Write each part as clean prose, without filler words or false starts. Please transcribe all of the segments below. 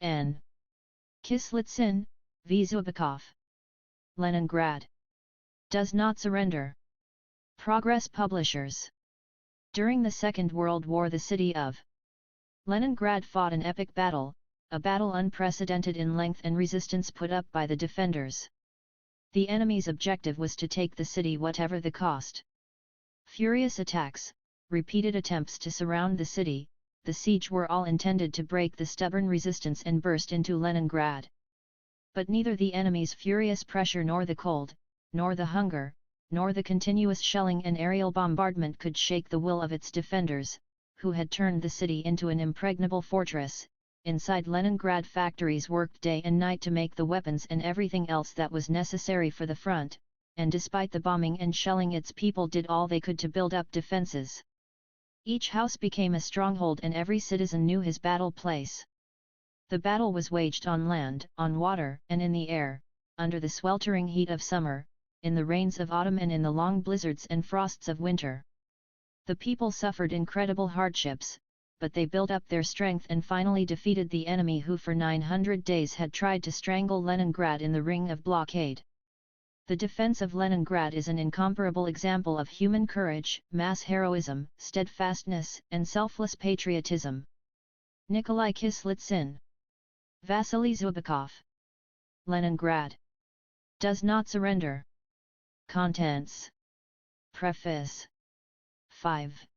N. Kislit v. Zubikov. Leningrad. Does not surrender. Progress Publishers. During the Second World War, the city of Leningrad fought an epic battle, a battle unprecedented in length and resistance put up by the defenders. The enemy's objective was to take the city whatever the cost. Furious attacks, repeated attempts to surround the city, the siege were all intended to break the stubborn resistance and burst into Leningrad. But neither the enemy's furious pressure nor the cold, nor the hunger, nor the continuous shelling and aerial bombardment could shake the will of its defenders, who had turned the city into an impregnable fortress. Inside Leningrad, factories worked day and night to make the weapons and everything else that was necessary for the front, and despite the bombing and shelling, its people did all they could to build up defenses. Each house became a stronghold and every citizen knew his battle place. The battle was waged on land, on water, and in the air, under the sweltering heat of summer, in the rains of autumn and in the long blizzards and frosts of winter. The people suffered incredible hardships, but they built up their strength and finally defeated the enemy who for 900 days had tried to strangle Leningrad in the ring of blockade. The defense of Leningrad is an incomparable example of human courage, mass heroism, steadfastness, and selfless patriotism. Nikolai Kislit, Vasily Zubikov. Leningrad. Does not surrender. Contents. Preface. 5.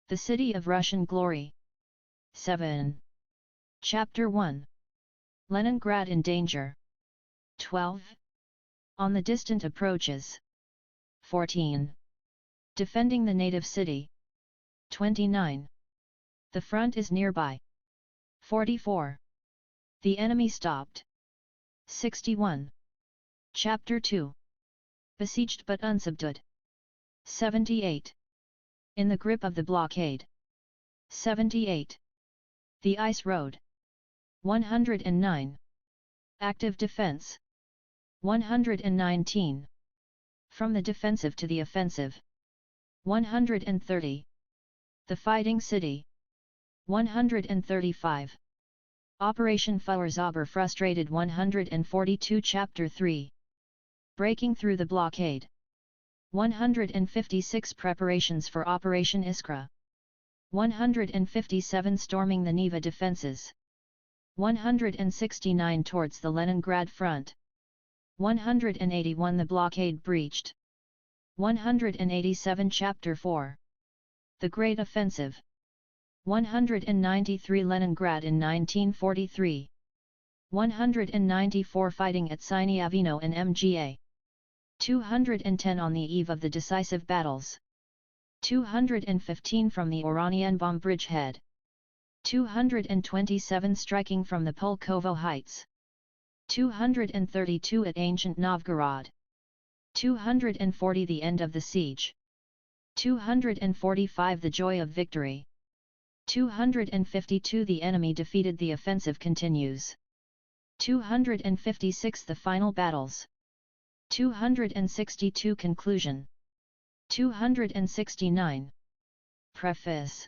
The City of Russian Glory. 7. Chapter 1. Leningrad in Danger. 12. On the Distant Approaches. 14. Defending the Native City. 29. The front is nearby. 44. The enemy stopped. 61. Chapter 2. Besieged but unsubdued. 78. In the grip of the blockade. 78. The ice road. 109. Active defense. 119. From the defensive to the offensive. 130. The fighting city. 135. Operation Feuerzauber frustrated. 142. Chapter 3. Breaking through the blockade. 156. Preparations for Operation Iskra. 157. Storming the Neva defenses. 169. Towards the Leningrad front. 181. The blockade breached. 187. Chapter 4. The Great Offensive. 193. Leningrad in 1943. 194. Fighting at Sinyavino and Mga. 210. On the eve of the decisive battles. 215. From the Oranienbaum bridgehead. 227. Striking from the Pulkovo Heights. 232. At ancient Novgorod. 240. The end of the siege. 245. The joy of victory. 252. The enemy defeated. The offensive continues. 256. The final battles. 262. Conclusion. 269. Preface.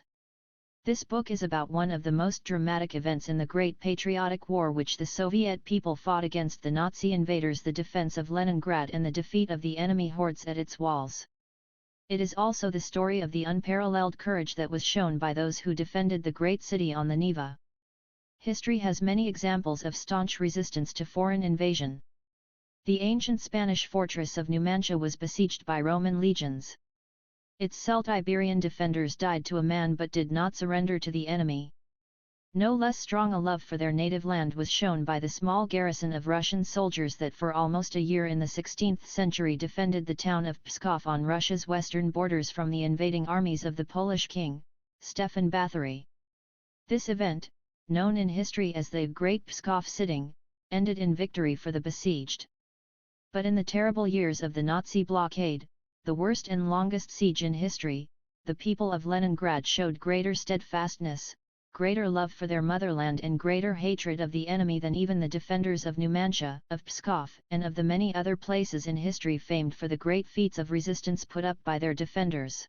This book is about one of the most dramatic events in the Great Patriotic War, which the Soviet people fought against the Nazi invaders, the defense of Leningrad and the defeat of the enemy hordes at its walls. It is also the story of the unparalleled courage that was shown by those who defended the great city on the Neva. History has many examples of staunch resistance to foreign invasion. The ancient Spanish fortress of Numancia was besieged by Roman legions. Its Celt-Iberian defenders died to a man but did not surrender to the enemy. No less strong a love for their native land was shown by the small garrison of Russian soldiers that for almost a year in the 16th century defended the town of Pskov on Russia's western borders from the invading armies of the Polish king, Stefan Batory. This event, known in history as the Great Pskov Sitting, ended in victory for the besieged. But in the terrible years of the Nazi blockade, the worst and longest siege in history, the people of Leningrad showed greater steadfastness, greater love for their motherland and greater hatred of the enemy than even the defenders of Numancia, of Pskov, and of the many other places in history famed for the great feats of resistance put up by their defenders.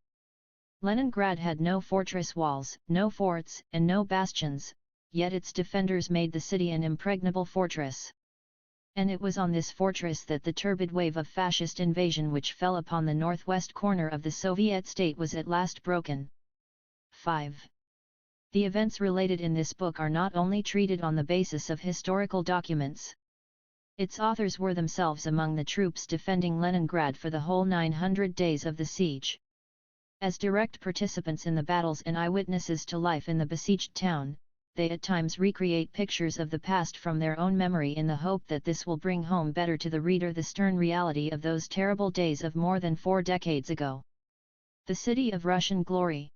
Leningrad had no fortress walls, no forts, and no bastions, yet its defenders made the city an impregnable fortress. And it was on this fortress that the turbid wave of fascist invasion which fell upon the northwest corner of the Soviet state was at last broken. 5. The events related in this book are not only treated on the basis of historical documents. Its authors were themselves among the troops defending Leningrad for the whole 900 days of the siege. As direct participants in the battles and eyewitnesses to life in the besieged town, they at times recreate pictures of the past from their own memory in the hope that this will bring home better to the reader the stern reality of those terrible days of more than 4 decades ago. The city of Russian glory.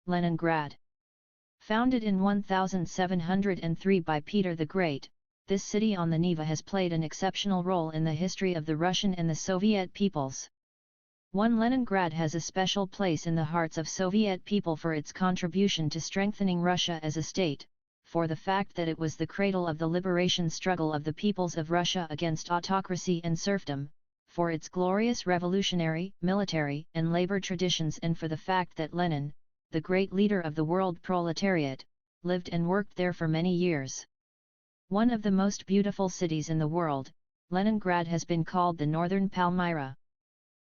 Leningrad. Founded in 1703 by Peter the Great, this city on the Neva has played an exceptional role in the history of the Russian and the Soviet peoples. Leningrad has a special place in the hearts of Soviet people for its contribution to strengthening Russia as a state, for the fact that it was the cradle of the liberation struggle of the peoples of Russia against autocracy and serfdom, for its glorious revolutionary, military, and labor traditions, and for the fact that Lenin, the great leader of the world proletariat, lived and worked there for many years. One of the most beautiful cities in the world, Leningrad has been called the Northern Palmyra.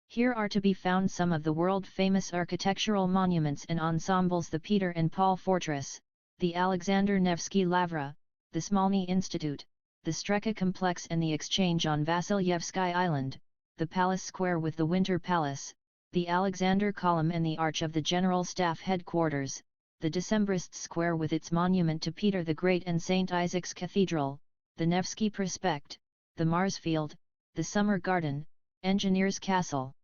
Here are to be found some of the world-famous architectural monuments and ensembles: the Peter and Paul Fortress, the Alexander Nevsky Lavra, the Smolny Institute, the Streka Complex and the Exchange on Vasilyevsky Island, the Palace Square with the Winter Palace, the Alexander Column and the Arch of the General Staff Headquarters, the Decembrists Square with its monument to Peter the Great and St. Isaac's Cathedral, the Nevsky Prospect, the Marsfield, the Summer Garden, Engineers Castle,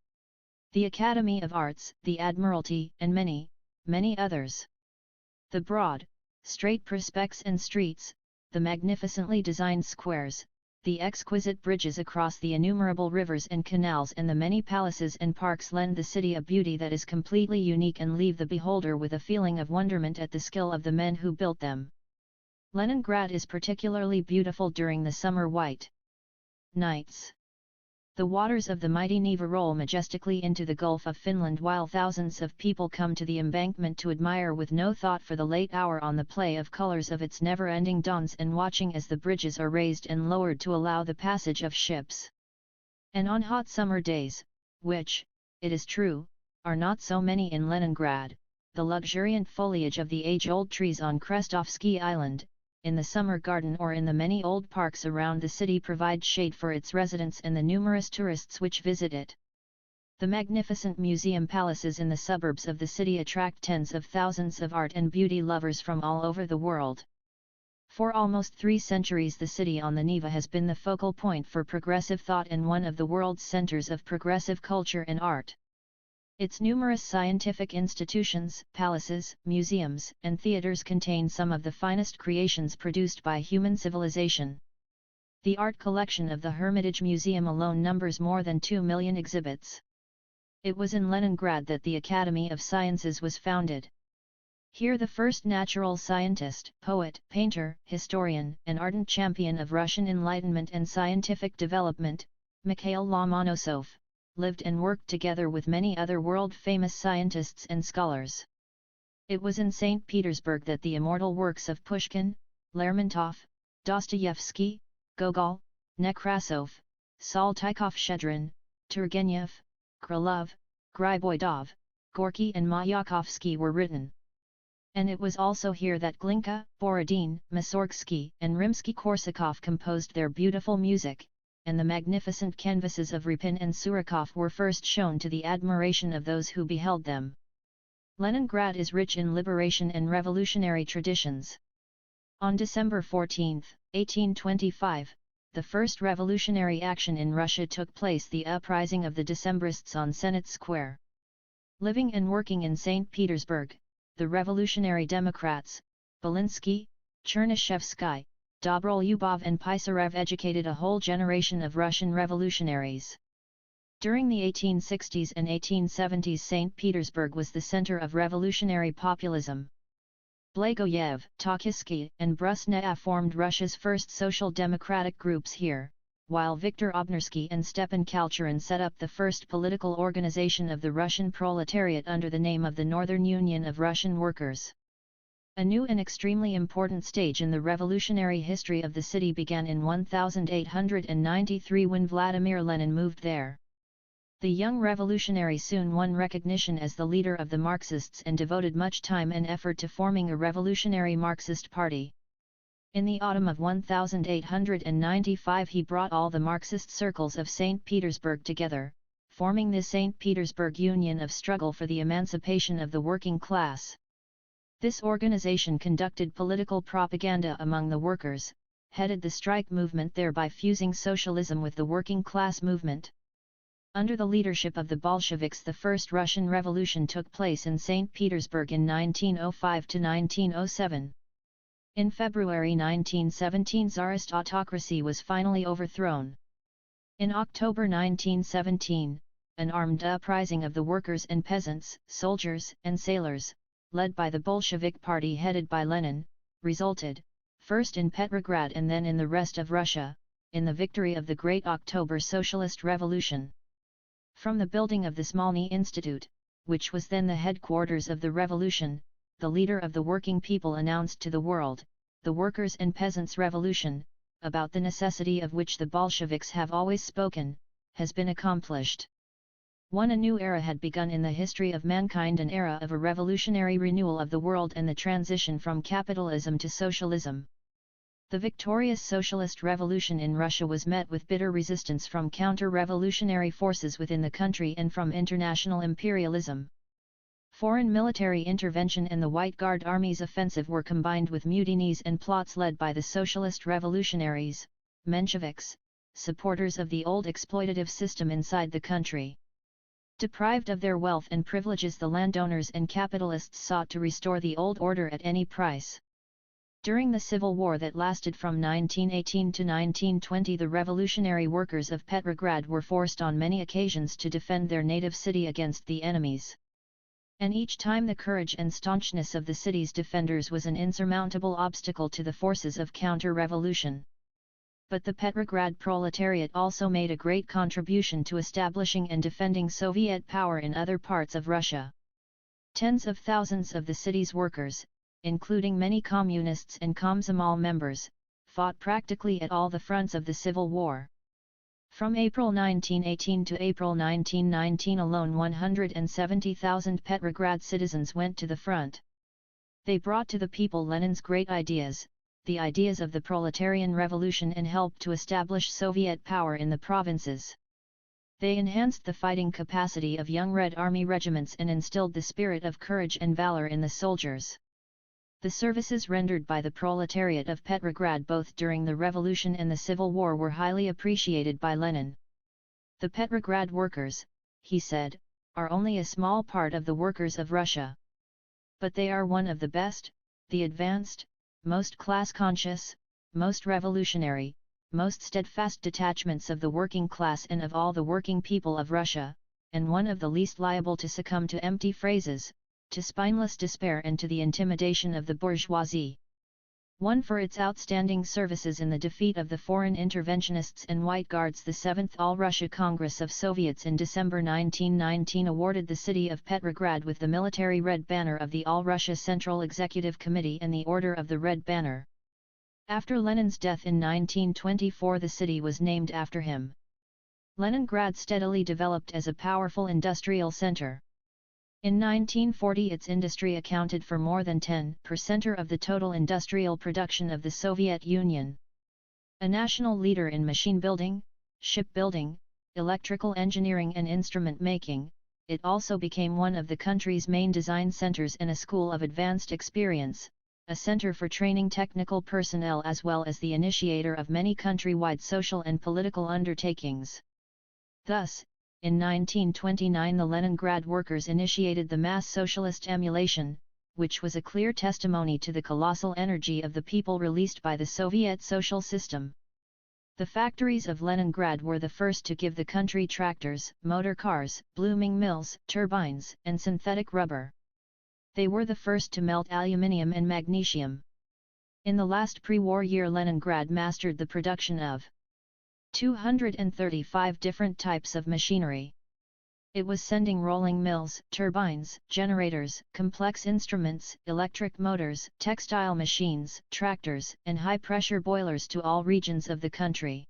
the Academy of Arts, the Admiralty, and many, many others. The broad, straight prospects and streets, the magnificently designed squares, the exquisite bridges across the innumerable rivers and canals, and the many palaces and parks lend the city a beauty that is completely unique and leave the beholder with a feeling of wonderment at the skill of the men who built them. Leningrad is particularly beautiful during the summer white nights. The waters of the mighty Neva roll majestically into the Gulf of Finland, while thousands of people come to the embankment to admire with no thought for the late hour on the play of colors of its never-ending dawns, and watching as the bridges are raised and lowered to allow the passage of ships. And on hot summer days, which, it is true, are not so many in Leningrad, the luxuriant foliage of the age-old trees on Krestovsky Island, in the summer garden or in the many old parks around the city provide shade for its residents and the numerous tourists which visit it. The magnificent museum palaces in the suburbs of the city attract tens of thousands of art and beauty lovers from all over the world. For almost 3 centuries the city on the Neva has been the focal point for progressive thought and one of the world's centers of progressive culture and art. Its numerous scientific institutions, palaces, museums, and theaters contain some of the finest creations produced by human civilization. The art collection of the Hermitage Museum alone numbers more than 2 million exhibits. It was in Leningrad that the Academy of Sciences was founded. Here the first natural scientist, poet, painter, historian, and ardent champion of Russian enlightenment and scientific development, Mikhail Lomonosov, lived and worked together with many other world-famous scientists and scholars. It was in St. Petersburg that the immortal works of Pushkin, Lermontov, Dostoevsky, Gogol, Nekrasov, Saltykov-Shchedrin, Turgenev, Krylov, Griboidov, Gorky and Mayakovsky were written. And it was also here that Glinka, Borodin, Mussorgsky, and Rimsky-Korsakov composed their beautiful music, and the magnificent canvases of Repin and Surikov were first shown to the admiration of those who beheld them. Leningrad is rich in liberation and revolutionary traditions. On December 14, 1825, the first revolutionary action in Russia took place, the uprising of the Decembrists on Senate Square. Living and working in St. Petersburg, the revolutionary Democrats, Belinsky, Chernyshevsky, Dobrolyubov and Pisarev educated a whole generation of Russian revolutionaries. During the 1860s and 1870s St. Petersburg was the center of revolutionary populism. Blagoyev, Trotsky, and Brusnev formed Russia's first social democratic groups here, while Viktor Obnersky and Stepan Kalchurin set up the first political organization of the Russian proletariat under the name of the Northern Union of Russian Workers. A new and extremely important stage in the revolutionary history of the city began in 1893 when Vladimir Lenin moved there. The young revolutionary soon won recognition as the leader of the Marxists and devoted much time and effort to forming a revolutionary Marxist party. In the autumn of 1895 he brought all the Marxist circles of St. Petersburg together, forming the St. Petersburg Union of Struggle for the Emancipation of the Working Class. This organization conducted political propaganda among the workers, headed the strike movement, thereby fusing socialism with the working class movement. Under the leadership of the Bolsheviks, the First Russian Revolution took place in St. Petersburg in 1905 to 1907. In February 1917, Tsarist autocracy was finally overthrown. In October 1917, an armed uprising of the workers and peasants, soldiers and sailors, led by the Bolshevik Party headed by Lenin, resulted, first in Petrograd and then in the rest of Russia, in the victory of the Great October Socialist Revolution. From the building of the Smolny Institute, which was then the headquarters of the revolution, the leader of the working people announced to the world, the Workers' and Peasants' Revolution, about the necessity of which the Bolsheviks have always spoken, has been accomplished. A new era had begun in the history of mankind, an era of a revolutionary renewal of the world and the transition from capitalism to socialism. The victorious socialist revolution in Russia was met with bitter resistance from counter-revolutionary forces within the country and from international imperialism. Foreign military intervention and the White Guard Army's offensive were combined with mutinies and plots led by the socialist revolutionaries, Mensheviks, supporters of the old exploitative system inside the country. Deprived of their wealth and privileges, the landowners and capitalists sought to restore the old order at any price. During the civil war that lasted from 1918 to 1920, the revolutionary workers of Petrograd were forced on many occasions to defend their native city against the enemies. And each time the courage and staunchness of the city's defenders was an insurmountable obstacle to the forces of counter-revolution. But the Petrograd proletariat also made a great contribution to establishing and defending Soviet power in other parts of Russia. Tens of thousands of the city's workers, including many communists and Komsomol members, fought practically at all the fronts of the Civil War. From April 1918 to April 1919 alone, 170,000 Petrograd citizens went to the front. They brought to the people Lenin's great ideas, the ideas of the proletarian revolution, and helped to establish Soviet power in the provinces. They enhanced the fighting capacity of young Red Army regiments and instilled the spirit of courage and valor in the soldiers. The services rendered by the proletariat of Petrograd both during the revolution and the Civil War were highly appreciated by Lenin. The Petrograd workers, he said, are only a small part of the workers of Russia. But they are one of the best, the advanced, most class-conscious, most revolutionary, most steadfast detachments of the working class and of all the working people of Russia, and one of the least liable to succumb to empty phrases, to spineless despair and to the intimidation of the bourgeoisie. One for its outstanding services in the defeat of the foreign interventionists and White Guards, the 7th All-Russia Congress of Soviets in December 1919 awarded the city of Petrograd with the military Red Banner of the All-Russia Central Executive Committee and the Order of the Red Banner. After Lenin's death in 1924, the city was named after him. Leningrad steadily developed as a powerful industrial center. In 1940 its industry accounted for more than 10% of the total industrial production of the Soviet Union. A national leader in machine building, shipbuilding, electrical engineering and instrument making, it also became one of the country's main design centers and a school of advanced experience, a center for training technical personnel as well as the initiator of many countrywide social and political undertakings. Thus, in 1929 the Leningrad workers initiated the mass socialist emulation, which was a clear testimony to the colossal energy of the people released by the Soviet social system. The factories of Leningrad were the first to give the country tractors, motor cars, blooming mills, turbines, and synthetic rubber. They were the first to melt aluminium and magnesium. In the last pre-war year Leningrad mastered the production of 235 different types of machinery. It was sending rolling mills, turbines, generators, complex instruments, electric motors, textile machines, tractors, and high-pressure boilers to all regions of the country.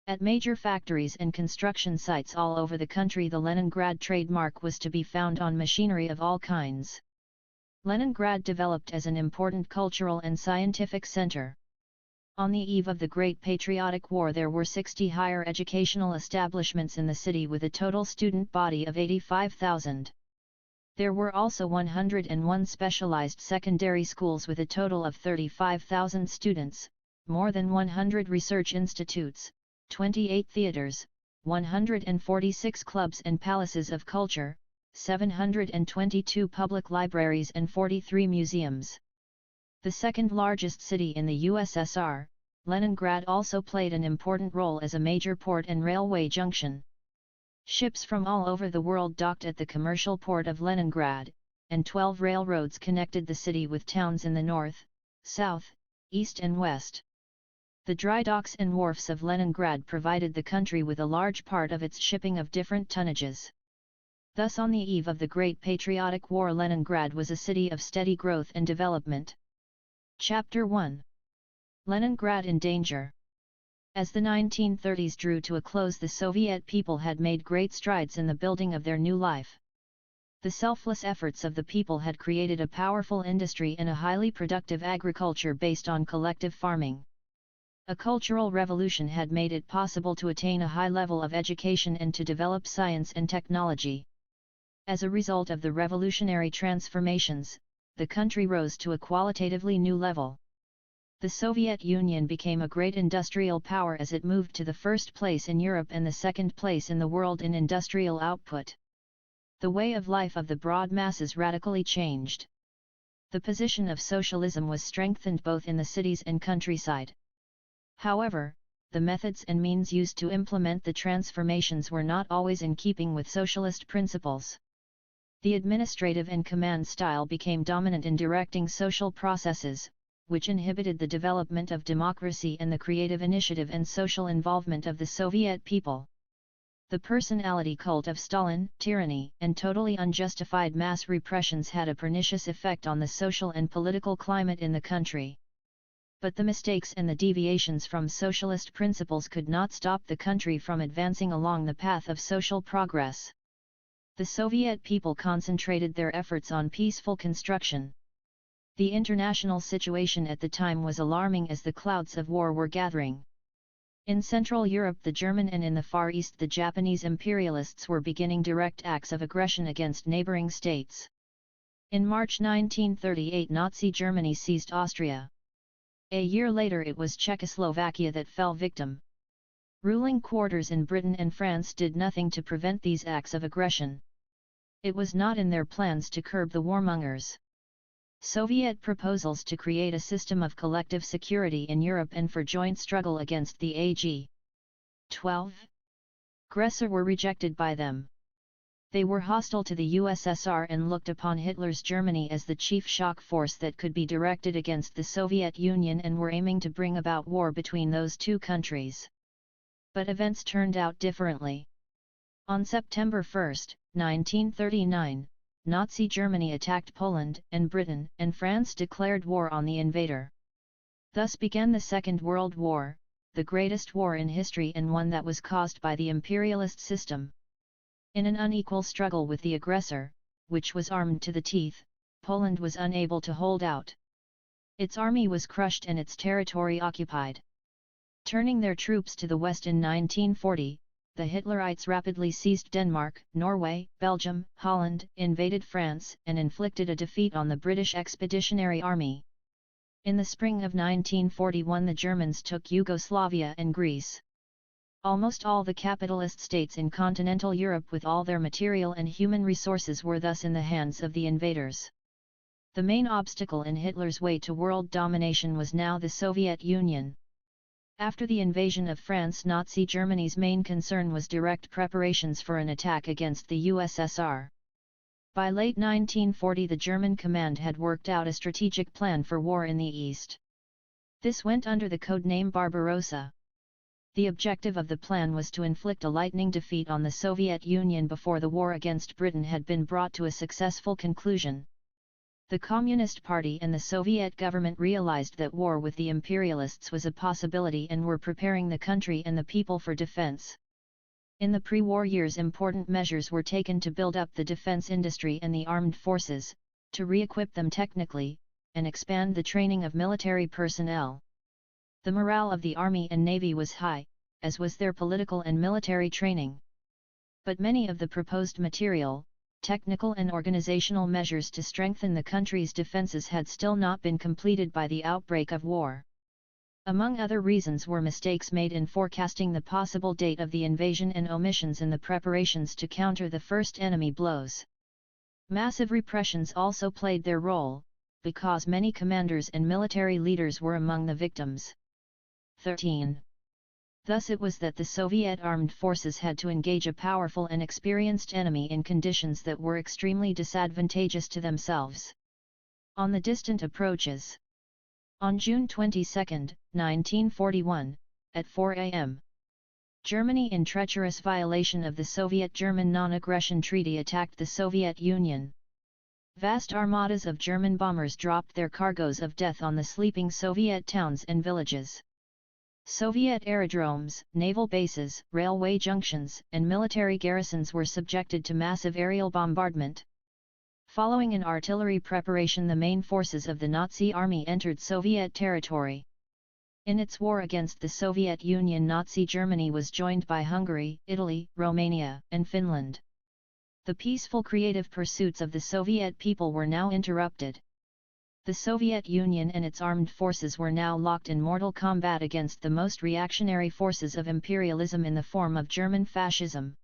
At major factories and construction sites all over the country, the Leningrad trademark was to be found on machinery of all kinds. Leningrad developed as an important cultural and scientific center. On the eve of the Great Patriotic War, there were 60 higher educational establishments in the city with a total student body of 85,000. There were also 101 specialized secondary schools with a total of 35,000 students, more than 100 research institutes, 28 theaters, 146 clubs and palaces of culture, 722 public libraries and 43 museums. The second largest city in the USSR, Leningrad also played an important role as a major port and railway junction. Ships from all over the world docked at the commercial port of Leningrad, and 12 railroads connected the city with towns in the north, south, east and west. The dry docks and wharfs of Leningrad provided the country with a large part of its shipping of different tonnages. Thus, on the eve of the Great Patriotic War, Leningrad was a city of steady growth and development. Chapter 1. Leningrad in danger. As the 1930s drew to a close, the Soviet people had made great strides in the building of their new life. The selfless efforts of the people had created a powerful industry and a highly productive agriculture based on collective farming. A cultural revolution had made it possible to attain a high level of education and to develop science and technology. As a result of the revolutionary transformations, the country rose to a qualitatively new level. The Soviet Union became a great industrial power as it moved to the first place in Europe and the second place in the world in industrial output. The way of life of the broad masses radically changed. The position of socialism was strengthened both in the cities and countryside. However, the methods and means used to implement the transformations were not always in keeping with socialist principles. The administrative and command style became dominant in directing social processes, which inhibited the development of democracy and the creative initiative and social involvement of the Soviet people. The personality cult of Stalin, tyranny, and totally unjustified mass repressions had a pernicious effect on the social and political climate in the country. But the mistakes and the deviations from socialist principles could not stop the country from advancing along the path of social progress. The Soviet people concentrated their efforts on peaceful construction. The international situation at the time was alarming as the clouds of war were gathering. In Central Europe the German and in the Far East the Japanese imperialists were beginning direct acts of aggression against neighboring states. In March 1938 Nazi Germany seized Austria. A year later it was Czechoslovakia that fell victim. Ruling quarters in Britain and France did nothing to prevent these acts of aggression. It was not in their plans to curb the warmongers. Soviet proposals to create a system of collective security in Europe and for joint struggle against the AG 12 aggressor were rejected by them. They were hostile to the USSR and looked upon Hitler's Germany as the chief shock force that could be directed against the Soviet Union and were aiming to bring about war between those two countries. But events turned out differently. On September 1, 1939, Nazi Germany attacked Poland, and Britain and France declared war on the invader. Thus began the Second World War, the greatest war in history and one that was caused by the imperialist system. In an unequal struggle with the aggressor, which was armed to the teeth, Poland was unable to hold out. Its army was crushed and its territory occupied. Turning their troops to the west in 1940, the Hitlerites rapidly seized Denmark, Norway, Belgium, Holland, invaded France, and inflicted a defeat on the British Expeditionary Army. In the spring of 1941 the Germans took Yugoslavia and Greece. Almost all the capitalist states in continental Europe with all their material and human resources were thus in the hands of the invaders. The main obstacle in Hitler's way to world domination was now the Soviet Union. After the invasion of France, Nazi Germany's main concern was direct preparations for an attack against the USSR. By late 1940 the German command had worked out a strategic plan for war in the East. This went under the code name Barbarossa. The objective of the plan was to inflict a lightning defeat on the Soviet Union before the war against Britain had been brought to a successful conclusion. The Communist Party and the Soviet government realized that war with the imperialists was a possibility and were preparing the country and the people for defense. In the pre-war years, important measures were taken to build up the defense industry and the armed forces, to re-equip them technically, and expand the training of military personnel. The morale of the Army and Navy was high, as was their political and military training. But many of the proposed material, technical and organizational measures to strengthen the country's defenses had still not been completed by the outbreak of war. Among other reasons were mistakes made in forecasting the possible date of the invasion and omissions in the preparations to counter the first enemy blows. Massive repressions also played their role, because many commanders and military leaders were among the victims. 13. Thus it was that the Soviet armed forces had to engage a powerful and experienced enemy in conditions that were extremely disadvantageous to themselves. On the distant approaches. On June 22, 1941, at 4 a.m., Germany, in treacherous violation of the Soviet-German non-aggression treaty, attacked the Soviet Union. Vast armadas of German bombers dropped their cargoes of death on the sleeping Soviet towns and villages. Soviet aerodromes, naval bases, railway junctions, and military garrisons were subjected to massive aerial bombardment. Following an artillery preparation, the main forces of the Nazi army entered Soviet territory. In its war against the Soviet Union, Nazi Germany was joined by Hungary, Italy, Romania, and Finland. The peaceful creative pursuits of the Soviet people were now interrupted. The Soviet Union and its armed forces were now locked in mortal combat against the most reactionary forces of imperialism in the form of German fascism.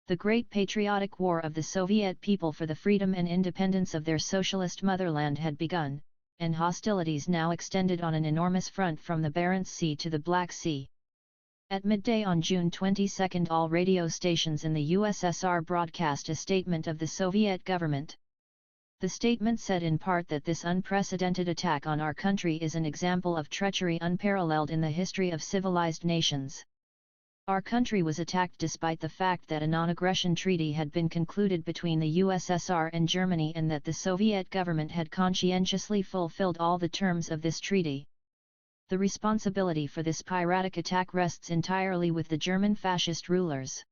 The great patriotic war of the Soviet people for the freedom and independence of their socialist motherland had begun, and hostilities now extended on an enormous front from the Barents Sea to the Black Sea. At midday on June 22, all radio stations in the USSR broadcast a statement of the Soviet government. The statement said in part that this unprecedented attack on our country is an example of treachery unparalleled in the history of civilized nations. Our country was attacked despite the fact that a non-aggression treaty had been concluded between the USSR and Germany and that the Soviet government had conscientiously fulfilled all the terms of this treaty. The responsibility for this piratic attack rests entirely with the German fascist rulers.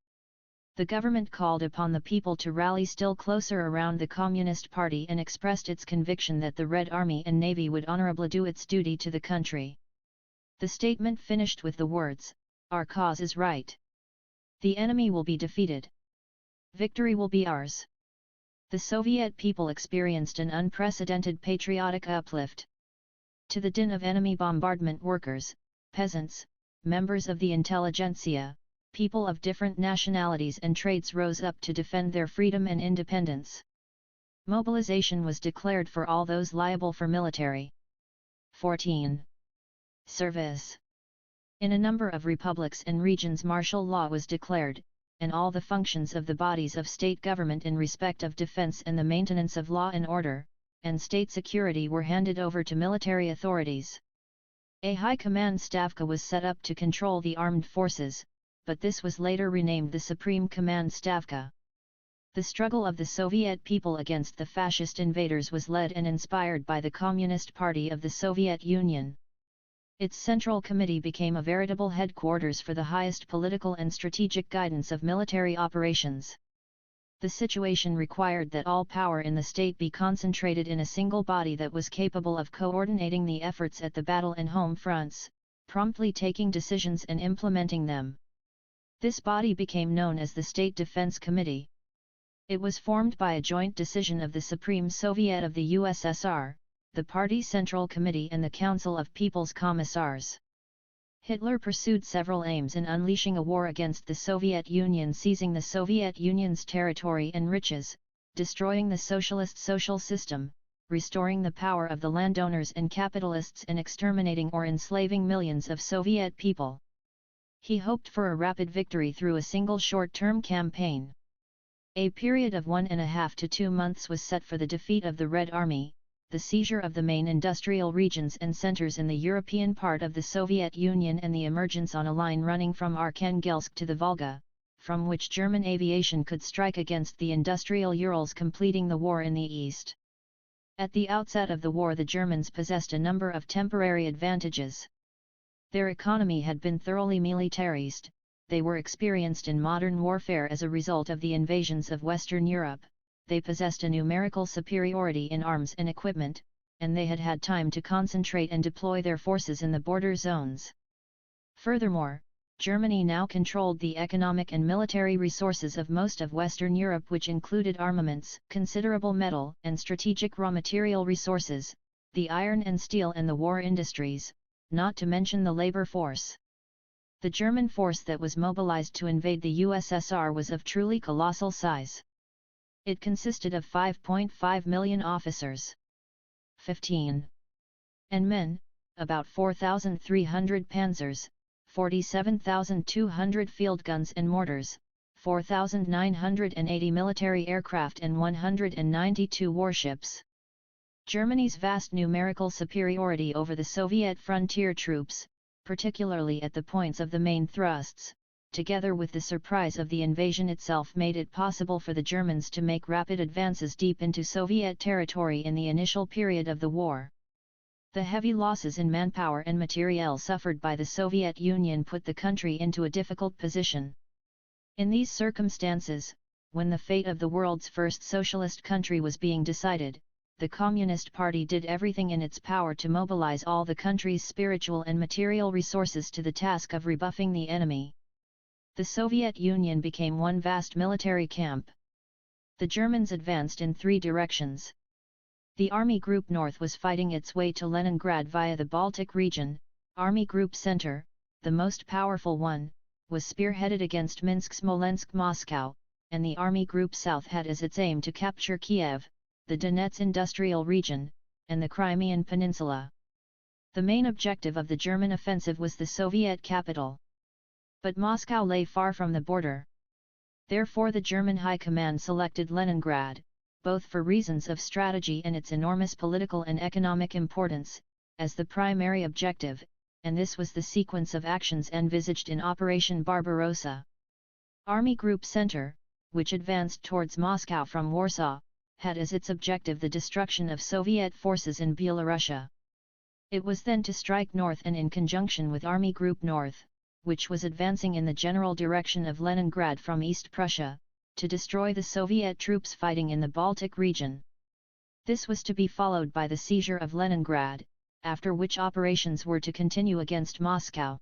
The government called upon the people to rally still closer around the Communist Party and expressed its conviction that the Red Army and Navy would honorably do its duty to the country. The statement finished with the words, "Our cause is right. The enemy will be defeated. Victory will be ours." The Soviet people experienced an unprecedented patriotic uplift. To the din of enemy bombardment, workers, peasants, members of the intelligentsia, people of different nationalities and trades rose up to defend their freedom and independence. Mobilization was declared for all those liable for military. 14. Service. In a number of republics and regions martial law was declared, and all the functions of the bodies of state government in respect of defense and the maintenance of law and order, and state security were handed over to military authorities. A high command stavka was set up to control the armed forces, but this was later renamed the Supreme Command Stavka. The struggle of the Soviet people against the fascist invaders was led and inspired by the Communist Party of the Soviet Union. Its Central Committee became a veritable headquarters for the highest political and strategic guidance of military operations. The situation required that all power in the state be concentrated in a single body that was capable of coordinating the efforts at the battle and home fronts, promptly taking decisions and implementing them. This body became known as the State Defense Committee. It was formed by a joint decision of the Supreme Soviet of the USSR, the Party Central Committee and the Council of People's Commissars. Hitler pursued several aims in unleashing a war against the Soviet Union, seizing the Soviet Union's territory and riches, destroying the socialist social system, restoring the power of the landowners and capitalists, and exterminating or enslaving millions of Soviet people. He hoped for a rapid victory through a single short-term campaign. A period of 1.5 to 2 months was set for the defeat of the Red Army, the seizure of the main industrial regions and centers in the European part of the Soviet Union and the emergence on a line running from Arkhangelsk to the Volga, from which German aviation could strike against the industrial Urals, completing the war in the east. At the outset of the war, the Germans possessed a number of temporary advantages. Their economy had been thoroughly militarized, they were experienced in modern warfare as a result of the invasions of Western Europe, they possessed a numerical superiority in arms and equipment, and they had had time to concentrate and deploy their forces in the border zones. Furthermore, Germany now controlled the economic and military resources of most of Western Europe, which included armaments, considerable metal and strategic raw material resources, the iron and steel and the war industries, not to mention the labor force. The German force that was mobilized to invade the USSR was of truly colossal size. It consisted of 5.5 million officers, 15 and men, about 4,300 panzers, 47,200 field guns and mortars, 4,980 military aircraft and 192 warships. Germany's vast numerical superiority over the Soviet frontier troops, particularly at the points of the main thrusts, together with the surprise of the invasion itself, made it possible for the Germans to make rapid advances deep into Soviet territory in the initial period of the war. The heavy losses in manpower and materiel suffered by the Soviet Union put the country into a difficult position. In these circumstances, when the fate of the world's first socialist country was being decided, the Communist Party did everything in its power to mobilize all the country's spiritual and material resources to the task of rebuffing the enemy. The Soviet Union became one vast military camp. The Germans advanced in three directions. The Army Group North was fighting its way to Leningrad via the Baltic region. Army Group Center, the most powerful one, was spearheaded against Minsk, Smolensk, Moscow, and the Army Group South had as its aim to capture Kiev, the Donetsk industrial region, and the Crimean Peninsula. The main objective of the German offensive was the Soviet capital. But Moscow lay far from the border. Therefore the German High Command selected Leningrad, both for reasons of strategy and its enormous political and economic importance, as the primary objective, and this was the sequence of actions envisaged in Operation Barbarossa. Army Group Center, which advanced towards Moscow from Warsaw, had as its objective the destruction of Soviet forces in Belorussia. It was then to strike north and in conjunction with Army Group North, which was advancing in the general direction of Leningrad from East Prussia, to destroy the Soviet troops fighting in the Baltic region. This was to be followed by the seizure of Leningrad, after which operations were to continue against Moscow.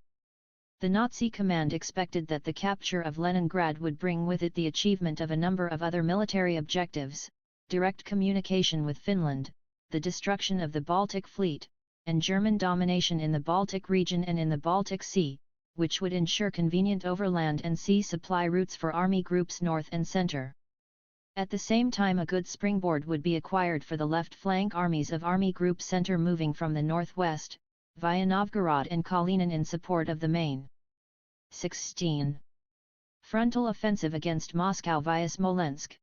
The Nazi command expected that the capture of Leningrad would bring with it the achievement of a number of other military objectives: direct communication with Finland, the destruction of the Baltic fleet, and German domination in the Baltic region and in the Baltic Sea, which would ensure convenient overland and sea supply routes for Army Groups North and Center. At the same time, a good springboard would be acquired for the left flank armies of Army Group Center moving from the northwest, via Novgorod and Kalinin in support of the main 16. Frontal offensive against Moscow via Smolensk.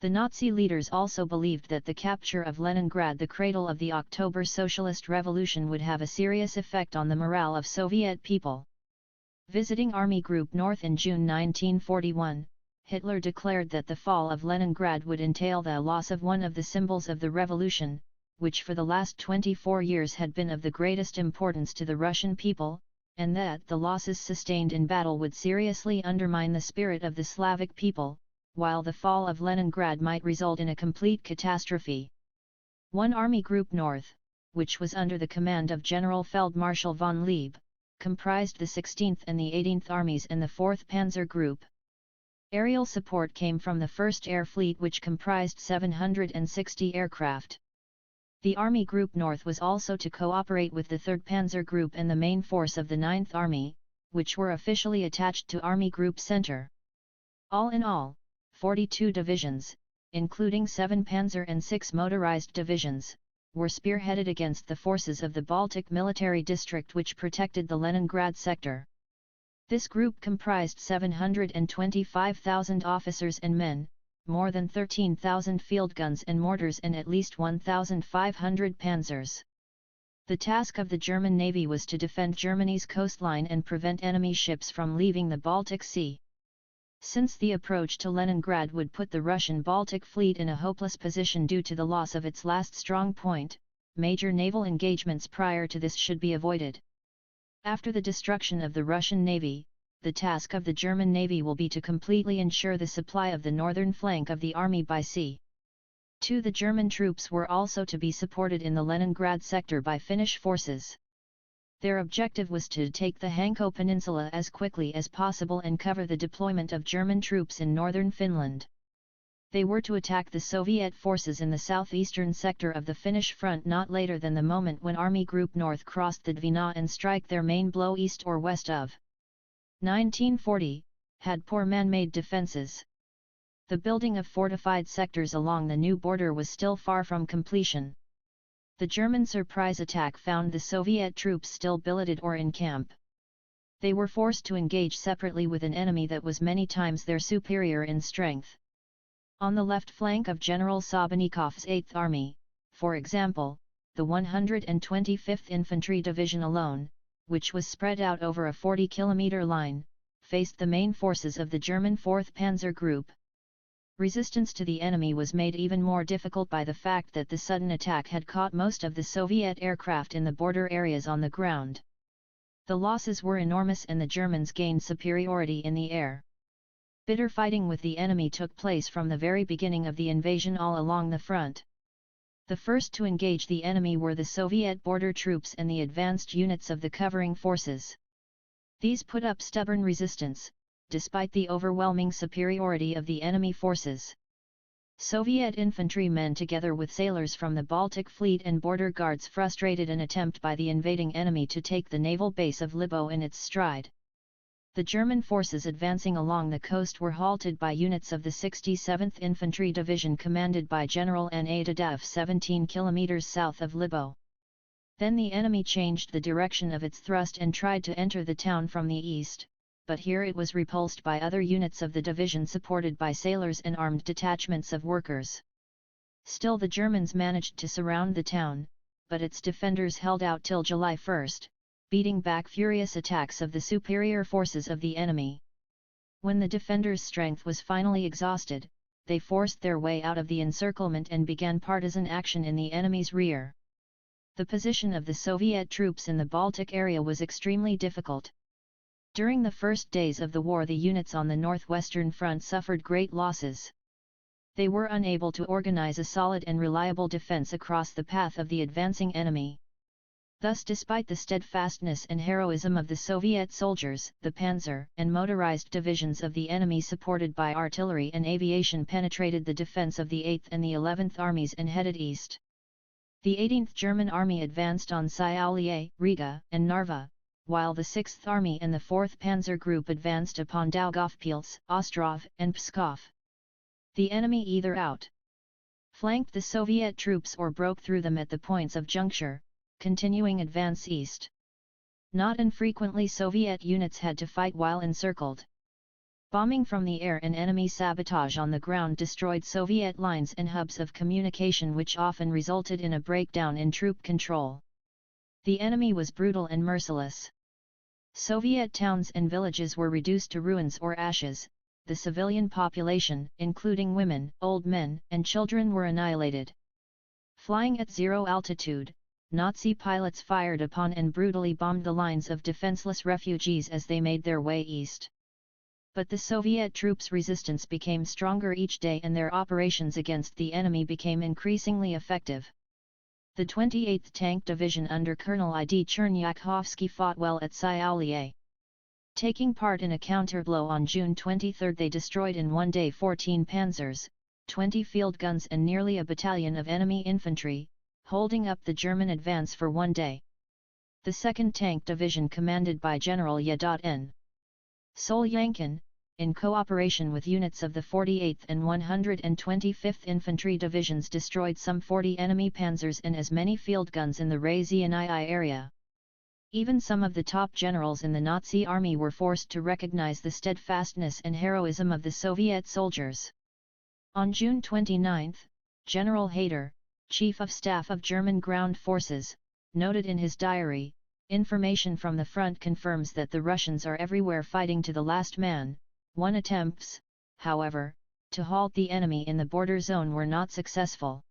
The Nazi leaders also believed that the capture of Leningrad, the cradle of the October Socialist Revolution, would have a serious effect on the morale of Soviet people. Visiting Army Group North in June 1941, Hitler declared that the fall of Leningrad would entail the loss of one of the symbols of the revolution, which for the last 24 years had been of the greatest importance to the Russian people, and that the losses sustained in battle would seriously undermine the spirit of the Slavic people, while the fall of Leningrad might result in a complete catastrophe. One Army Group North, which was under the command of General Feldmarschall von Leeb, comprised the 16th and the 18th Armies and the 4th Panzer Group. Aerial support came from the 1st Air Fleet, which comprised 760 aircraft. The Army Group North was also to cooperate with the 3rd Panzer Group and the main force of the 9th Army, which were officially attached to Army Group Center. All in all, 42 divisions, including 7 Panzer and 6 motorized divisions, were spearheaded against the forces of the Baltic Military District, which protected the Leningrad sector. This group comprised 725,000 officers and men, more than 13,000 field guns and mortars and at least 1,500 panzers. The task of the German Navy was to defend Germany's coastline and prevent enemy ships from leaving the Baltic Sea. Since the approach to Leningrad would put the Russian Baltic Fleet in a hopeless position due to the loss of its last strong point, major naval engagements prior to this should be avoided. After the destruction of the Russian Navy, the task of the German Navy will be to completely ensure the supply of the northern flank of the army by sea. 2. The German troops were also to be supported in the Leningrad sector by Finnish forces. Their objective was to take the Hanko Peninsula as quickly as possible and cover the deployment of German troops in northern Finland. They were to attack the Soviet forces in the southeastern sector of the Finnish front not later than the moment when Army Group North crossed the Dvina and strike their main blow east or west of 1940, had poor man-made defences. The building of fortified sectors along the new border was still far from completion. The German surprise attack found the Soviet troops still billeted or in camp. They were forced to engage separately with an enemy that was many times their superior in strength. On the left flank of General Sabanikov's 8th Army, for example, the 125th Infantry Division alone, which was spread out over a 40-kilometer line, faced the main forces of the German 4th Panzer Group. Resistance to the enemy was made even more difficult by the fact that the sudden attack had caught most of the Soviet aircraft in the border areas on the ground. The losses were enormous and the Germans gained superiority in the air. Bitter fighting with the enemy took place from the very beginning of the invasion all along the front. The first to engage the enemy were the Soviet border troops and the advanced units of the covering forces. These put up stubborn resistance, despite the overwhelming superiority of the enemy forces. Soviet infantrymen together with sailors from the Baltic Fleet and border guards frustrated an attempt by the invading enemy to take the naval base of Libo in its stride. The German forces advancing along the coast were halted by units of the 67th Infantry Division commanded by General N.A. Dadov 17 km south of Libo. Then the enemy changed the direction of its thrust and tried to enter the town from the east, but here it was repulsed by other units of the division supported by sailors and armed detachments of workers. Still the Germans managed to surround the town, but its defenders held out till July 1, beating back furious attacks of the superior forces of the enemy. When the defenders' strength was finally exhausted, they forced their way out of the encirclement and began partisan action in the enemy's rear. The position of the Soviet troops in the Baltic area was extremely difficult. During the first days of the war the units on the northwestern front suffered great losses. They were unable to organize a solid and reliable defense across the path of the advancing enemy. Thus, despite the steadfastness and heroism of the Soviet soldiers, the panzer and motorized divisions of the enemy supported by artillery and aviation penetrated the defense of the 8th and the 11th Armies and headed east. The 18th German Army advanced on Siaulier, Riga, and Narva, while the 6th Army and the 4th Panzer Group advanced upon Daugavpils, Ostrov, and Pskov. The enemy either outflanked the Soviet troops or broke through them at the points of juncture, continuing advance east. Not infrequently Soviet units had to fight while encircled. Bombing from the air and enemy sabotage on the ground destroyed Soviet lines and hubs of communication, which often resulted in a breakdown in troop control. The enemy was brutal and merciless. Soviet towns and villages were reduced to ruins or ashes, the civilian population, including women, old men, and children, were annihilated. Flying at zero altitude, Nazi pilots fired upon and brutally bombed the lines of defenseless refugees as they made their way east. But the Soviet troops' resistance became stronger each day and their operations against the enemy became increasingly effective. The 28th Tank Division under Colonel I.D. Chernyakhovsky fought well at Siaulier. Taking part in a counterblow on June 23 they destroyed in one day 14 panzers, 20 field guns and nearly a battalion of enemy infantry, holding up the German advance for one day. The 2nd Tank Division commanded by General Yedot N. Solyankin, in cooperation with units of the 48th and 125th Infantry Divisions, destroyed some 40 enemy panzers and as many field guns in the Ryazanyi area. Even some of the top generals in the Nazi army were forced to recognize the steadfastness and heroism of the Soviet soldiers. On June 29, General Hayter, Chief of Staff of German Ground Forces, noted in his diary, "Information from the front confirms that the Russians are everywhere fighting to the last man. One attempts, however, to halt the enemy in the border zone were not successful.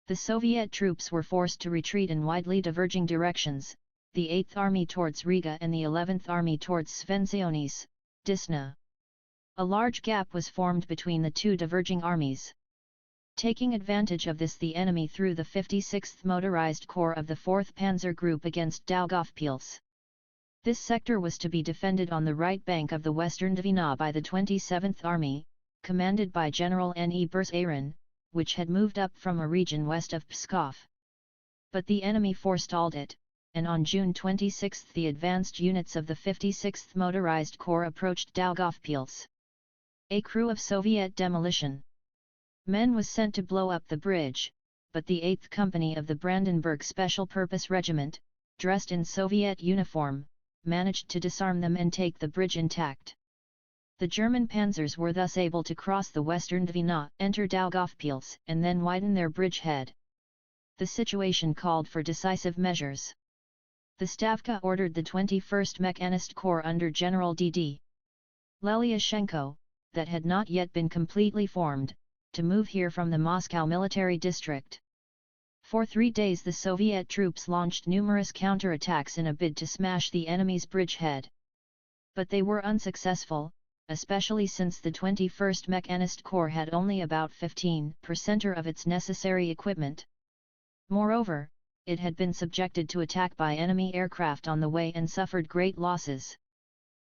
The Soviet troops were forced to retreat in widely diverging directions, the 8th Army towards Riga and the 11th Army towards Sventsionis, Disna. A large gap was formed between the two diverging armies. Taking advantage of this, the enemy threw the 56th Motorized Corps of the 4th Panzer Group against Daugavpils. This sector was to be defended on the right bank of the Western Dvina by the 27th Army, commanded by General N.E. Bursarin, which had moved up from a region west of Pskov. But the enemy forestalled it, and on June 26 the advanced units of the 56th Motorized Corps approached Daugavpils. A crew of Soviet demolition men was sent to blow up the bridge, but the 8th Company of the Brandenburg Special Purpose Regiment, dressed in Soviet uniform, managed to disarm them and take the bridge intact. The German panzers were thus able to cross the Western Dvina, enter Daugavpils, and then widen their bridgehead. The situation called for decisive measures. The Stavka ordered the 21st Mechanist Corps under General D.D. Lelyashenko, that had not yet been completely formed, to move here from the Moscow military district. For 3 days the Soviet troops launched numerous counterattacks in a bid to smash the enemy's bridgehead. But they were unsuccessful, especially since the 21st Mechanist Corps had only about 15% of its necessary equipment. Moreover, it had been subjected to attack by enemy aircraft on the way and suffered great losses.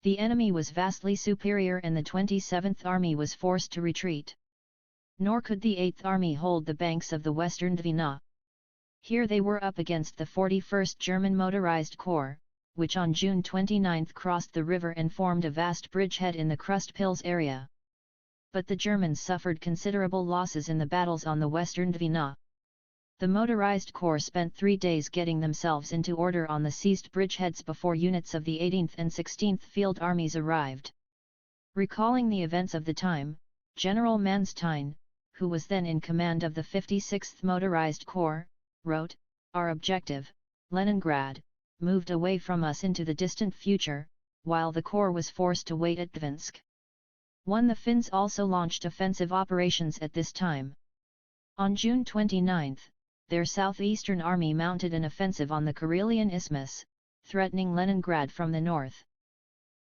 The enemy was vastly superior and the 27th Army was forced to retreat. Nor could the 8th Army hold the banks of the Western Dvina. Here they were up against the 41st German Motorized Corps, which on June 29 crossed the river and formed a vast bridgehead in the Krustpils area. But the Germans suffered considerable losses in the battles on the Western Dvina. The Motorized Corps spent 3 days getting themselves into order on the seized bridgeheads before units of the 18th and 16th Field Armies arrived. Recalling the events of the time, General Manstein, who was then in command of the 56th Motorized Corps, wrote, "Our objective, Leningrad, moved away from us into the distant future, while the Corps was forced to wait at Dvinsk." 1. The Finns also launched offensive operations at this time. On June 29, their southeastern army mounted an offensive on the Karelian Isthmus, threatening Leningrad from the north.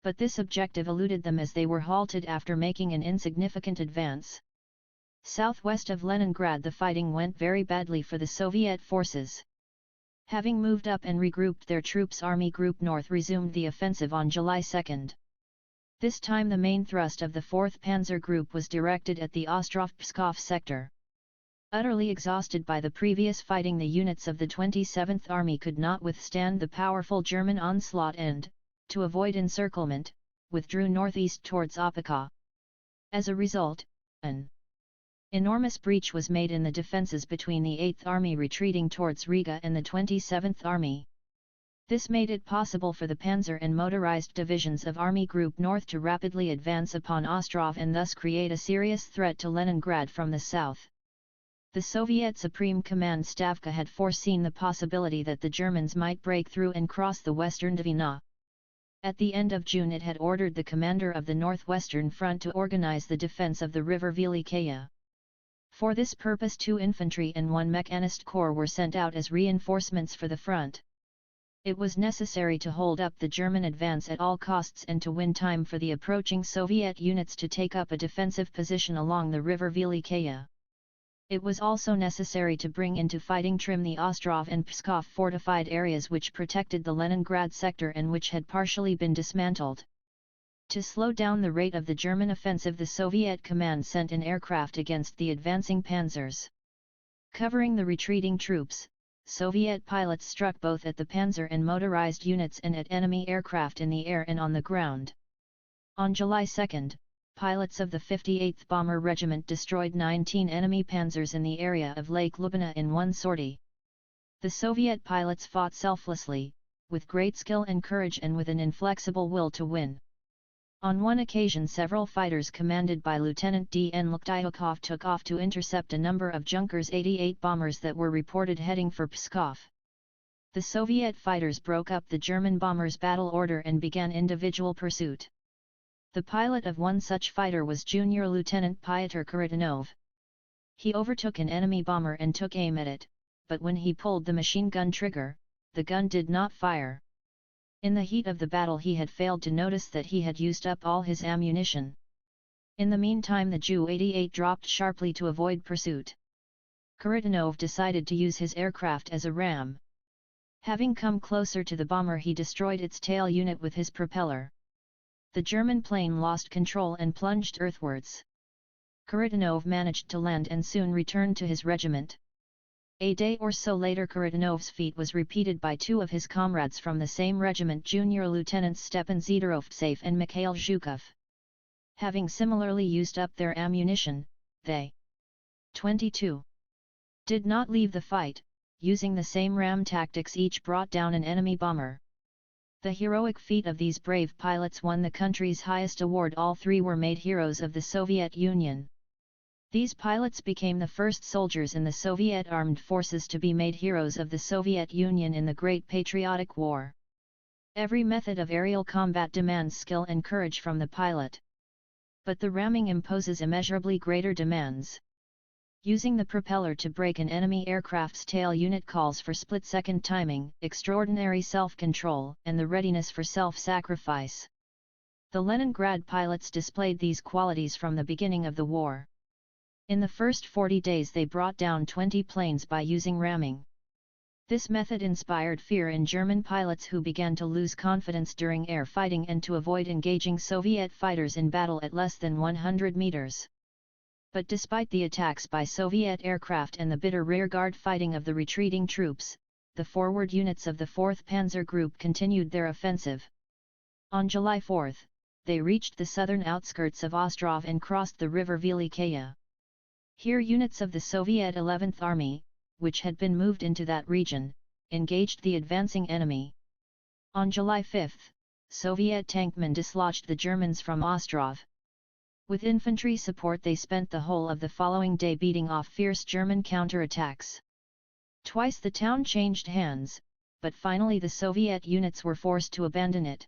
But this objective eluded them as they were halted after making an insignificant advance. Southwest of Leningrad the fighting went very badly for the Soviet forces. Having moved up and regrouped their troops, Army Group North resumed the offensive on July 2. This time the main thrust of the 4th Panzer Group was directed at the Ostrov-Pskov sector. Utterly exhausted by the previous fighting, the units of the 27th Army could not withstand the powerful German onslaught and, to avoid encirclement, withdrew northeast towards Opaka. As a result, an enormous breach was made in the defences between the 8th Army retreating towards Riga and the 27th Army. This made it possible for the panzer and motorized divisions of Army Group North to rapidly advance upon Ostrov and thus create a serious threat to Leningrad from the south. The Soviet Supreme Command Stavka had foreseen the possibility that the Germans might break through and cross the Western Dvina. At the end of June it had ordered the commander of the Northwestern Front to organize the defense of the river Velikaya. For this purpose 2 infantry and 1 mechanist corps were sent out as reinforcements for the front. It was necessary to hold up the German advance at all costs and to win time for the approaching Soviet units to take up a defensive position along the river Velikaya. It was also necessary to bring into fighting trim the Ostrov and Pskov fortified areas which protected the Leningrad sector and which had partially been dismantled. To slow down the rate of the German offensive, the Soviet command sent an aircraft against the advancing panzers. Covering the retreating troops, Soviet pilots struck both at the panzer and motorized units and at enemy aircraft in the air and on the ground. On July 2, pilots of the 58th Bomber Regiment destroyed 19 enemy panzers in the area of Lake Lubina in one sortie. The Soviet pilots fought selflessly, with great skill and courage and with an inflexible will to win. On one occasion several fighters commanded by Lieutenant D.N. Lukdyukov took off to intercept a number of Junkers 88 bombers that were reported heading for Pskov. The Soviet fighters broke up the German bombers' battle order and began individual pursuit. The pilot of one such fighter was Junior Lieutenant Pyotr Kharitonov. He overtook an enemy bomber and took aim at it, but when he pulled the machine gun trigger, the gun did not fire. In the heat of the battle he had failed to notice that he had used up all his ammunition. In the meantime the Ju-88 dropped sharply to avoid pursuit. Kharitonov decided to use his aircraft as a ram. Having come closer to the bomber he destroyed its tail unit with his propeller. The German plane lost control and plunged earthwards. Kharitonov managed to land and soon returned to his regiment. A day or so later Kharitonov's feat was repeated by two of his comrades from the same regiment, Junior Lieutenants Stepan Zidorovtsev and Mikhail Zhukov. Having similarly used up their ammunition, they 22 did not leave the fight. Using the same ram tactics, each brought down an enemy bomber. The heroic feat of these brave pilots won the country's highest award. All three were made heroes of the Soviet Union. These pilots became the first soldiers in the Soviet armed forces to be made heroes of the Soviet Union in the Great Patriotic War. Every method of aerial combat demands skill and courage from the pilot. But the ramming imposes immeasurably greater demands. Using the propeller to break an enemy aircraft's tail unit calls for split-second timing, extraordinary self-control, and the readiness for self-sacrifice. The Leningrad pilots displayed these qualities from the beginning of the war. In the first 40 days they brought down 20 planes by using ramming. This method inspired fear in German pilots, who began to lose confidence during air fighting and to avoid engaging Soviet fighters in battle at less than 100 meters. But despite the attacks by Soviet aircraft and the bitter rearguard fighting of the retreating troops, the forward units of the 4th Panzer Group continued their offensive. On July 4, they reached the southern outskirts of Ostrov and crossed the river Velikaya. Here units of the Soviet 11th Army, which had been moved into that region, engaged the advancing enemy. On July 5, Soviet tankmen dislodged the Germans from Ostrov. With infantry support they spent the whole of the following day beating off fierce German counterattacks. Twice the town changed hands, but finally the Soviet units were forced to abandon it.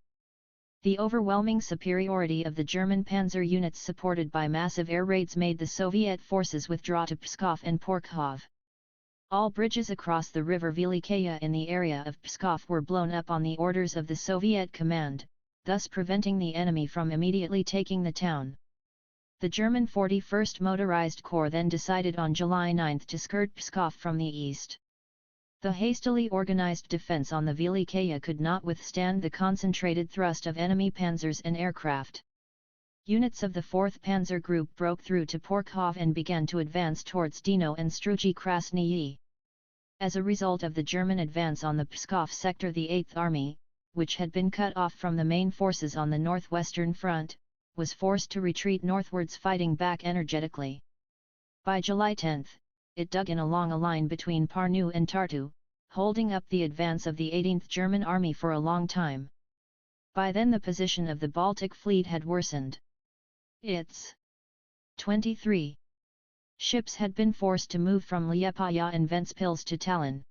The overwhelming superiority of the German panzer units supported by massive air raids made the Soviet forces withdraw to Pskov and Porkhov. All bridges across the river Velikaya in the area of Pskov were blown up on the orders of the Soviet command, thus preventing the enemy from immediately taking the town. The German 41st Motorized Corps then decided on July 9 to skirt Pskov from the east. The hastily organized defense on the Velikaya could not withstand the concentrated thrust of enemy panzers and aircraft. Units of the 4th Panzer Group broke through to Porkhov and began to advance towards Dino and Strugi Krasnyi. As a result of the German advance on the Pskov sector, the 8th Army, which had been cut off from the main forces on the northwestern front, was forced to retreat northwards, fighting back energetically. By July 10, it dug in along a line between Parnu and Tartu, holding up the advance of the 18th German Army for a long time. By then the position of the Baltic Fleet had worsened. Its 23 ships had been forced to move from Liepaja and Ventspils to Tallinn.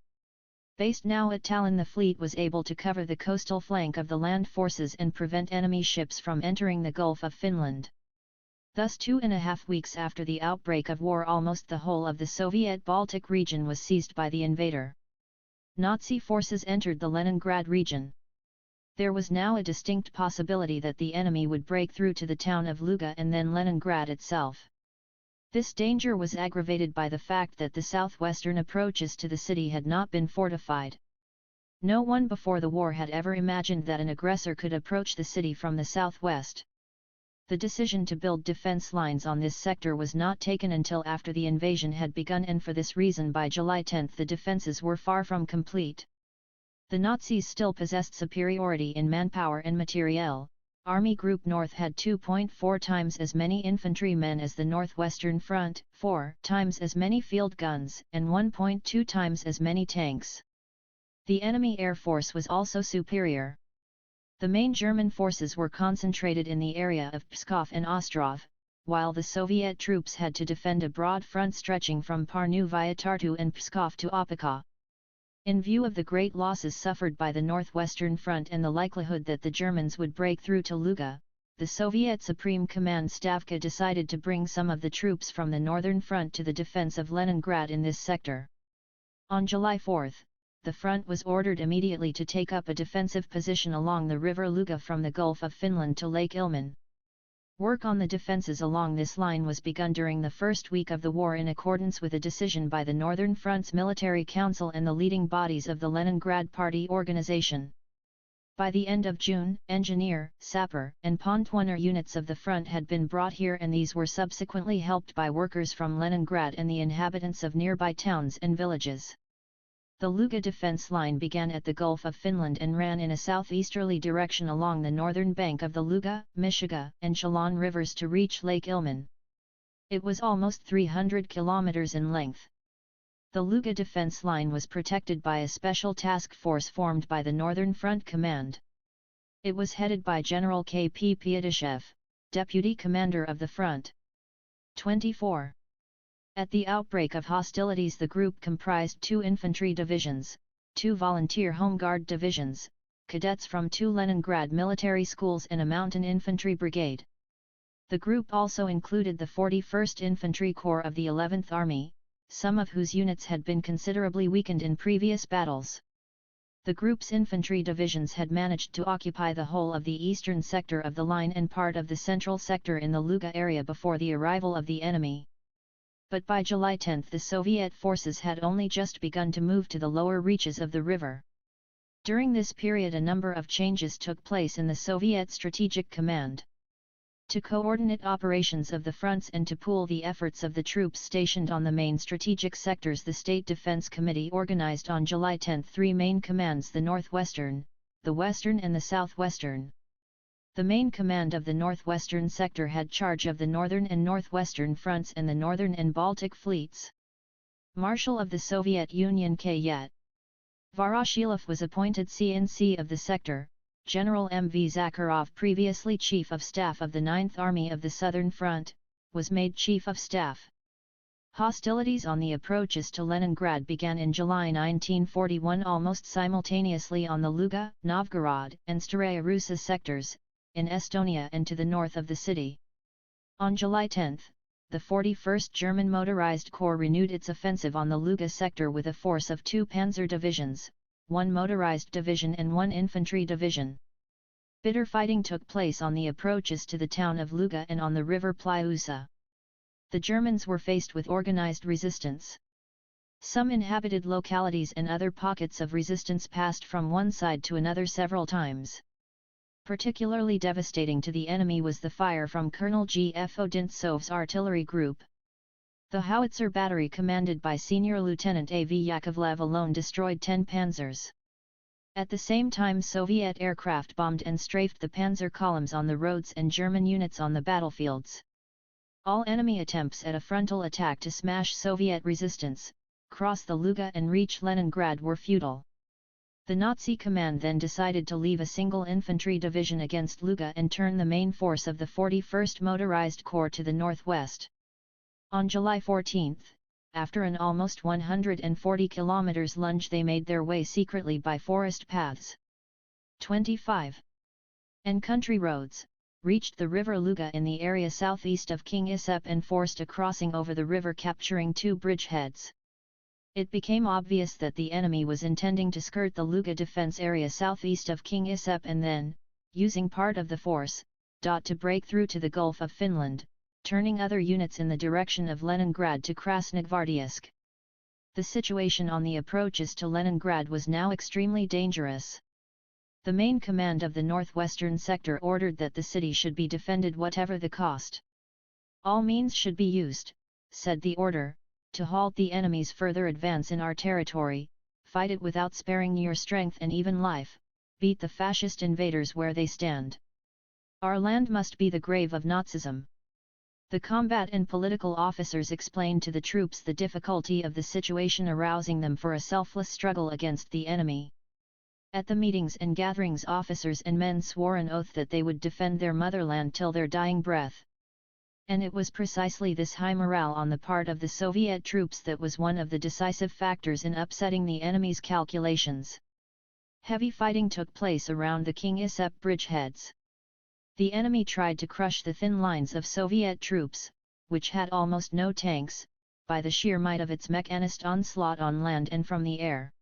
Based now at Tallinn, the fleet was able to cover the coastal flank of the land forces and prevent enemy ships from entering the Gulf of Finland. Thus 2.5 weeks after the outbreak of war, almost the whole of the Soviet Baltic region was seized by the invader. Nazi forces entered the Leningrad region. There was now a distinct possibility that the enemy would break through to the town of Luga and then Leningrad itself. This danger was aggravated by the fact that the southwestern approaches to the city had not been fortified. No one before the war had ever imagined that an aggressor could approach the city from the southwest. The decision to build defense lines on this sector was not taken until after the invasion had begun, and for this reason by July 10 the defenses were far from complete. The Nazis still possessed superiority in manpower and materiel. Army Group North had 2.4 times as many infantrymen as the Northwestern Front, 4 times as many field guns, and 1.2 times as many tanks. The enemy air force was also superior. The main German forces were concentrated in the area of Pskov and Ostrov, while the Soviet troops had to defend a broad front stretching from Parnu via Tartu and Pskov to Opaka. In view of the great losses suffered by the Northwestern Front and the likelihood that the Germans would break through to Luga, the Soviet Supreme Command Stavka decided to bring some of the troops from the Northern Front to the defense of Leningrad in this sector. On July 4, the front was ordered immediately to take up a defensive position along the river Luga from the Gulf of Finland to Lake Ilmen. Work on the defences along this line was begun during the first week of the war in accordance with a decision by the Northern Front's Military Council and the leading bodies of the Leningrad Party organization. By the end of June, engineer, sapper, and pontoiner units of the front had been brought here, and these were subsequently helped by workers from Leningrad and the inhabitants of nearby towns and villages. The Luga defense line began at the Gulf of Finland and ran in a southeasterly direction along the northern bank of the Luga, Mishiga, and Chalon rivers to reach Lake Ilmen. It was almost 300 kilometers in length. The Luga defense line was protected by a special task force formed by the Northern Front Command. It was headed by General K.P. Piatyshev, deputy commander of the front. 24. At the outbreak of hostilities, the group comprised 2 infantry divisions, 2 volunteer home guard divisions, cadets from 2 Leningrad military schools and a mountain infantry brigade. The group also included the 41st Infantry Corps of the 11th Army, some of whose units had been considerably weakened in previous battles. The group's infantry divisions had managed to occupy the whole of the eastern sector of the line and part of the central sector in the Luga area before the arrival of the enemy. But by July 10 the Soviet forces had only just begun to move to the lower reaches of the river. During this period a number of changes took place in the Soviet Strategic Command. To coordinate operations of the fronts and to pool the efforts of the troops stationed on the main strategic sectors, the State Defense Committee organized on July 10 3 main commands: the Northwestern, the Western and the Southwestern. The main command of the Northwestern sector had charge of the Northern and Northwestern fronts and the Northern and Baltic fleets. Marshal of the Soviet Union K.Yet. Voroshilov was appointed CNC of the sector. General M.V. Zakharov, previously Chief of Staff of the 9th Army of the Southern Front, was made Chief of Staff. Hostilities on the approaches to Leningrad began in July 1941 almost simultaneously on the Luga, Novgorod, and Staraya Russa sectors, in Estonia and to the north of the city. On July 10, the 41st German Motorized Corps renewed its offensive on the Luga sector with a force of 2 panzer divisions, 1 motorized division and 1 infantry division. Bitter fighting took place on the approaches to the town of Luga and on the river Plyusa. The Germans were faced with organized resistance. Some inhabited localities and other pockets of resistance passed from one side to another several times. Particularly devastating to the enemy was the fire from Colonel G. F. Odintsov's artillery group. The howitzer battery commanded by Senior Lieutenant A. V. Yakovlev alone destroyed 10 panzers. At the same time, Soviet aircraft bombed and strafed the panzer columns on the roads and German units on the battlefields. All enemy attempts at a frontal attack to smash Soviet resistance, cross the Luga and reach Leningrad were futile. The Nazi command then decided to leave a single infantry division against Luga and turn the main force of the 41st Motorized Corps to the northwest. On July 14, after an almost 140 km lunge, they made their way secretly by forest paths. 25. And country roads, reached the river Luga in the area southeast of King Isep and forced a crossing over the river, capturing 2 bridgeheads. It became obvious that the enemy was intending to skirt the Luga defense area southeast of King Isep and then, using part of the force, to break through to the Gulf of Finland, turning other units in the direction of Leningrad to Krasnogvardievsk. The situation on the approaches to Leningrad was now extremely dangerous. The main command of the northwestern sector ordered that the city should be defended whatever the cost. All means should be used, said the order, to halt the enemy's further advance in our territory, fight it without sparing your strength and even life, beat the fascist invaders where they stand. Our land must be the grave of Nazism. The combat and political officers explained to the troops the difficulty of the situation, arousing them for a selfless struggle against the enemy. At the meetings and gatherings, officers and men swore an oath that they would defend their motherland till their dying breath. And it was precisely this high morale on the part of the Soviet troops that was one of the decisive factors in upsetting the enemy's calculations. Heavy fighting took place around the King Isep bridgeheads. The enemy tried to crush the thin lines of Soviet troops, which had almost no tanks, by the sheer might of its mechanist onslaught on land and from the air.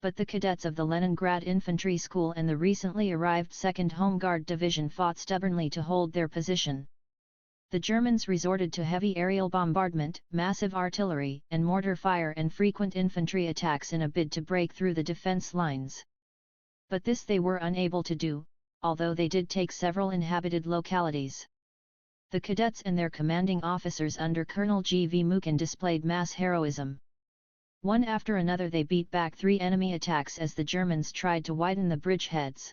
But the cadets of the Leningrad Infantry School and the recently arrived 2nd Home Guard Division fought stubbornly to hold their position. The Germans resorted to heavy aerial bombardment, massive artillery and mortar fire and frequent infantry attacks in a bid to break through the defense lines. But this they were unable to do, although they did take several inhabited localities. The cadets and their commanding officers under Colonel G. V. Mukhin displayed mass heroism. One after another they beat back 3 enemy attacks as the Germans tried to widen the bridgeheads.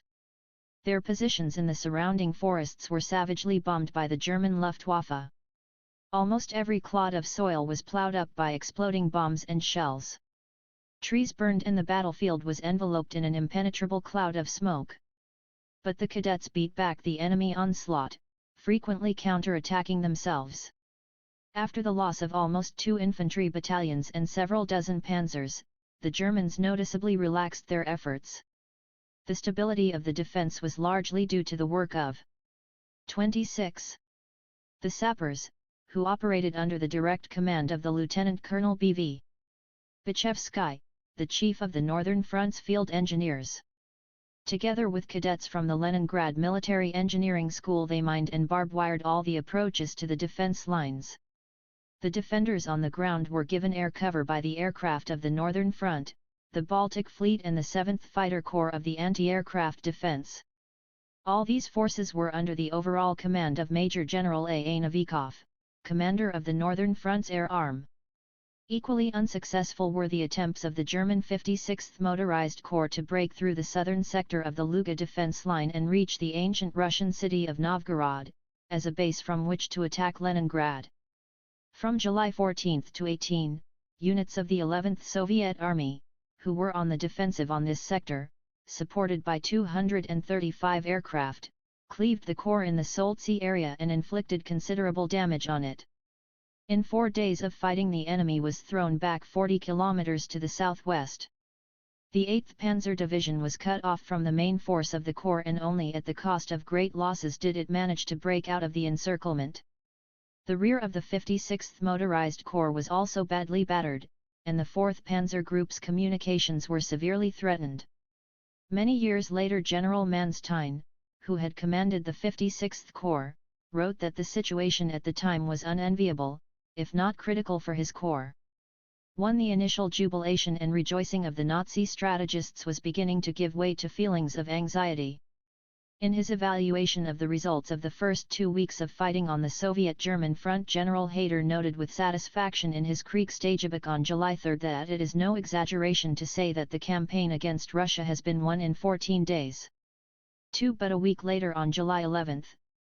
Their positions in the surrounding forests were savagely bombed by the German Luftwaffe. Almost every clod of soil was plowed up by exploding bombs and shells. Trees burned and the battlefield was enveloped in an impenetrable cloud of smoke. But the cadets beat back the enemy onslaught, frequently counter-attacking themselves. After the loss of almost 2 infantry battalions and several dozen panzers, the Germans noticeably relaxed their efforts. The stability of the defense was largely due to the work of 26. The sappers, who operated under the direct command of the Lieutenant Colonel B.V. Bichevsky, the chief of the Northern Front's field engineers. Together with cadets from the Leningrad Military Engineering School, they mined and barbed-wired all the approaches to the defense lines. The defenders on the ground were given air cover by the aircraft of the Northern Front, the Baltic Fleet and the 7th Fighter Corps of the Anti-Aircraft Defense. All these forces were under the overall command of Major General A. Novikov, commander of the Northern Front's air arm. Equally unsuccessful were the attempts of the German 56th Motorized Corps to break through the southern sector of the Luga defense line and reach the ancient Russian city of Novgorod, as a base from which to attack Leningrad. From July 14 to 18, units of the 11th Soviet Army, who were on the defensive on this sector, supported by 235 aircraft, cleaved the corps in the Soltsi area and inflicted considerable damage on it. In 4 days of fighting, the enemy was thrown back 40 kilometers to the southwest. The 8th Panzer Division was cut off from the main force of the corps, and only at the cost of great losses did it manage to break out of the encirclement. The rear of the 56th Motorized Corps was also badly battered, and the 4th Panzer Group's communications were severely threatened. Many years later, General Manstein, who had commanded the 56th Corps, wrote that the situation at the time was unenviable, if not critical for his corps. The initial jubilation and rejoicing of the Nazi strategists was beginning to give way to feelings of anxiety. In his evaluation of the results of the first 2 weeks of fighting on the Soviet-German front, General Hayter noted with satisfaction in his Kriegstagebuch on July 3 that it is no exaggeration to say that the campaign against Russia has been won in 14 days. But a week later, on July 11,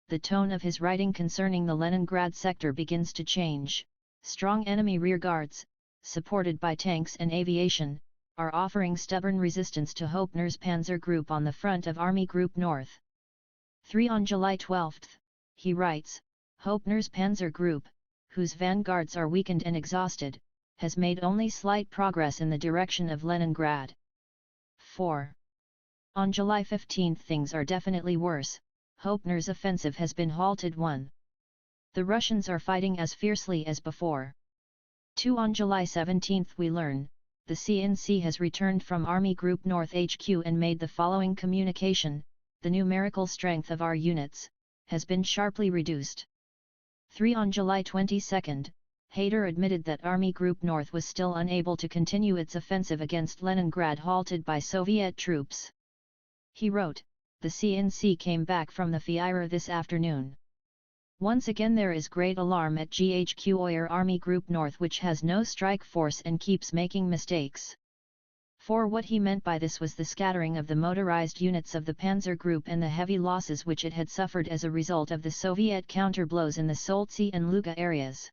the tone of his writing concerning the Leningrad sector begins to change. Strong enemy rearguards, supported by tanks and aviation, are offering stubborn resistance to Hoepner's Panzer Group on the front of Army Group North. On July 12, he writes, Hoepner's Panzer Group, whose vanguards are weakened and exhausted, has made only slight progress in the direction of Leningrad. 4. On July 15 things are definitely worse. Hoepner's offensive has been halted. 1. The Russians are fighting as fiercely as before. 2. On July 17 we learn, the CNC has returned from Army Group North HQ and made the following communication: the numerical strength of our units has been sharply reduced. 3. On July 22, Hayter admitted that Army Group North was still unable to continue its offensive against Leningrad, halted by Soviet troops. He wrote, the CNC came back from the Fiera this afternoon. Once again there is great alarm at GHQ Oyer Army Group North, which has no strike force and keeps making mistakes. For what he meant by this was the scattering of the motorized units of the Panzer Group and the heavy losses which it had suffered as a result of the Soviet counterblows in the Soltsi and Luga areas.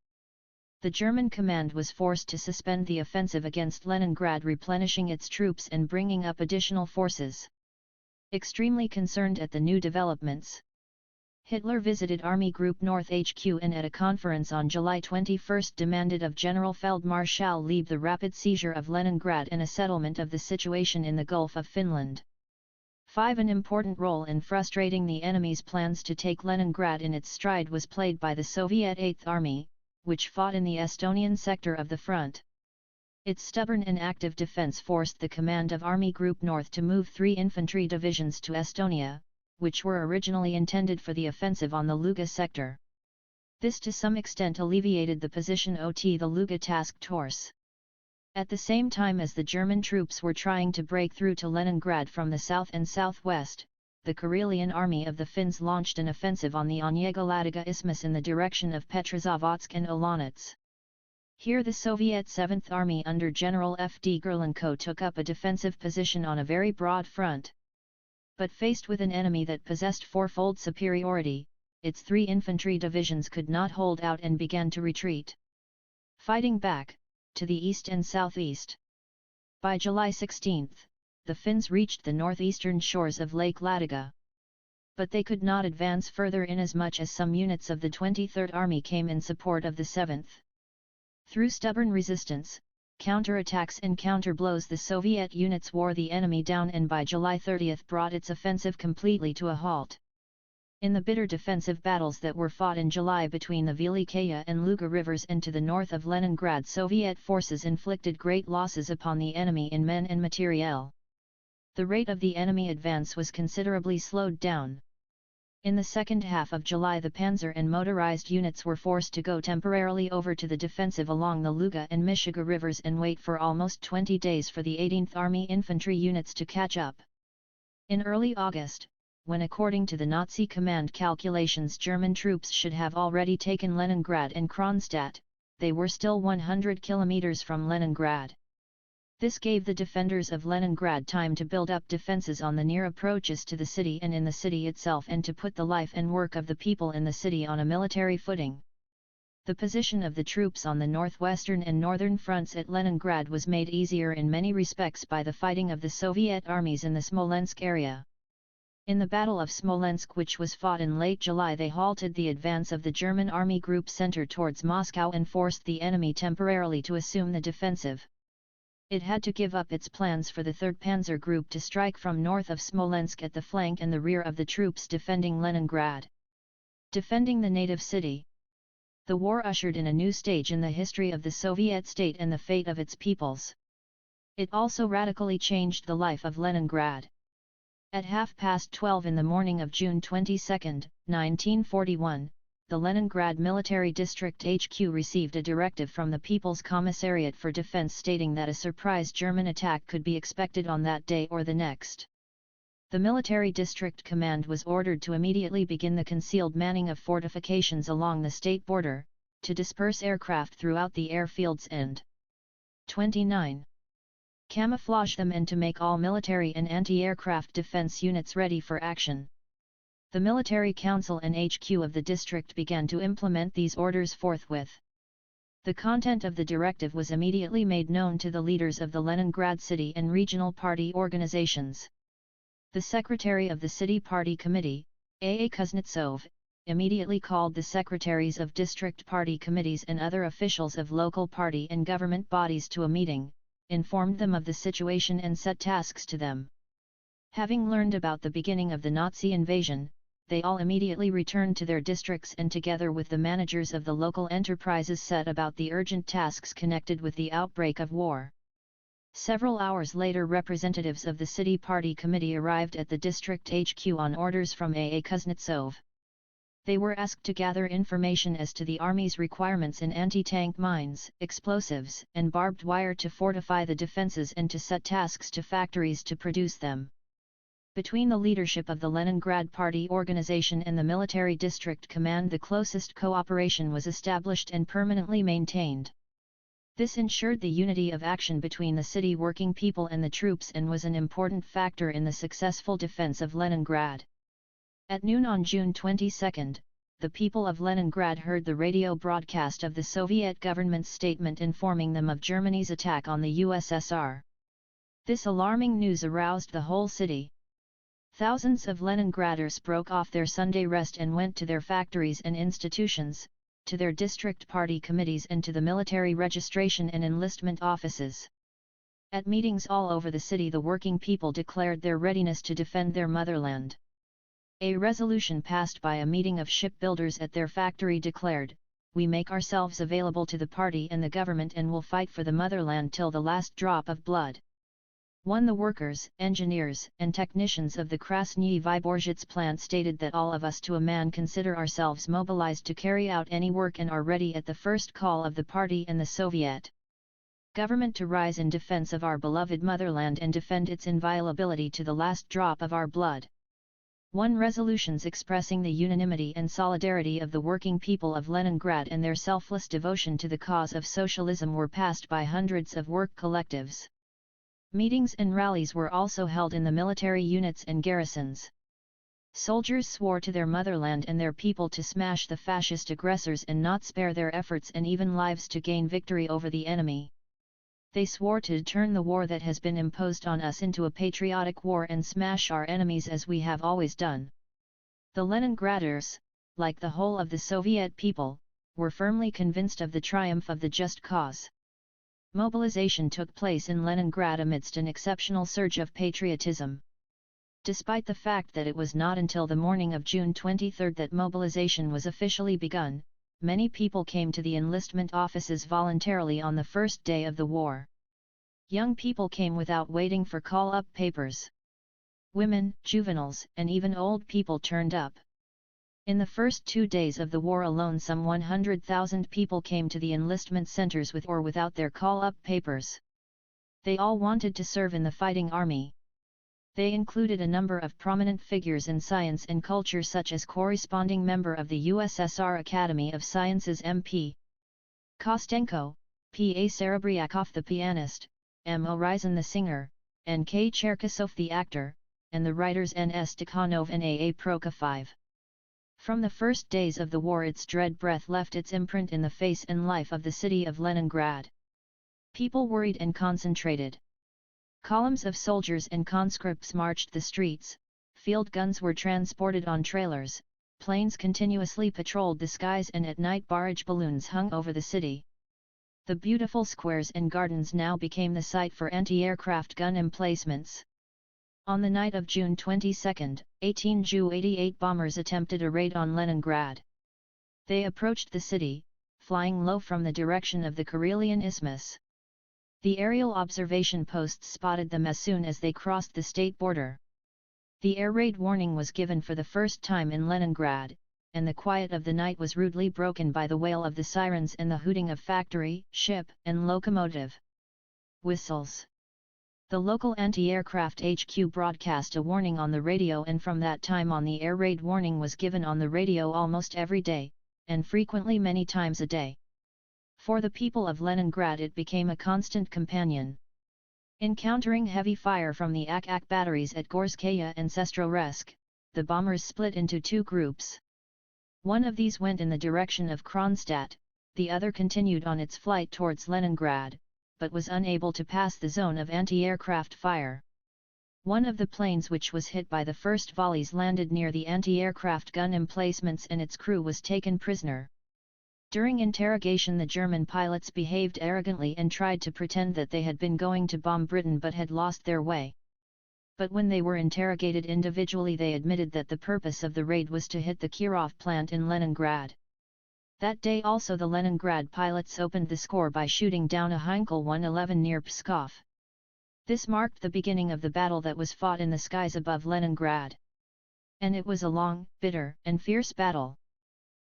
The German command was forced to suspend the offensive against Leningrad, replenishing its troops and bringing up additional forces. Extremely concerned at the new developments, Hitler visited Army Group North HQ and at a conference on July 21 demanded of General Feldmarschall Lieb the rapid seizure of Leningrad and a settlement of the situation in the Gulf of Finland. 5. An important role in frustrating the enemy's plans to take Leningrad in its stride was played by the Soviet 8th Army, which fought in the Estonian sector of the front. Its stubborn and active defense forced the command of Army Group North to move 3 infantry divisions to Estonia, which were originally intended for the offensive on the Luga sector. This to some extent alleviated the position of the Luga task force. At the same time as the German troops were trying to break through to Leningrad from the south and southwest, the Karelian army of the Finns launched an offensive on the Onega-Ladoga Isthmus in the direction of Petrozavodsk and Olonets. Here the Soviet 7th Army under General F. D. Gerlenko took up a defensive position on a very broad front. But faced with an enemy that possessed fourfold superiority, its 3 infantry divisions could not hold out and began to retreat. Fighting back, to the east and southeast. By July 16, the Finns reached the northeastern shores of Lake Ladoga. But they could not advance further inasmuch as some units of the 23rd Army came in support of the 7th. Through stubborn resistance, counterattacks and counterblows, the Soviet units wore the enemy down and by July 30 brought its offensive completely to a halt. In the bitter defensive battles that were fought in July between the Velikaya and Luga rivers and to the north of Leningrad, Soviet forces inflicted great losses upon the enemy in men and materiel. The rate of the enemy advance was considerably slowed down. In the second half of July, the panzer and motorized units were forced to go temporarily over to the defensive along the Luga and Mishiga rivers and wait for almost 20 days for the 18th Army infantry units to catch up. In early August, when according to the Nazi command calculations German troops should have already taken Leningrad and Kronstadt, they were still 100 kilometers from Leningrad. This gave the defenders of Leningrad time to build up defenses on the near approaches to the city and in the city itself, and to put the life and work of the people in the city on a military footing. The position of the troops on the northwestern and northern fronts at Leningrad was made easier in many respects by the fighting of the Soviet armies in the Smolensk area. In the Battle of Smolensk, which was fought in late July, they halted the advance of the German army group centered towards Moscow and forced the enemy temporarily to assume the defensive. It had to give up its plans for the 3rd Panzer Group to strike from north of Smolensk at the flank and the rear of the troops defending Leningrad. Defending the native city. The war ushered in a new stage in the history of the Soviet state and the fate of its peoples. It also radically changed the life of Leningrad. At 12:30 in the morning of June 22, 1941, the Leningrad Military District HQ received a directive from the People's Commissariat for Defense stating that a surprise German attack could be expected on that day or the next. The Military District Command was ordered to immediately begin the concealed manning of fortifications along the state border, to disperse aircraft throughout the airfields and 29. Camouflage them and to make all military and anti-aircraft defense units ready for action. The Military Council and HQ of the district began to implement these orders forthwith. The content of the directive was immediately made known to the leaders of the Leningrad city and regional party organizations. The secretary of the City Party Committee, A. A. Kuznetsov, immediately called the secretaries of district party committees and other officials of local party and government bodies to a meeting, informed them of the situation and set tasks to them. Having learned about the beginning of the Nazi invasion, they all immediately returned to their districts and together with the managers of the local enterprises set about the urgent tasks connected with the outbreak of war. Several hours later, representatives of the City Party Committee arrived at the district HQ on orders from A. A. Kuznetsov. They were asked to gather information as to the Army's requirements in anti-tank mines, explosives, and barbed wire to fortify the defenses and to set tasks to factories to produce them. Between the leadership of the Leningrad Party organization and the Military District Command, the closest cooperation was established and permanently maintained. This ensured the unity of action between the city working people and the troops and was an important factor in the successful defense of Leningrad. At noon on June 22, the people of Leningrad heard the radio broadcast of the Soviet government's statement informing them of Germany's attack on the USSR. This alarming news aroused the whole city. Thousands of Leningraders broke off their Sunday rest and went to their factories and institutions, to their district party committees and to the military registration and enlistment offices. At meetings all over the city, the working people declared their readiness to defend their motherland. A resolution passed by a meeting of shipbuilders at their factory declared, "We make ourselves available to the party and the government and will fight for the motherland till the last drop of blood." The workers, engineers, and technicians of the Krasny Vyborzhets plant stated that all of us to a man consider ourselves mobilized to carry out any work and are ready at the first call of the party and the Soviet government to rise in defense of our beloved motherland and defend its inviolability to the last drop of our blood. Resolutions expressing the unanimity and solidarity of the working people of Leningrad and their selfless devotion to the cause of socialism were passed by hundreds of work collectives. Meetings and rallies were also held in the military units and garrisons. Soldiers swore to their motherland and their people to smash the fascist aggressors and not spare their efforts and even lives to gain victory over the enemy. They swore to turn the war that has been imposed on us into a patriotic war and smash our enemies as we have always done. The Leningraders, like the whole of the Soviet people, were firmly convinced of the triumph of the just cause. Mobilization took place in Leningrad amidst an exceptional surge of patriotism. Despite the fact that it was not until the morning of June 23 that mobilization was officially begun, many people came to the enlistment offices voluntarily on the first day of the war. Young people came without waiting for call-up papers. Women, juveniles, and even old people turned up. In the first 2 days of the war alone, some 100,000 people came to the enlistment centers with or without their call-up papers. They all wanted to serve in the fighting army. They included a number of prominent figures in science and culture, such as corresponding member of the USSR Academy of Sciences M.P. Kostenko, P.A. Serebryakov the pianist, M. O. Ryzin the singer, N.K. Cherkasov the actor, and the writers N.S. Stakhanov and A.A. Prokofiev. From the first days of the war, its dread breath left its imprint in the face and life of the city of Leningrad. People worried and concentrated. Columns of soldiers and conscripts marched the streets, field guns were transported on trailers, planes continuously patrolled the skies, and at night barrage balloons hung over the city. The beautiful squares and gardens now became the site for anti-aircraft gun emplacements. On the night of June 22, 18 Ju-88 bombers attempted a raid on Leningrad. They approached the city, flying low from the direction of the Karelian Isthmus. The aerial observation posts spotted them as soon as they crossed the state border. The air raid warning was given for the first time in Leningrad, and the quiet of the night was rudely broken by the wail of the sirens and the hooting of factory, ship, and locomotive whistles. The local anti-aircraft HQ broadcast a warning on the radio, and from that time on the air raid warning was given on the radio almost every day, and frequently many times a day. For the people of Leningrad it became a constant companion. Encountering heavy fire from the AK batteries at Gorskaya and Sestroresk, the bombers split into two groups. One of these went in the direction of Kronstadt, the other continued on its flight towards Leningrad, but was unable to pass the zone of anti-aircraft fire. One of the planes which was hit by the first volleys landed near the anti-aircraft gun emplacements and its crew was taken prisoner. During interrogation, the German pilots behaved arrogantly and tried to pretend that they had been going to bomb Britain but had lost their way. But when they were interrogated individually, they admitted that the purpose of the raid was to hit the Kirov plant in Leningrad. That day also the Leningrad pilots opened the score by shooting down a Heinkel 111 near Pskov. This marked the beginning of the battle that was fought in the skies above Leningrad. And it was a long, bitter, and fierce battle.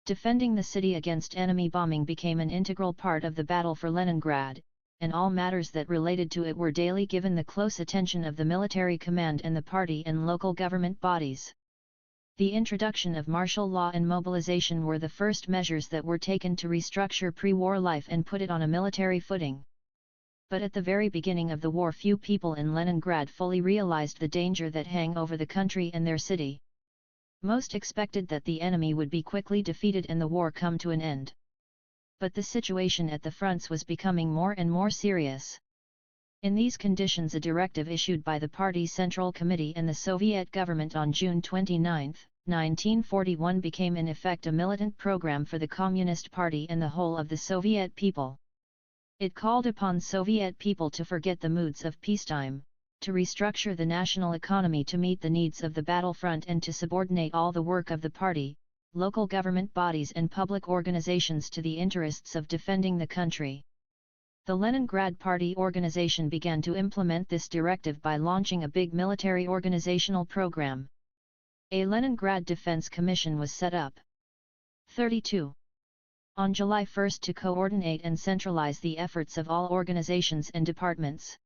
Defending the city against enemy bombing became an integral part of the battle for Leningrad, and all matters that related to it were daily given the close attention of the military command and the party and local government bodies. The introduction of martial law and mobilization were the first measures that were taken to restructure pre-war life and put it on a military footing. But at the very beginning of the war, few people in Leningrad fully realized the danger that hung over the country and their city. Most expected that the enemy would be quickly defeated and the war come to an end. But the situation at the fronts was becoming more and more serious. In these conditions, a directive issued by the party's Central Committee and the Soviet government on June 29, 1941 became in effect a militant program for the Communist Party and the whole of the Soviet people. It called upon Soviet people to forget the moods of peacetime, to restructure the national economy to meet the needs of the battlefront and to subordinate all the work of the party, local government bodies and public organizations to the interests of defending the country. The Leningrad Party organization began to implement this directive by launching a big military organizational program. A Leningrad Defense Commission was set up. 32. On July 1 to coordinate and centralize the efforts of all organizations and departments.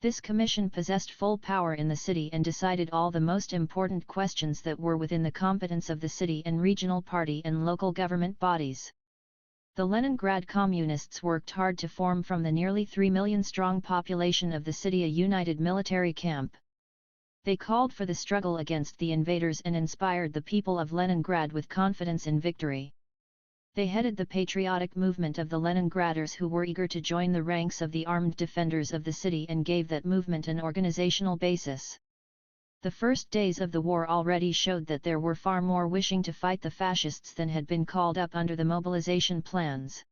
This commission possessed full power in the city and decided all the most important questions that were within the competence of the city and regional party and local government bodies. The Leningrad Communists worked hard to form from the nearly 3 million strong population of the city a united military camp. They called for the struggle against the invaders and inspired the people of Leningrad with confidence in victory. They headed the patriotic movement of the Leningraders who were eager to join the ranks of the armed defenders of the city and gave that movement an organizational basis. The first days of the war already showed that there were far more wishing to fight the fascists than had been called up under the mobilization plans.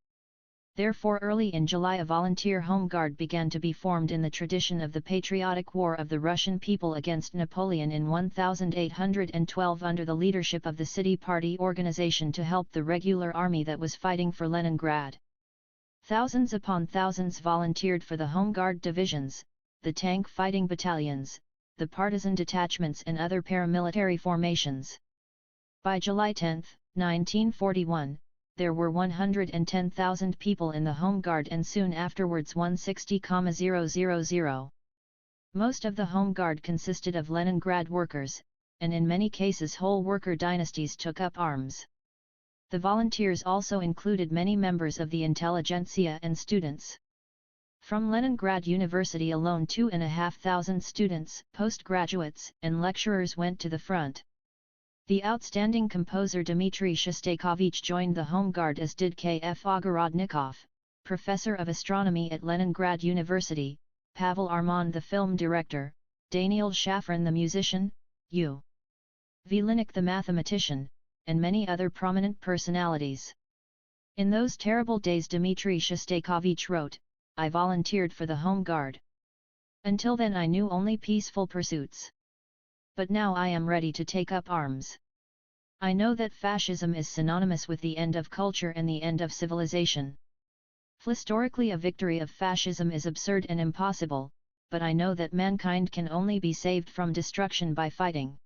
Therefore, early in July a volunteer home guard began to be formed in the tradition of the patriotic war of the Russian people against Napoleon in 1812 under the leadership of the city party organization to help the regular army that was fighting for Leningrad. Thousands upon thousands volunteered for the home guard divisions, the tank fighting battalions, the partisan detachments and other paramilitary formations. By July 10, 1941, there were 110,000 people in the Home Guard and soon afterwards 160,000. Most of the Home Guard consisted of Leningrad workers, and in many cases whole worker dynasties took up arms. The volunteers also included many members of the intelligentsia and students. From Leningrad University alone 2,500 students, postgraduates, and lecturers went to the front. The outstanding composer Dmitry Shostakovich joined the Home Guard, as did K.F. Ogorodnikov, professor of astronomy at Leningrad University, Pavel Armand the film director, Daniil Shafran the musician, U. V. Linik the mathematician, and many other prominent personalities. In those terrible days Dmitry Shostakovich wrote, "I volunteered for the Home Guard. Until then I knew only peaceful pursuits. But now I am ready to take up arms. I know that fascism is synonymous with the end of culture and the end of civilization. Historically a victory of fascism is absurd and impossible, but I know that mankind can only be saved from destruction by fighting."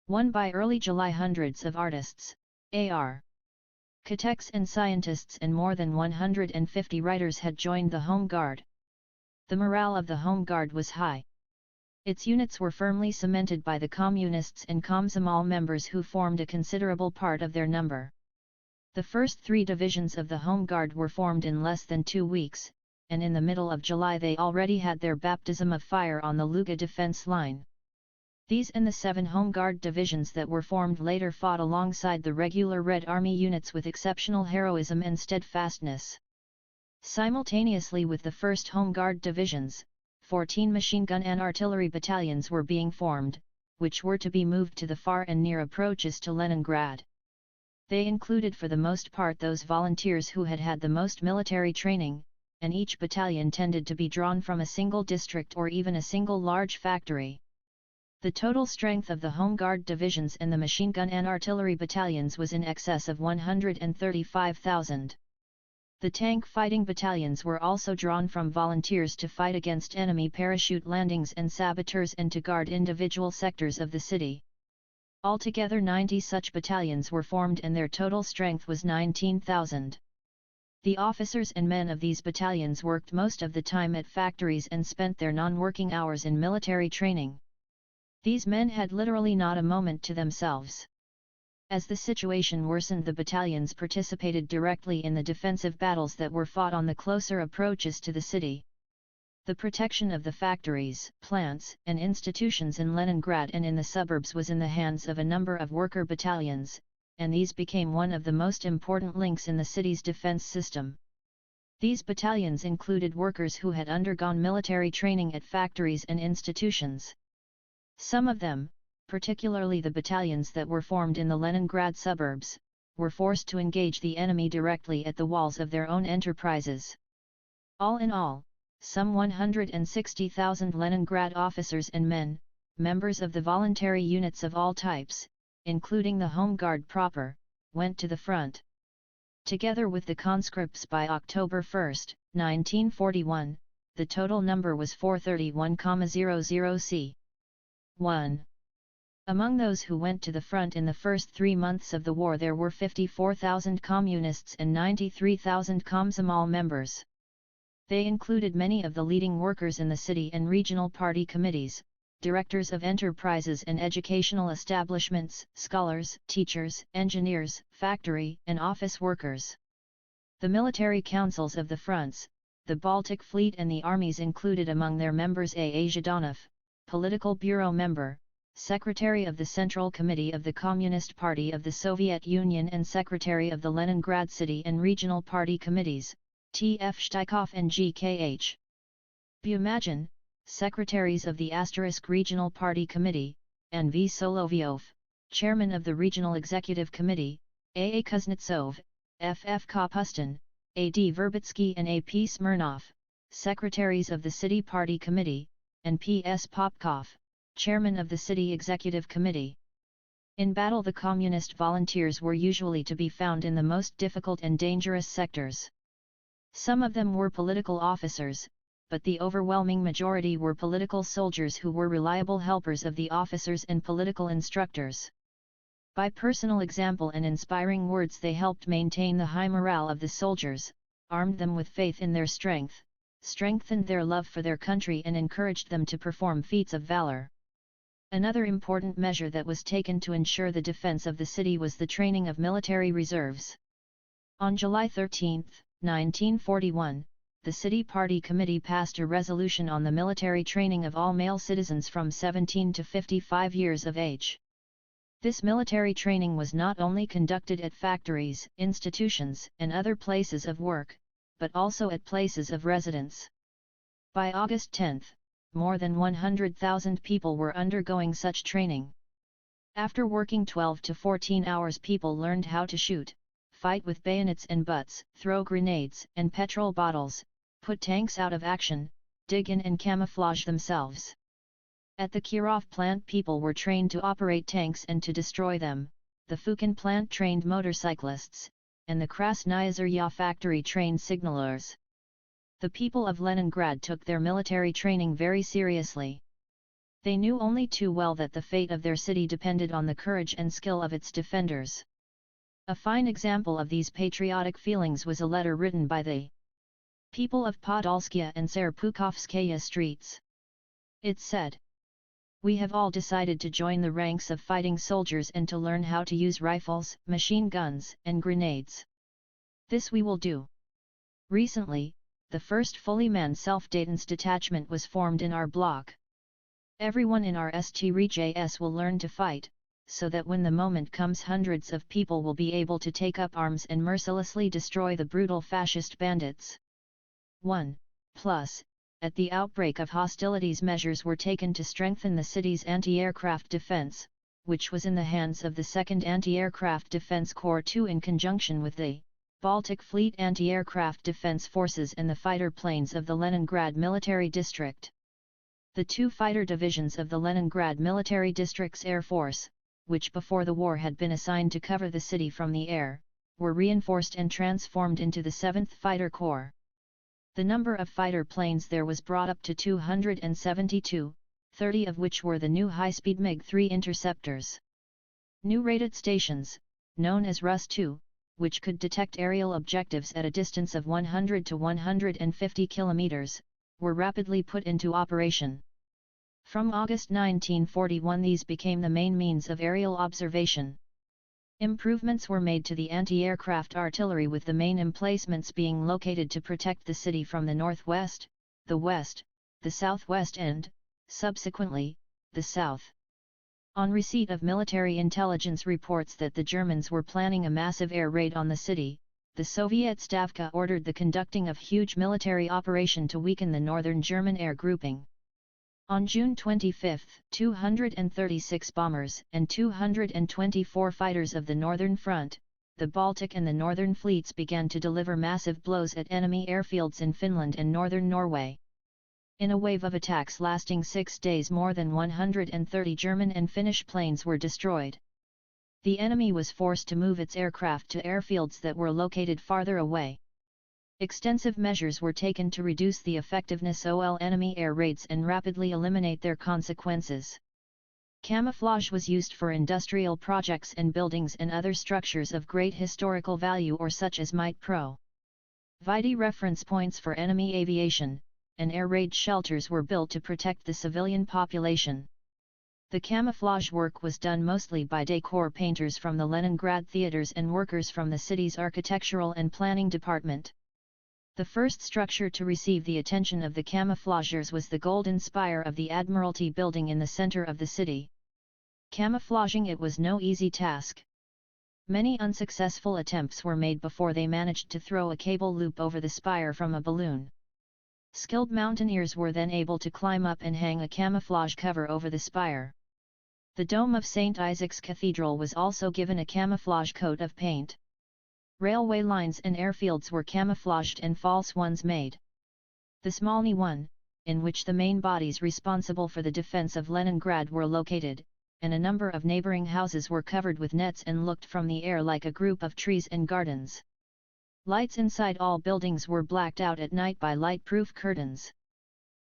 Won by early July hundreds of artists, architects and scientists and more than 150 writers had joined the Home Guard. The morale of the Home Guard was high. Its units were firmly cemented by the Communists and Komsomol members who formed a considerable part of their number. The first 3 divisions of the Home Guard were formed in less than 2 weeks, and in the middle of July they already had their baptism of fire on the Luga defense line. These and the 7 Home Guard divisions that were formed later fought alongside the regular Red Army units with exceptional heroism and steadfastness. Simultaneously with the 1st Home Guard divisions, 14 machine gun and artillery battalions were being formed, which were to be moved to the far and near approaches to Leningrad. They included for the most part those volunteers who had had the most military training, and each battalion tended to be drawn from a single district or even a single large factory. The total strength of the Home Guard divisions and the machine gun and artillery battalions was in excess of 135,000. The tank fighting battalions were also drawn from volunteers to fight against enemy parachute landings and saboteurs and to guard individual sectors of the city. Altogether 90 such battalions were formed and their total strength was 19,000. The officers and men of these battalions worked most of the time at factories and spent their non-working hours in military training. These men had literally not a moment to themselves. As the situation worsened, the battalions participated directly in the defensive battles that were fought on the closer approaches to the city. The protection of the factories, plants, and institutions in Leningrad and in the suburbs was in the hands of a number of worker battalions, and these became one of the most important links in the city's defense system. These battalions included workers who had undergone military training at factories and institutions. Some of them, particularly the battalions that were formed in the Leningrad suburbs, were forced to engage the enemy directly at the walls of their own enterprises. All in all, some 160,000 Leningrad officers and men, members of the voluntary units of all types, including the Home Guard proper, went to the front. Together with the conscripts by October 1, 1941, the total number was 431,00 c. 1. Among those who went to the front in the first 3 months of the war there were 54,000 communists and 93,000 Komsomol members. They included many of the leading workers in the city and regional party committees, directors of enterprises and educational establishments, scholars, teachers, engineers, factory and office workers. The military councils of the fronts, the Baltic Fleet and the armies included among their members A. Zhdanov, political bureau member, secretary of the Central Committee of the Communist Party of the Soviet Union and secretary of the Leningrad City and Regional Party Committees, T.F. Shtaikov and G.K.H. Bumagin, secretaries of the * Regional Party Committee, and V. Solovyov, chairman of the Regional Executive Committee, A. Kuznetsov, F. Kapustin, A. D. Verbitsky and A. P. Smirnov, secretaries of the City Party Committee, and P. S. Popkov, chairman of the City Executive Committee. In battle the Communist volunteers were usually to be found in the most difficult and dangerous sectors. Some of them were political officers, but the overwhelming majority were political soldiers who were reliable helpers of the officers and political instructors. By personal example and inspiring words they helped maintain the high morale of the soldiers, armed them with faith in their strength, strengthened their love for their country and encouraged them to perform feats of valor. Another important measure that was taken to ensure the defense of the city was the training of military reserves. On July 13, 1941, the City Party Committee passed a resolution on the military training of all male citizens from 17 to 55 years of age. This military training was not only conducted at factories, institutions, and other places of work, but also at places of residence. By August 10, more than 100,000 people were undergoing such training. After working 12 to 14 hours, people learned how to shoot, fight with bayonets and butts, throw grenades and petrol bottles, put tanks out of action, dig in and camouflage themselves. At the Kirov plant people were trained to operate tanks and to destroy them, the Fukin plant trained motorcyclists, and the Krasnaya Zarya factory trained signalers. The people of Leningrad took their military training very seriously. They knew only too well that the fate of their city depended on the courage and skill of its defenders. A fine example of these patriotic feelings was a letter written by the people of Podolskaya and Serpukovskaya streets. It said, "We have all decided to join the ranks of fighting soldiers and to learn how to use rifles, machine guns, and grenades. This we will do." Recently, the first fully manned self-defense detachment was formed in our block. Everyone in our STRJS will learn to fight, so that when the moment comes hundreds of people will be able to take up arms and mercilessly destroy the brutal fascist bandits. 1. Plus, at the outbreak of hostilities measures were taken to strengthen the city's anti-aircraft defense, which was in the hands of the 2nd Anti-Aircraft Defense Corps II in conjunction with the Baltic Fleet Anti-Aircraft Defense Forces and the fighter planes of the Leningrad Military District. The 2 fighter divisions of the Leningrad Military District's Air Force, which before the war had been assigned to cover the city from the air, were reinforced and transformed into the 7th Fighter Corps. The number of fighter planes there was brought up to 272, 30 of which were the new high-speed MiG-3 interceptors. New rated stations, known as Rus-2, which could detect aerial objectives at a distance of 100 to 150 kilometers, were rapidly put into operation. From August 1941 these became the main means of aerial observation. Improvements were made to the anti-aircraft artillery, with the main emplacements being located to protect the city from the northwest, the west, the southwest and, subsequently, the south. On receipt of military intelligence reports that the Germans were planning a massive air raid on the city, the Soviet Stavka ordered the conducting of huge military operation to weaken the northern German air grouping. On June 25, 236 bombers and 224 fighters of the Northern Front, the Baltic and the Northern fleets began to deliver massive blows at enemy airfields in Finland and northern Norway. In a wave of attacks lasting 6 days, more than 130 German and Finnish planes were destroyed. The enemy was forced to move its aircraft to airfields that were located farther away. Extensive measures were taken to reduce the effectiveness of enemy air raids and rapidly eliminate their consequences. Camouflage was used for industrial projects and buildings and other structures of great historical value or such as might provide reference points for enemy aviation, and air raid shelters were built to protect the civilian population. The camouflage work was done mostly by decor painters from the Leningrad theaters and workers from the city's architectural and planning department. The first structure to receive the attention of the camouflagers was the Golden Spire of the Admiralty building in the center of the city. Camouflaging it was no easy task. Many unsuccessful attempts were made before they managed to throw a cable loop over the spire from a balloon. Skilled mountaineers were then able to climb up and hang a camouflage cover over the spire. The dome of St. Isaac's Cathedral was also given a camouflage coat of paint. Railway lines and airfields were camouflaged and false ones made. The Smolny one, in which the main bodies responsible for the defense of Leningrad were located, and a number of neighboring houses were covered with nets and looked from the air like a group of trees and gardens. Lights inside all buildings were blacked out at night by light-proof curtains.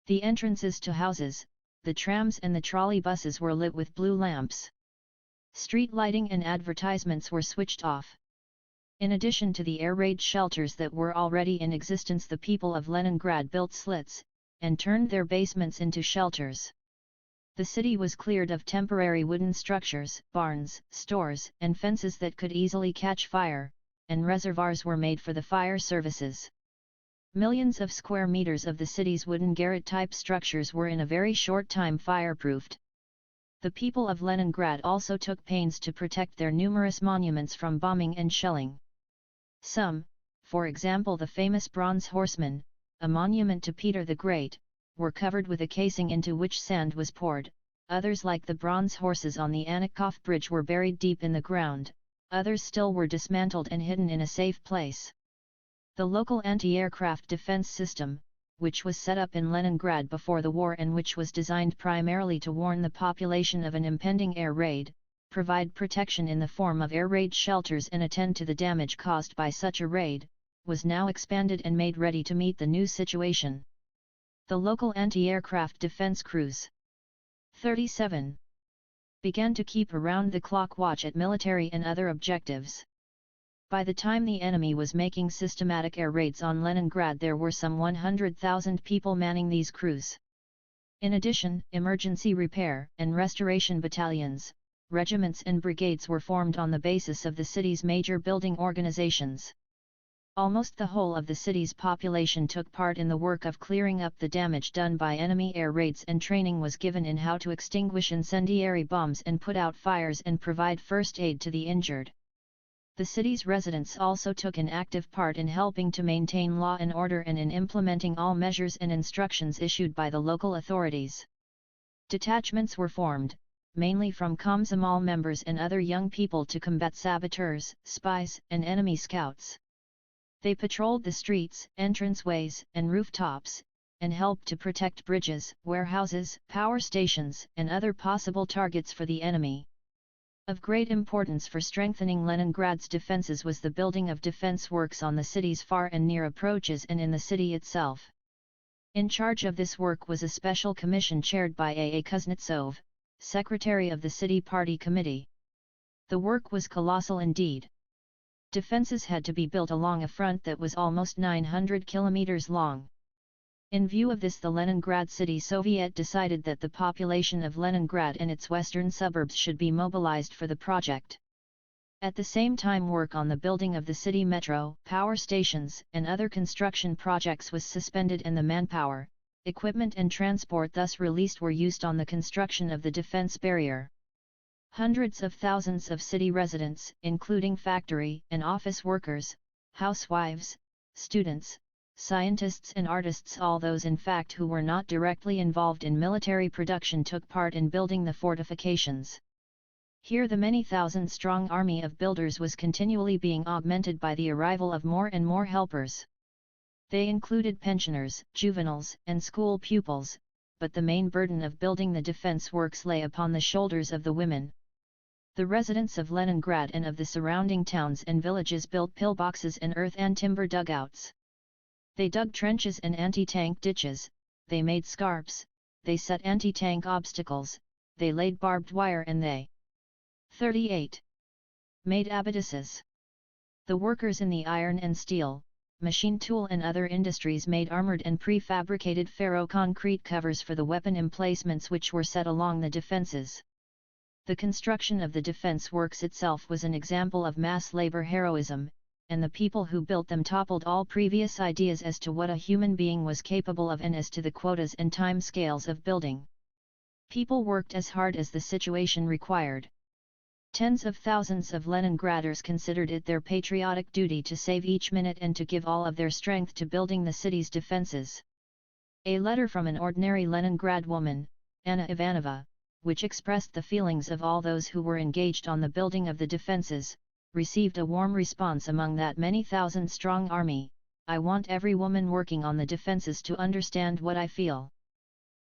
The entrances to houses, the trams and the trolley buses were lit with blue lamps. Street lighting and advertisements were switched off. In addition to the air raid shelters that were already in existence, the people of Leningrad built slits, and turned their basements into shelters. The city was cleared of temporary wooden structures, barns, stores, and fences that could easily catch fire, and reservoirs were made for the fire services. Millions of square meters of the city's wooden garret-type structures were in a very short time fireproofed. The people of Leningrad also took pains to protect their numerous monuments from bombing and shelling. Some, for example the famous Bronze Horseman, a monument to Peter the Great, were covered with a casing into which sand was poured. Others, like the bronze horses on the Anikov Bridge, were buried deep in the ground. Others still were dismantled and hidden in a safe place. The local anti-aircraft defense system, which was set up in Leningrad before the war and which was designed primarily to warn the population of an impending air raid, provide protection in the form of air raid shelters and attend to the damage caused by such a raid, was now expanded and made ready to meet the new situation. The local anti-aircraft defense crews 37 began to keep around-the-clock watch at military and other objectives. By the time the enemy was making systematic air raids on Leningrad, there were some 100,000 people manning these crews. In addition, emergency repair and restoration battalions, regiments and brigades were formed on the basis of the city's major building organizations. Almost the whole of the city's population took part in the work of clearing up the damage done by enemy air raids, and training was given in how to extinguish incendiary bombs and put out fires and provide first aid to the injured. The city's residents also took an active part in helping to maintain law and order and in implementing all measures and instructions issued by the local authorities. Detachments were formed, mainly from Komsomol members and other young people, to combat saboteurs, spies, and enemy scouts. They patrolled the streets, entranceways, and rooftops, and helped to protect bridges, warehouses, power stations, and other possible targets for the enemy. Of great importance for strengthening Leningrad's defenses was the building of defense works on the city's far and near approaches and in the city itself. In charge of this work was a special commission chaired by A. Kuznetsov, secretary of the city party committee. The work was colossal indeed. Defenses had to be built along a front that was almost 900 kilometers long. In view of this, the Leningrad City Soviet decided that the population of Leningrad and its western suburbs should be mobilized for the project. At the same time, work on the building of the city metro, power stations, and other construction projects was suspended, and the manpower, equipment and transport thus released were used on the construction of the defense barrier. Hundreds of thousands of city residents, including factory and office workers, housewives, students, scientists and artists, all those in fact who were not directly involved in military production, took part in building the fortifications. Here the many thousand-strong army of builders was continually being augmented by the arrival of more and more helpers. They included pensioners, juveniles, and school pupils, but the main burden of building the defense works lay upon the shoulders of the women. The residents of Leningrad and of the surrounding towns and villages built pillboxes and earth and timber dugouts. They dug trenches and anti-tank ditches, they made scarps, they set anti-tank obstacles, they laid barbed wire, and they 38. Made abattises. The workers in the iron and steel, machine tool and other industries made armored and prefabricated ferro-concrete covers for the weapon emplacements which were set along the defenses. The construction of the defense works itself was an example of mass labor heroism, and the people who built them toppled all previous ideas as to what a human being was capable of and as to the quotas and time scales of building. People worked as hard as the situation required. Tens of thousands of Leningraders considered it their patriotic duty to save each minute and to give all of their strength to building the city's defenses. A letter from an ordinary Leningrad woman, Anna Ivanova, which expressed the feelings of all those who were engaged on the building of the defenses, received a warm response among that many thousand-strong army. I want every woman working on the defenses to understand what I feel.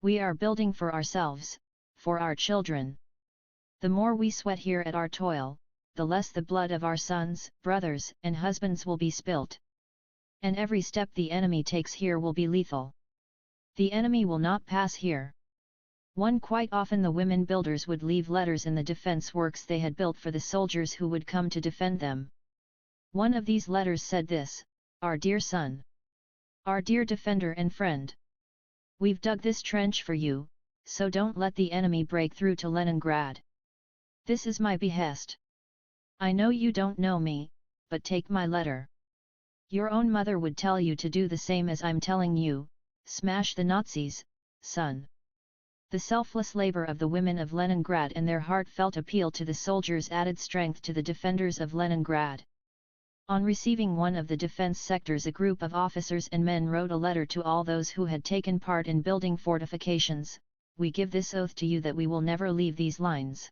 We are building for ourselves, for our children. The more we sweat here at our toil, the less the blood of our sons, brothers, and husbands will be spilt. And every step the enemy takes here will be lethal. The enemy will not pass here. Quite often the women builders would leave letters in the defense works they had built for the soldiers who would come to defend them. One of these letters said this: "Our dear son. Our dear defender and friend. We've dug this trench for you, so don't let the enemy break through to Leningrad. This is my behest. I know you don't know me, but take my letter. Your own mother would tell you to do the same as I'm telling you, smash the Nazis, son." The selfless labor of the women of Leningrad and their heartfelt appeal to the soldiers added strength to the defenders of Leningrad. On receiving one of the defense sectors, a group of officers and men wrote a letter to all those who had taken part in building fortifications: "We give this oath to you that we will never leave these lines.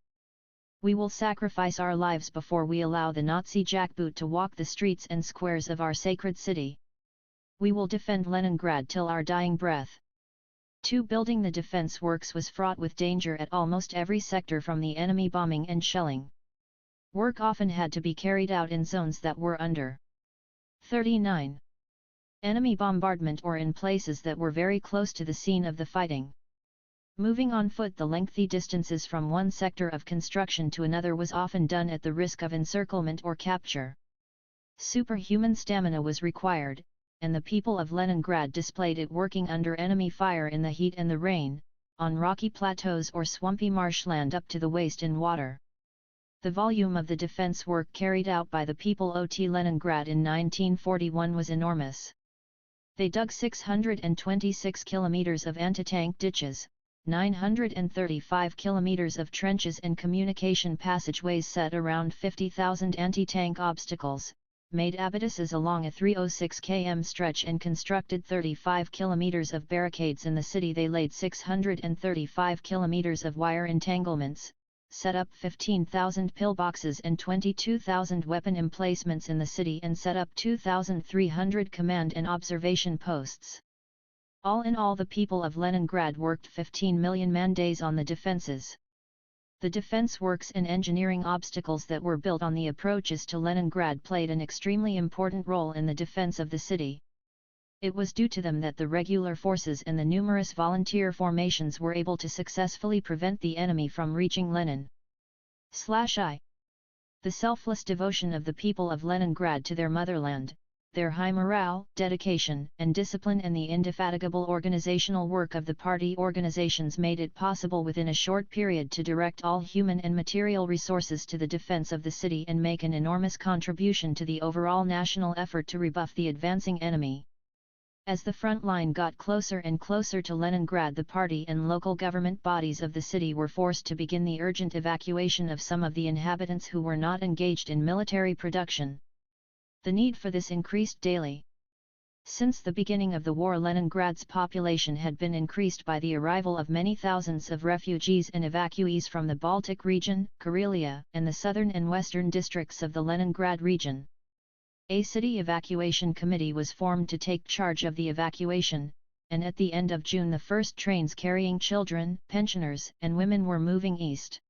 We will sacrifice our lives before we allow the Nazi jackboot to walk the streets and squares of our sacred city. We will defend Leningrad till our dying breath." Building the defense works was fraught with danger at almost every sector from the enemy bombing and shelling. Work often had to be carried out in zones that were under 39. Enemy bombardment or in places that were very close to the scene of the fighting. Moving on foot the lengthy distances from one sector of construction to another was often done at the risk of encirclement or capture. Superhuman stamina was required, and the people of Leningrad displayed it working under enemy fire in the heat and the rain, on rocky plateaus or swampy marshland up to the waist in water. The volume of the defense work carried out by the people of Leningrad in 1941 was enormous. They dug 626 kilometers of anti-tank ditches, 935 kilometers of trenches and communication passageways, set around 50,000 anti-tank obstacles, made abattises along a 306 km stretch and constructed 35 kilometers of barricades in the city. They laid 635 kilometers of wire entanglements, set up 15,000 pillboxes and 22,000 weapon emplacements in the city, and set up 2,300 command and observation posts. All in all, the people of Leningrad worked 15 million man-days on the defenses. The defense works and engineering obstacles that were built on the approaches to Leningrad played an extremely important role in the defense of the city. It was due to them that the regular forces and the numerous volunteer formations were able to successfully prevent the enemy from reaching Lenin/I. The selfless devotion of the people of Leningrad to their motherland, their high morale, dedication, and discipline, and the indefatigable organizational work of the party organizations made it possible within a short period to direct all human and material resources to the defense of the city and make an enormous contribution to the overall national effort to rebuff the advancing enemy. As the front line got closer and closer to Leningrad, the party and local government bodies of the city were forced to begin the urgent evacuation of some of the inhabitants who were not engaged in military production. The need for this increased daily. Since the beginning of the war, Leningrad's population had been increased by the arrival of many thousands of refugees and evacuees from the Baltic region, Karelia, and the southern and western districts of the Leningrad region. A city evacuation committee was formed to take charge of the evacuation, and at the end of June the first trains carrying children, pensioners, and women were moving east.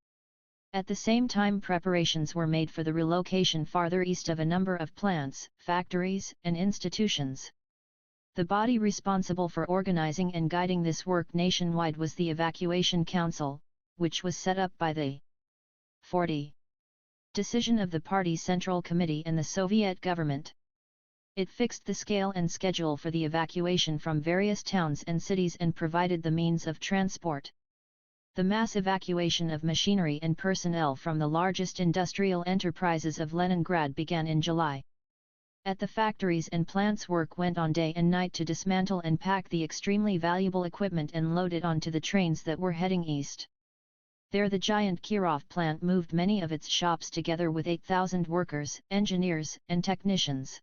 At the same time, preparations were made for the relocation farther east of a number of plants, factories, and institutions. The body responsible for organizing and guiding this work nationwide was the Evacuation Council, which was set up by the 40 decision of the party's Central Committee and the Soviet government. It fixed the scale and schedule for the evacuation from various towns and cities and provided the means of transport. The mass evacuation of machinery and personnel from the largest industrial enterprises of Leningrad began in July. At the factories and plants, work went on day and night to dismantle and pack the extremely valuable equipment and load it onto the trains that were heading east. There the giant Kirov plant moved many of its shops together with 8,000 workers, engineers, and technicians.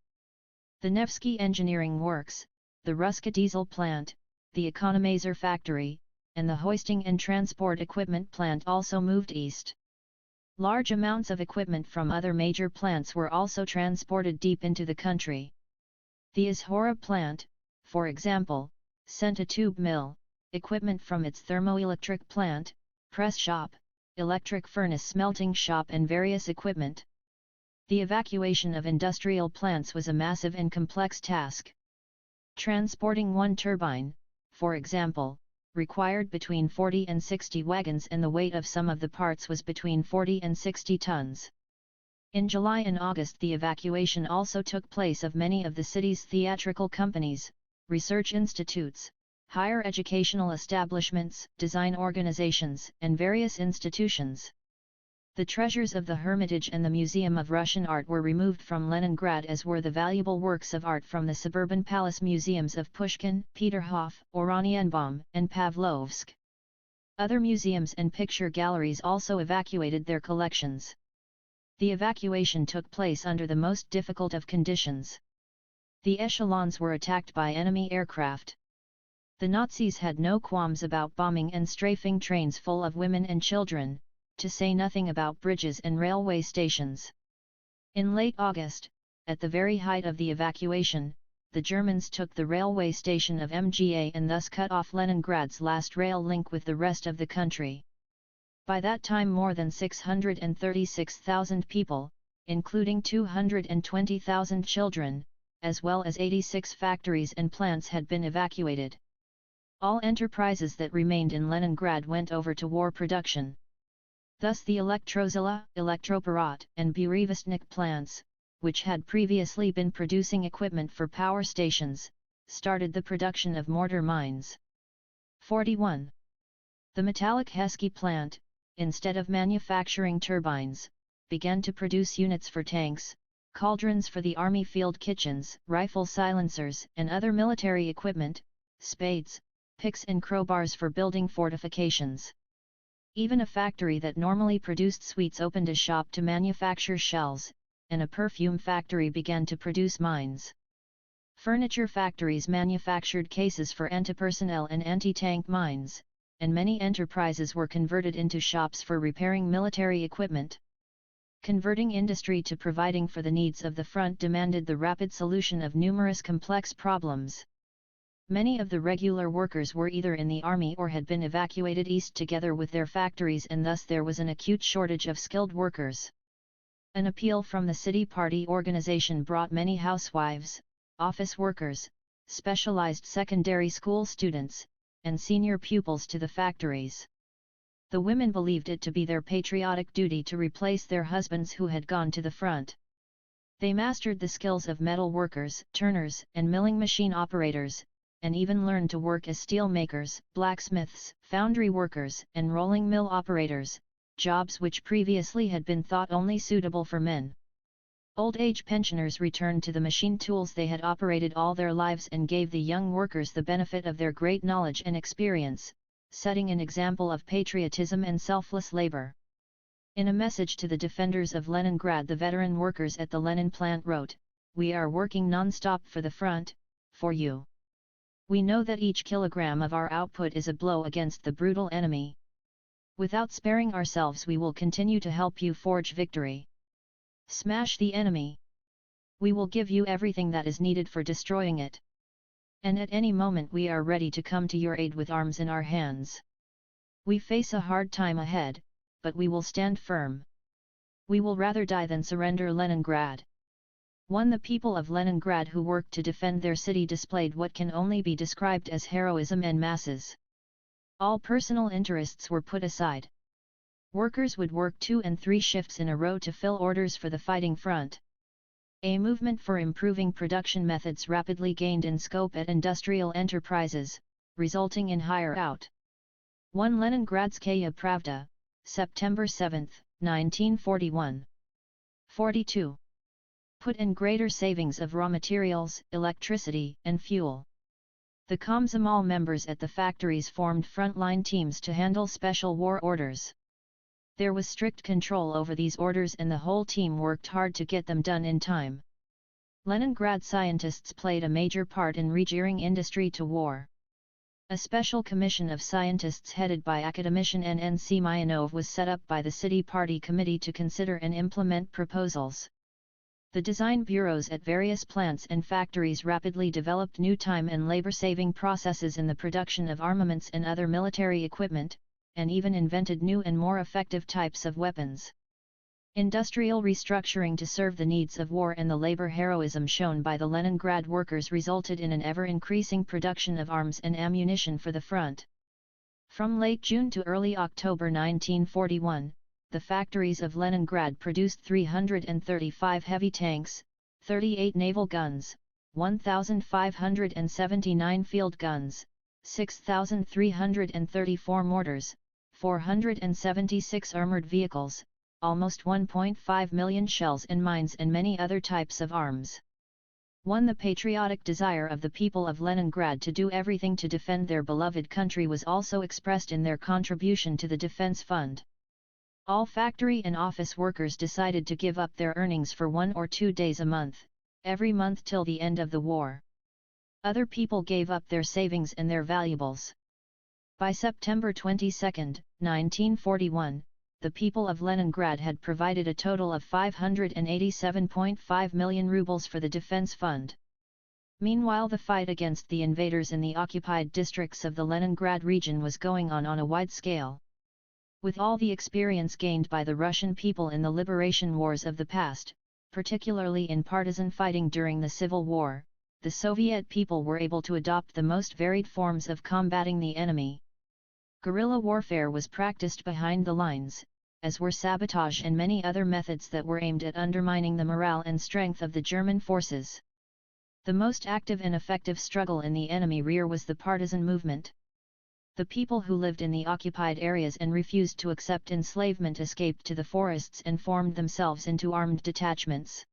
The Nevsky Engineering Works, the Ruska diesel plant, the economizer factory, and the hoisting and transport equipment plant also moved east. Large amounts of equipment from other major plants were also transported deep into the country. The Izhora plant, for example, sent a tube mill, equipment from its thermoelectric plant, press shop, electric furnace smelting shop, and various equipment. The evacuation of industrial plants was a massive and complex task. Transporting one turbine, for example, required between 40 and 60 wagons, and the weight of some of the parts was between 40 and 60 tons. In July and August the evacuation also took place of many of the city's theatrical companies, research institutes, higher educational establishments, design organizations, and various institutions. The treasures of the Hermitage and the Museum of Russian Art were removed from Leningrad, as were the valuable works of art from the suburban palace museums of Pushkin, Peterhof, Oranienbaum, and Pavlovsk. Other museums and picture galleries also evacuated their collections. The evacuation took place under the most difficult of conditions. The echelons were attacked by enemy aircraft. The Nazis had no qualms about bombing and strafing trains full of women and children, to say nothing about bridges and railway stations. In late August, at the very height of the evacuation, the Germans took the railway station of Mga and thus cut off Leningrad's last rail link with the rest of the country. By that time more than 636,000 people, including 220,000 children, as well as 86 factories and plants had been evacuated. All enterprises that remained in Leningrad went over to war production. Thus the Elektrozila, Elektroparat, and Burevestnik plants, which had previously been producing equipment for power stations, started the production of mortar mines. 41. The metallic Hesky plant, instead of manufacturing turbines, began to produce units for tanks, cauldrons for the army field kitchens, rifle silencers, and other military equipment, spades, picks and crowbars for building fortifications. Even a factory that normally produced sweets opened a shop to manufacture shells, and a perfume factory began to produce mines. Furniture factories manufactured cases for anti-personnel and anti-tank mines, and many enterprises were converted into shops for repairing military equipment. Converting industry to providing for the needs of the front demanded the rapid solution of numerous complex problems. Many of the regular workers were either in the army or had been evacuated east together with their factories, and thus there was an acute shortage of skilled workers. An appeal from the city party organization brought many housewives, office workers, specialized secondary school students, and senior pupils to the factories. The women believed it to be their patriotic duty to replace their husbands who had gone to the front. They mastered the skills of metal workers, turners, and milling machine operators, and even learned to work as steel makers, blacksmiths, foundry workers, and rolling mill operators, jobs which previously had been thought only suitable for men. Old age pensioners returned to the machine tools they had operated all their lives and gave the young workers the benefit of their great knowledge and experience, setting an example of patriotism and selfless labor. In a message to the defenders of Leningrad, the veteran workers at the Lenin plant wrote, "We are working non-stop for the front, for you. We know that each kilogram of our output is a blow against the brutal enemy. Without sparing ourselves, we will continue to help you forge victory. Smash the enemy. We will give you everything that is needed for destroying it. And at any moment we are ready to come to your aid with arms in our hands. We face a hard time ahead, but we will stand firm. We will rather die than surrender Leningrad." The people of Leningrad who worked to defend their city displayed what can only be described as heroism en masses. All personal interests were put aside. Workers would work 2 and 3 shifts in a row to fill orders for the fighting front. A movement for improving production methods rapidly gained in scope at industrial enterprises, resulting in higher output. 1 Leningradskaya Pravda, September 7, 1941. 42. Put in greater savings of raw materials, electricity, and fuel. The Komsomol members at the factories formed frontline teams to handle special war orders. There was strict control over these orders and the whole team worked hard to get them done in time. Leningrad scientists played a major part in regearing industry to war. A special commission of scientists headed by academician N.N. Semyonov was set up by the city party committee to consider and implement proposals. The design bureaus at various plants and factories rapidly developed new time and labor-saving processes in the production of armaments and other military equipment, and even invented new and more effective types of weapons. Industrial restructuring to serve the needs of war and the labor heroism shown by the Leningrad workers resulted in an ever-increasing production of arms and ammunition for the front. From late June to early October 1941, the factories of Leningrad produced 335 heavy tanks, 38 naval guns, 1,579 field guns, 6,334 mortars, 476 armored vehicles, almost 1.5 million shells and mines and many other types of arms. The patriotic desire of the people of Leningrad to do everything to defend their beloved country was also expressed in their contribution to the defense fund. All factory and office workers decided to give up their earnings for 1 or 2 days a month, every month till the end of the war. Other people gave up their savings and their valuables. By September 22, 1941, the people of Leningrad had provided a total of 587.5 million rubles for the defense fund. Meanwhile, the fight against the invaders in the occupied districts of the Leningrad region was going on a wide scale. With all the experience gained by the Russian people in the liberation wars of the past, particularly in partisan fighting during the Civil War, the Soviet people were able to adopt the most varied forms of combating the enemy. Guerrilla warfare was practiced behind the lines, as were sabotage and many other methods that were aimed at undermining the morale and strength of the German forces. The most active and effective struggle in the enemy rear was the partisan movement. The people who lived in the occupied areas and refused to accept enslavement escaped to the forests and formed themselves into armed detachments.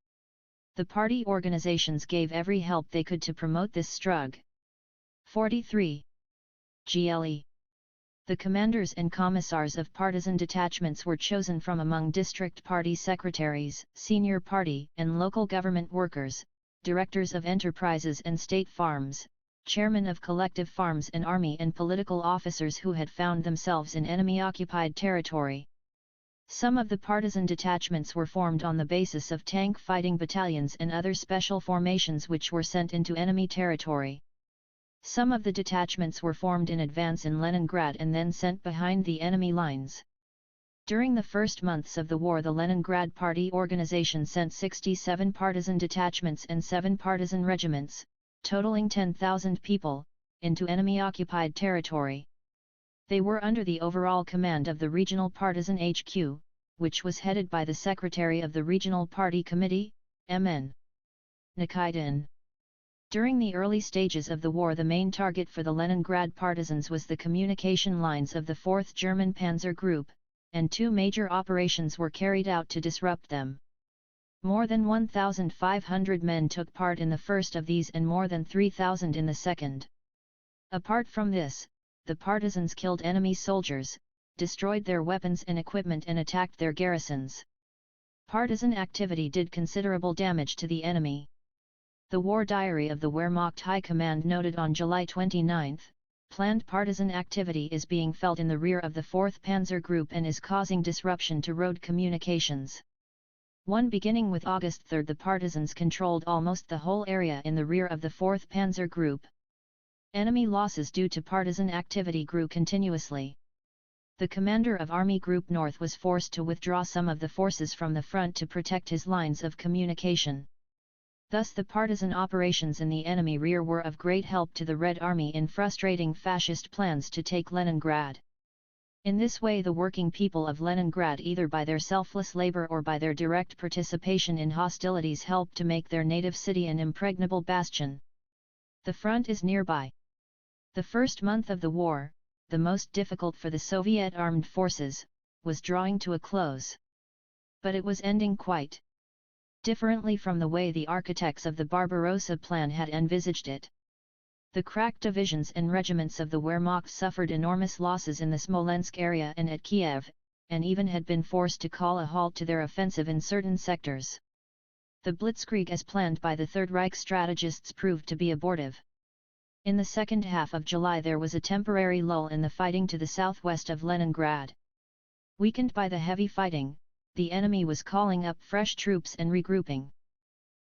The party organizations gave every help they could to promote this struggle. 43. GLE. The commanders and commissars of partisan detachments were chosen from among district party secretaries, senior party and local government workers, directors of enterprises and state farms, chairmen of collective farms and army and political officers who had found themselves in enemy-occupied territory. Some of the partisan detachments were formed on the basis of tank fighting battalions and other special formations which were sent into enemy territory. Some of the detachments were formed in advance in Leningrad and then sent behind the enemy lines. During the first months of the war, the Leningrad Party organization sent 67 partisan detachments and 7 partisan regiments, totaling 10,000 people, into enemy-occupied territory. They were under the overall command of the Regional Partisan HQ, which was headed by the Secretary of the Regional Party Committee, M.N. Nikaitin. During the early stages of the war, the main target for the Leningrad partisans was the communication lines of the 4th German Panzer Group, and 2 major operations were carried out to disrupt them. More than 1,500 men took part in the first of these and more than 3,000 in the second. Apart from this, the partisans killed enemy soldiers, destroyed their weapons and equipment and attacked their garrisons. Partisan activity did considerable damage to the enemy. The War Diary of the Wehrmacht High Command noted on July 29, planned partisan activity is being felt in the rear of the 4th Panzer Group and is causing disruption to road communications. Beginning with August 3, the partisans controlled almost the whole area in the rear of the 4th Panzer Group. Enemy losses due to partisan activity grew continuously. The commander of Army Group North was forced to withdraw some of the forces from the front to protect his lines of communication. Thus the partisan operations in the enemy rear were of great help to the Red Army in frustrating fascist plans to take Leningrad. In this way the working people of Leningrad, either by their selfless labor or by their direct participation in hostilities, helped to make their native city an impregnable bastion. The front is nearby. The first month of the war, the most difficult for the Soviet armed forces, was drawing to a close. But it was ending quite differently from the way the architects of the Barbarossa Plan had envisaged it. The crack divisions and regiments of the Wehrmacht suffered enormous losses in the Smolensk area and at Kiev, and even had been forced to call a halt to their offensive in certain sectors. The blitzkrieg as planned by the Third Reich strategists proved to be abortive. In the second half of July there was a temporary lull in the fighting to the southwest of Leningrad. Weakened by the heavy fighting, the enemy was calling up fresh troops and regrouping.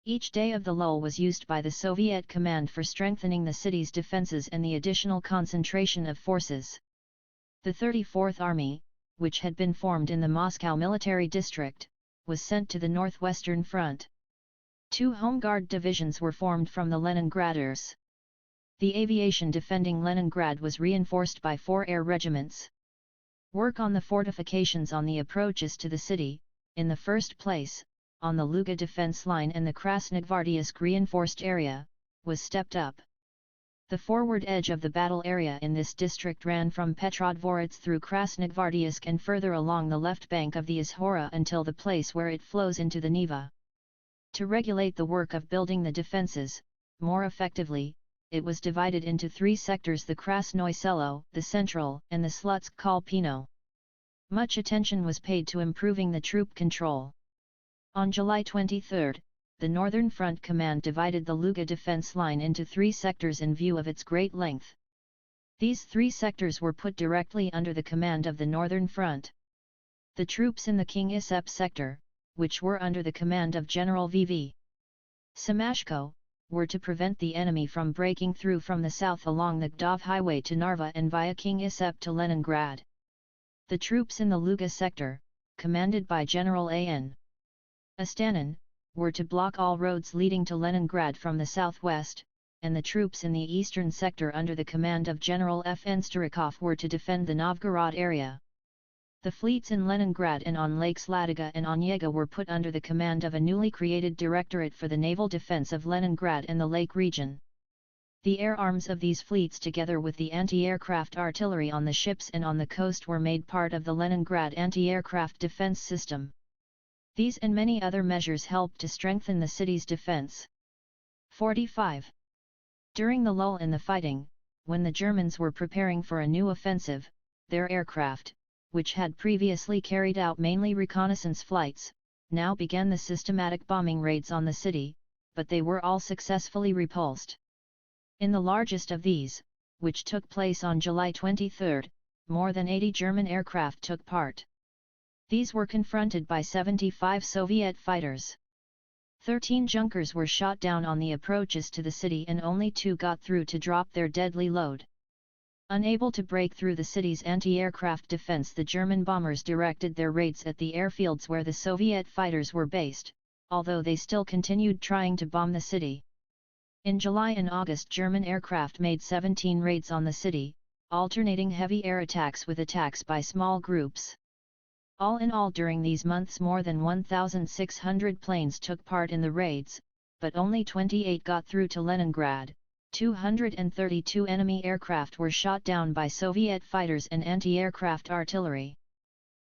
Each day of the lull was used by the Soviet command for strengthening the city's defenses and the additional concentration of forces. The 34th Army, which had been formed in the Moscow military district, was sent to the northwestern front. 2 Home Guard divisions were formed from the Leningraders. The aviation defending Leningrad was reinforced by 4 air regiments. Work on the fortifications on the approaches to the city, in the first place, on the Luga defense line and the Krasnogvardiisk reinforced area, was stepped up. The forward edge of the battle area in this district ran from Petrodvorets through Krasnogvardiisk and further along the left bank of the Izhora until the place where it flows into the Neva. To regulate the work of building the defenses more effectively, it was divided into 3 sectors: the Krasnoye Selo, the Central, and the Slutsk Kolpino. Much attention was paid to improving the troop control. On July 23, the Northern Front Command divided the Luga defense line into 3 sectors in view of its great length. These 3 sectors were put directly under the command of the Northern Front. The troops in the King Isep sector, which were under the command of General V.V. Semashko, were to prevent the enemy from breaking through from the south along the Gdov highway to Narva and via King Isep to Leningrad. The troops in the Luga sector, commanded by General A.N. Astanin, were to block all roads leading to Leningrad from the southwest, and the troops in the eastern sector under the command of General F.N. Starikov were to defend the Novgorod area. The fleets in Leningrad and on Lakes Ladoga and Onega were put under the command of a newly created Directorate for the Naval Defense of Leningrad and the Lake region. The air arms of these fleets together with the anti-aircraft artillery on the ships and on the coast were made part of the Leningrad anti-aircraft defense system. These and many other measures helped to strengthen the city's defense. 45. During the lull in the fighting, when the Germans were preparing for a new offensive, their aircraft, which had previously carried out mainly reconnaissance flights, now began the systematic bombing raids on the city, but they were all successfully repulsed. In the largest of these, which took place on July 23, more than 80 German aircraft took part. These were confronted by 75 Soviet fighters. 13 Junkers were shot down on the approaches to the city and only 2 got through to drop their deadly load. Unable to break through the city's anti-aircraft defense, the German bombers directed their raids at the airfields where the Soviet fighters were based, although they still continued trying to bomb the city. In July and August, German aircraft made 17 raids on the city, alternating heavy air attacks with attacks by small groups. All in all, during these months more than 1,600 planes took part in the raids, but only 28 got through to Leningrad. 232 enemy aircraft were shot down by Soviet fighters and anti-aircraft artillery.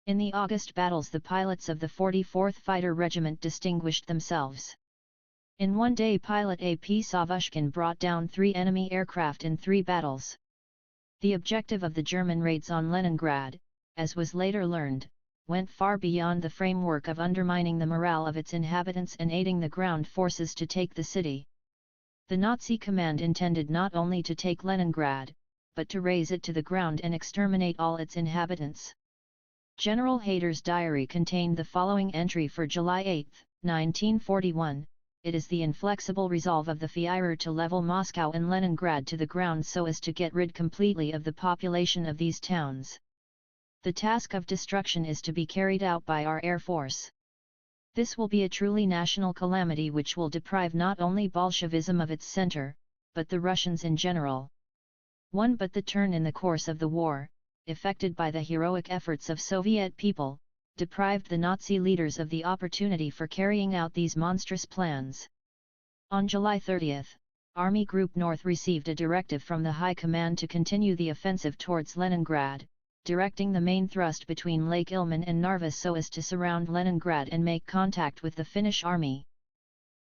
In the August battles the pilots of the 44th Fighter Regiment distinguished themselves. In one day pilot A.P. Savushkin brought down 3 enemy aircraft in 3 battles. The objective of the German raids on Leningrad, as was later learned, went far beyond the framework of undermining the morale of its inhabitants and aiding the ground forces to take the city. The Nazi command intended not only to take Leningrad, but to raze it to the ground and exterminate all its inhabitants. General Hayter's diary contained the following entry for July 8, 1941, "It is the inflexible resolve of the Führer to level Moscow and Leningrad to the ground so as to get rid completely of the population of these towns. The task of destruction is to be carried out by our air force. This will be a truly national calamity which will deprive not only Bolshevism of its center, but the Russians in general." But the turn in the course of the war, effected by the heroic efforts of Soviet people, deprived the Nazi leaders of the opportunity for carrying out these monstrous plans. On July 30, Army Group North received a directive from the High Command to continue the offensive towards Leningrad, directing the main thrust between Lake Ilmen and Narva so as to surround Leningrad and make contact with the Finnish army.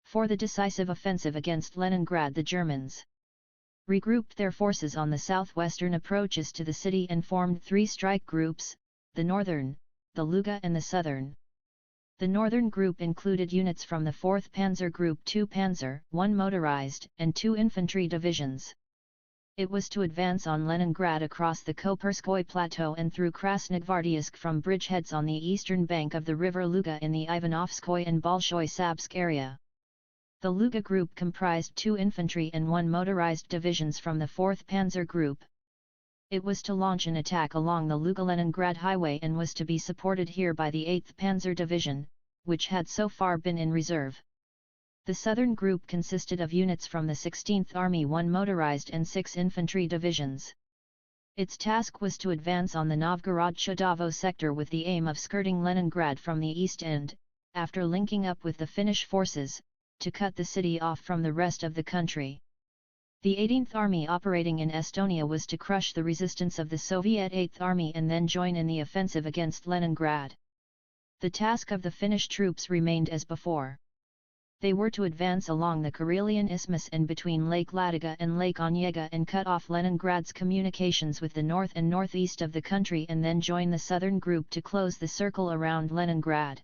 For the decisive offensive against Leningrad the Germans regrouped their forces on the southwestern approaches to the city and formed 3 strike groups, the Northern, the Luga and the Southern. The Northern group included units from the 4th Panzer Group 2 Panzer, 1 motorized, and 2 infantry divisions. It was to advance on Leningrad across the Koperskoy Plateau and through Krasnogvardiisk from bridgeheads on the eastern bank of the river Luga in the Ivanovskoy and Bolshoy Sabsk area. The Luga Group comprised 2 infantry and 1 motorized divisions from the 4th Panzer Group. It was to launch an attack along the Luga-Leningrad highway and was to be supported here by the 8th Panzer Division, which had so far been in reserve. The Southern Group consisted of units from the 16th Army, 1 motorized and 6 infantry divisions. Its task was to advance on the Novgorod-Chudavo sector with the aim of skirting Leningrad from the east and, after linking up with the Finnish forces, to cut the city off from the rest of the country. The 18th Army operating in Estonia was to crush the resistance of the Soviet 8th Army and then join in the offensive against Leningrad. The task of the Finnish troops remained as before. They were to advance along the Karelian Isthmus and between Lake Ladoga and Lake Onega and cut off Leningrad's communications with the north and northeast of the country and then join the southern group to close the circle around Leningrad.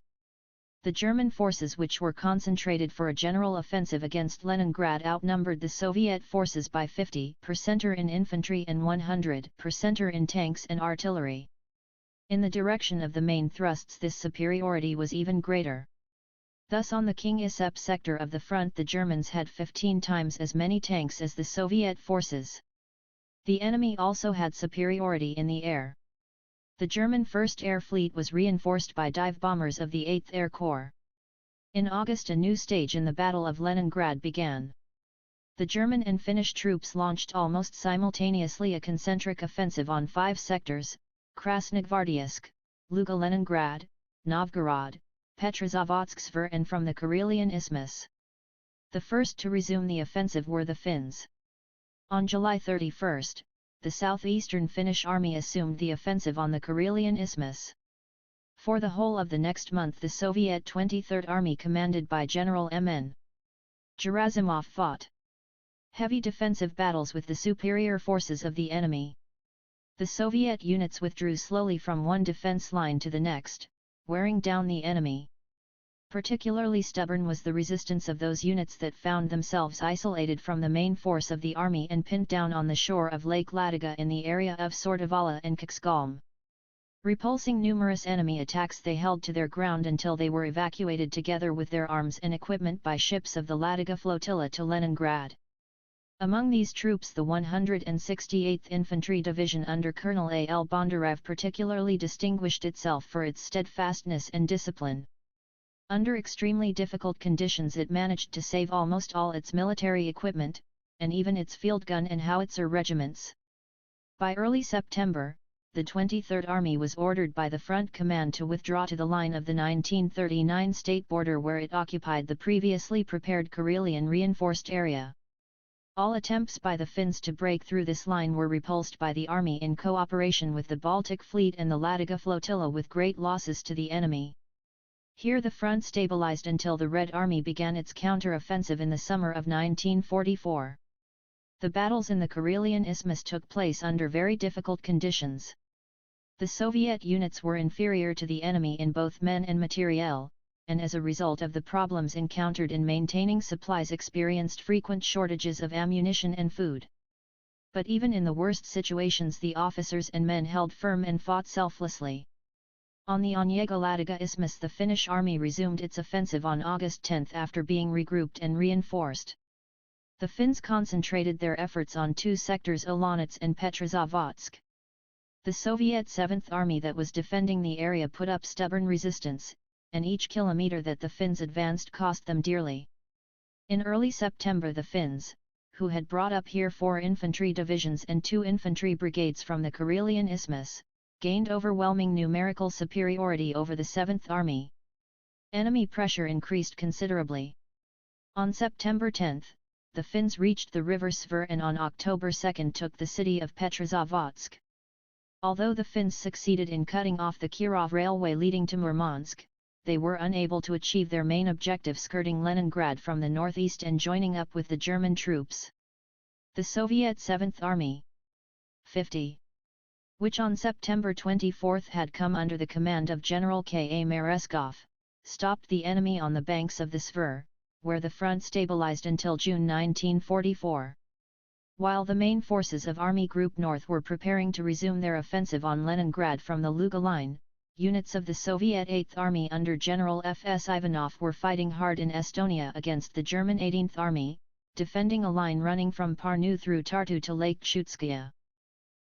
The German forces which were concentrated for a general offensive against Leningrad outnumbered the Soviet forces by 50% in infantry and 100% in tanks and artillery. In the direction of the main thrusts this superiority was even greater. Thus on the King Isep sector of the front the Germans had 15 times as many tanks as the Soviet forces. The enemy also had superiority in the air. The German First Air Fleet was reinforced by dive bombers of the 8th Air Corps. In August a new stage in the Battle of Leningrad began. The German and Finnish troops launched almost simultaneously a concentric offensive on 5 sectors: Krasnogvardiisk, Luga-Leningrad, Novgorod, Petrozavodsk and from the Karelian Isthmus. The first to resume the offensive were the Finns. On July 31, the southeastern Finnish army assumed the offensive on the Karelian Isthmus. For the whole of the next month the Soviet 23rd Army commanded by General M.N. Gerasimov fought heavy defensive battles with the superior forces of the enemy. The Soviet units withdrew slowly from one defense line to the next, wearing down the enemy. Particularly stubborn was the resistance of those units that found themselves isolated from the main force of the army and pinned down on the shore of Lake Ladoga in the area of Sordavala and Kikskalm. Repulsing numerous enemy attacks they held to their ground until they were evacuated together with their arms and equipment by ships of the Ladoga flotilla to Leningrad. Among these troops the 168th Infantry Division under Colonel A. L. Bondarev particularly distinguished itself for its steadfastness and discipline. Under extremely difficult conditions it managed to save almost all its military equipment, and even its field gun and howitzer regiments. By early September, the 23rd Army was ordered by the Front Command to withdraw to the line of the 1939 state border where it occupied the previously prepared Karelian reinforced area. All attempts by the Finns to break through this line were repulsed by the army in cooperation with the Baltic Fleet and the Ladoga flotilla with great losses to the enemy. Here the front stabilized until the Red Army began its counter-offensive in the summer of 1944. The battles in the Karelian Isthmus took place under very difficult conditions. The Soviet units were inferior to the enemy in both men and materiel, and as a result of the problems encountered in maintaining supplies experienced frequent shortages of ammunition and food. But even in the worst situations the officers and men held firm and fought selflessly. On the Onega-Ladoga Isthmus the Finnish army resumed its offensive on August 10 after being regrouped and reinforced. The Finns concentrated their efforts on two sectors, Olonets and Petrozavodsk. The Soviet 7th Army that was defending the area put up stubborn resistance, and each kilometer that the Finns advanced cost them dearly. In early September the Finns, who had brought up here 4 infantry divisions and 2 infantry brigades from the Karelian Isthmus, gained overwhelming numerical superiority over the 7th Army. Enemy pressure increased considerably. On September 10, the Finns reached the river Svir and on October 2 took the city of Petrozavodsk. Although the Finns succeeded in cutting off the Kirov railway leading to Murmansk, they were unable to achieve their main objective, skirting Leningrad from the northeast and joining up with the German troops. The Soviet 7th Army, 50, which on September 24 had come under the command of General K. A. Merezkov, stopped the enemy on the banks of the Svir, where the front stabilized until June 1944. While the main forces of Army Group North were preparing to resume their offensive on Leningrad from the Luga Line, units of the Soviet 8th Army under General F. S. Ivanov were fighting hard in Estonia against the German 18th Army, defending a line running from Parnu through Tartu to Lake Chutskaya.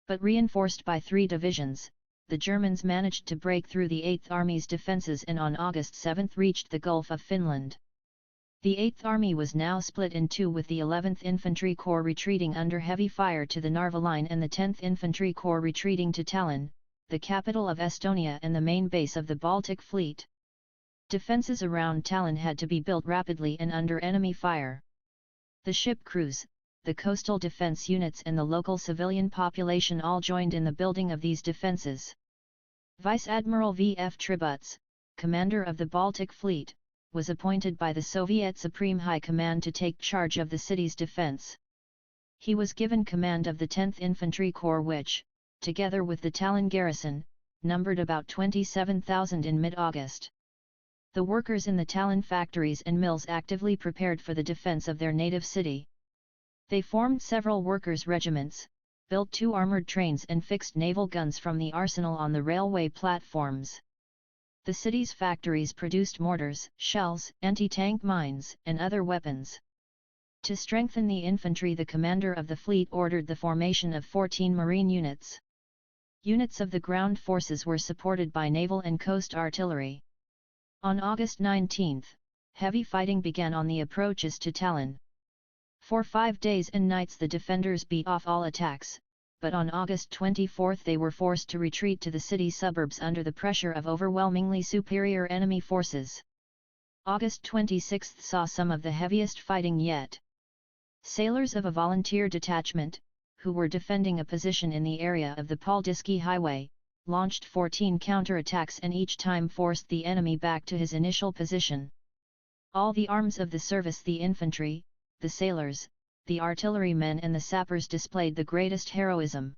But reinforced by 3 divisions, the Germans managed to break through the 8th Army's defences and on August 7 reached the Gulf of Finland. The 8th Army was now split in two, with the 11th Infantry Corps retreating under heavy fire to the Narva Line and the 10th Infantry Corps retreating to Tallinn, the capital of Estonia and the main base of the Baltic Fleet. Defences around Tallinn had to be built rapidly and under enemy fire. The ship crews, the coastal defence units and the local civilian population all joined in the building of these defences. Vice Admiral V. F. Tributs, commander of the Baltic Fleet, was appointed by the Soviet Supreme High Command to take charge of the city's defence. He was given command of the 10th Infantry Corps which, together with the Tallinn garrison, numbered about 27,000 in mid-August. The workers in the Tallinn factories and mills actively prepared for the defence of their native city. They formed several workers' regiments, built 2 armoured trains and fixed naval guns from the arsenal on the railway platforms. The city's factories produced mortars, shells, anti-tank mines, and other weapons. To strengthen the infantry, the commander of the fleet ordered the formation of 14 marine units. Units of the ground forces were supported by naval and coast artillery. On August 19, heavy fighting began on the approaches to Tallinn. For 5 days and nights the defenders beat off all attacks, but on August 24 they were forced to retreat to the city suburbs under the pressure of overwhelmingly superior enemy forces. August 26 saw some of the heaviest fighting yet. Sailors of a volunteer detachment, who were defending a position in the area of the Paldiski Highway, launched 14 counterattacks and each time forced the enemy back to his initial position. All the arms of the service, the infantry, the sailors, the artillerymen and the sappers displayed the greatest heroism.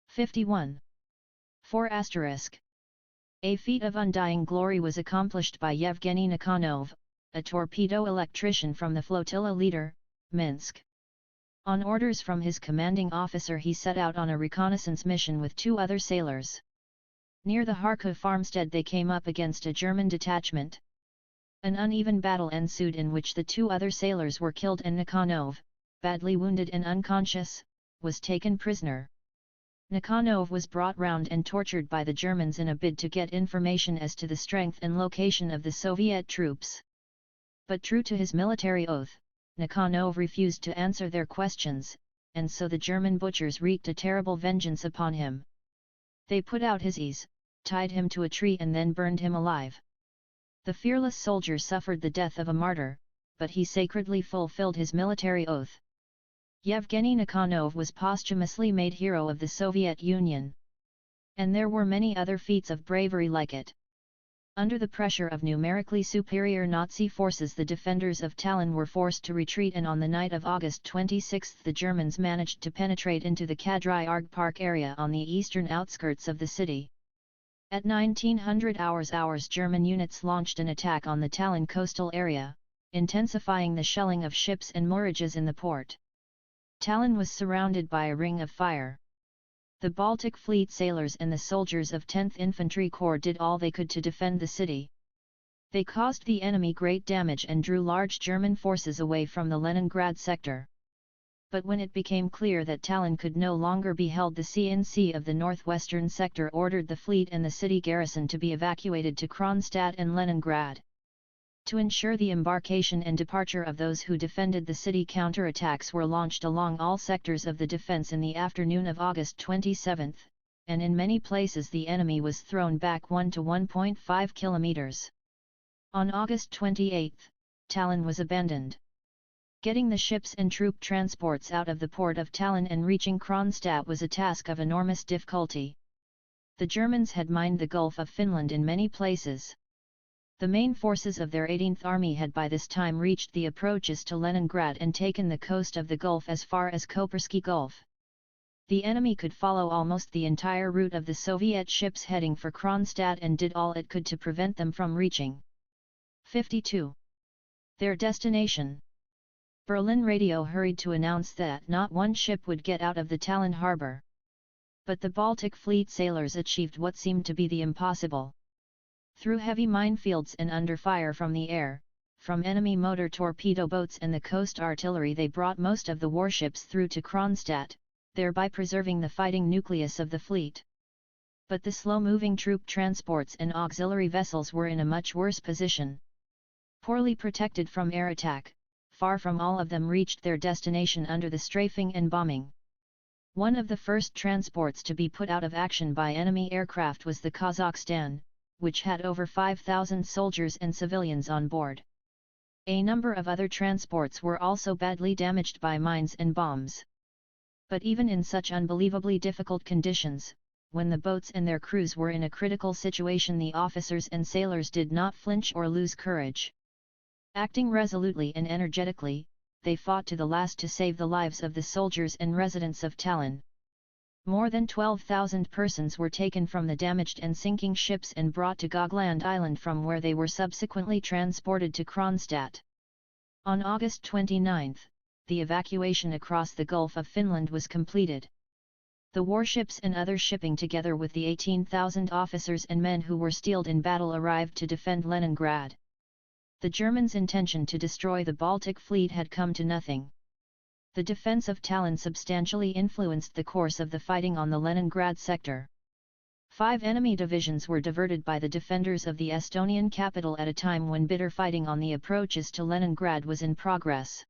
51. 4 *. A feat of undying glory was accomplished by Yevgeny Nikonov, a torpedo electrician from the flotilla leader, Minsk. On orders from his commanding officer he set out on a reconnaissance mission with 2 other sailors. Near the Kharkov farmstead they came up against a German detachment. An uneven battle ensued in which the 2 other sailors were killed and Nikonov, badly wounded and unconscious, was taken prisoner. Nikonov was brought round and tortured by the Germans in a bid to get information as to the strength and location of the Soviet troops. But true to his military oath, Nikonov refused to answer their questions, and so the German butchers wreaked a terrible vengeance upon him. They put out his eyes, tied him to a tree and then burned him alive. The fearless soldier suffered the death of a martyr, but he sacredly fulfilled his military oath. Yevgeny Nikhanov was posthumously made hero of the Soviet Union. And there were many other feats of bravery like it. Under the pressure of numerically superior Nazi forces, the defenders of Tallinn were forced to retreat, and on the night of August 26 the Germans managed to penetrate into the Kadriorg Park area on the eastern outskirts of the city. At 1900 hours German units launched an attack on the Tallinn coastal area, intensifying the shelling of ships and moorages in the port. Tallinn was surrounded by a ring of fire. The Baltic Fleet sailors and the soldiers of 10th Infantry Corps did all they could to defend the city. They caused the enemy great damage and drew large German forces away from the Leningrad sector. But when it became clear that Tallinn could no longer be held, the CNC of the northwestern sector ordered the fleet and the city garrison to be evacuated to Kronstadt and Leningrad. To ensure the embarkation and departure of those who defended the city, counterattacks were launched along all sectors of the defense in the afternoon of August 27, and in many places the enemy was thrown back 1 to 1.5 kilometers. On August 28, Tallinn was abandoned. Getting the ships and troop transports out of the port of Tallinn and reaching Kronstadt was a task of enormous difficulty. The Germans had mined the Gulf of Finland in many places. The main forces of their 18th Army had by this time reached the approaches to Leningrad and taken the coast of the Gulf as far as Kopersky Gulf. The enemy could follow almost the entire route of the Soviet ships heading for Kronstadt and did all it could to prevent them from reaching. 52. Their destination. Berlin radio hurried to announce that not one ship would get out of the Tallinn harbor. But the Baltic Fleet sailors achieved what seemed to be the impossible. Through heavy minefields and under fire from the air, from enemy motor torpedo boats and the coast artillery, they brought most of the warships through to Kronstadt, thereby preserving the fighting nucleus of the fleet. But the slow-moving troop transports and auxiliary vessels were in a much worse position. Poorly protected from air attack, far from all of them reached their destination under the strafing and bombing. One of the first transports to be put out of action by enemy aircraft was the Kazakhstan, which had over 5,000 soldiers and civilians on board. A number of other transports were also badly damaged by mines and bombs. But even in such unbelievably difficult conditions, when the boats and their crews were in a critical situation, the officers and sailors did not flinch or lose courage. Acting resolutely and energetically, they fought to the last to save the lives of the soldiers and residents of Tallinn. More than 12,000 persons were taken from the damaged and sinking ships and brought to Gogland Island, from where they were subsequently transported to Kronstadt. On August 29, the evacuation across the Gulf of Finland was completed. The warships and other shipping, together with the 18,000 officers and men who were steeled in battle, arrived to defend Leningrad. The Germans' intention to destroy the Baltic Fleet had come to nothing. The defense of Tallinn substantially influenced the course of the fighting on the Leningrad sector. 5 enemy divisions were diverted by the defenders of the Estonian capital at a time when bitter fighting on the approaches to Leningrad was in progress.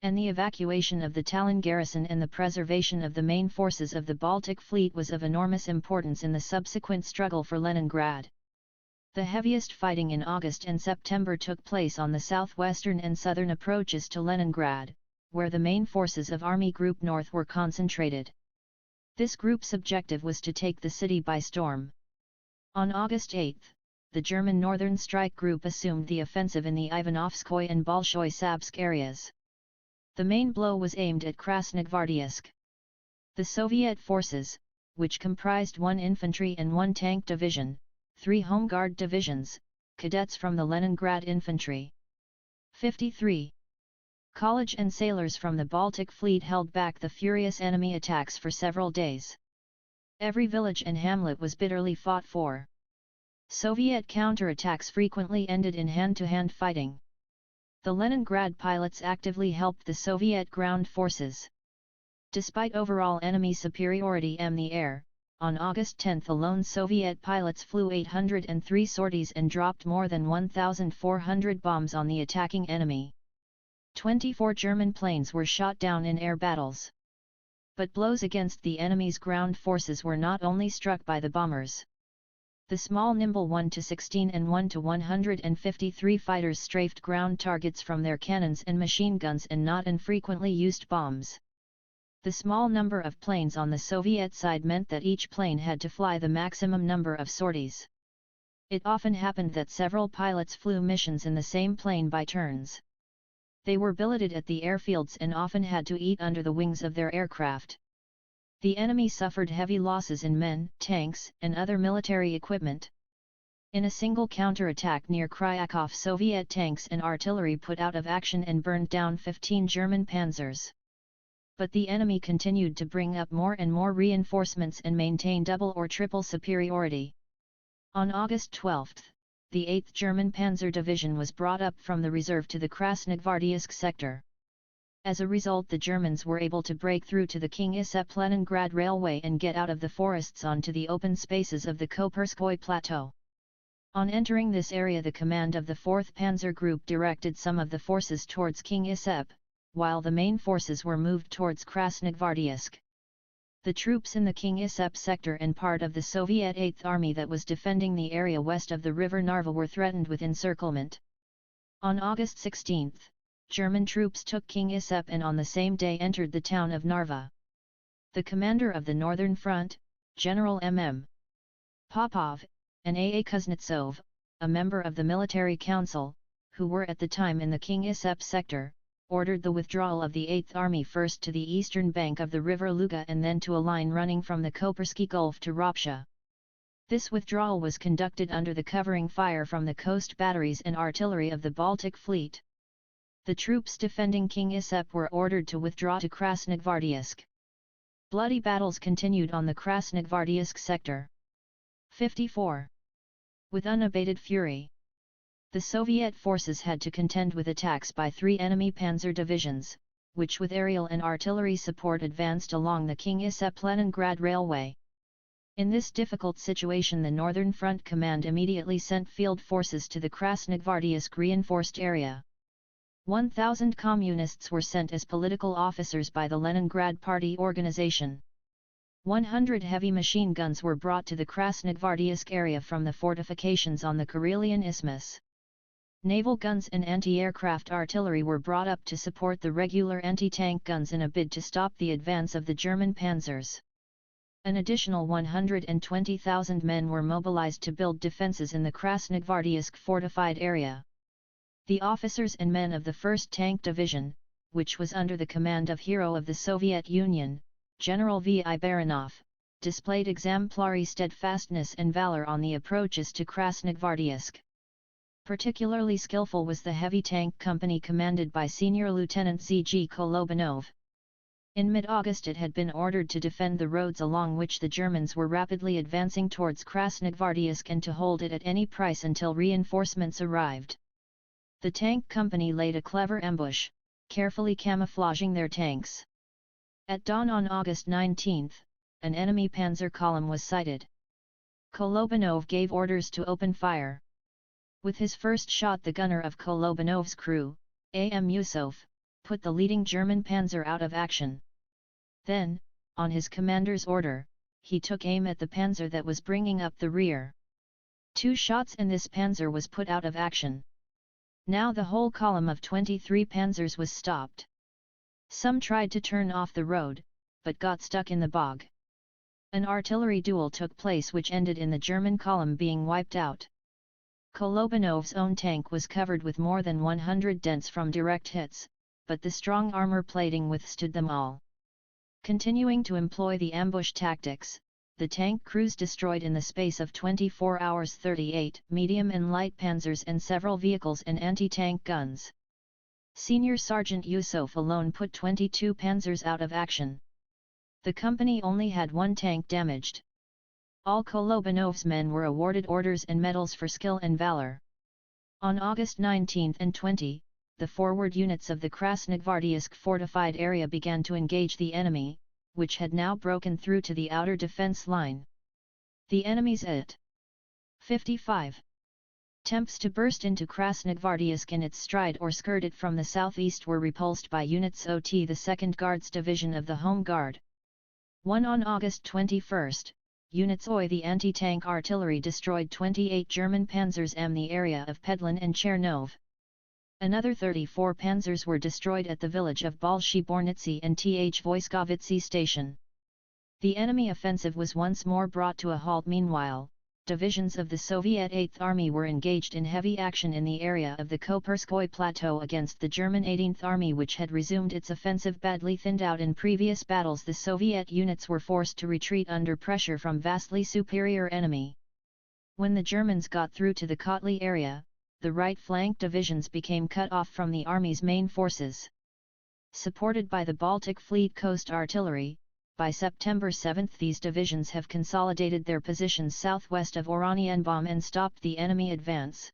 And the evacuation of the Tallinn garrison and the preservation of the main forces of the Baltic Fleet was of enormous importance in the subsequent struggle for Leningrad. The heaviest fighting in August and September took place on the southwestern and southern approaches to Leningrad, where the main forces of Army Group North were concentrated. This group's objective was to take the city by storm. On August 8, the German Northern Strike Group assumed the offensive in the Ivanovskoye and Bolshoy-Sabsk areas. The main blow was aimed at Krasnogvardievsk. The Soviet forces, which comprised 1 infantry and 1 tank division, 3 Home Guard divisions, cadets from the Leningrad Infantry. 53. College and sailors from the Baltic Fleet held back the furious enemy attacks for several days. Every village and hamlet was bitterly fought for. Soviet counterattacks frequently ended in hand-to-hand fighting. The Leningrad pilots actively helped the Soviet ground forces. Despite overall enemy superiority in the air, on August 10 alone Soviet pilots flew 803 sorties and dropped more than 1,400 bombs on the attacking enemy. 24 German planes were shot down in air battles. But blows against the enemy's ground forces were not only struck by the bombers. The small nimble 1-16 and 1-153 fighters strafed ground targets from their cannons and machine guns and not infrequently used bombs. The small number of planes on the Soviet side meant that each plane had to fly the maximum number of sorties. It often happened that several pilots flew missions in the same plane by turns. They were billeted at the airfields and often had to eat under the wings of their aircraft. The enemy suffered heavy losses in men, tanks, and other military equipment. In a single counterattack near Kryakov, Soviet tanks and artillery put out of action and burned down 15 German panzers. But the enemy continued to bring up more and more reinforcements and maintain double or triple superiority. On August 12, the 8th German Panzer Division was brought up from the reserve to the Krasnogvardeysk sector. As a result, the Germans were able to break through to the King Isep Leningrad Railway and get out of the forests onto the open spaces of the Koperskoy Plateau. On entering this area, the command of the 4th Panzer Group directed some of the forces towards King Isep, while the main forces were moved towards Krasnogvardeysk. The troops in the King Isep sector and part of the Soviet 8th Army that was defending the area west of the river Narva were threatened with encirclement. On August 16, German troops took King Isep and on the same day entered the town of Narva. The commander of the Northern Front, General M.M. Popov, and A.A. Kuznetsov, a member of the military council, who were at the time in the King Isep sector, ordered the withdrawal of the 8th Army first to the eastern bank of the river Luga and then to a line running from the Kopersky Gulf to Ropsha. This withdrawal was conducted under the covering fire from the coast batteries and artillery of the Baltic Fleet. The troops defending King Isep were ordered to withdraw to Krasnogvardeysk. Bloody battles continued on the Krasnogvardeysk sector. 54. With unabated fury, the Soviet forces had to contend with attacks by 3 enemy panzer divisions, which with aerial and artillery support advanced along the King Isep Leningrad Railway. In this difficult situation, the Northern Front Command immediately sent field forces to the Krasnogvardeysk reinforced area. 1,000 communists were sent as political officers by the Leningrad Party organization. 100 heavy machine guns were brought to the Krasnogvardeysk area from the fortifications on the Karelian Isthmus. Naval guns and anti-aircraft artillery were brought up to support the regular anti-tank guns in a bid to stop the advance of the German panzers. An additional 120,000 men were mobilized to build defenses in the Krasnogvardeysk fortified area. The officers and men of the 1st Tank Division, which was under the command of hero of the Soviet Union, General V.I. Baranov, displayed exemplary steadfastness and valor on the approaches to Krasnogvardeysk. Particularly skillful was the heavy tank company commanded by Senior Lieutenant Z.G. Kolobanov. In mid-August it had been ordered to defend the roads along which the Germans were rapidly advancing towards Krasnogvardeysk and to hold it at any price until reinforcements arrived. The tank company laid a clever ambush, carefully camouflaging their tanks. At dawn on August 19, an enemy panzer column was sighted. Kolobanov gave orders to open fire. With his first shot, the gunner of Kolobanov's crew, A.M. Yusov, put the leading German panzer out of action. Then, on his commander's order, he took aim at the panzer that was bringing up the rear. 2 shots and this panzer was put out of action. Now the whole column of 23 panzers was stopped. Some tried to turn off the road, but got stuck in the bog. An artillery duel took place which ended in the German column being wiped out. Kolobanov's own tank was covered with more than 100 dents from direct hits, but the strong armor plating withstood them all. Continuing to employ the ambush tactics, the tank crews destroyed in the space of 24 hours 38 medium and light panzers and several vehicles and anti-tank guns. Senior Sergeant Yusov alone put 22 panzers out of action. The company only had 1 tank damaged. All Kolobanov's men were awarded orders and medals for skill and valor. On August 19 and 20, the forward units of the Krasnogvardeysk fortified area began to engage the enemy, which had now broken through to the outer defense line. The enemy's at 55 attempts to burst into Krasnogvardeysk in its stride or skirt it from the southeast were repulsed by units OT, the 2nd Guards Division of the Home Guard. On August 21, units OI, the anti-tank artillery, destroyed 28 German panzers in the area of Pedlin and Chernov. Another 34 panzers were destroyed at the village of Bolshibornitsy and Th-Voiskovitsy station. The enemy offensive was once more brought to a halt. Meanwhile, divisions of the Soviet 8th Army were engaged in heavy action in the area of the Koperskoye Plateau against the German 18th Army, which had resumed its offensive. Badly thinned out in previous battles, the Soviet units were forced to retreat under pressure from vastly superior enemy. When the Germans got through to the Kotly area, the right flank divisions became cut off from the army's main forces. Supported by the Baltic Fleet Coast Artillery, by September 7 these divisions have consolidated their positions southwest of Oranienbaum and stopped the enemy advance.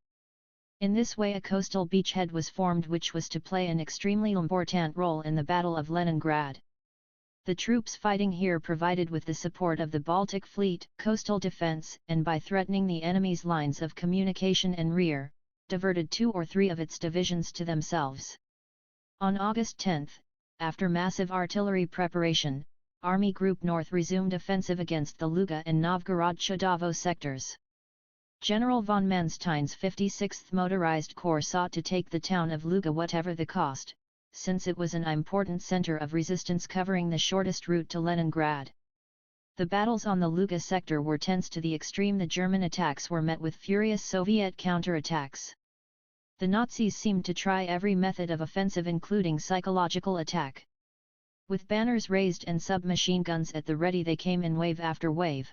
In this way a coastal beachhead was formed which was to play an extremely important role in the Battle of Leningrad. The troops fighting here provided with the support of the Baltic Fleet, coastal defense, and by threatening the enemy's lines of communication and rear, diverted 2 or 3 of its divisions to themselves. On August 10, after massive artillery preparation, Army Group North resumed offensive against the Luga and Novgorod-Chudavo sectors. General von Manstein's 56th Motorized Corps sought to take the town of Luga whatever the cost, since it was an important center of resistance covering the shortest route to Leningrad. The battles on the Luga sector were tense to the extreme. The German attacks were met with furious Soviet counterattacks. The Nazis seemed to try every method of offensive, including psychological attack. With banners raised and submachine guns at the ready, they came in wave after wave.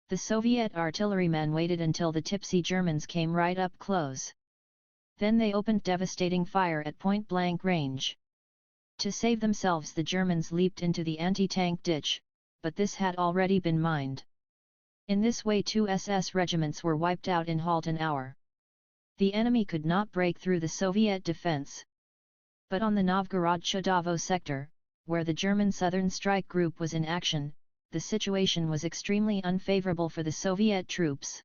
The Soviet artillerymen waited until the tipsy Germans came right up close. Then they opened devastating fire at point-blank range. To save themselves, the Germans leaped into the anti-tank ditch, but this had already been mined. In this way 2 SS regiments were wiped out in halt an hour. The enemy could not break through the Soviet defense. But on the Novgorod-Chudavo sector, where the German Southern Strike Group was in action, the situation was extremely unfavorable for the Soviet troops.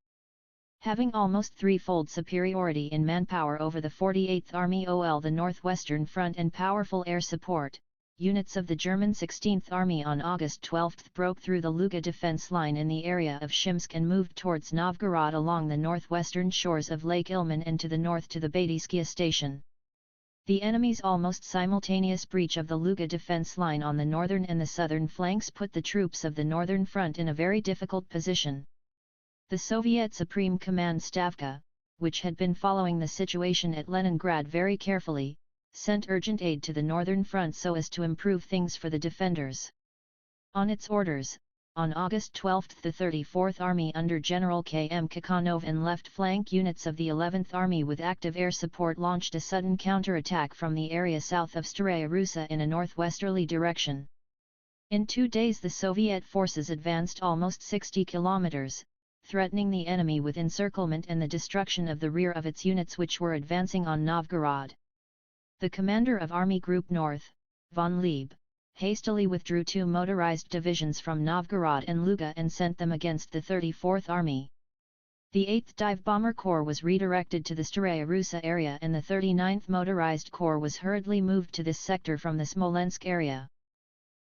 Having almost threefold superiority in manpower over the 48th Army OL the Northwestern Front and powerful air support, units of the German 16th Army on August 12 broke through the Luga defense line in the area of Shimsk and moved towards Novgorod along the northwestern shores of Lake Ilmen and to the north to the Batyskaya station. The enemy's almost simultaneous breach of the Luga defense line on the northern and the southern flanks put the troops of the Northern Front in a very difficult position. The Soviet Supreme Command Stavka, which had been following the situation at Leningrad very carefully, sent urgent aid to the Northern Front so as to improve things for the defenders. On its orders, on August 12 the 34th Army under General K. M. Kakhanov and left flank units of the 11th Army with active air support launched a sudden counterattack from the area south of Staraya Russa in a northwesterly direction. In 2 days the Soviet forces advanced almost 60 kilometers, threatening the enemy with encirclement and the destruction of the rear of its units which were advancing on Novgorod. The commander of Army Group North, von Lieb, hastily withdrew 2 motorized divisions from Novgorod and Luga and sent them against the 34th Army. The 8th Dive Bomber Corps was redirected to the Staraya Russa area and the 39th Motorized Corps was hurriedly moved to this sector from the Smolensk area.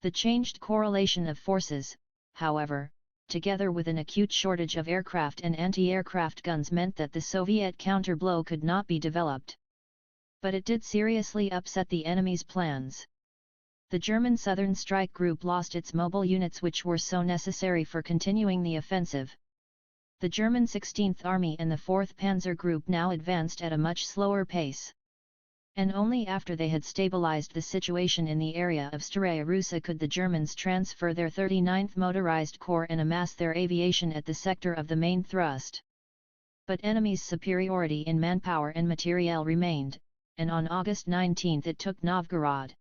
The changed correlation of forces, however, together with an acute shortage of aircraft and anti-aircraft guns meant that the Soviet counter-blow could not be developed. But it did seriously upset the enemy's plans. The German Southern Strike Group lost its mobile units which were so necessary for continuing the offensive. The German 16th Army and the 4th Panzer Group now advanced at a much slower pace. And only after they had stabilized the situation in the area of Staraya Russa could the Germans transfer their 39th Motorized Corps and amass their aviation at the sector of the main thrust. But enemy's superiority in manpower and materiel remained, and on August 19 it took Novgorod.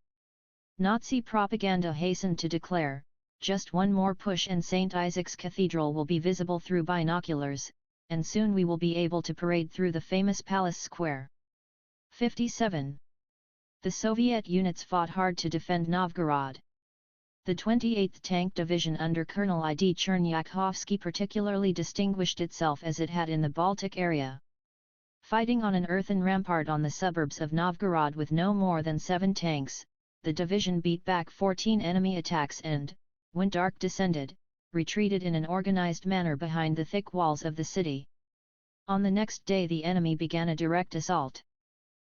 Nazi propaganda hastened to declare, "Just one more push and St. Isaac's Cathedral will be visible through binoculars, and soon we will be able to parade through the famous Palace Square." 57. The Soviet units fought hard to defend Novgorod. The 28th Tank Division under Colonel I. D. Chernyakovsky particularly distinguished itself as it had in the Baltic area. Fighting on an earthen rampart on the suburbs of Novgorod with no more than 7 tanks, the division beat back 14 enemy attacks and, when dark descended, retreated in an organized manner behind the thick walls of the city. On the next day the enemy began a direct assault.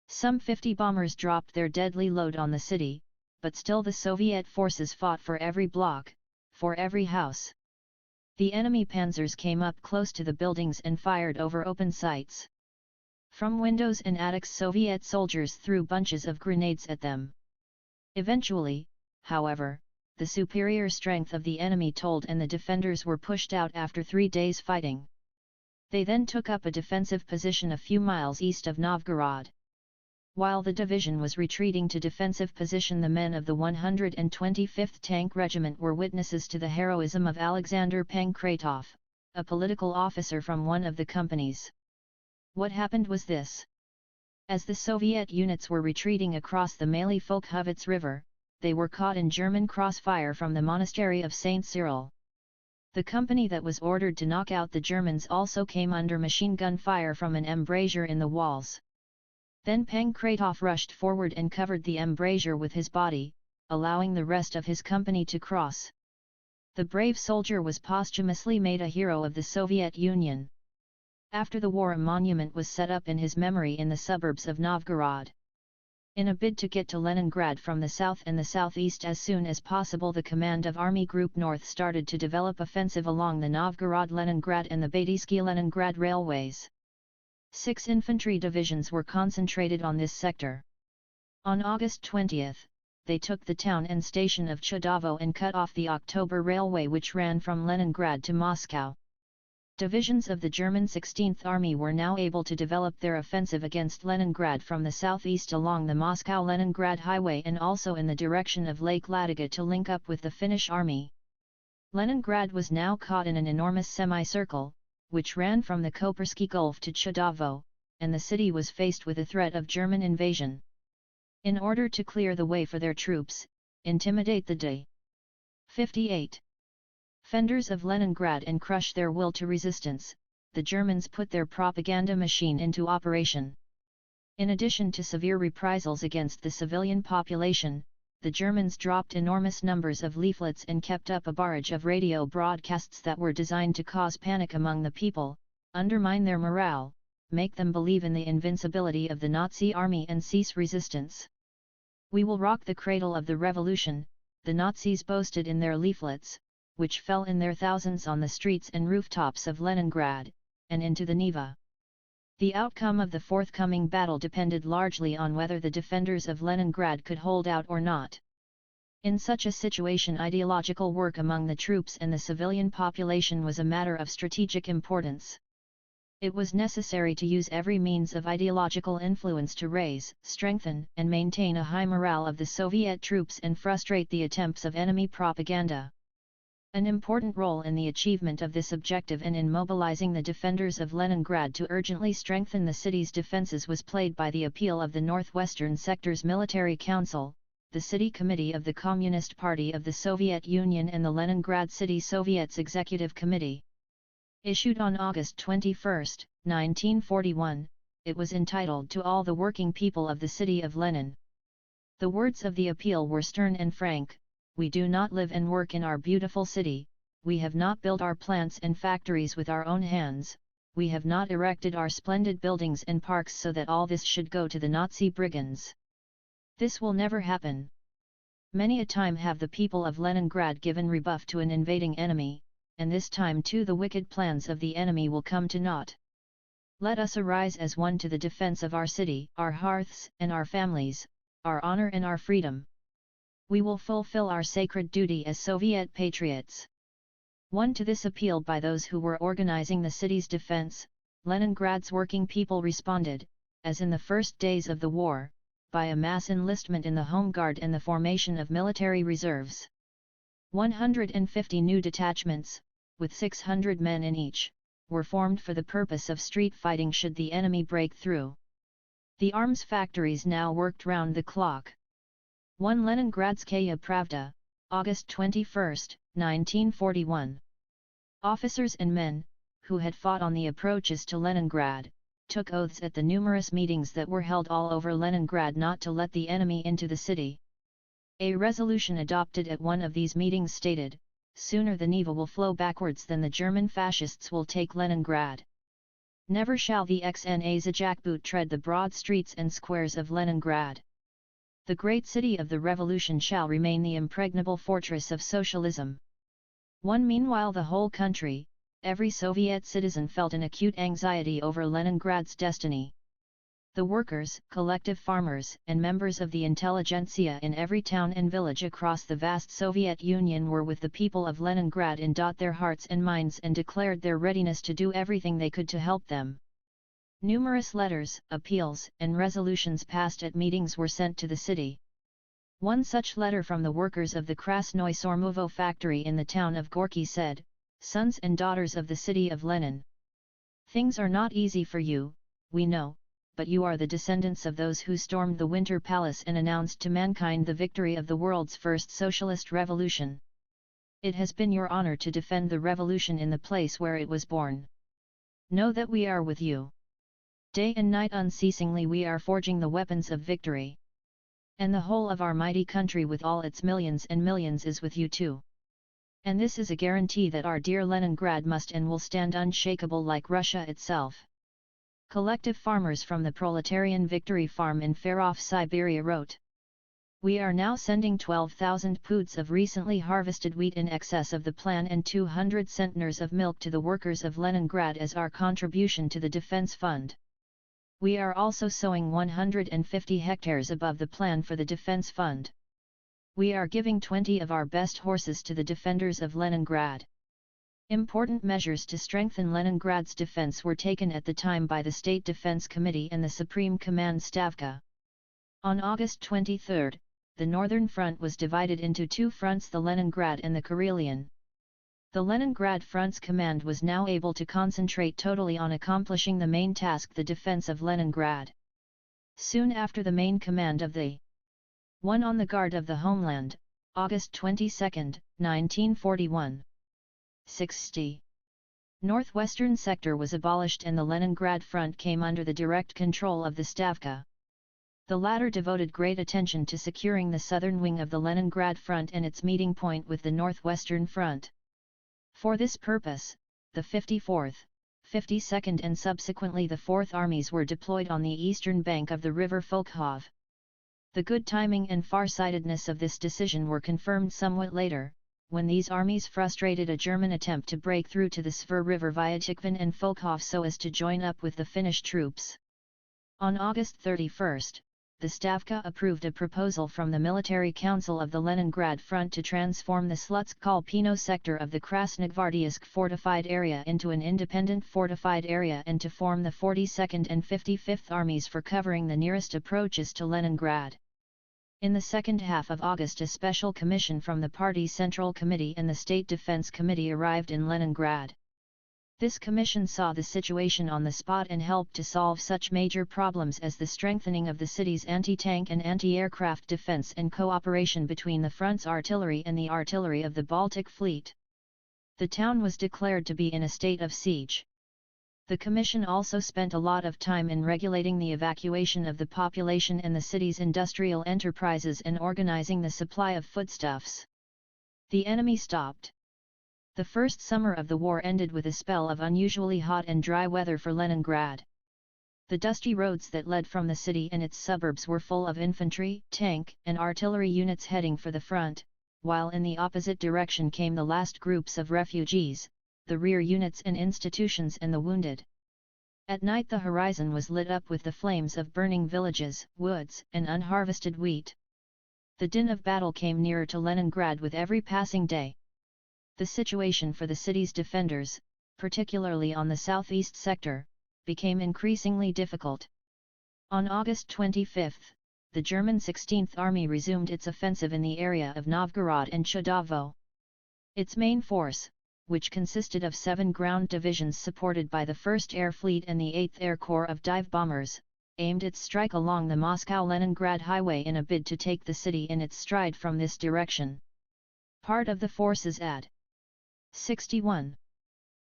Some 50 bombers dropped their deadly load on the city, but still the Soviet forces fought for every block, for every house. The enemy panzers came up close to the buildings and fired over open sights. From windows and attics Soviet soldiers threw bunches of grenades at them. Eventually, however, the superior strength of the enemy told and the defenders were pushed out after 3 days fighting. They then took up a defensive position a few miles east of Novgorod. While the division was retreating to defensive position, the men of the 125th Tank Regiment were witnesses to the heroism of Alexander Pankratov, a political officer from one of the companies. What happened was this. As the Soviet units were retreating across the Maly Folkhovets River, they were caught in German crossfire from the monastery of St. Cyril. The company that was ordered to knock out the Germans also came under machine gun fire from an embrasure in the walls. Then Pankratov rushed forward and covered the embrasure with his body, allowing the rest of his company to cross. The brave soldier was posthumously made a hero of the Soviet Union. After the war, a monument was set up in his memory in the suburbs of Novgorod. In a bid to get to Leningrad from the south and the southeast as soon as possible, the command of Army Group North started to develop offensive along the Novgorod-Leningrad and the Batysky-Leningrad railways. 6 infantry divisions were concentrated on this sector. On August 20, they took the town and station of Chudavo and cut off the October Railway which ran from Leningrad to Moscow. Divisions of the German 16th Army were now able to develop their offensive against Leningrad from the southeast along the Moscow-Leningrad highway and also in the direction of Lake Ladoga to link up with the Finnish army. Leningrad was now caught in an enormous semicircle, which ran from the Kopersky Gulf to Chudavo, and the city was faced with a threat of German invasion. In order to clear the way for their troops, intimidate the D-58 defenders of Leningrad and crush their will to resistance, the Germans put their propaganda machine into operation. In addition to severe reprisals against the civilian population, the Germans dropped enormous numbers of leaflets and kept up a barrage of radio broadcasts that were designed to cause panic among the people, undermine their morale, make them believe in the invincibility of the Nazi army and cease resistance. "We will rock the cradle of the revolution," the Nazis boasted in their leaflets, which fell in their thousands on the streets and rooftops of Leningrad, and into the Neva. The outcome of the forthcoming battle depended largely on whether the defenders of Leningrad could hold out or not. In such a situation, ideological work among the troops and the civilian population was a matter of strategic importance. It was necessary to use every means of ideological influence to raise, strengthen, and maintain a high morale of the Soviet troops and frustrate the attempts of enemy propaganda. An important role in the achievement of this objective and in mobilizing the defenders of Leningrad to urgently strengthen the city's defenses was played by the appeal of the Northwestern Sector's Military Council, the City Committee of the Communist Party of the Soviet Union and the Leningrad City Soviet's Executive Committee. Issued on August 21, 1941, it was entitled "To all the working people of the city of Lenin." The words of the appeal were stern and frank: "We do not live and work in our beautiful city, we have not built our plants and factories with our own hands, we have not erected our splendid buildings and parks so that all this should go to the Nazi brigands. This will never happen. Many a time have the people of Leningrad given rebuff to an invading enemy, and this time too the wicked plans of the enemy will come to naught. Let us arise as one to the defense of our city, our hearths and our families, our honor and our freedom. We will fulfill our sacred duty as Soviet patriots." Won to this appeal by those who were organizing the city's defense, Leningrad's working people responded, as in the first days of the war, by a mass enlistment in the Home Guard and the formation of military reserves. 150 new detachments, with 600 men in each, were formed for the purpose of street fighting should the enemy break through. The arms factories now worked round the clock. 1 Leningradskaya Pravda, August 21, 1941. Officers and men, who had fought on the approaches to Leningrad, took oaths at the numerous meetings that were held all over Leningrad not to let the enemy into the city. A resolution adopted at one of these meetings stated, "Sooner the Neva will flow backwards than the German fascists will take Leningrad." Never shall the XNA's jackboot tread the broad streets and squares of Leningrad. The great city of the revolution shall remain the impregnable fortress of socialism. Meanwhile the whole country, every Soviet citizen felt an acute anxiety over Leningrad's destiny. The workers, collective farmers, and members of the intelligentsia in every town and village across the vast Soviet Union were with the people of Leningrad in their hearts and minds and declared their readiness to do everything they could to help them. Numerous letters, appeals, and resolutions passed at meetings were sent to the city. One such letter from the workers of the Krasnoye Sormovo factory in the town of Gorky said, "Sons and daughters of the city of Lenin. Things are not easy for you, we know, but you are the descendants of those who stormed the Winter Palace and announced to mankind the victory of the world's first socialist revolution. It has been your honor to defend the revolution in the place where it was born. Know that we are with you. Day and night unceasingly we are forging the weapons of victory. And the whole of our mighty country with all its millions and millions is with you too. And this is a guarantee that our dear Leningrad must and will stand unshakable like Russia itself." Collective farmers from the Proletarian Victory Farm in far-off Siberia wrote, "We are now sending 12,000 poods of recently harvested wheat in excess of the plan and 200 centners of milk to the workers of Leningrad as our contribution to the defense fund. We are also sowing 150 hectares above the plan for the defense fund. We are giving 20 of our best horses to the defenders of Leningrad." Important measures to strengthen Leningrad's defense were taken at the time by the State Defense Committee and the Supreme Command Stavka. On August 23, the Northern Front was divided into two fronts, the Leningrad and the Karelian. The Leningrad Front's command was now able to concentrate totally on accomplishing the main task, the defense of Leningrad. Soon after the main command of the one on the Guard of the Homeland, August 22, 1941. 60. Northwestern sector was abolished and the Leningrad Front came under the direct control of the Stavka. The latter devoted great attention to securing the southern wing of the Leningrad Front and its meeting point with the Northwestern Front. For this purpose, the 54th, 52nd and subsequently the 4th Armies were deployed on the eastern bank of the river Volkhov. The good timing and farsightedness of this decision were confirmed somewhat later, when these armies frustrated a German attempt to break through to the Svir River via Tikhvin and Volkhov so as to join up with the Finnish troops. On August 31, the Stavka approved a proposal from the Military Council of the Leningrad Front to transform the Slutsk-Kolpino sector of the Krasnogvardeysk fortified area into an independent fortified area and to form the 42nd and 55th Armies for covering the nearest approaches to Leningrad. In the second half of August a special commission from the Party Central Committee and the State Defense Committee arrived in Leningrad. This commission saw the situation on the spot and helped to solve such major problems as the strengthening of the city's anti-tank and anti-aircraft defense and cooperation between the front's artillery and the artillery of the Baltic Fleet. The town was declared to be in a state of siege. The Commission also spent a lot of time in regulating the evacuation of the population and the city's industrial enterprises and organizing the supply of foodstuffs. The enemy stopped. The first summer of the war ended with a spell of unusually hot and dry weather for Leningrad. The dusty roads that led from the city and its suburbs were full of infantry, tank, and artillery units heading for the front, while in the opposite direction came the last groups of refugees, the rear units and institutions and the wounded. At night the horizon was lit up with the flames of burning villages, woods, and unharvested wheat. The din of battle came nearer to Leningrad with every passing day. The situation for the city's defenders, particularly on the southeast sector, became increasingly difficult. On August 25, the German 16th Army resumed its offensive in the area of Novgorod and Chudavo. Its main force, which consisted of 7 ground divisions supported by the 1st Air Fleet and the 8th Air Corps of dive bombers, aimed its strike along the Moscow-Leningrad highway in a bid to take the city in its stride from this direction. Part of the forces at 61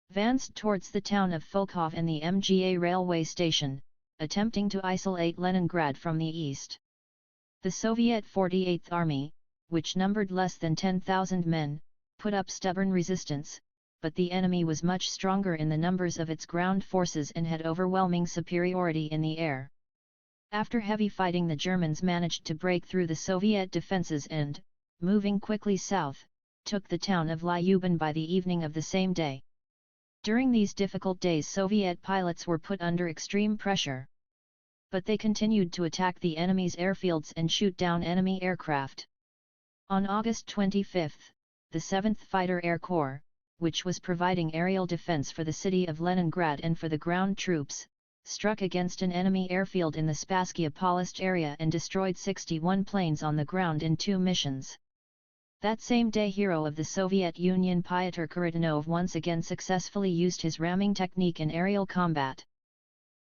advanced towards the town of Volkhov and the MGA railway station, attempting to isolate Leningrad from the east. The Soviet 48th Army, which numbered less than 10,000 men, put up stubborn resistance, but the enemy was much stronger in the numbers of its ground forces and had overwhelming superiority in the air. After heavy fighting, the Germans managed to break through the Soviet defenses and, moving quickly south, took the town of Lyubin by the evening of the same day. During these difficult days, Soviet pilots were put under extreme pressure. But they continued to attack the enemy's airfields and shoot down enemy aircraft. On August 25, the 7th Fighter Air Corps, which was providing aerial defense for the city of Leningrad and for the ground troops, struck against an enemy airfield in the Spasskaya Polist area and destroyed 61 planes on the ground in 2 missions. That same day, hero of the Soviet Union Pyotr Kharitonov once again successfully used his ramming technique in aerial combat.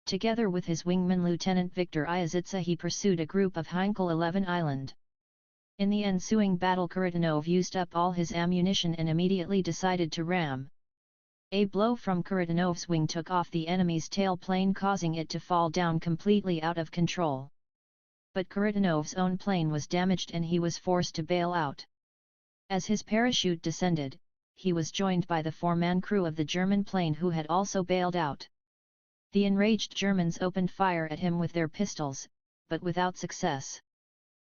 Together with his wingman Lieutenant Viktor Iyazitsa, he pursued a group of Heinkel 11 Island. In the ensuing battle, Kharitonov used up all his ammunition and immediately decided to ram. A blow from Kharitonov's wing took off the enemy's tailplane, causing it to fall down completely out of control. But Kharitonov's own plane was damaged and he was forced to bail out. As his parachute descended, he was joined by the 4-man crew of the German plane, who had also bailed out. The enraged Germans opened fire at him with their pistols, but without success.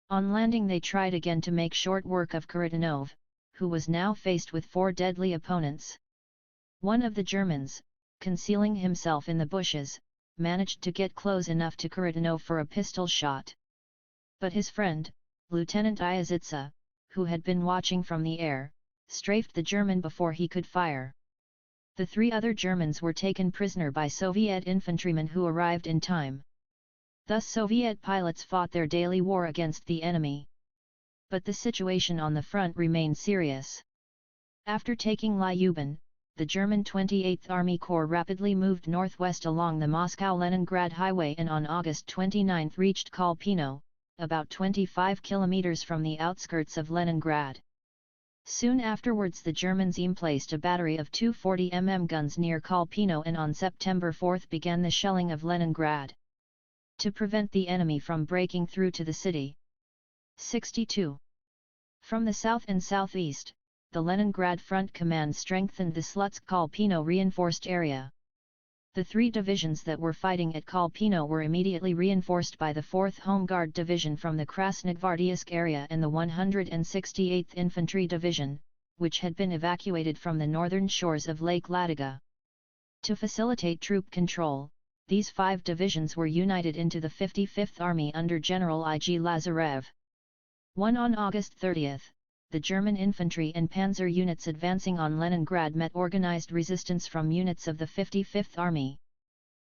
On landing, they tried again to make short work of Kharitonov, who was now faced with 4 deadly opponents. One of the Germans, concealing himself in the bushes, managed to get close enough to Kharitonov for a pistol shot. But his friend, Lieutenant Iyazitsa, who had been watching from the air, strafed the German before he could fire. The 3 other Germans were taken prisoner by Soviet infantrymen who arrived in time. Thus Soviet pilots fought their daily war against the enemy. But the situation on the front remained serious. After taking Lyubin, the German 28th Army Corps rapidly moved northwest along the Moscow-Leningrad highway and on August 29 reached Kolpino, about 25 kilometers from the outskirts of Leningrad. Soon afterwards, the Germans emplaced a battery of 240 mm guns near Kolpino and on September 4 began the shelling of Leningrad, to prevent the enemy from breaking through to the city. 62. From the south and southeast, the Leningrad Front Command strengthened the Slutsk-Kolpino reinforced area. The 3 divisions that were fighting at Kolpino were immediately reinforced by the 4th Home Guard Division from the Krasnogvardeysk area and the 168th Infantry Division, which had been evacuated from the northern shores of Lake Ladoga. To facilitate troop control, these 5 divisions were united into the 55th Army under General I.G. Lazarev. On August 30, the German infantry and panzer units advancing on Leningrad met organized resistance from units of the 55th Army.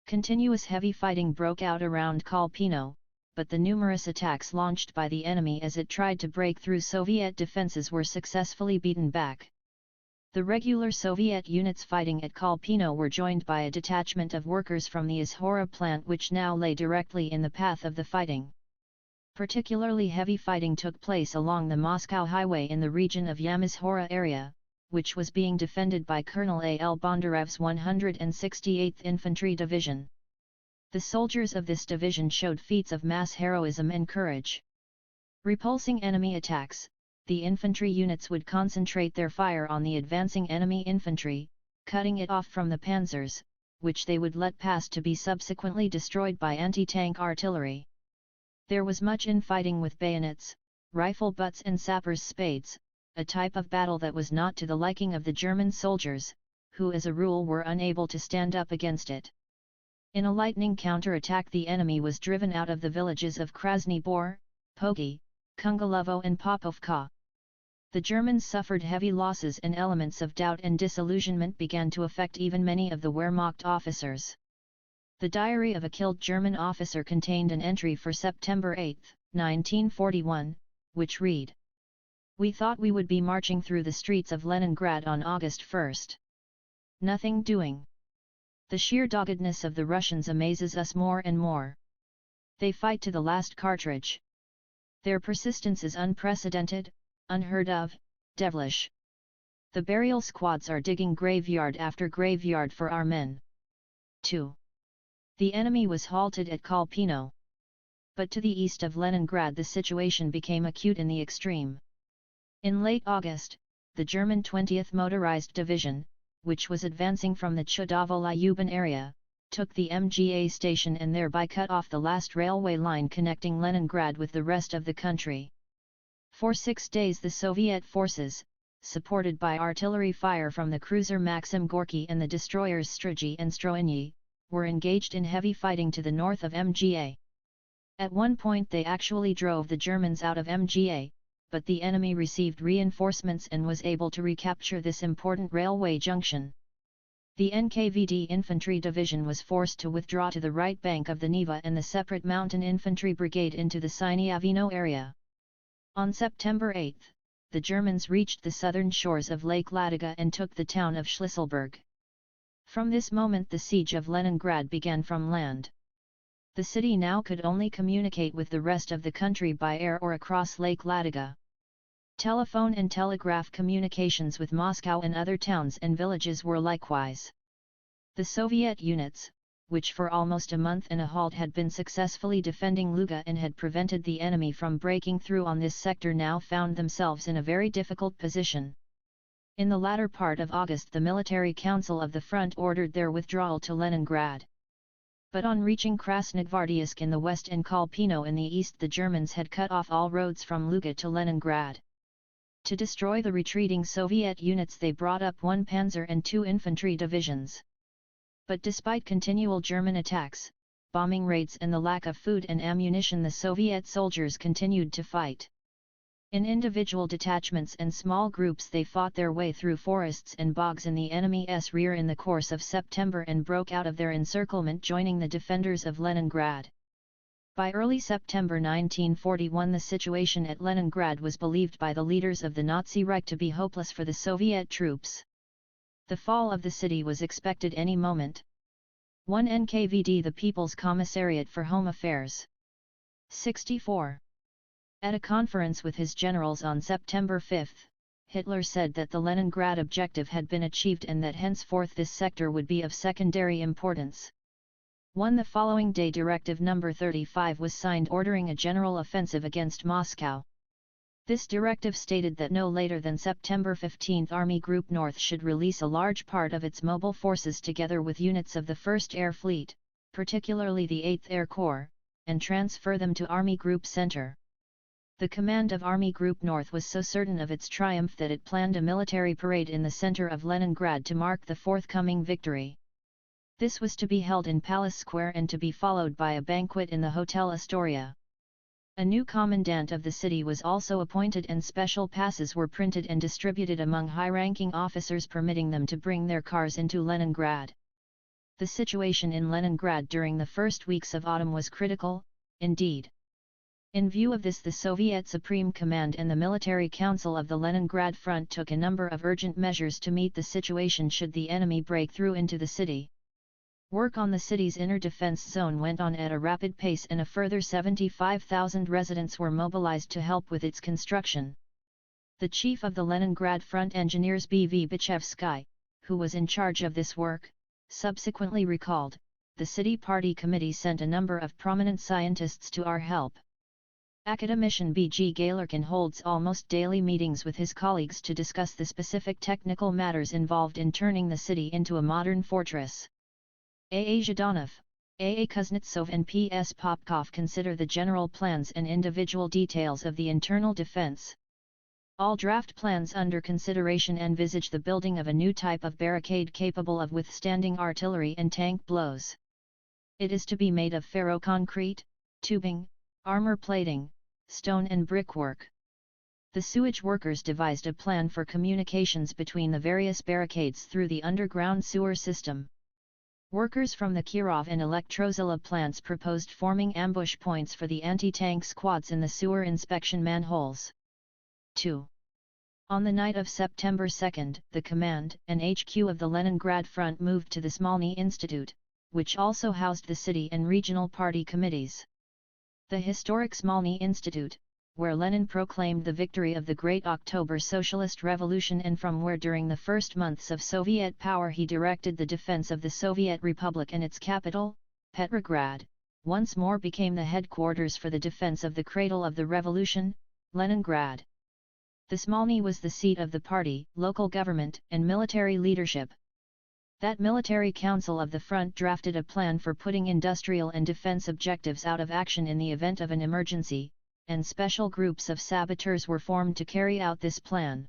Continuous heavy fighting broke out around Kolpino, but the numerous attacks launched by the enemy as it tried to break through Soviet defenses were successfully beaten back. The regular Soviet units fighting at Kolpino were joined by a detachment of workers from the Izhora plant, which now lay directly in the path of the fighting. Particularly heavy fighting took place along the Moscow highway in the region of Yamizhora area, which was being defended by Colonel A. L. Bondarev's 168th Infantry Division. The soldiers of this division showed feats of mass heroism and courage. Repulsing enemy attacks, the infantry units would concentrate their fire on the advancing enemy infantry, cutting it off from the panzers, which they would let pass to be subsequently destroyed by anti-tank artillery. There was much infighting with bayonets, rifle butts and sappers' spades, a type of battle that was not to the liking of the German soldiers, who as a rule were unable to stand up against it. In a lightning counter-attack, the enemy was driven out of the villages of Krasny Bor, Pogi, Kungalovo and Popovka. The Germans suffered heavy losses and elements of doubt and disillusionment began to affect even many of the Wehrmacht officers. The diary of a killed German officer contained an entry for September 8, 1941, which read: "We thought we would be marching through the streets of Leningrad on August 1. Nothing doing. The sheer doggedness of the Russians amazes us more and more. They fight to the last cartridge. Their persistence is unprecedented, unheard of, devilish. The burial squads are digging graveyard after graveyard for our men." 2. The enemy was halted at Kolpino. But to the east of Leningrad the situation became acute in the extreme. In late August, the German 20th Motorized Division, which was advancing from the Chudovaya-Yuban area, took the MGA station and thereby cut off the last railway line connecting Leningrad with the rest of the country. For 6 days the Soviet forces, supported by artillery fire from the cruiser Maxim Gorky and the destroyers Strigi and Stroiny, were engaged in heavy fighting to the north of MGA. At one point they actually drove the Germans out of MGA, but the enemy received reinforcements and was able to recapture this important railway junction. The NKVD Infantry Division was forced to withdraw to the right bank of the Neva and the separate Mountain Infantry Brigade into the Sinyavino area. On September 8, the Germans reached the southern shores of Lake Ladoga and took the town of Schlisselburg. From this moment the siege of Leningrad began from land. The city now could only communicate with the rest of the country by air or across Lake Ladoga. Telephone and telegraph communications with Moscow and other towns and villages were likewise. The Soviet units, which for almost a month and a half had been successfully defending Luga and had prevented the enemy from breaking through on this sector, now found themselves in a very difficult position. In the latter part of August the military council of the front ordered their withdrawal to Leningrad. But on reaching Krasnogvardiisk in the west and Kolpino in the east the Germans had cut off all roads from Luga to Leningrad. To destroy the retreating Soviet units they brought up 1 panzer and 2 infantry divisions. But despite continual German attacks, bombing raids and the lack of food and ammunition, the Soviet soldiers continued to fight. In individual detachments and small groups they fought their way through forests and bogs in the enemy's rear in the course of September and broke out of their encirclement, joining the defenders of Leningrad. By early September 1941 the situation at Leningrad was believed by the leaders of the Nazi Reich to be hopeless for the Soviet troops. The fall of the city was expected any moment. 1 NKVD, the People's Commissariat for Home Affairs. 64. At a conference with his generals on September 5, Hitler said that the Leningrad objective had been achieved and that henceforth this sector would be of secondary importance. The following day Directive No. 35 was signed ordering a general offensive against Moscow. This directive stated that no later than September 15 Army Group North should release a large part of its mobile forces together with units of the 1st Air Fleet, particularly the 8th Air Corps, and transfer them to Army Group Center. The command of Army Group North was so certain of its triumph that it planned a military parade in the center of Leningrad to mark the forthcoming victory. This was to be held in Palace Square and to be followed by a banquet in the Hotel Astoria. A new commandant of the city was also appointed and special passes were printed and distributed among high-ranking officers, permitting them to bring their cars into Leningrad. The situation in Leningrad during the first weeks of autumn was critical, indeed. In view of this, the Soviet Supreme Command and the Military Council of the Leningrad Front took a number of urgent measures to meet the situation should the enemy break through into the city. Work on the city's inner defense zone went on at a rapid pace and a further 75,000 residents were mobilized to help with its construction. The chief of the Leningrad Front Engineers B.V. Bichevsky, who was in charge of this work, subsequently recalled, "The city party committee sent a number of prominent scientists to our help." Academician B.G. Galerkin holds almost daily meetings with his colleagues to discuss the specific technical matters involved in turning the city into a modern fortress. A. Zhdanov, A. Kuznetsov and P.S. Popkov consider the general plans and individual details of the internal defense. All draft plans under consideration envisage the building of a new type of barricade capable of withstanding artillery and tank blows. It is to be made of ferroconcrete, tubing, armor plating, stone and brickwork. The sewage workers devised a plan for communications between the various barricades through the underground sewer system. Workers from the Kirov and Elektrozilla plants proposed forming ambush points for the anti-tank squads in the sewer inspection manholes. 2. On the night of September 2, the command and HQ of the Leningrad Front moved to the Smolny Institute, which also housed the city and regional party committees. The historic Smolny Institute, where Lenin proclaimed the victory of the Great October Socialist Revolution and from where during the first months of Soviet power he directed the defense of the Soviet Republic and its capital, Petrograd, once more became the headquarters for the defense of the cradle of the revolution, Leningrad. The Smolny was the seat of the party, local government and military leadership, That military council of the front drafted a plan for putting industrial and defense objectives out of action in the event of an emergency, and special groups of saboteurs were formed to carry out this plan.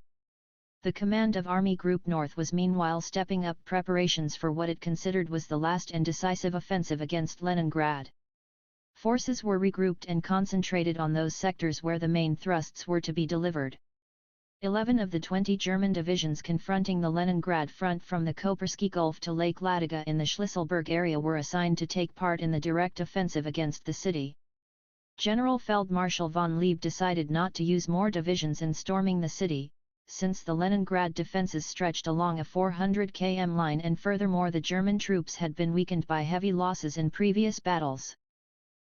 The command of Army Group North was meanwhile stepping up preparations for what it considered was the last and decisive offensive against Leningrad. Forces were regrouped and concentrated on those sectors where the main thrusts were to be delivered. 11 of the 20 German divisions confronting the Leningrad front from the Kopersky Gulf to Lake Ladoga in the Schlisselburg area were assigned to take part in the direct offensive against the city. General Feldmarschall von Lieb decided not to use more divisions in storming the city, since the Leningrad defences stretched along a 400 km line and furthermore the German troops had been weakened by heavy losses in previous battles.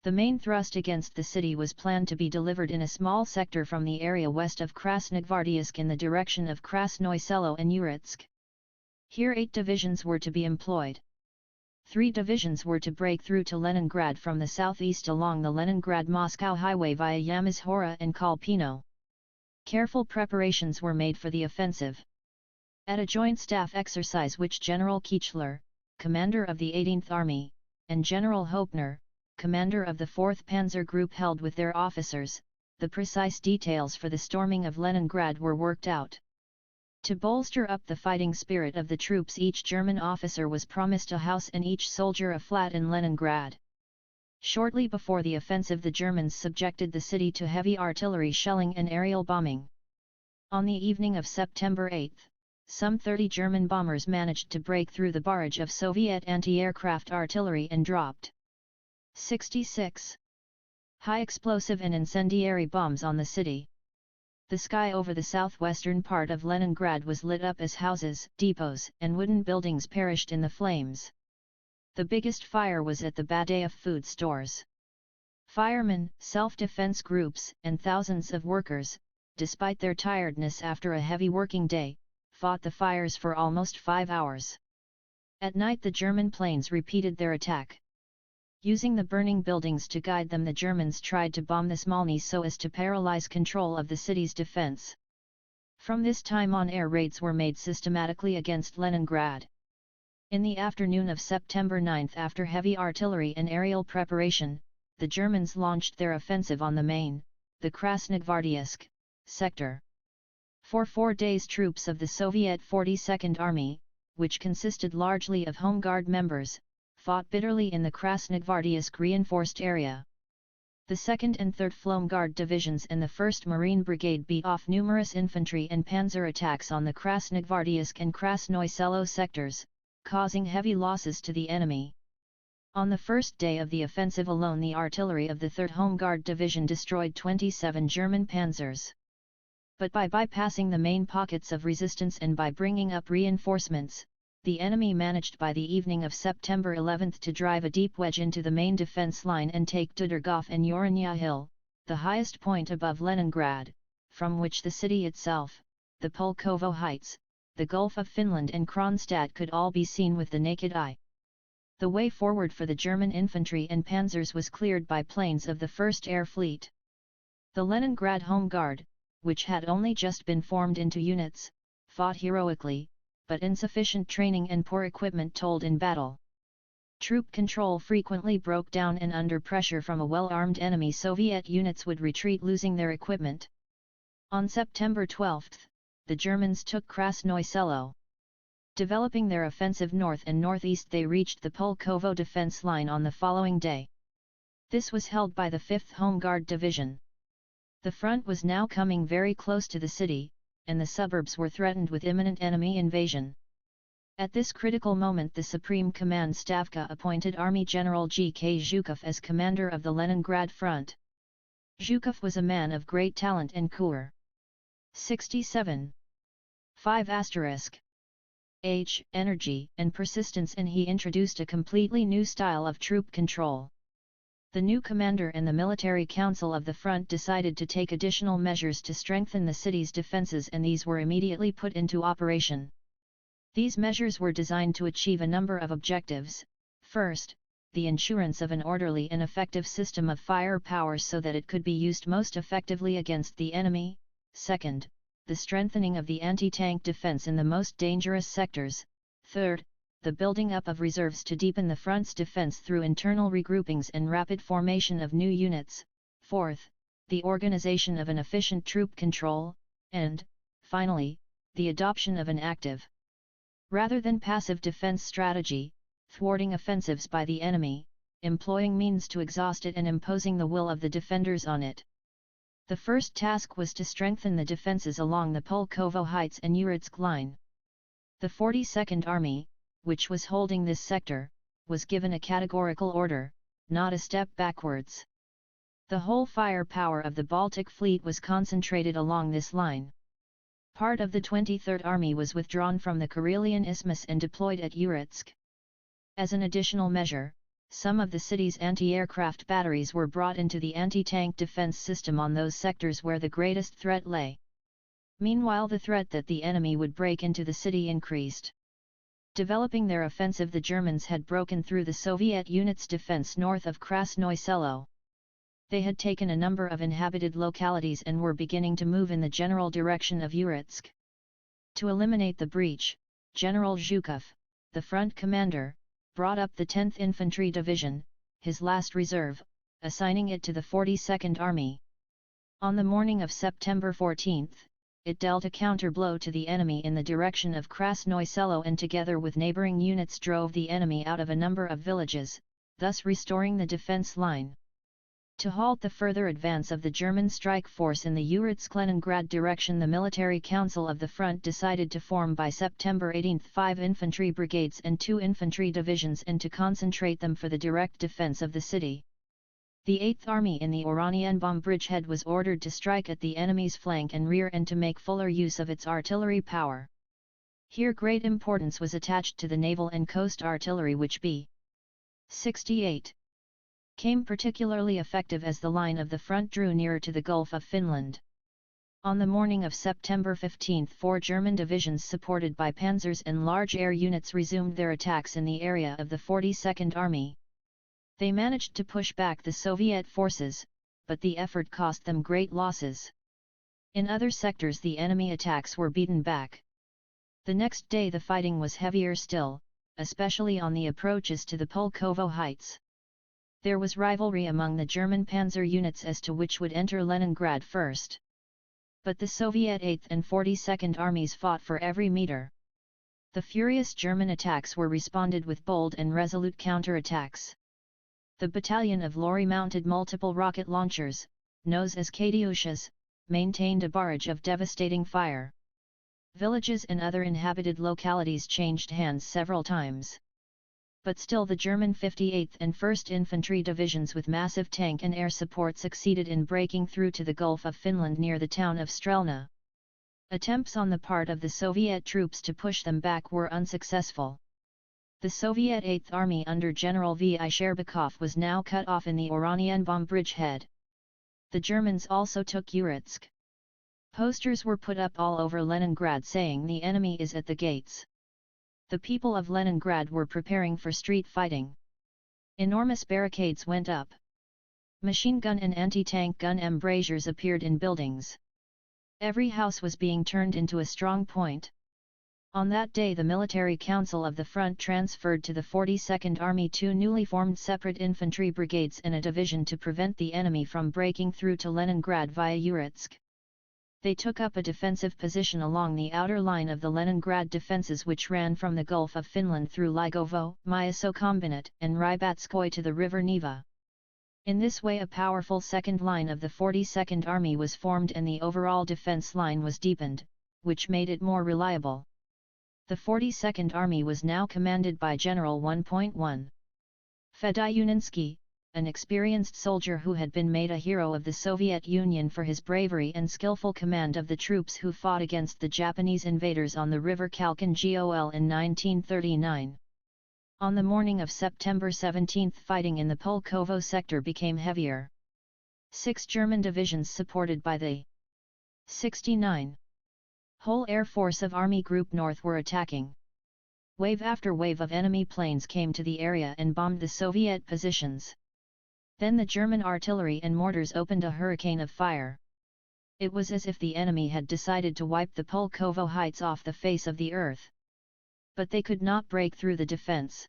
The main thrust against the city was planned to be delivered in a small sector from the area west of Krasnogvardeysk in the direction of Krasnoye Selo and Uritsk. Here 8 divisions were to be employed. 3 divisions were to break through to Leningrad from the southeast along the Leningrad-Moscow highway via Yamaz-Hora and Kolpino. Careful preparations were made for the offensive. At a joint staff exercise which General Kichler, commander of the 18th Army, and General Hoepner, commander of the 4th Panzer Group held with their officers, the precise details for the storming of Leningrad were worked out. To bolster up the fighting spirit of the troops, each German officer was promised a house and each soldier a flat in Leningrad. Shortly before the offensive, the Germans subjected the city to heavy artillery shelling and aerial bombing. On the evening of September 8, some 30 German bombers managed to break through the barrage of Soviet anti-aircraft artillery and dropped 66 high-explosive and incendiary bombs on the city. The sky over the southwestern part of Leningrad was lit up as houses, depots, and wooden buildings perished in the flames. The biggest fire was at the Badeev food stores. Firemen, self-defense groups, and thousands of workers, despite their tiredness after a heavy working day, fought the fires for almost 5 hours. At night the German planes repeated their attack. Using the burning buildings to guide them, the Germans tried to bomb the Smolny so as to paralyze control of the city's defense. From this time on, air raids were made systematically against Leningrad. In the afternoon of September 9, after heavy artillery and aerial preparation, the Germans launched their offensive on the main, the Krasnogvardeysk, sector. For 4 days troops of the Soviet 42nd Army, which consisted largely of Home Guard members, fought bitterly in the Krasnogvardeysk reinforced area. The 2nd and 3rd Flome Guard divisions and the 1st Marine Brigade beat off numerous infantry and panzer attacks on the Krasnogvardeysk and Krasnoye Selo sectors, causing heavy losses to the enemy. On the first day of the offensive alone, the artillery of the 3rd Home Guard Division destroyed 27 German panzers. But by bypassing the main pockets of resistance and by bringing up reinforcements, the enemy managed by the evening of September 11 to drive a deep wedge into the main defense line and take Dudergov and Yoranya Hill, the highest point above Leningrad, from which the city itself, the Pulkovo Heights, the Gulf of Finland and Kronstadt could all be seen with the naked eye. The way forward for the German infantry and panzers was cleared by planes of the 1st Air Fleet. The Leningrad Home Guard, which had only just been formed into units, fought heroically, but insufficient training and poor equipment told in battle. Troop control frequently broke down and under pressure from a well-armed enemy, Soviet units would retreat, losing their equipment. On September 12, the Germans took Krasnoye Selo. Developing their offensive north and northeast, they reached the Pulkovo defense line on the following day. This was held by the 5th Home Guard Division. The front was now coming very close to the city, and the suburbs were threatened with imminent enemy invasion. At this critical moment, the Supreme Command Stavka appointed Army General G. K. Zhukov as commander of the Leningrad front. Zhukov was a man of great talent and courage. 67. 5 *H, energy and persistence, and he introduced a completely new style of troop control. The new commander and the military council of the front decided to take additional measures to strengthen the city's defenses, and these were immediately put into operation. These measures were designed to achieve a number of objectives. First, the ensurance of an orderly and effective system of firepower so that it could be used most effectively against the enemy. Second, the strengthening of the anti-tank defense in the most dangerous sectors. Third, the building up of reserves to deepen the front's defense through internal regroupings and rapid formation of new units, fourth, the organization of an efficient troop control, and, finally, the adoption of an active, rather than passive defense strategy, thwarting offensives by the enemy, employing means to exhaust it and imposing the will of the defenders on it. The first task was to strengthen the defenses along the Pulkovo Heights and Uritsk line. The 42nd Army, which was holding this sector, was given a categorical order, not a step backwards. The whole firepower of the Baltic Fleet was concentrated along this line. Part of the 23rd Army was withdrawn from the Karelian Isthmus and deployed at Uritsk. As an additional measure, some of the city's anti-aircraft batteries were brought into the anti-tank defense system on those sectors where the greatest threat lay. Meanwhile, the threat that the enemy would break into the city increased. Developing their offensive, the Germans had broken through the Soviet units' defense north of Krasnoye Selo. They had taken a number of inhabited localities and were beginning to move in the general direction of Uritsk. To eliminate the breach, General Zhukov, the front commander, brought up the 10th Infantry Division, his last reserve, assigning it to the 42nd Army. On the morning of September 14, it dealt a counter-blow to the enemy in the direction of Krasnoye Selo and together with neighboring units drove the enemy out of a number of villages, thus restoring the defense line. To halt the further advance of the German strike force in the Uritsk-Leningrad direction, the Military Council of the Front decided to form by September 18 5 infantry brigades and 2 infantry divisions and to concentrate them for the direct defense of the city. The 8th Army in the Oranienbaum bridgehead was ordered to strike at the enemy's flank and rear and to make fuller use of its artillery power. Here great importance was attached to the naval and coast artillery, which B. 68 came particularly effective as the line of the front drew nearer to the Gulf of Finland. On the morning of September 15, 4 German divisions supported by panzers and large air units resumed their attacks in the area of the 42nd Army. They managed to push back the Soviet forces, but the effort cost them great losses. In other sectors the enemy attacks were beaten back. The next day the fighting was heavier still, especially on the approaches to the Pulkovo Heights. There was rivalry among the German panzer units as to which would enter Leningrad first. But the Soviet 8th and 42nd Armies fought for every meter. The furious German attacks were responded with bold and resolute counterattacks. The battalion of lorry-mounted multiple rocket launchers, known as Katyushas, maintained a barrage of devastating fire. Villages and other inhabited localities changed hands several times. But still the German 58th and 1st Infantry Divisions with massive tank and air support succeeded in breaking through to the Gulf of Finland near the town of Strelna. Attempts on the part of the Soviet troops to push them back were unsuccessful. The Soviet 8th Army under General V. I. Sherbakov was now cut off in the Oranienbaum bridgehead. The Germans also took Uritsk. Posters were put up all over Leningrad saying the enemy is at the gates. The people of Leningrad were preparing for street fighting. Enormous barricades went up. Machine gun and anti-tank gun embrasures appeared in buildings. Every house was being turned into a strong point. On that day the Military Council of the Front transferred to the 42nd Army 2 newly formed separate infantry brigades and a division to prevent the enemy from breaking through to Leningrad via Uritsk. They took up a defensive position along the outer line of the Leningrad defenses, which ran from the Gulf of Finland through Ligovo, Myasokombinat, and Rybatskoye to the river Neva. In this way a powerful second line of the 42nd Army was formed and the overall defense line was deepened, which made it more reliable. The 42nd Army was now commanded by General 1.1 Fedyuninsky, an experienced soldier who had been made a hero of the Soviet Union for his bravery and skillful command of the troops who fought against the Japanese invaders on the river Kalkan-Gol in 1939. On the morning of September 17 fighting in the Pulkovo sector became heavier. 6 German divisions supported by the 69 Whole Air Force of Army Group North were attacking. Wave after wave of enemy planes came to the area and bombed the Soviet positions. Then the German artillery and mortars opened a hurricane of fire. It was as if the enemy had decided to wipe the Pulkovo Heights off the face of the earth. But they could not break through the defense.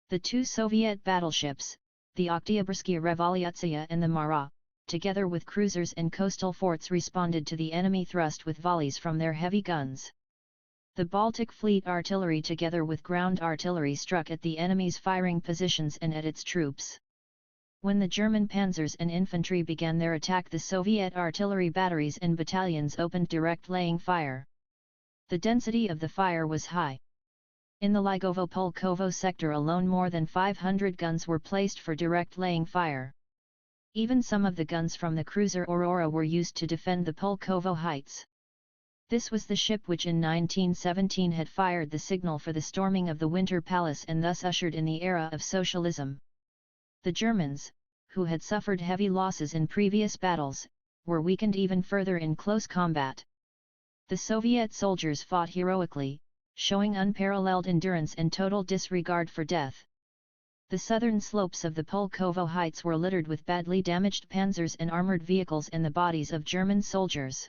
The two Soviet battleships, the Oktyabrskaya Revolyutsiya and the Mara, together with cruisers and coastal forts, responded to the enemy thrust with volleys from their heavy guns. The Baltic Fleet artillery together with ground artillery struck at the enemy's firing positions and at its troops. When the German panzers and infantry began their attack, the Soviet artillery batteries and battalions opened direct laying fire. The density of the fire was high. In the Ligovo-Pulkovo sector alone more than 500 guns were placed for direct laying fire. Even some of the guns from the cruiser Aurora were used to defend the Pulkovo heights. This was the ship which in 1917 had fired the signal for the storming of the Winter Palace and thus ushered in the era of socialism. The Germans, who had suffered heavy losses in previous battles, were weakened even further in close combat. The Soviet soldiers fought heroically, showing unparalleled endurance and total disregard for death. The southern slopes of the Pulkovo heights were littered with badly damaged panzers and armored vehicles and the bodies of German soldiers.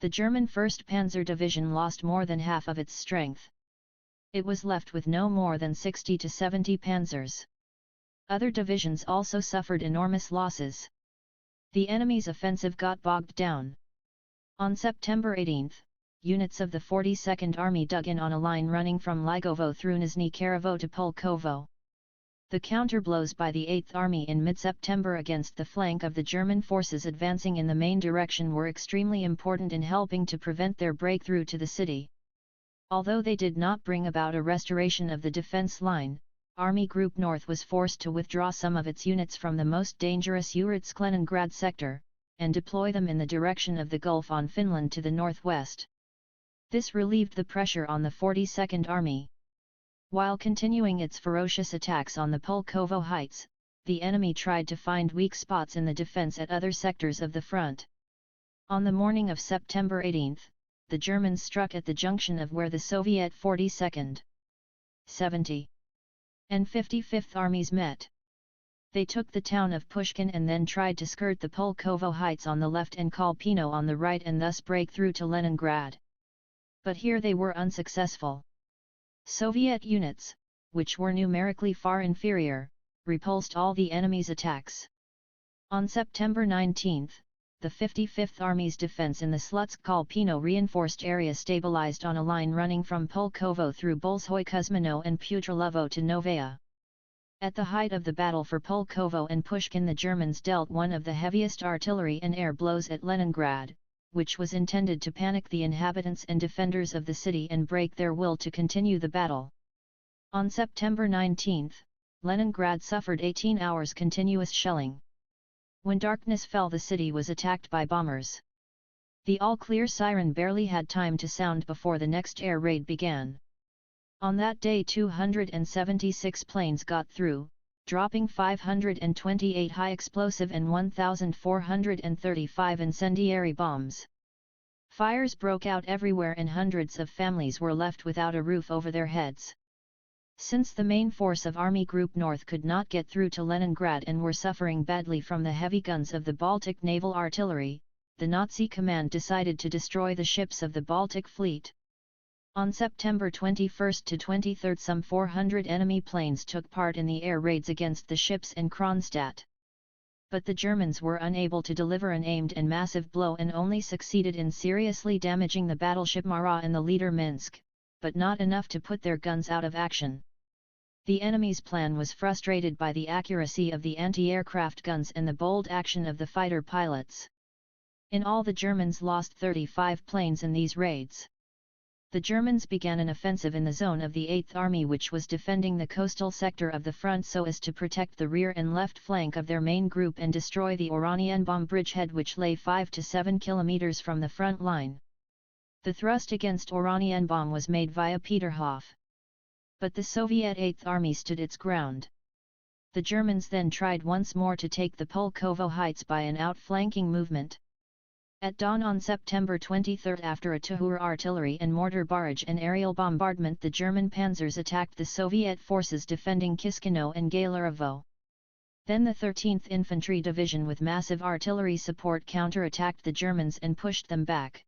The German 1st Panzer Division lost more than half of its strength. It was left with no more than 60 to 70 panzers. Other divisions also suffered enormous losses. The enemy's offensive got bogged down. On September 18, units of the 42nd Army dug in on a line running from Ligovo through Nizhny Karavo to Pulkovo. The counterblows by the 8th Army in mid-September against the flank of the German forces advancing in the main direction were extremely important in helping to prevent their breakthrough to the city. Although they did not bring about a restoration of the defense line, Army Group North was forced to withdraw some of its units from the most dangerous Uritsk-Leningrad sector, and deploy them in the direction of the Gulf on Finland to the northwest. This relieved the pressure on the 42nd Army. While continuing its ferocious attacks on the Pulkovo heights, the enemy tried to find weak spots in the defense at other sectors of the front. On the morning of September 18, the Germans struck at the junction of where the Soviet 42nd, 70th, and 55th Armies met. They took the town of Pushkin and then tried to skirt the Pulkovo heights on the left and Kolpino on the right and thus break through to Leningrad. But here they were unsuccessful. Soviet units, which were numerically far inferior, repulsed all the enemy's attacks. On September 19, the 55th Army's defense in the Slutsk-Kolpino reinforced area stabilized on a line running from Pulkovo through Bolshoy-Kuzmino and Putrilovo to Novaya. At the height of the battle for Pulkovo and Pushkin, the Germans dealt one of the heaviest artillery and air blows at Leningrad, which was intended to panic the inhabitants and defenders of the city and break their will to continue the battle. On September 19, Leningrad suffered 18 hours continuous shelling. When darkness fell, the city was attacked by bombers. The all-clear siren barely had time to sound before the next air raid began. On that day 276 planes got through, dropping 528 high-explosive and 1,435 incendiary bombs. Fires broke out everywhere and hundreds of families were left without a roof over their heads. Since the main force of Army Group North could not get through to Leningrad and were suffering badly from the heavy guns of the Baltic Naval Artillery, the Nazi command decided to destroy the ships of the Baltic Fleet. On September 21 to 23 some 400 enemy planes took part in the air raids against the ships in Kronstadt. But the Germans were unable to deliver an aimed and massive blow and only succeeded in seriously damaging the battleship Mara and the leader Minsk, but not enough to put their guns out of action. The enemy's plan was frustrated by the accuracy of the anti-aircraft guns and the bold action of the fighter pilots. In all, the Germans lost 35 planes in these raids. The Germans began an offensive in the zone of the 8th Army, which was defending the coastal sector of the front so as to protect the rear and left flank of their main group and destroy the Oranienbaum bridgehead, which lay 5 to 7 kilometers from the front line. The thrust against Oranienbaum was made via Peterhof. But the Soviet 8th Army stood its ground. The Germans then tried once more to take the Pulkovo heights by an outflanking movement. At dawn on September 23, after a Tuhur artillery and mortar barrage and aerial bombardment, the German panzers attacked the Soviet forces defending Kiskino and Galerovo. Then the 13th Infantry Division with massive artillery support counterattacked the Germans and pushed them back.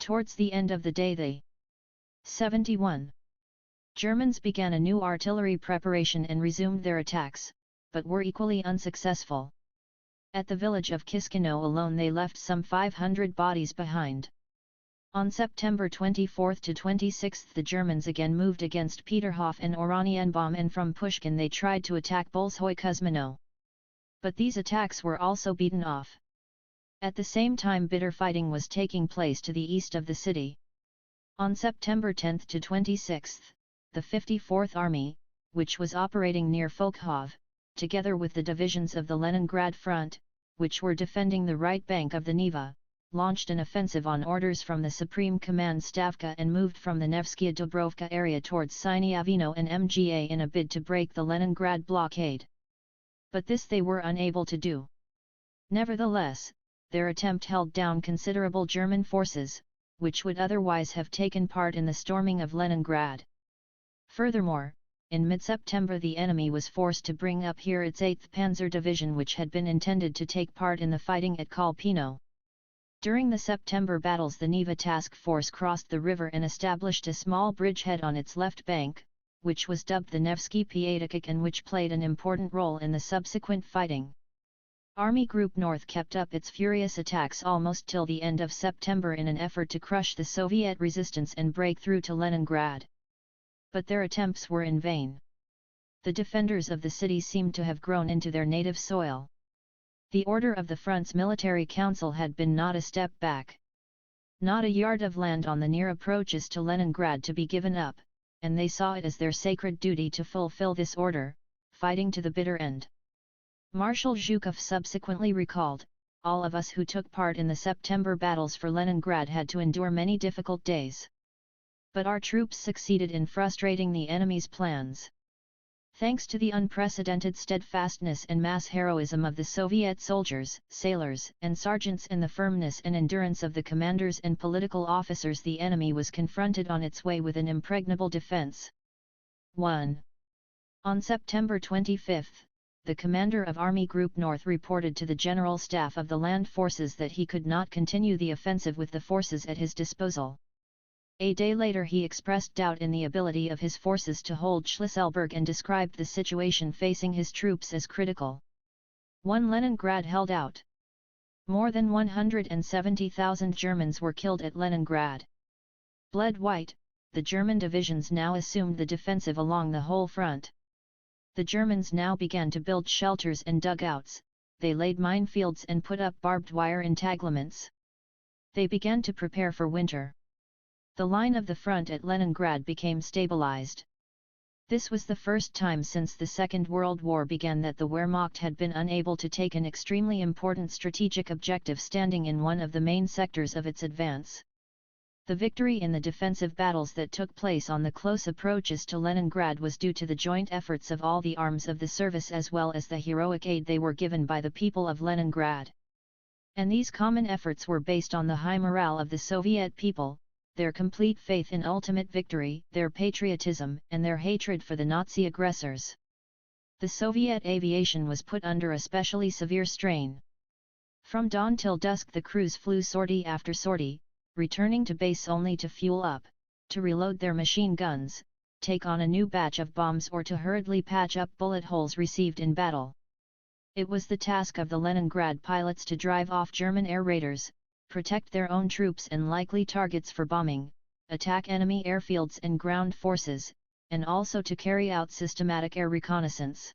Towards the end of the day, the 71st Germans began a new artillery preparation and resumed their attacks, but were equally unsuccessful. At the village of Kiskino alone they left some 500 bodies behind. On September 24 to 26 the Germans again moved against Peterhof and Oranienbaum, and from Pushkin they tried to attack Bolshoi-Kuzmino. But these attacks were also beaten off. At the same time bitter fighting was taking place to the east of the city. On September 10 to 26, the 54th Army, which was operating near Folkhov, together with the divisions of the Leningrad Front, which were defending the right bank of the Neva, launched an offensive on orders from the Supreme Command Stavka and moved from the Nevskaya Dubrovka area towards Sinyavino and Mga in a bid to break the Leningrad blockade. But this they were unable to do. Nevertheless, their attempt held down considerable German forces, which would otherwise have taken part in the storming of Leningrad. Furthermore, in mid-September the enemy was forced to bring up here its 8th Panzer Division, which had been intended to take part in the fighting at Kolpino. During the September battles the Neva Task Force crossed the river and established a small bridgehead on its left bank, which was dubbed the Nevsky Piatakik and which played an important role in the subsequent fighting. Army Group North kept up its furious attacks almost till the end of September in an effort to crush the Soviet resistance and break through to Leningrad. But their attempts were in vain. The defenders of the city seemed to have grown into their native soil. The order of the front's military council had been not a step back. Not a yard of land on the near approaches to Leningrad to be given up, and they saw it as their sacred duty to fulfill this order, fighting to the bitter end. Marshal Zhukov subsequently recalled, "All of us who took part in the September battles for Leningrad had to endure many difficult days. But our troops succeeded in frustrating the enemy's plans. Thanks to the unprecedented steadfastness and mass heroism of the Soviet soldiers, sailors, and sergeants, and the firmness and endurance of the commanders and political officers, the enemy was confronted on its way with an impregnable defense." 1. On September 25, the commander of Army Group North reported to the General Staff of the Land Forces that he could not continue the offensive with the forces at his disposal. A day later he expressed doubt in the ability of his forces to hold Schlisselburg and described the situation facing his troops as critical. 1. Leningrad held out. More than 170,000 Germans were killed at Leningrad. Bled white, the German divisions now assumed the defensive along the whole front. The Germans now began to build shelters and dugouts, they laid minefields and put up barbed wire entanglements. They began to prepare for winter. The line of the front at Leningrad became stabilized. This was the first time since the Second World War began that the Wehrmacht had been unable to take an extremely important strategic objective standing in one of the main sectors of its advance. The victory in the defensive battles that took place on the close approaches to Leningrad was due to the joint efforts of all the arms of the service as well as the heroic aid they were given by the people of Leningrad. And these common efforts were based on the high morale of the Soviet people, their complete faith in ultimate victory, their patriotism, and their hatred for the Nazi aggressors. The Soviet aviation was put under especially severe strain. From dawn till dusk the crews flew sortie after sortie, returning to base only to fuel up, to reload their machine guns, take on a new batch of bombs, or to hurriedly patch up bullet holes received in battle. It was the task of the Leningrad pilots to drive off German air raiders, protect their own troops and likely targets for bombing, attack enemy airfields and ground forces, and also to carry out systematic air reconnaissance.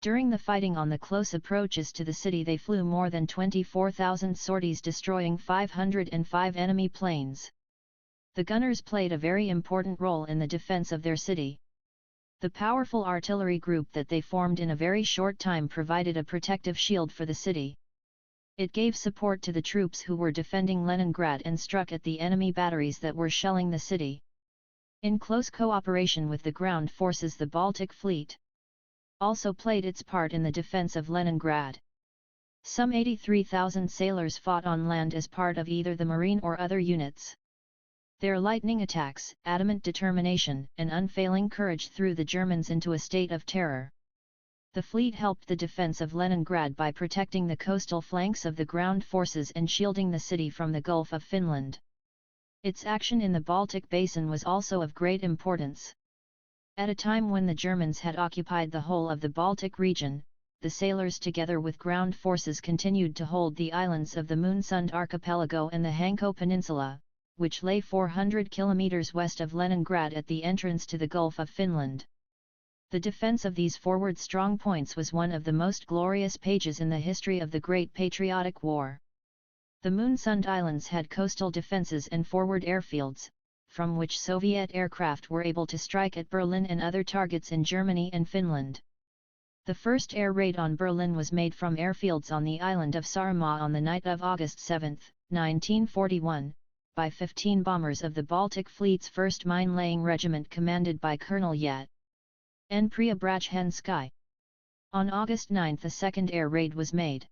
During the fighting on the close approaches to the city they flew more than 24,000 sorties, destroying 505 enemy planes. The gunners played a very important role in the defense of their city. The powerful artillery group that they formed in a very short time provided a protective shield for the city. It gave support to the troops who were defending Leningrad and struck at the enemy batteries that were shelling the city. In close cooperation with the ground forces, the Baltic Fleet also played its part in the defense of Leningrad. Some 83,000 sailors fought on land as part of either the marine or other units. Their lightning attacks, adamant determination, and unfailing courage threw the Germans into a state of terror. The fleet helped the defense of Leningrad by protecting the coastal flanks of the ground forces and shielding the city from the Gulf of Finland. Its action in the Baltic Basin was also of great importance. At a time when the Germans had occupied the whole of the Baltic region, the sailors together with ground forces continued to hold the islands of the Moonsund archipelago and the Hanko Peninsula, which lay 400 kilometers west of Leningrad at the entrance to the Gulf of Finland. The defense of these forward strong points was one of the most glorious pages in the history of the Great Patriotic War. The Moonsund Islands had coastal defenses and forward airfields, from which Soviet aircraft were able to strike at Berlin and other targets in Germany and Finland. The first air raid on Berlin was made from airfields on the island of Saaremaa on the night of August 7, 1941, by 15 bombers of the Baltic Fleet's 1st Mine-Laying Regiment commanded by Colonel Yat. N. Preobrazhensky. On August 9 a second air raid was made.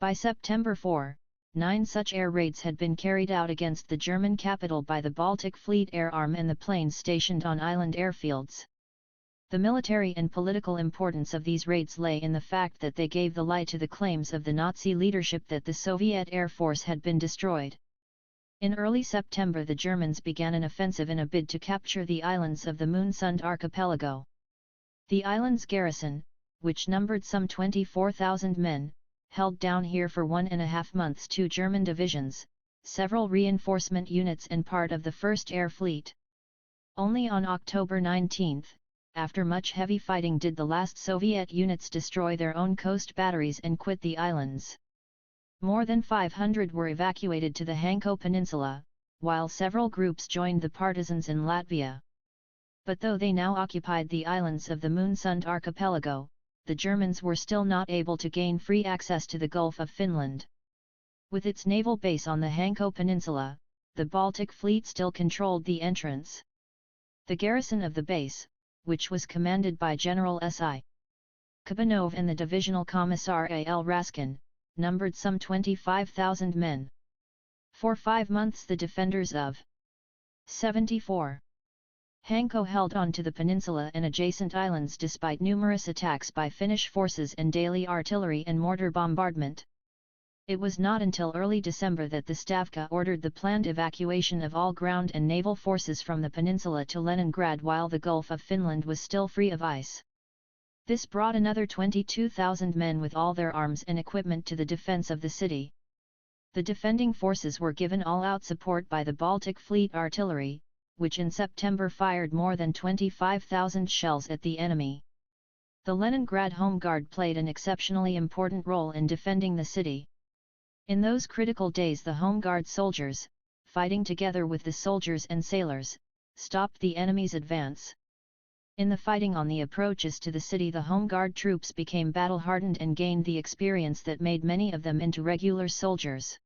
By September 4, 9 such air raids had been carried out against the German capital by the Baltic Fleet Air Arm and the planes stationed on island airfields. The military and political importance of these raids lay in the fact that they gave the lie to the claims of the Nazi leadership that the Soviet Air Force had been destroyed. In early September the Germans began an offensive in a bid to capture the islands of the Moonsund archipelago. The island's garrison, which numbered some 24,000 men, held down here for 1.5 months 2 German divisions, several reinforcement units and part of the 1st Air Fleet. Only on October 19, after much heavy fighting, did the last Soviet units destroy their own coast batteries and quit the islands. More than 500 were evacuated to the Hanko Peninsula, while several groups joined the partisans in Latvia. But though they now occupied the islands of the Moonsund archipelago, the Germans were still not able to gain free access to the Gulf of Finland. With its naval base on the Hanko Peninsula, the Baltic Fleet still controlled the entrance. The garrison of the base, which was commanded by General S.I. Kabanov and the divisional commissar A.L. Raskin, numbered some 25,000 men. For 5 months the defenders of 74. Hanko held on to the peninsula and adjacent islands despite numerous attacks by Finnish forces and daily artillery and mortar bombardment. It was not until early December that the Stavka ordered the planned evacuation of all ground and naval forces from the peninsula to Leningrad while the Gulf of Finland was still free of ice. This brought another 22,000 men with all their arms and equipment to the defense of the city. The defending forces were given all-out support by the Baltic Fleet artillery, which in September fired more than 25,000 shells at the enemy. The Leningrad Home Guard played an exceptionally important role in defending the city. In those critical days the Home Guard soldiers, fighting together with the soldiers and sailors, stopped the enemy's advance. In the fighting on the approaches to the city the Home Guard troops became battle-hardened and gained the experience that made many of them into regular soldiers.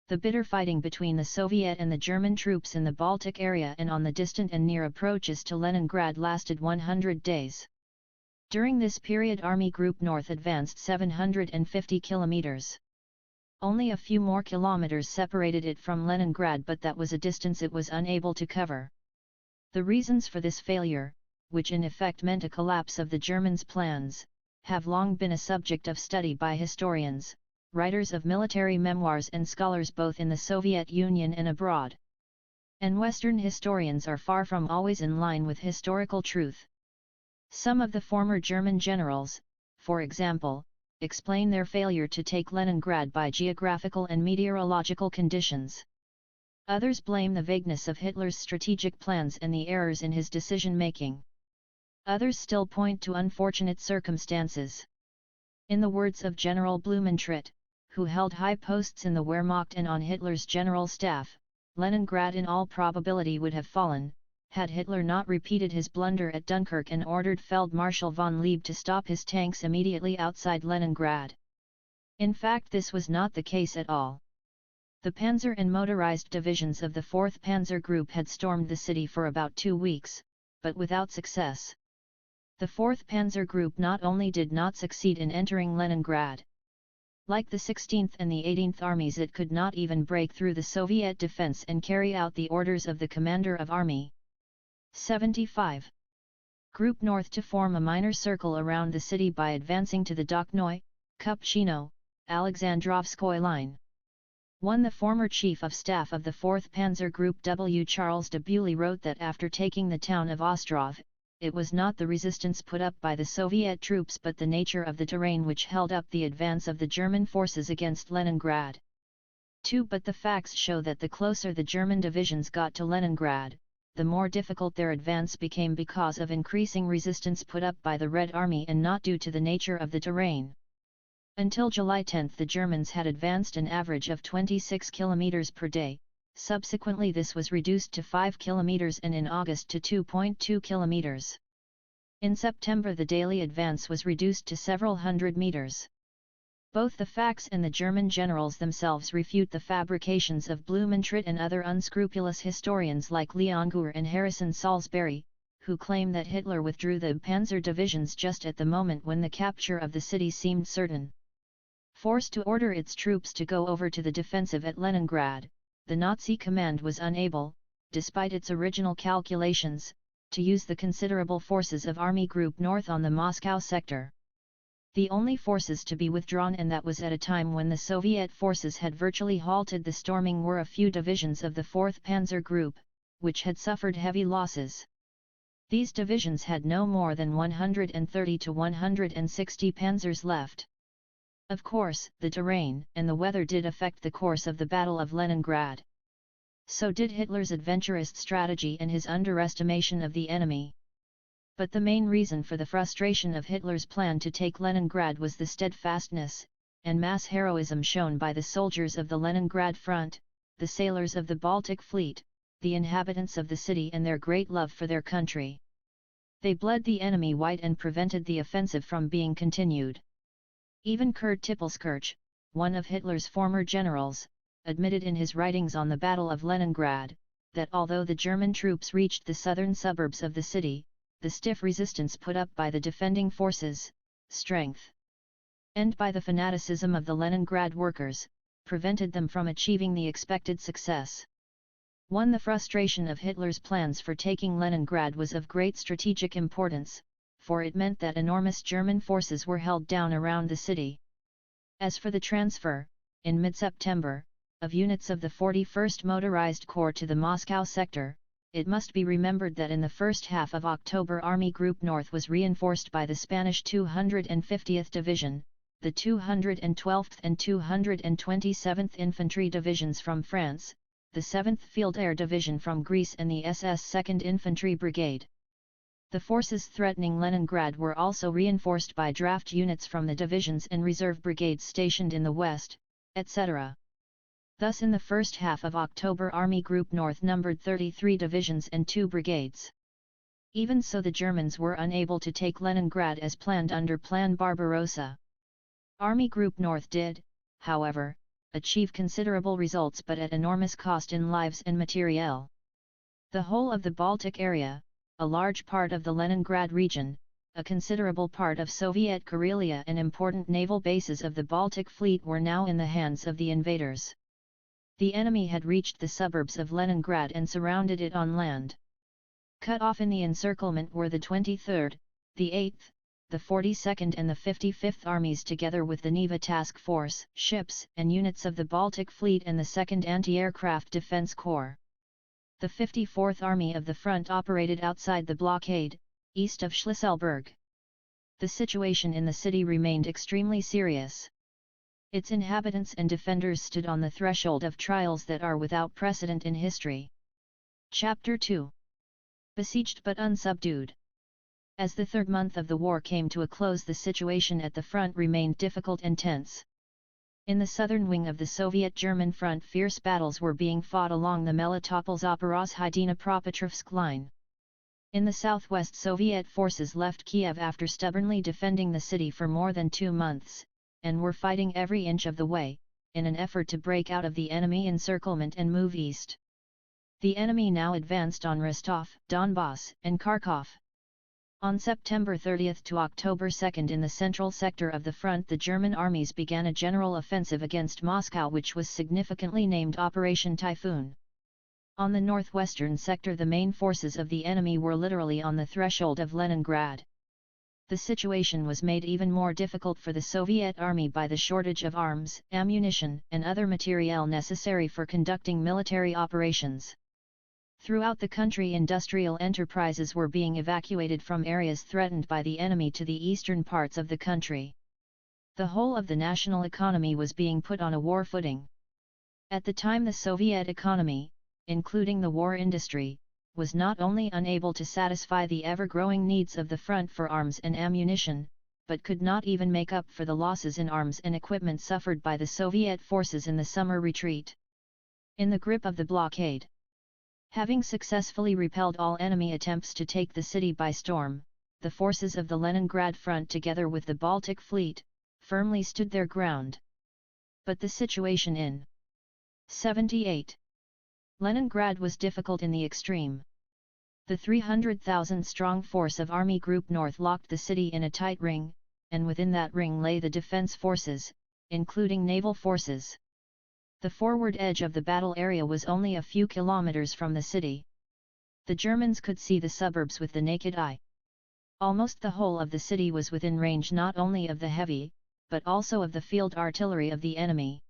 The bitter fighting between the Soviet and the German troops in the Baltic area and on the distant and near approaches to Leningrad lasted 100 days. During this period Army Group North advanced 750 kilometers. Only a few more kilometers separated it from Leningrad, but that was a distance it was unable to cover. The reasons for this failure, which in effect meant a collapse of the Germans' plans, have long been a subject of study by historians, writers of military memoirs and scholars both in the Soviet Union and abroad. And Western historians are far from always in line with historical truth. Some of the former German generals, for example, explain their failure to take Leningrad by geographical and meteorological conditions. Others blame the vagueness of Hitler's strategic plans and the errors in his decision-making. Others still point to unfortunate circumstances. In the words of General Blumentritt, who held high posts in the Wehrmacht and on Hitler's general staff, Leningrad in all probability would have fallen, had Hitler not repeated his blunder at Dunkirk and ordered Feldmarschall von Lieb to stop his tanks immediately outside Leningrad. In fact, this was not the case at all. The panzer and motorized divisions of the 4th Panzer Group had stormed the city for about 2 weeks, but without success. The 4th Panzer Group not only did not succeed in entering Leningrad. Like the 16th and the 18th Armies, it could not even break through the Soviet defense and carry out the orders of the Commander of Army 75. Group North to form a minor circle around the city by advancing to the Dokhnoi, Kupchino, Alexandrovskoy line. 1. The former Chief of Staff of the 4th Panzer Group W. Charles de Buley wrote that after taking the town of Ostrov, it was not the resistance put up by the Soviet troops but the nature of the terrain which held up the advance of the German forces against Leningrad. 2. But the facts show that the closer the German divisions got to Leningrad, the more difficult their advance became because of increasing resistance put up by the Red Army and not due to the nature of the terrain. Until July 10 the Germans had advanced an average of 26 km per day, subsequently this was reduced to 5 km and in August to 2.2 km. In September the daily advance was reduced to several hundred meters. Both the facts and the German generals themselves refute the fabrications of Blumentritt and other unscrupulous historians like Leon Goer and Harrison Salisbury, who claim that Hitler withdrew the panzer divisions just at the moment when the capture of the city seemed certain. Forced to order its troops to go over to the defensive at Leningrad, the Nazi command was unable, despite its original calculations, to use the considerable forces of Army Group North on the Moscow sector. The only forces to be withdrawn, and that was at a time when the Soviet forces had virtually halted the storming, were a few divisions of the 4th Panzer Group, which had suffered heavy losses. These divisions had no more than 130 to 160 panzers left. Of course, the terrain and the weather did affect the course of the Battle of Leningrad. So did Hitler's adventurous strategy and his underestimation of the enemy. But the main reason for the frustration of Hitler's plan to take Leningrad was the steadfastness and mass heroism shown by the soldiers of the Leningrad front, the sailors of the Baltic Fleet, the inhabitants of the city, and their great love for their country. They bled the enemy white and prevented the offensive from being continued. Even Kurt Tippelskirch, one of Hitler's former generals, admitted in his writings on the Battle of Leningrad, that although the German troops reached the southern suburbs of the city, the stiff resistance put up by the defending forces, strength, and by the fanaticism of the Leningrad workers, prevented them from achieving the expected success. 1. The frustration of Hitler's plans for taking Leningrad was of great strategic importance, for it meant that enormous German forces were held down around the city. As for the transfer, in mid-September, of units of the 41st Motorized Corps to the Moscow sector, it must be remembered that in the first half of October Army Group North was reinforced by the Spanish 250th Division, the 212th and 227th Infantry Divisions from France, the 7th Field Air Division from Greece, and the SS 2nd Infantry Brigade. The forces threatening Leningrad were also reinforced by draft units from the divisions and reserve brigades stationed in the west, etc. Thus in the first half of October Army Group North numbered 33 divisions and 2 brigades. Even so the Germans were unable to take Leningrad as planned under Plan Barbarossa. Army Group North did, however, achieve considerable results, but at enormous cost in lives and materiel. The whole of the Baltic area, a large part of the Leningrad region, a considerable part of Soviet Karelia, and important naval bases of the Baltic Fleet were now in the hands of the invaders. The enemy had reached the suburbs of Leningrad and surrounded it on land. Cut off in the encirclement were the 23rd, the 8th, the 42nd and the 55th Armies, together with the Neva Task Force, ships and units of the Baltic Fleet and the 2nd Anti-Aircraft Defense Corps. The 54th Army of the Front operated outside the blockade, east of Schlisselburg. The situation in the city remained extremely serious. Its inhabitants and defenders stood on the threshold of trials that are without precedent in history. Chapter 2. Besieged but unsubdued. As the third month of the war came to a close, the situation at the front remained difficult and tense. In the southern wing of the Soviet-German front, fierce battles were being fought along the Melitopol-Zaporozhye-Dnipropetrovsk line. In the southwest, Soviet forces left Kiev after stubbornly defending the city for more than 2 months, and were fighting every inch of the way, in an effort to break out of the enemy encirclement and move east. The enemy now advanced on Rostov, Donbass, and Kharkov. On September 30 to October 2 in the central sector of the front, the German armies began a general offensive against Moscow, which was significantly named Operation Typhoon. On the northwestern sector, the main forces of the enemy were literally on the threshold of Leningrad. The situation was made even more difficult for the Soviet army by the shortage of arms, ammunition, and other materiel necessary for conducting military operations. Throughout the country, industrial enterprises were being evacuated from areas threatened by the enemy to the eastern parts of the country. The whole of the national economy was being put on a war footing. At the time, the Soviet economy, including the war industry, was not only unable to satisfy the ever-growing needs of the front for arms and ammunition, but could not even make up for the losses in arms and equipment suffered by the Soviet forces in the summer retreat. In the grip of the blockade. Having successfully repelled all enemy attempts to take the city by storm, the forces of the Leningrad front together with the Baltic Fleet, firmly stood their ground. But the situation in 78. Leningrad was difficult in the extreme. The 300,000-strong force of Army Group North locked the city in a tight ring, and within that ring lay the defense forces, including naval forces. The forward edge of the battle area was only a few kilometers from the city. The Germans could see the suburbs with the naked eye. Almost the whole of the city was within range not only of the heavy, but also of the field artillery of the enemy.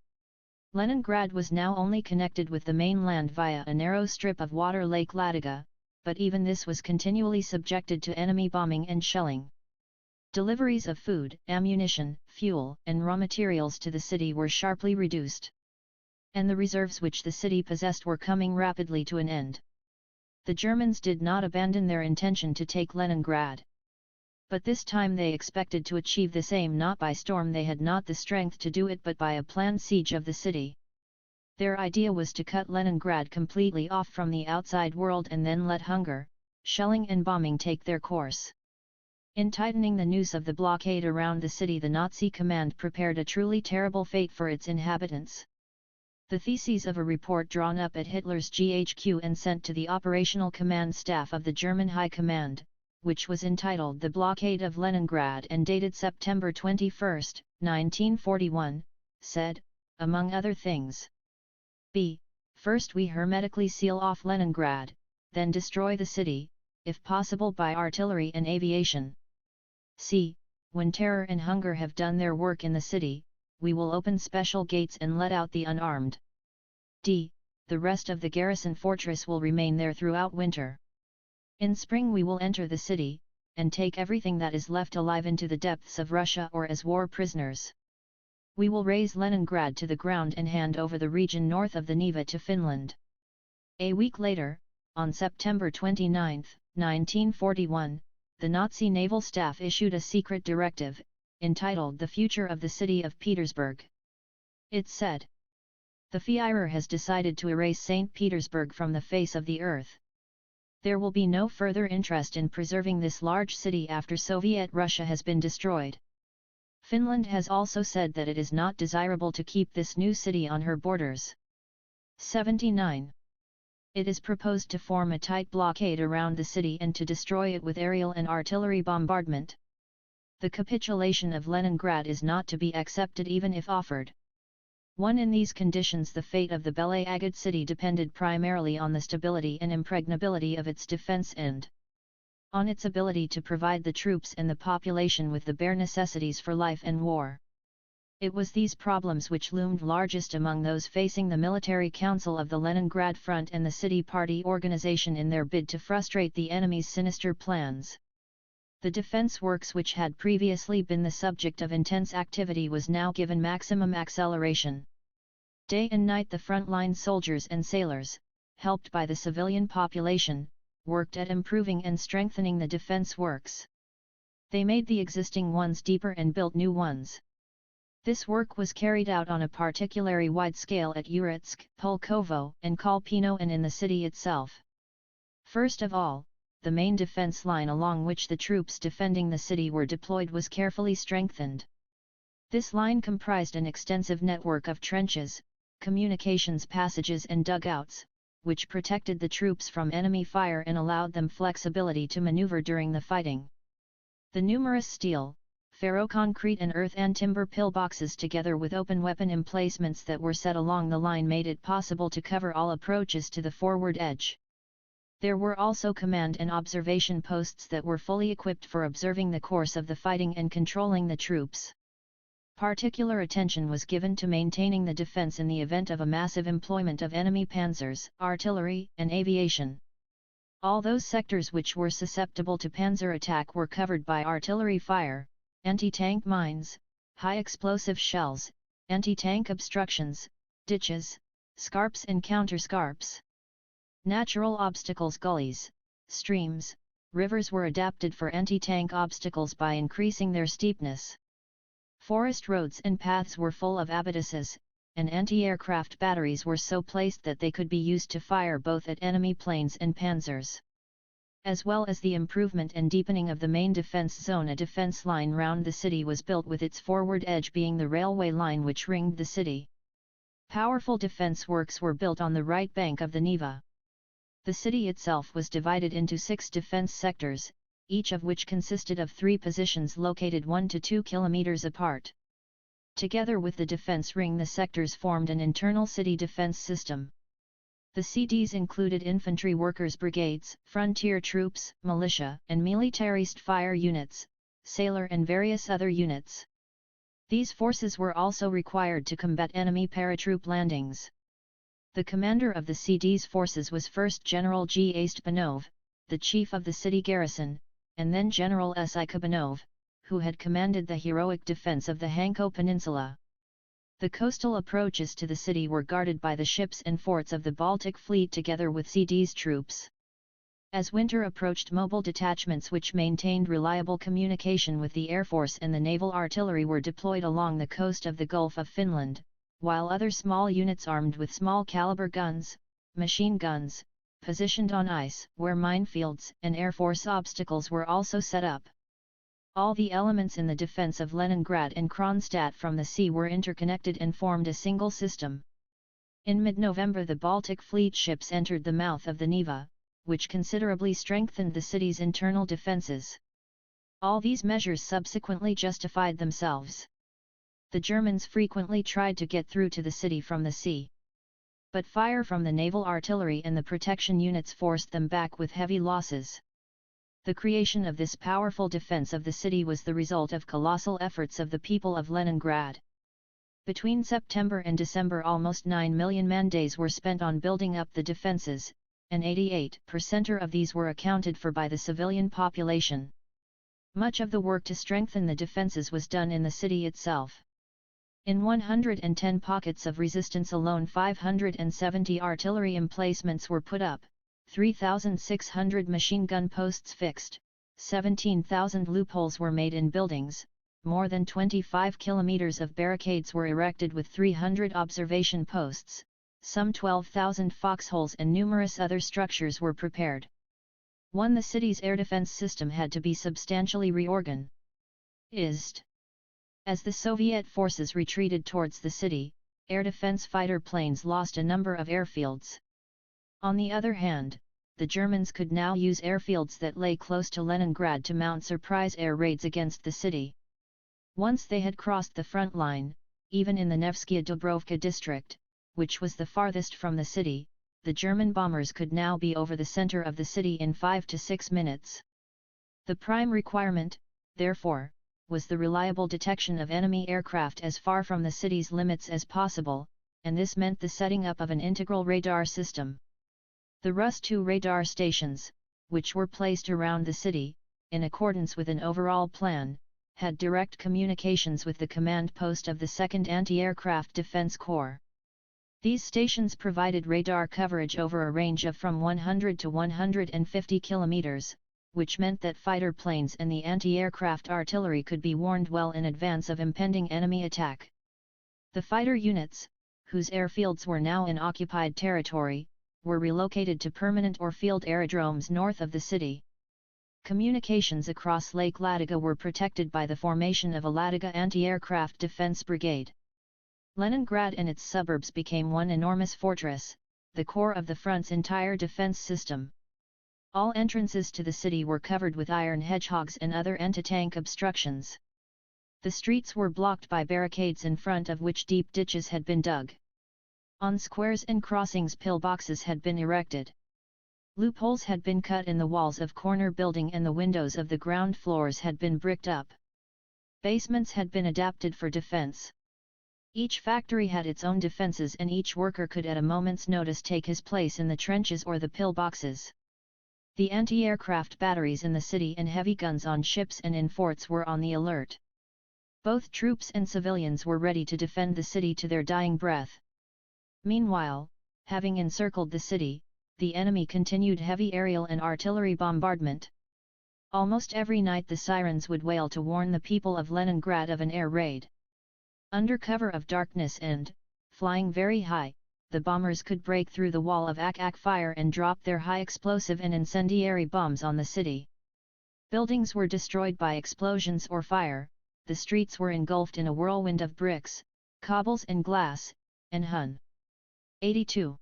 Leningrad was now only connected with the mainland via a narrow strip of water Lake Ladoga, but even this was continually subjected to enemy bombing and shelling. Deliveries of food, ammunition, fuel, and raw materials to the city were sharply reduced. And the reserves which the city possessed were coming rapidly to an end. The Germans did not abandon their intention to take Leningrad. But this time they expected to achieve this aim not by storm. They had not the strength to do it, but by a planned siege of the city. Their idea was to cut Leningrad completely off from the outside world and then let hunger, shelling and bombing take their course. In tightening the noose of the blockade around the city, the Nazi command prepared a truly terrible fate for its inhabitants. The theses of a report drawn up at Hitler's GHQ and sent to the operational command staff of the German High Command, which was entitled The Blockade of Leningrad and dated September 21, 1941, said, among other things, b. First, we hermetically seal off Leningrad, then destroy the city, if possible by artillery and aviation. c. When terror and hunger have done their work in the city, we will open special gates and let out the unarmed. d. The rest of the garrison fortress will remain there throughout winter. In spring we will enter the city, and take everything that is left alive into the depths of Russia or as war prisoners. We will raze Leningrad to the ground and hand over the region north of the Neva to Finland. A week later, on September 29, 1941, the Nazi naval staff issued a secret directive, entitled The Future of the City of Petersburg. It said, "The Führer has decided to erase St. Petersburg from the face of the earth. There will be no further interest in preserving this large city after Soviet Russia has been destroyed. Finland has also said that it is not desirable to keep this new city on her borders." 79. It is proposed to form a tight blockade around the city and to destroy it with aerial and artillery bombardment. The capitulation of Leningrad is not to be accepted even if offered. In these conditions the fate of the Belagaded city depended primarily on the stability and impregnability of its defense and on its ability to provide the troops and the population with the bare necessities for life and war. It was these problems which loomed largest among those facing the military council of the Leningrad Front and the City Party organization in their bid to frustrate the enemy's sinister plans. The defense works, which had previously been the subject of intense activity, was now given maximum acceleration. Day and night the frontline soldiers and sailors, helped by the civilian population, worked at improving and strengthening the defense works. They made the existing ones deeper and built new ones. This work was carried out on a particularly wide scale at Uritsk, Pulkovo, and Kolpino and in the city itself. First of all, the main defense line along which the troops defending the city were deployed was carefully strengthened. This line comprised an extensive network of trenches, communications passages and dugouts, which protected the troops from enemy fire and allowed them flexibility to maneuver during the fighting. The numerous steel, ferroconcrete and earth and timber pillboxes together with open weapon emplacements that were set along the line made it possible to cover all approaches to the forward edge. There were also command and observation posts that were fully equipped for observing the course of the fighting and controlling the troops. Particular attention was given to maintaining the defense in the event of a massive employment of enemy panzers, artillery, and aviation. All those sectors which were susceptible to panzer attack were covered by artillery fire, anti-tank mines, high-explosive shells, anti-tank obstructions, ditches, scarps and counter-scarps. Natural obstacles, gullies, streams, rivers were adapted for anti-tank obstacles by increasing their steepness. Forest roads and paths were full of abattises, and anti-aircraft batteries were so placed that they could be used to fire both at enemy planes and panzers. As well as the improvement and deepening of the main defense zone, a defense line round the city was built, with its forward edge being the railway line which ringed the city. Powerful defense works were built on the right bank of the Neva. The city itself was divided into 6 defense sectors, each of which consisted of 3 positions located 1 to 2 kilometers apart. Together with the defense ring, the sectors formed an internal city defense system. The CDs included infantry workers' brigades, frontier troops, militia and militarist fire units, sailor and various other units. These forces were also required to combat enemy paratroop landings. The commander of the CD's forces was first General G. Stpanov, the chief of the city garrison, and then General S. I. Kabanov, who had commanded the heroic defense of the Hanko Peninsula. The coastal approaches to the city were guarded by the ships and forts of the Baltic Fleet together with CD's troops. As winter approached, mobile detachments which maintained reliable communication with the Air Force and the naval artillery were deployed along the coast of the Gulf of Finland, while other small units armed with small-caliber guns, machine guns, positioned on ice where minefields and Air Force obstacles were also set up. All the elements in the defense of Leningrad and Kronstadt from the sea were interconnected and formed a single system. In mid-November, the Baltic Fleet ships entered the mouth of the Neva, which considerably strengthened the city's internal defenses. All these measures subsequently justified themselves. The Germans frequently tried to get through to the city from the sea. But fire from the naval artillery and the protection units forced them back with heavy losses. The creation of this powerful defense of the city was the result of colossal efforts of the people of Leningrad. Between September and December, almost 9 million man-days were spent on building up the defenses, and 88% of these were accounted for by the civilian population. Much of the work to strengthen the defenses was done in the city itself. In 110 pockets of resistance alone, 570 artillery emplacements were put up, 3,600 machine gun posts fixed, 17,000 loopholes were made in buildings, more than 25 kilometers of barricades were erected with 300 observation posts, some 12,000 foxholes and numerous other structures were prepared. The city's air defense system had to be substantially reorganized. As the Soviet forces retreated towards the city, air defense fighter planes lost a number of airfields. On the other hand, the Germans could now use airfields that lay close to Leningrad to mount surprise air raids against the city. Once they had crossed the front line, even in the Nevskaya Dubrovka district, which was the farthest from the city, the German bombers could now be over the center of the city in 5 to 6 minutes. The prime requirement, therefore, was the reliable detection of enemy aircraft as far from the city's limits as possible, and this meant the setting up of an integral radar system. The Rus-2 radar stations, which were placed around the city, in accordance with an overall plan, had direct communications with the command post of the 2nd Anti-Aircraft Defense Corps. These stations provided radar coverage over a range of from 100 to 150 kilometers, which meant that fighter planes and the anti-aircraft artillery could be warned well in advance of impending enemy attack. The fighter units, whose airfields were now in occupied territory, were relocated to permanent or field aerodromes north of the city. Communications across Lake Ladoga were protected by the formation of a Ladoga Anti-Aircraft Defense Brigade. Leningrad and its suburbs became one enormous fortress, the core of the front's entire defense system. All entrances to the city were covered with iron hedgehogs and other anti-tank obstructions. The streets were blocked by barricades in front of which deep ditches had been dug. On squares and crossings pillboxes had been erected. Loopholes had been cut in the walls of corner building and the windows of the ground floors had been bricked up. Basements had been adapted for defense. Each factory had its own defenses and each worker could at a moment's notice take his place in the trenches or the pillboxes. The anti-aircraft batteries in the city and heavy guns on ships and in forts were on the alert. Both troops and civilians were ready to defend the city to their dying breath. Meanwhile, having encircled the city, the enemy continued heavy aerial and artillery bombardment. Almost every night the sirens would wail to warn the people of Leningrad of an air raid. Under cover of darkness and, flying very high, the bombers could break through the wall of ack-ack fire and drop their high-explosive and incendiary bombs on the city. Buildings were destroyed by explosions or fire, the streets were engulfed in a whirlwind of bricks, cobbles and glass, and Hun. 82.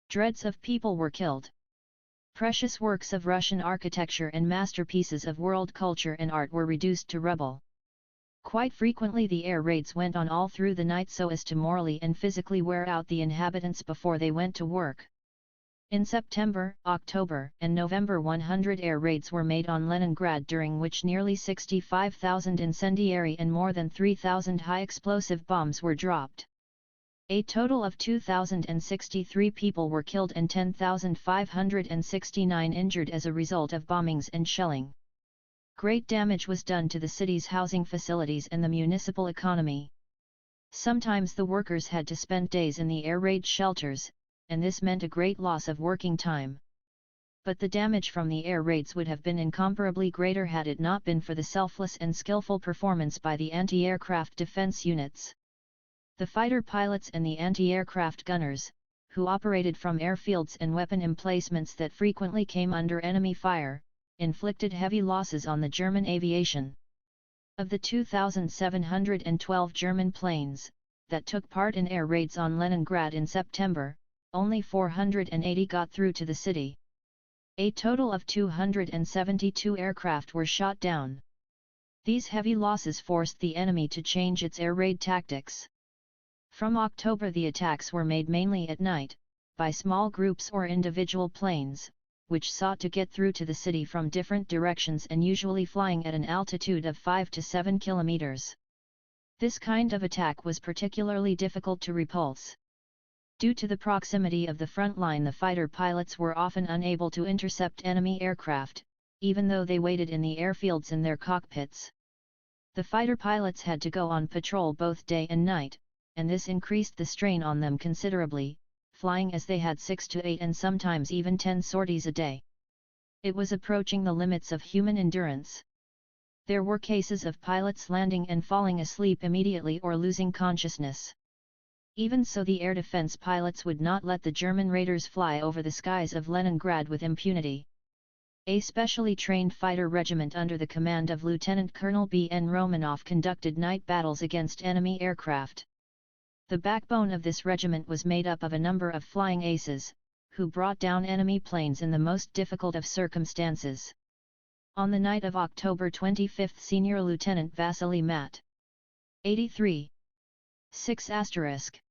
Dreads of people were killed. Precious works of Russian architecture and masterpieces of world culture and art were reduced to rubble. Quite frequently the air raids went on all through the night so as to morally and physically wear out the inhabitants before they went to work. In September, October, and November 100 air raids were made on Leningrad during which nearly 65,000 incendiary and more than 3,000 high-explosive bombs were dropped. A total of 2,063 people were killed and 10,569 injured as a result of bombings and shelling. Great damage was done to the city's housing facilities and the municipal economy. Sometimes the workers had to spend days in the air raid shelters, and this meant a great loss of working time. But the damage from the air raids would have been incomparably greater had it not been for the selfless and skillful performance by the anti-aircraft defense units. The fighter pilots and the anti-aircraft gunners, who operated from airfields and weapon emplacements that frequently came under enemy fire, inflicted heavy losses on the German aviation. Of the 2,712 German planes that took part in air raids on Leningrad in September, only 480 got through to the city. A total of 272 aircraft were shot down. These heavy losses forced the enemy to change its air raid tactics. From October the attacks were made mainly at night, by small groups or individual planes, which sought to get through to the city from different directions and usually flying at an altitude of 5 to 7 kilometers. This kind of attack was particularly difficult to repulse. Due to the proximity of the front line, the fighter pilots were often unable to intercept enemy aircraft, even though they waited in the airfields in their cockpits. The fighter pilots had to go on patrol both day and night, and this increased the strain on them considerably, flying as they had 6 to 8 and sometimes even 10 sorties a day. It was approaching the limits of human endurance. There were cases of pilots landing and falling asleep immediately or losing consciousness. Even so, the air defense pilots would not let the German raiders fly over the skies of Leningrad with impunity. A specially trained fighter regiment under the command of Lieutenant Colonel B. N. Romanov conducted night battles against enemy aircraft. The backbone of this regiment was made up of a number of flying aces, who brought down enemy planes in the most difficult of circumstances. On the night of October 25, Senior Lieutenant Vasily Mat. 83. 6 *.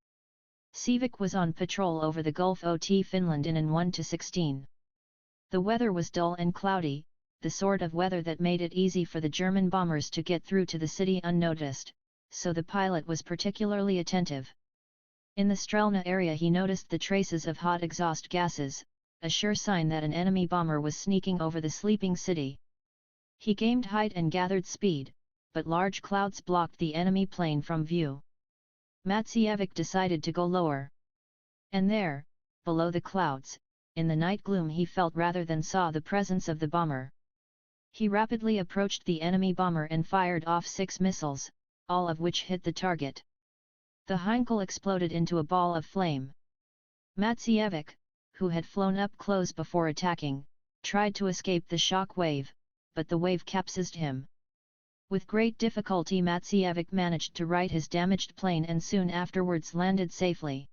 Sivak was on patrol over the Gulf of Finland in 1-16. The weather was dull and cloudy, the sort of weather that made it easy for the German bombers to get through to the city unnoticed, so the pilot was particularly attentive. In the Strelna area he noticed the traces of hot exhaust gases, a sure sign that an enemy bomber was sneaking over the sleeping city. He gained height and gathered speed, but large clouds blocked the enemy plane from view. Matsievich decided to go lower. And there, below the clouds, in the night gloom he felt rather than saw the presence of the bomber. He rapidly approached the enemy bomber and fired off 6 missiles, all of which hit the target. The Heinkel exploded into a ball of flame. Matsievich, who had flown up close before attacking, tried to escape the shock wave, but the wave capsized him. With great difficulty Matsievich managed to right his damaged plane and soon afterwards landed safely.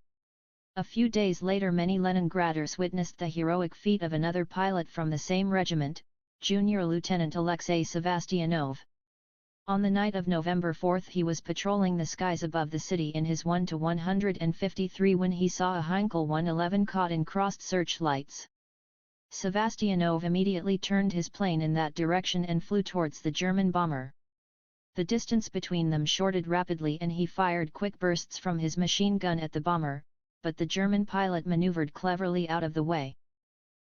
A few days later many Leningraders witnessed the heroic feat of another pilot from the same regiment, Junior Lieutenant Alexei Sevastianov. On the night of November 4 he was patrolling the skies above the city in his 1-153 when he saw a Heinkel 111 caught in crossed searchlights. Sevastianov immediately turned his plane in that direction and flew towards the German bomber. The distance between them shortened rapidly and he fired quick bursts from his machine gun at the bomber, but the German pilot maneuvered cleverly out of the way.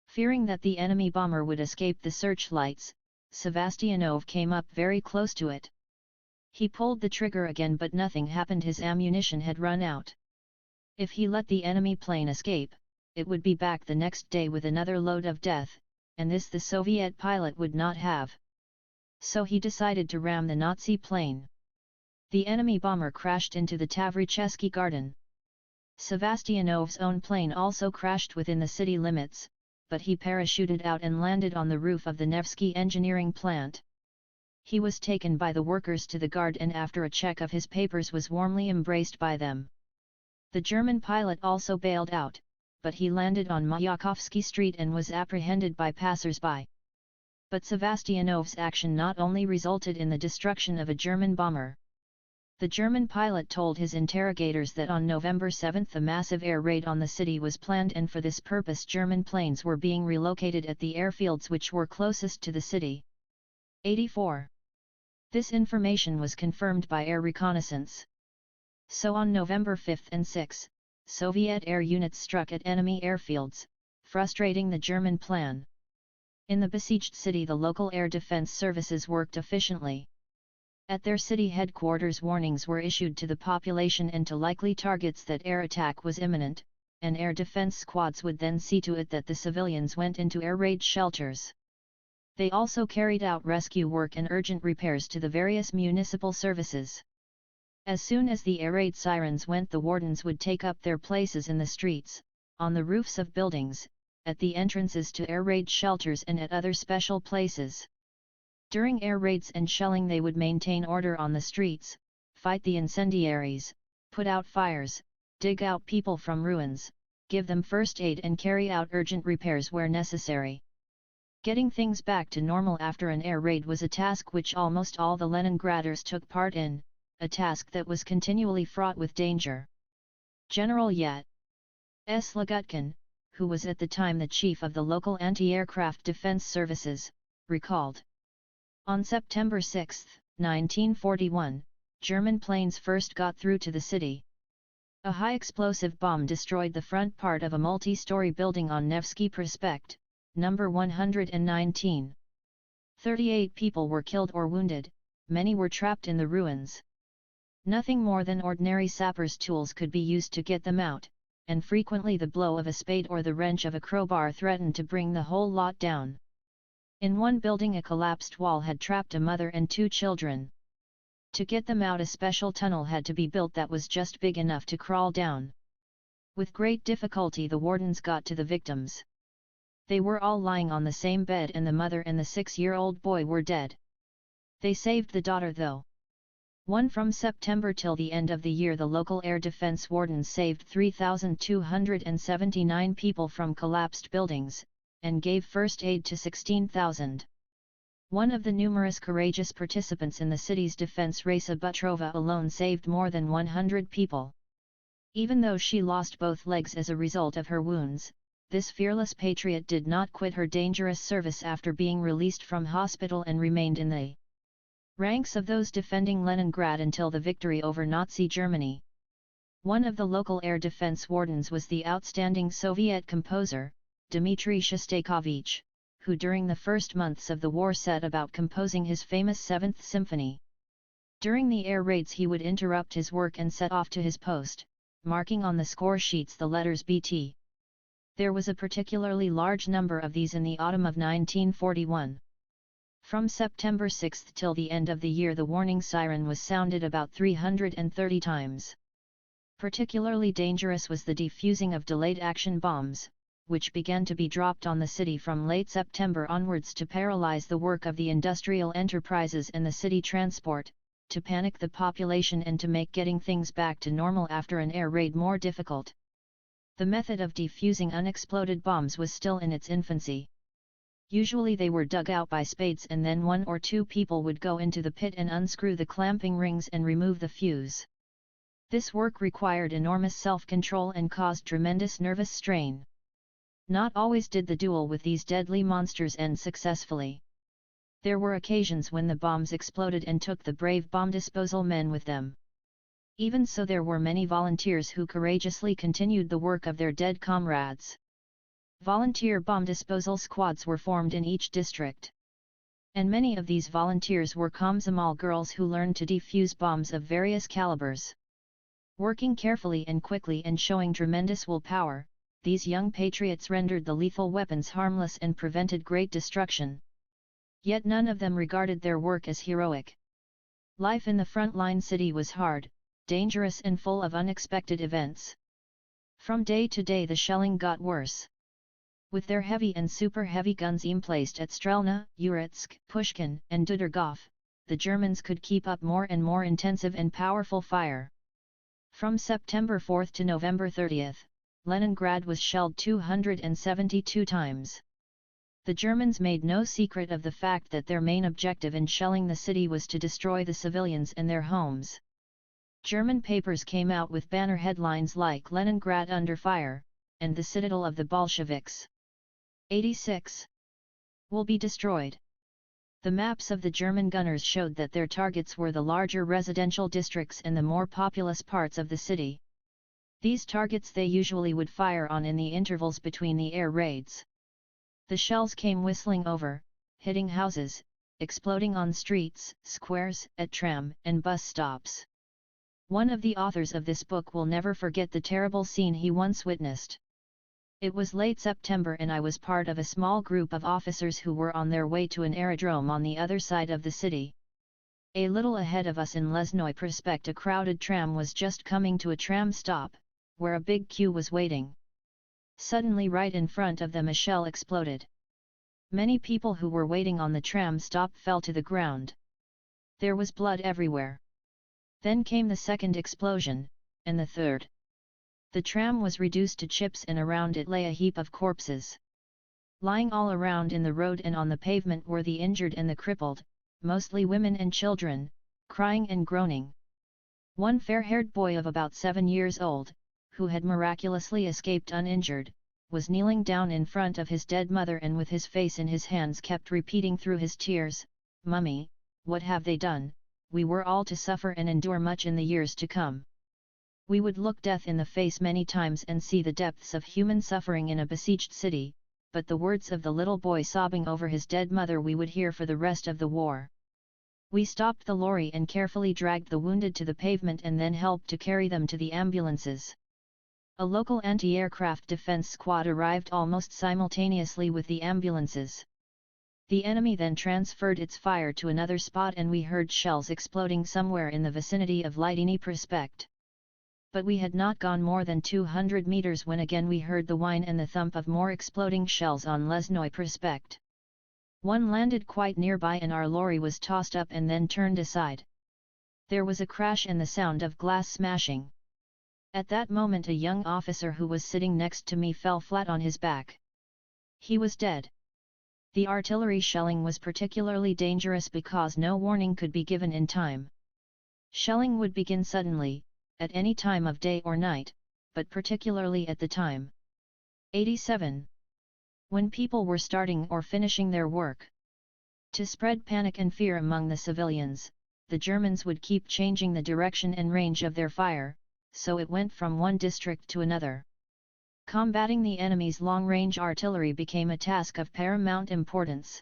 Fearing that the enemy bomber would escape the searchlights, Sevastianov came up very close to it. He pulled the trigger again but nothing happened. His ammunition had run out. If he let the enemy plane escape, it would be back the next day with another load of death, and this the Soviet pilot would not have. So he decided to ram the Nazi plane. The enemy bomber crashed into the Tavrichesky garden. Sevastianov's own plane also crashed within the city limits, but he parachuted out and landed on the roof of the Nevsky engineering plant. He was taken by the workers to the guard and after a check of his papers was warmly embraced by them. The German pilot also bailed out, but he landed on Mayakovsky Street and was apprehended by passers-by. But Sevastianov's action not only resulted in the destruction of a German bomber. The German pilot told his interrogators that on November 7 a massive air raid on the city was planned and for this purpose German planes were being relocated at the airfields which were closest to the city. 84. This information was confirmed by air reconnaissance. So on November 5 and 6, Soviet air units struck at enemy airfields, frustrating the German plan. In the besieged city the local air defense services worked efficiently. At their city headquarters warnings were issued to the population and to likely targets that air attack was imminent, and air defense squads would then see to it that the civilians went into air raid shelters. They also carried out rescue work and urgent repairs to the various municipal services. As soon as the air raid sirens went the wardens would take up their places in the streets, on the roofs of buildings, at the entrances to air raid shelters and at other special places. During air raids and shelling they would maintain order on the streets, fight the incendiaries, put out fires, dig out people from ruins, give them first aid and carry out urgent repairs where necessary. Getting things back to normal after an air raid was a task which almost all the Leningraders took part in, a task that was continually fraught with danger. General Yat S. Lagutkin, who was at the time the chief of the local anti-aircraft defense services, recalled. On September 6, 1941, German planes first got through to the city. A high-explosive bomb destroyed the front part of a multi-story building on Nevsky Prospect, number 119. 38 people were killed or wounded, many were trapped in the ruins. Nothing more than ordinary sappers' tools could be used to get them out, and frequently the blow of a spade or the wrench of a crowbar threatened to bring the whole lot down. In one building a collapsed wall had trapped a mother and 2 children. To get them out a special tunnel had to be built that was just big enough to crawl down. With great difficulty the wardens got to the victims. They were all lying on the same bed and the mother and the 6-year-old boy were dead. They saved the daughter though. From September till the end of the year the local air defense wardens saved 3,279 people from collapsed buildings, and gave first aid to 16,000. One of the numerous courageous participants in the city's defense, Rasa Butrova, alone saved more than 100 people. Even though she lost both legs as a result of her wounds, this fearless patriot did not quit her dangerous service after being released from hospital and remained in the ranks of those defending Leningrad until the victory over Nazi Germany. One of the local air defense wardens was the outstanding Soviet composer, Dmitry Shostakovich, who during the first months of the war set about composing his famous 7th Symphony. During the air raids he would interrupt his work and set off to his post, marking on the score sheets the letters BT. There was a particularly large number of these in the autumn of 1941. From September 6 till the end of the year the warning siren was sounded about 330 times. Particularly dangerous was the defusing of delayed action bombs, which began to be dropped on the city from late September onwards to paralyze the work of the industrial enterprises and the city transport, to panic the population and to make getting things back to normal after an air raid more difficult. The method of defusing unexploded bombs was still in its infancy. Usually they were dug out by spades and then 1 or 2 people would go into the pit and unscrew the clamping rings and remove the fuse. This work required enormous self-control and caused tremendous nervous strain. Not always did the duel with these deadly monsters end successfully. There were occasions when the bombs exploded and took the brave bomb disposal men with them. Even so, there were many volunteers who courageously continued the work of their dead comrades. Volunteer bomb disposal squads were formed in each district. And many of these volunteers were Komsomol girls who learned to defuse bombs of various calibers. Working carefully and quickly and showing tremendous willpower, these young patriots rendered the lethal weapons harmless and prevented great destruction. Yet none of them regarded their work as heroic. Life in the front-line city was hard, dangerous and full of unexpected events. From day to day the shelling got worse. With their heavy and super-heavy guns emplaced at Strelna, Uritsk, Pushkin, and Dudergov, the Germans could keep up more and more intensive and powerful fire. From September 4 to November 30, Leningrad was shelled 272 times. The Germans made no secret of the fact that their main objective in shelling the city was to destroy the civilians and their homes. German papers came out with banner headlines like "Leningrad under fire" and "The Citadel of the Bolsheviks. 86 will be destroyed." The maps of the German gunners showed that their targets were the larger residential districts and the more populous parts of the city. These targets they usually would fire on in the intervals between the air raids. The shells came whistling over, hitting houses, exploding on streets, squares, at tram and bus stops. One of the authors of this book will never forget the terrible scene he once witnessed. It was late September and I was part of a small group of officers who were on their way to an aerodrome on the other side of the city. A little ahead of us in Lesnoy Prospect a crowded tram was just coming to a tram stop, where a big queue was waiting. Suddenly right in front of them a shell exploded. Many people who were waiting on the tram stop fell to the ground. There was blood everywhere. Then came the second explosion, and the third. The tram was reduced to chips and around it lay a heap of corpses. Lying all around in the road and on the pavement were the injured and the crippled, mostly women and children, crying and groaning. One fair-haired boy of about 7 years old, who had miraculously escaped uninjured, was kneeling down in front of his dead mother and with his face in his hands kept repeating through his tears, "Mummy, what have they done? We were all to suffer and endure much in the years to come." We would look death in the face many times and see the depths of human suffering in a besieged city, but the words of the little boy sobbing over his dead mother we would hear for the rest of the war. We stopped the lorry and carefully dragged the wounded to the pavement and then helped to carry them to the ambulances. A local anti-aircraft defense squad arrived almost simultaneously with the ambulances. The enemy then transferred its fire to another spot and we heard shells exploding somewhere in the vicinity of Leningrad Prospect. But we had not gone more than 200 meters when again we heard the whine and the thump of more exploding shells on Lesnoy Prospect. One landed quite nearby and our lorry was tossed up and then turned aside. There was a crash and the sound of glass smashing. At that moment a young officer who was sitting next to me fell flat on his back. He was dead. The artillery shelling was particularly dangerous because no warning could be given in time. Shelling would begin suddenly, at any time of day or night, but particularly at the time. 87. When people were starting or finishing their work. To spread panic and fear among the civilians, the Germans would keep changing the direction and range of their fire, so it went from one district to another. Combating the enemy's long-range artillery became a task of paramount importance.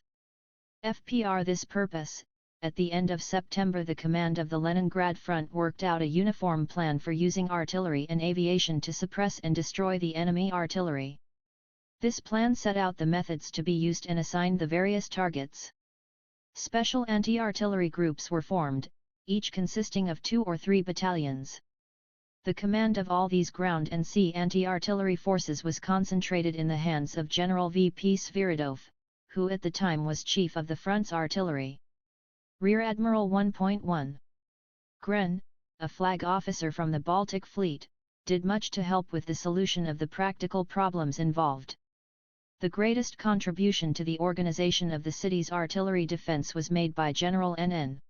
For this purpose, at the end of September the command of the Leningrad front worked out a uniform plan for using artillery and aviation to suppress and destroy the enemy artillery. This plan set out the methods to be used and assigned the various targets. Special anti-artillery groups were formed, each consisting of 2 or 3 battalions. The command of all these ground and sea anti-artillery forces was concentrated in the hands of General V.P. Sviridov, who at the time was chief of the front's artillery. Rear Admiral 1.1 Gren, a flag officer from the Baltic Fleet, did much to help with the solution of the practical problems involved. The greatest contribution to the organization of the city's artillery defense was made by General N.N.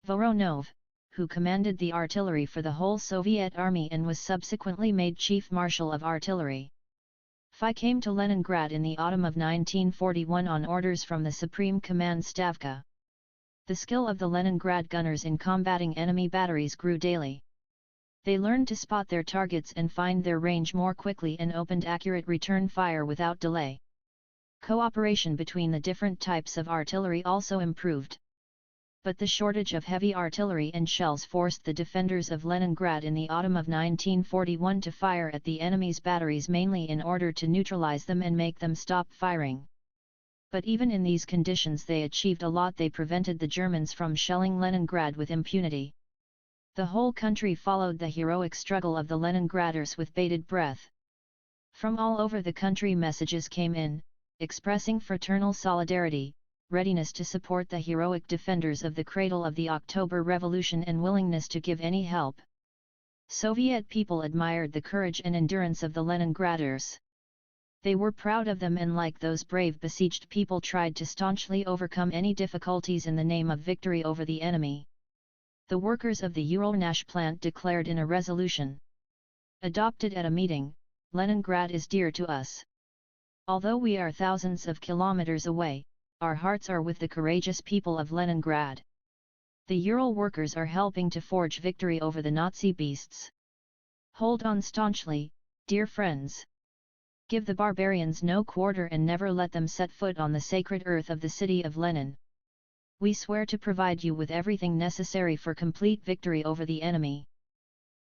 Voronov, who commanded the artillery for the whole Soviet Army and was subsequently made Chief Marshal of Artillery. FI came to Leningrad in the autumn of 1941 on orders from the Supreme Command Stavka. The skill of the Leningrad gunners in combating enemy batteries grew daily. They learned to spot their targets and find their range more quickly and opened accurate return fire without delay. Cooperation between the different types of artillery also improved. But the shortage of heavy artillery and shells forced the defenders of Leningrad in the autumn of 1941 to fire at the enemy's batteries mainly in order to neutralize them and make them stop firing. But even in these conditions they achieved a lot. They prevented the Germans from shelling Leningrad with impunity. The whole country followed the heroic struggle of the Leningraders with bated breath. From all over the country messages came in, expressing fraternal solidarity, readiness to support the heroic defenders of the cradle of the October Revolution and willingness to give any help. Soviet people admired the courage and endurance of the Leningraders. They were proud of them and like those brave besieged people tried to staunchly overcome any difficulties in the name of victory over the enemy. The workers of the Uralnash plant declared in a resolution adopted at a meeting, "Leningrad is dear to us. Although we are thousands of kilometers away, our hearts are with the courageous people of Leningrad. The Ural workers are helping to forge victory over the Nazi beasts. Hold on staunchly, dear friends. Give the barbarians no quarter and never let them set foot on the sacred earth of the city of Lenin. We swear to provide you with everything necessary for complete victory over the enemy."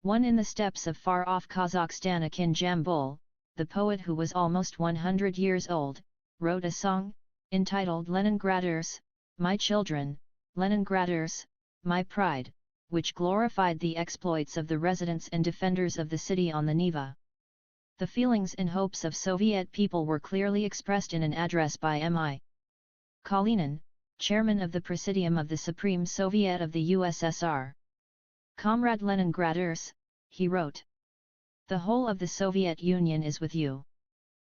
One in the steppes of far-off Kazakhstan, Akin Jambul, the poet who was almost 100 years old, wrote a song, entitled Leningraders, My Children, Leningraders, My Pride, which glorified the exploits of the residents and defenders of the city on the Neva. The feelings and hopes of Soviet people were clearly expressed in an address by M.I. Kalinin, chairman of the Presidium of the Supreme Soviet of the USSR. "Comrade Leningraders," he wrote. "The whole of the Soviet Union is with you.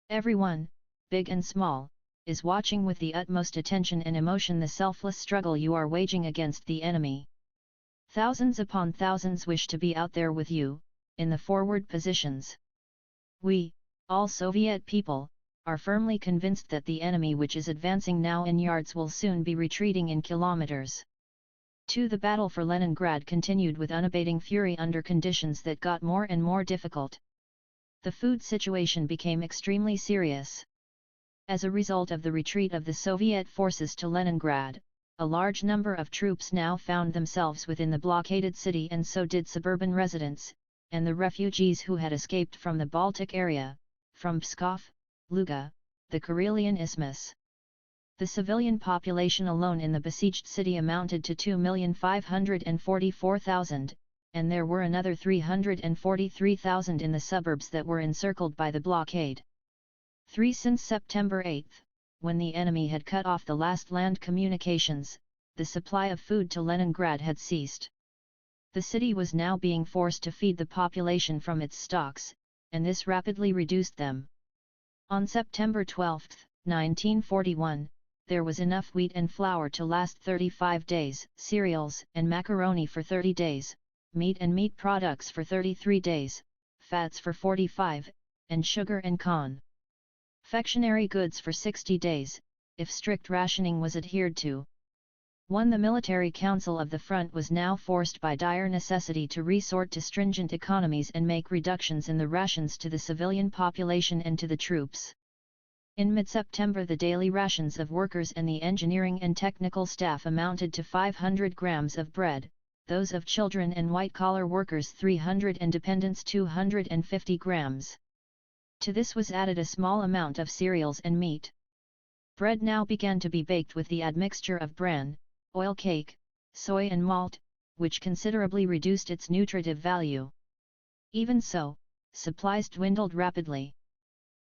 Everyone, big and small, is watching with the utmost attention and emotion the selfless struggle you are waging against the enemy. Thousands upon thousands wish to be out there with you, in the forward positions. We, all Soviet people, are firmly convinced that the enemy which is advancing now in yards will soon be retreating in kilometers." The battle for Leningrad continued with unabating fury under conditions that got more and more difficult. The food situation became extremely serious. As a result of the retreat of the Soviet forces to Leningrad, a large number of troops now found themselves within the blockaded city, and so did suburban residents, and the refugees who had escaped from the Baltic area, from Pskov, Luga, the Karelian Isthmus. The civilian population alone in the besieged city amounted to 2,544,000, and there were another 343,000 in the suburbs that were encircled by the blockade. Since September 8, when the enemy had cut off the last land communications, the supply of food to Leningrad had ceased. The city was now being forced to feed the population from its stocks, and this rapidly reduced them. On September 12, 1941, there was enough wheat and flour to last 35 days, cereals and macaroni for 30 days, meat and meat products for 33 days, fats for 45, and sugar and confectionery goods for 60 days, if strict rationing was adhered to. The military council of the front was now forced by dire necessity to resort to stringent economies and make reductions in the rations to the civilian population and to the troops. In mid-September the daily rations of workers and the engineering and technical staff amounted to 500 grams of bread, those of children and white-collar workers 300 and dependents 250 grams. To this was added a small amount of cereals and meat. Bread now began to be baked with the admixture of bran, oil cake, soy and malt, which considerably reduced its nutritive value. Even so, supplies dwindled rapidly.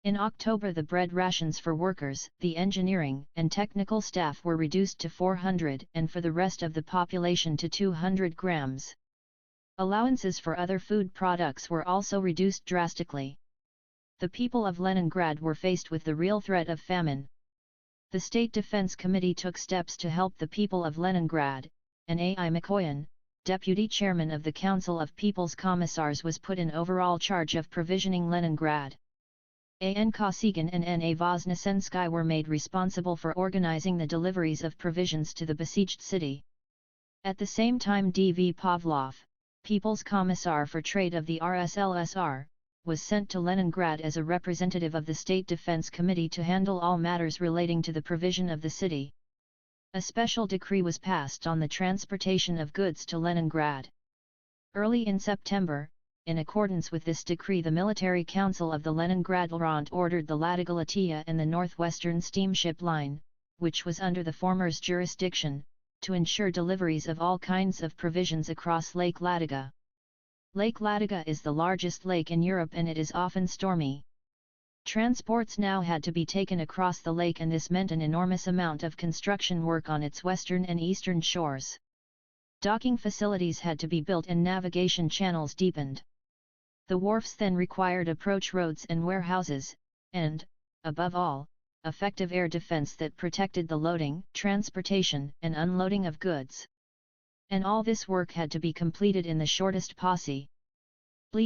In October the bread rations for workers, the engineering and technical staff were reduced to 400 and for the rest of the population to 200 grams. Allowances for other food products were also reduced drastically. The people of Leningrad were faced with the real threat of famine. The State Defense Committee took steps to help the people of Leningrad, and A.I. Mikoyan, deputy chairman of the Council of People's Commissars, was put in overall charge of provisioning Leningrad. A.N. Kosygin and N.A. Voznesensky were made responsible for organizing the deliveries of provisions to the besieged city. At the same time D.V. Pavlov, People's Commissar for Trade of the RSLSR, was sent to Leningrad as a representative of the State Defense Committee to handle all matters relating to the provision of the city. A special decree was passed on the transportation of goods to Leningrad. Early in September, in accordance with this decree, the Military Council of the Leningrad Front ordered the Ladoga-Latia and the Northwestern Steamship Line, which was under the former's jurisdiction, to ensure deliveries of all kinds of provisions across Lake Ladoga. Lake Ladoga is the largest lake in Europe and it is often stormy. Transports now had to be taken across the lake, and this meant an enormous amount of construction work on its western and eastern shores. Docking facilities had to be built and navigation channels deepened. The wharfs then required approach roads and warehouses, and, above all, effective air defense that protected the loading, transportation, and unloading of goods. And all this work had to be completed in the shortest possible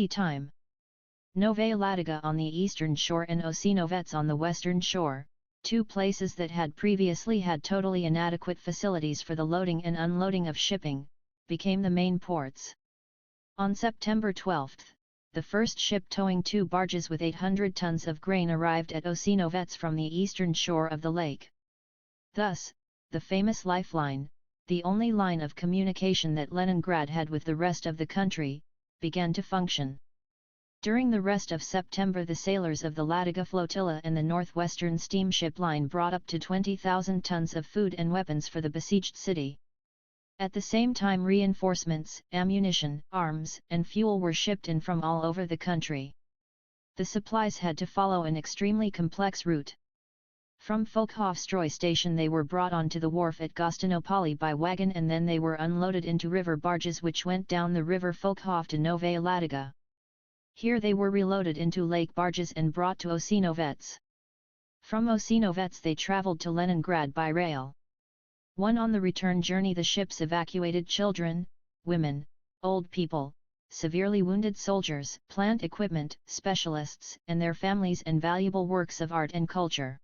time. Novaya Ladoga on the eastern shore and Osinovets on the western shore, two places that had previously had totally inadequate facilities for the loading and unloading of shipping, became the main ports. On September 12, the first ship towing 2 barges with 800 tons of grain arrived at Osinovets from the eastern shore of the lake. Thus, the famous lifeline, the only line of communication that Leningrad had with the rest of the country, began to function. During the rest of September, the sailors of the Ladoga flotilla and the Northwestern Steamship Line brought up to 20,000 tons of food and weapons for the besieged city. At the same time, reinforcements, ammunition, arms, and fuel were shipped in from all over the country. The supplies had to follow an extremely complex route. From Folkhofstroy station they were brought onto the wharf at Gostinopoli by wagon, and then they were unloaded into river barges which went down the river Folkhov to Novaya Ladoga. Here they were reloaded into lake barges and brought to Osinovets. From Osinovets they traveled to Leningrad by rail. On the return journey the ships evacuated children, women, old people, severely wounded soldiers, plant equipment, specialists, and their families, and valuable works of art and culture.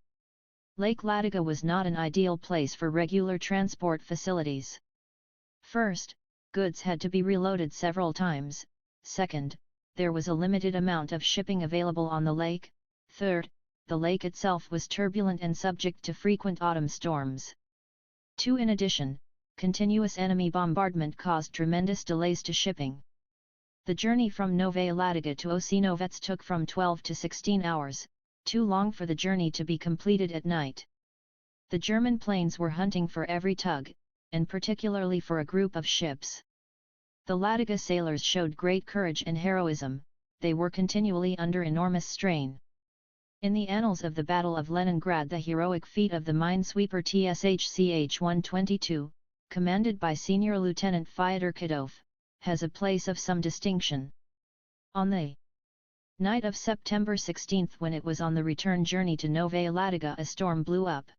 Lake Ladoga was not an ideal place for regular transport facilities. First, goods had to be reloaded several times. Second, there was a limited amount of shipping available on the lake. Third, the lake itself was turbulent and subject to frequent autumn storms. In addition, continuous enemy bombardment caused tremendous delays to shipping. The journey from Novaya Ladoga to Osinovets took from 12 to 16 hours, too long for the journey to be completed at night. The German planes were hunting for every tug, and particularly for a group of ships. The Ladoga sailors showed great courage and heroism, they were continually under enormous strain. In the annals of the Battle of Leningrad, the heroic feat of the minesweeper TSHCH-122, commanded by Senior Lieutenant Fyodor Kadov, has a place of some distinction. On the night of September 16, when it was on the return journey to Novaya Ladoga, a storm blew up.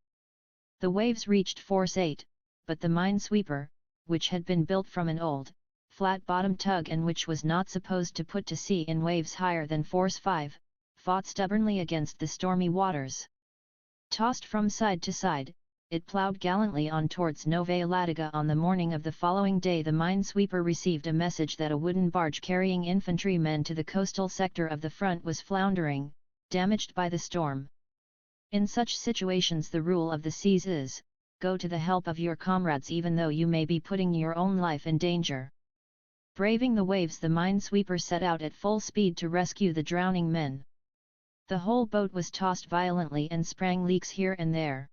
The waves reached force 8, but the minesweeper, which had been built from an old, flat-bottomed tug and which was not supposed to put to sea in waves higher than force 5, fought stubbornly against the stormy waters. Tossed from side to side, it plowed gallantly on towards Novaya Ladoga. On the morning of the following day, the minesweeper received a message that a wooden barge carrying infantrymen to the coastal sector of the front was floundering, damaged by the storm. In such situations the rule of the seas is, go to the help of your comrades even though you may be putting your own life in danger. Braving the waves, the minesweeper set out at full speed to rescue the drowning men. The whole boat was tossed violently and sprang leaks here and there.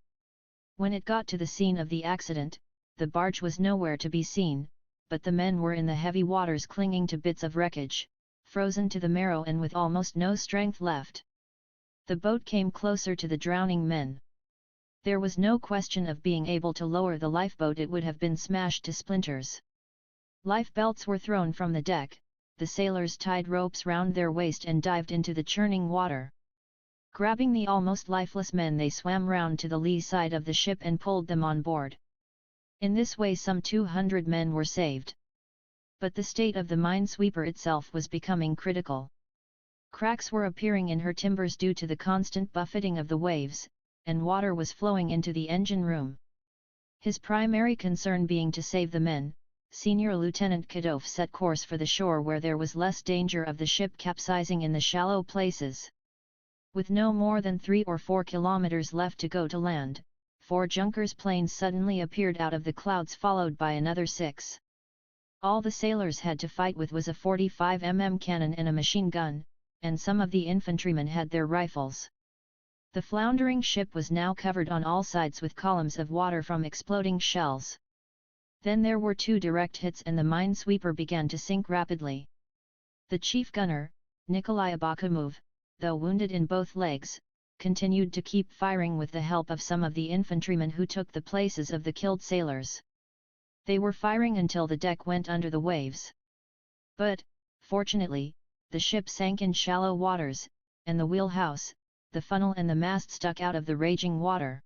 When it got to the scene of the accident, the barge was nowhere to be seen, but the men were in the heavy waters clinging to bits of wreckage, frozen to the marrow and with almost no strength left. The boat came closer to the drowning men. There was no question of being able to lower the lifeboat, it would have been smashed to splinters. Life belts were thrown from the deck, the sailors tied ropes round their waist and dived into the churning water. Grabbing the almost lifeless men, they swam round to the lee side of the ship and pulled them on board. In this way some 200 men were saved. But the state of the minesweeper itself was becoming critical. Cracks were appearing in her timbers due to the constant buffeting of the waves, and water was flowing into the engine room. His primary concern being to save the men, Senior Lieutenant Kadov set course for the shore where there was less danger of the ship capsizing in the shallow places. With no more than 3 or 4 kilometers left to go to land, 4 Junkers planes suddenly appeared out of the clouds, followed by another 6. All the sailors had to fight with was a 45 mm cannon and a machine gun, and some of the infantrymen had their rifles. The floundering ship was now covered on all sides with columns of water from exploding shells. Then there were 2 direct hits and the minesweeper began to sink rapidly. The chief gunner, Nikolai Abakumov, though wounded in both legs, continued to keep firing with the help of some of the infantrymen who took the places of the killed sailors. They were firing until the deck went under the waves. But, fortunately, the ship sank in shallow waters, and the wheelhouse, the funnel and the mast stuck out of the raging water.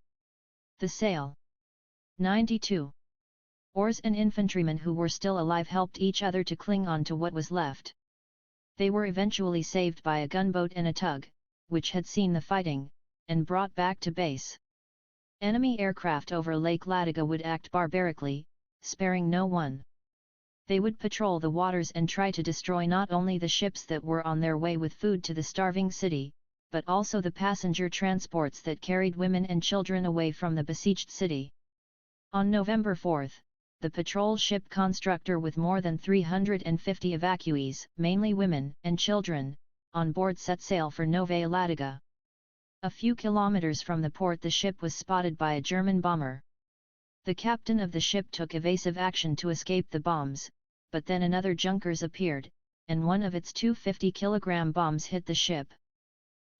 The sail. 92. Oars and infantrymen who were still alive helped each other to cling on to what was left. They were eventually saved by a gunboat and a tug, which had seen the fighting, and brought back to base. Enemy aircraft over Lake Ladoga would act barbarically, sparing no one. They would patrol the waters and try to destroy not only the ships that were on their way with food to the starving city, but also the passenger transports that carried women and children away from the besieged city. On November 4, the patrol ship Constructor with more than 350 evacuees, mainly women and children, on board set sail for Novaya Ladoga. A few kilometers from the port the ship was spotted by a German bomber. The captain of the ship took evasive action to escape the bombs, but then another Junkers appeared, and one of its 250-kilogram bombs hit the ship.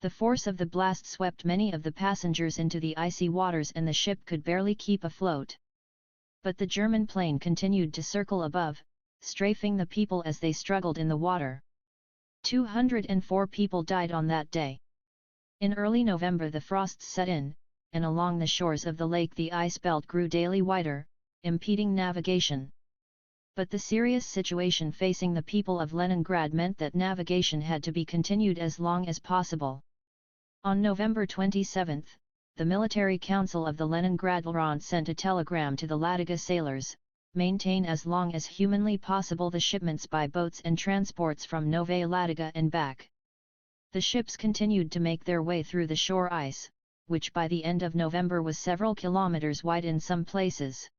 The force of the blast swept many of the passengers into the icy waters and the ship could barely keep afloat. But the German plane continued to circle above, strafing the people as they struggled in the water. 204 people died on that day. In early November the frosts set in, and along the shores of the lake the ice belt grew daily wider, impeding navigation. But the serious situation facing the people of Leningrad meant that navigation had to be continued as long as possible. On November 27, the Military Council of the Leningrad Front sent a telegram to the Ladoga sailors, maintain as long as humanly possible the shipments by boats and transports from Novaya Ladoga and back. The ships continued to make their way through the shore ice, which by the end of November was several kilometers wide in some places.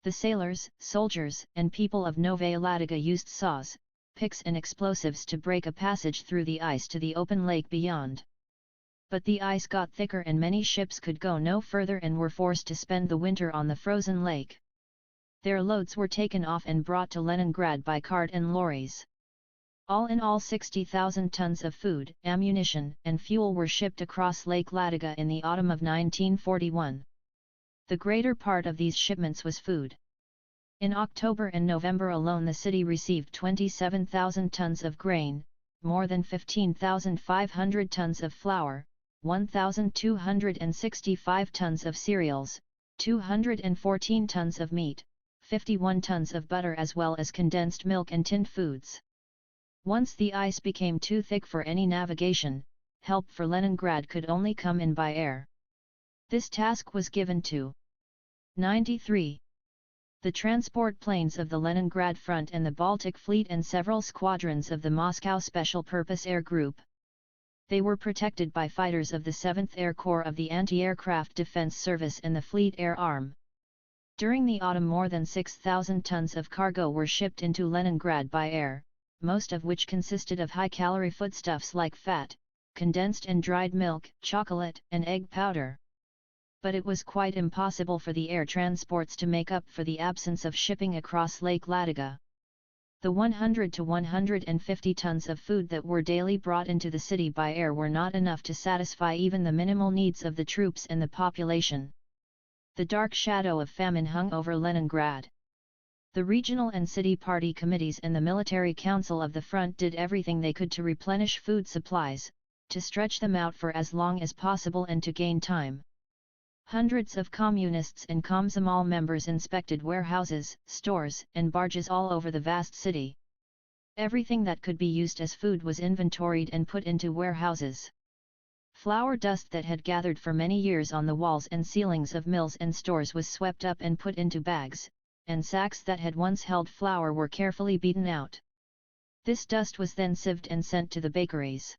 The sailors, soldiers, and people of Novaya Ladoga used saws, picks and explosives to break a passage through the ice to the open lake beyond. But the ice got thicker and many ships could go no further and were forced to spend the winter on the frozen lake. Their loads were taken off and brought to Leningrad by cart and lorries. All in all 60,000 tons of food, ammunition, and fuel were shipped across Lake Ladoga in the autumn of 1941. The greater part of these shipments was food. In October and November alone the city received 27,000 tons of grain, more than 15,500 tons of flour, 1,265 tons of cereals, 214 tons of meat, 51 tons of butter as well as condensed milk and tinned foods. Once the ice became too thick for any navigation, help for Leningrad could only come in by air. This task was given to 93. The transport planes of the Leningrad Front and the Baltic Fleet and several squadrons of the Moscow Special Purpose Air Group. They were protected by fighters of the 7th Air Corps of the Anti-Aircraft Defense Service and the Fleet Air Arm. During the autumn more than 6,000 tons of cargo were shipped into Leningrad by air, most of which consisted of high-calorie foodstuffs like fat, condensed and dried milk, chocolate, and egg powder. But it was quite impossible for the air transports to make up for the absence of shipping across Lake Ladoga. The 100 to 150 tons of food that were daily brought into the city by air were not enough to satisfy even the minimal needs of the troops and the population. The dark shadow of famine hung over Leningrad. The regional and city party committees and the military council of the front did everything they could to replenish food supplies, to stretch them out for as long as possible and to gain time. Hundreds of communists and Komsomol members inspected warehouses, stores, and barges all over the vast city. Everything that could be used as food was inventoried and put into warehouses. Flour dust that had gathered for many years on the walls and ceilings of mills and stores was swept up and put into bags, and sacks that had once held flour were carefully beaten out. This dust was then sieved and sent to the bakeries.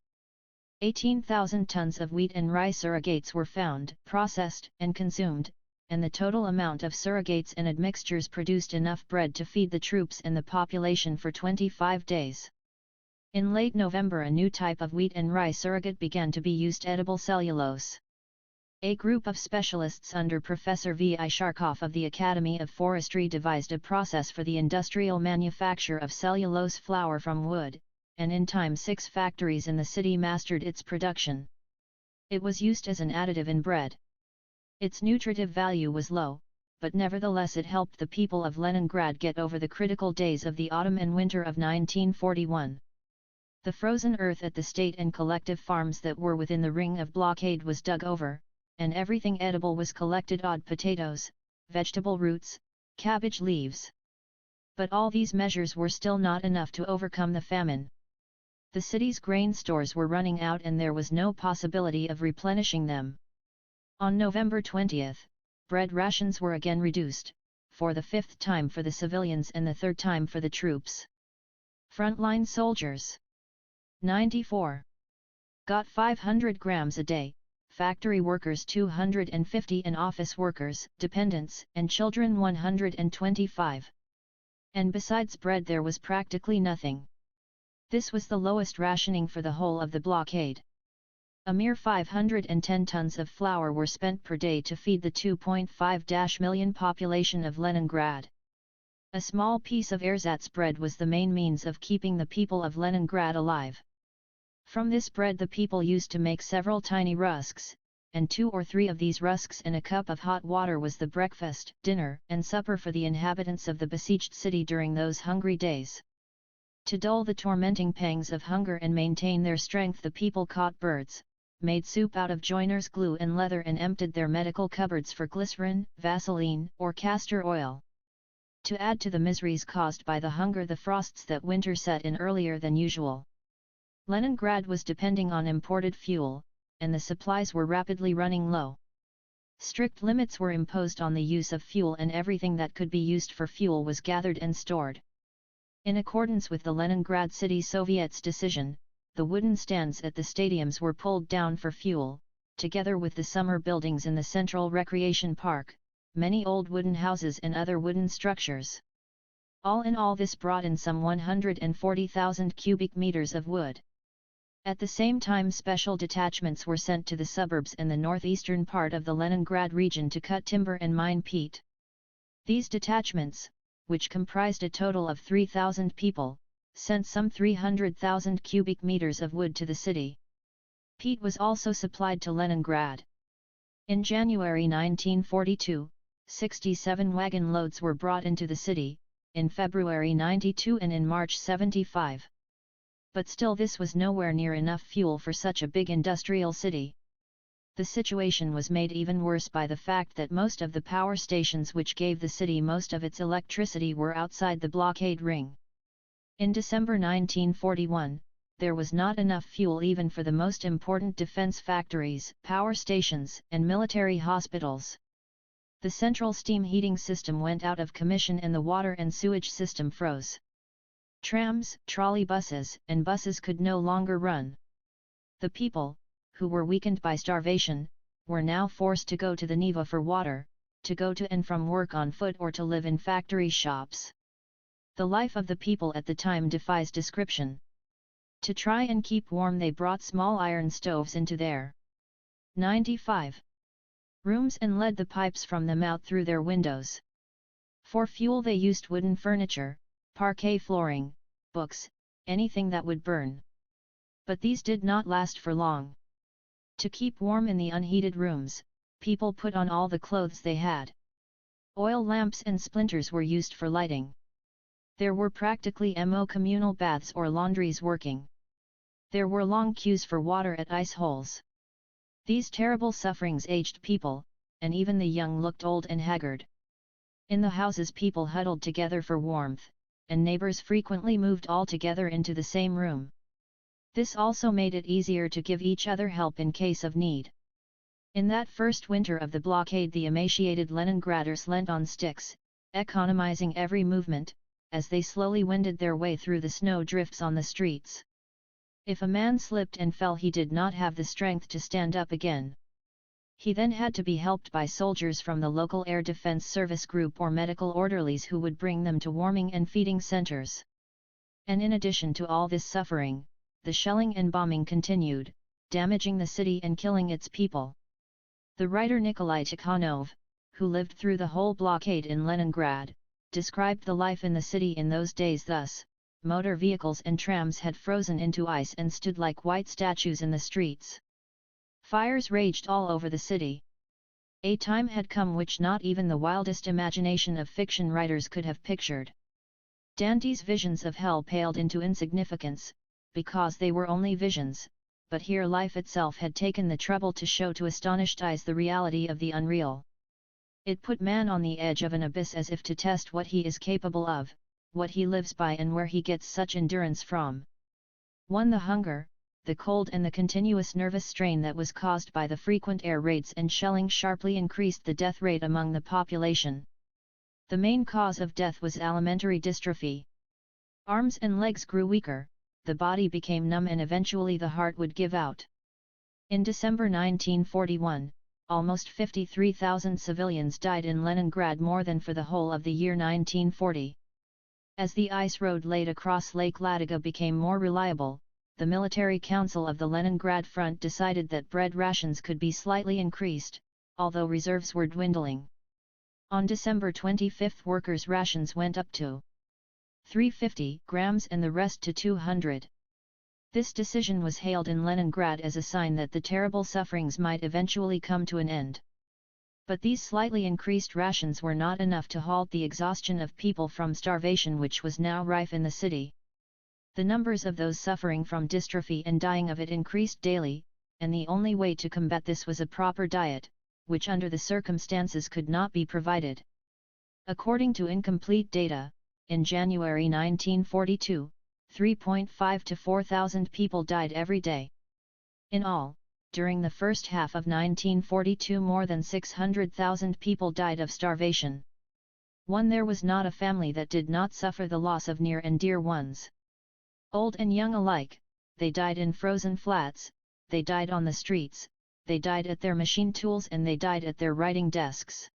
18,000 tons of wheat and rye surrogates were found, processed, and consumed, and the total amount of surrogates and admixtures produced enough bread to feed the troops and the population for 25 days. In late November, a new type of wheat and rye surrogate began to be used: edible cellulose. A group of specialists under Professor V. I. Sharkov of the Academy of Forestry devised a process for the industrial manufacture of cellulose flour from wood, and in time 6 factories in the city mastered its production. It was used as an additive in bread. Its nutritive value was low, but nevertheless it helped the people of Leningrad get over the critical days of the autumn and winter of 1941. The frozen earth at the state and collective farms that were within the ring of blockade was dug over, and everything edible was collected: odd potatoes, vegetable roots, cabbage leaves. But all these measures were still not enough to overcome the famine. The city's grain stores were running out and there was no possibility of replenishing them. On November 20, bread rations were again reduced, for the 5th time for the civilians and the 3rd time for the troops. Frontline soldiers. 94. Got 500 grams a day, factory workers 250 and office workers, dependents, and children 125. And besides bread there was practically nothing. This was the lowest rationing for the whole of the blockade. A mere 510 tons of flour were spent per day to feed the 2.5 million population of Leningrad. A small piece of ersatz bread was the main means of keeping the people of Leningrad alive. From this bread the people used to make several tiny rusks, and 2 or 3 of these rusks and a cup of hot water was the breakfast, dinner, and supper for the inhabitants of the besieged city during those hungry days. To dull the tormenting pangs of hunger and maintain their strength, the people caught birds, made soup out of joiner's glue and leather, and emptied their medical cupboards for glycerin, Vaseline, or castor oil. To add to the miseries caused by the hunger, the frosts that winter set in earlier than usual. Leningrad was depending on imported fuel, and the supplies were rapidly running low. Strict limits were imposed on the use of fuel, and everything that could be used for fuel was gathered and stored. In accordance with the Leningrad City Soviet's decision, the wooden stands at the stadiums were pulled down for fuel, together with the summer buildings in the Central Recreation Park, many old wooden houses and other wooden structures. All in all, this brought in some 140,000 cubic meters of wood. At the same time, special detachments were sent to the suburbs and the northeastern part of the Leningrad region to cut timber and mine peat. These detachments, which comprised a total of 3,000 people, sent some 300,000 cubic meters of wood to the city. Peat was also supplied to Leningrad. In January 1942, 67 wagon loads were brought into the city, in February 92 and in March 75. But still this was nowhere near enough fuel for such a big industrial city. The situation was made even worse by the fact that most of the power stations which gave the city most of its electricity were outside the blockade ring. In December 1941, there was not enough fuel even for the most important defense factories, power stations, and military hospitals. The central steam heating system went out of commission and the water and sewage system froze. Trams, trolley buses, and buses could no longer run. The people, who were weakened by starvation, were now forced to go to the Neva for water, to go to and from work on foot, or to live in factory shops. The life of the people at the time defies description. To try and keep warm they brought small iron stoves into their 95 rooms and led the pipes from them out through their windows. For fuel they used wooden furniture, parquet flooring, books, anything that would burn. But these did not last for long. To keep warm in the unheated rooms, people put on all the clothes they had. Oil lamps and splinters were used for lighting. There were practically no communal baths or laundries working. There were long queues for water at ice holes. These terrible sufferings aged people, and even the young, looked old and haggard. In the houses people huddled together for warmth, and neighbors frequently moved all together into the same room. This also made it easier to give each other help in case of need. In that first winter of the blockade, the emaciated Leningraders leant on sticks, economizing every movement, as they slowly wended their way through the snow drifts on the streets. If a man slipped and fell, he did not have the strength to stand up again. He then had to be helped by soldiers from the local Air Defense Service group or medical orderlies who would bring them to warming and feeding centers. And in addition to all this suffering, the shelling and bombing continued, damaging the city and killing its people. The writer Nikolai Tikhonov, who lived through the whole blockade in Leningrad, described the life in the city in those days thus: motor vehicles and trams had frozen into ice and stood like white statues in the streets. Fires raged all over the city. A time had come which not even the wildest imagination of fiction writers could have pictured. Dante's visions of hell paled into insignificance, because they were only visions, but here life itself had taken the trouble to show to astonished eyes the reality of the unreal. It put man on the edge of an abyss as if to test what he is capable of, what he lives by, and where he gets such endurance from. 1. The hunger, the cold and the continuous nervous strain that was caused by the frequent air raids and shelling sharply increased the death rate among the population. The main cause of death was alimentary dystrophy. Arms and legs grew weaker, the body became numb, and eventually the heart would give out. In December 1941, almost 53,000 civilians died in Leningrad, more than for the whole of the year 1940. As the ice road laid across Lake Ladoga became more reliable, the Military Council of the Leningrad Front decided that bread rations could be slightly increased, although reserves were dwindling. On December 25, workers' rations went up to 350 grams and the rest to 200. This decision was hailed in Leningrad as a sign that the terrible sufferings might eventually come to an end. But these slightly increased rations were not enough to halt the exhaustion of people from starvation, which was now rife in the city. The numbers of those suffering from dystrophy and dying of it increased daily, and the only way to combat this was a proper diet, which under the circumstances could not be provided. According to incomplete data, in January 1942, 3.5 to 4,000 people died every day. In all, during the first half of 1942, more than 600,000 people died of starvation. 1. There was not a family that did not suffer the loss of near and dear ones. Old and young alike, they died in frozen flats, they died on the streets, they died at their machine tools, and they died at their writing desks.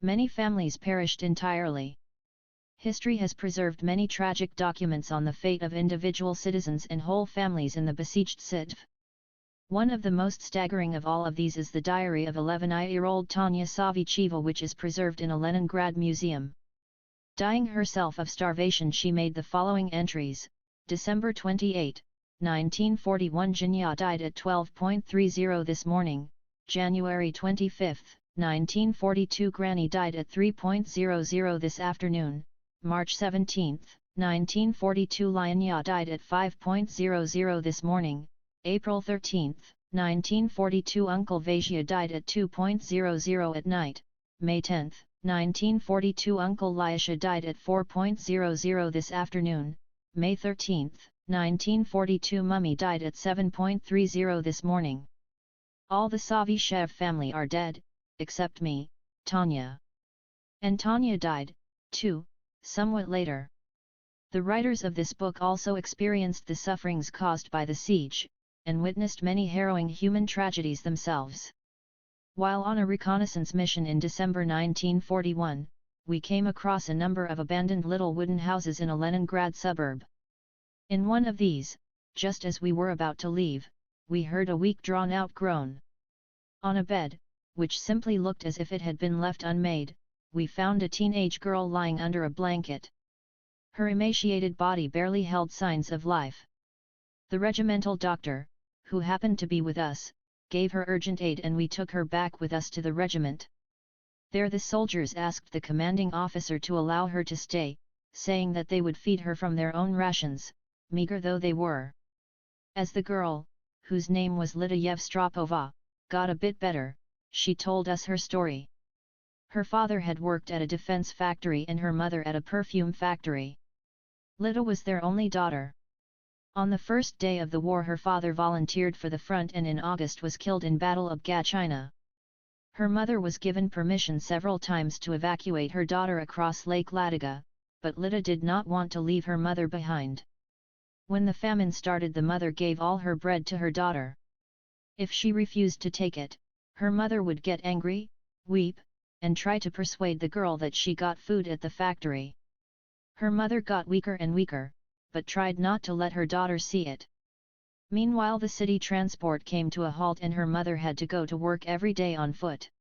Many families perished entirely. History has preserved many tragic documents on the fate of individual citizens and whole families in the besieged city. One of the most staggering of all of these is the diary of 11-year-old Tanya Savicheva, which is preserved in a Leningrad museum. Dying herself of starvation, she made the following entries: December 28, 1941, Zhenya died at 12:30 this morning. January 25, 1942, Granny died at 3:00 this afternoon. March 17, 1942, Lyanya died at 5:00 this morning. April 13, 1942, Uncle Vasia died at 2:00 at night. May 10, 1942, Uncle Lyasha died at 4:00 this afternoon. May 13, 1942, Mummy died at 7:30 this morning. All the Savichev family are dead, except me, Tanya. And Tanya died, too, somewhat later. The writers of this book also experienced the sufferings caused by the siege, and witnessed many harrowing human tragedies themselves. While on a reconnaissance mission in December 1941, we came across a number of abandoned little wooden houses in a Leningrad suburb. In one of these, just as we were about to leave, we heard a weak drawn-out groan. On a bed, which simply looked as if it had been left unmade, we found a teenage girl lying under a blanket. Her emaciated body barely held signs of life. The regimental doctor, who happened to be with us, gave her urgent aid, and we took her back with us to the regiment. There the soldiers asked the commanding officer to allow her to stay, saying that they would feed her from their own rations, meager though they were. As the girl, whose name was Lydia Yevstropova, got a bit better, she told us her story. Her father had worked at a defense factory and her mother at a perfume factory. Lida was their only daughter. On the first day of the war her father volunteered for the front and in August was killed in Battle of Gachina. Her mother was given permission several times to evacuate her daughter across Lake Ladoga, but Lida did not want to leave her mother behind. When the famine started, the mother gave all her bread to her daughter. If she refused to take it, her mother would get angry, weep, and try to persuade the girl that she got food at the factory. Her mother got weaker and weaker, but tried not to let her daughter see it. Meanwhile the city transport came to a halt and her mother had to go to work every day on foot.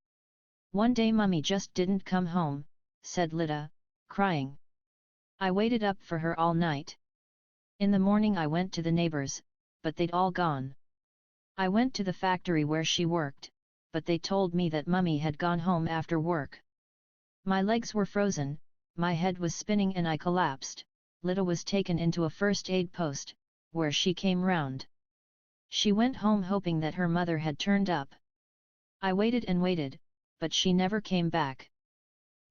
One day Mummy just didn't come home, said Lida, crying. I waited up for her all night. In the morning I went to the neighbors, but they'd all gone. I went to the factory where she worked, but they told me that Mummy had gone home after work. My legs were frozen, my head was spinning and I collapsed. Lida was taken into a first aid post, where she came round. She went home hoping that her mother had turned up. I waited and waited, but she never came back.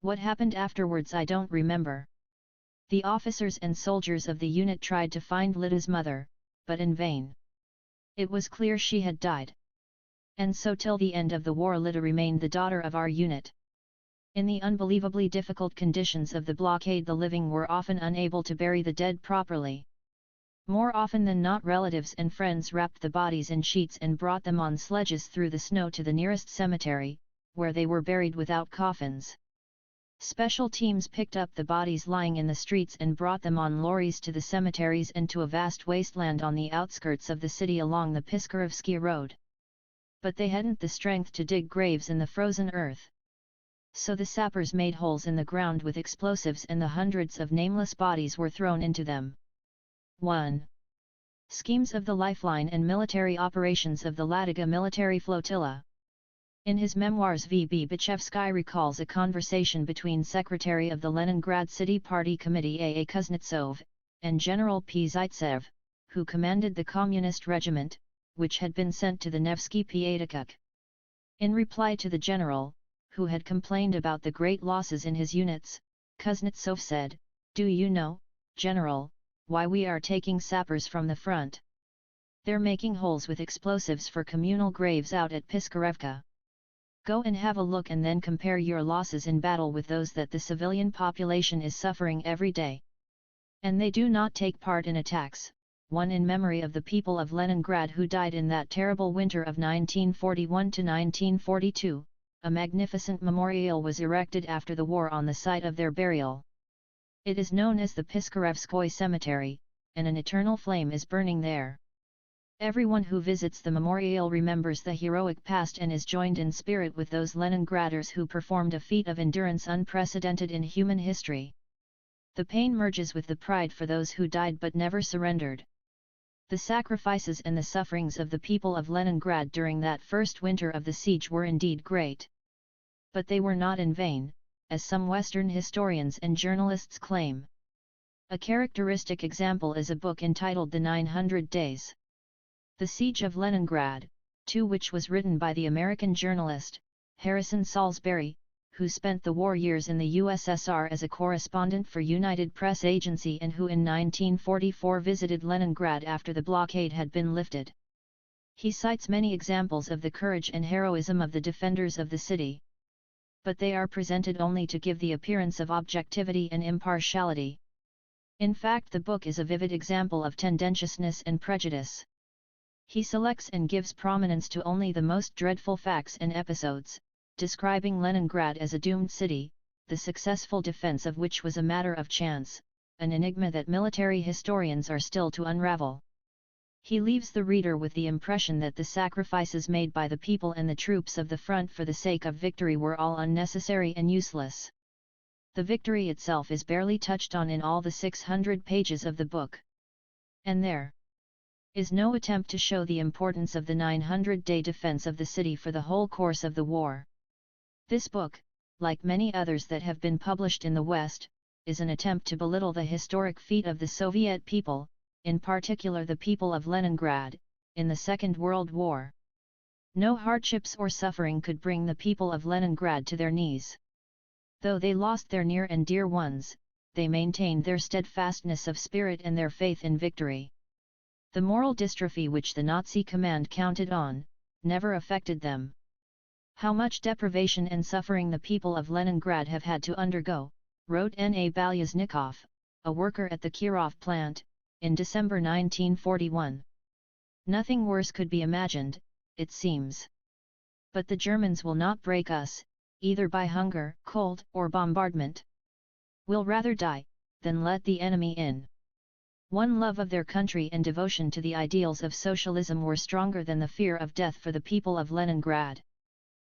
What happened afterwards I don't remember. The officers and soldiers of the unit tried to find Lida's mother, but in vain. It was clear she had died. And so till the end of the war Lida remained the daughter of our unit. In the unbelievably difficult conditions of the blockade the living were often unable to bury the dead properly. More often than not relatives and friends wrapped the bodies in sheets and brought them on sledges through the snow to the nearest cemetery, where they were buried without coffins. Special teams picked up the bodies lying in the streets and brought them on lorries to the cemeteries and to a vast wasteland on the outskirts of the city along the Piskarovsky Road. But they hadn't the strength to dig graves in the frozen earth. So the sappers made holes in the ground with explosives and the hundreds of nameless bodies were thrown into them. 1. Schemes of the Lifeline and Military Operations of the Ladoga Military Flotilla. In his memoirs V.B. Bichevsky recalls a conversation between Secretary of the Leningrad City Party Committee A.A. Kuznetsov, and General P. Zaitsev, who commanded the Communist regiment, which had been sent to the Nevsky Pyatakuk. In reply to the general, who had complained about the great losses in his units, Kuznetsov said, "Do you know, General, why we are taking sappers from the front? They're making holes with explosives for communal graves out at Piskarevka. Go and have a look and then compare your losses in battle with those that the civilian population is suffering every day. And they do not take part in attacks, one in memory of the people of Leningrad who died in that terrible winter of 1941 to 1942, a magnificent memorial was erected after the war on the site of their burial. It is known as the Piskarevskoy Cemetery, and an eternal flame is burning there. Everyone who visits the memorial remembers the heroic past and is joined in spirit with those Leningraders who performed a feat of endurance unprecedented in human history. The pain merges with the pride for those who died but never surrendered. The sacrifices and the sufferings of the people of Leningrad during that first winter of the siege were indeed great. But they were not in vain, as some Western historians and journalists claim. A characteristic example is a book entitled The 900 Days. The Siege of Leningrad, to which was written by the American journalist, Harrison Salisbury, who spent the war years in the USSR as a correspondent for United Press Agency and who in 1944 visited Leningrad after the blockade had been lifted. He cites many examples of the courage and heroism of the defenders of the city. But they are presented only to give the appearance of objectivity and impartiality. In fact, the book is a vivid example of tendentiousness and prejudice. He selects and gives prominence to only the most dreadful facts and episodes, describing Leningrad as a doomed city, the successful defense of which was a matter of chance, an enigma that military historians are still to unravel. He leaves the reader with the impression that the sacrifices made by the people and the troops of the front for the sake of victory were all unnecessary and useless. The victory itself is barely touched on in all the 600 pages of the book. And there is no attempt to show the importance of the 900-day defense of the city for the whole course of the war. This book, like many others that have been published in the West, is an attempt to belittle the historic feat of the Soviet people, in particular the people of Leningrad, in the Second World War. No hardships or suffering could bring the people of Leningrad to their knees. Though they lost their near and dear ones, they maintained their steadfastness of spirit and their faith in victory. The moral dystrophy which the Nazi command counted on, never affected them. How much deprivation and suffering the people of Leningrad have had to undergo, wrote N.A. Balyaznikov, a worker at the Kirov plant, in December 1941. Nothing worse could be imagined, it seems. But the Germans will not break us, either by hunger, cold, or bombardment. We'll rather die, than let the enemy in. One love of their country and devotion to the ideals of socialism were stronger than the fear of death for the people of Leningrad.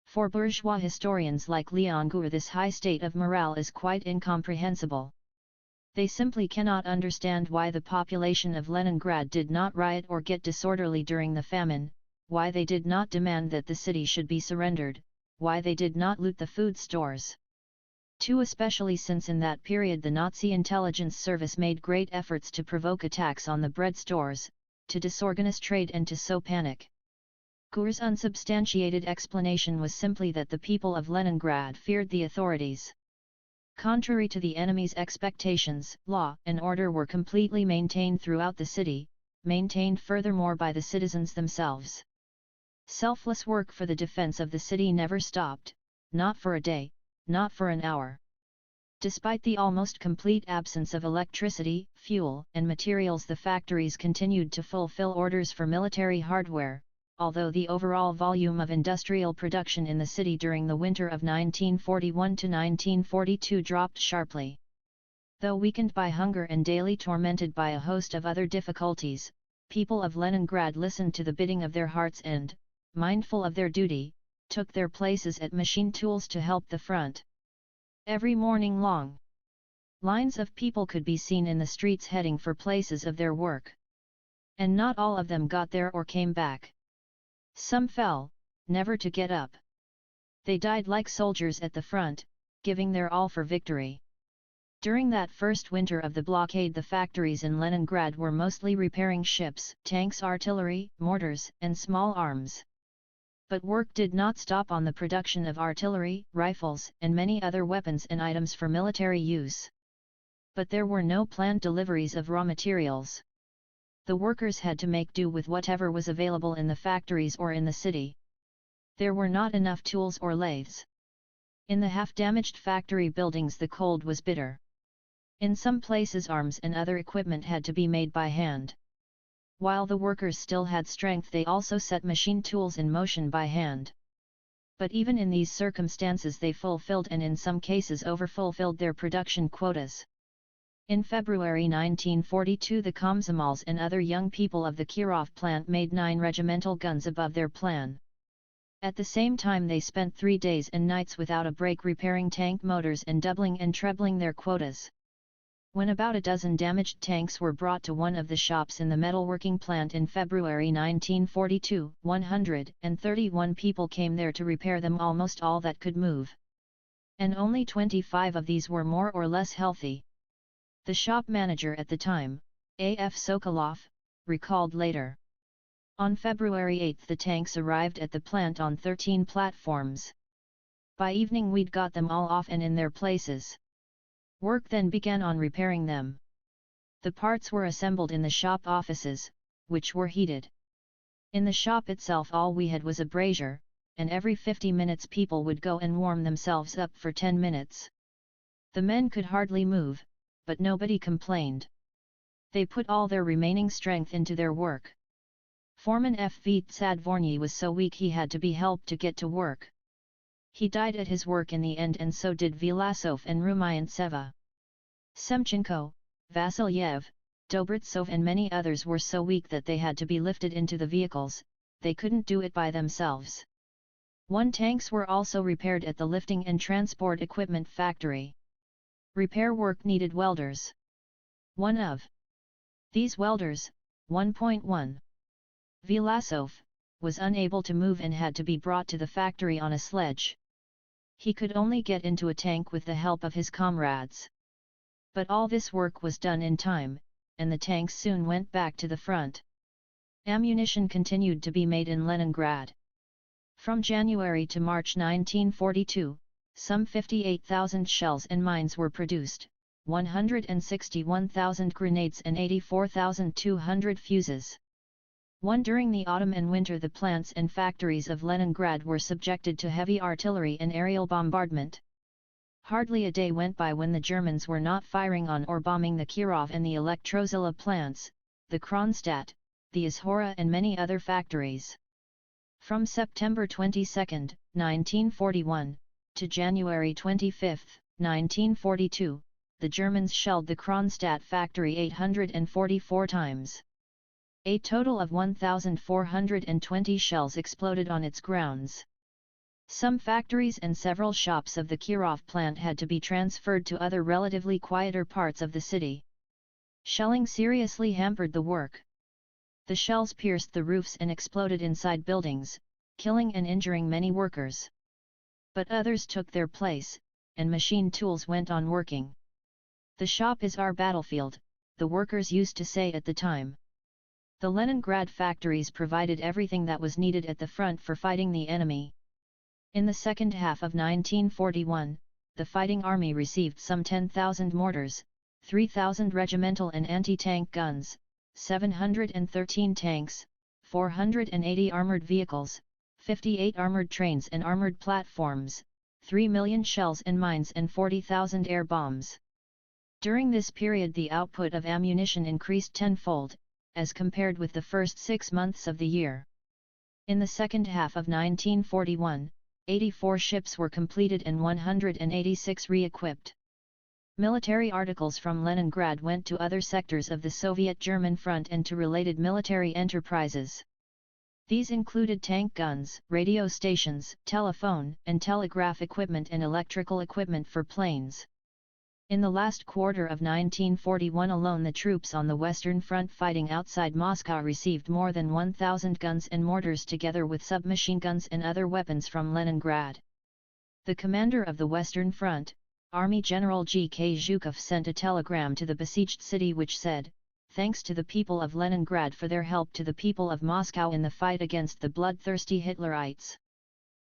For bourgeois historians like Leon Gour, this high state of morale is quite incomprehensible. They simply cannot understand why the population of Leningrad did not riot or get disorderly during the famine, why they did not demand that the city should be surrendered, why they did not loot the food stores. Too, especially since in that period the Nazi intelligence service made great efforts to provoke attacks on the bread stores, to disorganize trade and to sow panic. Gour's unsubstantiated explanation was simply that the people of Leningrad feared the authorities. Contrary to the enemy's expectations, law and order were completely maintained throughout the city, maintained furthermore by the citizens themselves. Selfless work for the defense of the city never stopped, not for a day, not for an hour. Despite the almost complete absence of electricity, fuel, and materials, the factories continued to fulfill orders for military hardware, although the overall volume of industrial production in the city during the winter of 1941 to 1942 dropped sharply. Though weakened by hunger and daily tormented by a host of other difficulties, people of Leningrad listened to the bidding of their hearts and, mindful of their duty, took their places at machine tools to help the front. Every morning long lines of people could be seen in the streets heading for places of their work. And not all of them got there or came back. Some fell, never to get up. They died like soldiers at the front, giving their all for victory. During that first winter of the blockade, the factories in Leningrad were mostly repairing ships, tanks, artillery, mortars, and small arms. But work did not stop on the production of artillery, rifles, and many other weapons and items for military use. But there were no planned deliveries of raw materials. The workers had to make do with whatever was available in the factories or in the city. There were not enough tools or lathes. In the half-damaged factory buildings the cold was bitter. In some places arms and other equipment had to be made by hand. While the workers still had strength, they also set machine tools in motion by hand. But even in these circumstances they fulfilled and in some cases overfulfilled their production quotas. In February 1942 the Komsomols and other young people of the Kirov plant made 9 regimental guns above their plan. At the same time they spent 3 days and nights without a break repairing tank motors and doubling and trebling their quotas. When about a dozen damaged tanks were brought to one of the shops in the metalworking plant in February 1942, 131 people came there to repair them, almost all that could move. And only 25 of these were more or less healthy. The shop manager at the time, A.F. Sokolov, recalled later. On February 8 the tanks arrived at the plant on 13 platforms. By evening we'd got them all off and in their places. Work then began on repairing them. The parts were assembled in the shop offices, which were heated. In the shop itself all we had was a brazier, and every 50 minutes people would go and warm themselves up for 10 minutes. The men could hardly move, but nobody complained. They put all their remaining strength into their work. Foreman F.V. Tsadvorny was so weak he had to be helped to get to work. He died at his work in the end, and so did Vilasov and Rumyantseva. Semchenko, Vasilyev, Dobritsov and many others were so weak that they had to be lifted into the vehicles, they couldn't do it by themselves. 1 tanks were also repaired at the lifting and transport equipment factory. Repair work needed welders. One of these welders, 1.1 Vilasov, was unable to move and had to be brought to the factory on a sledge. He could only get into a tank with the help of his comrades. But all this work was done in time, and the tanks soon went back to the front. Ammunition continued to be made in Leningrad. From January to March 1942, some 58,000 shells and mines were produced, 161,000 grenades and 84,200 fuses. During the autumn and winter the plants and factories of Leningrad were subjected to heavy artillery and aerial bombardment. Hardly a day went by when the Germans were not firing on or bombing the Kirov and the Elektrozilla plants, the Kronstadt, the Izhora and many other factories. From September 22, 1941, to January 25, 1942, the Germans shelled the Kronstadt factory 844 times. A total of 1,420 shells exploded on its grounds. Some factories and several shops of the Kirov plant had to be transferred to other relatively quieter parts of the city. Shelling seriously hampered the work. The shells pierced the roofs and exploded inside buildings, killing and injuring many workers. But others took their place, and machine tools went on working. "The shop is our battlefield," the workers used to say at the time. The Leningrad factories provided everything that was needed at the front for fighting the enemy. In the second half of 1941, the fighting army received some 10,000 mortars, 3,000 regimental and anti-tank guns, 713 tanks, 480 armored vehicles, 58 armored trains and armored platforms, 3 million shells and mines and 40,000 air bombs. During this period the output of ammunition increased tenfold, as compared with the first 6 months of the year. In the second half of 1941, 84 ships were completed and 186 re-equipped. Military articles from Leningrad went to other sectors of the Soviet-German front and to related military enterprises. These included tank guns, radio stations, telephone and telegraph equipment and electrical equipment for planes. In the last quarter of 1941 alone the troops on the Western Front fighting outside Moscow received more than 1,000 guns and mortars together with submachine guns and other weapons from Leningrad. The commander of the Western Front, Army General G.K. Zhukov, sent a telegram to the besieged city which said, "Thanks to the people of Leningrad for their help to the people of Moscow in the fight against the bloodthirsty Hitlerites."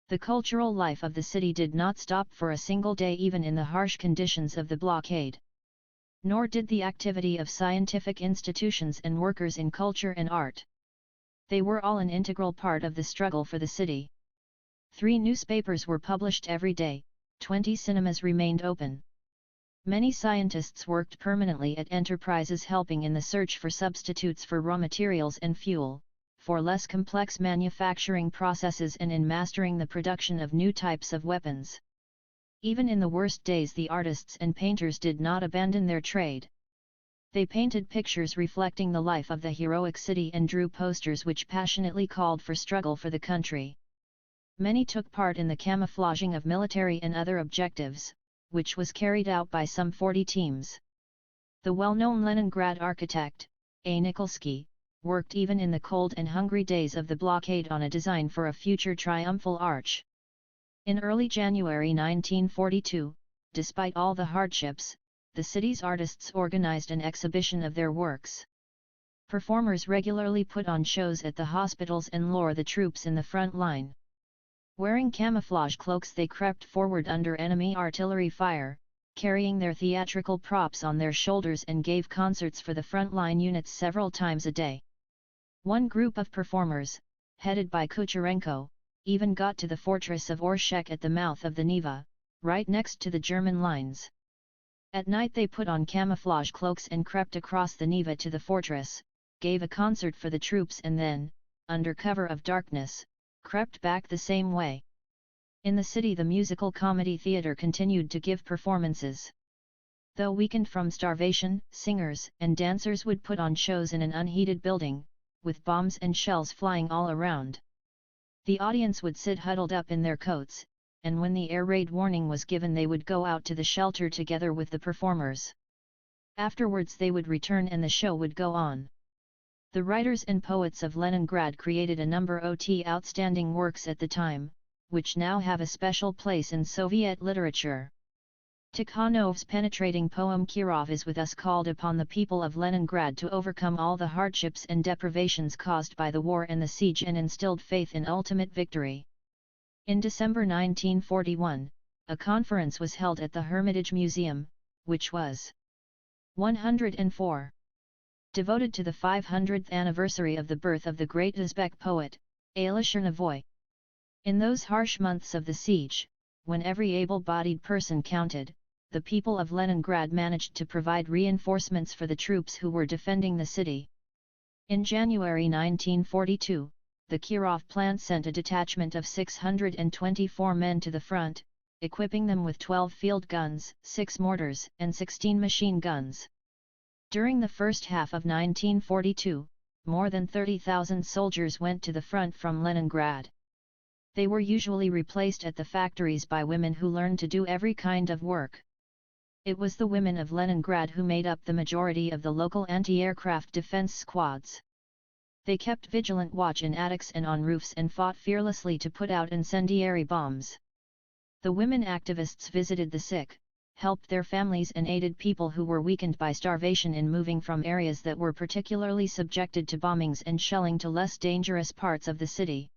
The cultural life of the city did not stop for a single day even in the harsh conditions of the blockade. Nor did the activity of scientific institutions and workers in culture and art. They were all an integral part of the struggle for the city. 3 newspapers were published every day, 20 cinemas remained open. Many scientists worked permanently at enterprises helping in the search for substitutes for raw materials and fuel, for less complex manufacturing processes and in mastering the production of new types of weapons. Even in the worst days the artists and painters did not abandon their trade. They painted pictures reflecting the life of the heroic city and drew posters which passionately called for struggle for the country. Many took part in the camouflaging of military and other objectives, which was carried out by some 40 teams. The well-known Leningrad architect, A. Nikolsky, worked even in the cold and hungry days of the blockade on a design for a future triumphal arch. In early January 1942, despite all the hardships, the city's artists organized an exhibition of their works. Performers regularly put on shows at the hospitals and lure the troops in the front line. Wearing camouflage cloaks they crept forward under enemy artillery fire, carrying their theatrical props on their shoulders and gave concerts for the front-line units several times a day. One group of performers, headed by Kucherenko, even got to the fortress of Orshek at the mouth of the Neva, right next to the German lines. At night they put on camouflage cloaks and crept across the Neva to the fortress, gave a concert for the troops and then, under cover of darkness, crept back the same way. In the city the musical comedy theatre continued to give performances. Though weakened from starvation, singers and dancers would put on shows in an unheated building, with bombs and shells flying all around. The audience would sit huddled up in their coats, and when the air raid warning was given they would go out to the shelter together with the performers. Afterwards they would return and the show would go on. The writers and poets of Leningrad created a number of outstanding works at the time, which now have a special place in Soviet literature. Tikhonov's penetrating poem Kirov is with us called upon the people of Leningrad to overcome all the hardships and deprivations caused by the war and the siege and instilled faith in ultimate victory. In December 1941, a conference was held at the Hermitage Museum, which was 104. Devoted to the 500th anniversary of the birth of the great Uzbek poet, Ayla Chernovoy. In those harsh months of the siege, when every able-bodied person counted, the people of Leningrad managed to provide reinforcements for the troops who were defending the city. In January 1942, the Kirov plant sent a detachment of 624 men to the front, equipping them with 12 field guns, 6 mortars, and 16 machine guns. During the first half of 1942, more than 30,000 soldiers went to the front from Leningrad. They were usually replaced at the factories by women who learned to do every kind of work. It was the women of Leningrad who made up the majority of the local anti-aircraft defense squads. They kept vigilant watch in attics and on roofs and fought fearlessly to put out incendiary bombs. The women activists visited the sick, helped their families and aided people who were weakened by starvation in moving from areas that were particularly subjected to bombings and shelling to less dangerous parts of the city.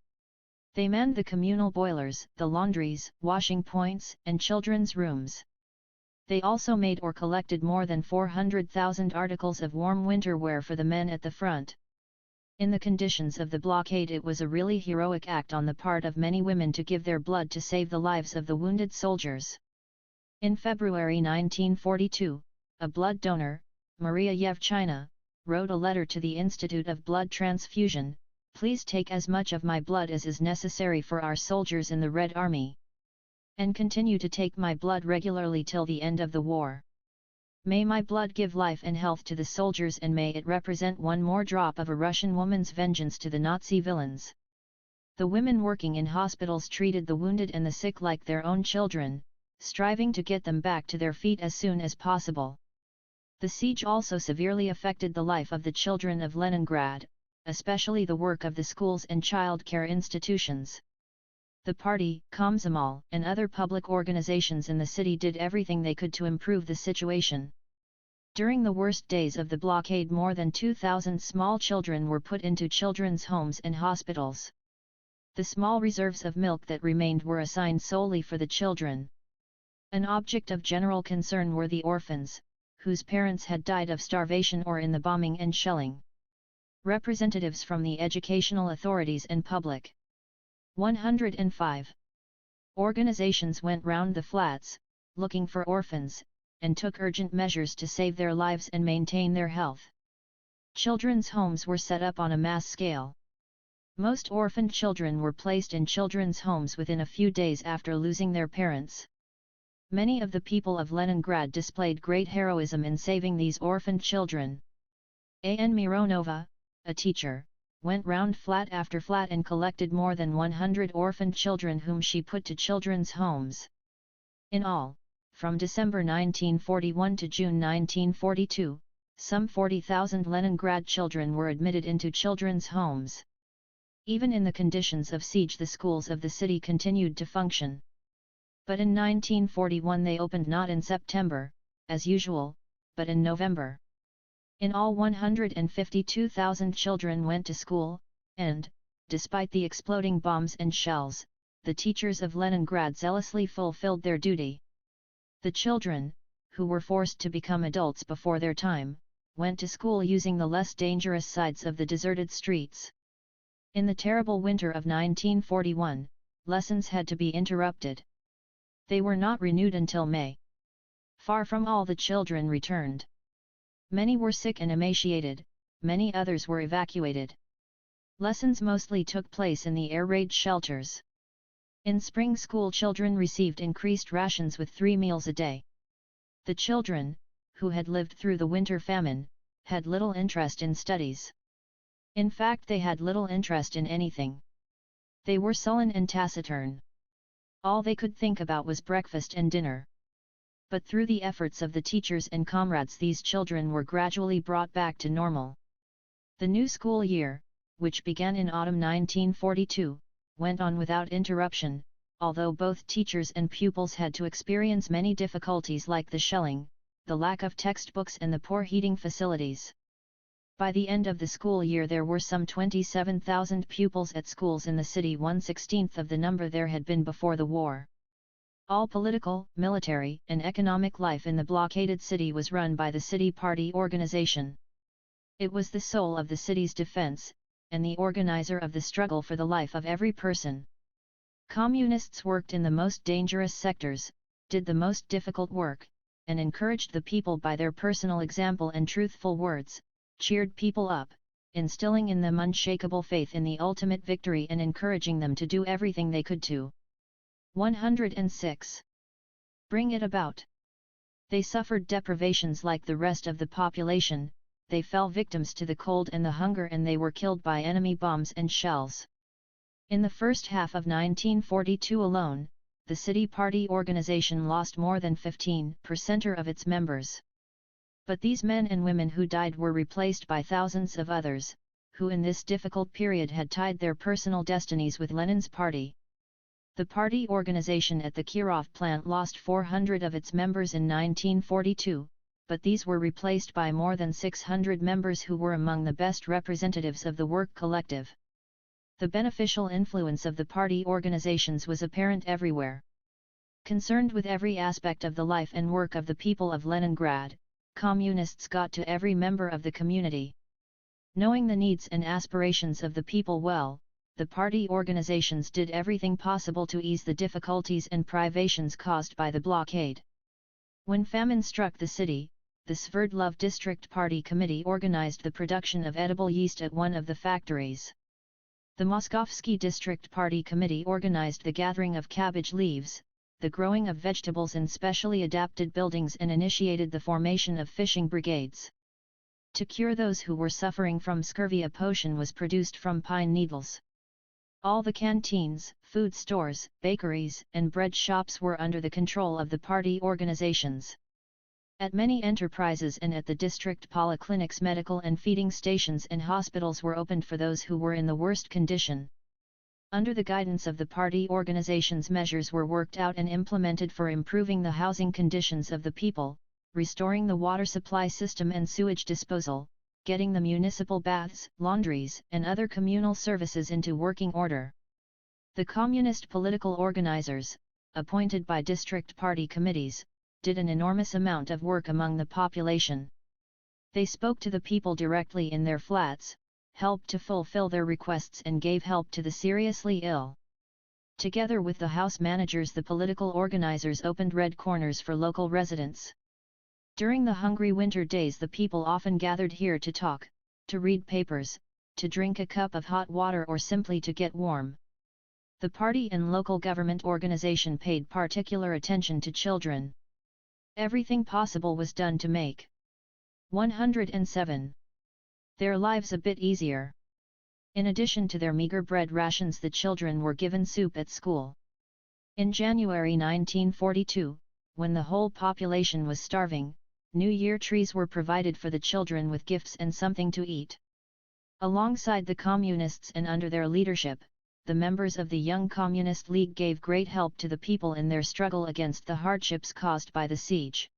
They manned the communal boilers, the laundries, washing points, and children's rooms. They also made or collected more than 400,000 articles of warm winter wear for the men at the front. In the conditions of the blockade, it was a really heroic act on the part of many women to give their blood to save the lives of the wounded soldiers. In February 1942, a blood donor, Maria Yevchina, wrote a letter to the Institute of Blood Transfusion, "Please take as much of my blood as is necessary for our soldiers in the Red Army. And continue to take my blood regularly till the end of the war. May my blood give life and health to the soldiers, and may it represent one more drop of a Russian woman's vengeance to the Nazi villains." The women working in hospitals treated the wounded and the sick like their own children, striving to get them back to their feet as soon as possible. The siege also severely affected the life of the children of Leningrad, especially the work of the schools and child care institutions. The party, Komsomol, and other public organizations in the city did everything they could to improve the situation. During the worst days of the blockade, more than 2,000 small children were put into children's homes and hospitals. The small reserves of milk that remained were assigned solely for the children. An object of general concern were the orphans, whose parents had died of starvation or in the bombing and shelling. Representatives from the educational authorities and public 105 organizations went round the flats, looking for orphans, and took urgent measures to save their lives and maintain their health. Children's homes were set up on a mass scale. Most orphaned children were placed in children's homes within a few days after losing their parents. Many of the people of Leningrad displayed great heroism in saving these orphaned children. An Mironova, a teacher, went round flat after flat and collected more than 100 orphaned children whom she put to children's homes. In all, from December 1941 to June 1942, some 40,000 Leningrad children were admitted into children's homes. Even in the conditions of siege, the schools of the city continued to function. But in 1941 they opened not in September, as usual, but in November. In all, 152,000 children went to school, and, despite the exploding bombs and shells, the teachers of Leningrad zealously fulfilled their duty. The children, who were forced to become adults before their time, went to school using the less dangerous sides of the deserted streets. In the terrible winter of 1941, lessons had to be interrupted. They were not renewed until May. Far from all the children returned. Many were sick and emaciated, many others were evacuated. Lessons mostly took place in the air raid shelters. In spring, school children received increased rations with 3 meals a day. The children, who had lived through the winter famine, had little interest in studies. In fact, they had little interest in anything. They were sullen and taciturn. All they could think about was breakfast and dinner. But through the efforts of the teachers and comrades, these children were gradually brought back to normal. The new school year, which began in autumn 1942, went on without interruption, although both teachers and pupils had to experience many difficulties like the shelling, the lack of textbooks and the poor heating facilities. By the end of the school year there were some 27,000 pupils at schools in the city, 1/16 of the number there had been before the war. All political, military, and economic life in the blockaded city was run by the city party organization. It was the soul of the city's defense, and the organizer of the struggle for the life of every person. Communists worked in the most dangerous sectors, did the most difficult work, and encouraged the people by their personal example and truthful words, cheered people up, instilling in them unshakable faith in the ultimate victory and encouraging them to do everything they could to 106. Bring it about. They suffered deprivations like the rest of the population, they fell victims to the cold and the hunger, and they were killed by enemy bombs and shells. In the first half of 1942 alone, the city party organization lost more than 15% of its members. But these men and women who died were replaced by thousands of others, who in this difficult period had tied their personal destinies with Lenin's party. The party organization at the Kirov plant lost 400 of its members in 1942, but these were replaced by more than 600 members who were among the best representatives of the work collective. The beneficial influence of the party organizations was apparent everywhere. Concerned with every aspect of the life and work of the people of Leningrad, communists got to every member of the community. Knowing the needs and aspirations of the people well, the party organizations did everything possible to ease the difficulties and privations caused by the blockade. When famine struck the city, the Sverdlov District Party Committee organized the production of edible yeast at one of the factories. The Moskovsky District Party Committee organized the gathering of cabbage leaves, the growing of vegetables in specially adapted buildings, and initiated the formation of fishing brigades. To cure those who were suffering from scurvy, a potion was produced from pine needles. All the canteens, food stores, bakeries, and bread shops were under the control of the party organizations. At many enterprises and at the district polyclinics, medical and feeding stations and hospitals were opened for those who were in the worst condition. Under the guidance of the party organizations, measures were worked out and implemented for improving the housing conditions of the people, restoring the water supply system and sewage disposal, getting the municipal baths, laundries, and other communal services into working order. The communist political organizers, appointed by district party committees, did an enormous amount of work among the population. They spoke to the people directly in their flats, helped to fulfill their requests, and gave help to the seriously ill. Together with the house managers, the political organizers opened red corners for local residents. During the hungry winter days, the people often gathered here to talk, to read papers, to drink a cup of hot water, or simply to get warm. The party and local government organization paid particular attention to children. Everything possible was done to make 107. Their lives a bit easier. In addition to their meager bread rations, the children were given soup at school. In January 1942, when the whole population was starving, New Year trees were provided for the children with gifts and something to eat. Alongside the communists and under their leadership, the members of the Young Communist League gave great help to the people in their struggle against the hardships caused by the siege.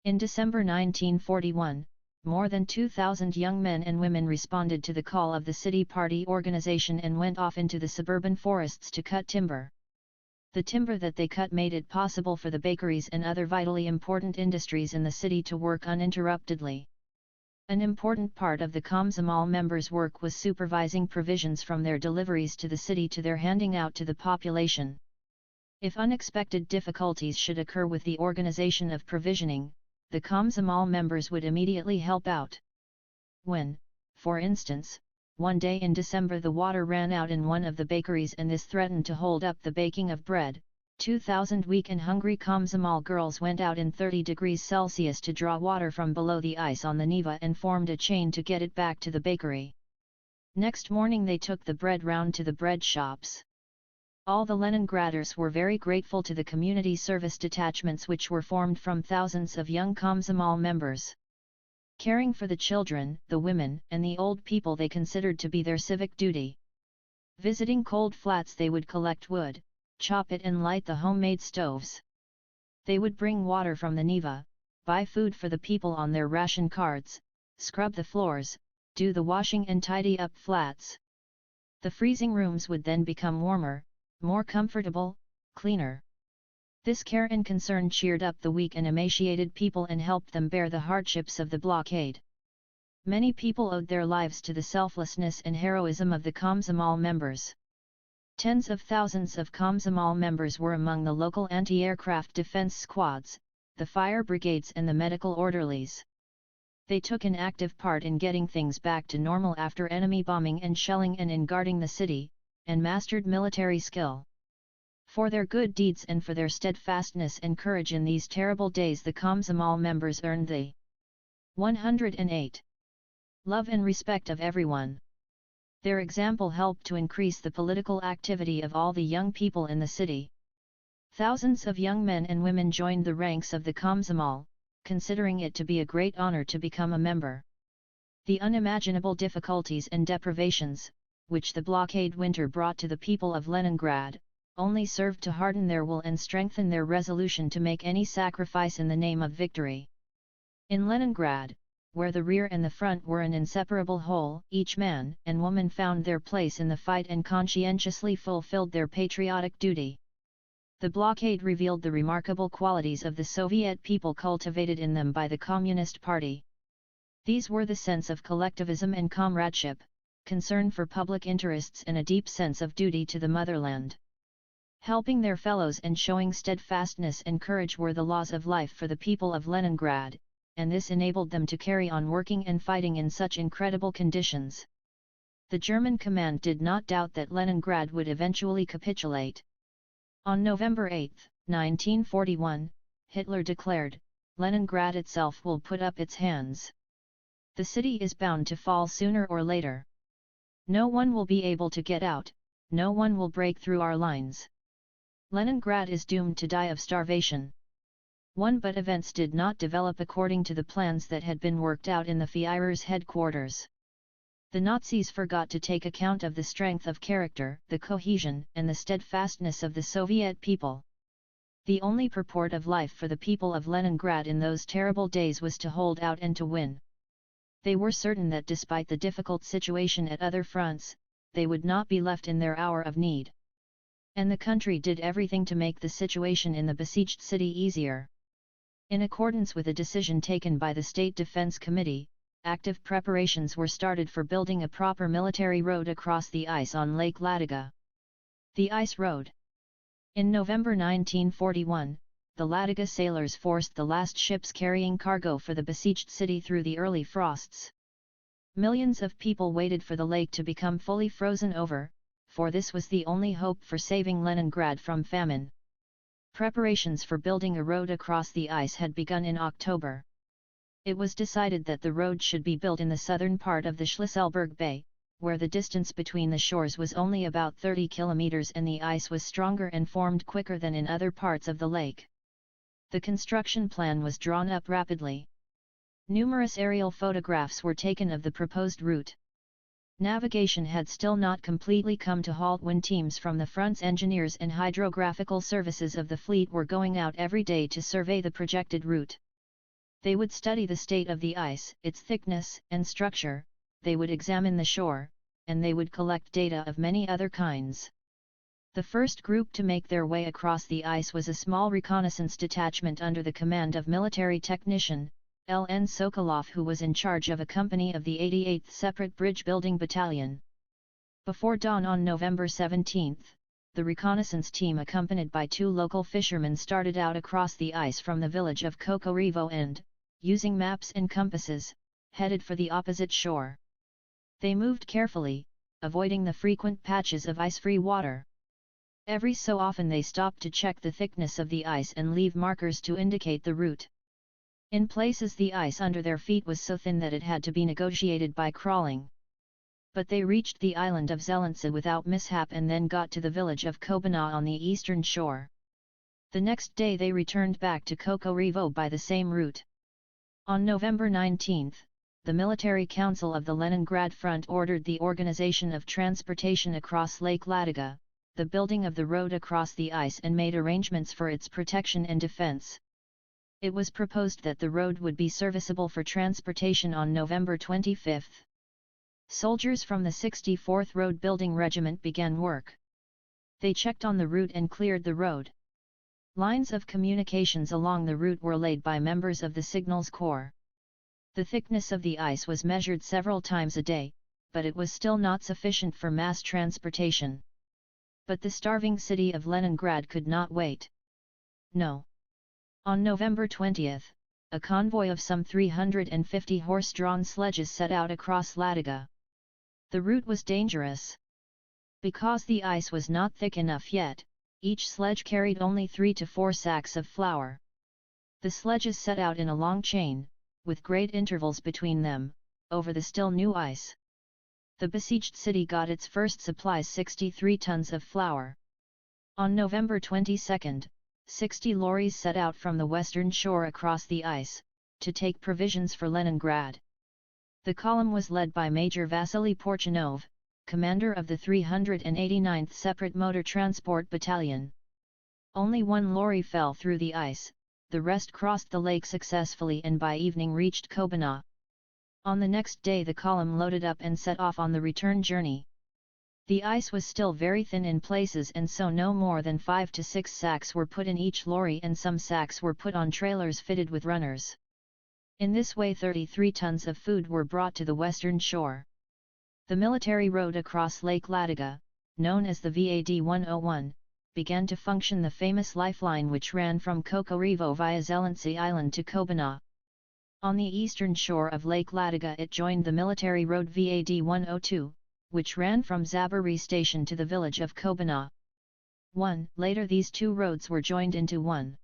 In December 1941, more than 2,000 young men and women responded to the call of the city party organization and went off into the suburban forests to cut timber. The timber that they cut made it possible for the bakeries and other vitally important industries in the city to work uninterruptedly. An important part of the Komsomol members' work was supervising provisions from their deliveries to the city to their handing out to the population. If unexpected difficulties should occur with the organization of provisioning, the Komsomol members would immediately help out. When, for instance, one day in December the water ran out in one of the bakeries and this threatened to hold up the baking of bread, 2,000 weak and hungry Komsomol girls went out in 30 degrees Celsius to draw water from below the ice on the Neva and formed a chain to get it back to the bakery. Next morning they took the bread round to the bread shops. All the Leningraders were very grateful to the community service detachments which were formed from thousands of young Komsomol members. Caring for the children, the women, and the old people they considered to be their civic duty. Visiting cold flats, they would collect wood, chop it and light the homemade stoves. They would bring water from the Neva, buy food for the people on their ration cards, scrub the floors, do the washing and tidy up flats. The freezing rooms would then become warmer, more comfortable, cleaner. This care and concern cheered up the weak and emaciated people and helped them bear the hardships of the blockade. Many people owed their lives to the selflessness and heroism of the Komsomol members. Tens of thousands of Komsomol members were among the local anti-aircraft defense squads, the fire brigades and the medical orderlies. They took an active part in getting things back to normal after enemy bombing and shelling and in guarding the city, and mastered military skill. For their good deeds and for their steadfastness and courage in these terrible days, the Komsomol members earned the 108 love and respect of everyone. Their example helped to increase the political activity of all the young people in the city. Thousands of young men and women joined the ranks of the Komsomol, considering it to be a great honor to become a member. The unimaginable difficulties and deprivations, which the blockade winter brought to the people of Leningrad, only served to harden their will and strengthen their resolution to make any sacrifice in the name of victory. In Leningrad, where the rear and the front were an inseparable whole, each man and woman found their place in the fight and conscientiously fulfilled their patriotic duty. The blockade revealed the remarkable qualities of the Soviet people cultivated in them by the Communist Party. These were the sense of collectivism and comradeship, concern for public interests and a deep sense of duty to the motherland. Helping their fellows and showing steadfastness and courage were the laws of life for the people of Leningrad, and this enabled them to carry on working and fighting in such incredible conditions. The German command did not doubt that Leningrad would eventually capitulate. On November 8, 1941, Hitler declared, "Leningrad itself will put up its hands. The city is bound to fall sooner or later. No one will be able to get out, no one will break through our lines. Leningrad is doomed to die of starvation." But events did not develop according to the plans that had been worked out in the Führer's headquarters. The Nazis forgot to take account of the strength of character, the cohesion and the steadfastness of the Soviet people. The only purport of life for the people of Leningrad in those terrible days was to hold out and to win. They were certain that despite the difficult situation at other fronts, they would not be left in their hour of need. And the country did everything to make the situation in the besieged city easier. In accordance with a decision taken by the State Defense Committee, active preparations were started for building a proper military road across the ice on Lake Ladoga. The Ice Road. In November 1941, the Ladoga sailors forced the last ships carrying cargo for the besieged city through the early frosts. Millions of people waited for the lake to become fully frozen over, for this was the only hope for saving Leningrad from famine. Preparations for building a road across the ice had begun in October. It was decided that the road should be built in the southern part of the Schlüsselburg Bay, where the distance between the shores was only about 30 kilometers and the ice was stronger and formed quicker than in other parts of the lake. The construction plan was drawn up rapidly. Numerous aerial photographs were taken of the proposed route. Navigation had still not completely come to halt when teams from the front's engineers and hydrographical services of the fleet were going out every day to survey the projected route. They would study the state of the ice, its thickness and structure, they would examine the shore, and they would collect data of many other kinds. The first group to make their way across the ice was a small reconnaissance detachment under the command of military technician, L.N. Sokolov, who was in charge of a company of the 88th Separate Bridge Building Battalion. Before dawn on November 17, the reconnaissance team accompanied by 2 local fishermen started out across the ice from the village of Kokorivo and, using maps and compasses, headed for the opposite shore. They moved carefully, avoiding the frequent patches of ice-free water. Every so often they stopped to check the thickness of the ice and leave markers to indicate the route. In places the ice under their feet was so thin that it had to be negotiated by crawling. But they reached the island of Zelenca without mishap and then got to the village of Kobana on the eastern shore. The next day they returned back to Kokorivo by the same route. On November 19, the Military Council of the Leningrad Front ordered the organization of transportation across Lake Ladoga, the building of the road across the ice, and made arrangements for its protection and defense. It was proposed that the road would be serviceable for transportation on November 25. Soldiers from the 64th Road Building Regiment began work. They checked on the route and cleared the road. Lines of communications along the route were laid by members of the Signals Corps. The thickness of the ice was measured several times a day, but it was still not sufficient for mass transportation. But the starving city of Leningrad could not wait. No. On November 20, a convoy of some 350 horse-drawn sledges set out across Ladoga. The route was dangerous. Because the ice was not thick enough yet, each sledge carried only 3 to 4 sacks of flour. The sledges set out in a long chain, with great intervals between them, over the still new ice. The besieged city got its first supplies, 63 tons of flour. On November 22, 60 lorries set out from the western shore across the ice, to take provisions for Leningrad. The column was led by Major Vasily Porchinov, commander of the 389th Separate Motor Transport Battalion. Only one lorry fell through the ice, the rest crossed the lake successfully and by evening reached Kobana. On the next day the column loaded up and set off on the return journey. The ice was still very thin in places, and so no more than 5 to 6 sacks were put in each lorry, and some sacks were put on trailers fitted with runners. In this way 33 tons of food were brought to the western shore. The military road across Lake Ladoga, known as the VAD-101, began to function, the famous lifeline which ran from Kokorevo via Zelensky Island to Kobana. On the eastern shore of Lake Ladoga it joined the military road VAD-102, which ran from Zaburi station to the village of Kobana. Later these two roads were joined into one.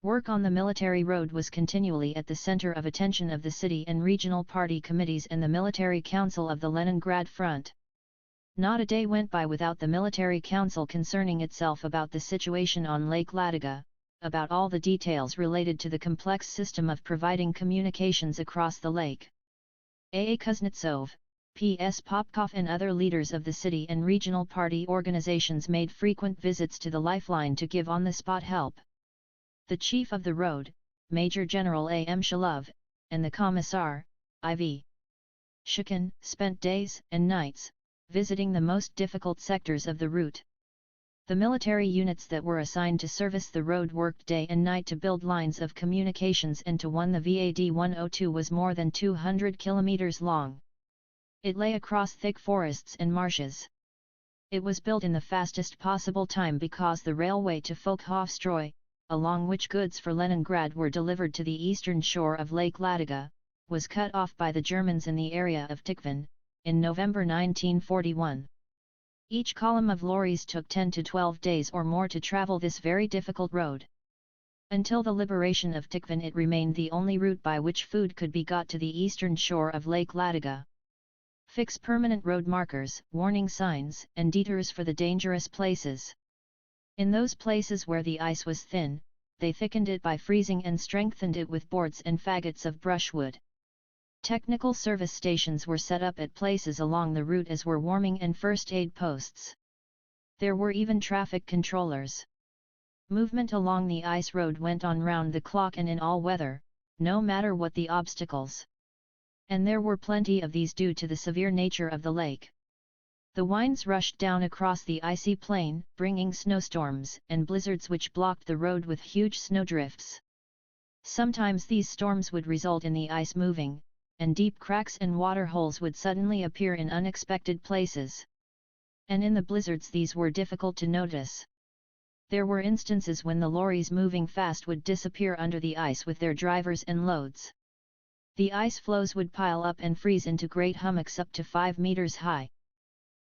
Work on the military road was continually at the center of attention of the city and regional party committees and the military council of the Leningrad front. Not a day went by without the military council concerning itself about the situation on Lake Ladoga, about all the details related to the complex system of providing communications across the lake. A. Kuznetsov, P.S. Popkov and other leaders of the city and regional party organizations made frequent visits to the lifeline to give on-the-spot help. The chief of the road, Major General A. M. Shalov, and the Commissar, I.V. Shikin, spent days and nights, visiting the most difficult sectors of the route. The military units that were assigned to service the road worked day and night to build lines of communications into one. The VAD-102 was more than 200 kilometers long. It lay across thick forests and marshes. It was built in the fastest possible time because the railway to Folkhofstroy, along which goods for Leningrad were delivered to the eastern shore of Lake Ladoga, was cut off by the Germans in the area of Tikhvin, in November 1941. Each column of lorries took 10 to 12 days or more to travel this very difficult road. Until the liberation of Tikhvin it remained the only route by which food could be got to the eastern shore of Lake Ladoga. Fix permanent road markers, warning signs, and detours for the dangerous places. In those places where the ice was thin, they thickened it by freezing and strengthened it with boards and faggots of brushwood. Technical service stations were set up at places along the route, as were warming and first aid posts. There were even traffic controllers. Movement along the ice road went on round the clock and in all weather, no matter what the obstacles. And there were plenty of these due to the severe nature of the lake. The winds rushed down across the icy plain, bringing snowstorms and blizzards which blocked the road with huge snowdrifts. Sometimes these storms would result in the ice moving, and deep cracks and water holes would suddenly appear in unexpected places. And in the blizzards these were difficult to notice. There were instances when the lorries moving fast would disappear under the ice with their drivers and loads. The ice floes would pile up and freeze into great hummocks up to 5 meters high.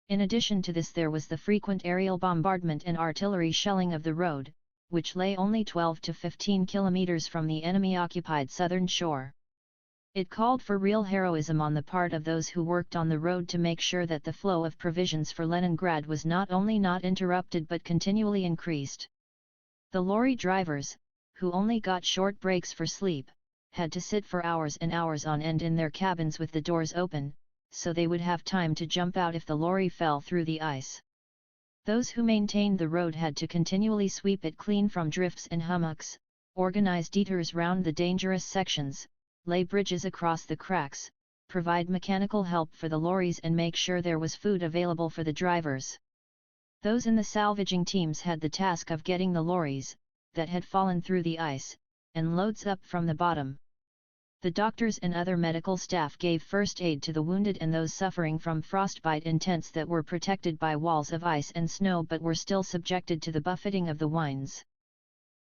In addition to this there was the frequent aerial bombardment and artillery shelling of the road, which lay only 12 to 15 kilometers from the enemy-occupied southern shore. It called for real heroism on the part of those who worked on the road to make sure that the flow of provisions for Leningrad was not only not interrupted but continually increased. The lorry drivers, who only got short breaks for sleep, had to sit for hours and hours on end in their cabins with the doors open, so they would have time to jump out if the lorry fell through the ice. Those who maintained the road had to continually sweep it clean from drifts and hummocks, organize detours round the dangerous sections, lay bridges across the cracks, provide mechanical help for the lorries and make sure there was food available for the drivers. Those in the salvaging teams had the task of getting the lorries, that had fallen through the ice, and loads up from the bottom. The doctors and other medical staff gave first aid to the wounded and those suffering from frostbite in tents that were protected by walls of ice and snow but were still subjected to the buffeting of the winds.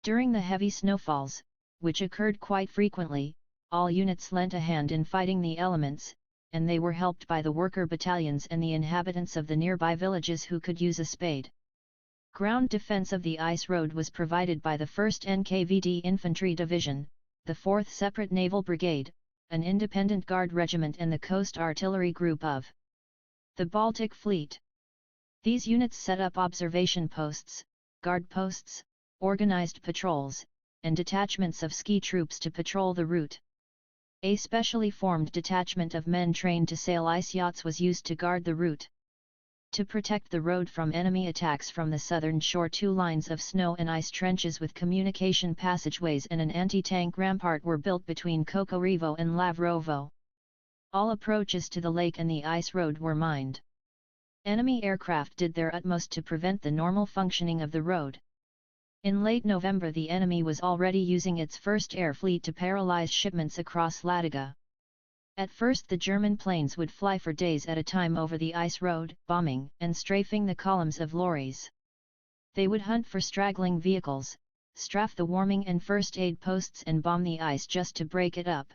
During the heavy snowfalls, which occurred quite frequently, all units lent a hand in fighting the elements, and they were helped by the worker battalions and the inhabitants of the nearby villages who could use a spade. Ground defense of the ice road was provided by the 1st NKVD Infantry Division, the 4th Separate Naval Brigade, an independent guard regiment and the Coast Artillery Group of the Baltic Fleet. These units set up observation posts, guard posts, organized patrols, and detachments of ski troops to patrol the route. A specially formed detachment of men trained to sail ice yachts was used to guard the route. To protect the road from enemy attacks from the southern shore, 2 lines of snow and ice trenches with communication passageways and an anti-tank rampart were built between Kokorevo and Lavrovo. All approaches to the lake and the ice road were mined. Enemy aircraft did their utmost to prevent the normal functioning of the road. In late November the enemy was already using its first air fleet to paralyze shipments across Ladoga. At first the German planes would fly for days at a time over the ice road, bombing and strafing the columns of lorries. They would hunt for straggling vehicles, strafe the warming and first aid posts and bomb the ice just to break it up.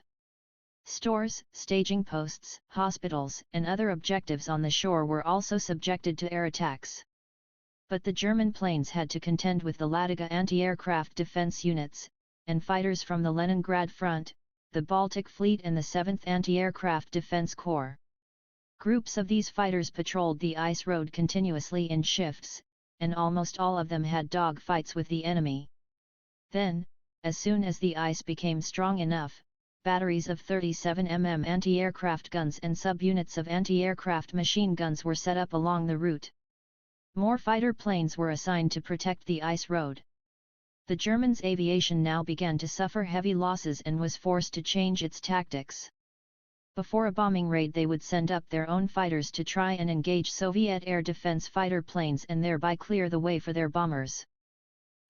Stores, staging posts, hospitals and other objectives on the shore were also subjected to air attacks. But the German planes had to contend with the Ladoga anti-aircraft defense units, and fighters from the Leningrad front, the Baltic Fleet and the 7th Anti-Aircraft Defense Corps. Groups of these fighters patrolled the ice road continuously in shifts, and almost all of them had dog fights with the enemy. Then, as soon as the ice became strong enough, batteries of 37 mm anti-aircraft guns and subunits of anti-aircraft machine guns were set up along the route. More fighter planes were assigned to protect the ice road. The Germans' aviation now began to suffer heavy losses and was forced to change its tactics. Before a bombing raid they would send up their own fighters to try and engage Soviet air defense fighter planes and thereby clear the way for their bombers.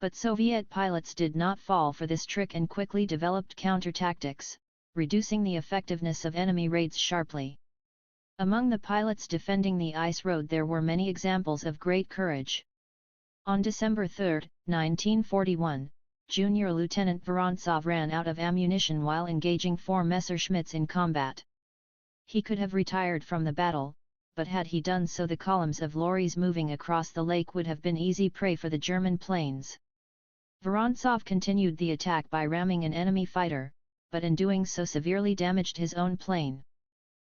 But Soviet pilots did not fall for this trick and quickly developed counter-tactics, reducing the effectiveness of enemy raids sharply. Among the pilots defending the ice road there were many examples of great courage. On December 3, 1941, Junior Lieutenant Vorontsov ran out of ammunition while engaging 4 Messerschmitts in combat. He could have retired from the battle, but had he done so the columns of lorries moving across the lake would have been easy prey for the German planes. Vorontsov continued the attack by ramming an enemy fighter, but in doing so severely damaged his own plane.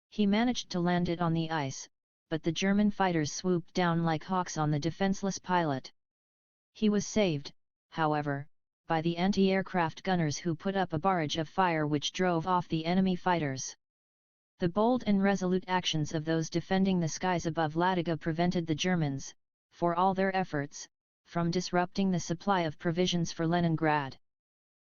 He managed to land it on the ice, but the German fighters swooped down like hawks on the defenseless pilot. He was saved, however, by the anti-aircraft gunners who put up a barrage of fire which drove off the enemy fighters. The bold and resolute actions of those defending the skies above Ladoga prevented the Germans, for all their efforts, from disrupting the supply of provisions for Leningrad.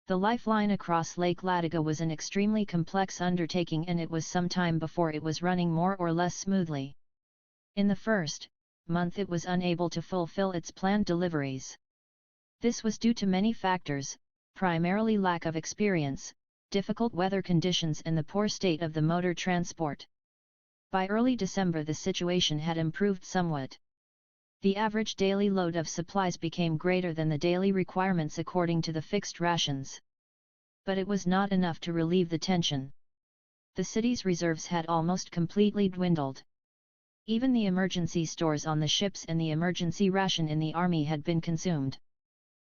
The lifeline across Lake Ladoga was an extremely complex undertaking and it was some time before it was running more or less smoothly. In the first month it was unable to fulfill its planned deliveries. This was due to many factors, primarily lack of experience, difficult weather conditions and the poor state of the motor transport. By early December the situation had improved somewhat. The average daily load of supplies became greater than the daily requirements according to the fixed rations. But it was not enough to relieve the tension. The city's reserves had almost completely dwindled. Even the emergency stores on the ships and the emergency ration in the army had been consumed.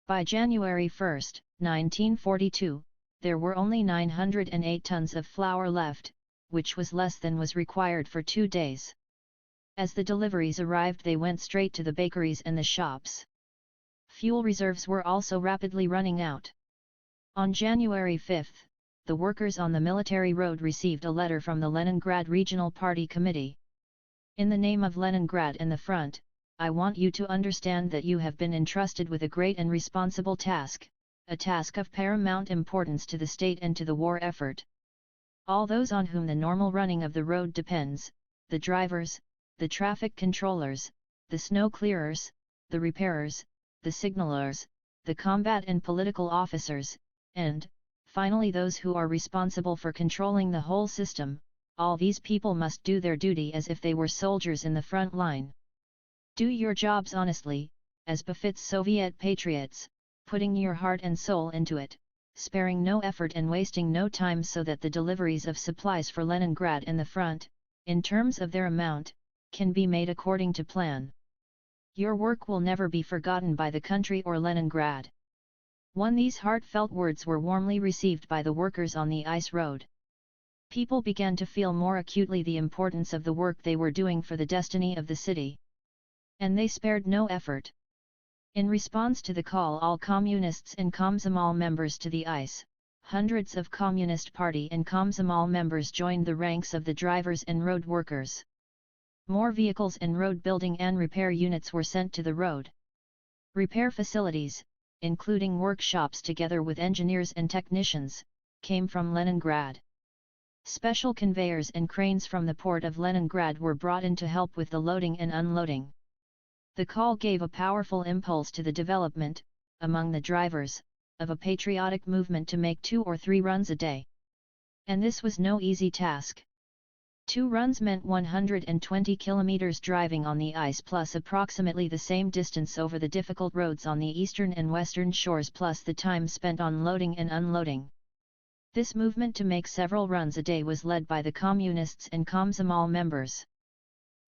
By January 1, 1942, there were only 908 tons of flour left, which was less than was required for 2 days. As the deliveries arrived they went straight to the bakeries and the shops. Fuel reserves were also rapidly running out. On January 5, the workers on the military road received a letter from the Leningrad Regional Party Committee. In the name of Leningrad and the front, I want you to understand that you have been entrusted with a great and responsible task, a task of paramount importance to the state and to the war effort. All those on whom the normal running of the road depends, the drivers, the traffic controllers, the snow clearers, the repairers, the signalers, the combat and political officers, and, finally those who are responsible for controlling the whole system. All these people must do their duty as if they were soldiers in the front line. Do your jobs honestly, as befits Soviet patriots, putting your heart and soul into it, sparing no effort and wasting no time, so that the deliveries of supplies for Leningrad and the front, in terms of their amount, can be made according to plan. Your work will never be forgotten by the country or Leningrad. These heartfelt words were warmly received by the workers on the ice road. People began to feel more acutely the importance of the work they were doing for the destiny of the city. And they spared no effort. In response to the call all Communists and Komsomol members to the ice, hundreds of Communist Party and Komsomol members joined the ranks of the drivers and road workers. More vehicles and road building and repair units were sent to the road. Repair facilities, including workshops together with engineers and technicians, came from Leningrad. Special conveyors and cranes from the port of Leningrad were brought in to help with the loading and unloading. The call gave a powerful impulse to the development, among the drivers, of a patriotic movement to make 2 or 3 runs a day. And this was no easy task. 2 runs meant 120 kilometers driving on the ice plus approximately the same distance over the difficult roads on the eastern and western shores plus the time spent on loading and unloading. This movement to make several runs a day was led by the Communists and Komsomol members.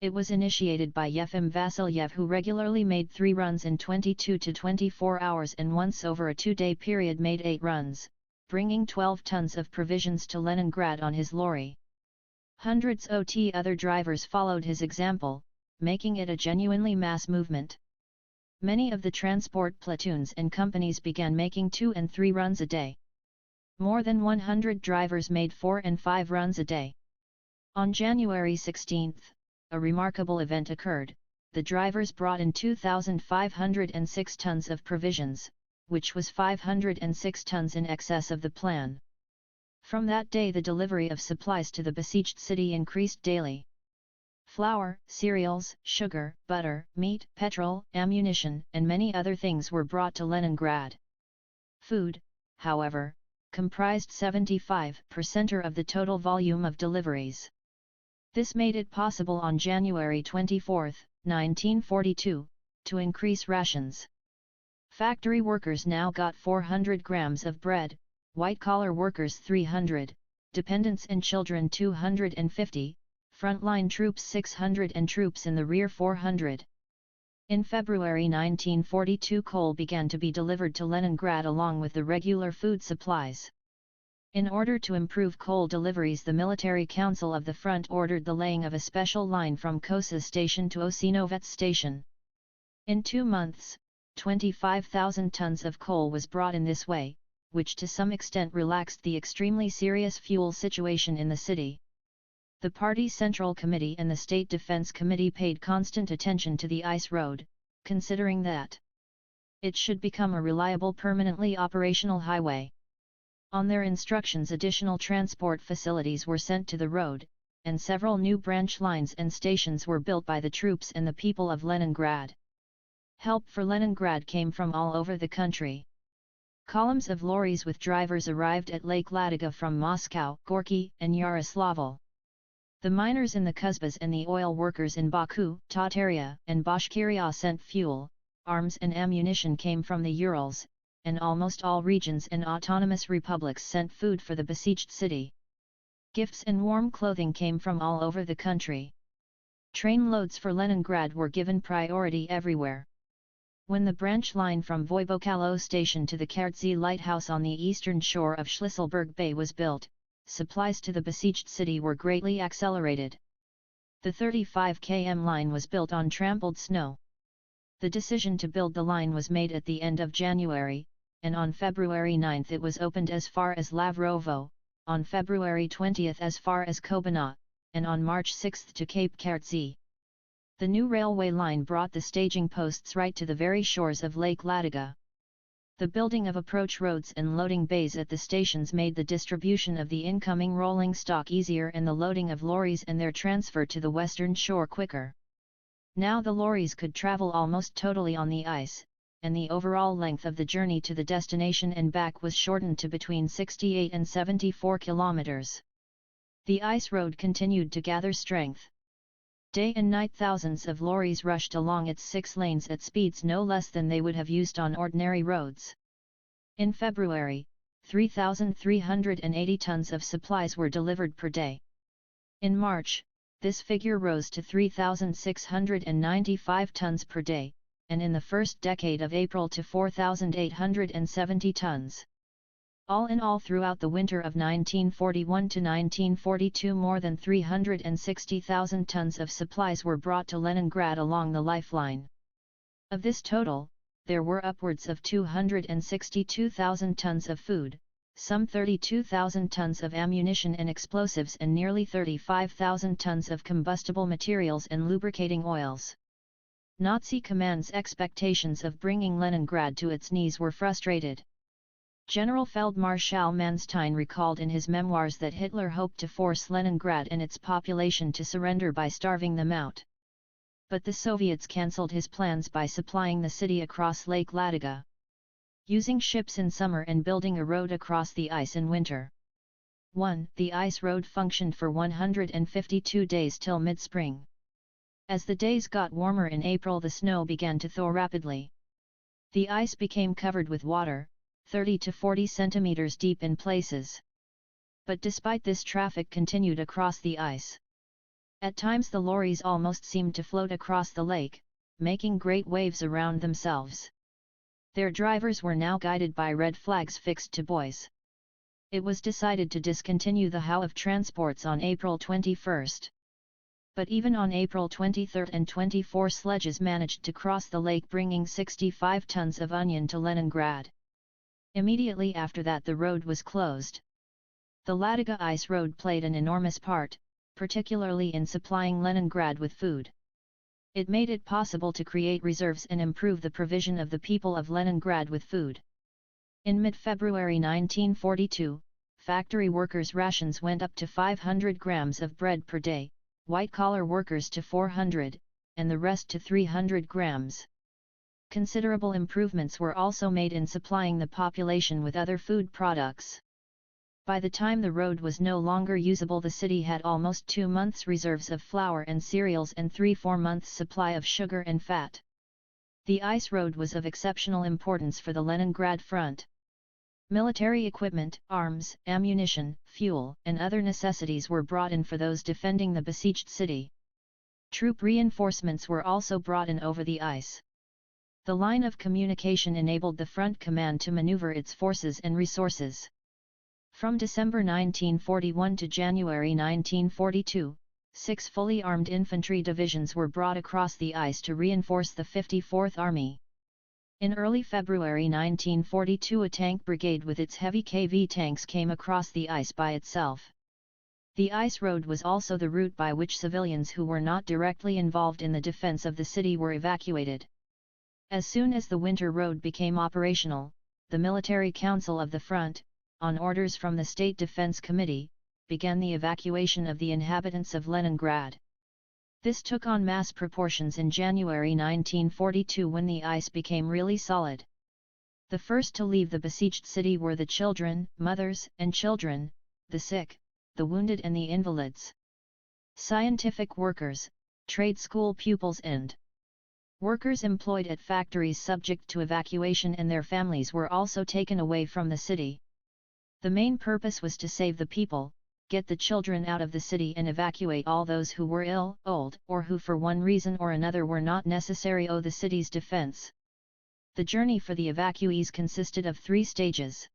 It was initiated by Yefim Vasilyev, who regularly made 3 runs in 22 to 24 hours and once over a 2-day period made 8 runs, bringing 12 tons of provisions to Leningrad on his lorry. Hundreds of other drivers followed his example, making it a genuinely mass movement. Many of the transport platoons and companies began making 2 and 3 runs a day. More than 100 drivers made 4 and 5 runs a day. On January 16, a remarkable event occurred. The drivers brought in 2,506 tons of provisions, which was 506 tons in excess of the plan. From that day the delivery of supplies to the besieged city increased daily. Flour, cereals, sugar, butter, meat, petrol, ammunition, and many other things were brought to Leningrad. Food, however, comprised 75% of the total volume of deliveries. This made it possible on January 24, 1942, to increase rations. Factory workers now got 400 grams of bread, white-collar workers 300, dependents and children 250, frontline troops 600 and troops in the rear 400. In February 1942 coal began to be delivered to Leningrad along with the regular food supplies. In order to improve coal deliveries, the Military Council of the Front ordered the laying of a special line from Kosa station to Osinovets station. In 2 months, 25,000 tons of coal was brought in this way, which to some extent relaxed the extremely serious fuel situation in the city. The Party Central Committee and the State Defense Committee paid constant attention to the ice road, considering that it should become a reliable permanently operational highway. On their instructions, additional transport facilities were sent to the road, and several new branch lines and stations were built by the troops and the people of Leningrad. Help for Leningrad came from all over the country. Columns of lorries with drivers arrived at Lake Ladoga from Moscow, Gorky, and Yaroslavl. The miners in the Kuzbas and the oil workers in Baku, Tataria, and Bashkiria sent fuel, arms and ammunition came from the Urals, and almost all regions and autonomous republics sent food for the besieged city. Gifts and warm clothing came from all over the country. Train loads for Leningrad were given priority everywhere. When the branch line from Voivokalo station to the Kertzi lighthouse on the eastern shore of Shlisselburg Bay was built, supplies to the besieged city were greatly accelerated. The 35 km line was built on trampled snow. The decision to build the line was made at the end of January, and on February 9 it was opened as far as Lavrovo, on February 20 as far as Kobana, and on March 6 to Cape Kertzi. The new railway line brought the staging posts right to the very shores of Lake Ladoga. The building of approach roads and loading bays at the stations made the distribution of the incoming rolling stock easier and the loading of lorries and their transfer to the western shore quicker. Now the lorries could travel almost totally on the ice, and the overall length of the journey to the destination and back was shortened to between 68 and 74 kilometers. The ice road continued to gather strength. Day and night thousands of lorries rushed along its 6 lanes at speeds no less than they would have used on ordinary roads. In February, 3,380 tons of supplies were delivered per day. In March, this figure rose to 3,695 tons per day, and in the first decade of April to 4,870 tons. All in all, throughout the winter of 1941 to 1942, more than 360,000 tons of supplies were brought to Leningrad along the lifeline. Of this total, there were upwards of 262,000 tons of food, some 32,000 tons of ammunition and explosives, and nearly 35,000 tons of combustible materials and lubricating oils. Nazi command's expectations of bringing Leningrad to its knees were frustrated. General Feldmarschall Manstein recalled in his memoirs that Hitler hoped to force Leningrad and its population to surrender by starving them out. But the Soviets cancelled his plans by supplying the city across Lake Ladoga, using ships in summer and building a road across the ice in winter. 1. The ice road functioned for 152 days till mid-spring. As the days got warmer in April, the snow began to thaw rapidly. The ice became covered with water, 30 to 40 centimeters deep in places. But despite this, traffic continued across the ice. At times the lorries almost seemed to float across the lake, making great waves around themselves. Their drivers were now guided by red flags fixed to buoys. It was decided to discontinue the how of transports on April 21. But even on April 23 and 24, sledges managed to cross the lake, bringing 65 tons of onion to Leningrad. Immediately after that, the road was closed. The Ladoga Ice Road played an enormous part, particularly in supplying Leningrad with food. It made it possible to create reserves and improve the provision of the people of Leningrad with food. In mid-February 1942, factory workers' rations went up to 500 grams of bread per day, white-collar workers to 400, and the rest to 300 grams. Considerable improvements were also made in supplying the population with other food products. By the time the road was no longer usable, the city had almost 2 months' reserves of flour and cereals and 3-4 months' supply of sugar and fat. The ice road was of exceptional importance for the Leningrad front. Military equipment, arms, ammunition, fuel, and other necessities were brought in for those defending the besieged city. Troop reinforcements were also brought in over the ice. The line of communication enabled the front command to maneuver its forces and resources. From December 1941 to January 1942, 6 fully armed infantry divisions were brought across the ice to reinforce the 54th Army. In early February 1942, a tank brigade with its heavy KV tanks came across the ice by itself. The ice road was also the route by which civilians who were not directly involved in the defense of the city were evacuated. As soon as the winter road became operational, the Military Council of the Front, on orders from the State Defense Committee, began the evacuation of the inhabitants of Leningrad. This took on mass proportions in January 1942 when the ice became really solid. The first to leave the besieged city were the children, mothers and children, the sick, the wounded and the invalids. Scientific workers, trade school pupils and workers employed at factories subject to evacuation and their families were also taken away from the city. The main purpose was to save the people, get the children out of the city and evacuate all those who were ill, old, or who for one reason or another were not necessary to the city's defense. The journey for the evacuees consisted of 3 stages.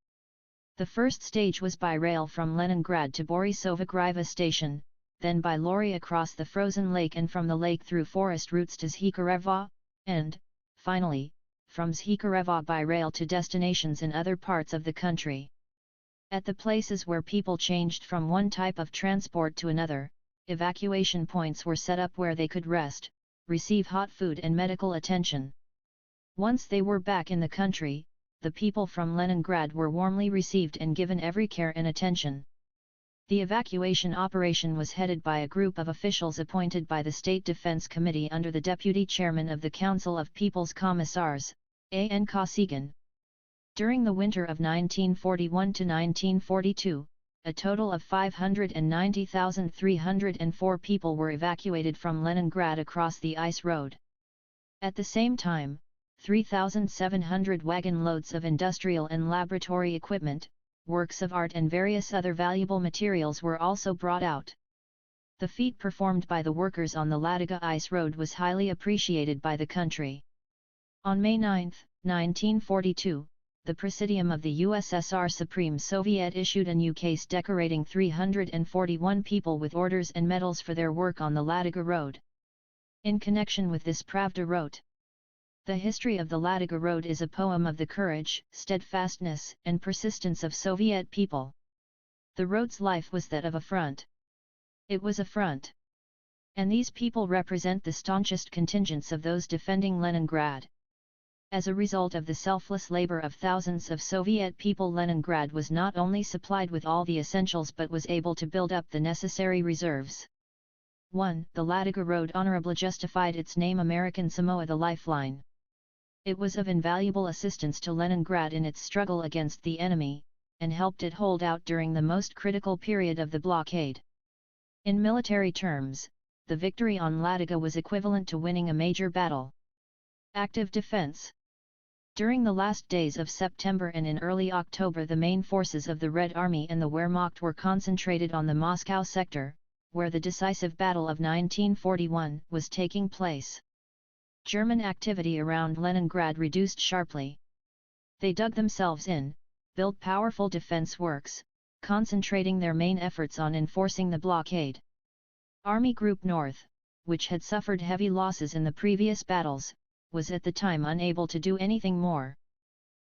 The first stage was by rail from Leningrad to Borisova station, then by lorry across the frozen lake and from the lake through forest routes to Zhikhareva, and, finally, from Zhikhareva by rail to destinations in other parts of the country. At the places where people changed from one type of transport to another, evacuation points were set up where they could rest, receive hot food and medical attention. Once they were back in the country, the people from Leningrad were warmly received and given every care and attention. The evacuation operation was headed by a group of officials appointed by the State Defense Committee under the deputy chairman of the Council of People's Commissars, A.N. Kosygin. During the winter of 1941 to 1942, a total of 590,304 people were evacuated from Leningrad across the ice road. At the same time, 3,700 wagon loads of industrial and laboratory equipment, works of art and various other valuable materials were also brought out. The feat performed by the workers on the Ladoga ice road was highly appreciated by the country. On May 9, 1942, the Presidium of the USSR Supreme Soviet issued a new case decorating 341 people with orders and medals for their work on the Ladoga Road. In connection with this, Pravda wrote, "The history of the Ladoga Road is a poem of the courage, steadfastness, and persistence of Soviet people. The road's life was that of a front. It was a front. And these people represent the staunchest contingents of those defending Leningrad." As a result of the selfless labor of thousands of Soviet people, Leningrad was not only supplied with all the essentials but was able to build up the necessary reserves. 1. The Ladoga Road honorably justified its name, American Samoa, the lifeline. It was of invaluable assistance to Leningrad in its struggle against the enemy, and helped it hold out during the most critical period of the blockade. In military terms, the victory on Ladoga was equivalent to winning a major battle. Active defense. During the last days of September and in early October, the main forces of the Red Army and the Wehrmacht were concentrated on the Moscow sector, where the decisive battle of 1941 was taking place. German activity around Leningrad reduced sharply. They dug themselves in, built powerful defense works, concentrating their main efforts on enforcing the blockade. Army Group North, which had suffered heavy losses in the previous battles, was at the time unable to do anything more.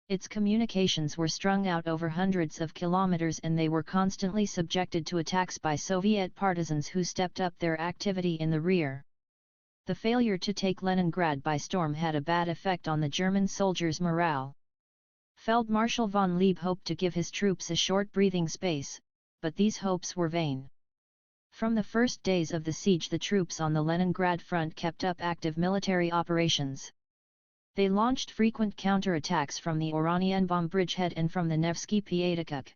Its communications were strung out over hundreds of kilometers and they were constantly subjected to attacks by Soviet partisans who stepped up their activity in the rear. The failure to take Leningrad by storm had a bad effect on the German soldiers' morale. Feldmarschall von Leeb hoped to give his troops a short breathing space, but these hopes were vain. From the first days of the siege, the troops on the Leningrad front kept up active military operations. They launched frequent counterattacks from the Oranienbaum bridgehead and from the Nevsky Pyatakuk.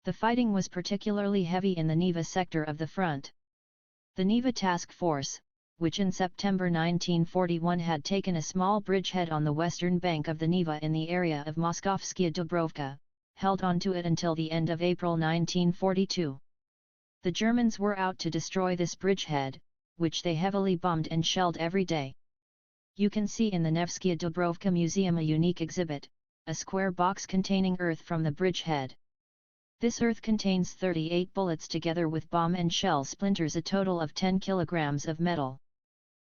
The fighting was particularly heavy in the Neva sector of the front. The Neva Task Force, which in September 1941 had taken a small bridgehead on the western bank of the Neva in the area of Moskovskaya Dubrovka, held on to it until the end of April 1942. The Germans were out to destroy this bridgehead, which they heavily bombed and shelled every day. You can see in the Nevskaya Dubrovka Museum a unique exhibit, a square box containing earth from the bridgehead. This earth contains 38 bullets together with bomb and shell splinters, a total of 10 kilograms of metal.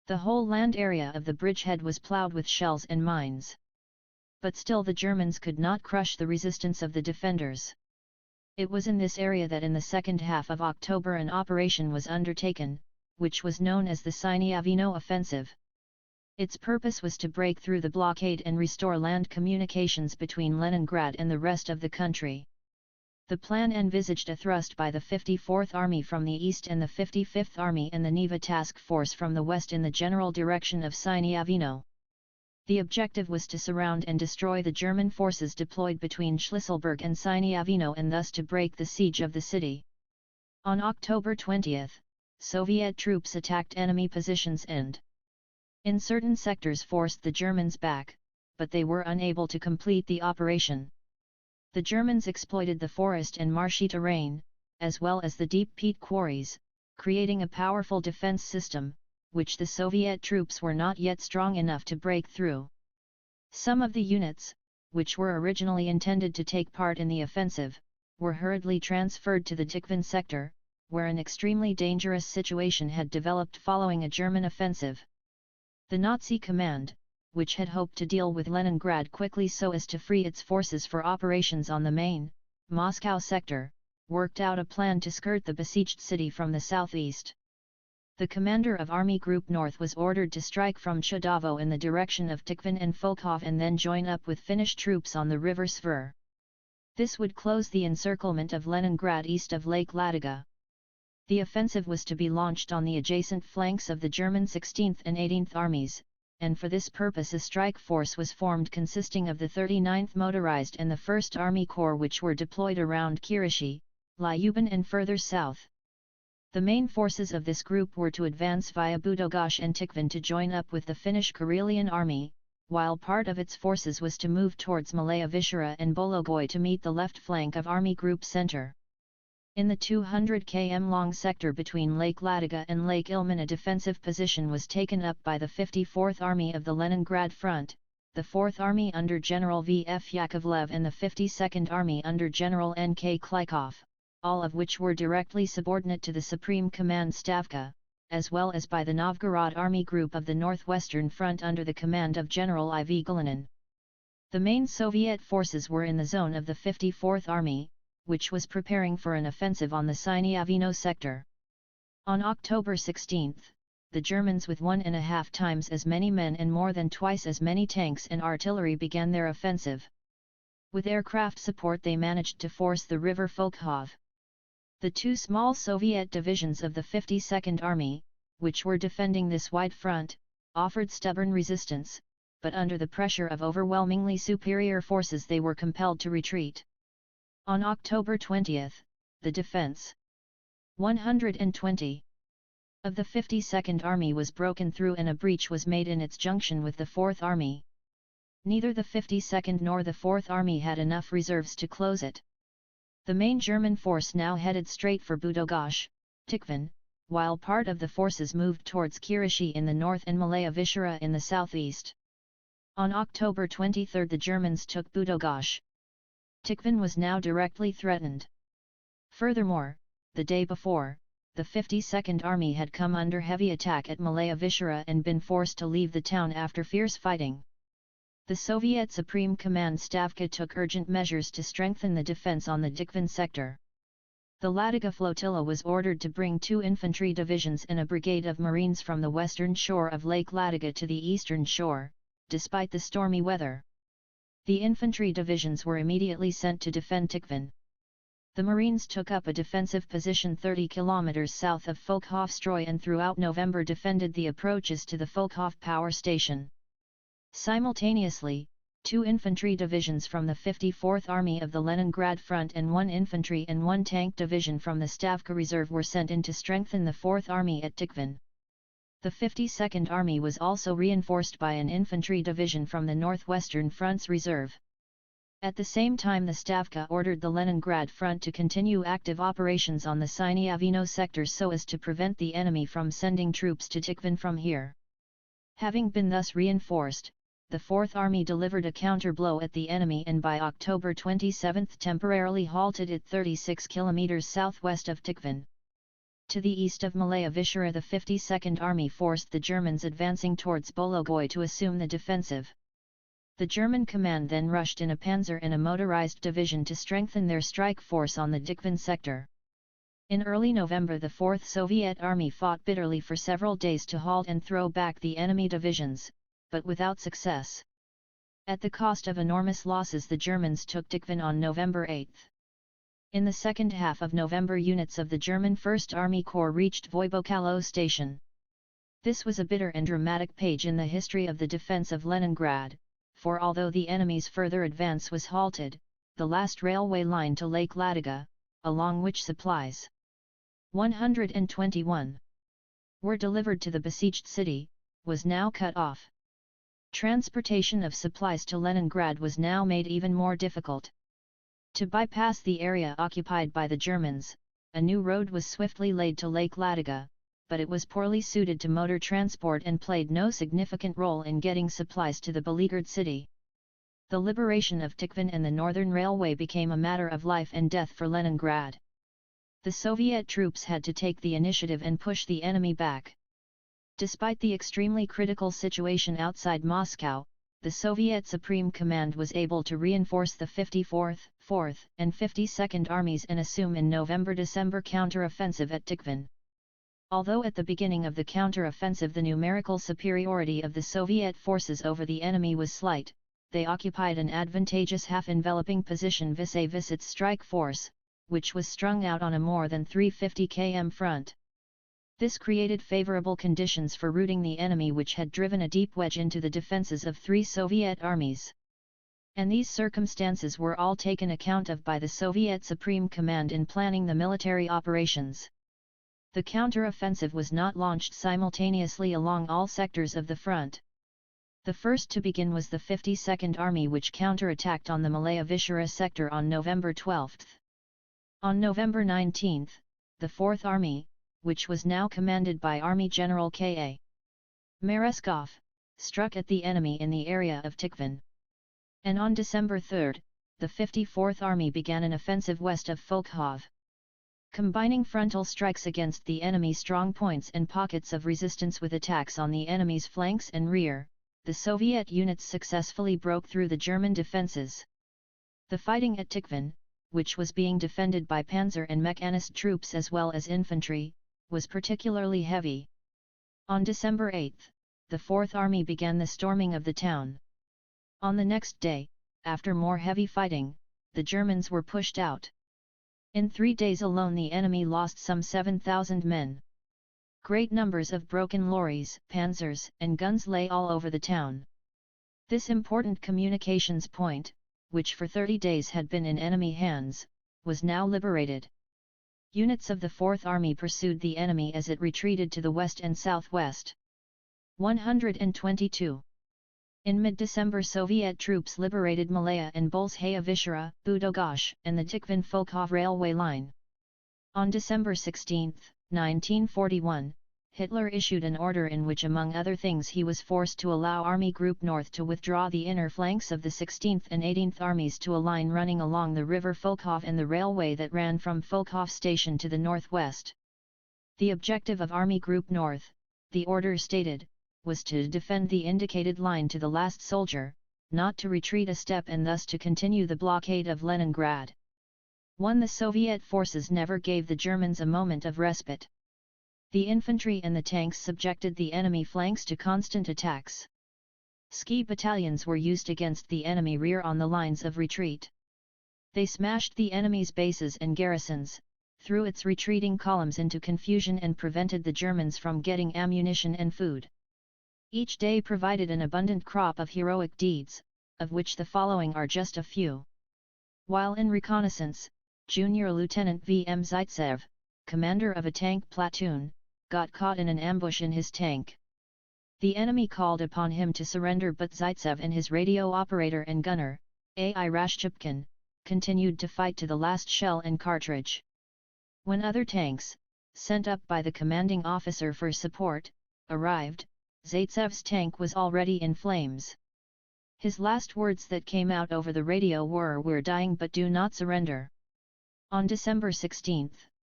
The whole land area of the bridgehead was plowed with shells and mines. But still the Germans could not crush the resistance of the defenders. It was in this area that in the second half of October an operation was undertaken, which was known as the Sieniavino Offensive. Its purpose was to break through the blockade and restore land communications between Leningrad and the rest of the country. The plan envisaged a thrust by the 54th Army from the east and the 55th Army and the Neva Task Force from the west in the general direction of Sieniavino. The objective was to surround and destroy the German forces deployed between Schlisselburg and Sieniavino and thus to break the siege of the city. On October 20, Soviet troops attacked enemy positions and in certain sectors forced the Germans back, but they were unable to complete the operation. The Germans exploited the forest and marshy terrain, as well as the deep peat quarries, creating a powerful defense system, which the Soviet troops were not yet strong enough to break through. Some of the units, which were originally intended to take part in the offensive, were hurriedly transferred to the Tikhvin sector, where an extremely dangerous situation had developed following a German offensive. The Nazi command, which had hoped to deal with Leningrad quickly so as to free its forces for operations on the main, Moscow sector, worked out a plan to skirt the besieged city from the southeast. The commander of Army Group North was ordered to strike from Chudavo in the direction of Tikhvin and Folkov and then join up with Finnish troops on the river Svir. This would close the encirclement of Leningrad east of Lake Ladoga. The offensive was to be launched on the adjacent flanks of the German 16th and 18th Armies, and for this purpose a strike force was formed consisting of the 39th Motorized and the 1st Army Corps, which were deployed around Kirishi, Lyuban and further south. The main forces of this group were to advance via Budogosh and Tikhvin to join up with the Finnish Karelian army, while part of its forces was to move towards Malaya Vishera and Bologoy to meet the left flank of Army Group Center. In the 200 km long sector between Lake Ladoga and Lake Ilmen, a defensive position was taken up by the 54th Army of the Leningrad Front, the 4th Army under General V.F. Yakovlev and the 52nd Army under General N.K. Klykov, all of which were directly subordinate to the Supreme Command Stavka, as well as by the Novgorod Army Group of the Northwestern Front under the command of General I.V. Gulinin. The main Soviet forces were in the zone of the 54th Army, which was preparing for an offensive on the Sinyavino sector. On October 16, the Germans with 1.5 times as many men and more than twice as many tanks and artillery began their offensive. With aircraft support they managed to force the river Folkhov. The two small Soviet divisions of the 52nd Army, which were defending this wide front, offered stubborn resistance, but under the pressure of overwhelmingly superior forces they were compelled to retreat. On October 20, the defense 120 of the 52nd Army was broken through and a breach was made in its junction with the 4th Army. Neither the 52nd nor the 4th Army had enough reserves to close it. The main German force now headed straight for Budogosh, Tikhvin, while part of the forces moved towards Kirishi in the north and Malaya Vishera in the southeast. On October 23 the Germans took Budogosh. Tikhvin was now directly threatened. Furthermore, the day before, the 52nd Army had come under heavy attack at Malaya Vishera and been forced to leave the town after fierce fighting. The Soviet Supreme Command Stavka took urgent measures to strengthen the defense on the Tikhvin sector. The Ladoga flotilla was ordered to bring 2 infantry divisions and a brigade of Marines from the western shore of Lake Ladoga to the eastern shore, despite the stormy weather. The infantry divisions were immediately sent to defend Tikhvin. The Marines took up a defensive position 30 km south of Folkhovstroy and throughout November defended the approaches to the Folkhov power station. Simultaneously, 2 infantry divisions from the 54th Army of the Leningrad Front and 1 infantry and 1 tank division from the Stavka Reserve were sent in to strengthen the 4th Army at Tikhvin. The 52nd Army was also reinforced by an infantry division from the Northwestern Front's reserve. At the same time the Stavka ordered the Leningrad Front to continue active operations on the Sinyavino sector so as to prevent the enemy from sending troops to Tikhvin from here. Having been thus reinforced, the 4th Army delivered a counter-blow at the enemy and by October 27 temporarily halted it 36 km southwest of Tikhvin. To the east of Malaya Vishera the 52nd Army forced the Germans advancing towards Bologoy to assume the defensive. The German command then rushed in a panzer and a motorized division to strengthen their strike force on the Tikhvin sector. In early November the 4th Soviet Army fought bitterly for several days to halt and throw back the enemy divisions, but without success. At the cost of enormous losses the Germans took Tikhvin on November 8. In the second half of November units of the German 1st Army Corps reached Voibokalo station. This was a bitter and dramatic page in the history of the defense of Leningrad, for although the enemy's further advance was halted, the last railway line to Lake Ladoga, along which supplies 121 were delivered to the besieged city, was now cut off. Transportation of supplies to Leningrad was now made even more difficult. To bypass the area occupied by the Germans, a new road was swiftly laid to Lake Ladoga, but it was poorly suited to motor transport and played no significant role in getting supplies to the beleaguered city. The liberation of Tikhvin and the Northern Railway became a matter of life and death for Leningrad. The Soviet troops had to take the initiative and push the enemy back. Despite the extremely critical situation outside Moscow, the Soviet Supreme Command was able to reinforce the 54th, 4th, and 52nd Armies and assume in November-December counter-offensive at Tikhvin. Although at the beginning of the counter-offensive the numerical superiority of the Soviet forces over the enemy was slight, they occupied an advantageous half-enveloping position vis-à-vis its strike force, which was strung out on a more than 350 km front. This created favorable conditions for routing the enemy, which had driven a deep wedge into the defenses of 3 Soviet armies. And these circumstances were all taken account of by the Soviet Supreme Command in planning the military operations. The counter-offensive was not launched simultaneously along all sectors of the front. The first to begin was the 52nd Army, which counter-attacked on the Malaya Vishera sector on November 12. On November 19, the 4th Army, which was now commanded by Army General K.A. Merezkov, struck at the enemy in the area of Tikhvin. And on December 3, the 54th Army began an offensive west of Folkhov. Combining frontal strikes against the enemy's strong points and pockets of resistance with attacks on the enemy's flanks and rear, the Soviet units successfully broke through the German defenses. The fighting at Tikhvin, which was being defended by panzer and mechanist troops as well as infantry, was particularly heavy. On December 8, the 4th Army began the storming of the town. On the next day, after more heavy fighting, the Germans were pushed out. In 3 days alone the enemy lost some 7,000 men. Great numbers of broken lorries, panzers, and guns lay all over the town. This important communications point, which for 30 days had been in enemy hands, was now liberated. Units of the 4th Army pursued the enemy as it retreated to the west and southwest. 122. In mid-December Soviet troops liberated Malaya and Bolshaya Vishera, Budogosh, and the Tikhvin-Folkhov railway line. On December 16, 1941, Hitler issued an order in which among other things he was forced to allow Army Group North to withdraw the inner flanks of the 16th and 18th Armies to a line running along the river Folkhov and the railway that ran from Folkhov station to the northwest. The objective of Army Group North, the order stated, was to defend the indicated line to the last soldier, not to retreat a step and thus to continue the blockade of Leningrad. The Soviet forces never gave the Germans a moment of respite. The infantry and the tanks subjected the enemy flanks to constant attacks. Ski battalions were used against the enemy rear on the lines of retreat. They smashed the enemy's bases and garrisons, threw its retreating columns into confusion and prevented the Germans from getting ammunition and food. Each day provided an abundant crop of heroic deeds, of which the following are just a few. While in reconnaissance, Junior Lieutenant V.M. Zaitsev, commander of a tank platoon, got caught in an ambush in his tank. The enemy called upon him to surrender, but Zaitsev and his radio operator and gunner, A.I. Rashchupkin, continued to fight to the last shell and cartridge. When other tanks, sent up by the commanding officer for support, arrived, Zaitsev's tank was already in flames. His last words that came out over the radio were, "We're dying but do not surrender." On December 16,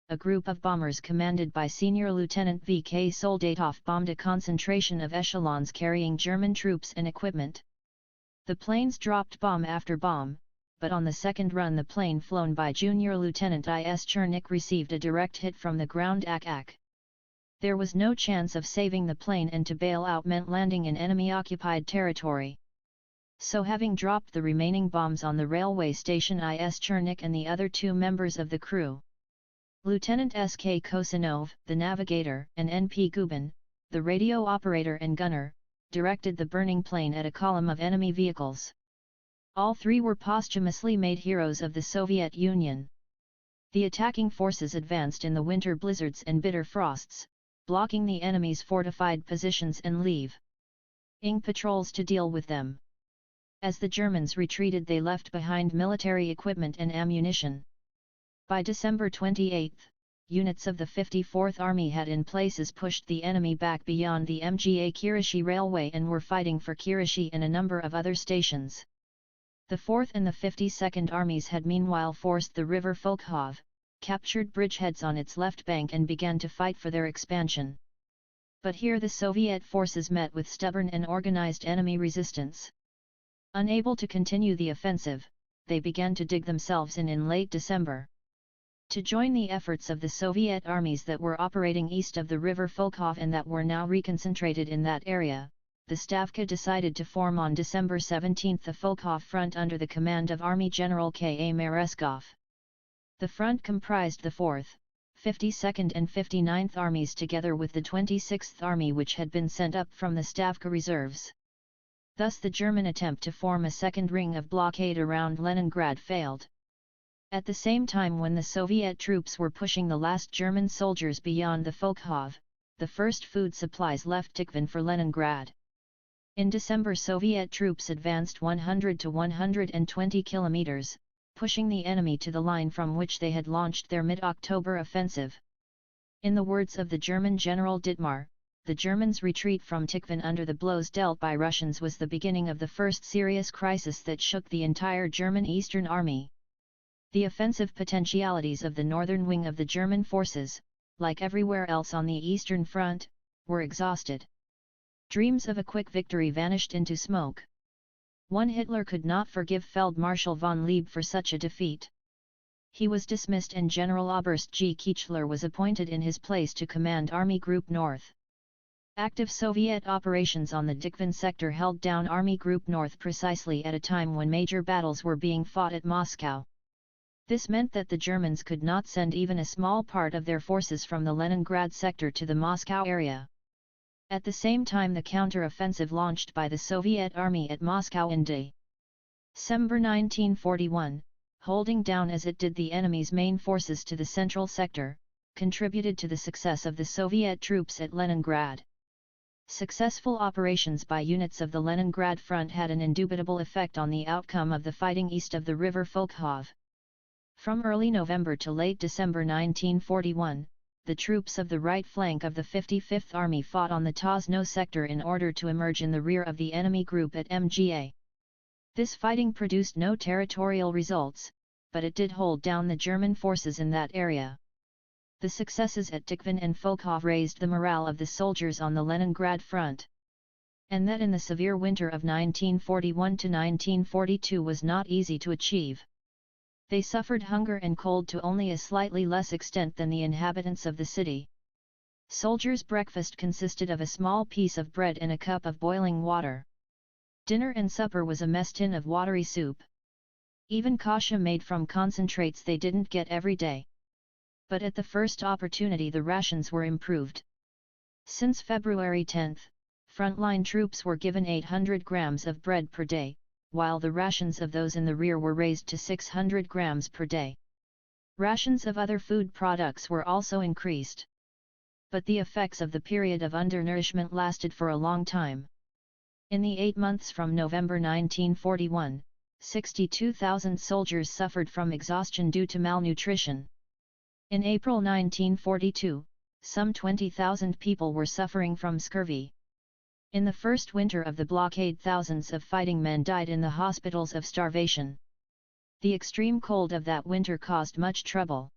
a group of bombers commanded by Senior Lieutenant V.K. Soldatov bombed a concentration of echelons carrying German troops and equipment. The planes dropped bomb after bomb, but on the second run the plane flown by Junior Lieutenant I.S. Chernik received a direct hit from the ground. There was no chance of saving the plane, and to bail out meant landing in enemy-occupied territory. So having dropped the remaining bombs on the railway station, I.S. Chernik and the other 2 members of the crew, Lieutenant S.K. Kosinov, the navigator, and N.P. Gubin, the radio operator and gunner, directed the burning plane at a column of enemy vehicles. All 3 were posthumously made heroes of the Soviet Union. The attacking forces advanced in the winter blizzards and bitter frosts, blocking the enemy's fortified positions and leaving patrols to deal with them. As the Germans retreated, they left behind military equipment and ammunition. By December 28, units of the 54th Army had in places pushed the enemy back beyond the Mga Kirishi railway and were fighting for Kirishi and a number of other stations. The 4th and the 52nd Armies had meanwhile forced the river Folkhov, captured bridgeheads on its left bank and began to fight for their expansion. But here the Soviet forces met with stubborn and organized enemy resistance. Unable to continue the offensive, they began to dig themselves in late December. To join the efforts of the Soviet armies that were operating east of the river Folkhov and that were now reconcentrated in that area, the Stavka decided to form on December 17 the Folkhov Front under the command of Army General K.A. Merezkov. The front comprised the 4th, 52nd and 59th Armies together with the 26th Army which had been sent up from the Stavka reserves. Thus the German attempt to form a second ring of blockade around Leningrad failed. At the same time when the Soviet troops were pushing the last German soldiers beyond the Volkhov, the first food supplies left Tikhvin for Leningrad. In December Soviet troops advanced 100 to 120 kilometers, pushing the enemy to the line from which they had launched their mid-October offensive. In the words of the German General Dittmar, the Germans' retreat from Tikhvin under the blows dealt by Russians was the beginning of the first serious crisis that shook the entire German Eastern Army. The offensive potentialities of the northern wing of the German forces, like everywhere else on the Eastern Front, were exhausted. Dreams of a quick victory vanished into smoke. Hitler could not forgive Feldmarschall von Lieb for such a defeat. He was dismissed and General Oberst G. Kichler was appointed in his place to command Army Group North. Active Soviet operations on the Tikhvin sector held down Army Group North precisely at a time when major battles were being fought at Moscow. This meant that the Germans could not send even a small part of their forces from the Leningrad sector to the Moscow area. At the same time the counter-offensive launched by the Soviet Army at Moscow in December 1941, holding down as it did the enemy's main forces to the central sector, contributed to the success of the Soviet troops at Leningrad. Successful operations by units of the Leningrad front had an indubitable effect on the outcome of the fighting east of the river Volkhov. From early November to late December 1941, the troops of the right flank of the 55th Army fought on the Tozno sector in order to emerge in the rear of the enemy group at Mga. This fighting produced no territorial results, but it did hold down the German forces in that area. The successes at Tikhvin and Volkhov raised the morale of the soldiers on the Leningrad front. And that in the severe winter of 1941 to 1942 was not easy to achieve. They suffered hunger and cold to only a slightly less extent than the inhabitants of the city. Soldiers' breakfast consisted of a small piece of bread and a cup of boiling water. Dinner and supper was a mess tin of watery soup. Even kasha made from concentrates they didn't get every day. But at the first opportunity the rations were improved. Since February 10, frontline troops were given 800 grams of bread per day, while the rations of those in the rear were raised to 600 grams per day. Rations of other food products were also increased. But the effects of the period of undernourishment lasted for a long time. In the 8 months from November 1941, 62,000 soldiers suffered from exhaustion due to malnutrition. In April 1942, some 20,000 people were suffering from scurvy. In the first winter of the blockade thousands of fighting men died in the hospitals of starvation. The extreme cold of that winter caused much trouble.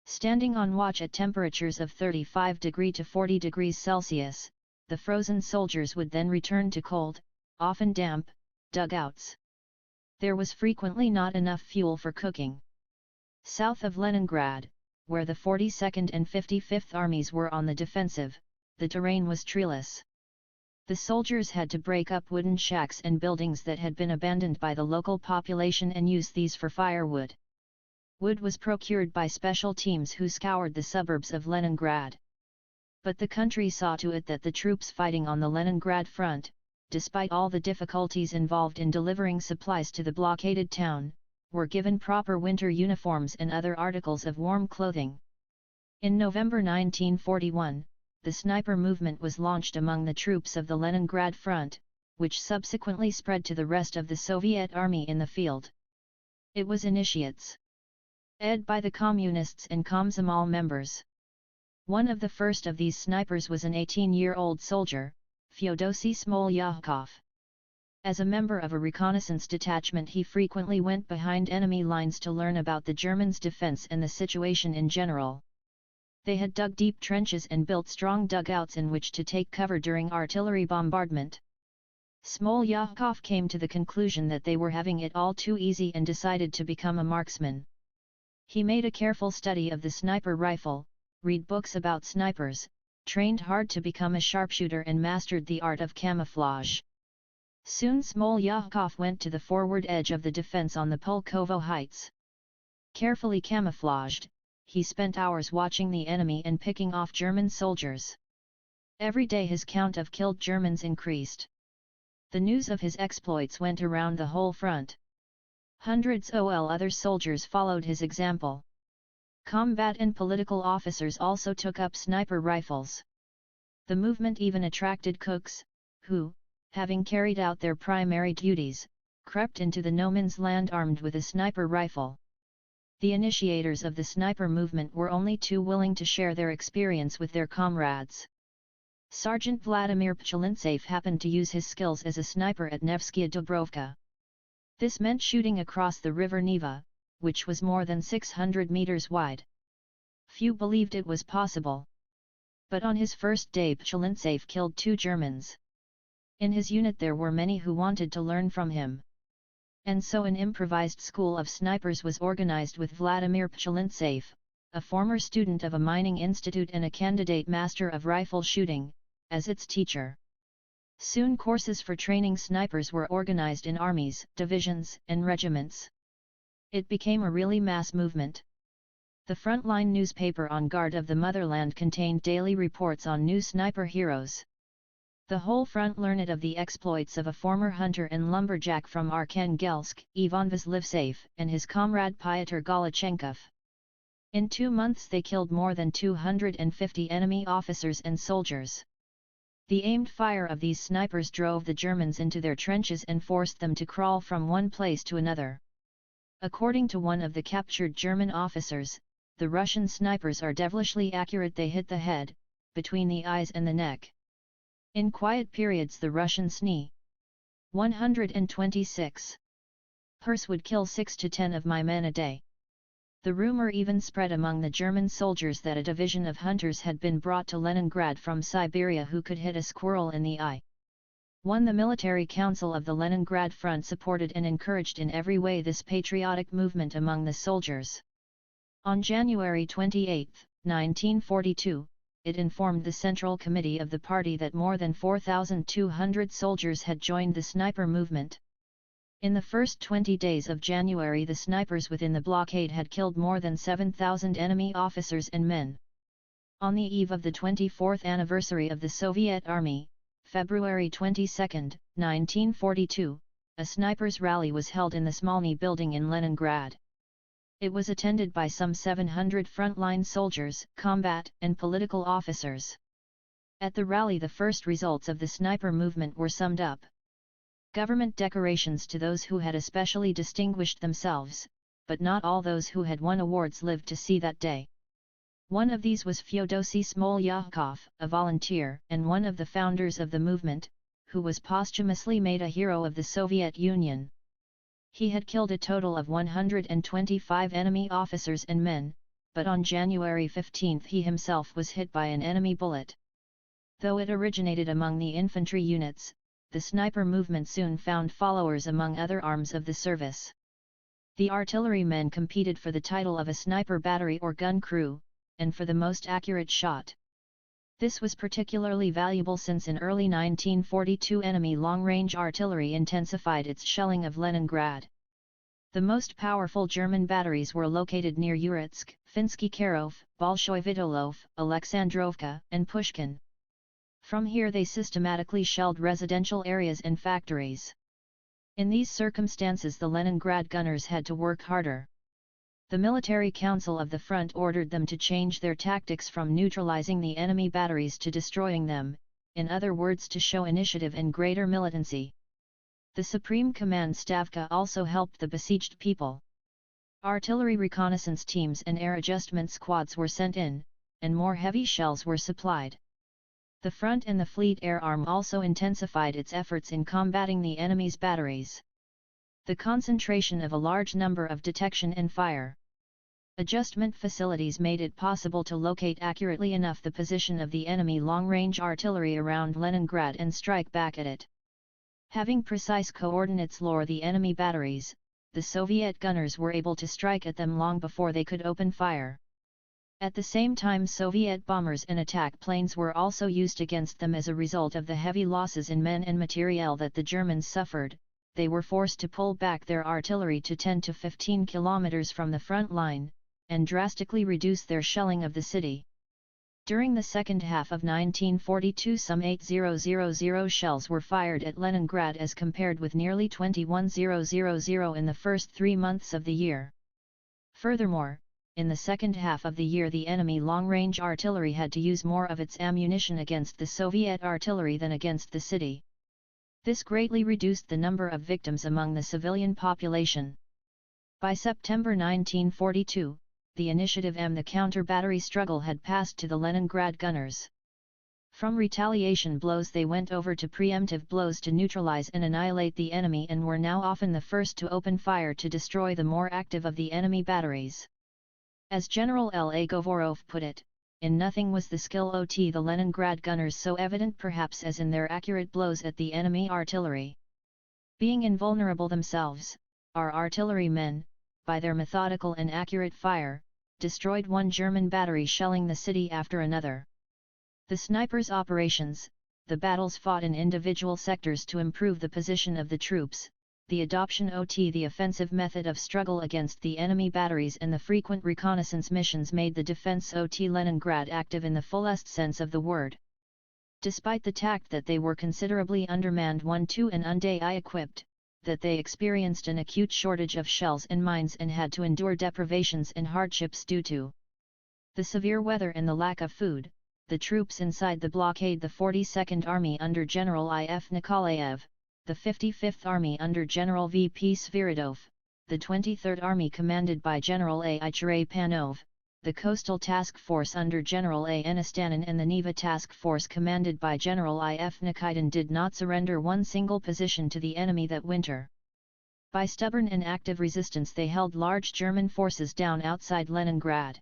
Standing on watch at temperatures of 35 degrees to 40 degrees Celsius, the frozen soldiers would then return to cold, often damp, dugouts. There was frequently not enough fuel for cooking. South of Leningrad, where the 42nd and 55th Armies were on the defensive, the terrain was treeless. The soldiers had to break up wooden shacks and buildings that had been abandoned by the local population and use these for firewood. Wood was procured by special teams who scoured the suburbs of Leningrad. But the country saw to it that the troops fighting on the Leningrad front, despite all the difficulties involved in delivering supplies to the blockaded town, were given proper winter uniforms and other articles of warm clothing. In November 1941, the sniper movement was launched among the troops of the Leningrad front, which subsequently spread to the rest of the Soviet army in the field. It was initiates, led by the Communists and Komsomol members. One of the first of these snipers was an 18-year-old soldier, Fyodosy Smolyakov. As a member of a reconnaissance detachment he frequently went behind enemy lines to learn about the Germans' defense and the situation in general. They had dug deep trenches and built strong dugouts in which to take cover during artillery bombardment. Smolyakov came to the conclusion that they were having it all too easy and decided to become a marksman. He made a careful study of the sniper rifle, read books about snipers, trained hard to become a sharpshooter and mastered the art of camouflage. Soon Smolyakov went to the forward edge of the defense on the Pulkovo Heights. Carefully camouflaged, he spent hours watching the enemy and picking off German soldiers. Every day his count of killed Germans increased. The news of his exploits went around the whole front. Hundreds of other soldiers followed his example. Combat and political officers also took up sniper rifles. The movement even attracted cooks, who, having carried out their primary duties, crept into the no man's land armed with a sniper rifle. The initiators of the sniper movement were only too willing to share their experience with their comrades. Sergeant Vladimir Pchilintsev happened to use his skills as a sniper at Nevskaya Dubrovka. This meant shooting across the river Neva, which was more than 600 meters wide. Few believed it was possible. But on his first day Pchilintsev killed 2 Germans. In his unit there were many who wanted to learn from him. And so an improvised school of snipers was organized with Vladimir Pchilintsev, a former student of a mining institute and a candidate master of rifle shooting, as its teacher. Soon courses for training snipers were organized in armies, divisions, and regiments. It became a really mass movement. The frontline newspaper On Guard of the Motherland contained daily reports on new sniper heroes. The whole front learned of the exploits of a former hunter and lumberjack from Arkhangelsk, Ivan Vasilevsev, and his comrade Pyotr Golochenkov. In 2 months they killed more than 250 enemy officers and soldiers. The aimed fire of these snipers drove the Germans into their trenches and forced them to crawl from one place to another. According to one of the captured German officers, the Russian snipers are devilishly accurate. They hit the head, between the eyes and the neck. In quiet periods the Russian SNI 126 Hers would kill 6 to 10 of my men a day. The rumor even spread among the German soldiers that a division of hunters had been brought to Leningrad from Siberia who could hit a squirrel in the eye. The military council of the Leningrad front supported and encouraged in every way this patriotic movement among the soldiers. On January 28, 1942, it informed the Central Committee of the party that more than 4,200 soldiers had joined the sniper movement. In the first 20 days of January the snipers within the blockade had killed more than 7,000 enemy officers and men. On the eve of the 24th anniversary of the Soviet Army, February 22, 1942, a snipers' rally was held in the Smolny building in Leningrad. It was attended by some 700 frontline soldiers, combat and political officers. At the rally the first results of the sniper movement were summed up. Government decorations to those who had especially distinguished themselves, but not all those who had won awards lived to see that day. One of these was Fyodosy Smolyakov, a volunteer and one of the founders of the movement, who was posthumously made a hero of the Soviet Union. He had killed a total of 125 enemy officers and men, but on January 15 he himself was hit by an enemy bullet. Though it originated among the infantry units, the sniper movement soon found followers among other arms of the service. The artillerymen competed for the title of a sniper battery or gun crew, and for the most accurate shot. This was particularly valuable since in early 1942 enemy long-range artillery intensified its shelling of Leningrad. The most powerful German batteries were located near Uritsk, Finsky Karov, Bolshoi Vitolov, Alexandrovka, and Pushkin. From here they systematically shelled residential areas and factories. In these circumstances the Leningrad gunners had to work harder. The military council of the front ordered them to change their tactics from neutralizing the enemy batteries to destroying them, in other words to show initiative and greater militancy. The Supreme Command Stavka also helped the besieged people. Artillery reconnaissance teams and air adjustment squads were sent in, and more heavy shells were supplied. The front and the Fleet Air Arm also intensified its efforts in combating the enemy's batteries. The concentration of a large number of detection and fire adjustment facilities made it possible to locate accurately enough the position of the enemy long-range artillery around Leningrad and strike back at it. Having precise coordinates lure the enemy batteries, the Soviet gunners were able to strike at them long before they could open fire. At the same time Soviet bombers and attack planes were also used against them. As a result of the heavy losses in men and materiel that the Germans suffered, they were forced to pull back their artillery to 10 to 15 kilometers from the front line, and drastically reduce their shelling of the city. During the second half of 1942 some 8,000 shells were fired at Leningrad as compared with nearly 21,000 in the first 3 months of the year. Furthermore, in the second half of the year the enemy long-range artillery had to use more of its ammunition against the Soviet artillery than against the city. This greatly reduced the number of victims among the civilian population. By September 1942, the initiative and the counter-battery struggle had passed to the Leningrad gunners. From retaliation blows they went over to preemptive blows to neutralize and annihilate the enemy and were now often the first to open fire to destroy the more active of the enemy batteries. As General L.A. Govorov put it, in nothing was the skill of the Leningrad gunners so evident perhaps as in their accurate blows at the enemy artillery. Being invulnerable themselves, our artillerymen, by their methodical and accurate fire, destroyed one German battery shelling the city after another. The snipers' operations, the battles fought in individual sectors to improve the position of the troops, the adoption of the offensive method of struggle against the enemy batteries and the frequent reconnaissance missions made the defense of Leningrad active in the fullest sense of the word. Despite the fact that they were considerably undermanned and under-equipped, that they experienced an acute shortage of shells and mines and had to endure deprivations and hardships due to the severe weather and the lack of food, the troops inside the blockade, the 42nd Army under General I.F. Nikolaev, the 55th Army under General V.P. Sviridov, the 23rd Army commanded by General A. Cherepanov, the Coastal Task Force under General A. Anastanin and the Neva Task Force commanded by General I.F. Nikitin did not surrender one single position to the enemy that winter. By stubborn and active resistance they held large German forces down outside Leningrad.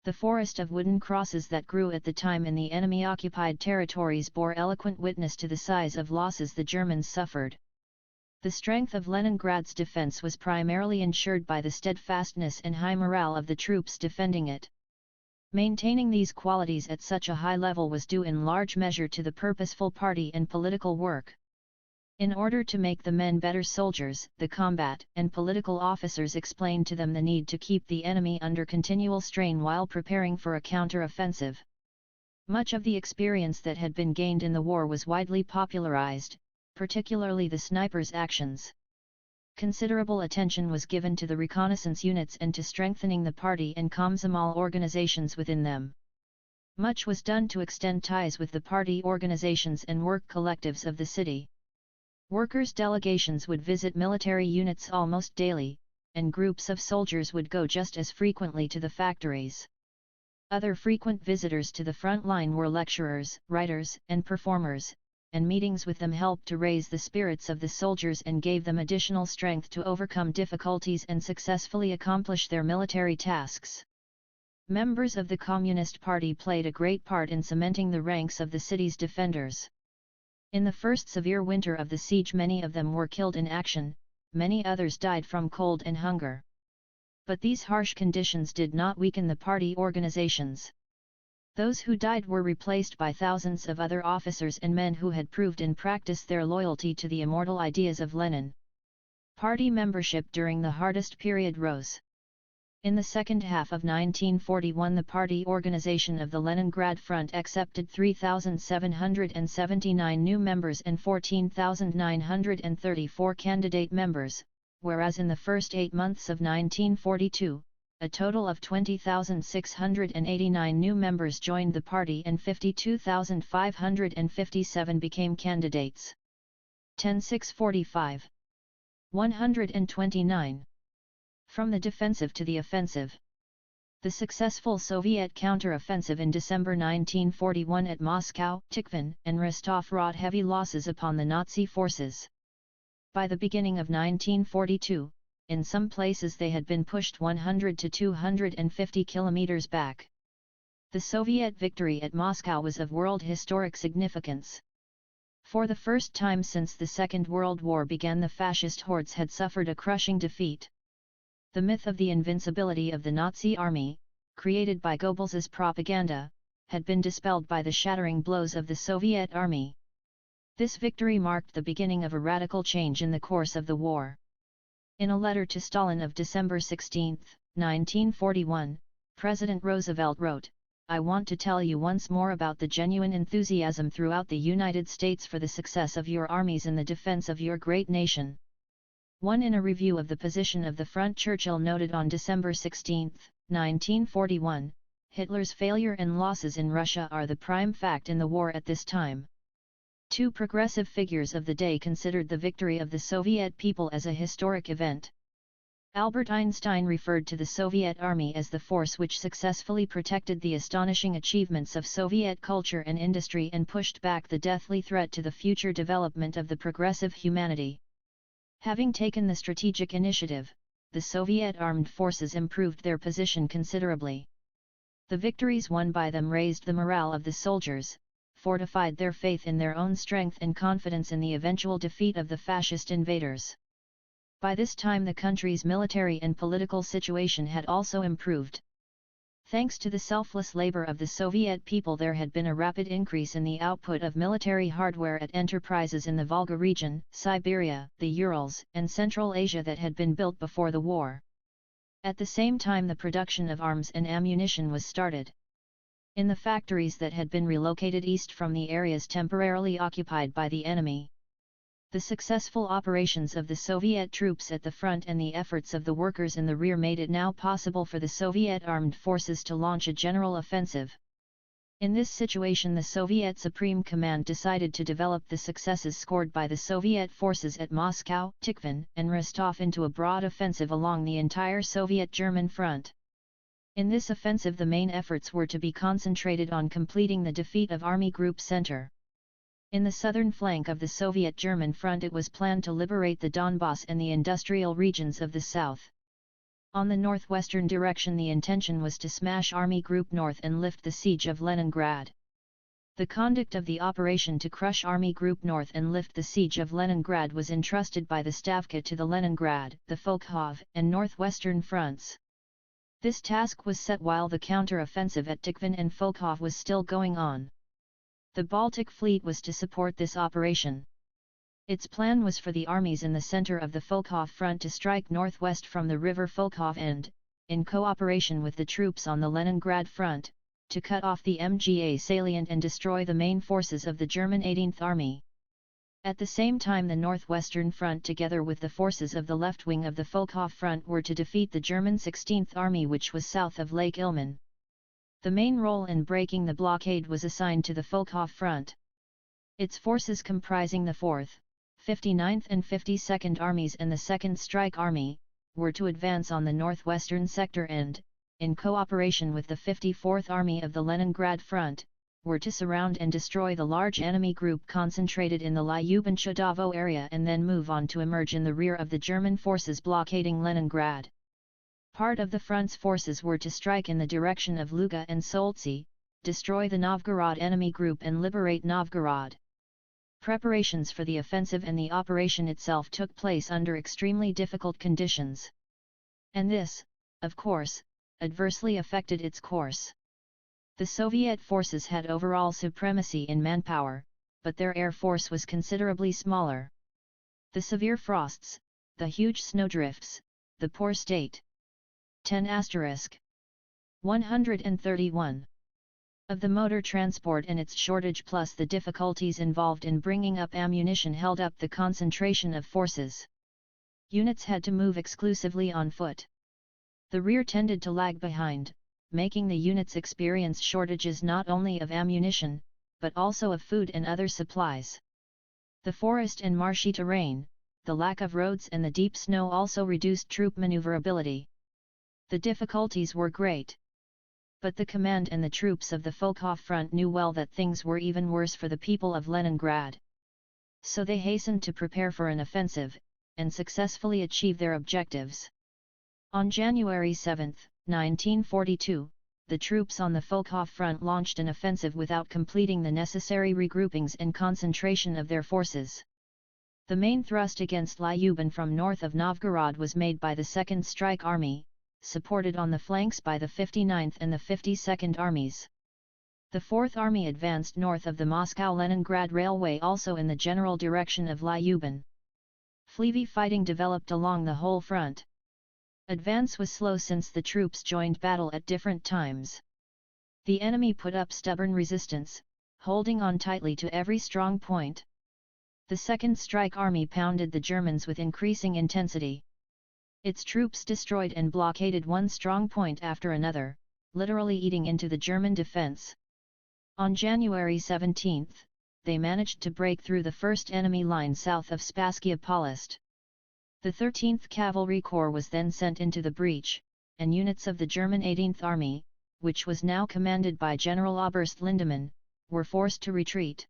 The forest of wooden crosses that grew at the time in the enemy-occupied territories bore eloquent witness to the size of losses the Germans suffered. The strength of Leningrad's defense was primarily ensured by the steadfastness and high morale of the troops defending it. Maintaining these qualities at such a high level was due in large measure to the purposeful party and political work. In order to make the men better soldiers, the combat and political officers explained to them the need to keep the enemy under continual strain while preparing for a counter-offensive. Much of the experience that had been gained in the war was widely popularized, particularly the snipers' actions. Considerable attention was given to the reconnaissance units and to strengthening the party and Komsomol organizations within them. Much was done to extend ties with the party organizations and work collectives of the city. Workers' delegations would visit military units almost daily, and groups of soldiers would go just as frequently to the factories. Other frequent visitors to the front line were lecturers, writers, and performers, and meetings with them helped to raise the spirits of the soldiers and gave them additional strength to overcome difficulties and successfully accomplish their military tasks. Members of the Communist Party played a great part in cementing the ranks of the city's defenders. In the first severe winter of the siege many of them were killed in action, many others died from cold and hunger. But these harsh conditions did not weaken the party organizations. Those who died were replaced by thousands of other officers and men who had proved in practice their loyalty to the immortal ideas of Lenin. Party membership during the hardest period rose. In the second half of 1941 the party organization of the Leningrad Front accepted 3,779 new members and 14,934 candidate members, whereas in the first 8 months of 1942, a total of 20,689 new members joined the party and 52,557 became candidates. 10,645. 129. From the defensive to the offensive. The successful Soviet counter-offensive in December 1941 at Moscow, Tikhvin, and Rostov wrought heavy losses upon the Nazi forces. By the beginning of 1942, in some places they had been pushed 100 to 250 kilometers back. The Soviet victory at Moscow was of world historic significance. For the first time since the Second World War began, the fascist hordes had suffered a crushing defeat. The myth of the invincibility of the Nazi army, created by Goebbels's propaganda, had been dispelled by the shattering blows of the Soviet army. This victory marked the beginning of a radical change in the course of the war. In a letter to Stalin of December 16, 1941, President Roosevelt wrote, "I want to tell you once more about the genuine enthusiasm throughout the United States for the success of your armies in the defense of your great nation." 1. In a review of the position of the front, Churchill noted on December 16, 1941, "Hitler's failure and losses in Russia are the prime fact in the war at this time." 2. Progressive figures of the day considered the victory of the Soviet people as a historic event. Albert Einstein referred to the Soviet Army as the force which successfully protected the astonishing achievements of Soviet culture and industry and pushed back the deathly threat to the future development of the progressive humanity. Having taken the strategic initiative, the Soviet armed forces improved their position considerably. The victories won by them raised the morale of the soldiers, fortified their faith in their own strength and confidence in the eventual defeat of the fascist invaders. By this time the country's military and political situation had also improved. Thanks to the selfless labor of the Soviet people, there had been a rapid increase in the output of military hardware at enterprises in the Volga region, Siberia, the Urals, and Central Asia that had been built before the war. At the same time, the production of arms and ammunition was started. In the factories that had been relocated east from the areas temporarily occupied by the enemy. The successful operations of the Soviet troops at the front and the efforts of the workers in the rear made it now possible for the Soviet armed forces to launch a general offensive. In this situation, the Soviet Supreme Command decided to develop the successes scored by the Soviet forces at Moscow, Tikhvin, and Rostov into a broad offensive along the entire Soviet-German front. In this offensive, the main efforts were to be concentrated on completing the defeat of Army Group Center. In the southern flank of the Soviet-German front, it was planned to liberate the Donbass and the industrial regions of the south. On the northwestern direction, the intention was to smash Army Group North and lift the siege of Leningrad. The conduct of the operation to crush Army Group North and lift the siege of Leningrad was entrusted by the Stavka to the Leningrad, the Volkhov, and northwestern fronts. This task was set while the counter-offensive at Tikhvin and Volkhov was still going on. The Baltic Fleet was to support this operation. Its plan was for the armies in the center of the Volkhov front to strike northwest from the river Volkhov and, in cooperation with the troops on the Leningrad front, to cut off the MGA salient and destroy the main forces of the German 18th Army. At the same time, the northwestern front together with the forces of the left wing of the Volkhov front were to defeat the German 16th Army, which was south of Lake Ilmen. The main role in breaking the blockade was assigned to the Volkhov front. Its forces, comprising the 4th, 59th and 52nd Armies and the 2nd Strike Army, were to advance on the northwestern sector and, in cooperation with the 54th Army of the Leningrad front, were to surround and destroy the large enemy group concentrated in the Lyubimsky-Davo area and then move on to emerge in the rear of the German forces blockading Leningrad. Part of the front's forces were to strike in the direction of Luga and Soltsi, destroy the Novgorod enemy group and liberate Novgorod. Preparations for the offensive and the operation itself took place under extremely difficult conditions. And this, of course, adversely affected its course. The Soviet forces had overall supremacy in manpower, but their air force was considerably smaller. The severe frosts, the huge snowdrifts, the poor state. 10*131 of the motor transport and its shortage, plus the difficulties involved in bringing up ammunition, held up the concentration of forces. Units had to move exclusively on foot. The rear tended to lag behind, making the units experience shortages not only of ammunition, but also of food and other supplies. The forest and marshy terrain, the lack of roads and the deep snow also reduced troop maneuverability. The difficulties were great. But the command and the troops of the Volkhov front knew well that things were even worse for the people of Leningrad. So they hastened to prepare for an offensive, and successfully achieve their objectives. On January 7, 1942, the troops on the Volkhov front launched an offensive without completing the necessary regroupings and concentration of their forces. The main thrust against Lyubin from north of Novgorod was made by the 2nd Strike Army, supported on the flanks by the 59th and the 52nd Armies. The 4th Army advanced north of the Moscow-Leningrad Railway, also in the general direction of Lyubin. Fleavy fighting developed along the whole front. Advance was slow since the troops joined battle at different times. The enemy put up stubborn resistance, holding on tightly to every strong point. The Second Strike Army pounded the Germans with increasing intensity. Its troops destroyed and blockaded one strong point after another, literally eating into the German defense. On January 17, they managed to break through the first enemy line south of Spasskaya Polost. The 13th Cavalry Corps was then sent into the breach, and units of the German 18th Army, which was now commanded by General Oberst Lindemann, were forced to retreat.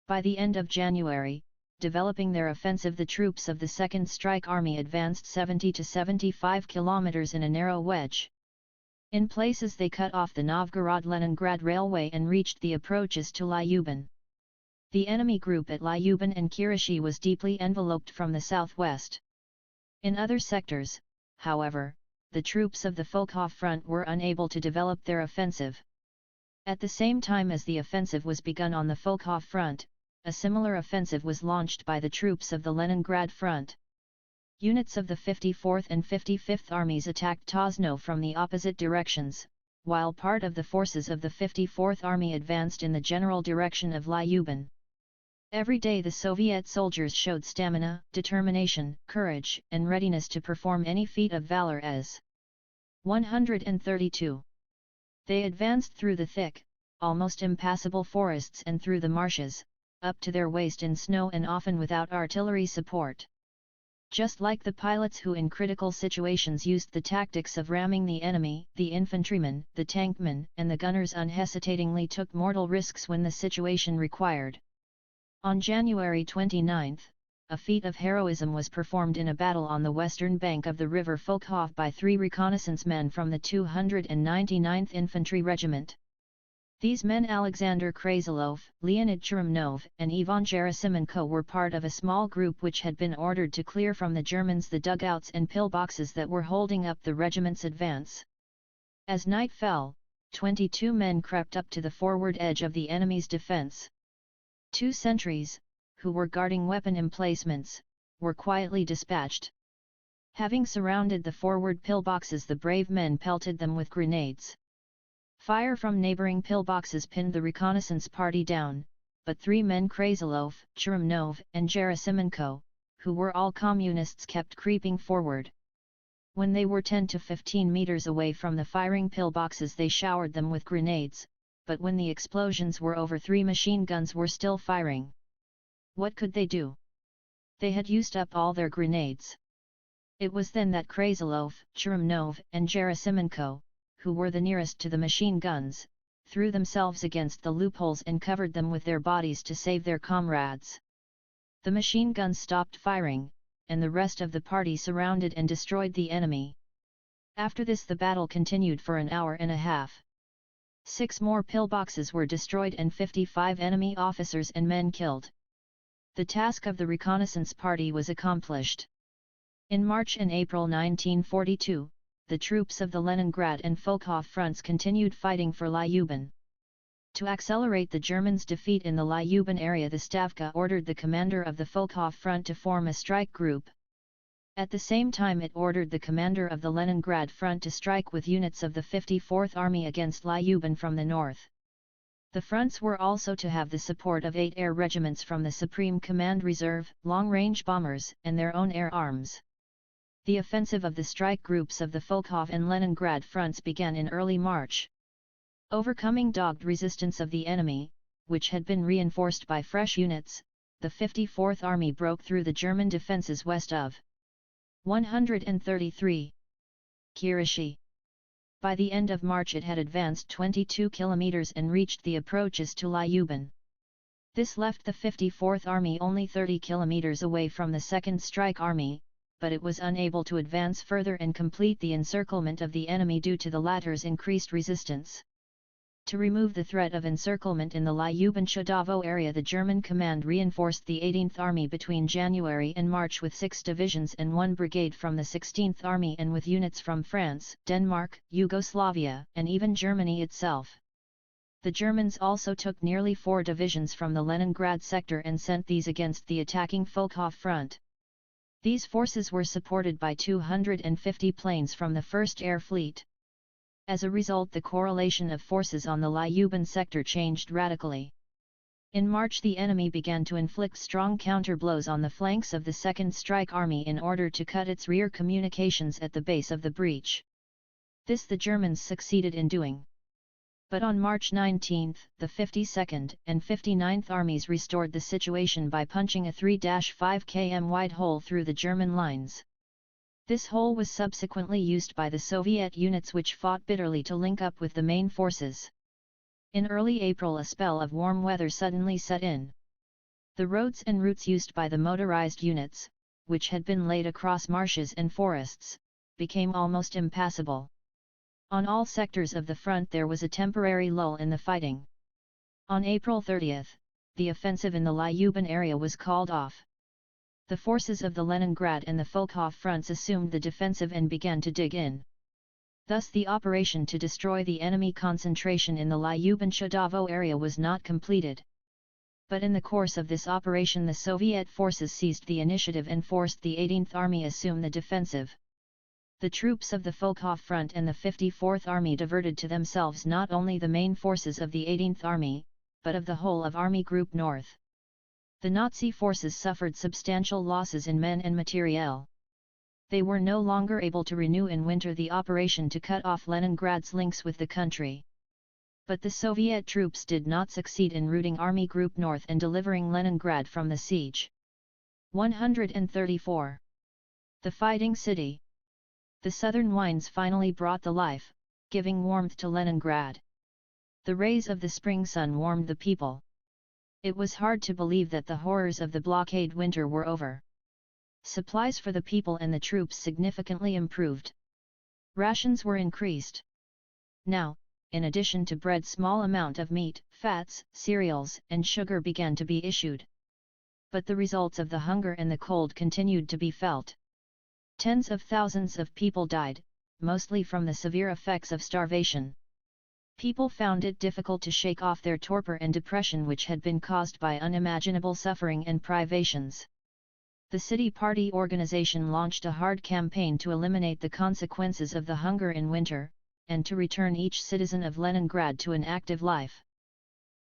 By the end of January, developing their offensive, the troops of the Second Strike Army advanced 70 to 75 kilometers in a narrow wedge. In places they cut off the Novgorod-Leningrad railway and reached the approaches to Lyubin. The enemy group at Lyubin and Kirishi was deeply enveloped from the southwest. In other sectors, however, the troops of the Volkhov front were unable to develop their offensive. At the same time as the offensive was begun on the Volkhov front, a similar offensive was launched by the troops of the Leningrad front. Units of the 54th and 55th Armies attacked Tosno from the opposite directions, while part of the forces of the 54th Army advanced in the general direction of Lyubin. Every day the Soviet soldiers showed stamina, determination, courage, and readiness to perform any feat of valor as 132. They advanced through the thick, almost impassable forests and through the marshes, up to their waist in snow and often without artillery support. Just like the pilots who in critical situations used the tactics of ramming the enemy, the infantrymen, the tankmen, and the gunners unhesitatingly took mortal risks when the situation required. On January 29, a feat of heroism was performed in a battle on the western bank of the river Volkhov by 3 reconnaissance men from the 299th Infantry Regiment. These men, Alexander Krasilov, Leonid Cheremnov, and Ivan Gerasimenko, were part of a small group which had been ordered to clear from the Germans the dugouts and pillboxes that were holding up the regiment's advance. As night fell, 22 men crept up to the forward edge of the enemy's defense. 2 sentries, who were guarding weapon emplacements, were quietly dispatched. Having surrounded the forward pillboxes, the brave men pelted them with grenades. Fire from neighboring pillboxes pinned the reconnaissance party down, but 3 men, Krasilov, Cheremnov, and Gerasimenko, who were all communists, kept creeping forward. When they were 10 to 15 meters away from the firing pillboxes, they showered them with grenades, but when the explosions were over, 3 machine guns were still firing. What could they do? They had used up all their grenades. It was then that Krasilov, Cheremnov, and Gerasimenko, who were the nearest to the machine guns, threw themselves against the loopholes and covered them with their bodies to save their comrades. The machine guns stopped firing, and the rest of the party surrounded and destroyed the enemy. After this the battle continued for an hour and a half. 6 more pillboxes were destroyed and 55 enemy officers and men killed. The task of the reconnaissance party was accomplished. In March and April 1942, the troops of the Leningrad and Volkhov fronts continued fighting for Lyubin. To accelerate the Germans' defeat in the Lyubin area, the Stavka ordered the commander of the Volkhov front to form a strike group. At the same time it ordered the commander of the Leningrad front to strike with units of the 54th Army against Lyubin from the north. The fronts were also to have the support of 8 air regiments from the Supreme Command Reserve, long-range bombers, and their own air arms. The offensive of the strike groups of the Volkhov and Leningrad fronts began in early March. Overcoming dogged resistance of the enemy, which had been reinforced by fresh units, the 54th Army broke through the German defences west of 133. Kirishi. By the end of March it had advanced 22 kilometers and reached the approaches to Lyubin. This left the 54th Army only 30 kilometers away from the Second Strike Army, but it was unable to advance further and complete the encirclement of the enemy due to the latter's increased resistance. To remove the threat of encirclement in the Lyubin-Chodavo area, the German command reinforced the 18th Army between January and March with 6 divisions and 1 brigade from the 16th Army and with units from France, Denmark, Yugoslavia, and even Germany itself. The Germans also took nearly 4 divisions from the Leningrad sector and sent these against the attacking Volkhov front. These forces were supported by 250 planes from the 1st Air Fleet. As a result, the correlation of forces on the Lyuban sector changed radically. In March, the enemy began to inflict strong counter-blows on the flanks of the 2nd Strike Army in order to cut its rear communications at the base of the breach. This the Germans succeeded in doing. But on March 19, the 52nd and 59th Armies restored the situation by punching a 3-5 km wide hole through the German lines. This hole was subsequently used by the Soviet units, which fought bitterly to link up with the main forces. In early April, a spell of warm weather suddenly set in. The roads and routes used by the motorized units, which had been laid across marshes and forests, became almost impassable. On all sectors of the front there was a temporary lull in the fighting. On April 30, the offensive in the Lyuban area was called off. The forces of the Leningrad and the Volkhov fronts assumed the defensive and began to dig in. Thus the operation to destroy the enemy concentration in the Lyuban-Shadavo area was not completed. But in the course of this operation the Soviet forces seized the initiative and forced the 18th Army assume the defensive. The troops of the Volkhov Front and the 54th Army diverted to themselves not only the main forces of the 18th Army, but of the whole of Army Group North. The Nazi forces suffered substantial losses in men and materiel. They were no longer able to renew in winter the operation to cut off Leningrad's links with the country. But the Soviet troops did not succeed in routing Army Group North and delivering Leningrad from the siege. 134. The Fighting City. The southern winds finally brought the life, giving warmth to Leningrad. The rays of the spring sun warmed the people. It was hard to believe that the horrors of the blockade winter were over. Supplies for the people and the troops significantly improved. Rations were increased. Now, in addition to bread, small amount of meat, fats, cereals, and sugar began to be issued. But the results of the hunger and the cold continued to be felt. Tens of thousands of people died, mostly from the severe effects of starvation. People found it difficult to shake off their torpor and depression, which had been caused by unimaginable suffering and privations. The city party organization launched a hard campaign to eliminate the consequences of the hunger in winter, and to return each citizen of Leningrad to an active life.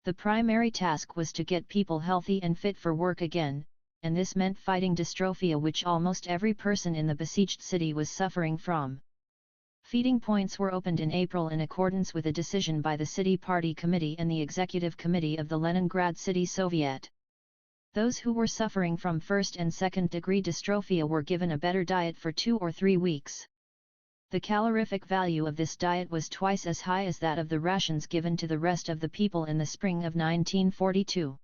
The primary task was to get people healthy and fit for work again, and this meant fighting dystrophia, which almost every person in the besieged city was suffering from. Feeding points were opened in April in accordance with a decision by the City Party Committee and the Executive Committee of the Leningrad City Soviet. Those who were suffering from first and second degree dystrophia were given a better diet for 2 or 3 weeks. The calorific value of this diet was twice as high as that of the rations given to the rest of the people in the spring of 1942.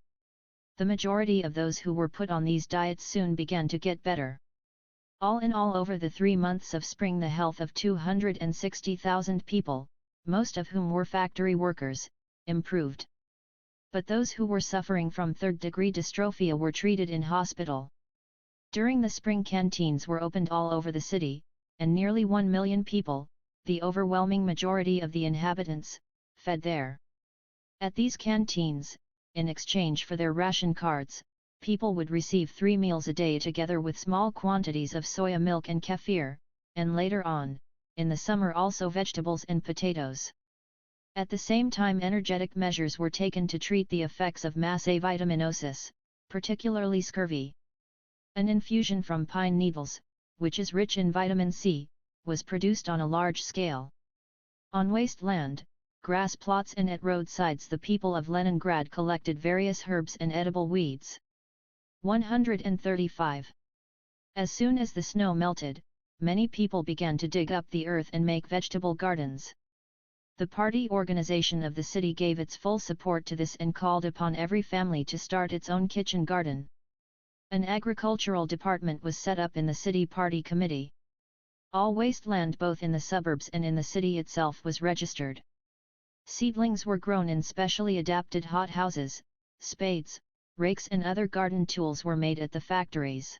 The majority of those who were put on these diets soon began to get better. All in all, over the 3 months of spring, the health of 260,000 people, most of whom were factory workers, improved. But those who were suffering from third-degree dystrophia were treated in hospital. During the spring, canteens were opened all over the city, and nearly 1 million people, the overwhelming majority of the inhabitants, fed there. At these canteens, in exchange for their ration cards, people would receive 3 meals a day together with small quantities of soya milk and kefir, and later on, in the summer, also vegetables and potatoes. At the same time, energetic measures were taken to treat the effects of mass avitaminosis, particularly scurvy. An infusion from pine needles, which is rich in vitamin C, was produced on a large scale. On waste land, grass plots and at roadsides, the people of Leningrad collected various herbs and edible weeds. 135. As soon as the snow melted, many people began to dig up the earth and make vegetable gardens. The party organization of the city gave its full support to this and called upon every family to start its own kitchen garden. An agricultural department was set up in the city party committee. All wasteland both in the suburbs and in the city itself was registered. Seedlings were grown in specially adapted hothouses, spades, rakes and other garden tools were made at the factories.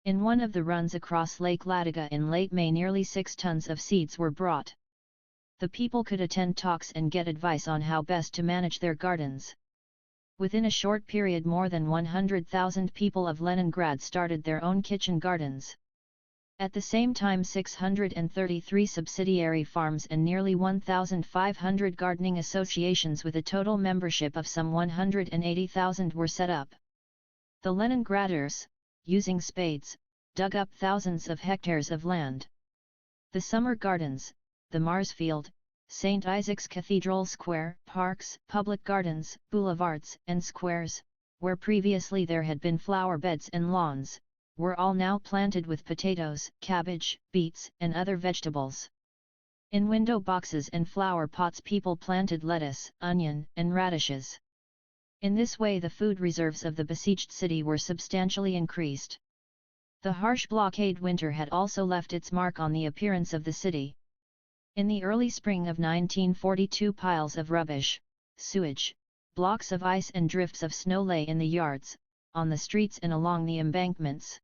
In one of the runs across Lake Ladoga in late May, nearly 6 tons of seeds were brought. The people could attend talks and get advice on how best to manage their gardens. Within a short period more than 100,000 people of Leningrad started their own kitchen gardens. At the same time 633 subsidiary farms and nearly 1,500 gardening associations with a total membership of some 180,000 were set up. The Leningraders, using spades, dug up thousands of hectares of land. The summer gardens, the Marsfield, St. Isaac's Cathedral Square, parks, public gardens, boulevards and squares, where previously there had been flower beds and lawns, were all now planted with potatoes, cabbage, beets and other vegetables. In window boxes and flower pots people planted lettuce, onion and radishes. In this way the food reserves of the besieged city were substantially increased. The harsh blockade winter had also left its mark on the appearance of the city. In the early spring of 1942 piles of rubbish, sewage, blocks of ice and drifts of snow lay in the yards, on the streets and along the embankments.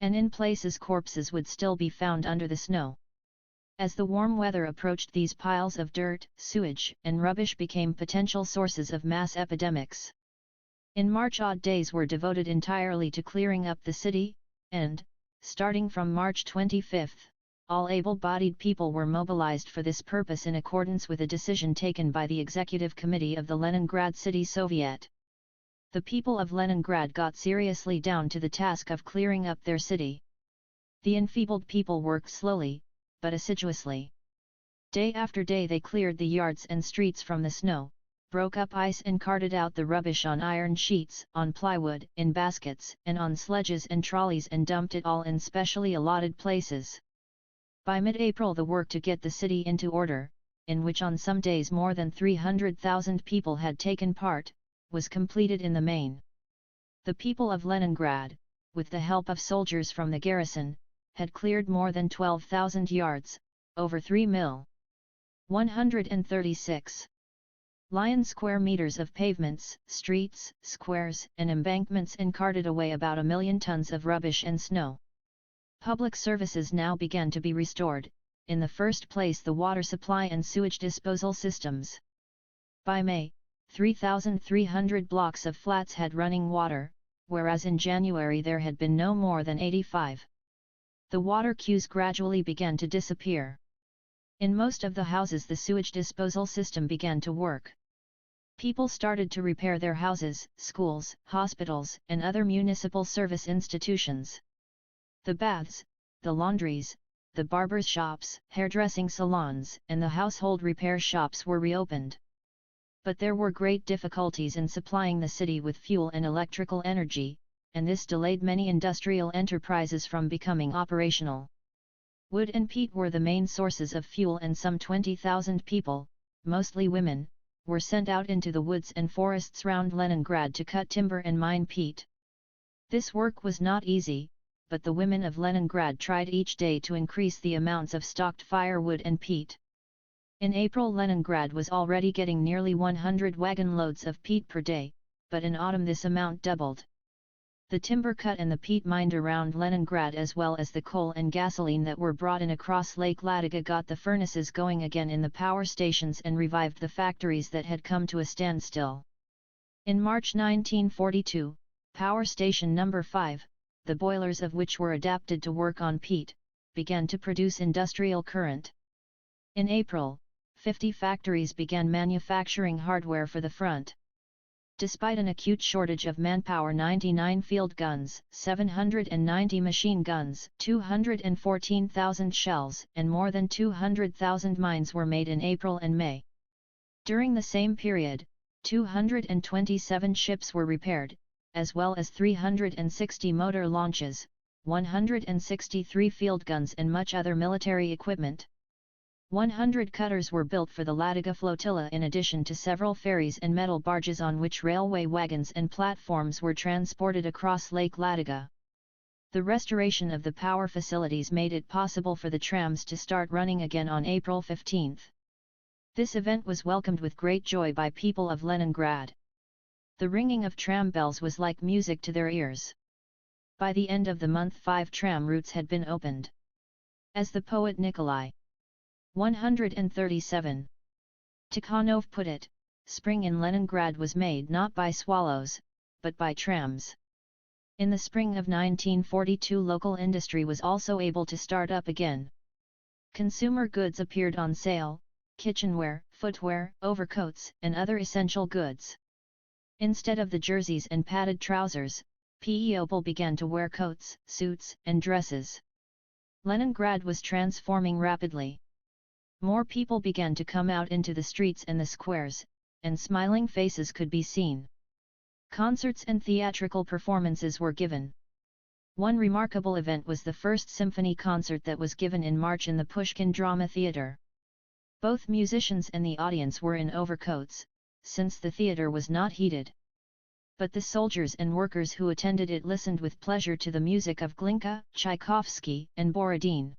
And in places corpses would still be found under the snow. As the warm weather approached, these piles of dirt, sewage and rubbish became potential sources of mass epidemics. In March odd days were devoted entirely to clearing up the city, and, starting from March 25, all able-bodied people were mobilized for this purpose in accordance with a decision taken by the Executive Committee of the Leningrad City Soviet. The people of Leningrad got seriously down to the task of clearing up their city. The enfeebled people worked slowly, but assiduously. Day after day they cleared the yards and streets from the snow, broke up ice and carted out the rubbish on iron sheets, on plywood, in baskets, and on sledges and trolleys and dumped it all in specially allotted places. By mid-April the work to get the city into order, in which on some days more than 300,000 people had taken part, was completed in the main. The people of Leningrad, with the help of soldiers from the garrison, had cleared more than 12,000 yards, over 3,136 lion square meters of pavements, streets, squares and embankments, and carted away about 1 million tons of rubbish and snow. Public services now began to be restored, in the first place the water supply and sewage disposal systems. By May, 3,300 blocks of flats had running water, whereas in January there had been no more than 85. The water queues gradually began to disappear. In most of the houses the sewage disposal system began to work. People started to repair their houses, schools, hospitals and other municipal service institutions. The baths, the laundries, the barbers' shops, hairdressing salons, and the household repair shops were reopened. But there were great difficulties in supplying the city with fuel and electrical energy, and this delayed many industrial enterprises from becoming operational. Wood and peat were the main sources of fuel, and some 20,000 people, mostly women, were sent out into the woods and forests round Leningrad to cut timber and mine peat. This work was not easy, but the women of Leningrad tried each day to increase the amounts of stocked firewood and peat. In April Leningrad was already getting nearly 100 wagon loads of peat per day, but in autumn this amount doubled. The timber cut and the peat mined around Leningrad, as well as the coal and gasoline that were brought in across Lake Ladoga, got the furnaces going again in the power stations and revived the factories that had come to a standstill. In March 1942, Power Station No. 5, the boilers of which were adapted to work on peat, began to produce industrial current. In April, 50 factories began manufacturing hardware for the front. Despite an acute shortage of manpower, 99 field guns, 790 machine guns, 214,000 shells, and more than 200,000 mines were made in April and May. During the same period, 227 ships were repaired, as well as 360 motor launches, 163 field guns and much other military equipment. 100 cutters were built for the Ladoga flotilla, in addition to several ferries and metal barges on which railway wagons and platforms were transported across Lake Ladoga. The restoration of the power facilities made it possible for the trams to start running again on April 15. This event was welcomed with great joy by people of Leningrad. The ringing of tram bells was like music to their ears. By the end of the month 5 tram routes had been opened. As the poet Nikolai 137 Tikhonov put it, spring in Leningrad was made not by swallows, but by trams. In the spring of 1942 local industry was also able to start up again. Consumer goods appeared on sale, kitchenware, footwear, overcoats, and other essential goods. Instead of the jerseys and padded trousers, people began to wear coats, suits, and dresses. Leningrad was transforming rapidly. More people began to come out into the streets and the squares, and smiling faces could be seen. Concerts and theatrical performances were given. One remarkable event was the first symphony concert that was given in March in the Pushkin Drama Theatre. Both musicians and the audience were in overcoats, since the theatre was not heated. But the soldiers and workers who attended it listened with pleasure to the music of Glinka, Tchaikovsky, and Borodin.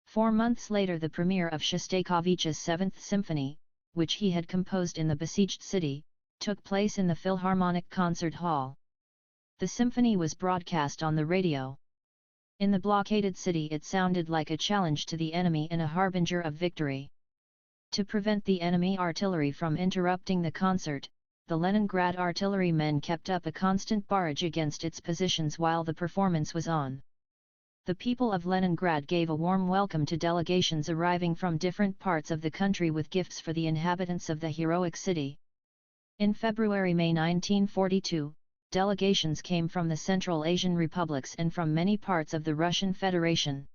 4 months later the premiere of Shostakovich's Seventh Symphony, which he had composed in the besieged city, took place in the Philharmonic Concert Hall. The symphony was broadcast on the radio. In the blockaded city it sounded like a challenge to the enemy and a harbinger of victory. To prevent the enemy artillery from interrupting the concert, the Leningrad artillerymen kept up a constant barrage against its positions while the performance was on. The people of Leningrad gave a warm welcome to delegations arriving from different parts of the country with gifts for the inhabitants of the heroic city. In February-May 1942, delegations came from the Central Asian republics and from many parts of the Russian Federation.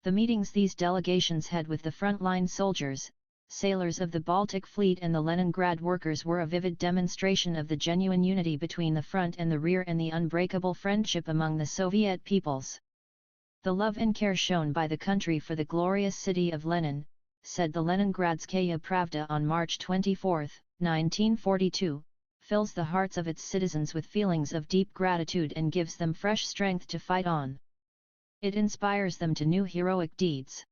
The meetings these delegations had with the frontline soldiers, sailors of the Baltic Fleet and the Leningrad workers were a vivid demonstration of the genuine unity between the front and the rear and the unbreakable friendship among the Soviet peoples. The love and care shown by the country for the glorious city of Lenin, said the Leningradskaya Pravda on March 24, 1942, fills the hearts of its citizens with feelings of deep gratitude and gives them fresh strength to fight on. It inspires them to new heroic deeds.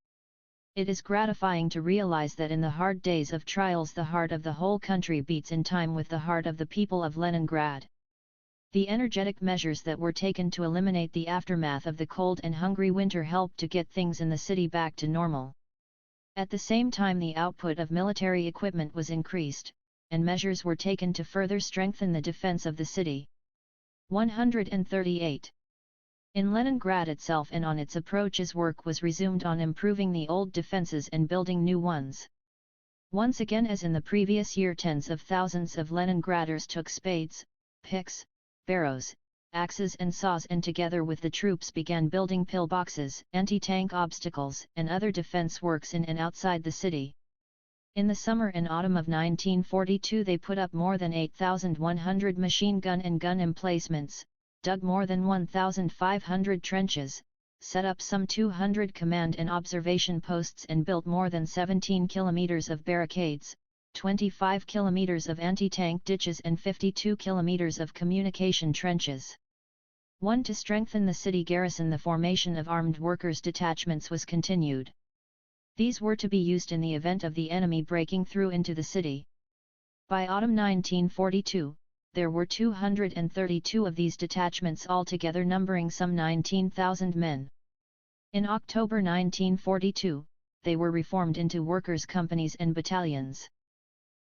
It is gratifying to realize that in the hard days of trials the heart of the whole country beats in time with the heart of the people of Leningrad. The energetic measures that were taken to eliminate the aftermath of the cold and hungry winter helped to get things in the city back to normal. At the same time the output of military equipment was increased, and measures were taken to further strengthen the defense of the city. 138. In Leningrad itself and on its approaches work was resumed on improving the old defenses and building new ones. Once again as in the previous year tens of thousands of Leningraders took spades, picks, barrows, axes and saws and together with the troops began building pillboxes, anti-tank obstacles and other defense works in and outside the city. In the summer and autumn of 1942 they put up more than 8,100 machine gun and gun emplacements, dug more than 1,500 trenches, set up some 200 command and observation posts and built more than 17 kilometers of barricades, 25 kilometers of anti-tank ditches and 52 kilometers of communication trenches. 1. To strengthen the city garrison the formation of armed workers' detachments was continued. These were to be used in the event of the enemy breaking through into the city. By autumn 1942, there were 232 of these detachments altogether numbering some 19,000 men. In October 1942, they were reformed into workers' companies and battalions.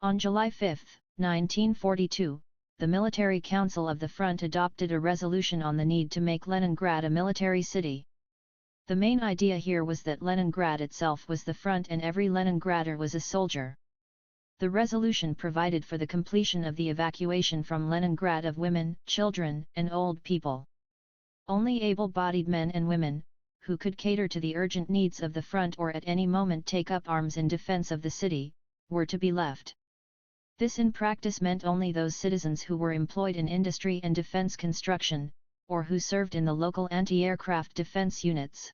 On July 5, 1942, the Military Council of the Front adopted a resolution on the need to make Leningrad a military city. The main idea here was that Leningrad itself was the front and every Leningrader was a soldier. The resolution provided for the completion of the evacuation from Leningrad of women, children, and old people. Only able-bodied men and women, who could cater to the urgent needs of the front or at any moment take up arms in defense of the city, were to be left. This in practice meant only those citizens who were employed in industry and defense construction, or who served in the local anti-aircraft defense units.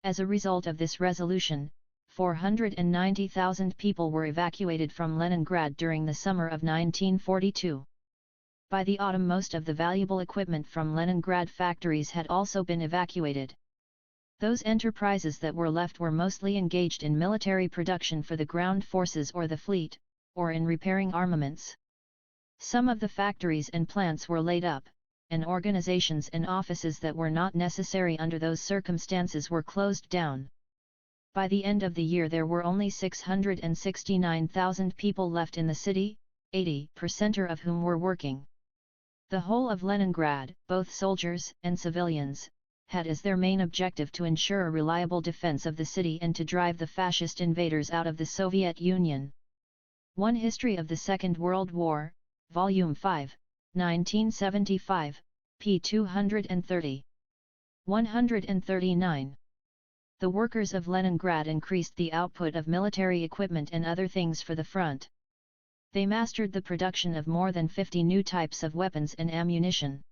As a result of this resolution, 490,000 people were evacuated from Leningrad during the summer of 1942. By the autumn most of the valuable equipment from Leningrad factories had also been evacuated. Those enterprises that were left were mostly engaged in military production for the ground forces or the fleet, or in repairing armaments. Some of the factories and plants were laid up, and organizations and offices that were not necessary under those circumstances were closed down. By the end of the year there were only 669,000 people left in the city, 80% of whom were working. The whole of Leningrad, both soldiers and civilians, had as their main objective to ensure a reliable defense of the city and to drive the fascist invaders out of the Soviet Union. 1 History of the Second World War, Volume 5, 1975, p. 230. 139. The workers of Leningrad increased the output of military equipment and other things for the front. They mastered the production of more than 50 new types of weapons and ammunition.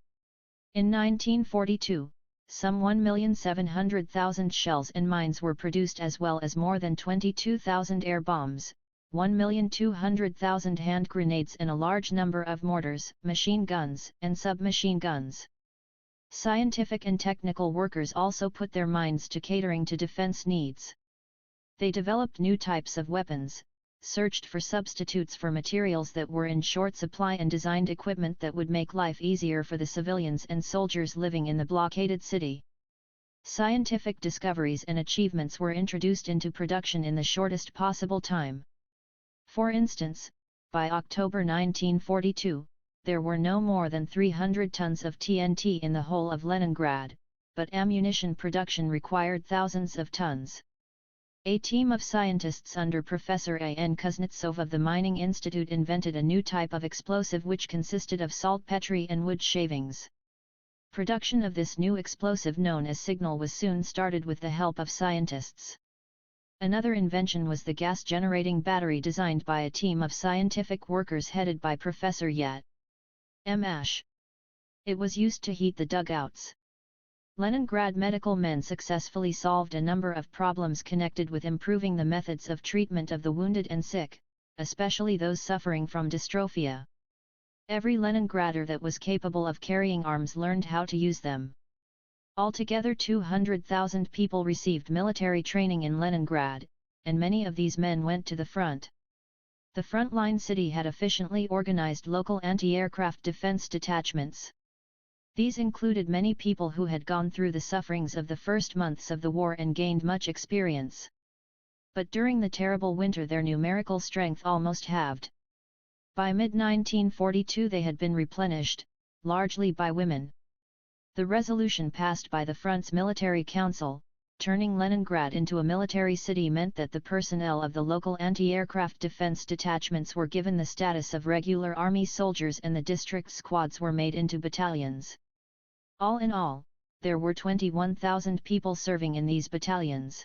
In 1942, some 1,700,000 shells and mines were produced as well as more than 22,000 air bombs, 1,200,000 hand grenades and a large number of mortars, machine guns, and submachine guns. Scientific and technical workers also put their minds to catering to defense needs. They developed new types of weapons, searched for substitutes for materials that were in short supply and designed equipment that would make life easier for the civilians and soldiers living in the blockaded city. Scientific discoveries and achievements were introduced into production in the shortest possible time. For instance, by October 1942, there were no more than 300 tons of TNT in the whole of Leningrad, but ammunition production required thousands of tons. A team of scientists under Professor A.N. Kuznetsov of the Mining Institute invented a new type of explosive which consisted of saltpetre and wood shavings. Production of this new explosive known as signal was soon started with the help of scientists. Another invention was the gas-generating battery designed by a team of scientific workers headed by Professor Yat M. Ash. It was used to heat the dugouts. Leningrad medical men successfully solved a number of problems connected with improving the methods of treatment of the wounded and sick, especially those suffering from dystrophia. Every Leningrader that was capable of carrying arms learned how to use them. Altogether 200,000 people received military training in Leningrad, and many of these men went to the front. The frontline city had efficiently organized local anti-aircraft defense detachments. These included many people who had gone through the sufferings of the first months of the war and gained much experience. But during the terrible winter their numerical strength almost halved. By mid-1942 they had been replenished, largely by women. The resolution passed by the front's military council, turning Leningrad into a military city, meant that the personnel of the local anti-aircraft defense detachments were given the status of regular army soldiers and the district squads were made into battalions. All in all, there were 21,000 people serving in these battalions.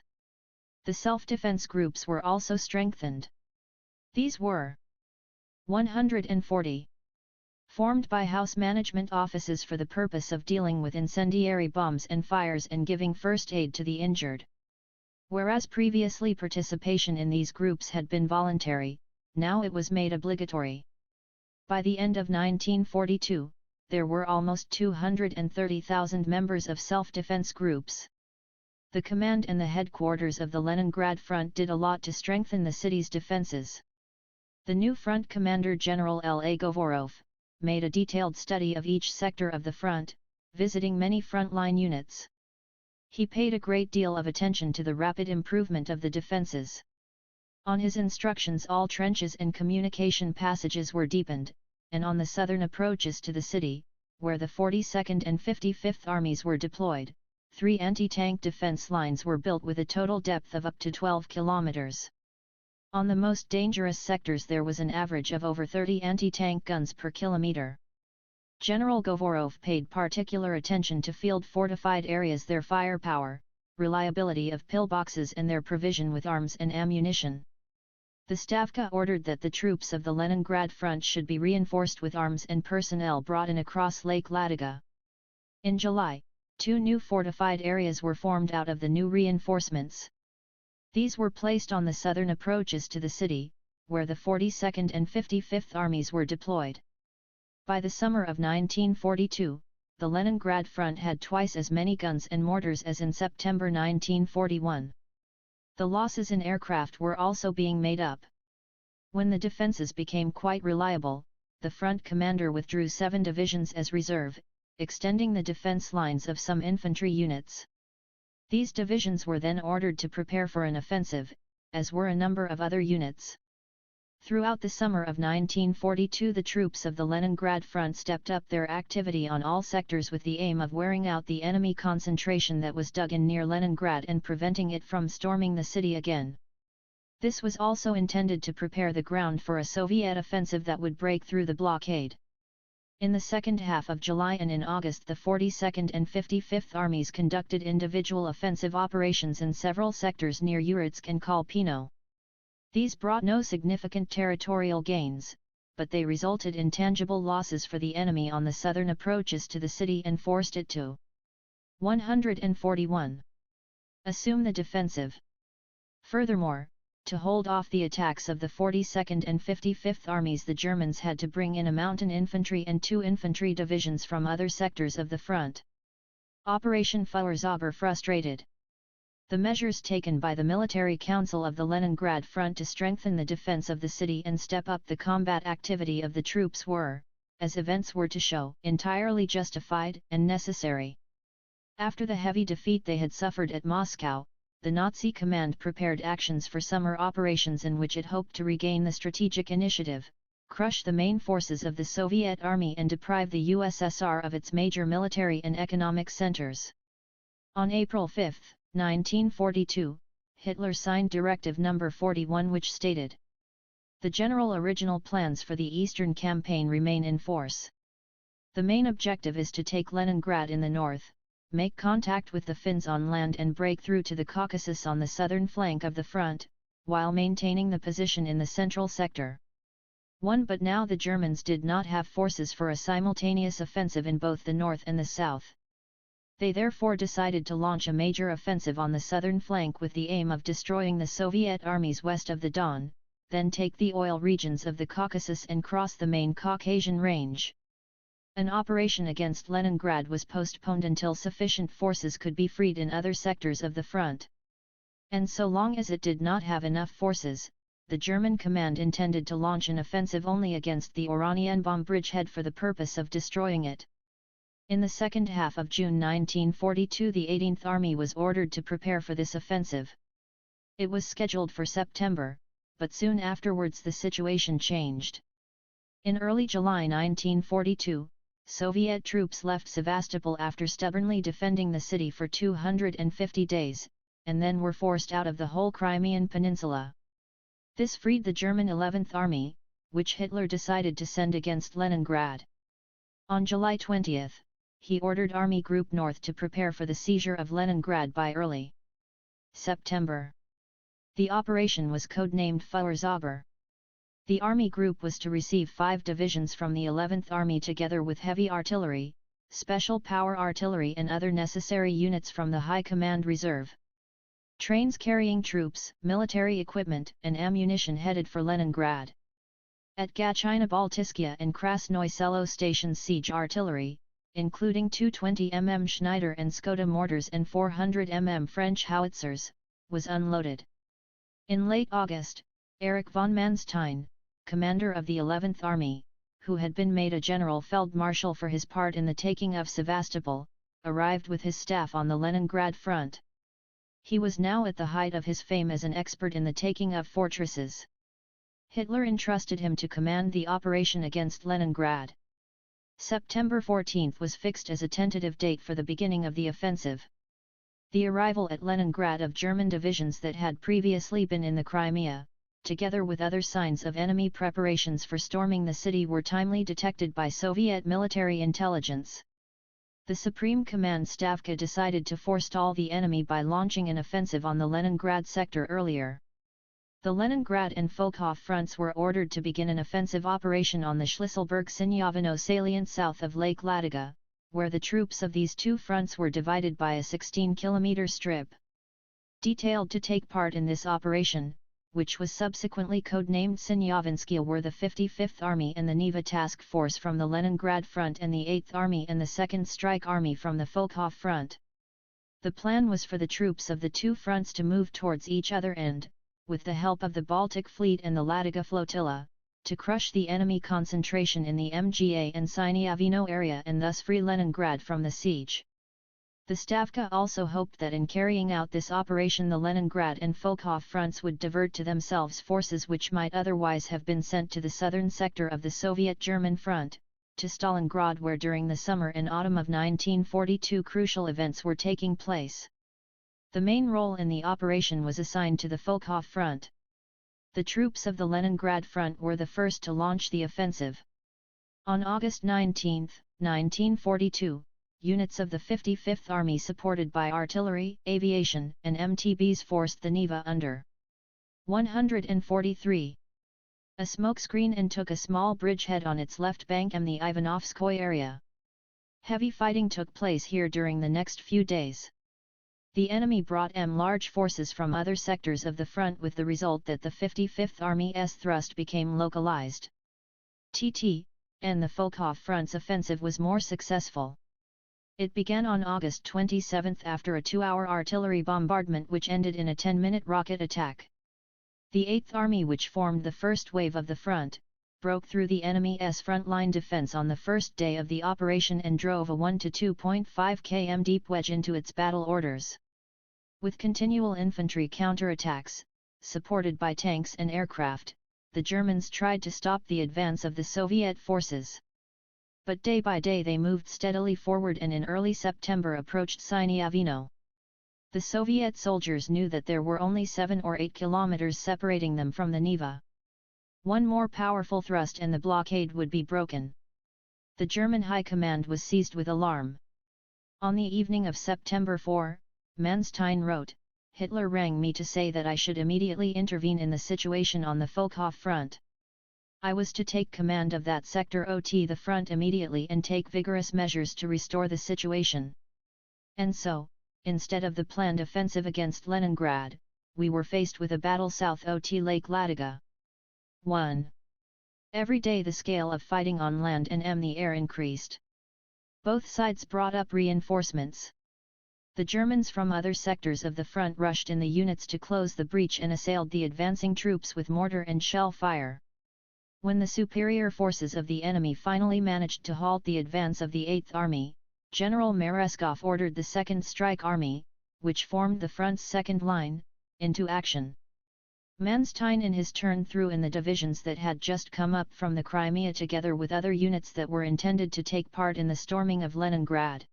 The self-defense groups were also strengthened. These were 140. Formed by house management offices for the purpose of dealing with incendiary bombs and fires and giving first aid to the injured. Whereas previously participation in these groups had been voluntary, now it was made obligatory. By the end of 1942, there were almost 230,000 members of self-defense groups. The command and the headquarters of the Leningrad front did a lot to strengthen the city's defenses. The new front commander General L.A. Govorov made a detailed study of each sector of the front, visiting many frontline units. He paid a great deal of attention to the rapid improvement of the defenses. On his instructions all trenches and communication passages were deepened, and on the southern approaches to the city, where the 42nd and 55th Armies were deployed, 3 anti-tank defense lines were built with a total depth of up to 12 kilometers. On the most dangerous sectors there was an average of over 30 anti-tank guns per kilometer. General Govorov paid particular attention to field-fortified areas, their firepower, reliability of pillboxes and their provision with arms and ammunition. The Stavka ordered that the troops of the Leningrad front should be reinforced with arms and personnel brought in across Lake Ladoga. In July, 2 new fortified areas were formed out of the new reinforcements. These were placed on the southern approaches to the city, where the 42nd and 55th Armies were deployed. By the summer of 1942, the Leningrad front had twice as many guns and mortars as in September 1941. The losses in aircraft were also being made up. When the defenses became quite reliable, the front commander withdrew 7 divisions as reserve, extending the defense lines of some infantry units. These divisions were then ordered to prepare for an offensive, as were a number of other units. Throughout the summer of 1942 the troops of the Leningrad front stepped up their activity on all sectors with the aim of wearing out the enemy concentration that was dug in near Leningrad and preventing it from storming the city again. This was also intended to prepare the ground for a Soviet offensive that would break through the blockade. In the second half of July and in August the 42nd and 55th Armies conducted individual offensive operations in several sectors near Yuritsk and Kolpino. These brought no significant territorial gains, but they resulted in tangible losses for the enemy on the southern approaches to the city and forced it to 141. Assume the defensive. Furthermore, to hold off the attacks of the 42nd and 55th Armies the Germans had to bring in a mountain infantry and 2 infantry divisions from other sectors of the front. Operation Feuerzauber frustrated. The measures taken by the Military Council of the Leningrad front to strengthen the defense of the city and step up the combat activity of the troops were, as events were to show, entirely justified and necessary. After the heavy defeat they had suffered at Moscow, the Nazi command prepared actions for summer operations in which it hoped to regain the strategic initiative, crush the main forces of the Soviet Army and deprive the USSR of its major military and economic centers. On April 5, 1942, Hitler signed Directive No. 41 which stated, "The general original plans for the Eastern Campaign remain in force. The main objective is to take Leningrad in the north, make contact with the Finns on land and break through to the Caucasus on the southern flank of the front, while maintaining the position in the central sector." But now the Germans did not have forces for a simultaneous offensive in both the north and the south. They therefore decided to launch a major offensive on the southern flank with the aim of destroying the Soviet armies west of the Don, then take the oil regions of the Caucasus and cross the main Caucasian range. An operation against Leningrad was postponed until sufficient forces could be freed in other sectors of the front. And so long as it did not have enough forces, the German command intended to launch an offensive only against the Oranienbaum bridgehead for the purpose of destroying it. In the second half of June 1942 the 18th Army was ordered to prepare for this offensive. It was scheduled for September, but soon afterwards the situation changed. In early July 1942, Soviet troops left Sevastopol after stubbornly defending the city for 250 days, and then were forced out of the whole Crimean Peninsula. This freed the German 11th Army, which Hitler decided to send against Leningrad. On July 20, he ordered Army Group North to prepare for the seizure of Leningrad by early September. The operation was codenamed Feuerzauber. The Army Group was to receive 5 divisions from the 11th Army together with heavy artillery, special power artillery and other necessary units from the High Command Reserve. Trains carrying troops, military equipment and ammunition headed for Leningrad. At Gachina Baltiskaya and Krasnoye Selo stations siege artillery, including 220 mm Schneider and Skoda mortars and 400 mm French howitzers, was unloaded. In late August, Erich von Manstein, commander of the 11th Army, who had been made a general feldmarschall for his part in the taking of Sevastopol, arrived with his staff on the Leningrad front. He was now at the height of his fame as an expert in the taking of fortresses. Hitler entrusted him to command the operation against Leningrad. September 14 was fixed as a tentative date for the beginning of the offensive. The arrival at Leningrad of German divisions that had previously been in the Crimea, together with other signs of enemy preparations for storming the city, were timely detected by Soviet military intelligence. The Supreme Command Stavka decided to forestall the enemy by launching an offensive on the Leningrad sector earlier. The Leningrad and Volkhov fronts were ordered to begin an offensive operation on the Shlisselburg-Sinyavino salient south of Lake Ladoga, where the troops of these two fronts were divided by a 16-kilometer strip. Detailed to take part in this operation, which was subsequently codenamed Sinyavinskaya, were the 55th Army and the Neva Task Force from the Leningrad front and the 8th Army and the 2nd Strike Army from the Volkhov front. The plan was for the troops of the two fronts to move towards each other and, with the help of the Baltic Fleet and the Ladoga Flotilla, to crush the enemy concentration in the Mga and Sinyavino area and thus free Leningrad from the siege. The Stavka also hoped that in carrying out this operation the Leningrad and Volkhov fronts would divert to themselves forces which might otherwise have been sent to the southern sector of the Soviet-German front, to Stalingrad, where during the summer and autumn of 1942 crucial events were taking place. The main role in the operation was assigned to the Volkhov front. The troops of the Leningrad front were the first to launch the offensive. On August 19, 1942, units of the 55th Army supported by artillery, aviation, and MTBs forced the Neva under 143. A smokescreen and took a small bridgehead on its left bank and the Ivanovskoye area. Heavy fighting took place here during the next few days. The enemy brought large forces from other sectors of the front, with the result that the 55th Army's thrust became localized. And the Volkhov front's offensive was more successful. It began on August 27 after a 2-hour artillery bombardment which ended in a 10-minute rocket attack. The 8th Army, which formed the first wave of the front, broke through the enemy's front-line defense on the first day of the operation and drove a 1 to 2.5 km deep wedge into its battle orders. With continual infantry counterattacks, supported by tanks and aircraft, the Germans tried to stop the advance of the Soviet forces. But day by day they moved steadily forward and in early September approached Sinyavino. The Soviet soldiers knew that there were only 7 or 8 kilometers separating them from the Neva. One more powerful thrust and the blockade would be broken. The German High Command was seized with alarm. On the evening of September 4, Manstein wrote, "Hitler rang me to say that I should immediately intervene in the situation on the Volkhov front. I was to take command of that sector the front immediately and take vigorous measures to restore the situation. And so, instead of the planned offensive against Leningrad, we were faced with a battle south Lake Ladoga." 1. Every day the scale of fighting on land and the air increased. Both sides brought up reinforcements. The Germans from other sectors of the front rushed in the units to close the breach and assailed the advancing troops with mortar and shell fire. When the superior forces of the enemy finally managed to halt the advance of the 8th Army, General Merezkov ordered the 2nd Strike Army, which formed the front's second line, into action. Manstein in his turn threw in the divisions that had just come up from the Crimea together with other units that were intended to take part in the storming of Leningrad.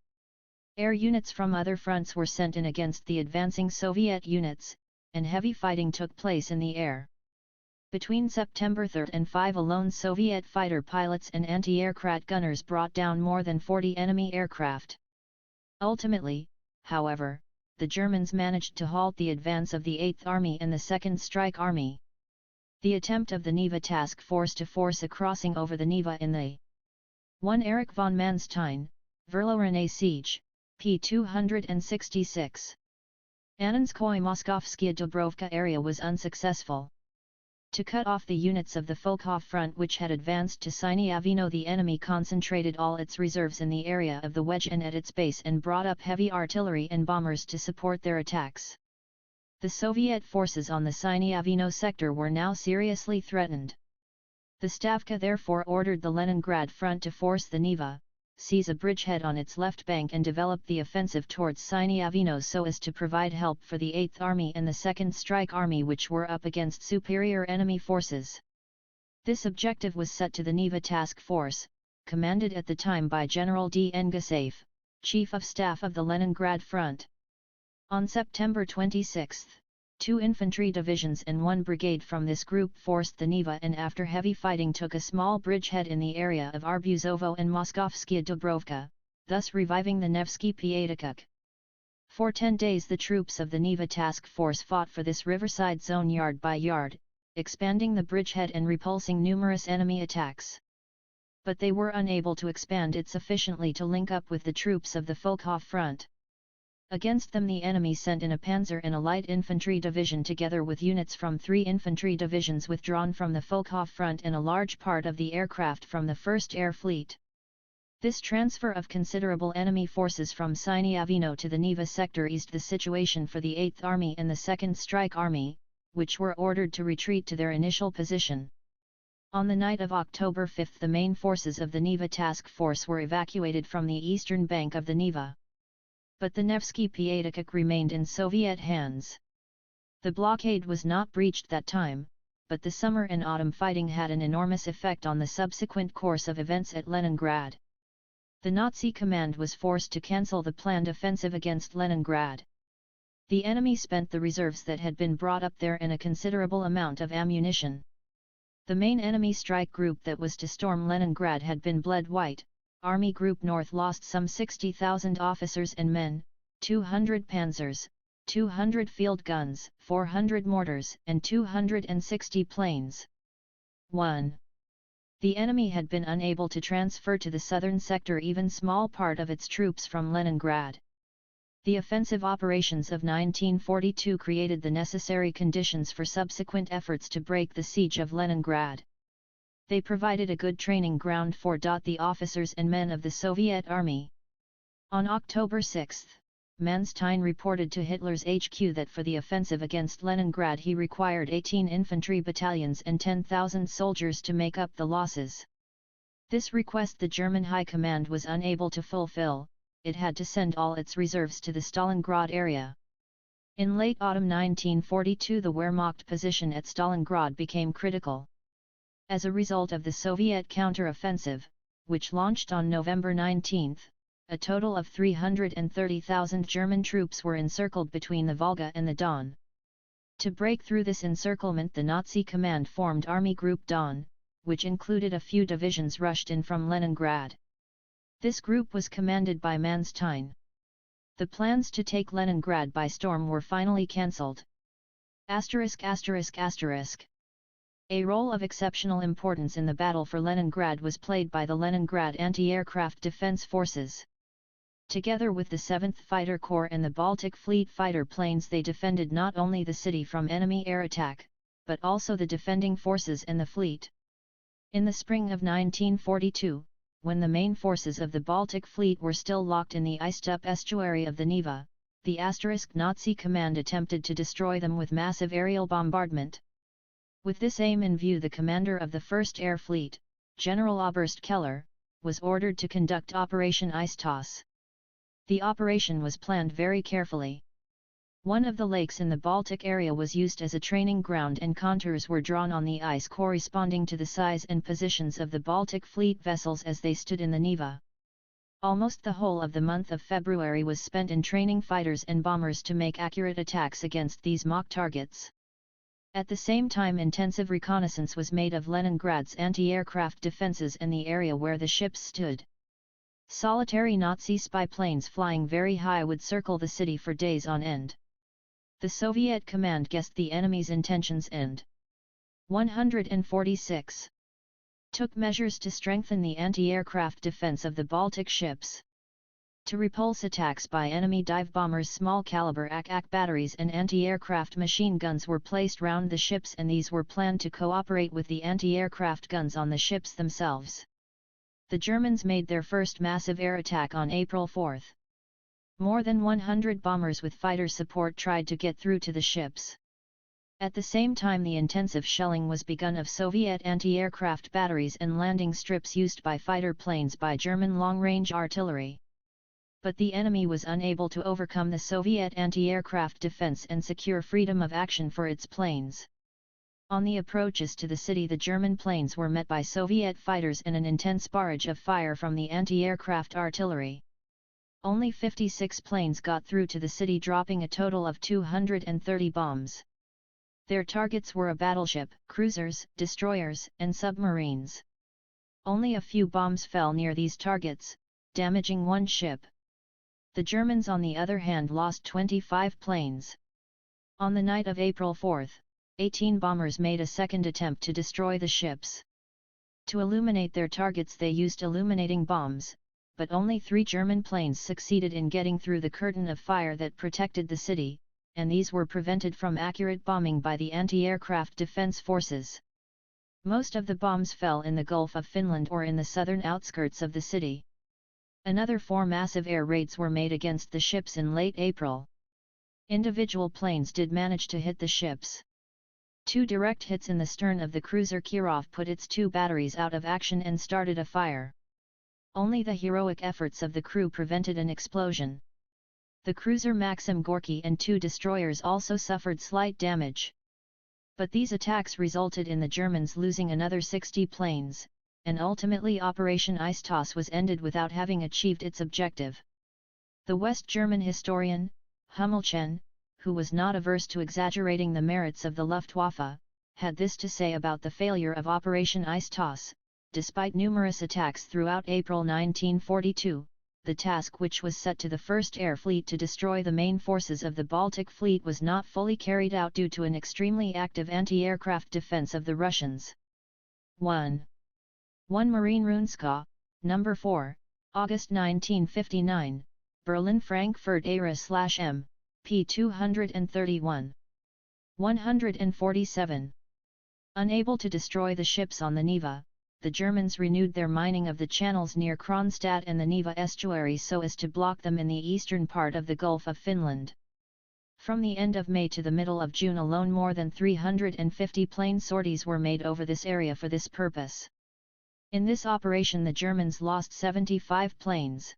Air units from other fronts were sent in against the advancing Soviet units, and heavy fighting took place in the air. Between September 3 and 5 alone, Soviet fighter pilots and anti-aircraft gunners brought down more than 40 enemy aircraft. Ultimately, however, the Germans managed to halt the advance of the 8th Army and the 2nd Strike Army. The attempt of the Neva Task Force to force a crossing over the Neva in the 1 Erich von Manstein, Verlo-Rene siege, p. 266. Annenskoye-Moskovskaya Dubrovka area was unsuccessful. To cut off the units of the Volkhov front which had advanced to Sinyavino, the enemy concentrated all its reserves in the area of the wedge and at its base and brought up heavy artillery and bombers to support their attacks. The Soviet forces on the Sinyavino sector were now seriously threatened. The Stavka therefore ordered the Leningrad front to force the Neva, seize a bridgehead on its left bank and develop the offensive towards Sinyavino so as to provide help for the 8th Army and the 2nd Strike Army, which were up against superior enemy forces. This objective was set to the Neva Task Force, commanded at the time by General D. Engasaev, Chief of Staff of the Leningrad Front. On September 26, 2 infantry divisions and 1 brigade from this group forced the Neva and after heavy fighting took a small bridgehead in the area of Arbuzovo and Moskovskaya Dubrovka, thus reviving the Nevsky Pyatakuk. For 10 days the troops of the Neva Task Force fought for this riverside zone yard by yard, expanding the bridgehead and repulsing numerous enemy attacks. But they were unable to expand it sufficiently to link up with the troops of the Volkhov front. Against them the enemy sent in a panzer and a light infantry division together with units from 3 infantry divisions withdrawn from the Volkhov front and a large part of the aircraft from the 1st Air Fleet. This transfer of considerable enemy forces from Sinyavino to the Neva sector eased the situation for the 8th Army and the 2nd Strike Army, which were ordered to retreat to their initial position. On the night of October 5 the main forces of the Neva Task Force were evacuated from the eastern bank of the Neva. But the Nevsky Pyatakok remained in Soviet hands. The blockade was not breached that time, but the summer and autumn fighting had an enormous effect on the subsequent course of events at Leningrad. The Nazi command was forced to cancel the planned offensive against Leningrad. The enemy spent the reserves that had been brought up there and a considerable amount of ammunition. The main enemy strike group that was to storm Leningrad had been bled white. Army Group North lost some 60,000 officers and men, 200 panzers, 200 field guns, 400 mortars, and 260 planes. 1. The enemy had been unable to transfer to the southern sector even small part of its troops from Leningrad. The offensive operations of 1942 created the necessary conditions for subsequent efforts to break the siege of Leningrad. They provided a good training ground for the officers and men of the Soviet Army. On October 6, Manstein reported to Hitler's HQ that for the offensive against Leningrad he required 18 infantry battalions and 10,000 soldiers to make up the losses. This request the German High Command was unable to fulfill. It had to send all its reserves to the Stalingrad area. In late autumn 1942 the Wehrmacht position at Stalingrad became critical. As a result of the Soviet counter-offensive, which launched on November 19, a total of 330,000 German troops were encircled between the Volga and the Don. To break through this encirclement the Nazi command formed Army Group Don, which included a few divisions rushed in from Leningrad. This group was commanded by Manstein. The plans to take Leningrad by storm were finally cancelled. A role of exceptional importance in the battle for Leningrad was played by the Leningrad Anti-Aircraft Defense Forces. Together with the 7th Fighter Corps and the Baltic Fleet fighter planes they defended not only the city from enemy air attack, but also the defending forces and the fleet. In the spring of 1942, when the main forces of the Baltic Fleet were still locked in the iced-up estuary of the Neva, the Nazi command attempted to destroy them with massive aerial bombardment. With this aim in view the commander of the 1st Air Fleet, General Oberst Keller, was ordered to conduct Operation Ice Toss. The operation was planned very carefully. One of the lakes in the Baltic area was used as a training ground and contours were drawn on the ice corresponding to the size and positions of the Baltic Fleet vessels as they stood in the Neva. Almost the whole of the month of February was spent in training fighters and bombers to make accurate attacks against these mock targets. At the same time intensive reconnaissance was made of Leningrad's anti-aircraft defenses and the area where the ships stood. Solitary Nazi spy planes flying very high would circle the city for days on end. The Soviet command guessed the enemy's intentions and 146. Took measures to strengthen the anti-aircraft defense of the Baltic ships. To repulse attacks by enemy dive bombers small-caliber AK batteries and anti-aircraft machine guns were placed round the ships and these were planned to cooperate with the anti-aircraft guns on the ships themselves. The Germans made their first massive air attack on April 4. More than 100 bombers with fighter support tried to get through to the ships. At the same time the intensive shelling was begun of Soviet anti-aircraft batteries and landing strips used by fighter planes by German long-range artillery. But the enemy was unable to overcome the Soviet anti-aircraft defense and secure freedom of action for its planes. On the approaches to the city the German planes were met by Soviet fighters and an intense barrage of fire from the anti-aircraft artillery. Only 56 planes got through to the city, dropping a total of 230 bombs. Their targets were a battleship, cruisers, destroyers, and submarines. Only a few bombs fell near these targets, damaging one ship. The Germans on the other hand lost 25 planes. On the night of April 4, 18 bombers made a second attempt to destroy the ships. To illuminate their targets they used illuminating bombs, but only 3 German planes succeeded in getting through the curtain of fire that protected the city, and these were prevented from accurate bombing by the anti-aircraft defense forces. Most of the bombs fell in the Gulf of Finland or in the southern outskirts of the city. Another 4 massive air raids were made against the ships in late April. Individual planes did manage to hit the ships. 2 direct hits in the stern of the cruiser Kirov put its 2 batteries out of action and started a fire. Only the heroic efforts of the crew prevented an explosion. The cruiser Maxim Gorky and 2 destroyers also suffered slight damage. But these attacks resulted in the Germans losing another 60 planes, and ultimately Operation Eisstoss was ended without having achieved its objective. The West German historian, Hummelchen, who was not averse to exaggerating the merits of the Luftwaffe, had this to say about the failure of Operation Eisstoss: despite numerous attacks throughout April 1942, the task which was set to the First Air Fleet to destroy the main forces of the Baltic Fleet was not fully carried out due to an extremely active anti-aircraft defense of the Russians. 1 Marine Runska, No. 4, August 1959, Berlin Frankfurt ARA/M, p. 231. 147. Unable to destroy the ships on the Neva, the Germans renewed their mining of the channels near Kronstadt and the Neva estuary so as to block them in the eastern part of the Gulf of Finland. From the end of May to the middle of June alone, more than 350 plane sorties were made over this area for this purpose. In this operation the Germans lost 75 planes.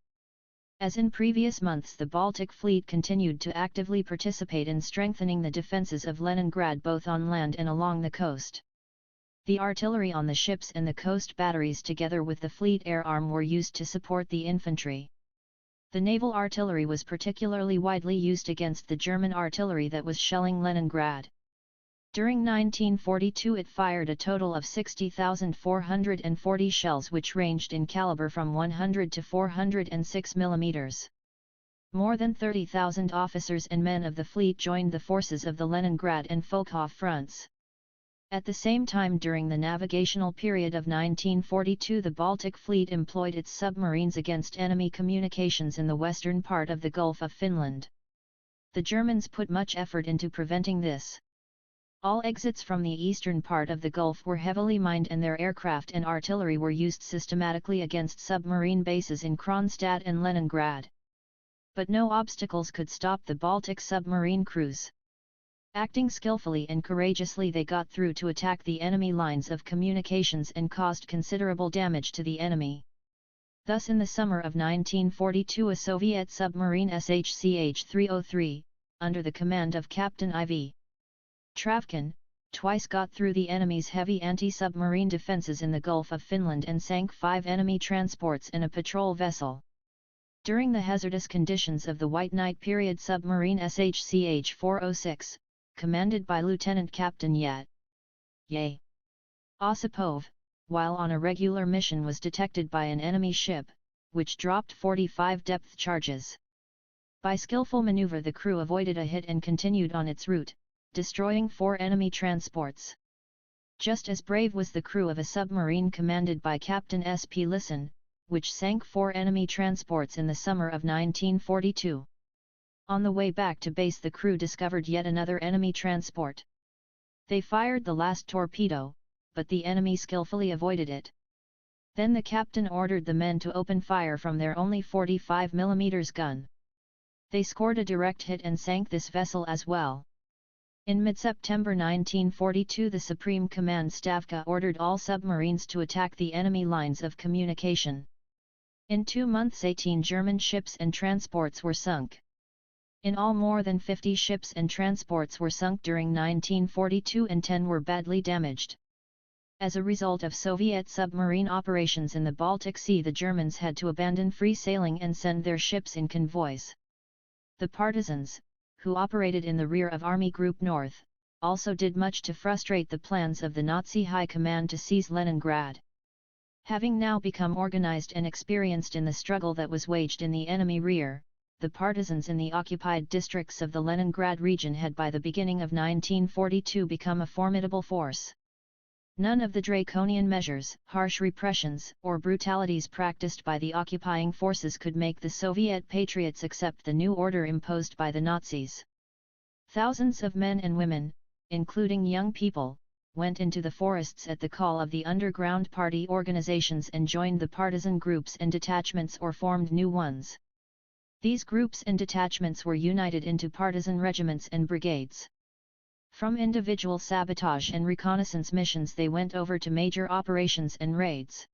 As in previous months, the Baltic Fleet continued to actively participate in strengthening the defences of Leningrad both on land and along the coast. The artillery on the ships and the coast batteries together with the fleet air arm were used to support the infantry. The naval artillery was particularly widely used against the German artillery that was shelling Leningrad. During 1942 it fired a total of 60,440 shells which ranged in caliber from 100 to 406 mm. More than 30,000 officers and men of the fleet joined the forces of the Leningrad and Volkhov fronts. At the same time, during the navigational period of 1942, the Baltic Fleet employed its submarines against enemy communications in the western part of the Gulf of Finland. The Germans put much effort into preventing this. All exits from the eastern part of the Gulf were heavily mined and their aircraft and artillery were used systematically against submarine bases in Kronstadt and Leningrad. But no obstacles could stop the Baltic submarine crews. Acting skillfully and courageously, they got through to attack the enemy lines of communications and caused considerable damage to the enemy. Thus in the summer of 1942 a Soviet submarine SHCH-303, under the command of Captain IV. Travkin, twice got through the enemy's heavy anti-submarine defenses in the Gulf of Finland and sank 5 enemy transports and a patrol vessel. During the hazardous conditions of the White Night period, submarine SHCH-406, commanded by Lieutenant Captain Yay Osipov, while on a regular mission was detected by an enemy ship, which dropped 45 depth charges. By skillful maneuver the crew avoided a hit and continued on its route, destroying 4 enemy transports. Just as brave was the crew of a submarine commanded by Captain S.P. Lisson, which sank 4 enemy transports in the summer of 1942. On the way back to base the crew discovered yet another enemy transport. They fired the last torpedo, but the enemy skillfully avoided it. Then the captain ordered the men to open fire from their only 45 mm gun. They scored a direct hit and sank this vessel as well. In mid-September 1942 the Supreme Command Stavka ordered all submarines to attack the enemy lines of communication. In 2 months 18 German ships and transports were sunk. In all more than 50 ships and transports were sunk during 1942 and 10 were badly damaged. As a result of Soviet submarine operations in the Baltic Sea, the Germans had to abandon free sailing and send their ships in convoys. The partisans, who operated in the rear of Army Group North, also did much to frustrate the plans of the Nazi High Command to seize Leningrad. Having now become organized and experienced in the struggle that was waged in the enemy rear, the partisans in the occupied districts of the Leningrad region had by the beginning of 1942 become a formidable force. None of the draconian measures, harsh repressions, or brutalities practiced by the occupying forces could make the Soviet patriots accept the new order imposed by the Nazis. Thousands of men and women, including young people, went into the forests at the call of the underground party organizations and joined the partisan groups and detachments or formed new ones. These groups and detachments were united into partisan regiments and brigades. From individual sabotage and reconnaissance missions they went over to major operations and raids.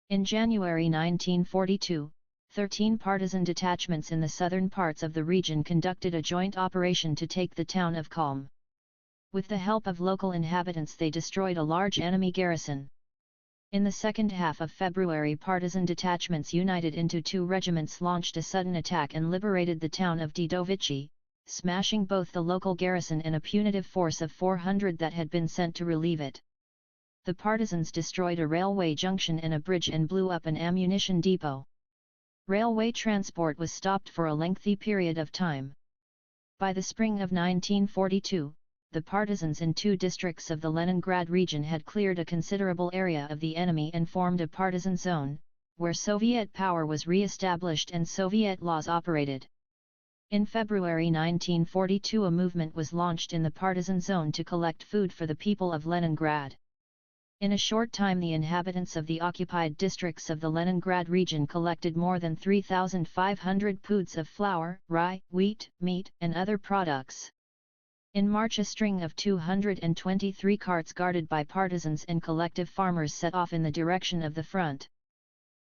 In January 1942, 13 partisan detachments in the southern parts of the region conducted a joint operation to take the town of Kalm. With the help of local inhabitants they destroyed a large enemy garrison. In the second half of February, partisan detachments united into 2 regiments launched a sudden attack and liberated the town of Didovichi, smashing both the local garrison and a punitive force of 400 that had been sent to relieve it. The partisans destroyed a railway junction and a bridge and blew up an ammunition depot. Railway transport was stopped for a lengthy period of time. By the spring of 1942, the partisans in 2 districts of the Leningrad region had cleared a considerable area of the enemy and formed a partisan zone, where Soviet power was re-established and Soviet laws operated. In February 1942 a movement was launched in the partisan zone to collect food for the people of Leningrad. In a short time the inhabitants of the occupied districts of the Leningrad region collected more than 3,500 poods of flour, rye, wheat, meat, and other products. In March a string of 223 carts guarded by partisans and collective farmers set off in the direction of the front.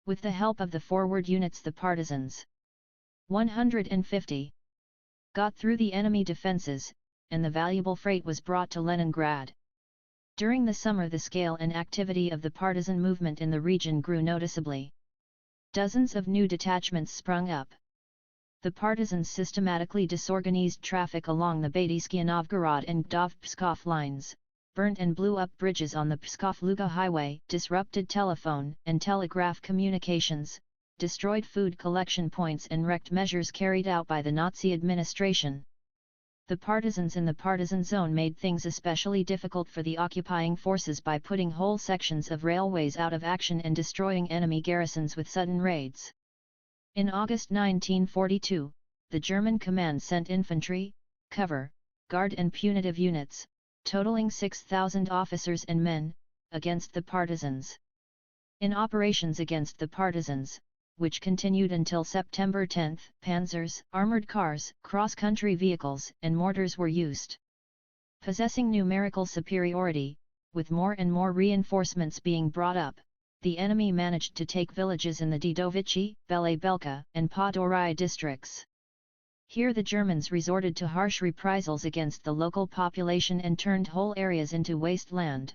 With the help of the forward units the partisans, 150, got through the enemy defenses, and the valuable freight was brought to Leningrad. During the summer the scale and activity of the partisan movement in the region grew noticeably. Dozens of new detachments sprung up. The partisans systematically disorganized traffic along the Batysky-Novgorod and Gdov-Pskov lines, burnt and blew up bridges on the Pskov-Luga highway, disrupted telephone and telegraph communications, destroyed food collection points and wrecked measures carried out by the Nazi administration. The partisans in the partisan zone made things especially difficult for the occupying forces by putting whole sections of railways out of action and destroying enemy garrisons with sudden raids. In August 1942, the German command sent infantry, cover, guard and punitive units, totaling 6,000 officers and men, against the partisans. In operations against the partisans, which continued until September 10, panzers, armored cars, cross-country vehicles, and mortars were used. Possessing numerical superiority, with more and more reinforcements being brought up, the enemy managed to take villages in the Didovichi, Belebelka, and Podorai districts. Here the Germans resorted to harsh reprisals against the local population and turned whole areas into wasteland.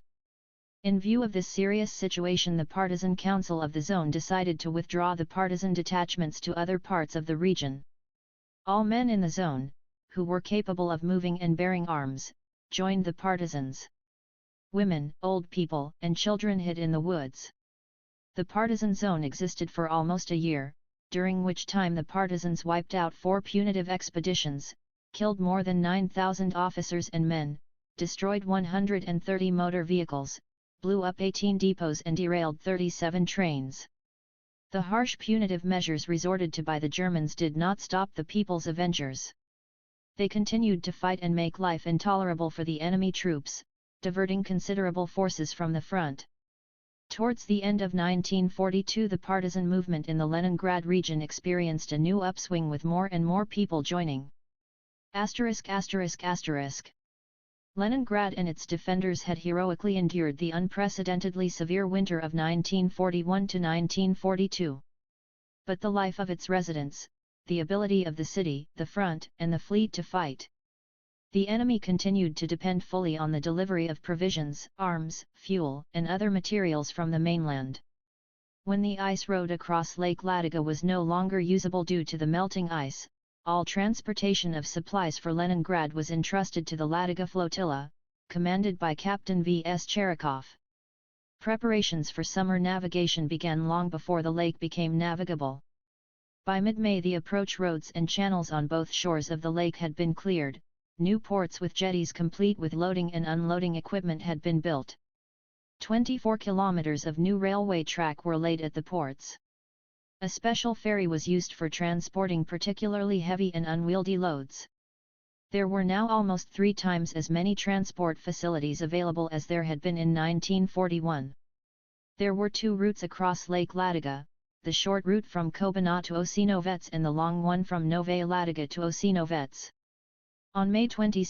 In view of this serious situation the Partisan Council of the Zone decided to withdraw the partisan detachments to other parts of the region. All men in the zone, who were capable of moving and bearing arms, joined the partisans. Women, old people, and children hid in the woods. The partisan zone existed for almost a year, during which time the partisans wiped out 4 punitive expeditions, killed more than 9,000 officers and men, destroyed 130 motor vehicles, blew up 18 depots and derailed 37 trains. The harsh punitive measures resorted to by the Germans did not stop the People's Avengers. They continued to fight and make life intolerable for the enemy troops, diverting considerable forces from the front. Towards the end of 1942 the partisan movement in the Leningrad region experienced a new upswing with more and more people joining. Leningrad and its defenders had heroically endured the unprecedentedly severe winter of 1941 to 1942. But the life of its residents, the ability of the city, the front, and the fleet to fight. The enemy continued to depend fully on the delivery of provisions, arms, fuel, and other materials from the mainland. When the ice road across Lake Ladoga was no longer usable due to the melting ice, all transportation of supplies for Leningrad was entrusted to the Ladoga flotilla, commanded by Captain V.S. Cherikov. Preparations for summer navigation began long before the lake became navigable. By mid-May the approach roads and channels on both shores of the lake had been cleared, new ports with jetties complete with loading and unloading equipment had been built. 24 kilometers of new railway track were laid at the ports. A special ferry was used for transporting particularly heavy and unwieldy loads. There were now almost 3 times as many transport facilities available as there had been in 1941. There were 2 routes across Lake Ladoga, the short route from Kobana to Osinovets and the long one from Novaya Ladoga to Osinovets. On May 22,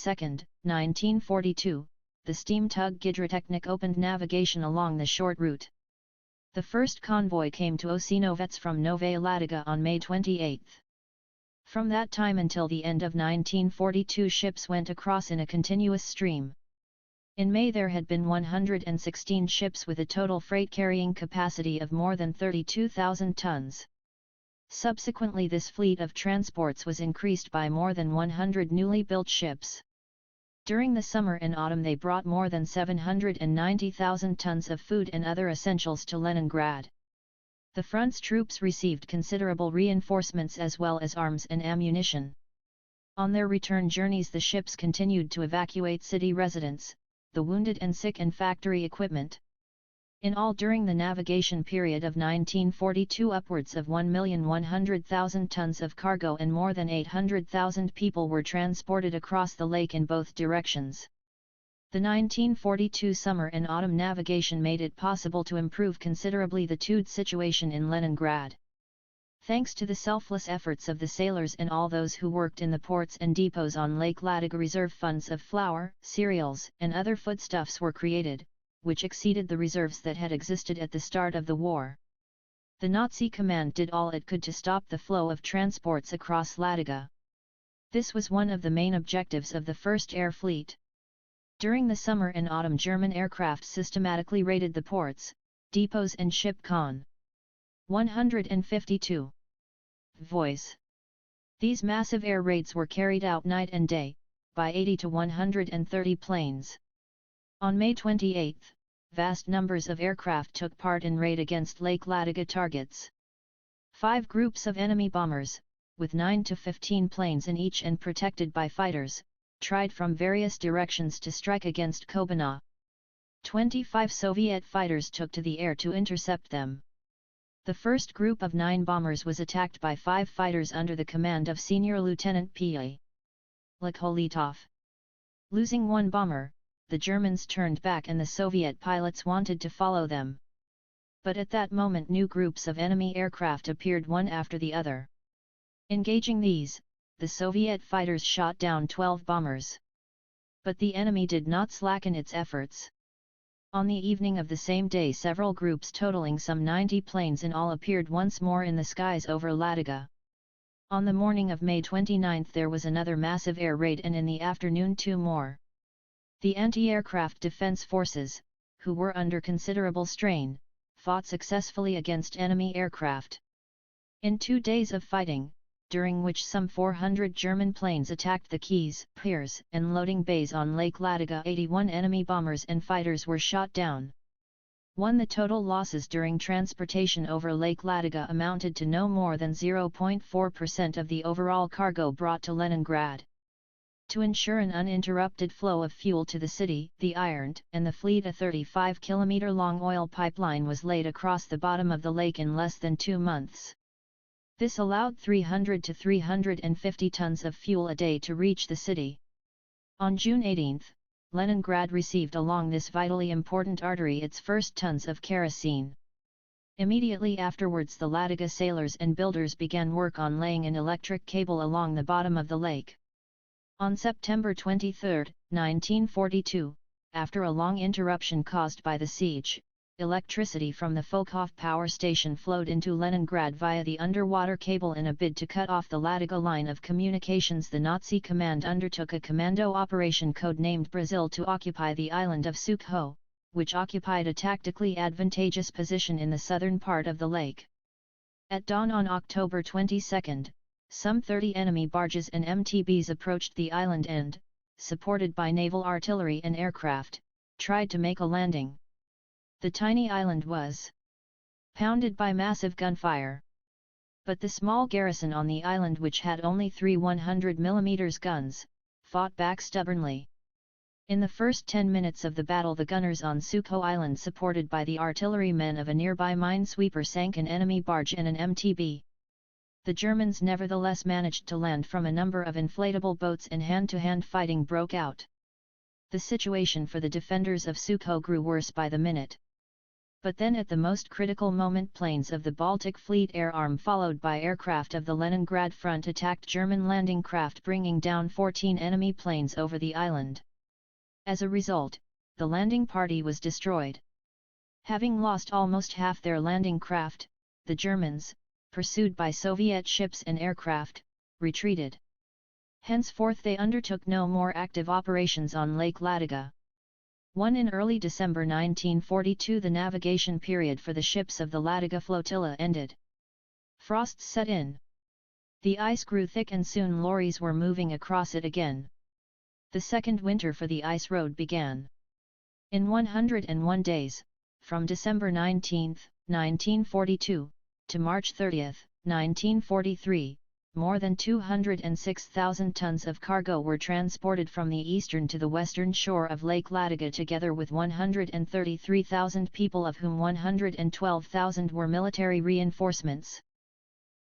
1942, the steam tug Gidrotechnik opened navigation along the short route. The first convoy came to Osinovets from Novaya Ladoga on May 28. From that time until the end of 1942 ships went across in a continuous stream. In May there had been 116 ships with a total freight carrying capacity of more than 32,000 tons. Subsequently this fleet of transports was increased by more than 100 newly built ships. During the summer and autumn they brought more than 790,000 tons of food and other essentials to Leningrad. The front's troops received considerable reinforcements as well as arms and ammunition. On their return journeys the ships continued to evacuate city residents, the wounded and sick and factory equipment. In all during the navigation period of 1942 upwards of 1,100,000 tons of cargo and more than 800,000 people were transported across the lake in both directions. The 1942 summer and autumn navigation made it possible to improve considerably the THIRD situation in Leningrad. Thanks to the selfless efforts of the sailors and all those who worked in the ports and depots on Lake Ladoga, reserve funds of flour, cereals, and other foodstuffs were created, which exceeded the reserves that had existed at the start of the war. The Nazi command did all it could to stop the flow of transports across Ladoga. This was one of the main objectives of the First Air Fleet. During the summer and autumn German aircraft systematically raided the ports, depots and ship con. 152. Voice. These massive air raids were carried out night and day, by 80 to 130 planes. On May 28, vast numbers of aircraft took part in raid against Lake Ladoga targets. 5 groups of enemy bombers, with 9 to 15 planes in each and protected by fighters, tried from various directions to strike against Kobana. 25 Soviet fighters took to the air to intercept them. The first group of 9 bombers was attacked by 5 fighters under the command of Senior Lieutenant P.A. Lakolitov. Losing 1 bomber, the Germans turned back and the Soviet pilots wanted to follow them. But at that moment new groups of enemy aircraft appeared one after the other. Engaging these, the Soviet fighters shot down 12 bombers. But the enemy did not slacken its efforts. On the evening of the same day several groups totaling some 90 planes in all appeared once more in the skies over Ladoga. On the morning of May 29 there was another massive air raid and in the afternoon 2 more. The anti-aircraft defense forces, who were under considerable strain, fought successfully against enemy aircraft. In 2 days of fighting, during which some 400 German planes attacked the quays, piers, and loading bays on Lake Ladoga, 81 enemy bombers and fighters were shot down. The total losses during transportation over Lake Ladoga amounted to no more than 0.4% of the overall cargo brought to Leningrad. To ensure an uninterrupted flow of fuel to the city, the IRNT and the fleet a 35-kilometer-long oil pipeline was laid across the bottom of the lake in less than 2 months. This allowed 300 to 350 tons of fuel a day to reach the city. On June 18, Leningrad received along this vitally important artery its first tons of kerosene. Immediately afterwards the Ladoga sailors and builders began work on laying an electric cable along the bottom of the lake. On September 23, 1942, after a long interruption caused by the siege, electricity from the Fokhov power station flowed into Leningrad via the underwater cable in a bid to cut off the Ladoga line of communications. The Nazi command undertook a commando operation code-named Brazil to occupy the island of Sukho, which occupied a tactically advantageous position in the southern part of the lake. At dawn on October 22, some 30 enemy barges and MTBs approached the island and, supported by naval artillery and aircraft, tried to make a landing. The tiny island was pounded by massive gunfire. But the small garrison on the island, which had only 3 100mm guns, fought back stubbornly. In the first 10 minutes of the battle the gunners on Sukho Island, supported by the artillerymen of a nearby minesweeper, sank an enemy barge and an MTB. The Germans nevertheless managed to land from a number of inflatable boats and hand-to-hand fighting broke out. The situation for the defenders of Sukho grew worse by the minute. But then at the most critical moment planes of the Baltic Fleet Air Arm followed by aircraft of the Leningrad front attacked German landing craft, bringing down 14 enemy planes over the island. As a result, the landing party was destroyed. Having lost almost half their landing craft, the Germans, pursued by Soviet ships and aircraft, retreated. Henceforth they undertook no more active operations on Lake Ladoga. In early December 1942 the navigation period for the ships of the Ladoga flotilla ended. Frosts set in. The ice grew thick and soon lorries were moving across it again. The second winter for the ice road began. In 101 days, from December 19, 1942, to March 30, 1943, more than 206,000 tons of cargo were transported from the eastern to the western shore of Lake Ladoga together with 133,000 people of whom 112,000 were military reinforcements.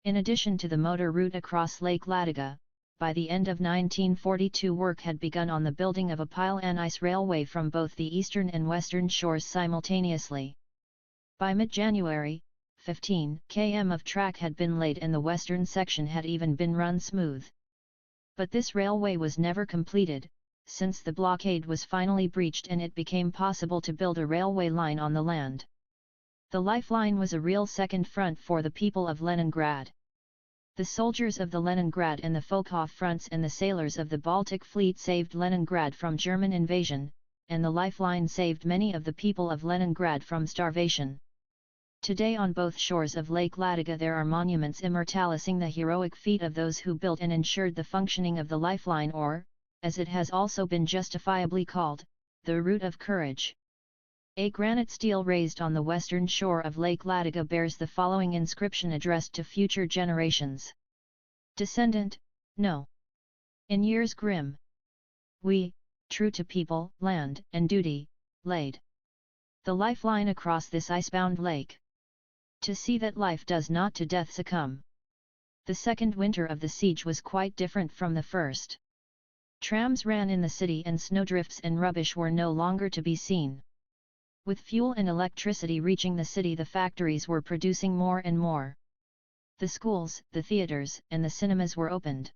In addition to the motor route across Lake Ladoga, by the end of 1942 work had begun on the building of a pile-and ice railway from both the eastern and western shores simultaneously. By mid-January, 15 km of track had been laid and the western section had even been run smooth. But this railway was never completed, since the blockade was finally breached and it became possible to build a railway line on the land. The lifeline was a real second front for the people of Leningrad. The soldiers of the Leningrad and the Volkhov fronts and the sailors of the Baltic Fleet saved Leningrad from German invasion, and the lifeline saved many of the people of Leningrad from starvation. Today on both shores of Lake Ladoga there are monuments immortalizing the heroic feat of those who built and ensured the functioning of the lifeline or, as it has also been justifiably called, the route of courage. A granite stele raised on the western shore of Lake Ladoga bears the following inscription addressed to future generations. Descendant, no. In years grim, we, true to people, land, and duty, laid the lifeline across this icebound lake. To see that life does not to death succumb. The second winter of the siege was quite different from the first. Trams ran in the city and snowdrifts and rubbish were no longer to be seen. With fuel and electricity reaching the city the factories were producing more and more. The schools, the theaters, and the cinemas were opened.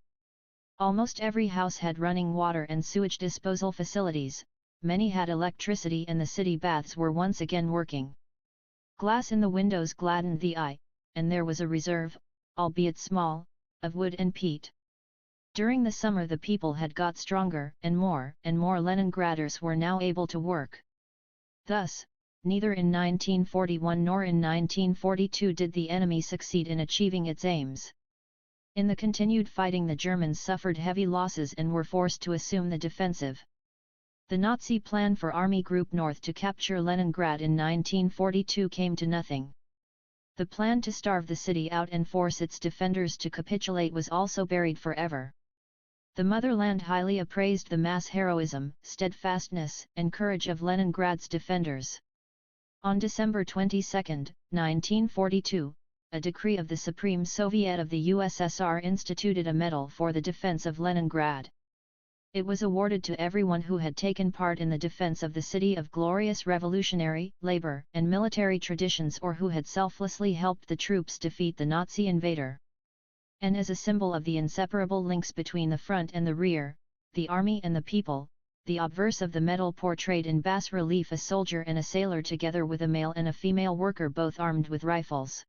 Almost every house had running water and sewage disposal facilities, many had electricity and the city baths were once again working. Glass in the windows gladdened the eye, and there was a reserve, albeit small, of wood and peat. During the summer the people had got stronger and more Leningraders were now able to work. Thus, neither in 1941 nor in 1942 did the enemy succeed in achieving its aims. In the continued fighting the Germans suffered heavy losses and were forced to assume the defensive. The Nazi plan for Army Group North to capture Leningrad in 1942 came to nothing. The plan to starve the city out and force its defenders to capitulate was also buried forever. The motherland highly appraised the mass heroism, steadfastness, and courage of Leningrad's defenders. On December 22, 1942, a decree of the Supreme Soviet of the USSR instituted a medal for the defense of Leningrad. It was awarded to everyone who had taken part in the defense of the city of glorious revolutionary, labor, and military traditions or who had selflessly helped the troops defeat the Nazi invader. And as a symbol of the inseparable links between the front and the rear, the army and the people, the obverse of the medal portrayed in bas relief a soldier and a sailor together with a male and a female worker both armed with rifles.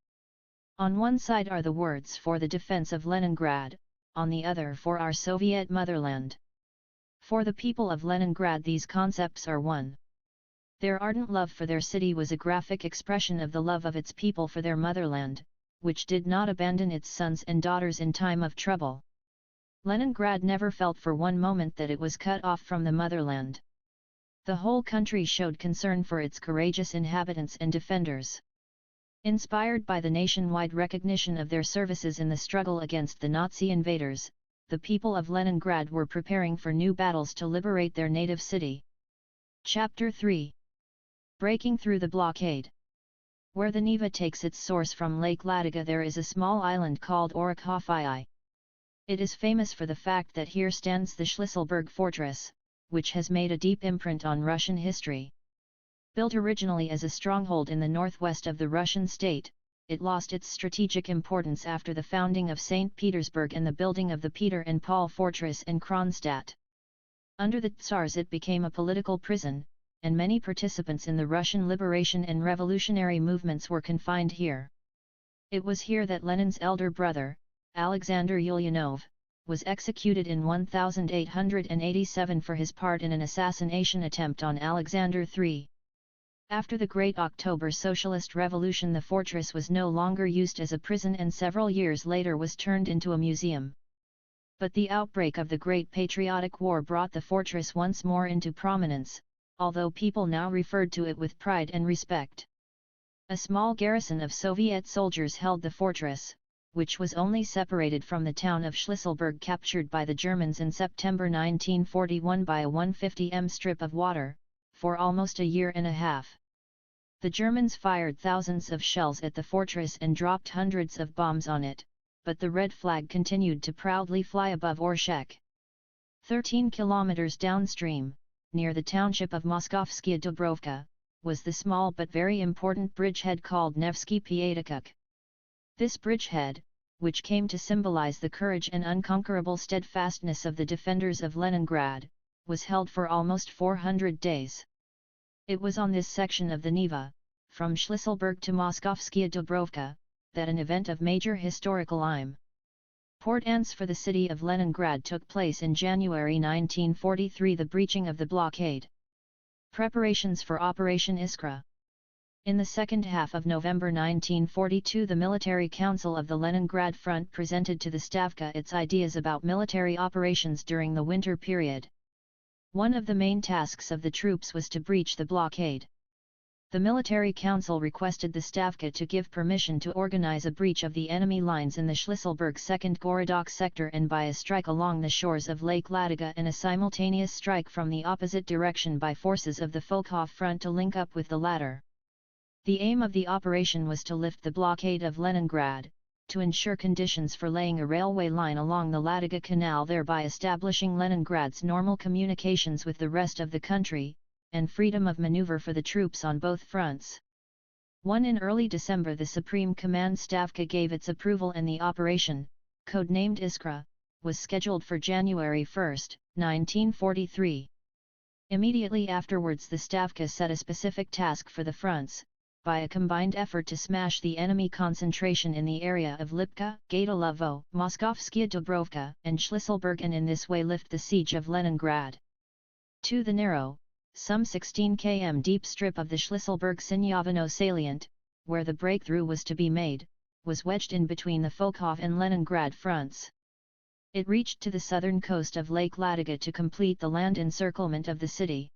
On one side are the words for the defense of Leningrad, on the other for our Soviet motherland. For the people of Leningrad these concepts are one. Their ardent love for their city was a graphic expression of the love of its people for their motherland, which did not abandon its sons and daughters in time of trouble. Leningrad never felt for one moment that it was cut off from the motherland. The whole country showed concern for its courageous inhabitants and defenders. Inspired by the nationwide recognition of their services in the struggle against the Nazi invaders, the people of Leningrad were preparing for new battles to liberate their native city. Chapter 3. Breaking through the blockade. Where the Neva takes its source from Lake Ladoga there is a small island called Orakhovaya. It is famous for the fact that here stands the Schlisselburg fortress, which has made a deep imprint on Russian history. Built originally as a stronghold in the northwest of the Russian state, it lost its strategic importance after the founding of St. Petersburg and the building of the Peter and Paul fortress in Kronstadt. Under the Tsars it became a political prison, and many participants in the Russian liberation and revolutionary movements were confined here. It was here that Lenin's elder brother, Alexander Ulyanov, was executed in 1887 for his part in an assassination attempt on Alexander III. After the Great October Socialist Revolution, the fortress was no longer used as a prison and several years later was turned into a museum. But the outbreak of the Great Patriotic War brought the fortress once more into prominence, although people now referred to it with pride and respect. A small garrison of Soviet soldiers held the fortress, which was only separated from the town of Shlisselburg, captured by the Germans in September 1941 by a 150 m strip of water, for almost a year and a half. The Germans fired thousands of shells at the fortress and dropped hundreds of bombs on it, but the red flag continued to proudly fly above Orshak. 13 kilometers downstream, near the township of Moskovskaya Dubrovka, was the small but very important bridgehead called Nevsky Pyatakuk. This bridgehead, which came to symbolize the courage and unconquerable steadfastness of the defenders of Leningrad, was held for almost 400 days. It was on this section of the Neva, from Shlisselburg to Moskovskaya Dubrovka, that an event of major historical importance for the city of Leningrad took place in January 1943, the breaching of the blockade. Preparations for Operation Iskra. In the second half of November 1942, the Military Council of the Leningrad Front presented to the Stavka its ideas about military operations during the winter period. One of the main tasks of the troops was to breach the blockade. The Military Council requested the Stavka to give permission to organize a breach of the enemy lines in the Shlisselburg 2nd Gorodok sector and by a strike along the shores of Lake Ladoga and a simultaneous strike from the opposite direction by forces of the Volkhov Front to link up with the latter. The aim of the operation was to lift the blockade of Leningrad, to ensure conditions for laying a railway line along the Ladoga Canal, thereby establishing Leningrad's normal communications with the rest of the country, and freedom of maneuver for the troops on both fronts. In early December, the Supreme Command Stavka gave its approval and the operation, codenamed Iskra, was scheduled for January 1, 1943. Immediately afterwards, the Stavka set a specific task for the fronts, by a combined effort to smash the enemy concentration in the area of Lipka, Gaytalovo, Moskovskaya Dubrovka, and Shlisselburg, and in this way lift the siege of Leningrad. The narrow, some 16 km deep strip of the Shlisselburg-Sinyavino salient, where the breakthrough was to be made, was wedged in between the Volkhov and Leningrad fronts. It reached to the southern coast of Lake Ladoga to complete the land encirclement of the city.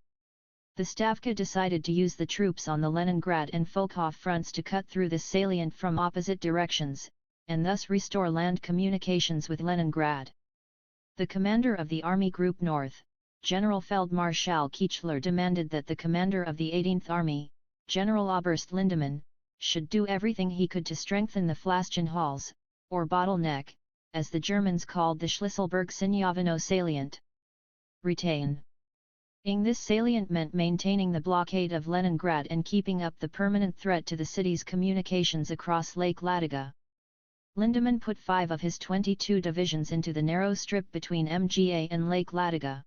The Stavka decided to use the troops on the Leningrad and Volkhov fronts to cut through this salient from opposite directions, and thus restore land communications with Leningrad. The commander of the Army Group North, General Feldmarschall Kichler, demanded that the commander of the 18th Army, General Oberst Lindemann, should do everything he could to strengthen the Flaschenhals, or bottleneck, as the Germans called the Shlisselburg-Sinyavino salient. Retaining this salient meant maintaining the blockade of Leningrad and keeping up the permanent threat to the city's communications across Lake Ladoga. Lindemann put 5 of his 22 divisions into the narrow strip between Mga and Lake Ladoga.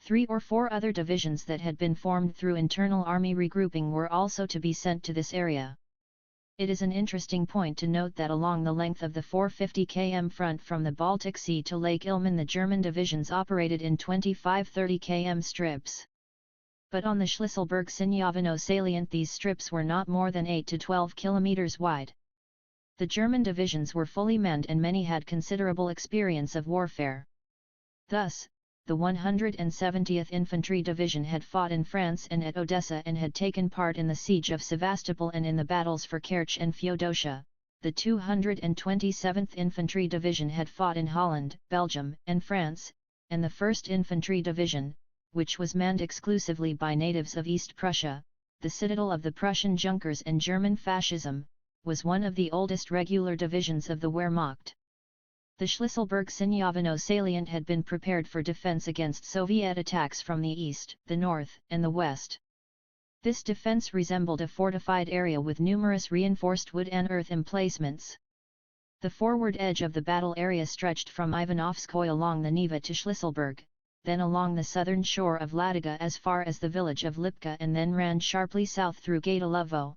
3 or 4 other divisions that had been formed through internal army regrouping were also to be sent to this area. It is an interesting point to note that along the length of the 450 km front from the Baltic Sea to Lake Ilmen, the German divisions operated in 25-30 km strips. But on the Shlisselburg-Sinyavino salient, these strips were not more than 8 to 12 km wide. The German divisions were fully manned and many had considerable experience of warfare. Thus, the 170th Infantry Division had fought in France and at Odessa and had taken part in the siege of Sevastopol and in the battles for Kerch and Feodosia. The 227th Infantry Division had fought in Holland, Belgium, and France, and the 1st Infantry Division, which was manned exclusively by natives of East Prussia, the citadel of the Prussian Junkers and German fascism, was one of the oldest regular divisions of the Wehrmacht. The Shlisselburg-Sinyavino salient had been prepared for defense against Soviet attacks from the east, the north, and the west. This defense resembled a fortified area with numerous reinforced wood and earth emplacements. The forward edge of the battle area stretched from Ivanovskoye along the Neva to Shlisselburg, then along the southern shore of Ladoga as far as the village of Lipka and then ran sharply south through Gatelovo.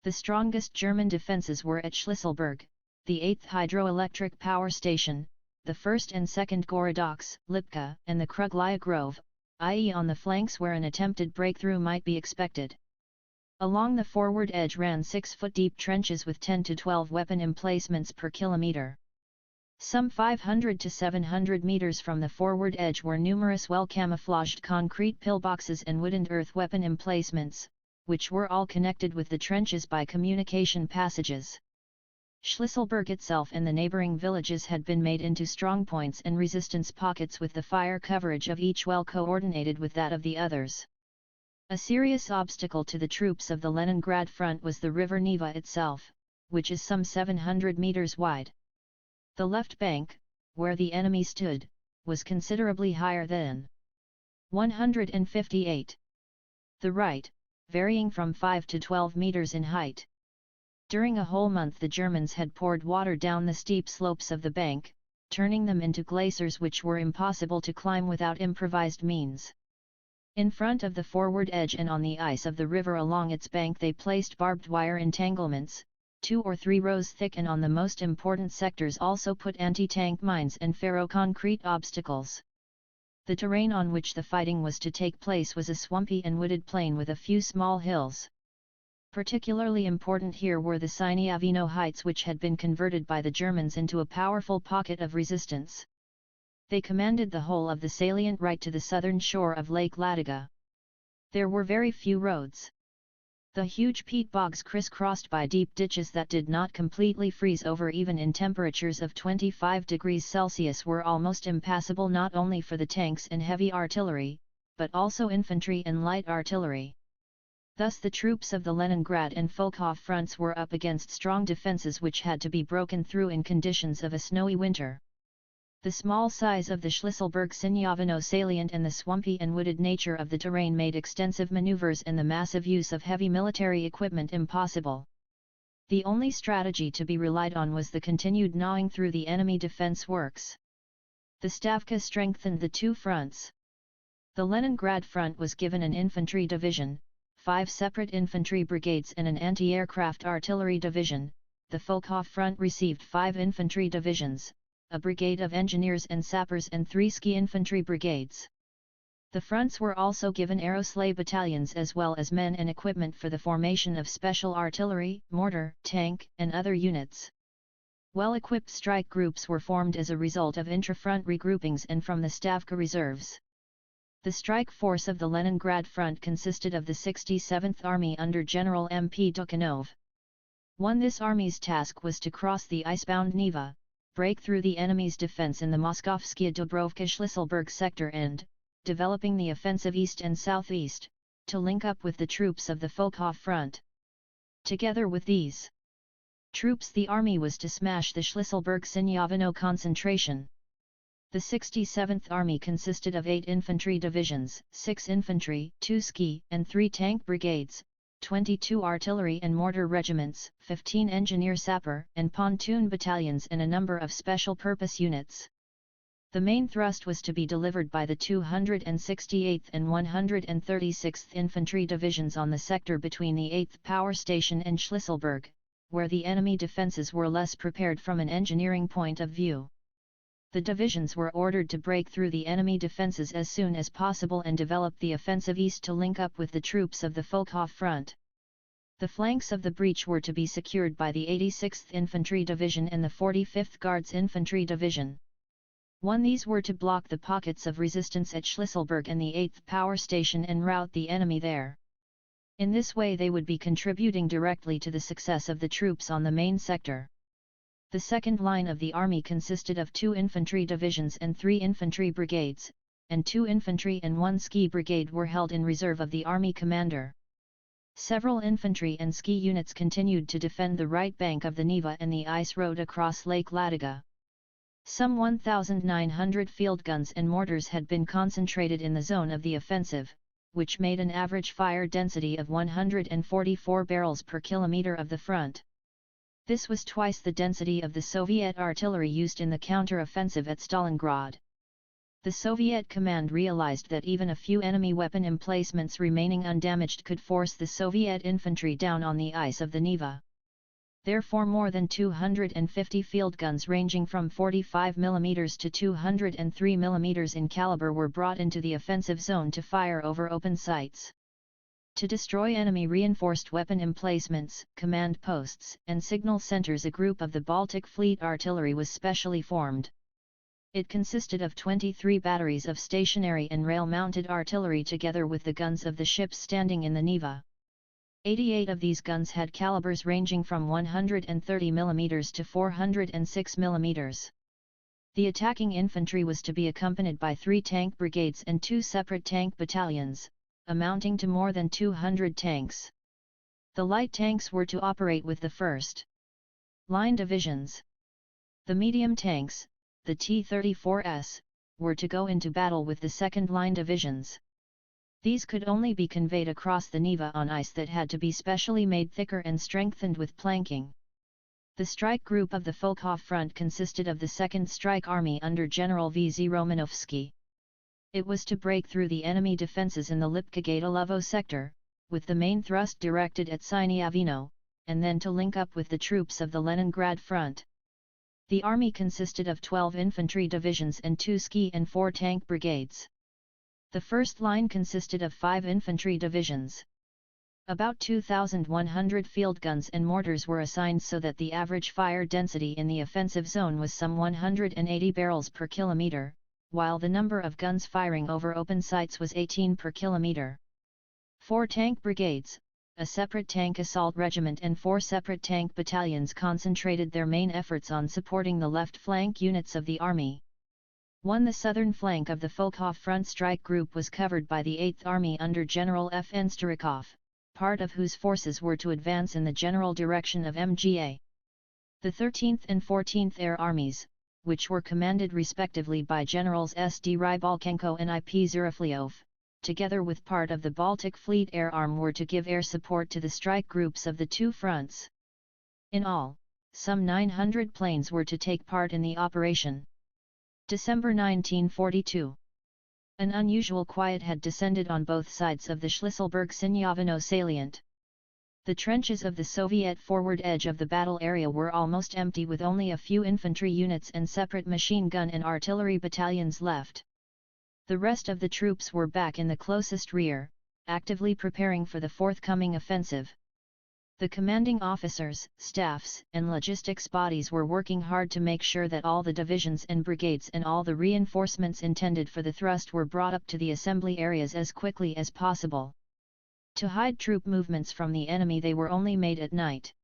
The strongest German defences were at Schlisselburg, the 8th hydroelectric power station, the 1st and 2nd Gorodoks, Lipka, and the Kruglia Grove, i.e. on the flanks where an attempted breakthrough might be expected. Along the forward edge ran 6-foot-deep trenches with 10 to 12 weapon emplacements per kilometre. Some 500 to 700 meters from the forward edge were numerous well-camouflaged concrete pillboxes and wood and earth weapon emplacements, which were all connected with the trenches by communication passages. Schlisselburg itself and the neighbouring villages had been made into strongpoints and resistance pockets with the fire coverage of each well coordinated with that of the others. A serious obstacle to the troops of the Leningrad front was the river Neva itself, which is some 700 meters wide. The left bank, where the enemy stood, was considerably higher than 158. The right, varying from 5 to 12 meters in height. During a whole month the Germans had poured water down the steep slopes of the bank, turning them into glaciers which were impossible to climb without improvised means. In front of the forward edge and on the ice of the river along its bank they placed barbed wire entanglements, 2 or 3 rows thick, and on the most important sectors also put anti-tank mines and ferro-concrete obstacles. The terrain on which the fighting was to take place was a swampy and wooded plain with a few small hills. Particularly important here were the Sieniavino Heights, which had been converted by the Germans into a powerful pocket of resistance. They commanded the whole of the salient right to the southern shore of Lake Ladoga. There were very few roads. The huge peat bogs crisscrossed by deep ditches that did not completely freeze over even in temperatures of 25 degrees Celsius were almost impassable not only for the tanks and heavy artillery, but also infantry and light artillery. Thus the troops of the Leningrad and Volkhov fronts were up against strong defences which had to be broken through in conditions of a snowy winter. The small size of the Schlisselburg-Sieniavino salient and the swampy and wooded nature of the terrain made extensive maneuvers and the massive use of heavy military equipment impossible. The only strategy to be relied on was the continued gnawing through the enemy defence works. The Stavka strengthened the two fronts. The Leningrad front was given an infantry division, 5 separate infantry brigades and an anti-aircraft artillery division. The Volkhov front received 5 infantry divisions, a brigade of engineers and sappers and 3 ski infantry brigades. The fronts were also given aerosleigh battalions as well as men and equipment for the formation of special artillery, mortar, tank, and other units. Well-equipped strike groups were formed as a result of intra-front regroupings and from the Stavka reserves. The strike force of the Leningrad front consisted of the 67th Army under General M.P. Dukhanov. This army's task was to cross the icebound Neva, break through the enemy's defence in the Moskovskaya Dubrovka-Schlisselburg sector and, developing the offensive east and southeast, to link up with the troops of the Volkhov front. Together with these troops the army was to smash the Schlisselburg-Sieniavino concentration. The 67th Army consisted of 8 infantry divisions, 6 infantry, 2 ski and 3 tank brigades, 22 artillery and mortar regiments, 15 engineer sapper and pontoon battalions and a number of special purpose units. The main thrust was to be delivered by the 268th and 136th Infantry Divisions on the sector between the 8th Power Station and Schlisselburg, where the enemy defences were less prepared from an engineering point of view. The divisions were ordered to break through the enemy defences as soon as possible and develop the offensive east to link up with the troops of the Volkhov front. The flanks of the breach were to be secured by the 86th Infantry Division and the 45th Guards Infantry Division. These were to block the pockets of resistance at Schlisselburg and the 8th Power Station and rout the enemy there. In this way they would be contributing directly to the success of the troops on the main sector. The second line of the army consisted of 2 infantry divisions and 3 infantry brigades, and 2 infantry and 1 ski brigade were held in reserve of the army commander. Several infantry and ski units continued to defend the right bank of the Neva and the ice road across Lake Ladoga. Some 1,900 field guns and mortars had been concentrated in the zone of the offensive, which made an average fire density of 144 barrels per kilometer of the front. This was twice the density of the Soviet artillery used in the counter-offensive at Stalingrad. The Soviet command realized that even a few enemy weapon emplacements remaining undamaged could force the Soviet infantry down on the ice of the Neva. Therefore more than 250 field guns ranging from 45 mm to 203 mm in caliber were brought into the offensive zone to fire over open sights. To destroy enemy reinforced weapon emplacements, command posts, and signal centers, a group of the Baltic Fleet artillery was specially formed. It consisted of 23 batteries of stationary and rail-mounted artillery together with the guns of the ships standing in the Neva. 88 of these guns had calibers ranging from 130 mm to 406 mm. The attacking infantry was to be accompanied by 3 tank brigades and 2 separate tank battalions, amounting to more than 200 tanks. The light tanks were to operate with the first line divisions. The medium tanks, the T-34s, were to go into battle with the second-line divisions. These could only be conveyed across the Neva on ice that had to be specially made thicker and strengthened with planking. The strike group of the Volkhov Front consisted of the 2nd Strike Army under General V.Z. Romanovsky. It was to break through the enemy defences in the Lipka-Gaytalovo sector, with the main thrust directed at Sinyavino, and then to link up with the troops of the Leningrad Front. The army consisted of 12 infantry divisions and 2 ski and 4 tank brigades. The first line consisted of 5 infantry divisions. About 2,100 field guns and mortars were assigned so that the average fire density in the offensive zone was some 180 barrels per kilometer, while the number of guns firing over open sights was 18 per kilometer. 4 tank brigades, a separate tank assault regiment and 4 separate tank battalions concentrated their main efforts on supporting the left flank units of the army. The southern flank of the Volkhov Front strike group was covered by the 8th Army under General F. N. Starikov, part of whose forces were to advance in the general direction of MGA. The 13th and 14th Air Armies, which were commanded respectively by Generals S. D. Rybalkenko and I. P. Zurafliov, together with part of the Baltic Fleet Air Arm, were to give air support to the strike groups of the two fronts. In all, some 900 planes were to take part in the operation. December 1942. An unusual quiet had descended on both sides of the Shlisselburg-Sinyavino salient. The trenches of the Soviet forward edge of the battle area were almost empty, with only a few infantry units and separate machine gun and artillery battalions left. The rest of the troops were back in the closest rear, actively preparing for the forthcoming offensive. The commanding officers, staffs, and logistics bodies were working hard to make sure that all the divisions and brigades and all the reinforcements intended for the thrust were brought up to the assembly areas as quickly as possible. To hide troop movements from the enemy, they were only made at night.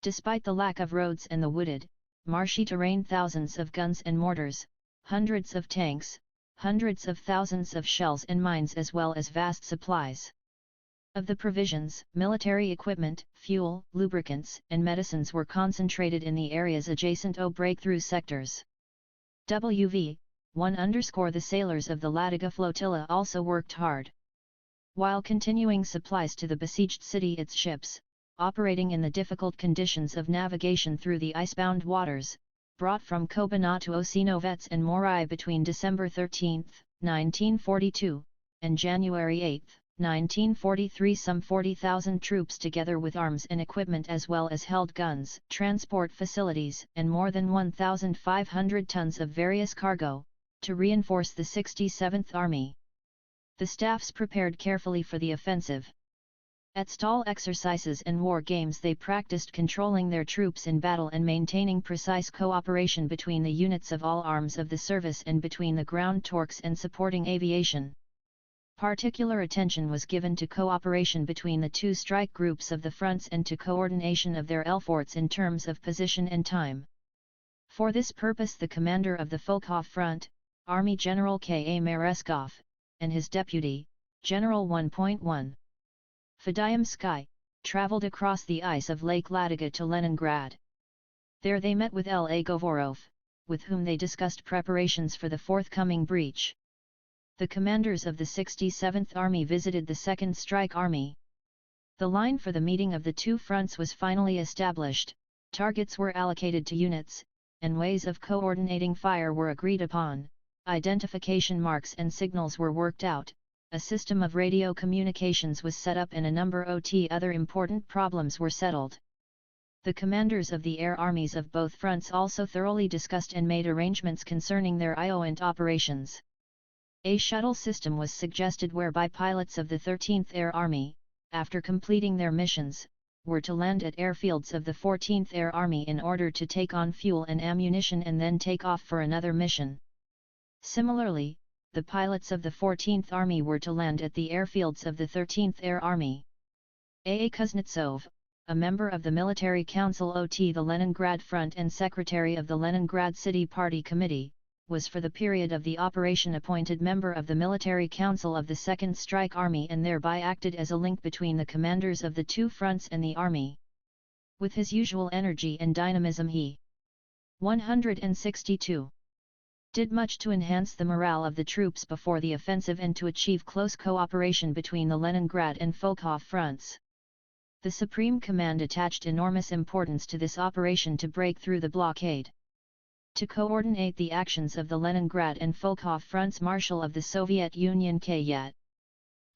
Despite the lack of roads and the wooded, marshy terrain, thousands of guns and mortars, hundreds of tanks, hundreds of thousands of shells and mines, as well as vast supplies of the provisions, military equipment, fuel, lubricants, and medicines were concentrated in the areas adjacent to breakthrough sectors. WV 1_ the sailors of the Ladoga flotilla also worked hard. While continuing supplies to the besieged city, its ships, operating in the difficult conditions of navigation through the icebound waters, brought from Kobana to Osinovets and Morai between December 13, 1942, and January 8, 1943 some 40,000 troops, together with arms and equipment as well as held guns, transport facilities, and more than 1,500 tons of various cargo, to reinforce the 67th Army. The staffs prepared carefully for the offensive. At stall exercises and war games they practiced controlling their troops in battle and maintaining precise cooperation between the units of all arms of the service and between the ground torques and supporting aviation. Particular attention was given to cooperation between the two strike groups of the fronts and to coordination of their efforts in terms of position and time. For this purpose the commander of the Volkhov Front, Army General K. A. Mereskov, and his deputy, General 1.1. Fedayimsky, traveled across the ice of Lake Ladoga to Leningrad. There they met with L. A. Govorov, with whom they discussed preparations for the forthcoming breach. The commanders of the 67th Army visited the 2nd Strike Army. The line for the meeting of the two fronts was finally established, targets were allocated to units, and ways of coordinating fire were agreed upon, identification marks and signals were worked out, a system of radio communications was set up and a number of other important problems were settled. The commanders of the air armies of both fronts also thoroughly discussed and made arrangements concerning their IOINT operations. A shuttle system was suggested whereby pilots of the 13th Air Army, after completing their missions, were to land at airfields of the 14th Air Army in order to take on fuel and ammunition and then take off for another mission. Similarly, the pilots of the 14th Army were to land at the airfields of the 13th Air Army. A. Kuznetsov, a member of the Military Council OT the Leningrad Front and Secretary of the Leningrad City Party Committee, was for the period of the operation appointed member of the Military Council of the 2nd Strike Army and thereby acted as a link between the commanders of the two fronts and the army. With his usual energy and dynamism he 162 did much to enhance the morale of the troops before the offensive and to achieve close cooperation between the Leningrad and Fokhov fronts. The Supreme Command attached enormous importance to this operation to break through the blockade. To coordinate the actions of the Leningrad and Fokhov fronts, Marshal of the Soviet Union Kyat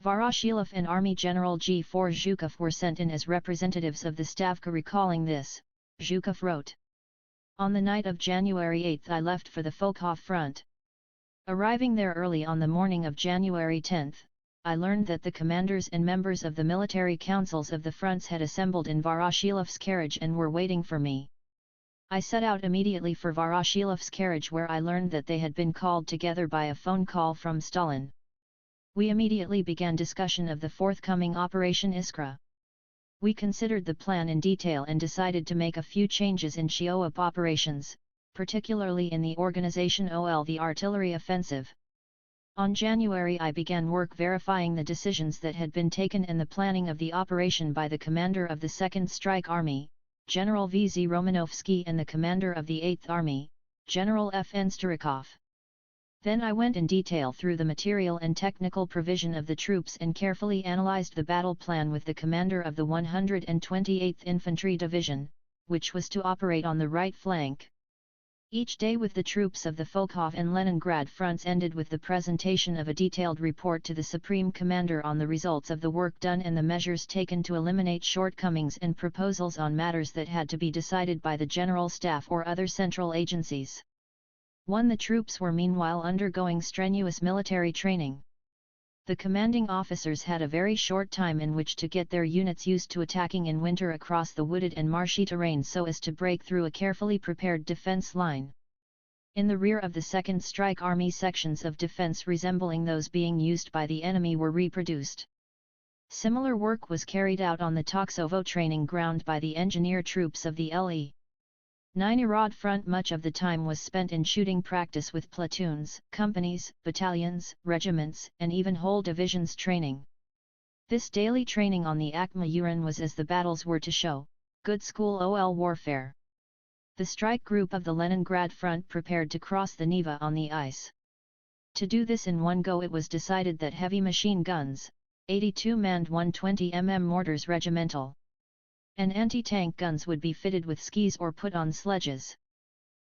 Voroshilov and Army General G4 Zhukov were sent in as representatives of the Stavka. Recalling this, Zhukov wrote, "On the night of January 8 I left for the Fokhov front. Arriving there early on the morning of January 10, I learned that the commanders and members of the military councils of the fronts had assembled in Voroshilov's carriage and were waiting for me. I set out immediately for Voroshilov's carriage, where I learned that they had been called together by a phone call from Stalin. We immediately began discussion of the forthcoming Operation Iskra. We considered the plan in detail and decided to make a few changes in Shiop operations, particularly in the organization of the artillery offensive. On January I began work verifying the decisions that had been taken and the planning of the operation by the commander of the 2nd Strike Army, General VZ Romanovsky, and the commander of the 8th Army, General F.N. Starikov. Then I went in detail through the material and technical provision of the troops and carefully analyzed the battle plan with the commander of the 128th Infantry Division, which was to operate on the right flank. Each day with the troops of the Fokhov and Leningrad fronts ended with the presentation of a detailed report to the Supreme Commander on the results of the work done and the measures taken to eliminate shortcomings and proposals on matters that had to be decided by the General Staff or other central agencies. 1. The troops were meanwhile undergoing strenuous military training. The commanding officers had a very short time in which to get their units used to attacking in winter across the wooded and marshy terrain so as to break through a carefully prepared defense line. In the rear of the 2nd Strike Army, sections of defense resembling those being used by the enemy were reproduced. Similar work was carried out on the Toksovo training ground by the engineer troops of the LE. 9 Irad front. Much of the time was spent in shooting practice with platoons, companies, battalions, regiments, and even whole divisions training. This daily training on the Akhma Uran was as the battles were to show, good school OL warfare. The strike group of the Leningrad front prepared to cross the Neva on the ice. To do this in one go, it was decided that heavy machine guns, 82 manned 120 mm mortars regimental, and anti-tank guns would be fitted with skis or put on sledges.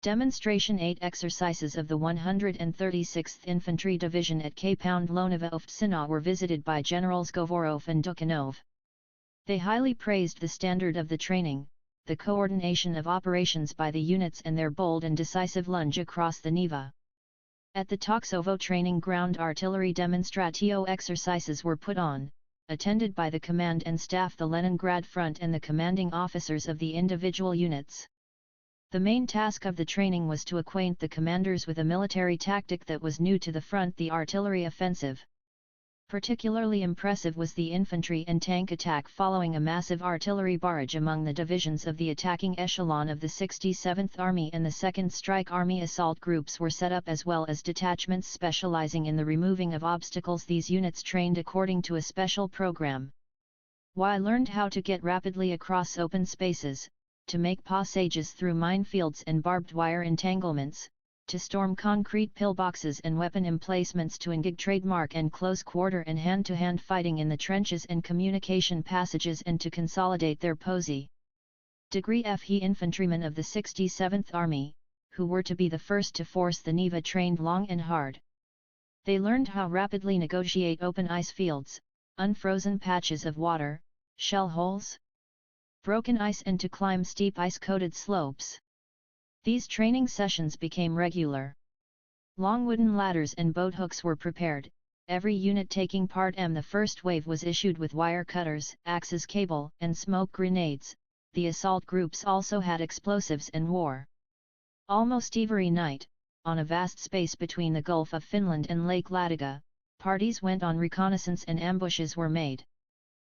Demonstration 8 exercises of the 136th Infantry Division at K-Lonova-Ovtsina were visited by Generals Govorov and Dukhanov. They highly praised the standard of the training, the coordination of operations by the units and their bold and decisive lunge across the Neva. At the Toksovo training ground, artillery demonstratio exercises were put on, attended by the command and staff the Leningrad front and the commanding officers of the individual units. The main task of the training was to acquaint the commanders with a military tactic that was new to the front, the artillery offensive. Particularly impressive was the infantry and tank attack following a massive artillery barrage among the divisions of the attacking echelon of the 67th Army and the 2nd Strike Army. Assault groups were set up as well as detachments specializing in the removing of obstacles. These units trained according to a special program. I learned how to get rapidly across open spaces, to make passages through minefields and barbed wire entanglements, to storm concrete pillboxes and weapon emplacements, to engage trademark and close-quarter and hand-to-hand fighting in the trenches and communication passages, and to consolidate their posse. Degree F. He infantryman of the 67th Army, who were to be the first to force the Neva, trained long and hard. They learned how rapidly negotiate open ice fields, unfrozen patches of water, shell holes, broken ice, and to climb steep ice-coated slopes. These training sessions became regular. Long wooden ladders and boat hooks were prepared. Every unit taking part in the first wave was issued with wire cutters, axes, cable, and smoke grenades. The assault groups also had explosives and war. Almost every night, on a vast space between the Gulf of Finland and Lake Ladoga, parties went on reconnaissance and ambushes were made.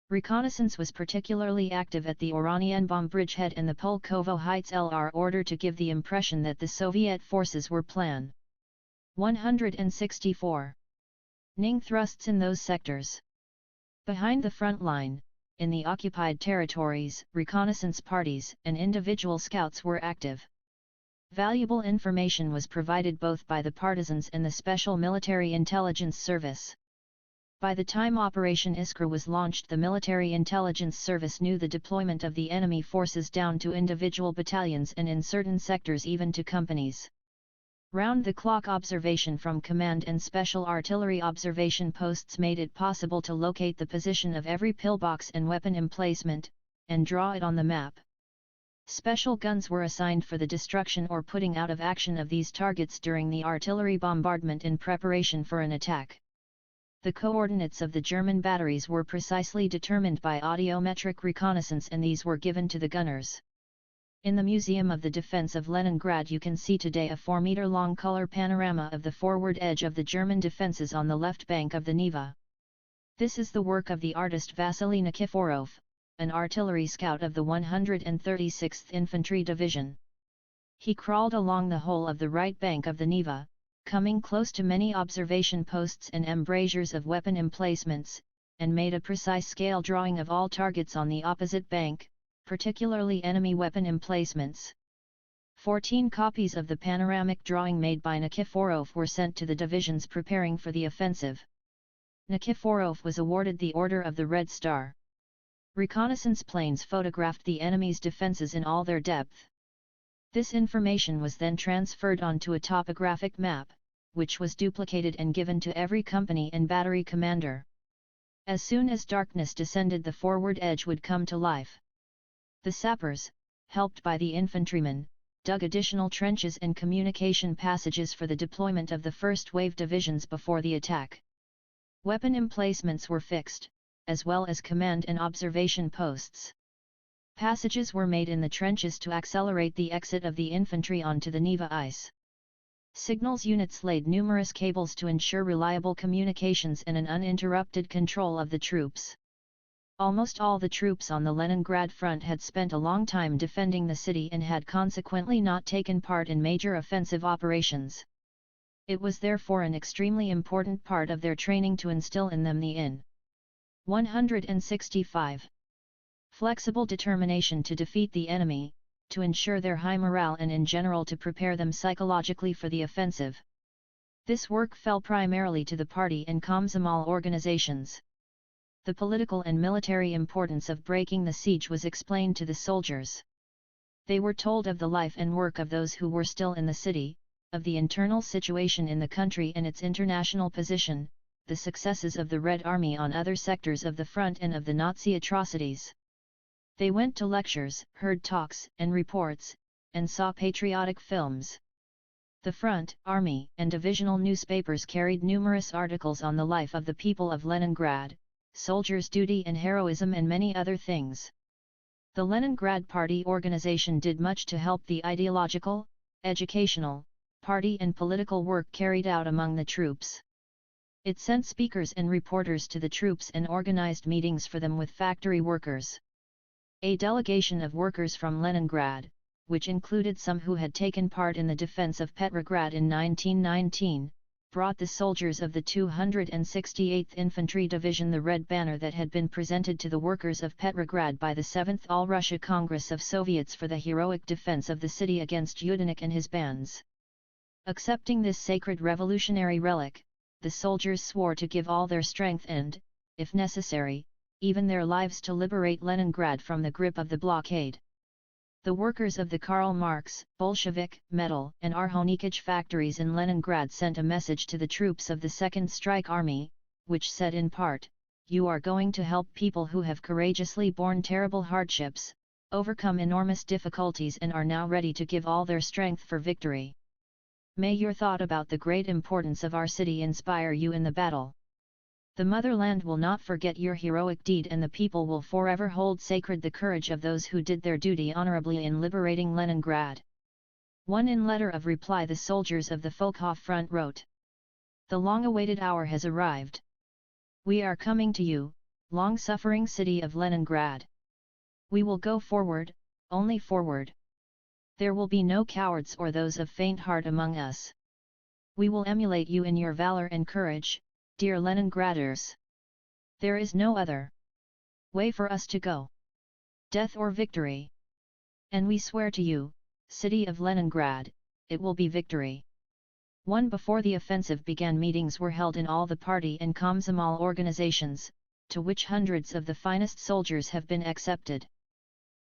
Reconnaissance was particularly active at the Oranienbaum bridgehead and the Pulkovo Heights LR order to give the impression that the Soviet forces were Plan 164 ning thrusts in those sectors. Behind the front line, in the occupied territories, reconnaissance parties and individual scouts were active. Valuable information was provided both by the partisans and the Special Military Intelligence Service. By the time Operation Iskra was launched, the Military Intelligence Service knew the deployment of the enemy forces down to individual battalions and in certain sectors even to companies. Round-the-clock observation from command and special artillery observation posts made it possible to locate the position of every pillbox and weapon emplacement, and draw it on the map. Special guns were assigned for the destruction or putting out of action of these targets during the artillery bombardment in preparation for an attack. The coordinates of the German batteries were precisely determined by audiometric reconnaissance, and these were given to the gunners. In the Museum of the Defense of Leningrad you can see today a 4-meter-long color panorama of the forward edge of the German defenses on the left bank of the Neva. This is the work of the artist Vasily Nikiforov, an artillery scout of the 136th Infantry Division. He crawled along the whole of the right bank of the Neva, coming close to many observation posts and embrasures of weapon emplacements, and made a precise scale drawing of all targets on the opposite bank, particularly enemy weapon emplacements. 14 copies of the panoramic drawing made by Nikiforov were sent to the divisions preparing for the offensive. Nikiforov was awarded the Order of the Red Star. Reconnaissance planes photographed the enemy's defenses in all their depth. This information was then transferred onto a topographic map, which was duplicated and given to every company and battery commander. As soon as darkness descended, the forward edge would come to life. The sappers, helped by the infantrymen, dug additional trenches and communication passages for the deployment of the first wave divisions before the attack. Weapon emplacements were fixed, as well as command and observation posts. Passages were made in the trenches to accelerate the exit of the infantry onto the Neva ice. Signals units laid numerous cables to ensure reliable communications and an uninterrupted control of the troops. Almost all the troops on the Leningrad front had spent a long time defending the city and had consequently not taken part in major offensive operations. It was therefore an extremely important part of their training to instill in them the in 165 flexible determination to defeat the enemy, to ensure their high morale and in general to prepare them psychologically for the offensive. This work fell primarily to the party and Komsomol organizations. The political and military importance of breaking the siege was explained to the soldiers. They were told of the life and work of those who were still in the city, of the internal situation in the country and its international position, the successes of the Red Army on other sectors of the front and of the Nazi atrocities. They went to lectures, heard talks and reports, and saw patriotic films. The front, army, and divisional newspapers carried numerous articles on the life of the people of Leningrad, soldiers' duty and heroism and many other things. The Leningrad Party organization did much to help the ideological, educational, party and political work carried out among the troops. It sent speakers and reporters to the troops and organized meetings for them with factory workers. A delegation of workers from Leningrad, which included some who had taken part in the defense of Petrograd in 1919, brought the soldiers of the 268th Infantry Division the red banner that had been presented to the workers of Petrograd by the 7th All-Russia Congress of Soviets for the heroic defense of the city against Yudenik and his bands. Accepting this sacred revolutionary relic, the soldiers swore to give all their strength and, if necessary, even their lives to liberate Leningrad from the grip of the blockade. The workers of the Karl Marx, Bolshevik, Metal and Arhonikij factories in Leningrad sent a message to the troops of the Second Strike Army, which said in part, "You are going to help people who have courageously borne terrible hardships, overcome enormous difficulties and are now ready to give all their strength for victory. May your thought about the great importance of our city inspire you in the battle. The motherland will not forget your heroic deed and the people will forever hold sacred the courage of those who did their duty honorably in liberating Leningrad." One in letter of reply the soldiers of the Volkhov Front wrote, "The long-awaited hour has arrived. We are coming to you, long-suffering city of Leningrad. We will go forward, only forward. There will be no cowards or those of faint heart among us. We will emulate you in your valor and courage, dear Leningraders. There is no other way for us to go. Death or victory. And we swear to you, city of Leningrad, it will be victory." One before the offensive began, meetings were held in all the party and Komsomol organizations, to which hundreds of the finest soldiers have been accepted.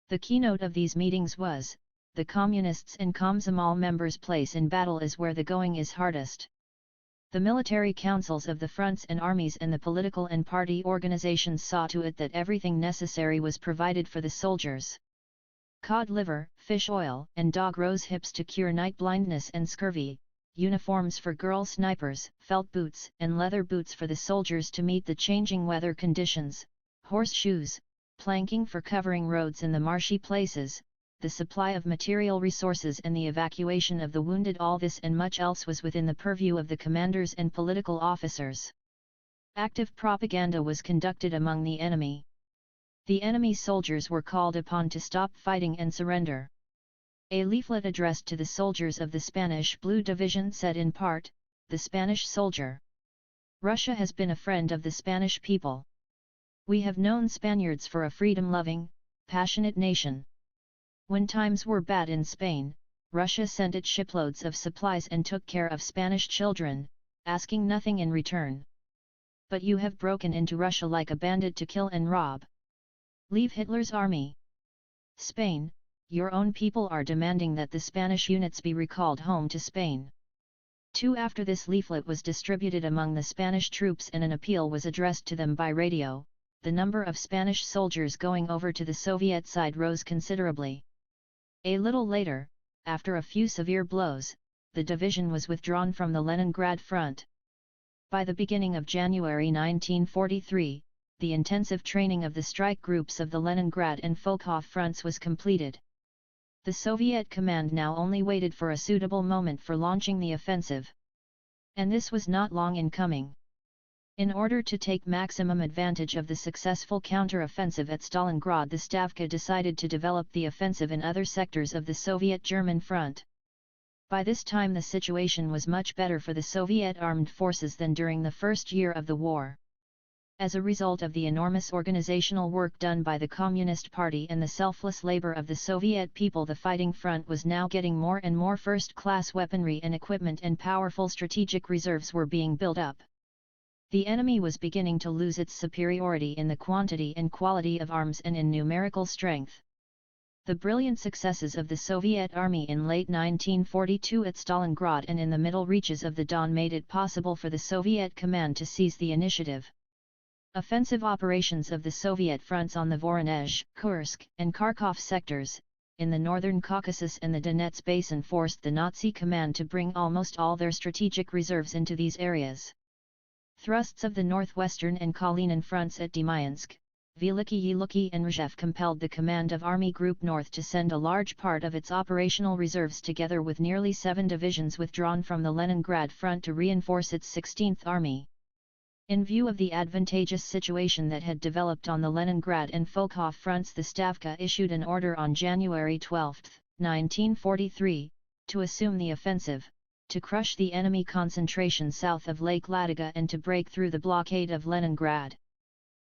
The keynote of these meetings was, "The Communists and Komsomol members' place in battle is where the going is hardest." The military councils of the fronts and armies and the political and party organizations saw to it that everything necessary was provided for the soldiers. Cod liver, fish oil and dog rose hips to cure night blindness and scurvy, uniforms for girl snipers, felt boots and leather boots for the soldiers to meet the changing weather conditions, horseshoes, planking for covering roads in the marshy places, the supply of material resources and the evacuation of the wounded. All this and much else was within the purview of the commanders and political officers. Active propaganda was conducted among the enemy. The enemy soldiers were called upon to stop fighting and surrender. A leaflet addressed to the soldiers of the Spanish Blue Division said in part, "The Spanish soldier. Russia has been a friend of the Spanish people. We have known Spaniards for a freedom-loving, passionate nation. When times were bad in Spain, Russia sent it shiploads of supplies and took care of Spanish children, asking nothing in return. But you have broken into Russia like a bandit to kill and rob. Leave Hitler's army. Spain, your own people are demanding that the Spanish units be recalled home to Spain." 2. After this leaflet was distributed among the Spanish troops and an appeal was addressed to them by radio, the number of Spanish soldiers going over to the Soviet side rose considerably. A little later, after a few severe blows, the division was withdrawn from the Leningrad front. By the beginning of January 1943, the intensive training of the strike groups of the Leningrad and Volkhov fronts was completed. The Soviet command now only waited for a suitable moment for launching the offensive. And this was not long in coming. In order to take maximum advantage of the successful counter-offensive at Stalingrad, the Stavka decided to develop the offensive in other sectors of the Soviet-German front. By this time the situation was much better for the Soviet armed forces than during the first year of the war. As a result of the enormous organizational work done by the Communist Party and the selfless labor of the Soviet people, the fighting front was now getting more and more first-class weaponry and equipment, and powerful strategic reserves were being built up. The enemy was beginning to lose its superiority in the quantity and quality of arms and in numerical strength. The brilliant successes of the Soviet army in late 1942 at Stalingrad and in the middle reaches of the Don made it possible for the Soviet command to seize the initiative. Offensive operations of the Soviet fronts on the Voronezh, Kursk, and Kharkov sectors, in the northern Caucasus and the Donets Basin, forced the Nazi command to bring almost all their strategic reserves into these areas. Thrusts of the northwestern and Kalinin fronts at Demyansk, Veliki Luki and Rzhev compelled the command of Army Group North to send a large part of its operational reserves, together with nearly 7 divisions withdrawn from the Leningrad front, to reinforce its 16th Army. In view of the advantageous situation that had developed on the Leningrad and Volkhov fronts, the Stavka issued an order on January 12, 1943, to assume the offensive, to crush the enemy concentration south of Lake Ladoga and to break through the blockade of Leningrad.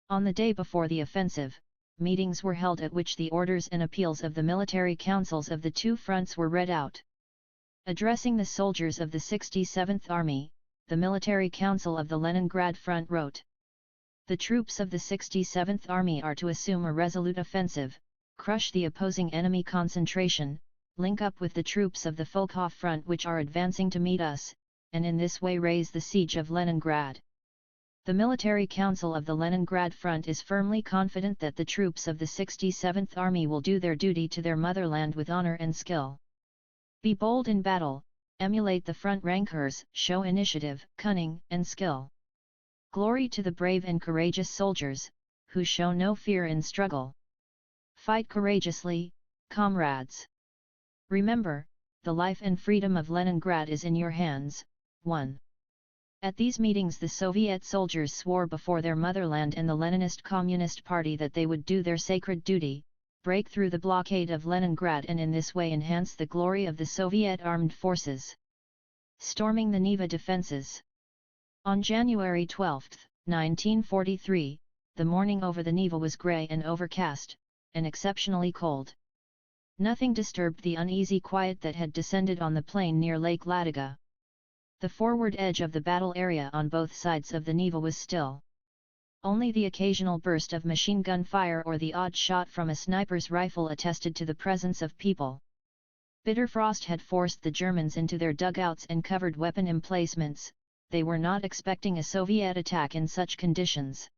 On the day before the offensive, meetings were held at which the orders and appeals of the military councils of the two fronts were read out. Addressing the soldiers of the 67th Army, the Military Council of the Leningrad Front wrote, "The troops of the 67th Army are to assume a resolute offensive, crush the opposing enemy concentration, link up with the troops of the Volkhov front which are advancing to meet us, and in this way raise the siege of Leningrad. The Military Council of the Leningrad Front is firmly confident that the troops of the 67th Army will do their duty to their motherland with honor and skill. Be bold in battle, emulate the front rankers, show initiative, cunning, and skill. Glory to the brave and courageous soldiers, who show no fear in struggle. Fight courageously, comrades. Remember, the life and freedom of Leningrad is in your hands. 1. At these meetings the Soviet soldiers swore before their motherland and the Leninist Communist Party that they would do their sacred duty, break through the blockade of Leningrad and in this way enhance the glory of the Soviet armed forces. Storming the Neva defenses. On January 12, 1943, the morning over the Neva was grey and overcast, and exceptionally cold. Nothing disturbed the uneasy quiet that had descended on the plain near Lake Ladoga. The forward edge of the battle area on both sides of the Neva was still. Only the occasional burst of machine gun fire or the odd shot from a sniper's rifle attested to the presence of people. Bitter frost had forced the Germans into their dugouts and covered weapon emplacements. They were not expecting a Soviet attack in such conditions.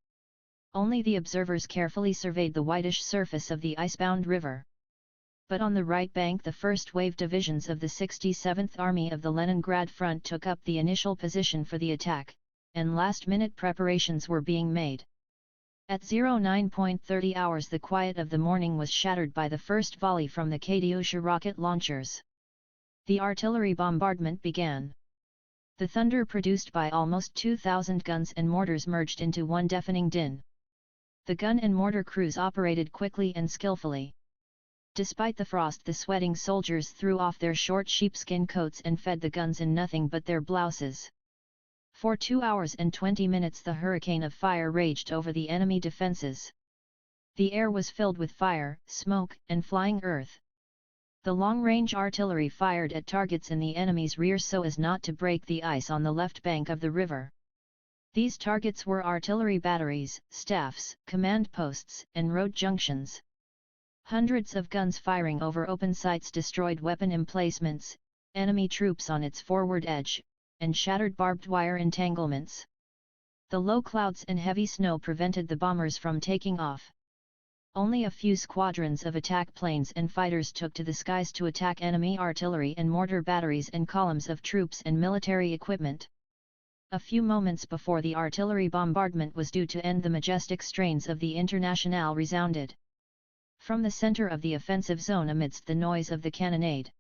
Only the observers carefully surveyed the whitish surface of the icebound river. But on the right bank the first wave divisions of the 67th Army of the Leningrad Front took up the initial position for the attack, and last-minute preparations were being made. At 09:30 hours the quiet of the morning was shattered by the first volley from the Katyusha rocket launchers. The artillery bombardment began. The thunder produced by almost 2,000 guns and mortars merged into one deafening din. The gun and mortar crews operated quickly and skillfully. Despite the frost the sweating soldiers threw off their short sheepskin coats and fed the guns in nothing but their blouses. For 2 hours and 20 minutes the hurricane of fire raged over the enemy defenses. The air was filled with fire, smoke, and flying earth. The long-range artillery fired at targets in the enemy's rear so as not to break the ice on the left bank of the river. These targets were artillery batteries, staffs, command posts, and road junctions. Hundreds of guns firing over open sights destroyed weapon emplacements, enemy troops on its forward edge, and shattered barbed wire entanglements. The low clouds and heavy snow prevented the bombers from taking off. Only a few squadrons of attack planes and fighters took to the skies to attack enemy artillery and mortar batteries and columns of troops and military equipment. A few moments before the artillery bombardment was due to end the majestic strains of the Internationale resounded from the center of the offensive zone amidst the noise of the cannonade.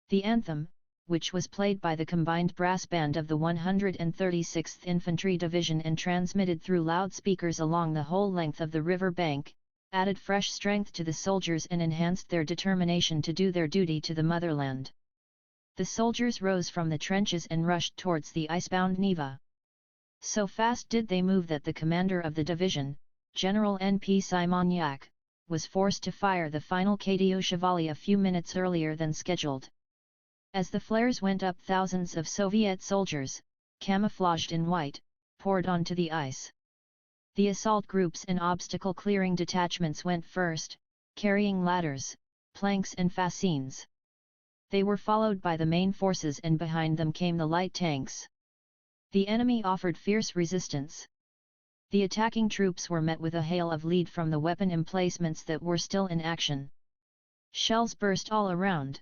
The anthem, which was played by the combined brass band of the 136th Infantry Division and transmitted through loudspeakers along the whole length of the river bank, added fresh strength to the soldiers and enhanced their determination to do their duty to the motherland. The soldiers rose from the trenches and rushed towards the icebound Neva. So fast did they move that the commander of the division, General N.P. Simonyak, was forced to fire the final Katyusha volley a few minutes earlier than scheduled. As the flares went up thousands of Soviet soldiers, camouflaged in white, poured onto the ice. The assault groups and obstacle-clearing detachments went first, carrying ladders, planks and fascines. They were followed by the main forces and behind them came the light tanks. The enemy offered fierce resistance. The attacking troops were met with a hail of lead from the weapon emplacements that were still in action. Shells burst all around.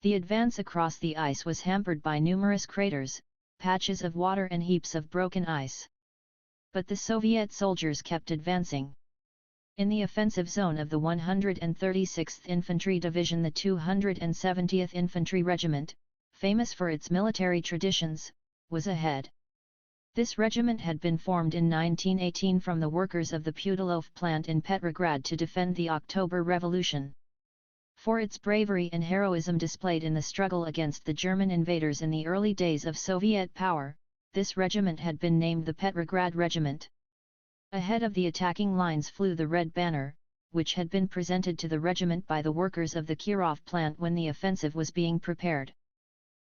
The advance across the ice was hampered by numerous craters, patches of water and heaps of broken ice. But the Soviet soldiers kept advancing. In the offensive zone of the 136th Infantry Division the 270th Infantry Regiment, famous for its military traditions, was ahead. This regiment had been formed in 1918 from the workers of the Putilov plant in Petrograd to defend the October Revolution. For its bravery and heroism displayed in the struggle against the German invaders in the early days of Soviet power, this regiment had been named the Petrograd Regiment. Ahead of the attacking lines flew the red banner, which had been presented to the regiment by the workers of the Kirov plant when the offensive was being prepared.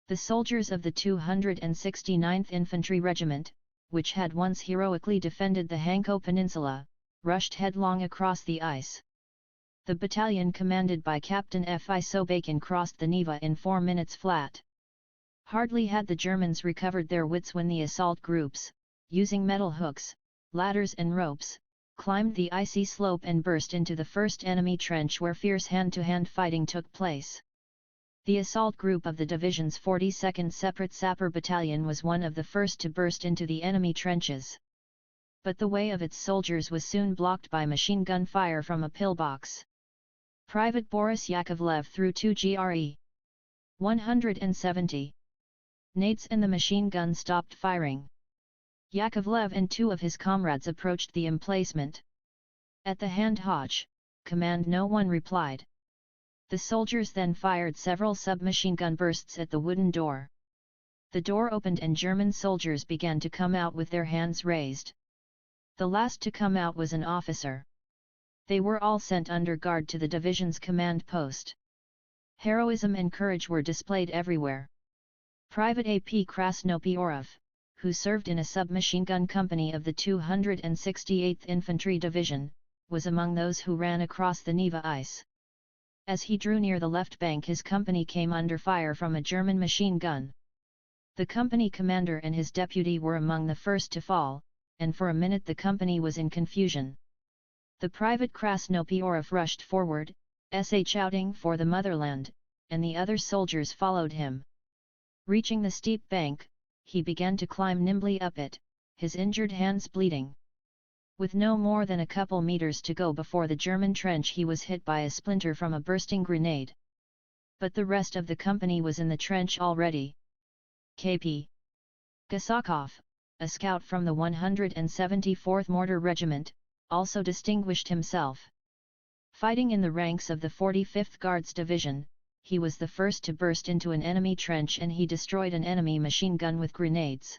The soldiers of the 269th Infantry Regiment, which had once heroically defended the Hanko Peninsula, rushed headlong across the ice. The battalion commanded by Captain F. I. Sobakin crossed the Neva in 4 minutes flat. Hardly had the Germans recovered their wits when the assault groups, using metal hooks, ladders and ropes, climbed the icy slope and burst into the first enemy trench where fierce hand-to-hand fighting took place. The assault group of the division's 42nd Separate Sapper Battalion was one of the first to burst into the enemy trenches. But the way of its soldiers was soon blocked by machine gun fire from a pillbox. Private Boris Yakovlev threw 2 GRE 170 nades and the machine gun stopped firing. Yakovlev and 2 of his comrades approached the emplacement. At the hand-hotch, command no one replied. The soldiers then fired several submachine gun bursts at the wooden door. The door opened and German soldiers began to come out with their hands raised. The last to come out was an officer. They were all sent under guard to the division's command post. Heroism and courage were displayed everywhere. Private A.P. Krasnopiorov, who served in a submachine gun company of the 268th Infantry Division, was among those who ran across the Neva ice. As he drew near the left bank, his company came under fire from a German machine gun. The company commander and his deputy were among the first to fall, and for a minute the company was in confusion. The private Krasnopiorov rushed forward, shouting for the motherland, and the other soldiers followed him. Reaching the steep bank, he began to climb nimbly up it, his injured hands bleeding. With no more than a couple meters to go before the German trench, he was hit by a splinter from a bursting grenade. But the rest of the company was in the trench already. K.P. Gasakov, a scout from the 174th Mortar Regiment, also distinguished himself. Fighting in the ranks of the 45th Guards Division, he was the first to burst into an enemy trench and he destroyed an enemy machine gun with grenades.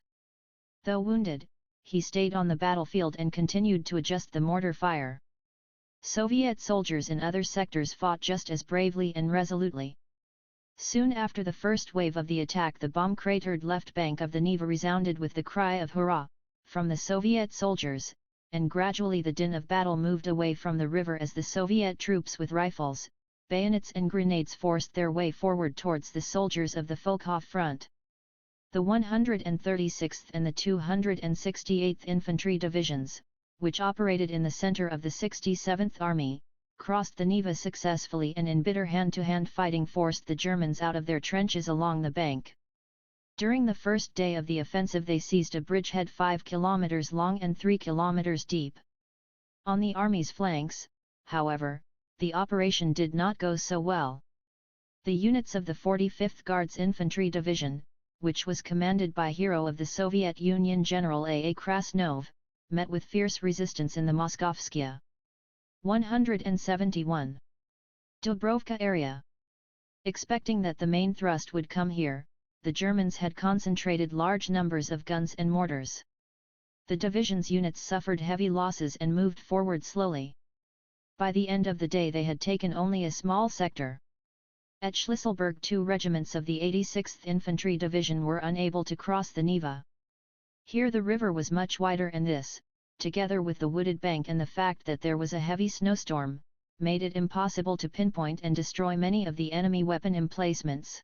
Though wounded, he stayed on the battlefield and continued to adjust the mortar fire. Soviet soldiers in other sectors fought just as bravely and resolutely. Soon after the first wave of the attack, the bomb-cratered left bank of the Neva resounded with the cry of hurrah from the Soviet soldiers, and gradually the din of battle moved away from the river as the Soviet troops with rifles, bayonets and grenades forced their way forward towards the soldiers of the Volkhov front. The 136th and the 268th Infantry Divisions, which operated in the center of the 67th Army, crossed the Neva successfully and in bitter hand-to-hand fighting forced the Germans out of their trenches along the bank. During the first day of the offensive they seized a bridgehead 5 kilometers long and 3 kilometers deep. On the Army's flanks, however, the operation did not go so well. The units of the 45th Guards Infantry Division, which was commanded by hero of the Soviet Union General A. Krasnov, met with fierce resistance in the Moskovskaya 171 Dubrovka area. Expecting that the main thrust would come here, the Germans had concentrated large numbers of guns and mortars. The division's units suffered heavy losses and moved forward slowly. By the end of the day they had taken only a small sector. At Schlisselburg 2 regiments of the 86th Infantry Division were unable to cross the Neva. Here the river was much wider and this, together with the wooded bank and the fact that there was a heavy snowstorm, made it impossible to pinpoint and destroy many of the enemy weapon emplacements.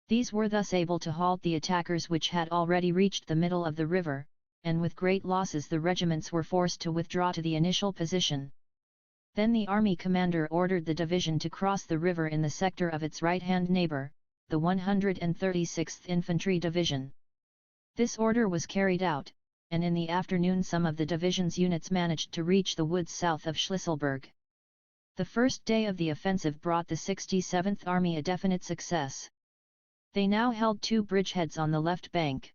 These were thus able to halt the attackers which had already reached the middle of the river, and with great losses the regiments were forced to withdraw to the initial position. Then the army commander ordered the division to cross the river in the sector of its right-hand neighbor, the 136th Infantry Division. This order was carried out, and in the afternoon some of the division's units managed to reach the woods south of Schlisselburg. The first day of the offensive brought the 67th Army a definite success. They now held 2 bridgeheads on the left bank.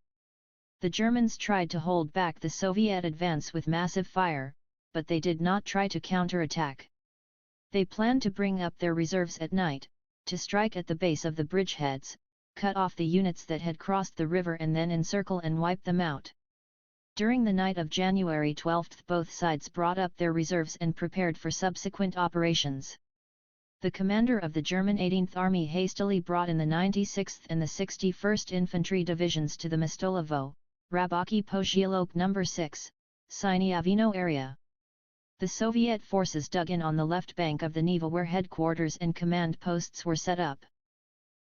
The Germans tried to hold back the Soviet advance with massive fire, but they did not try to counterattack. They planned to bring up their reserves at night, to strike at the base of the bridgeheads, cut off the units that had crossed the river and then encircle and wipe them out. During the night of January 12 both sides brought up their reserves and prepared for subsequent operations. The commander of the German 18th Army hastily brought in the 96th and the 61st Infantry Divisions to the Mostolovo, Rabaki Poziolok No. 6, Sinyavino area. The Soviet forces dug in on the left bank of the Neva where headquarters and command posts were set up.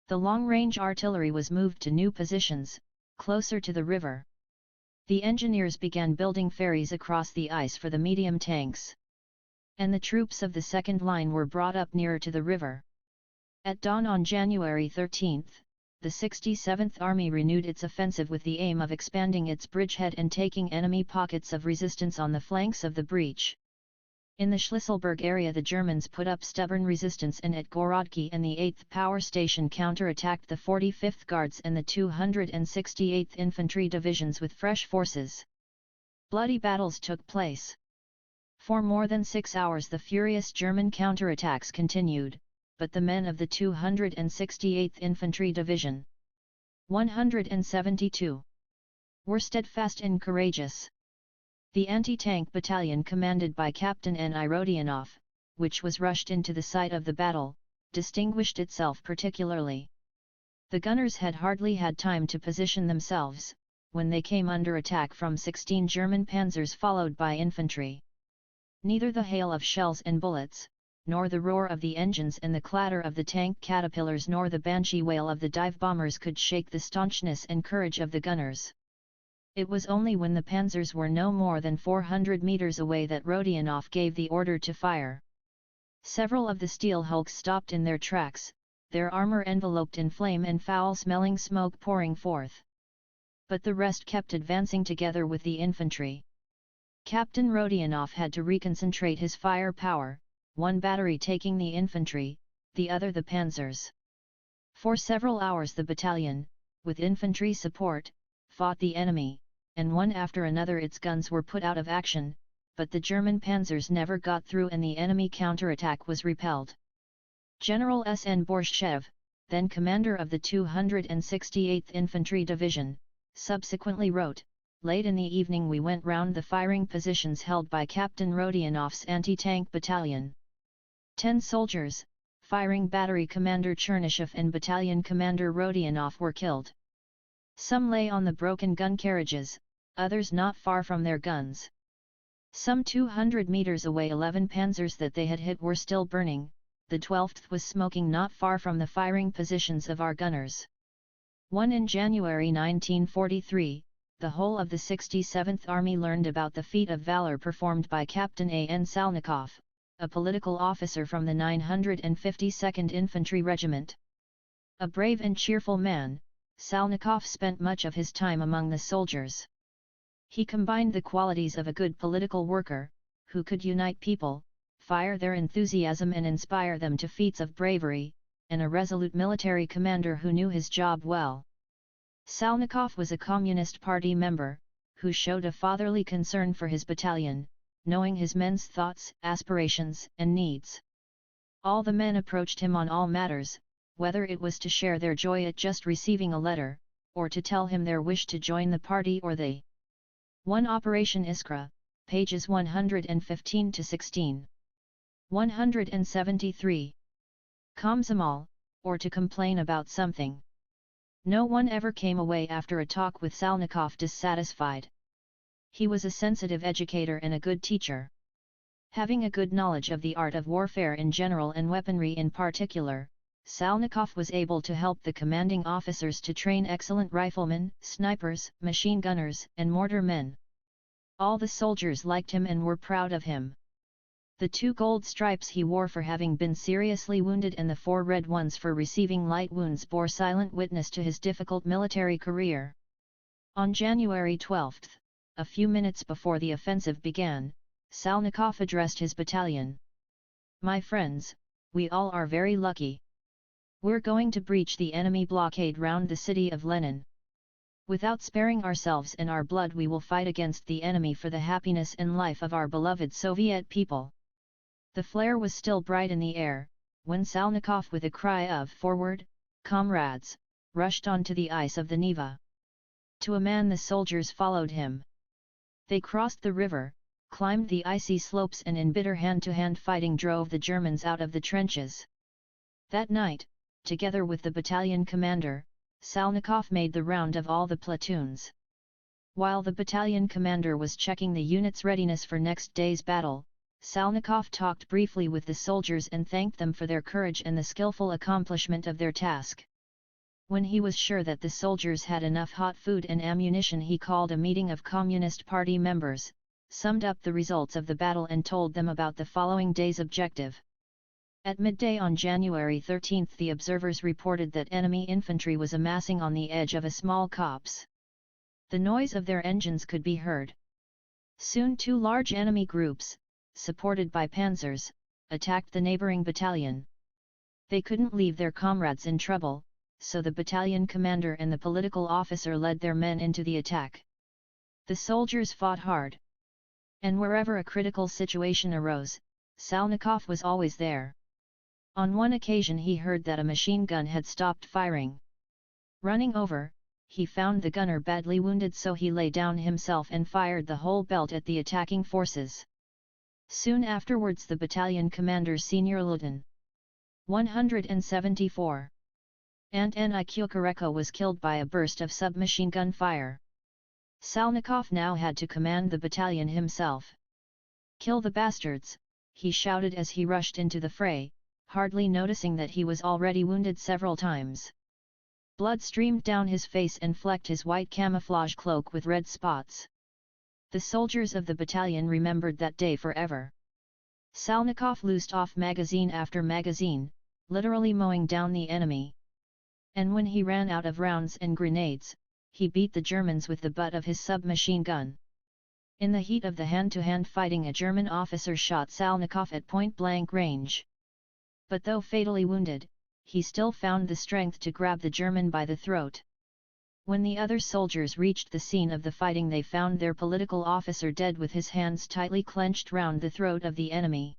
The long-range artillery was moved to new positions, closer to the river. The engineers began building ferries across the ice for the medium tanks. And the troops of the second line were brought up nearer to the river. At dawn on January 13, the 67th Army renewed its offensive with the aim of expanding its bridgehead and taking enemy pockets of resistance on the flanks of the breach. In the Schlisselburg area the Germans put up stubborn resistance, and at Gorodki and the 8th Power Station counterattacked the 45th Guards and the 268th Infantry Divisions with fresh forces. Bloody battles took place. For more than 6 hours the furious German counterattacks continued, but the men of the 268th Infantry Division, 172, were steadfast and courageous. The anti-tank battalion commanded by Captain N.I. Rodionov, which was rushed into the site of the battle, distinguished itself particularly. The gunners had hardly had time to position themselves, when they came under attack from 16 German panzers followed by infantry. Neither the hail of shells and bullets, nor the roar of the engines and the clatter of the tank caterpillars nor the banshee wail of the dive bombers could shake the staunchness and courage of the gunners. It was only when the panzers were no more than 400 meters away that Rodionov gave the order to fire. Several of the steel hulks stopped in their tracks, their armor enveloped in flame and foul-smelling smoke pouring forth. But the rest kept advancing together with the infantry. Captain Rodionov had to reconcentrate his fire power, one battery taking the infantry, the other the panzers. For several hours the battalion, with infantry support, fought the enemy, and one after another its guns were put out of action, but the German panzers never got through and the enemy counterattack was repelled. General S. N. Borshev, then commander of the 268th Infantry Division, subsequently wrote, "Late in the evening we went round the firing positions held by Captain Rodionov's anti-tank battalion. 10 soldiers, firing battery commander Chernyshev and battalion commander Rodionov were killed. Some lay on the broken gun carriages, others not far from their guns. Some 200 meters away 11 panzers that they had hit were still burning, the 12th was smoking not far from the firing positions of our gunners." 1 In January 1943, the whole of the 67th Army learned about the feat of valor performed by Captain A. N. Salnikov, a political officer from the 952nd Infantry Regiment. A brave and cheerful man, Salnikov spent much of his time among the soldiers. He combined the qualities of a good political worker, who could unite people, fire their enthusiasm and inspire them to feats of bravery, and a resolute military commander who knew his job well. Salnikov was a Communist Party member, who showed a fatherly concern for his battalion, knowing his men's thoughts, aspirations, and needs. All the men approached him on all matters, whether it was to share their joy at just receiving a letter, or to tell him their wish to join the party or the 1 Operation Iskra, pages 115-16. 173. Komsomol, or to complain about something. No one ever came away after a talk with Salnikov dissatisfied. He was a sensitive educator and a good teacher. Having a good knowledge of the art of warfare in general and weaponry in particular, Salnikov was able to help the commanding officers to train excellent riflemen, snipers, machine gunners, and mortar men. All the soldiers liked him and were proud of him. The 2 gold stripes he wore for having been seriously wounded and the 4 red ones for receiving light wounds bore silent witness to his difficult military career. On January 12, a few minutes before the offensive began, Salnikov addressed his battalion. "My friends, we all are very lucky. We're going to breach the enemy blockade round the city of Lenin. Without sparing ourselves and our blood we will fight against the enemy for the happiness and life of our beloved Soviet people." The flare was still bright in the air, when Salnikov with a cry of "Forward, comrades!" rushed onto the ice of the Neva. To a man the soldiers followed him. They crossed the river, climbed the icy slopes and in bitter hand-to-hand fighting drove the Germans out of the trenches. That night, together with the battalion commander, Salnikov made the round of all the platoons. While the battalion commander was checking the unit's readiness for next day's battle, Salnikov talked briefly with the soldiers and thanked them for their courage and the skillful accomplishment of their task. When he was sure that the soldiers had enough hot food and ammunition, he called a meeting of Communist Party members, summed up the results of the battle and told them about the following day's objective. At midday on January 13 the observers reported that enemy infantry was amassing on the edge of a small copse. The noise of their engines could be heard. Soon two large enemy groups, supported by panzers, attacked the neighboring battalion. They couldn't leave their comrades in trouble, so the battalion commander and the political officer led their men into the attack. The soldiers fought hard. And wherever a critical situation arose, Salnikov was always there. On one occasion he heard that a machine gun had stopped firing. Running over, he found the gunner badly wounded, so he lay down himself and fired the whole belt at the attacking forces. Soon afterwards the battalion commander Senior Lieutenant 174 Antony Kukurenko was killed by a burst of submachine gun fire. Salnikov now had to command the battalion himself. "Kill the bastards!" he shouted as he rushed into the fray, hardly noticing that he was already wounded several times. Blood streamed down his face and flecked his white camouflage cloak with red spots. The soldiers of the battalion remembered that day forever. Salnikov loosed off magazine after magazine, literally mowing down the enemy. And when he ran out of rounds and grenades, he beat the Germans with the butt of his submachine gun. In the heat of the hand-to-hand fighting, a German officer shot Salnikov at point-blank range. But though fatally wounded, he still found the strength to grab the German by the throat. When the other soldiers reached the scene of the fighting, they found their political officer dead with his hands tightly clenched round the throat of the enemy.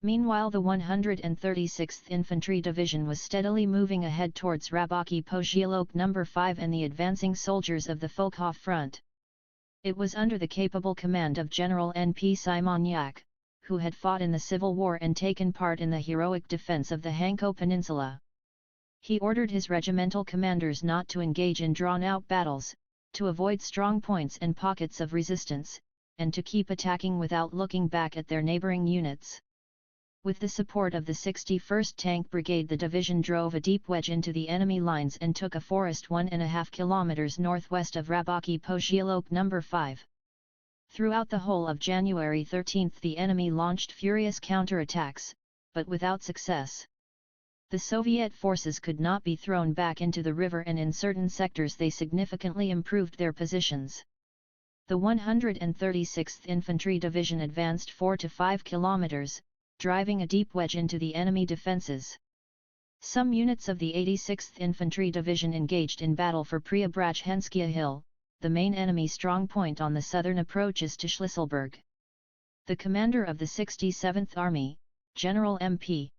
Meanwhile the 136th Infantry Division was steadily moving ahead towards Rabaky Pozyolok No. 5 and the advancing soldiers of the Volkhov Front. It was under the capable command of General N.P. Simonyak, who had fought in the Civil War and taken part in the heroic defense of the Hanko Peninsula. He ordered his regimental commanders not to engage in drawn-out battles, to avoid strong points and pockets of resistance, and to keep attacking without looking back at their neighboring units. With the support of the 61st Tank Brigade, the division drove a deep wedge into the enemy lines and took a forest 1.5 kilometers northwest of Rabaky Pozyolok No. 5. Throughout the whole of January 13 the enemy launched furious counterattacks, but without success. The Soviet forces could not be thrown back into the river, and in certain sectors they significantly improved their positions. The 136th Infantry Division advanced 4 to 5 kilometers, driving a deep wedge into the enemy defenses. Some units of the 86th Infantry Division engaged in battle for Preobrazhenskia Hill, the main enemy strong point on the southern approaches to Shlisselburg. The commander of the 67th Army, General M.P.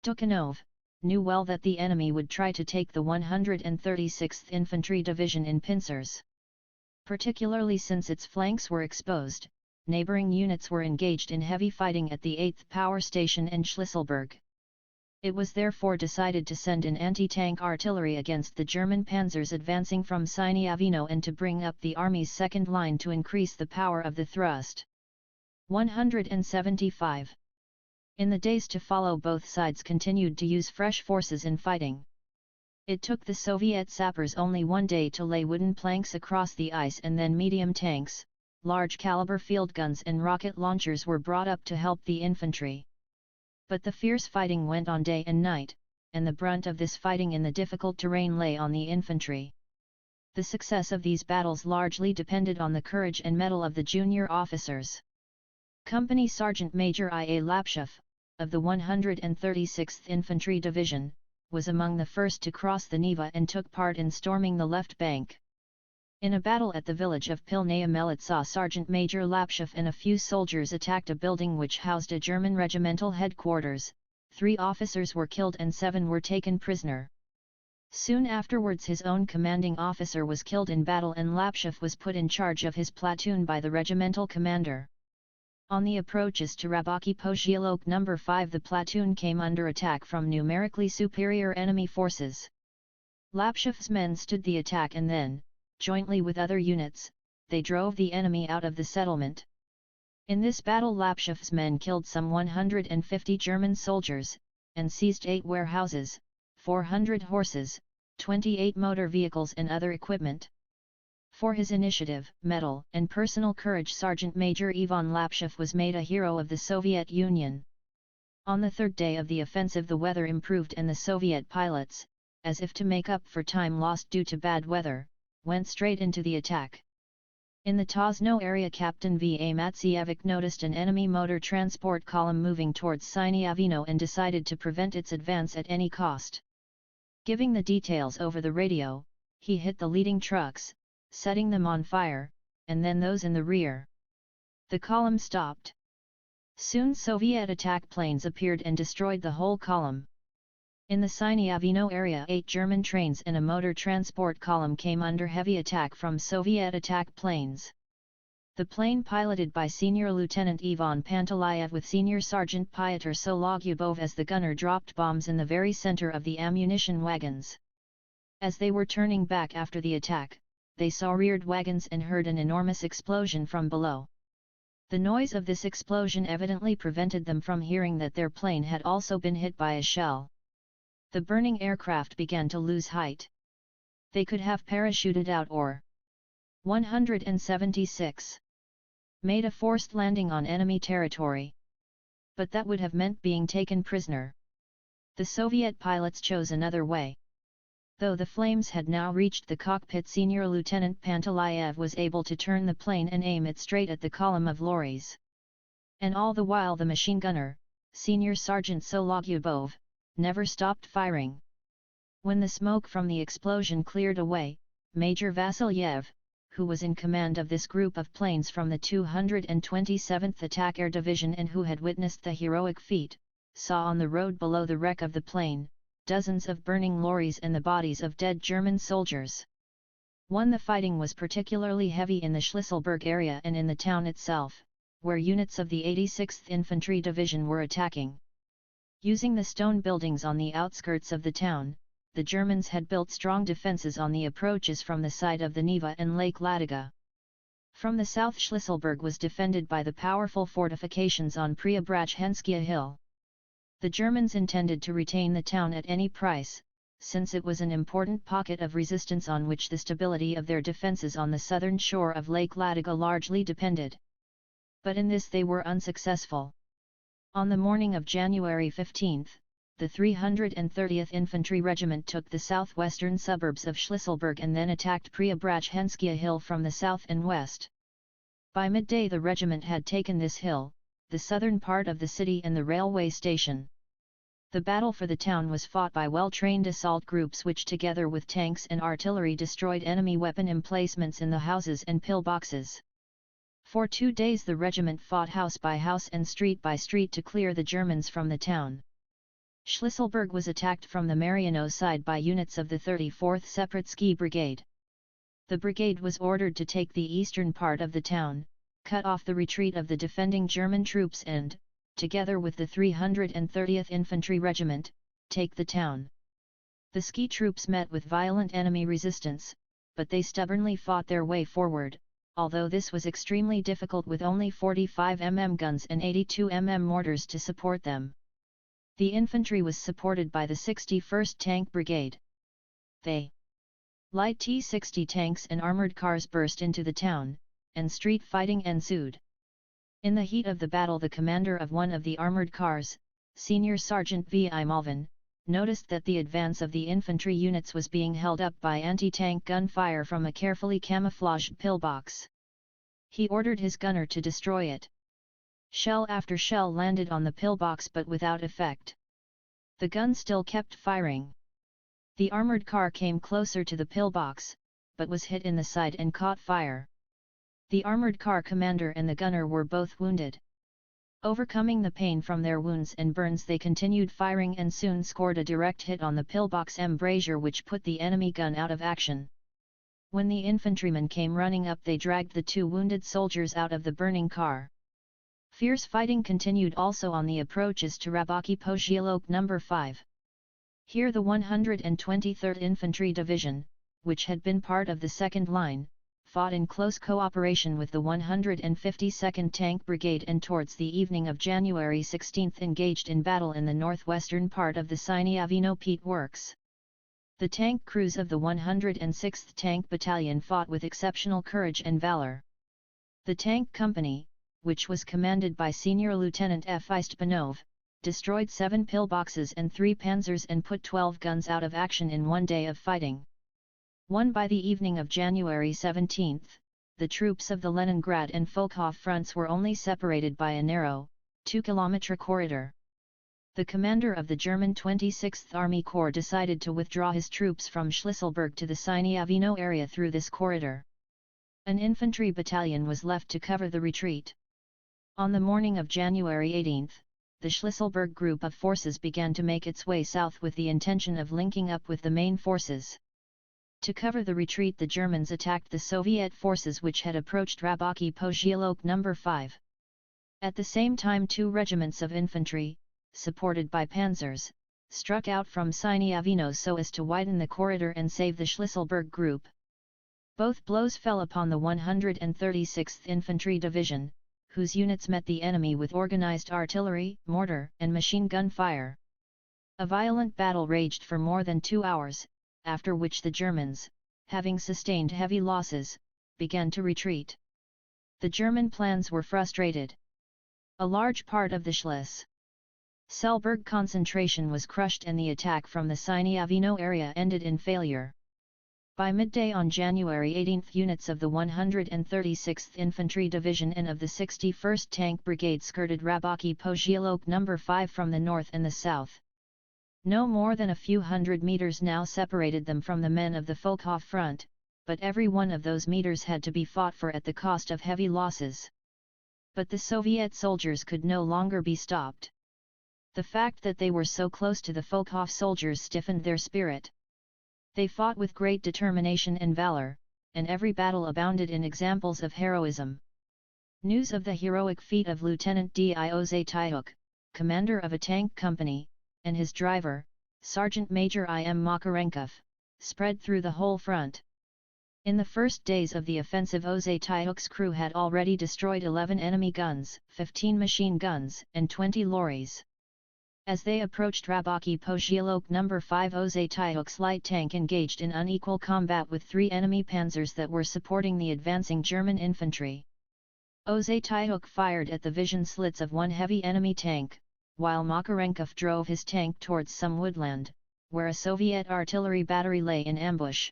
Dukhanov, knew well that the enemy would try to take the 136th Infantry Division in pincers. Particularly since its flanks were exposed, neighboring units were engaged in heavy fighting at the 8th Power Station and Shlisselburg. It was therefore decided to send in anti-tank artillery against the German panzers advancing from Sinyavino and to bring up the army's second line to increase the power of the thrust. 175. In the days to follow, both sides continued to use fresh forces in fighting. It took the Soviet sappers only one day to lay wooden planks across the ice, and then medium tanks, large caliber field guns and rocket launchers were brought up to help the infantry. But the fierce fighting went on day and night, and the brunt of this fighting in the difficult terrain lay on the infantry. The success of these battles largely depended on the courage and mettle of the junior officers. Company Sergeant Major I.A. Lapshev, of the 136th Infantry Division, was among the first to cross the Neva and took part in storming the left bank. In a battle at the village of Pilnaya Melitsa, Sergeant Major Lapshev and a few soldiers attacked a building which housed a German regimental headquarters. 3 officers were killed and 7 were taken prisoner. Soon afterwards his own commanding officer was killed in battle, and Lapshev was put in charge of his platoon by the regimental commander. On the approaches to Rabaky Pozyolok No. 5 the platoon came under attack from numerically superior enemy forces. Lapshev's men stood the attack, and then, jointly with other units, they drove the enemy out of the settlement. In this battle Lapshev's men killed some 150 German soldiers, and seized 8 warehouses, 400 horses, 28 motor vehicles and other equipment. For his initiative, mettle, and personal courage Sergeant Major Ivan Lapshev was made a hero of the Soviet Union. On the 3rd day of the offensive the weather improved and the Soviet pilots, as if to make up for time lost due to bad weather, went straight into the attack. In the Tosno area Captain V.A. Matsievich noticed an enemy motor transport column moving towards Sinyavino and decided to prevent its advance at any cost. Giving the details over the radio, he hit the leading trucks, setting them on fire, and then those in the rear. The column stopped. Soon Soviet attack planes appeared and destroyed the whole column. In the Sinyavino area 8 German trains and a motor transport column came under heavy attack from Soviet attack planes. The plane piloted by Senior Lieutenant Ivan Pantalayev with Senior Sergeant Pyotr Sologyubov as the gunner dropped bombs in the very center of the ammunition wagons. As they were turning back after the attack, they saw reared wagons and heard an enormous explosion from below. The noise of this explosion evidently prevented them from hearing that their plane had also been hit by a shell. The burning aircraft began to lose height. They could have parachuted out or 176. Made a forced landing on enemy territory. But that would have meant being taken prisoner. The Soviet pilots chose another way. Though the flames had now reached the cockpit, Senior Lieutenant Pantalayev was able to turn the plane and aim it straight at the column of lorries. And all the while the machine gunner, Senior Sergeant Sologyubov, never stopped firing. When the smoke from the explosion cleared away, Major Vasilyev, who was in command of this group of planes from the 227th Attack Air Division and who had witnessed the heroic feat, saw on the road below the wreck of the plane, dozens of burning lorries and the bodies of dead German soldiers. The fighting was particularly heavy in the Schlisselburg area and in the town itself, where units of the 86th Infantry Division were attacking. Using the stone buildings on the outskirts of the town, the Germans had built strong defences on the approaches from the side of the Neva and Lake Ladoga. From the south Schlisselburg was defended by the powerful fortifications on Preobrazhenskia Hill. The Germans intended to retain the town at any price, since it was an important pocket of resistance on which the stability of their defences on the southern shore of Lake Ladoga largely depended. But in this they were unsuccessful. On the morning of January 15, the 330th Infantry Regiment took the southwestern suburbs of Schlisselburg and then attacked Preobrazhenskia Hill from the south and west. By midday the regiment had taken this hill, the southern part of the city and the railway station. The battle for the town was fought by well-trained assault groups which together with tanks and artillery destroyed enemy weapon emplacements in the houses and pillboxes. For 2 days the regiment fought house by house and street by street to clear the Germans from the town. Schlisselburg was attacked from the Mariano side by units of the 34th Separatski Brigade. The brigade was ordered to take the eastern part of the town, cut off the retreat of the defending German troops and, together with the 330th Infantry Regiment, take the town. The ski troops met with violent enemy resistance, but they stubbornly fought their way forward, although this was extremely difficult with only 45 mm guns and 82 mm mortars to support them. The infantry was supported by the 61st Tank Brigade. The light T-60 tanks and armoured cars burst into the town, and street fighting ensued. In the heat of the battle the commander of one of the armoured cars, Senior Sergeant V.I. Malvin, noticed that the advance of the infantry units was being held up by anti-tank gunfire from a carefully camouflaged pillbox. He ordered his gunner to destroy it. Shell after shell landed on the pillbox but without effect. The gun still kept firing. The armoured car came closer to the pillbox, but was hit in the side and caught fire. The armoured car commander and the gunner were both wounded. Overcoming the pain from their wounds and burns they continued firing and soon scored a direct hit on the pillbox embrasure which put the enemy gun out of action. When the infantrymen came running up they dragged the 2 wounded soldiers out of the burning car. Fierce fighting continued also on the approaches to Rabaki Pozyolok No. 5. Here the 123rd Infantry Division, which had been part of the second line, fought in close cooperation with the 152nd Tank Brigade and towards the evening of January 16 engaged in battle in the northwestern part of the Sieniavino peat works. The tank crews of the 106th Tank Battalion fought with exceptional courage and valor. The tank company, which was commanded by Senior Lieutenant F. Istpanov, destroyed 7 pillboxes and 3 panzers and put 12 guns out of action in one day of fighting. By the evening of January 17, the troops of the Leningrad and Volkhov fronts were only separated by a narrow, 2-kilometer corridor. The commander of the German 26th Army Corps decided to withdraw his troops from Schlisselburg to the Sieniavino area through this corridor. An infantry battalion was left to cover the retreat. On the morning of January 18, the Schlisselburg group of forces began to make its way south with the intention of linking up with the main forces. To cover the retreat, the Germans attacked the Soviet forces which had approached Rabaki Pozyolok No. 5. At the same time 2 regiments of infantry, supported by panzers, struck out from Sieniavino so as to widen the corridor and save the Schlisselburg group. Both blows fell upon the 136th Infantry Division, whose units met the enemy with organized artillery, mortar, and machine gun fire. A violent battle raged for more than 2 hours, after which the Germans, having sustained heavy losses, began to retreat. The German plans were frustrated. A large part of the Schlisselburg concentration was crushed and the attack from the Sieniavino area ended in failure. By midday on January 18, units of the 136th Infantry Division and of the 61st Tank Brigade skirted Rabaki Pozyolok No. 5 from the north and the south. No more than a few hundred meters now separated them from the men of the Volkhov front, but every one of those meters had to be fought for at the cost of heavy losses. But the Soviet soldiers could no longer be stopped. The fact that they were so close to the Volkhov soldiers stiffened their spirit. They fought with great determination and valor, and every battle abounded in examples of heroism. News of the heroic feat of Lieutenant Dioze Tyuk, commander of a tank company, and his driver, Sergeant Major I.M. Makarenkov, spread through the whole front. In the first days of the offensive, Oze Tyuk's crew had already destroyed 11 enemy guns, 15 machine guns, and 20 lorries. As they approached Rabaki Pozyolok No. 5, Oze Tyuk's light tank engaged in unequal combat with 3 enemy panzers that were supporting the advancing German infantry. Oze Tyuk fired at the vision slits of one heavy enemy tank, while Makarenkov drove his tank towards some woodland, where a Soviet artillery battery lay in ambush.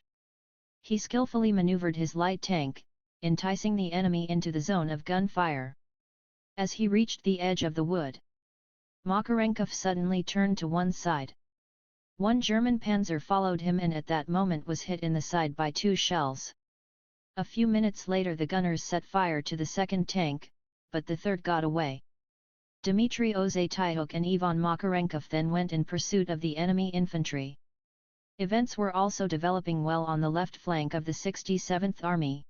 He skillfully maneuvered his light tank, enticing the enemy into the zone of gunfire. As he reached the edge of the wood, Makarenkov suddenly turned to one side. One German panzer followed him and at that moment was hit in the side by 2 shells. A few minutes later the gunners set fire to the second tank, but the third got away. Dmitry Oze Tyuk and Ivan Makarenkov then went in pursuit of the enemy infantry. Events were also developing well on the left flank of the 67th Army.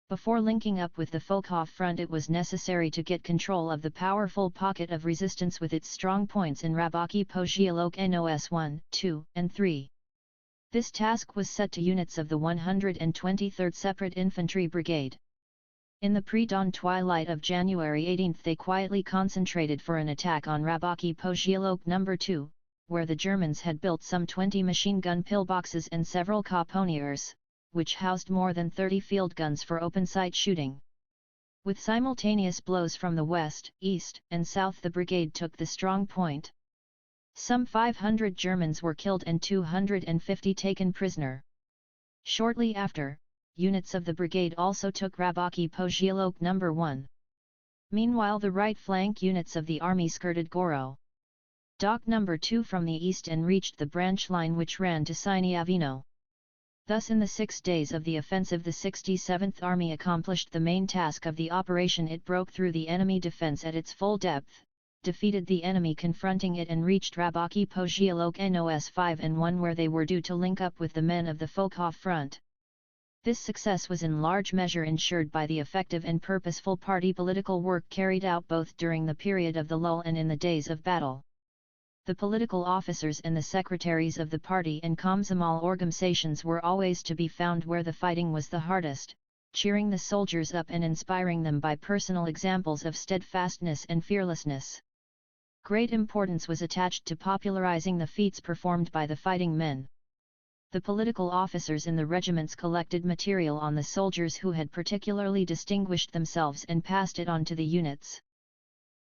Before linking up with the Volkhov front, it was necessary to get control of the powerful pocket of resistance with its strong points in Rabaki Pozyolok NOS 1, 2, and 3. This task was set to units of the 123rd Separate Infantry Brigade. In the pre-dawn twilight of January 18 they quietly concentrated for an attack on Rabaki Pozyolok No. 2, where the Germans had built some 20 machine gun pillboxes and several Caponiers, which housed more than 30 field guns for open-sight shooting. With simultaneous blows from the west, east, and south the brigade took the strong point. Some 500 Germans were killed and 250 taken prisoner. Shortly after, units of the brigade also took Rabaki Pozyolok No. 1. Meanwhile the right flank units of the army skirted Goro Dock No. 2 from the east and reached the branch line which ran to Sieniavino. Thus in the 6 days of the offensive the 67th Army accomplished the main task of the operation. It broke through the enemy defense at its full depth, defeated the enemy confronting it and reached Rabaki Pozyolok NOS 5 and 1 where they were due to link up with the men of the Volkhov front. This success was in large measure ensured by the effective and purposeful party political work carried out both during the period of the lull and in the days of battle. The political officers and the secretaries of the party and Komsomol organizations were always to be found where the fighting was the hardest, cheering the soldiers up and inspiring them by personal examples of steadfastness and fearlessness. Great importance was attached to popularizing the feats performed by the fighting men. The political officers in the regiments collected material on the soldiers who had particularly distinguished themselves and passed it on to the units.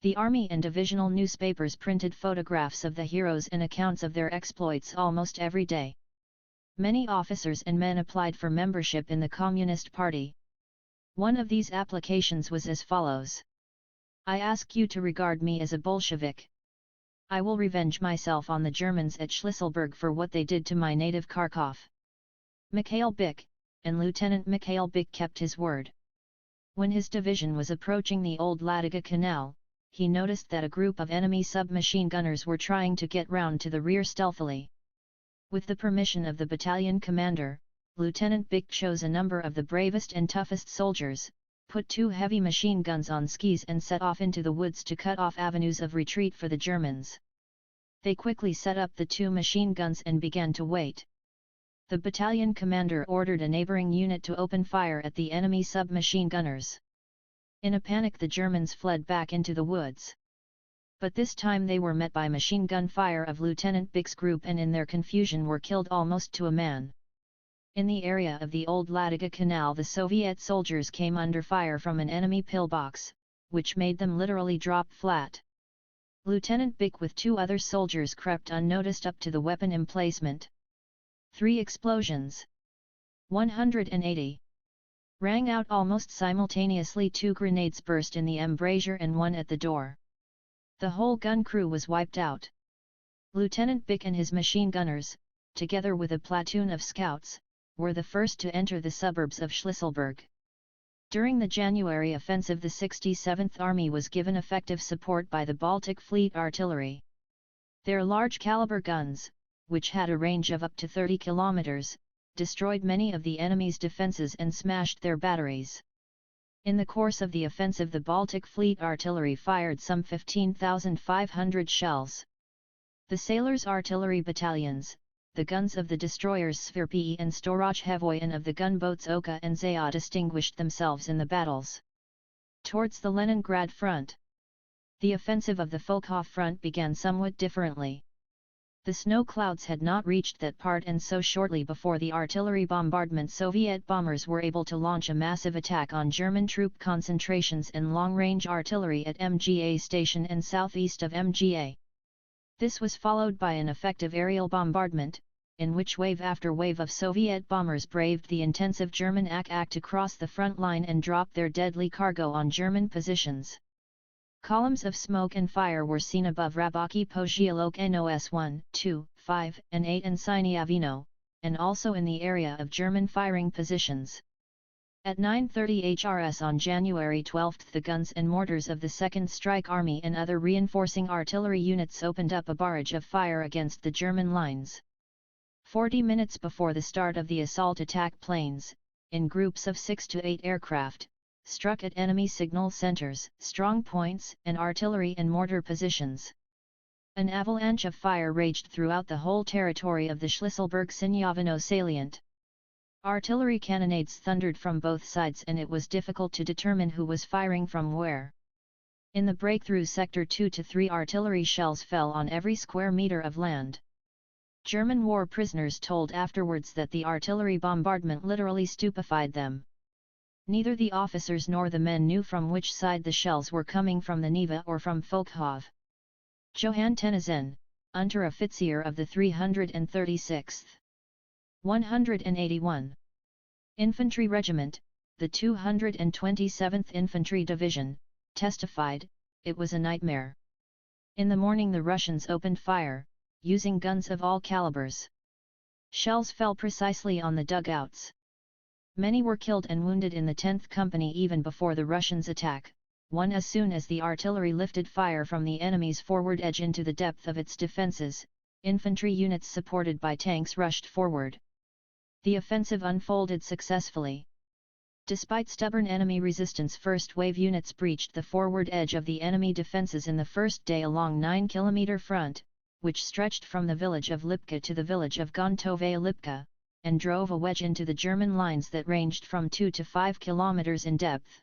The army and divisional newspapers printed photographs of the heroes and accounts of their exploits almost every day. Many officers and men applied for membership in the Communist Party. One of these applications was as follows: I ask you to regard me as a Bolshevik. I will revenge myself on the Germans at Schlisselburg for what they did to my native Kharkov. Mikhail Bick, and Lieutenant Mikhail Bick kept his word. When his division was approaching the old Ladoga Canal, he noticed that a group of enemy submachine gunners were trying to get round to the rear stealthily. With the permission of the battalion commander, Lieutenant Bick chose a number of the bravest and toughest soldiers, put 2 heavy machine guns on skis and set off into the woods to cut off avenues of retreat for the Germans. They quickly set up the 2 machine guns and began to wait. The battalion commander ordered a neighboring unit to open fire at the enemy submachine gunners. In a panic, the Germans fled back into the woods. But this time they were met by machine gun fire of Lieutenant Bick's group and in their confusion were killed almost to a man. In the area of the old Ladoga Canal, the Soviet soldiers came under fire from an enemy pillbox, which made them literally drop flat. Lieutenant Bick with 2 other soldiers crept unnoticed up to the weapon emplacement. 3 explosions. 180. Rang out almost simultaneously. 2 grenades burst in the embrasure and 1 at the door. The whole gun crew was wiped out. Lieutenant Bick and his machine gunners, together with a platoon of scouts, were the first to enter the suburbs of Schlisselburg. During the January offensive, the 67th Army was given effective support by the Baltic Fleet artillery. Their large-caliber guns, which had a range of up to 30 kilometers, destroyed many of the enemy's defenses and smashed their batteries. In the course of the offensive, the Baltic Fleet artillery fired some 15,500 shells. The sailors' artillery battalions, the guns of the destroyers Svirpi and Storozhevoy and of the gunboats Oka and Zaya distinguished themselves in the battles. Towards the Leningrad front, the offensive of the Volkhov front began somewhat differently. The snow clouds had not reached that part, and so shortly before the artillery bombardment, Soviet bombers were able to launch a massive attack on German troop concentrations and long-range artillery at MGA station and southeast of MGA. This was followed by an effective aerial bombardment, in which wave after wave of Soviet bombers braved the intensive German attack to cross the front line and drop their deadly cargo on German positions. Columns of smoke and fire were seen above Rabaki Pogielok NOS 1, 2, 5, and 8 and Sinyavino, and also in the area of German firing positions. At 9:30 HRS on January 12, the guns and mortars of the 2nd Strike Army and other reinforcing artillery units opened up a barrage of fire against the German lines. 40 minutes before the start of the assault, attack planes, in groups of 6 to 8 aircraft, struck at enemy signal centers, strong points, and artillery and mortar positions. An avalanche of fire raged throughout the whole territory of the Schlisselburg-Sinyavino salient. Artillery cannonades thundered from both sides, and it was difficult to determine who was firing from where. In the breakthrough sector, 2 to 3 artillery shells fell on every square meter of land. German war prisoners told afterwards that the artillery bombardment literally stupefied them. Neither the officers nor the men knew from which side the shells were coming, from the Neva or from Volkhov. Johann Tennyson, Unteroffizier of the 336th. 181. Infantry Regiment, the 227th Infantry Division, testified, "It was a nightmare. In the morning the Russians opened fire, using guns of all calibers. Shells fell precisely on the dugouts. Many were killed and wounded in the 10th Company even before the Russians' attack. One, as soon as the artillery lifted fire from the enemy's forward edge into the depth of its defenses, infantry units supported by tanks rushed forward. The offensive unfolded successfully. Despite stubborn enemy resistance, first-wave units breached the forward edge of the enemy defenses in the first day along 9-kilometer front, which stretched from the village of Lipka to the village of Gontovaya Lipka, and drove a wedge into the German lines that ranged from 2 to 5 kilometers in depth.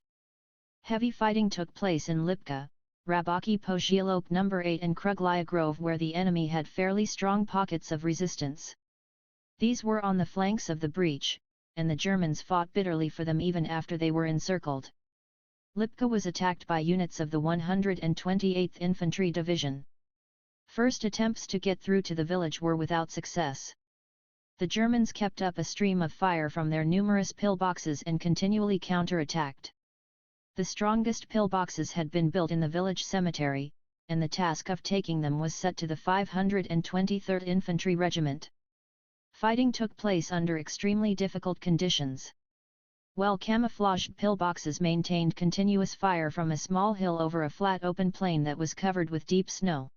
Heavy fighting took place in Lipka, Rabaki Pozyolok No. 8 and Kruglaya Grove, where the enemy had fairly strong pockets of resistance. These were on the flanks of the breach, and the Germans fought bitterly for them even after they were encircled. Lipka was attacked by units of the 128th Infantry Division. First attempts to get through to the village were without success. The Germans kept up a stream of fire from their numerous pillboxes and continually counter-attacked. The strongest pillboxes had been built in the village cemetery, and the task of taking them was set to the 523rd Infantry Regiment. Fighting took place under extremely difficult conditions. Well-camouflaged pillboxes maintained continuous fire from a small hill over a flat open plain that was covered with deep snow.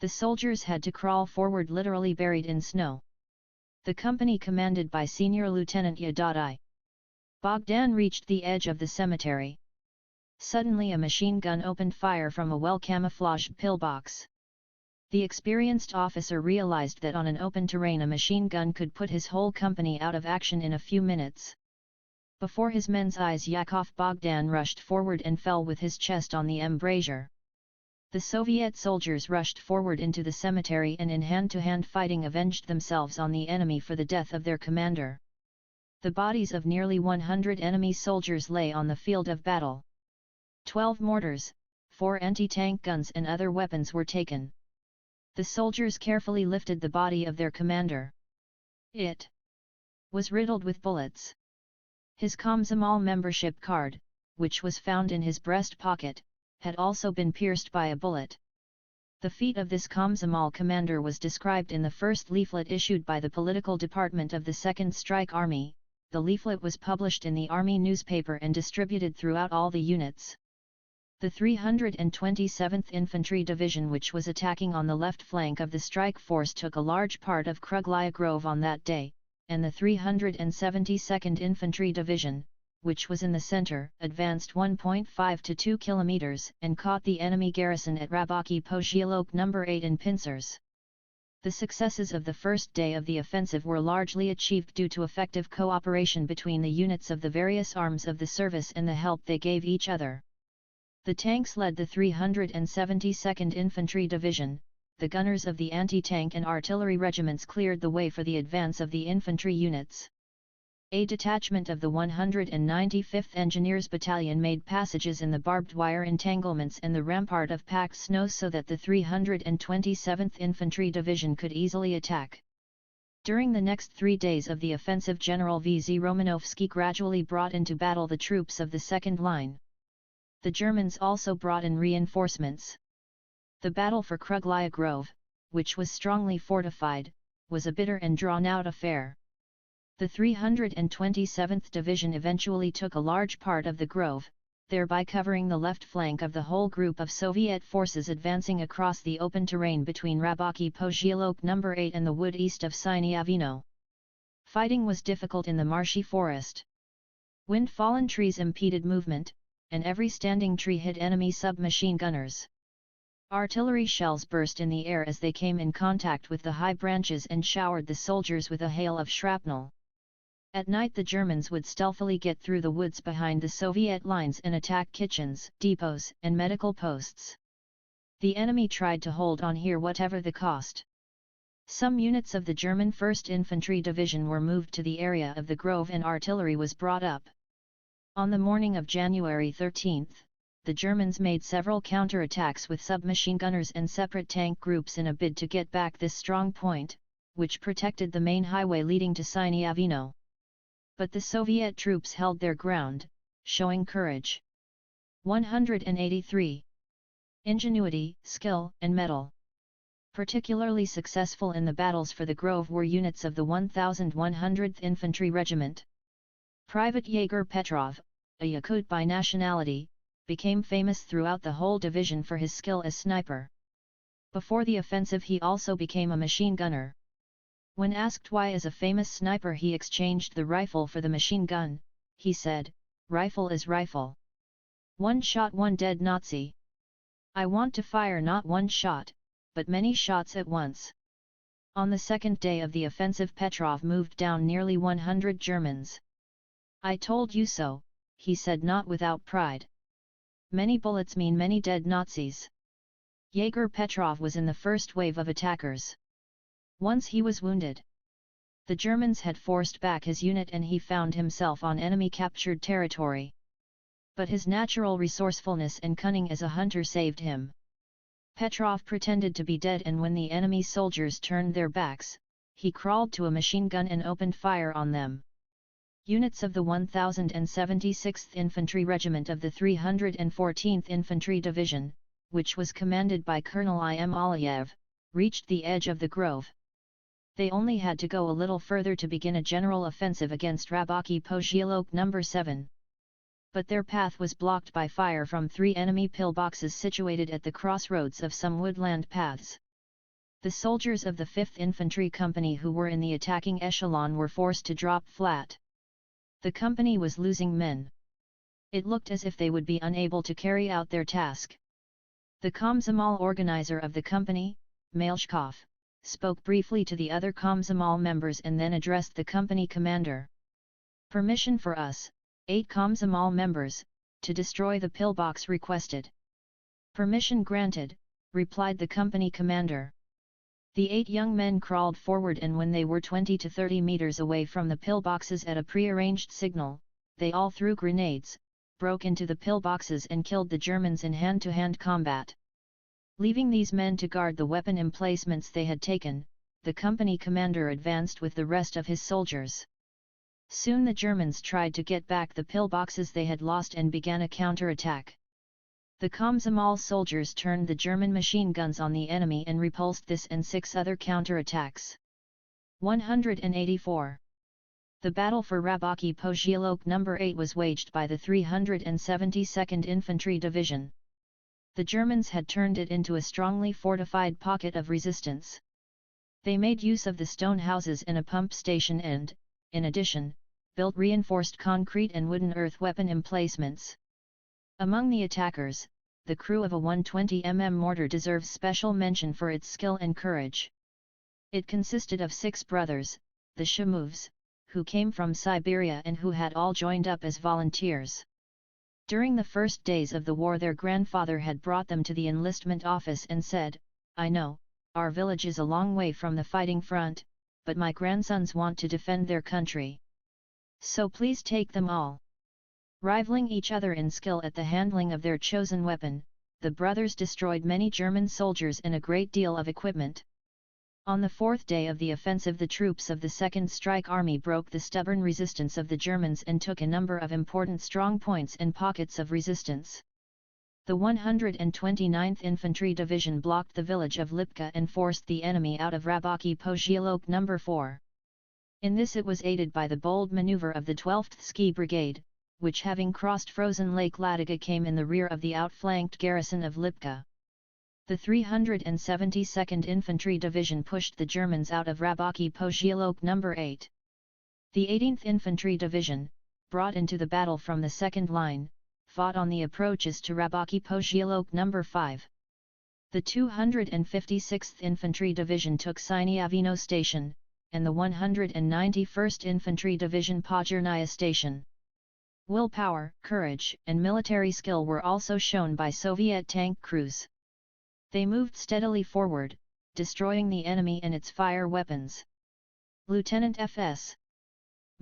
The soldiers had to crawl forward, literally buried in snow. The company commanded by Senior Lieutenant Yadai Bogdan reached the edge of the cemetery. Suddenly a machine gun opened fire from a well-camouflaged pillbox. The experienced officer realized that on an open terrain a machine gun could put his whole company out of action in a few minutes. Before his men's eyes, Yakov Bogdan rushed forward and fell with his chest on the embrasure. The Soviet soldiers rushed forward into the cemetery and in hand-to-hand fighting avenged themselves on the enemy for the death of their commander. The bodies of nearly 100 enemy soldiers lay on the field of battle. 12 mortars, 4 anti-tank guns and other weapons were taken. The soldiers carefully lifted the body of their commander. It was riddled with bullets. His Komsomol membership card, which was found in his breast pocket, had also been pierced by a bullet. The feat of this Komsomol commander was described in the first leaflet issued by the political department of the 2nd Strike Army. The leaflet was published in the Army newspaper and distributed throughout all the units. The 327th Infantry Division, which was attacking on the left flank of the strike force, took a large part of Kruglaya Grove on that day, and the 372nd Infantry Division, which was in the center, advanced 1.5 to 2 kilometers and caught the enemy garrison at Rabaki Pozyolok No. 8 in pincers. The successes of the first day of the offensive were largely achieved due to effective cooperation between the units of the various arms of the service and the help they gave each other. The tanks led the 372nd Infantry Division, the gunners of the anti-tank and artillery regiments cleared the way for the advance of the infantry units. A detachment of the 195th Engineers Battalion made passages in the barbed wire entanglements and the rampart of packed snow so that the 327th Infantry Division could easily attack. During the next 3 days of the offensive, General V.Z. Romanovsky gradually brought into battle the troops of the second line. The Germans also brought in reinforcements. The battle for Kruglaya Grove, which was strongly fortified, was a bitter and drawn-out affair. The 327th Division eventually took a large part of the grove, thereby covering the left flank of the whole group of Soviet forces advancing across the open terrain between Rabaki Pozyolok No. 8 and the wood east of Sinyavino. Fighting was difficult in the marshy forest. Wind-fallen trees impeded movement, and every standing tree hit enemy submachine gunners. Artillery shells burst in the air as they came in contact with the high branches and showered the soldiers with a hail of shrapnel. At night the Germans would stealthily get through the woods behind the Soviet lines and attack kitchens, depots, and medical posts. The enemy tried to hold on here whatever the cost. Some units of the German 1st Infantry Division were moved to the area of the grove and artillery was brought up. On the morning of January 13, the Germans made several counterattacks with submachine gunners and separate tank groups in a bid to get back this strong point, which protected the main highway leading to Sinyavino. But the Soviet troops held their ground, showing courage. 183. Ingenuity, skill, and mettle. Particularly successful in the battles for the Grove were units of the 1100th Infantry Regiment. Private Yegor Petrov, a Yakut by nationality, became famous throughout the whole division for his skill as sniper. Before the offensive he also became a machine gunner. When asked why as a famous sniper he exchanged the rifle for the machine gun, he said, "Rifle is rifle. One shot, one dead Nazi. I want to fire not one shot, but many shots at once." On the second day of the offensive Petrov moved down nearly 100 Germans. "I told you so," he said, not without pride. "Many bullets mean many dead Nazis." Jaeger Petrov was in the first wave of attackers. Once he was wounded. The Germans had forced back his unit and he found himself on enemy-captured territory. But his natural resourcefulness and cunning as a hunter saved him. Petrov pretended to be dead, and when the enemy soldiers turned their backs, he crawled to a machine gun and opened fire on them. Units of the 1076th Infantry Regiment of the 314th Infantry Division, which was commanded by Colonel I.M. Aliyev, reached the edge of the grove. They only had to go a little further to begin a general offensive against Rabaky Pozyolok No. 7. But their path was blocked by fire from 3 enemy pillboxes situated at the crossroads of some woodland paths. The soldiers of the 5th Infantry Company who were in the attacking echelon were forced to drop flat. The company was losing men. It looked as if they would be unable to carry out their task. The Komsomol organizer of the company, Maleshkov, spoke briefly to the other Komsomol members and then addressed the company commander. "Permission for us, 8 Komsomol members, to destroy the pillbox requested." "Permission granted," replied the company commander. The 8 young men crawled forward, and when they were 20 to 30 meters away from the pillboxes at a prearranged signal, they all threw grenades, broke into the pillboxes and killed the Germans in hand-to-hand combat. Leaving these men to guard the weapon emplacements they had taken, the company commander advanced with the rest of his soldiers. Soon the Germans tried to get back the pillboxes they had lost and began a counter-attack. The Komsomol soldiers turned the German machine guns on the enemy and repulsed this and 6 other counter-attacks. 184. The battle for Rabaky Pozyolok No. 8 was waged by the 372nd Infantry Division. The Germans had turned it into a strongly fortified pocket of resistance. They made use of the stone houses and a pump station and, in addition, built reinforced concrete and wooden earth weapon emplacements. Among the attackers, the crew of a 120 mm mortar deserves special mention for its skill and courage. It consisted of 6 brothers, the Shamovs, who came from Siberia and who had all joined up as volunteers. During the first days of the war their grandfather had brought them to the enlistment office and said, "I know, our village is a long way from the fighting front, but my grandsons want to defend their country. So please take them all." Rivaling each other in skill at the handling of their chosen weapon, the brothers destroyed many German soldiers and a great deal of equipment. On the 4th day of the offensive the troops of the 2nd Strike Army broke the stubborn resistance of the Germans and took a number of important strong points and pockets of resistance. The 129th Infantry Division blocked the village of Lipka and forced the enemy out of Rabaky Pozyolok No. 4. In this it was aided by the bold maneuver of the 12th Ski Brigade, which having crossed frozen Lake Ladoga came in the rear of the outflanked garrison of Lipka. The 372nd Infantry Division pushed the Germans out of Rabaky Pozyolok No. 8. The 18th Infantry Division, brought into the battle from the second line, fought on the approaches to Rabaky Pozyolok No. 5. The 256th Infantry Division took Sinyavino Station, and the 191st Infantry Division Pozhernaya Station. Willpower, courage, and military skill were also shown by Soviet tank crews. They moved steadily forward, destroying the enemy and its fire weapons. Lieutenant F.S.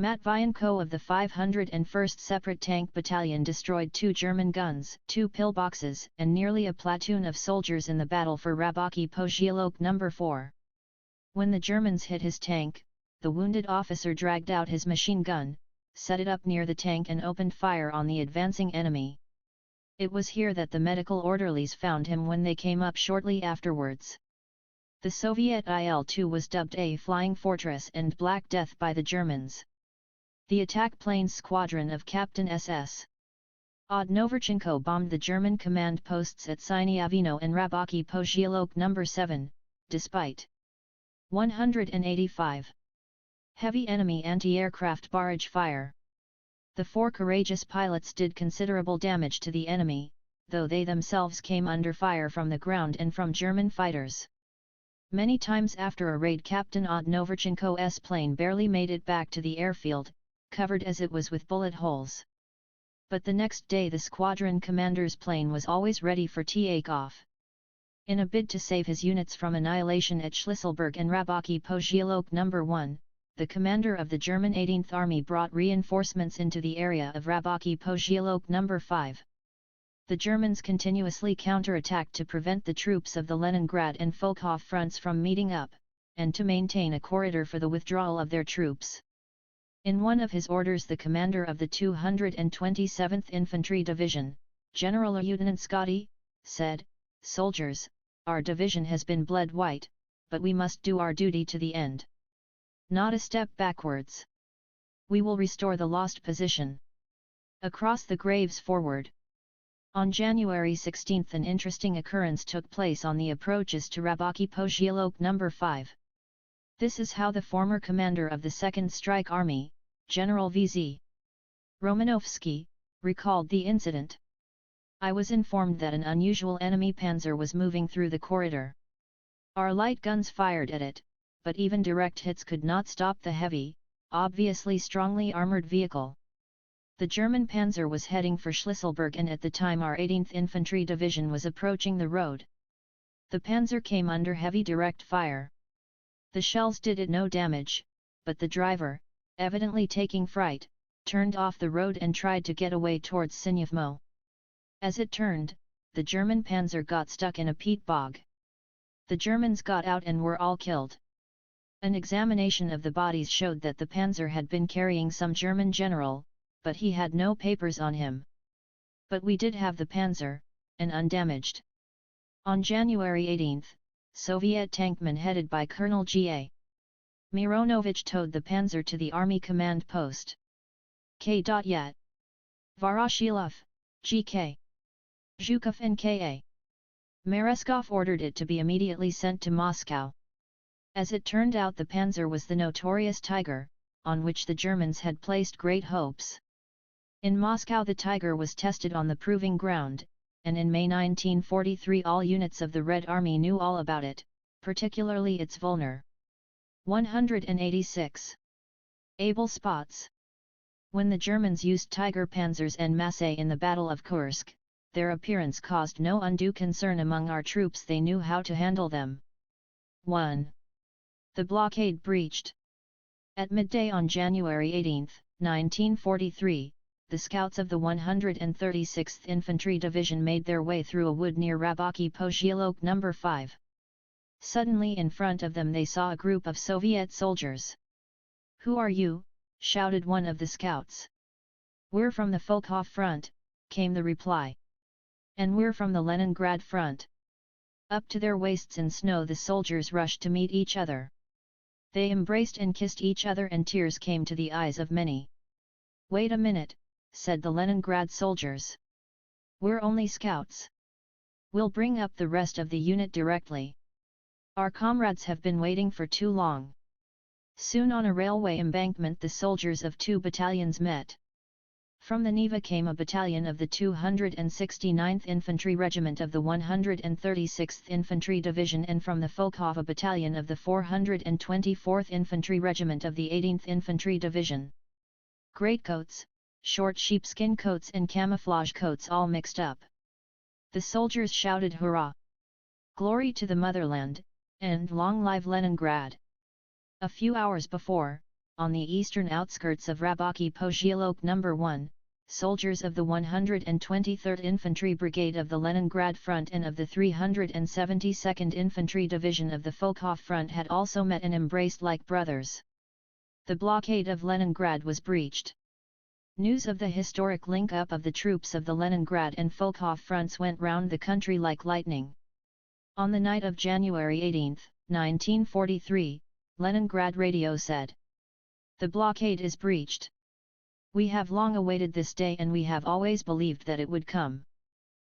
Matvienko of the 501st Separate Tank Battalion destroyed 2 German guns, 2 pillboxes, and nearly a platoon of soldiers in the battle for Rabaky Pozyolok No. 4. When the Germans hit his tank, the wounded officer dragged out his machine gun, set it up near the tank and opened fire on the advancing enemy. It was here that the medical orderlies found him when they came up shortly afterwards. The Soviet Il-2 was dubbed a Flying Fortress and Black Death by the Germans. The attack planes squadron of Captain S.S. Od Novorchenko bombed the German command posts at Sinyavino and Rabaky Pozyolok No. 7, despite 185 heavy enemy anti-aircraft barrage fire. The 4 courageous pilots did considerable damage to the enemy, though they themselves came under fire from the ground and from German fighters. Many times after a raid, Captain Novorchenko's plane barely made it back to the airfield, covered as it was with bullet holes. But the next day the squadron commander's plane was always ready for takeoff. In a bid to save his units from annihilation at Schlisselburg and Rabaki Pogielok No. 1, the commander of the German 18th Army brought reinforcements into the area of Rabaki Pogielok No. 5. The Germans continuously counterattacked to prevent the troops of the Leningrad and Volkhov fronts from meeting up, and to maintain a corridor for the withdrawal of their troops. In one of his orders, the commander of the 227th Infantry Division, General Lieutenant Scotty, said, "Soldiers, our division has been bled white, but we must do our duty to the end. Not a step backwards. We will restore the lost position. Across the graves forward." On January 16 an interesting occurrence took place on the approaches to Rabaki Pogielok No. 5. This is how the former commander of the 2nd Strike Army, General VZ Romanovsky, recalled the incident. "I was informed that an unusual enemy panzer was moving through the corridor. Our light guns fired at it, but even direct hits could not stop the heavy, obviously strongly armored vehicle. The German panzer was heading for Schlisselburg, and at the time our 18th Infantry Division was approaching the road. The panzer came under heavy direct fire. The shells did it no damage, but the driver, evidently taking fright, turned off the road and tried to get away towards Sinyavmo. As it turned, the German panzer got stuck in a peat bog. The Germans got out and were all killed. An examination of the bodies showed that the panzer had been carrying some German general, but he had no papers on him. But we did have the panzer, and undamaged." On January 18, Soviet tankmen headed by Colonel G.A. Mironovich towed the panzer to the Army Command Post. K.Yat. Voroshilov, G.K. Zhukov and K.A. Mereskov ordered it to be immediately sent to Moscow. As it turned out, the panzer was the notorious Tiger, on which the Germans had placed great hopes. In Moscow the Tiger was tested on the proving ground, and in May 1943 all units of the Red Army knew all about it, particularly its Vulner 186. Able spots. When the Germans used Tiger panzers en masse in the Battle of Kursk, their appearance caused no undue concern among our troops. They knew how to handle them. 1. The blockade breached. At midday on January 18, 1943, the scouts of the 136th Infantry Division made their way through a wood near Rabaki Pogielok No. 5. Suddenly in front of them they saw a group of Soviet soldiers. "Who are you?" shouted one of the scouts. "We're from the Volkhov front," came the reply. "And we're from the Leningrad front." Up to their waists in snow the soldiers rushed to meet each other. They embraced and kissed each other, and tears came to the eyes of many. "Wait a minute," said the Leningrad soldiers. "We're only scouts. We'll bring up the rest of the unit directly. Our comrades have been waiting for too long." Soon on a railway embankment the soldiers of 2 battalions met. From the Neva came a battalion of the 269th Infantry Regiment of the 136th Infantry Division, and from the Volkhov a battalion of the 424th Infantry Regiment of the 18th Infantry Division. Greatcoats, short sheepskin coats and camouflage coats all mixed up. The soldiers shouted hurrah! Glory to the motherland, and long live Leningrad! A few hours before, on the eastern outskirts of Rabaki Pogielok No. 1, soldiers of the 123rd Infantry Brigade of the Leningrad Front and of the 372nd Infantry Division of the Volkhov Front had also met and embraced like brothers. The blockade of Leningrad was breached. News of the historic link-up of the troops of the Leningrad and Volkhov fronts went round the country like lightning. On the night of January 18, 1943, Leningrad radio said, "The blockade is breached. We have long awaited this day, and we have always believed that it would come.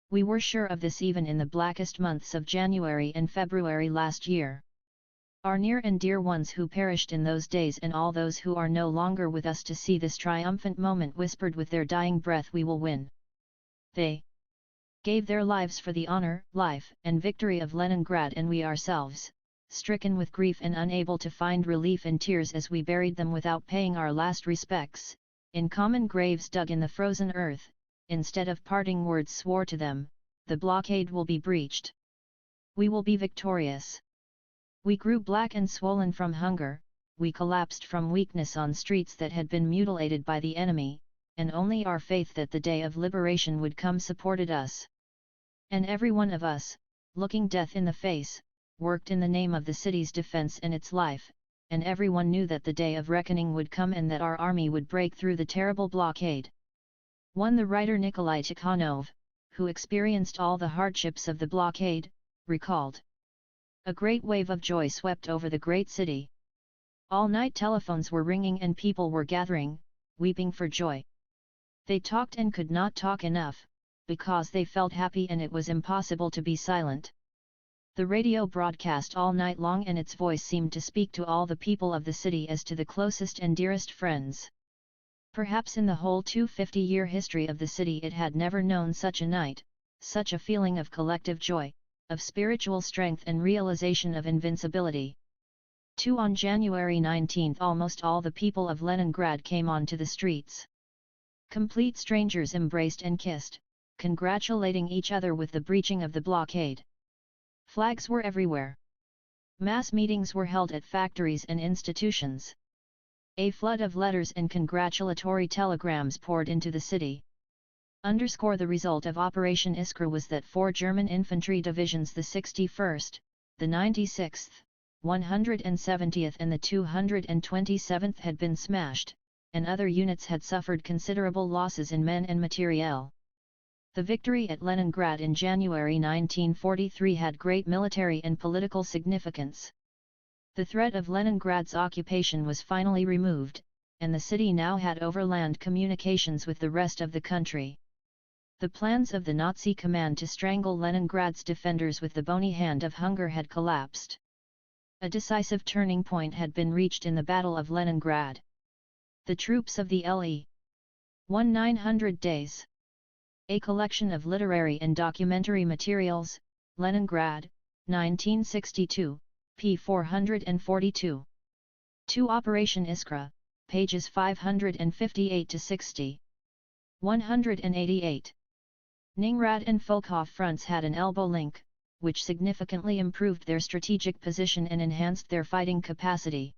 We were sure of this even in the blackest months of January and February last year. Our near and dear ones who perished in those days, and all those who are no longer with us to see this triumphant moment, whispered with their dying breath, 'We will win.' They gave their lives for the honor, life, and victory of Leningrad, and we ourselves, stricken with grief and unable to find relief in tears as we buried them without paying our last respects, in common graves dug in the frozen earth, instead of parting words swore to them, the blockade will be breached. We will be victorious. We grew black and swollen from hunger, we collapsed from weakness on streets that had been mutilated by the enemy, and only our faith that the day of liberation would come supported us. And every one of us, looking death in the face, worked in the name of the city's defense and its life, and everyone knew that the day of reckoning would come and that our army would break through the terrible blockade. The writer Nikolai Tikhonov, who experienced all the hardships of the blockade, recalled. A great wave of joy swept over the great city. All night telephones were ringing and people were gathering, weeping for joy. They talked and could not talk enough, because they felt happy and it was impossible to be silent. The radio broadcast all night long and its voice seemed to speak to all the people of the city as to the closest and dearest friends. Perhaps in the whole 250-year history of the city it had never known such a night, such a feeling of collective joy, of spiritual strength and realization of invincibility. On January 19 almost all the people of Leningrad came onto the streets. Complete strangers embraced and kissed, congratulating each other with the breaching of the blockade. Flags were everywhere. Mass meetings were held at factories and institutions. A flood of letters and congratulatory telegrams poured into the city. The result of Operation Iskra was that 4 German infantry divisions, the 61st, the 96th, 170th and the 227th had been smashed, and other units had suffered considerable losses in men and materiel. The victory at Leningrad in January 1943 had great military and political significance. The threat of Leningrad's occupation was finally removed, and the city now had overland communications with the rest of the country. The plans of the Nazi command to strangle Leningrad's defenders with the bony hand of hunger had collapsed. A decisive turning point had been reached in the Battle of Leningrad. The troops of the LE. 900 Days. A collection of literary and documentary materials, Leningrad, 1962, p. 442. 2 Operation Iskra, pages 558-60. 188. Leningrad and Volkhov fronts had an elbow link, which significantly improved their strategic position and enhanced their fighting capacity.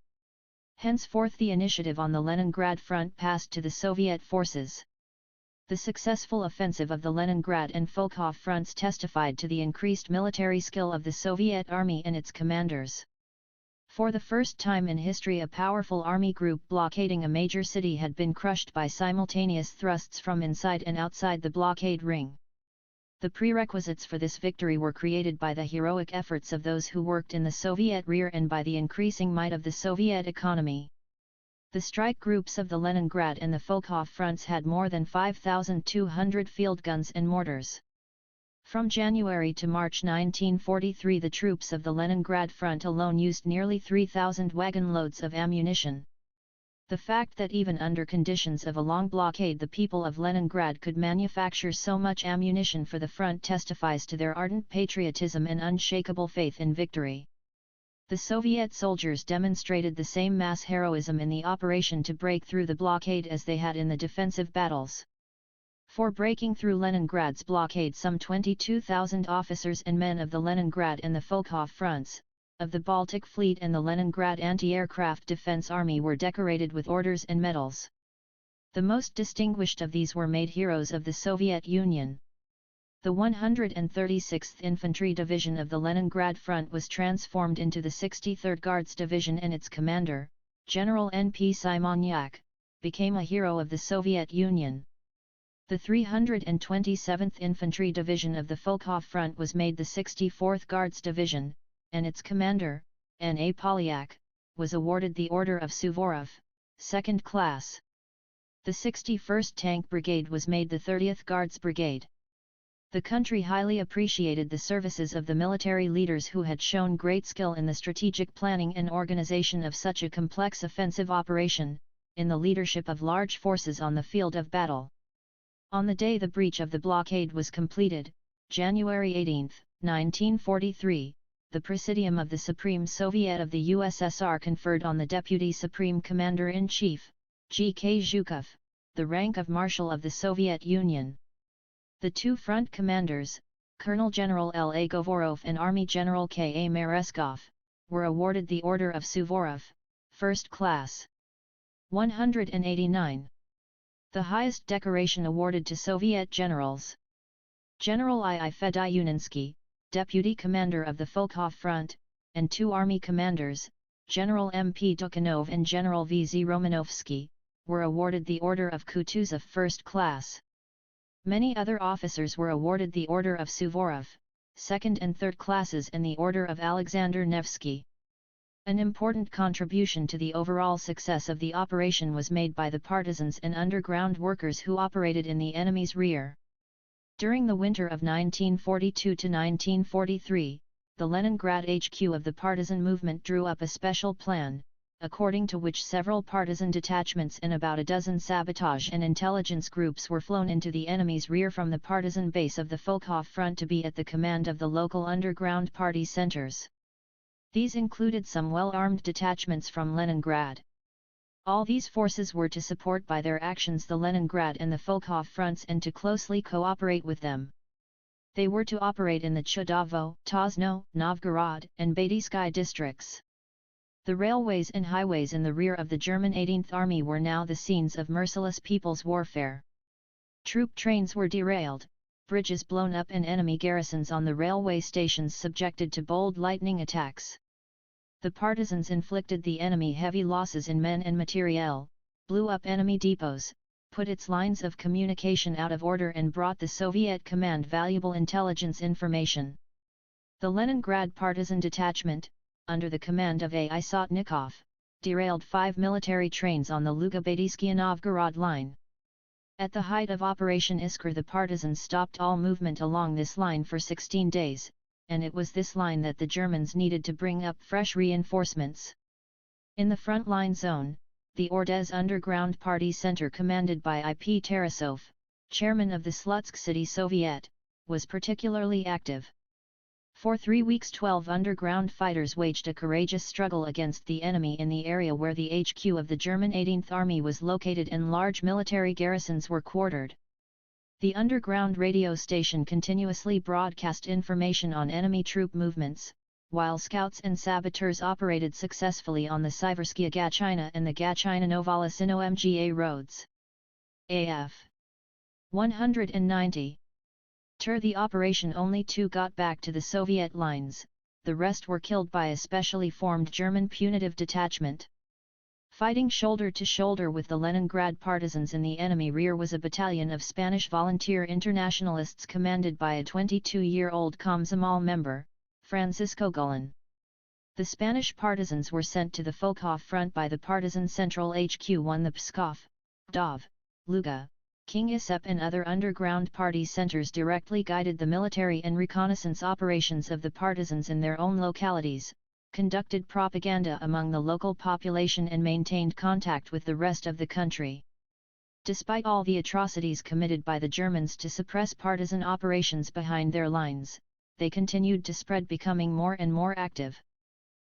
Henceforth the initiative on the Leningrad front passed to the Soviet forces. The successful offensive of the Leningrad and Volkhov fronts testified to the increased military skill of the Soviet army and its commanders. For the first time in history a powerful army group blockading a major city had been crushed by simultaneous thrusts from inside and outside the blockade ring. The prerequisites for this victory were created by the heroic efforts of those who worked in the Soviet rear and by the increasing might of the Soviet economy. The strike groups of the Leningrad and the Volkhov fronts had more than 5,200 field guns and mortars. From January to March 1943 the troops of the Leningrad front alone used nearly 3,000 wagon loads of ammunition. The fact that even under conditions of a long blockade the people of Leningrad could manufacture so much ammunition for the front testifies to their ardent patriotism and unshakable faith in victory. The Soviet soldiers demonstrated the same mass heroism in the operation to break through the blockade as they had in the defensive battles. For breaking through Leningrad's blockade some 22,000 officers and men of the Leningrad and the Volkhov fronts, of the Baltic Fleet and the Leningrad Anti-Aircraft Defense Army were decorated with orders and medals. The most distinguished of these were made heroes of the Soviet Union. The 136th Infantry Division of the Leningrad Front was transformed into the 63rd Guards Division and its commander, General N.P. Simonyak, became a hero of the Soviet Union. The 327th Infantry Division of the Volkhov Front was made the 64th Guards Division, and its commander, N.A. Polyak, was awarded the Order of Suvorov, 2nd class. The 61st Tank Brigade was made the 30th Guards Brigade. The country highly appreciated the services of the military leaders who had shown great skill in the strategic planning and organization of such a complex offensive operation, in the leadership of large forces on the field of battle. On the day the breach of the blockade was completed, January 18, 1943, the Presidium of the Supreme Soviet of the USSR conferred on the Deputy Supreme Commander-in-Chief, G.K. Zhukov, the rank of Marshal of the Soviet Union. The two front commanders, Colonel General L.A. Govorov and Army General K.A. Merezkov, were awarded the Order of Suvorov, First Class. 189. The highest decoration awarded to Soviet generals. General I.I. Fedyuninsky, Deputy Commander of the Volkhov Front, and two Army commanders, General M.P. Dukhanov and General V.Z. Romanovsky, were awarded the Order of Kutuzov First Class. Many other officers were awarded the Order of Suvorov, Second and Third Classes and the Order of Alexander Nevsky. An important contribution to the overall success of the operation was made by the partisans and underground workers who operated in the enemy's rear. During the winter of 1942 to 1943, the Leningrad HQ of the partisan movement drew up a special plan, according to which several partisan detachments and about a dozen sabotage and intelligence groups were flown into the enemy's rear from the partisan base of the Volkhov Front to be at the command of the local underground party centers. These included some well-armed detachments from Leningrad. All these forces were to support by their actions the Leningrad and the Volkhov fronts and to closely cooperate with them. They were to operate in the Chudavo, Tozno, Novgorod, and Batysky districts. The railways and highways in the rear of the German 18th Army were now the scenes of merciless people's warfare. Troop trains were derailed, bridges blown up and enemy garrisons on the railway stations subjected to bold lightning attacks. The partisans inflicted the enemy heavy losses in men and materiel, blew up enemy depots, put its lines of communication out of order and brought the Soviet command valuable intelligence information. The Leningrad partisan detachment, under the command of A.I. Sotnikov, derailed 5 military trains on the Luga-Batysky-Novgorod line. At the height of Operation Iskra the partisans stopped all movement along this line for 16 days, and it was this line that the Germans needed to bring up fresh reinforcements. In the front line zone, the Ordez Underground Party Center commanded by I.P. Tarasov, chairman of the Slutsk City Soviet, was particularly active. For 3 weeks 12 underground fighters waged a courageous struggle against the enemy in the area where the HQ of the German 18th Army was located and large military garrisons were quartered. The underground radio station continuously broadcast information on enemy troop movements, while scouts and saboteurs operated successfully on the Siverskaya Gachina and the Gachina-Novolosino MGA roads. AF 190. The operation only 2 got back to the Soviet lines, the rest were killed by a specially formed German punitive detachment. Fighting shoulder to shoulder with the Leningrad partisans in the enemy rear was a battalion of Spanish volunteer internationalists commanded by a 22-year-old Komsomol member, Francisco Gullin. The Spanish partisans were sent to the Volkhov front by the partisan Central HQ-1 the Pskov, Dov, Luga, King Isep and other underground party centers directly guided the military and reconnaissance operations of the partisans in their own localities, conducted propaganda among the local population and maintained contact with the rest of the country. Despite all the atrocities committed by the Germans to suppress partisan operations behind their lines, they continued to spread, becoming more and more active.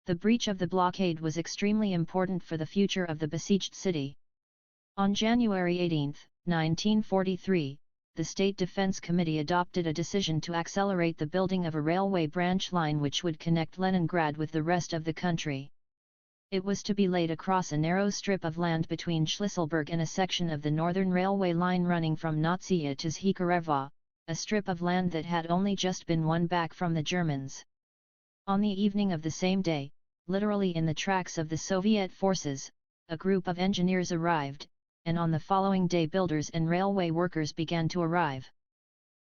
The breach of the blockade was extremely important for the future of the besieged city. On January 18, 1943, the State Defense Committee adopted a decision to accelerate the building of a railway branch line which would connect Leningrad with the rest of the country. It was to be laid across a narrow strip of land between Shlisselburg and a section of the northern railway line running from Natsia to Zhikarevo, a strip of land that had only just been won back from the Germans. On the evening of the same day, literally in the tracks of the Soviet forces, a group of engineers arrived, and on the following day builders and railway workers began to arrive.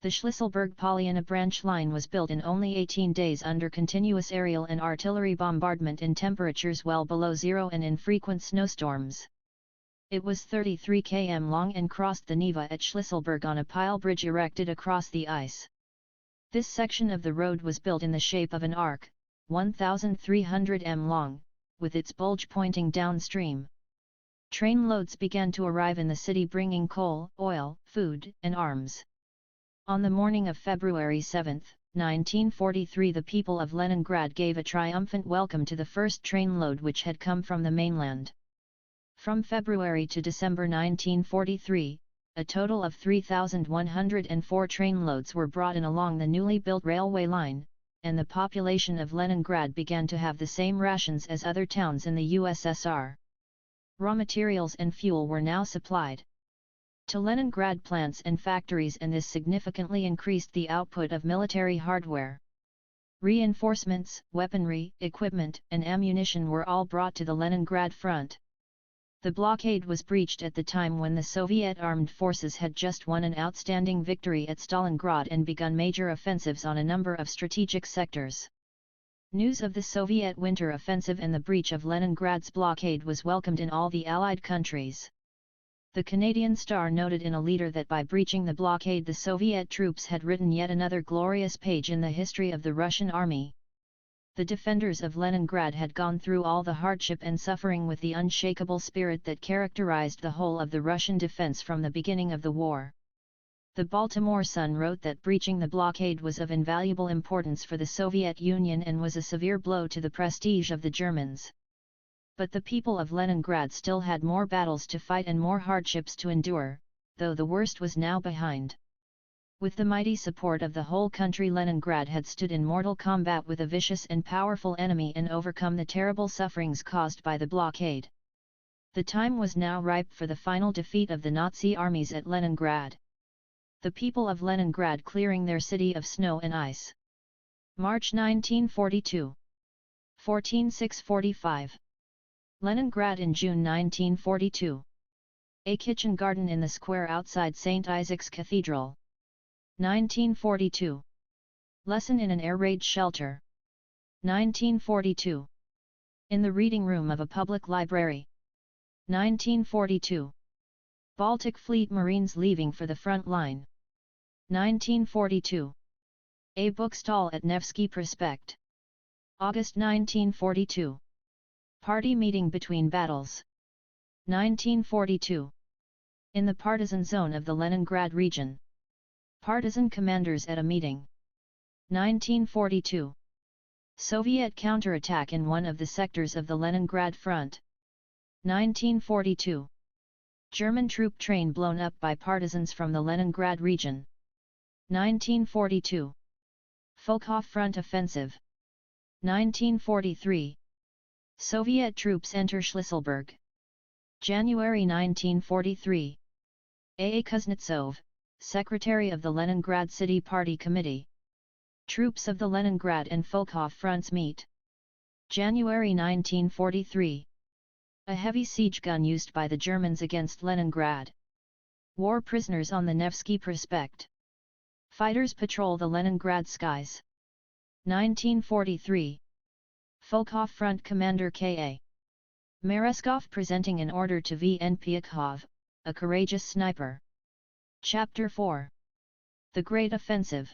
The Shlisselburg-Polyana branch line was built in only 18 days under continuous aerial and artillery bombardment in temperatures well below zero and in frequent snowstorms. It was 33 km long and crossed the Neva at Shlisselburg on a pile bridge erected across the ice. This section of the road was built in the shape of an arc, 1,300 m long, with its bulge pointing downstream. Train loads began to arrive in the city bringing coal, oil, food, and arms. On the morning of February 7, 1943, the people of Leningrad gave a triumphant welcome to the first trainload which had come from the mainland. From February to December 1943, a total of 3,104 trainloads were brought in along the newly built railway line, and the population of Leningrad began to have the same rations as other towns in the USSR. Raw materials and fuel were now supplied to Leningrad plants and factories, and this significantly increased the output of military hardware. Reinforcements, weaponry, equipment, and ammunition were all brought to the Leningrad front. The blockade was breached at the time when the Soviet armed forces had just won an outstanding victory at Stalingrad and begun major offensives on a number of strategic sectors. News of the Soviet winter offensive and the breach of Leningrad's blockade was welcomed in all the Allied countries. The Canadian Star noted in a leader that by breaching the blockade the Soviet troops had written yet another glorious page in the history of the Russian army. The defenders of Leningrad had gone through all the hardship and suffering with the unshakable spirit that characterized the whole of the Russian defense from the beginning of the war. The Baltimore Sun wrote that breaching the blockade was of invaluable importance for the Soviet Union and was a severe blow to the prestige of the Germans. But the people of Leningrad still had more battles to fight and more hardships to endure, though the worst was now behind. With the mighty support of the whole country, Leningrad had stood in mortal combat with a vicious and powerful enemy and overcome the terrible sufferings caused by the blockade. The time was now ripe for the final defeat of the Nazi armies at Leningrad. The people of Leningrad clearing their city of snow and ice. March 1942. 14/6/45. Leningrad in June 1942. A kitchen garden in the square outside St. Isaac's Cathedral. 1942. Lesson in an air raid shelter. 1942. In the reading room of a public library. 1942. Baltic Fleet Marines leaving for the front line. 1942. A bookstall at Nevsky Prospect. August 1942. Party meeting between battles. 1942. In the partisan zone of the Leningrad region. Partisan commanders at a meeting. 1942. Soviet counterattack in one of the sectors of the Leningrad front. 1942. German troop train blown up by partisans from the Leningrad region. 1942. Volkhov Front offensive. 1943. Soviet troops enter Shlisselburg. January 1943. A. Kuznetsov, Secretary of the Leningrad City Party Committee. Troops of the Leningrad and Volkhov fronts meet. January 1943. A heavy siege gun used by the Germans against Leningrad. War prisoners on the Nevsky Prospect. Fighters patrol the Leningrad skies. 1943. Volkhov Front Commander K.A. Mereskov presenting an order to V.N. Pyakov, a courageous sniper. Chapter 4. The Great Offensive.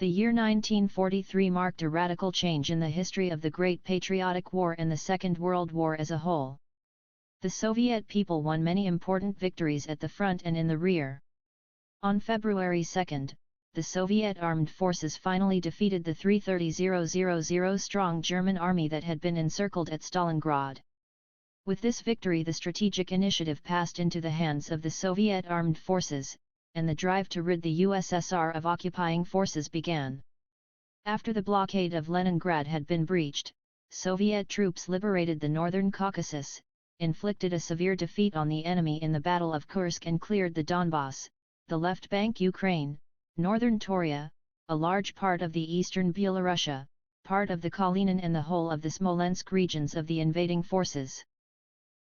The year 1943 marked a radical change in the history of the Great Patriotic War and the Second World War as a whole. The Soviet people won many important victories at the front and in the rear. On February 2, the Soviet armed forces finally defeated the 330,000 strong German army that had been encircled at Stalingrad. With this victory, the strategic initiative passed into the hands of the Soviet armed forces, and the drive to rid the USSR of occupying forces began. After the blockade of Leningrad had been breached, Soviet troops liberated the northern Caucasus, inflicted a severe defeat on the enemy in the Battle of Kursk and cleared the Donbass, the left bank Ukraine, northern Toria, a large part of the eastern Byelorussia, part of the Kalinin and the whole of the Smolensk regions of the invading forces.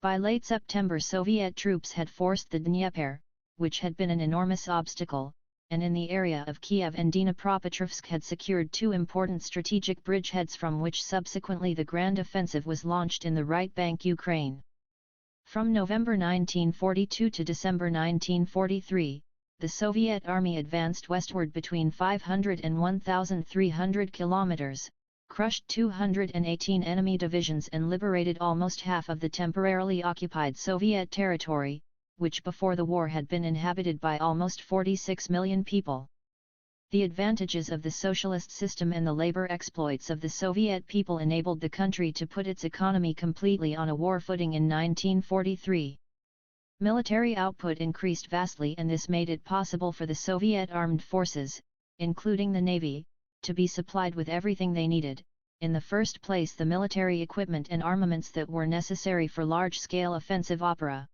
By late September, Soviet troops had forced the Dnieper, which had been an enormous obstacle, and in the area of Kiev and Dnipropetrovsk had secured two important strategic bridgeheads from which subsequently the grand offensive was launched in the right bank Ukraine. From November 1942 to December 1943, the Soviet army advanced westward between 500 and 1,300 kilometers, crushed 218 enemy divisions and liberated almost half of the temporarily occupied Soviet territory, which before the war had been inhabited by almost 46 million people. The advantages of the socialist system and the labor exploits of the Soviet people enabled the country to put its economy completely on a war footing in 1943. Military output increased vastly, and this made it possible for the Soviet armed forces, including the Navy, to be supplied with everything they needed, in the first place the military equipment and armaments that were necessary for large-scale offensive operations.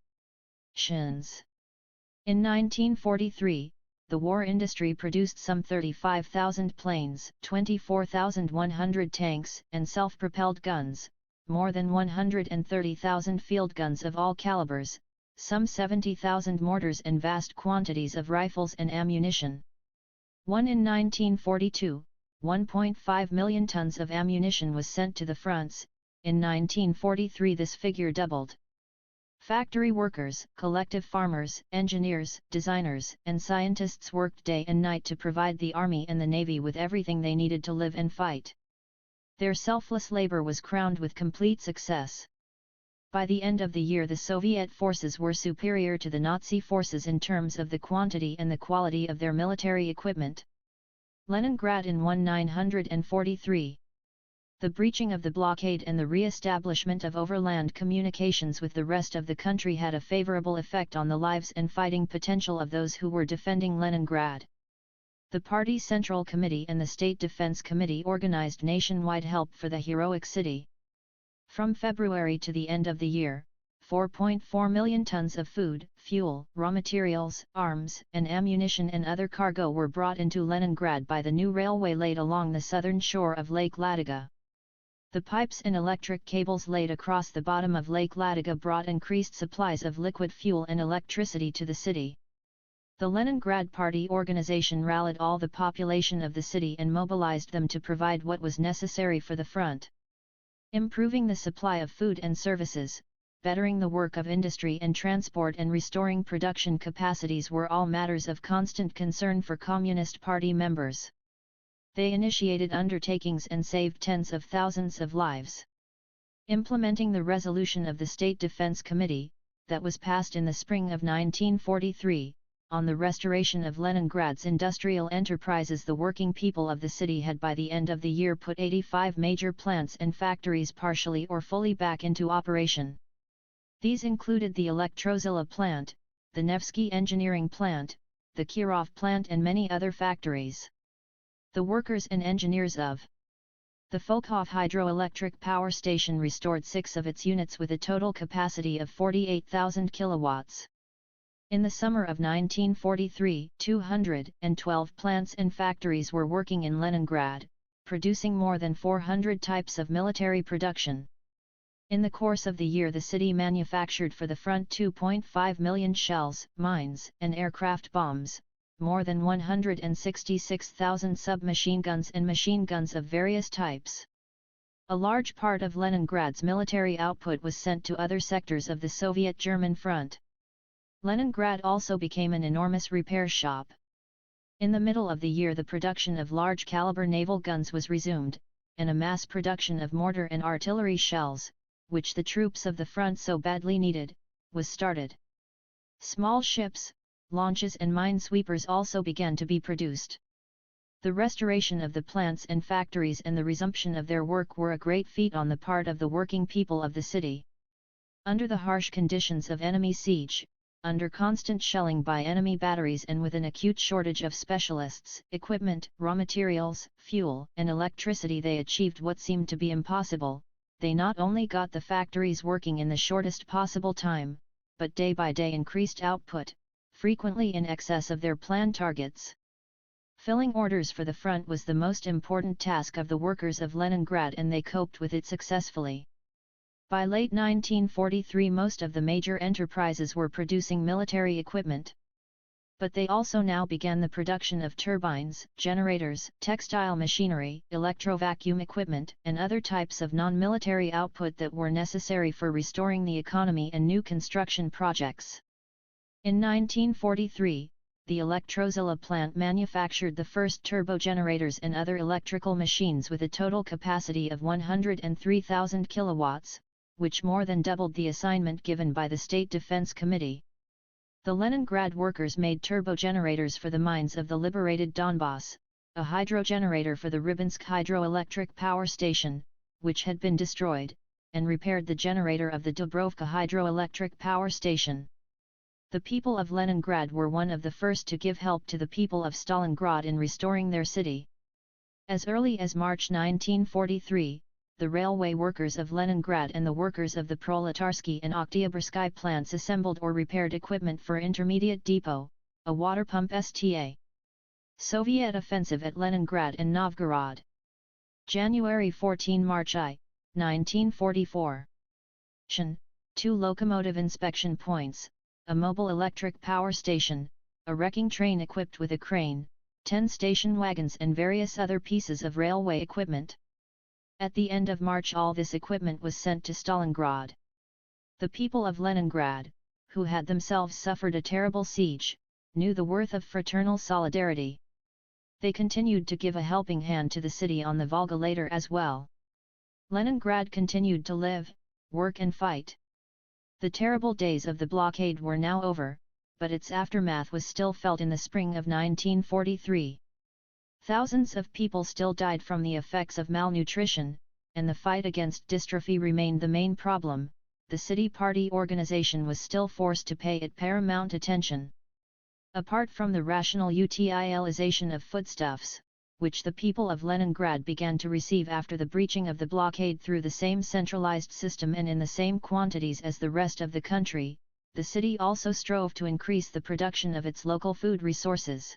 In 1943, the war industry produced some 35,000 planes, 24,100 tanks and self-propelled guns, more than 130,000 field guns of all calibers, some 70,000 mortars and vast quantities of rifles and ammunition. In 1942, 1.5 million tons of ammunition was sent to the fronts. In 1943 this figure doubled. Factory workers, collective farmers, engineers, designers, and scientists worked day and night to provide the army and the navy with everything they needed to live and fight. Their selfless labor was crowned with complete success. By the end of the year the Soviet forces were superior to the Nazi forces in terms of the quantity and the quality of their military equipment. Leningrad in 1943. The breaching of the blockade and the re-establishment of overland communications with the rest of the country had a favorable effect on the lives and fighting potential of those who were defending Leningrad. The Party Central Committee and the State Defense Committee organized nationwide help for the heroic city. From February to the end of the year, 4.4 million tons of food, fuel, raw materials, arms, and ammunition and other cargo were brought into Leningrad by the new railway laid along the southern shore of Lake Ladoga. The pipes and electric cables laid across the bottom of Lake Ladoga brought increased supplies of liquid fuel and electricity to the city. The Leningrad Party organization rallied all the population of the city and mobilized them to provide what was necessary for the front. Improving the supply of food and services, bettering the work of industry and transport and restoring production capacities were all matters of constant concern for Communist Party members. They initiated undertakings and saved tens of thousands of lives. Implementing the resolution of the State Defense Committee, that was passed in the spring of 1943, on the restoration of Leningrad's industrial enterprises, the working people of the city had by the end of the year put 85 major plants and factories partially or fully back into operation. These included the Elektrozilla plant, the Nevsky engineering plant, the Kirov plant and many other factories. The workers and engineers of the Folkov hydroelectric power station restored 6 of its units with a total capacity of 48,000 kilowatts. In the summer of 1943, 212 plants and factories were working in Leningrad, producing more than 400 types of military production. In the course of the year the city manufactured for the front 2.5 million shells, mines, and aircraft bombs, more than 166,000 submachine guns and machine guns of various types. A large part of Leningrad's military output was sent to other sectors of the Soviet-German front. Leningrad also became an enormous repair shop. In the middle of the year the production of large-caliber naval guns was resumed, and a mass production of mortar and artillery shells, which the troops of the front so badly needed, was started. Small ships, launches and minesweepers also began to be produced. The restoration of the plants and factories and the resumption of their work were a great feat on the part of the working people of the city. Under the harsh conditions of enemy siege, under constant shelling by enemy batteries and with an acute shortage of specialists, equipment, raw materials, fuel, and electricity, they achieved what seemed to be impossible. They not only got the factories working in the shortest possible time, but day by day increased output, frequently in excess of their planned targets. Filling orders for the front was the most important task of the workers of Leningrad, and they coped with it successfully. By late 1943 most of the major enterprises were producing military equipment. But they also now began the production of turbines, generators, textile machinery, electrovacuum equipment, and other types of non-military output that were necessary for restoring the economy and new construction projects. In 1943, the Elektrozilla plant manufactured the first turbogenerators and other electrical machines with a total capacity of 103,000 kilowatts, which more than doubled the assignment given by the State Defense Committee. The Leningrad workers made turbogenerators for the mines of the liberated Donbass, a hydrogenerator for the Rybinsk hydroelectric power station, which had been destroyed, and repaired the generator of the Dubrovka hydroelectric power station. The people of Leningrad were one of the first to give help to the people of Stalingrad in restoring their city. As early as March 1943, the railway workers of Leningrad and the workers of the Proletarsky and Oktyabrskaya plants assembled or repaired equipment for Intermediate Depot, a water pump sta. Soviet offensive at Leningrad and Novgorod. January 14–March I, 1944. 2 locomotive inspection points, a mobile electric power station, a wrecking train equipped with a crane, 10 station wagons and various other pieces of railway equipment. At the end of March all this equipment was sent to Stalingrad. The people of Leningrad, who had themselves suffered a terrible siege, knew the worth of fraternal solidarity. They continued to give a helping hand to the city on the Volga later as well. Leningrad continued to live, work and fight. The terrible days of the blockade were now over, but its aftermath was still felt in the spring of 1943. Thousands of people still died from the effects of malnutrition, and the fight against dystrophy remained the main problem. The city party organization was still forced to pay it paramount attention. Apart from the rational utilization of foodstuffs, which the people of Leningrad began to receive after the breaching of the blockade through the same centralized system and in the same quantities as the rest of the country, the city also strove to increase the production of its local food resources.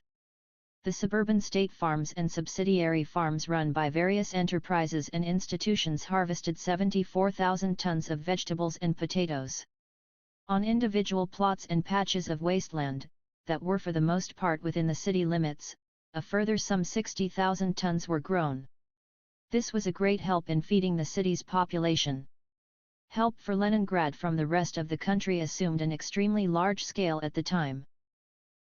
The suburban state farms and subsidiary farms run by various enterprises and institutions harvested 74,000 tons of vegetables and potatoes. On individual plots and patches of wasteland, that were for the most part within the city limits, a further some 60,000 tons were grown. This was a great help in feeding the city's population. Help for Leningrad from the rest of the country assumed an extremely large scale at the time.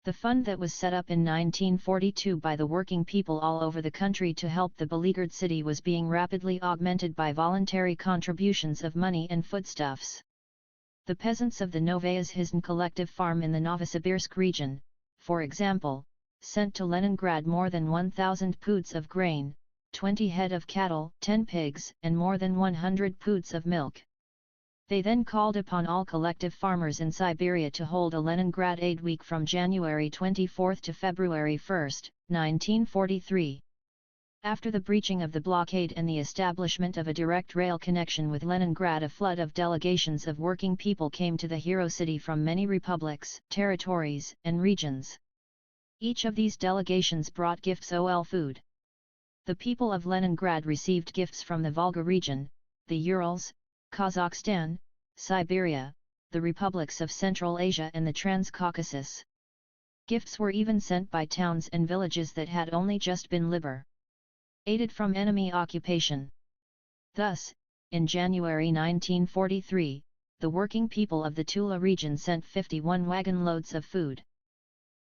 The fund that was set up in 1942 by the working people all over the country to help the beleaguered city was being rapidly augmented by voluntary contributions of money and foodstuffs. The peasants of the Novaya Zhizn collective farm in the Novosibirsk region, for example, sent to Leningrad more than 1,000 poods of grain, 20 head of cattle, 10 pigs, and more than 100 poods of milk. They then called upon all collective farmers in Siberia to hold a Leningrad Aid Week from January 24 to February 1, 1943. After the breaching of the blockade and the establishment of a direct rail connection with Leningrad, a flood of delegations of working people came to the hero city from many republics, territories, and regions. Each of these delegations brought gifts ol food. The people of Leningrad received gifts from the Volga region, the Urals, Kazakhstan, Siberia, the republics of Central Asia and the Transcaucasus. Gifts were even sent by towns and villages that had only just been liberated from enemy occupation. Thus, in January 1943, the working people of the Tula region sent 51 wagon loads of food.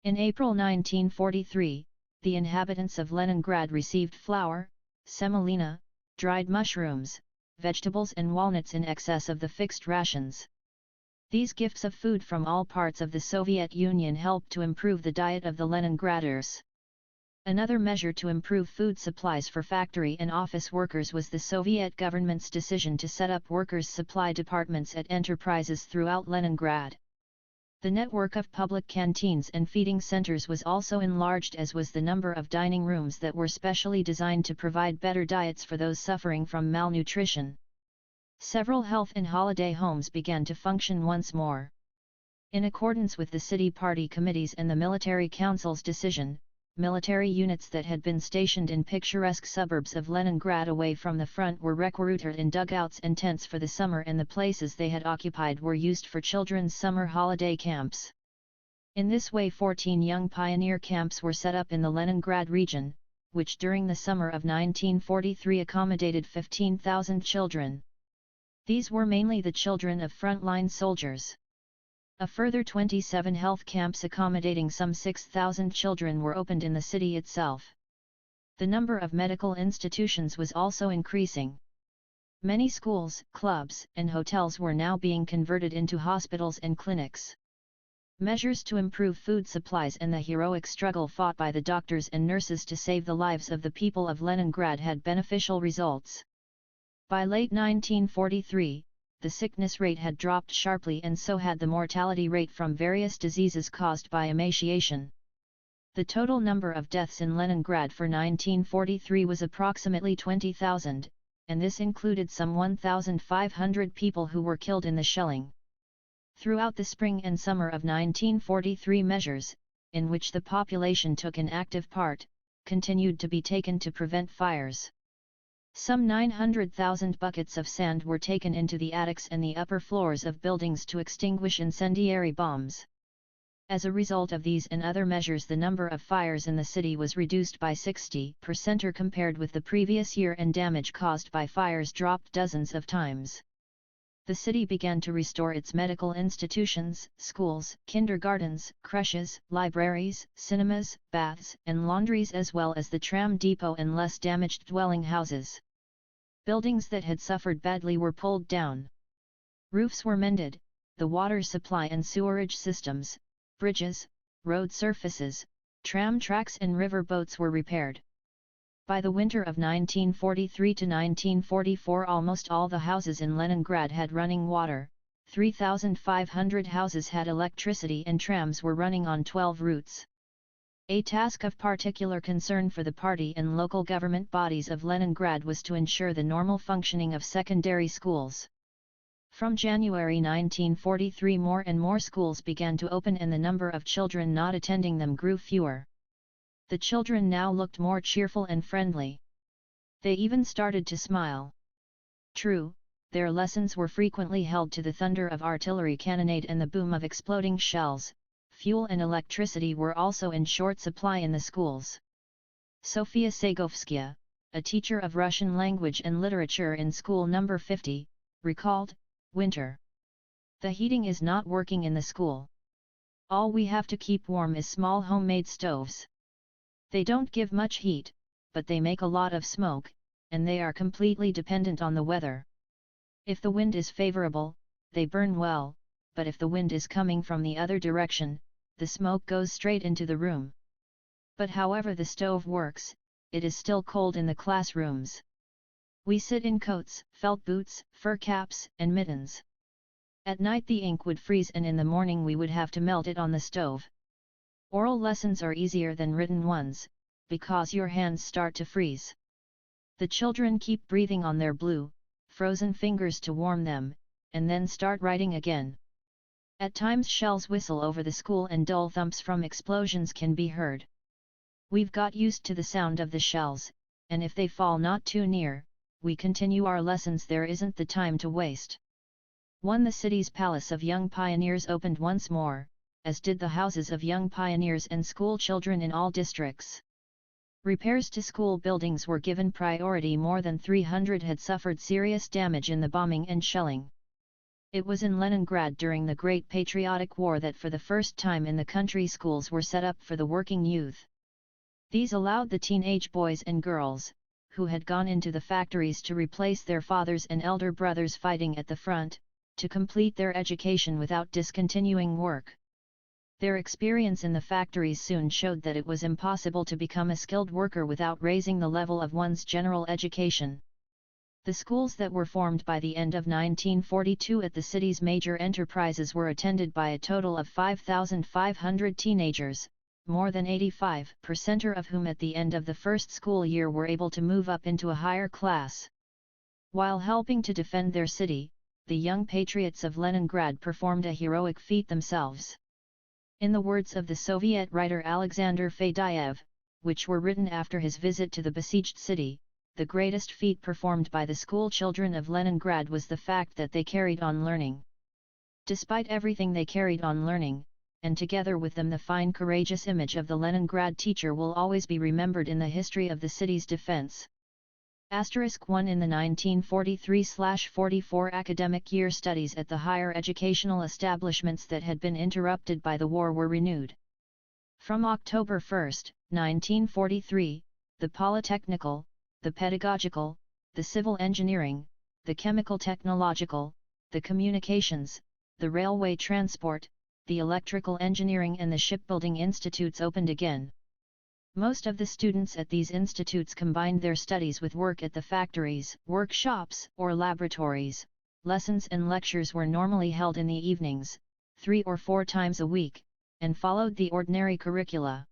In April 1943, the inhabitants of Leningrad received flour, semolina, dried mushrooms, vegetables and walnuts in excess of the fixed rations. These gifts of food from all parts of the Soviet Union helped to improve the diet of the Leningraders. Another measure to improve food supplies for factory and office workers was the Soviet government's decision to set up workers' supply departments at enterprises throughout Leningrad. The network of public canteens and feeding centers was also enlarged, as was the number of dining rooms that were specially designed to provide better diets for those suffering from malnutrition. Several health and holiday homes began to function once more. In accordance with the city party committees and the military council's decision, military units that had been stationed in picturesque suburbs of Leningrad away from the front were recruited in dugouts and tents for the summer, and the places they had occupied were used for children's summer holiday camps. In this way 14 young pioneer camps were set up in the Leningrad region, which during the summer of 1943 accommodated 15,000 children. These were mainly the children of frontline soldiers. A further 27 health camps accommodating some 6,000 children were opened in the city itself. The number of medical institutions was also increasing. Many schools, clubs, and hotels were now being converted into hospitals and clinics. Measures to improve food supplies and the heroic struggle fought by the doctors and nurses to save the lives of the people of Leningrad had beneficial results. By late 1943, the sickness rate had dropped sharply and so had the mortality rate from various diseases caused by emaciation. The total number of deaths in Leningrad for 1943 was approximately 20,000, and this included some 1,500 people who were killed in the shelling. Throughout the spring and summer of 1943, measures, in which the population took an active part, continued to be taken to prevent fires. Some 900,000 buckets of sand were taken into the attics and the upper floors of buildings to extinguish incendiary bombs. As a result of these and other measures, the number of fires in the city was reduced by 60% compared with the previous year, and damage caused by fires dropped dozens of times. The city began to restore its medical institutions, schools, kindergartens, creches, libraries, cinemas, baths, and laundries, as well as the tram depot and less damaged dwelling houses. Buildings that had suffered badly were pulled down. Roofs were mended, the water supply and sewerage systems, bridges, road surfaces, tram tracks and river boats were repaired. By the winter of 1943 to 1944, almost all the houses in Leningrad had running water, 3,500 houses had electricity, and trams were running on 12 routes. A task of particular concern for the party and local government bodies of Leningrad was to ensure the normal functioning of secondary schools. From January 1943, more and more schools began to open, and the number of children not attending them grew fewer. The children now looked more cheerful and friendly. They even started to smile. True, their lessons were frequently held to the thunder of artillery cannonade and the boom of exploding shells. Fuel and electricity were also in short supply in the schools. Sofia Segovskaya, a teacher of Russian language and literature in school number 50, recalled, "Winter. The heating is not working in the school. All we have to keep warm is small homemade stoves. They don't give much heat, but they make a lot of smoke, and they are completely dependent on the weather. If the wind is favorable, they burn well, but if the wind is coming from the other direction, the smoke goes straight into the room. But however the stove works, it is still cold in the classrooms. We sit in coats, felt boots, fur caps, and mittens. At night the ink would freeze, and in the morning we would have to melt it on the stove. Oral lessons are easier than written ones, because your hands start to freeze. The children keep breathing on their blue, frozen fingers to warm them, and then start writing again. At times shells whistle over the school and dull thumps from explosions can be heard. We've got used to the sound of the shells, and if they fall not too near, we continue our lessons. There isn't the time to waste." The city's Palace of Young Pioneers opened once more, as did the houses of young pioneers and school children in all districts. Repairs to school buildings were given priority. More than 300 had suffered serious damage in the bombing and shelling. It was in Leningrad during the Great Patriotic War that for the first time in the country schools were set up for the working youth. These allowed the teenage boys and girls, who had gone into the factories to replace their fathers and elder brothers fighting at the front, to complete their education without discontinuing work. Their experience in the factories soon showed that it was impossible to become a skilled worker without raising the level of one's general education. The schools that were formed by the end of 1942 at the city's major enterprises were attended by a total of 5,500 teenagers, more than 85% of whom at the end of the first school year were able to move up into a higher class. While helping to defend their city, the young patriots of Leningrad performed a heroic feat themselves. In the words of the Soviet writer Alexander Fadeyev, which were written after his visit to the besieged city, the greatest feat performed by the school children of Leningrad was the fact that they carried on learning. Despite everything, they carried on learning, and together with them the fine courageous image of the Leningrad teacher will always be remembered in the history of the city's defense. *1 In the 1943/44 academic year, studies at the higher educational establishments that had been interrupted by the war were renewed. From October 1, 1943, the Polytechnical, the Pedagogical, the Civil Engineering, the Chemical Technological, the Communications, the Railway Transport, the electrical engineering and the shipbuilding institutes opened again. Most of the students at these institutes combined their studies with work at the factories, workshops, or laboratories. Lessons and lectures were normally held in the evenings, 3 or 4 times a week, and followed the ordinary curricula.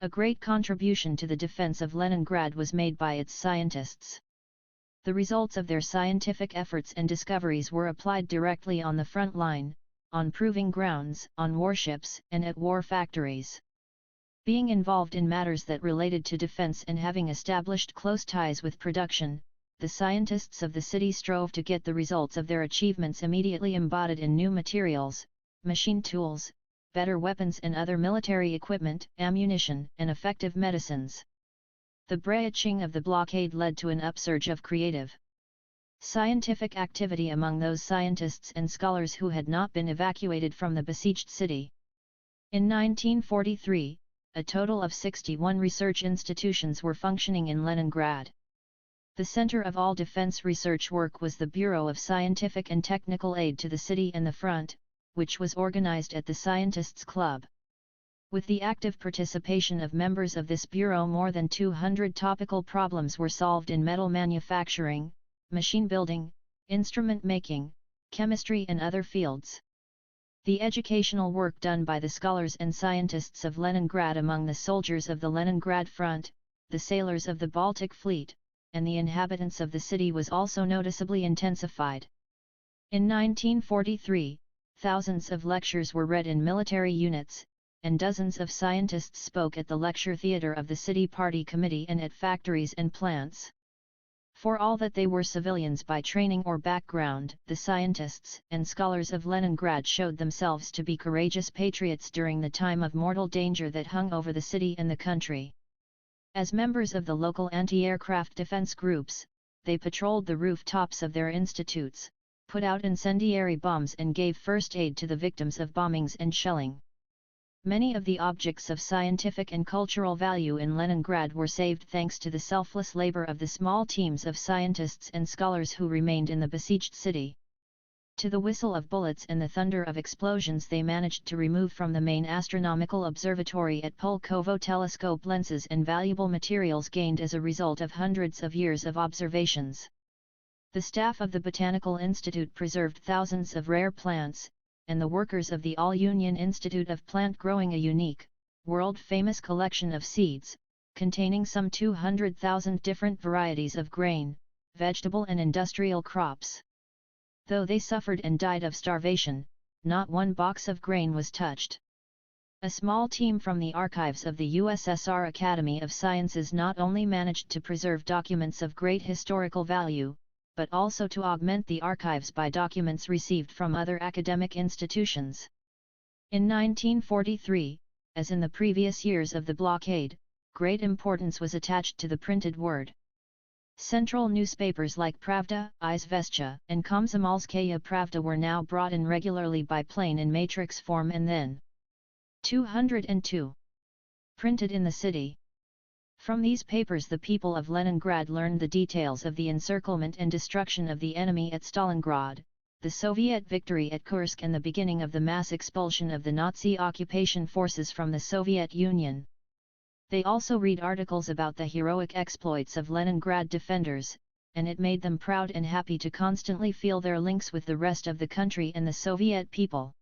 A great contribution to the defense of Leningrad was made by its scientists. The results of their scientific efforts and discoveries were applied directly on the front line, on proving grounds, on warships, and at war factories. Being involved in matters that related to defense and having established close ties with production, the scientists of the city strove to get the results of their achievements immediately embodied in new materials, machine tools, better weapons and other military equipment, ammunition, and effective medicines. The breaching of the blockade led to an upsurge of creative scientific activity among those scientists and scholars who had not been evacuated from the besieged city. In 1943, a total of 61 research institutions were functioning in Leningrad. The center of all defense research work was the Bureau of Scientific and Technical Aid to the City and the Front, which was organized at the Scientists' Club. With the active participation of members of this bureau, more than 200 topical problems were solved in metal manufacturing, machine building, instrument making, chemistry and other fields. The educational work done by the scholars and scientists of Leningrad among the soldiers of the Leningrad Front, the sailors of the Baltic Fleet, and the inhabitants of the city was also noticeably intensified. In 1943, thousands of lectures were read in military units, and dozens of scientists spoke at the lecture theatre of the city party committee and at factories and plants. For all that they were civilians by training or background, the scientists and scholars of Leningrad showed themselves to be courageous patriots during the time of mortal danger that hung over the city and the country. As members of the local anti-aircraft defense groups, they patrolled the rooftops of their institutes, put out incendiary bombs and gave first aid to the victims of bombings and shelling. Many of the objects of scientific and cultural value in Leningrad were saved thanks to the selfless labor of the small teams of scientists and scholars who remained in the besieged city. To the whistle of bullets and the thunder of explosions they managed to remove from the main astronomical observatory at Pulkovo telescope lenses and valuable materials gained as a result of hundreds of years of observations. The staff of the Botanical Institute preserved thousands of rare plants, and the workers of the All-Union Institute of Plant Growing a unique, world-famous collection of seeds, containing some 200,000 different varieties of grain, vegetable and industrial crops. Though they suffered and died of starvation, not one box of grain was touched. A small team from the archives of the USSR Academy of Sciences not only managed to preserve documents of great historical value, but also to augment the archives by documents received from other academic institutions. In 1943, as in the previous years of the blockade, great importance was attached to the printed word. Central newspapers like Pravda, Izvestia, and Komsomolskaya Pravda were now brought in regularly by plane in matrix form and then 202 printed in the city. From these papers the people of Leningrad learned the details of the encirclement and destruction of the enemy at Stalingrad, the Soviet victory at Kursk and the beginning of the mass expulsion of the Nazi occupation forces from the Soviet Union. They also read articles about the heroic exploits of Leningrad defenders, and it made them proud and happy to constantly feel their links with the rest of the country and the Soviet people.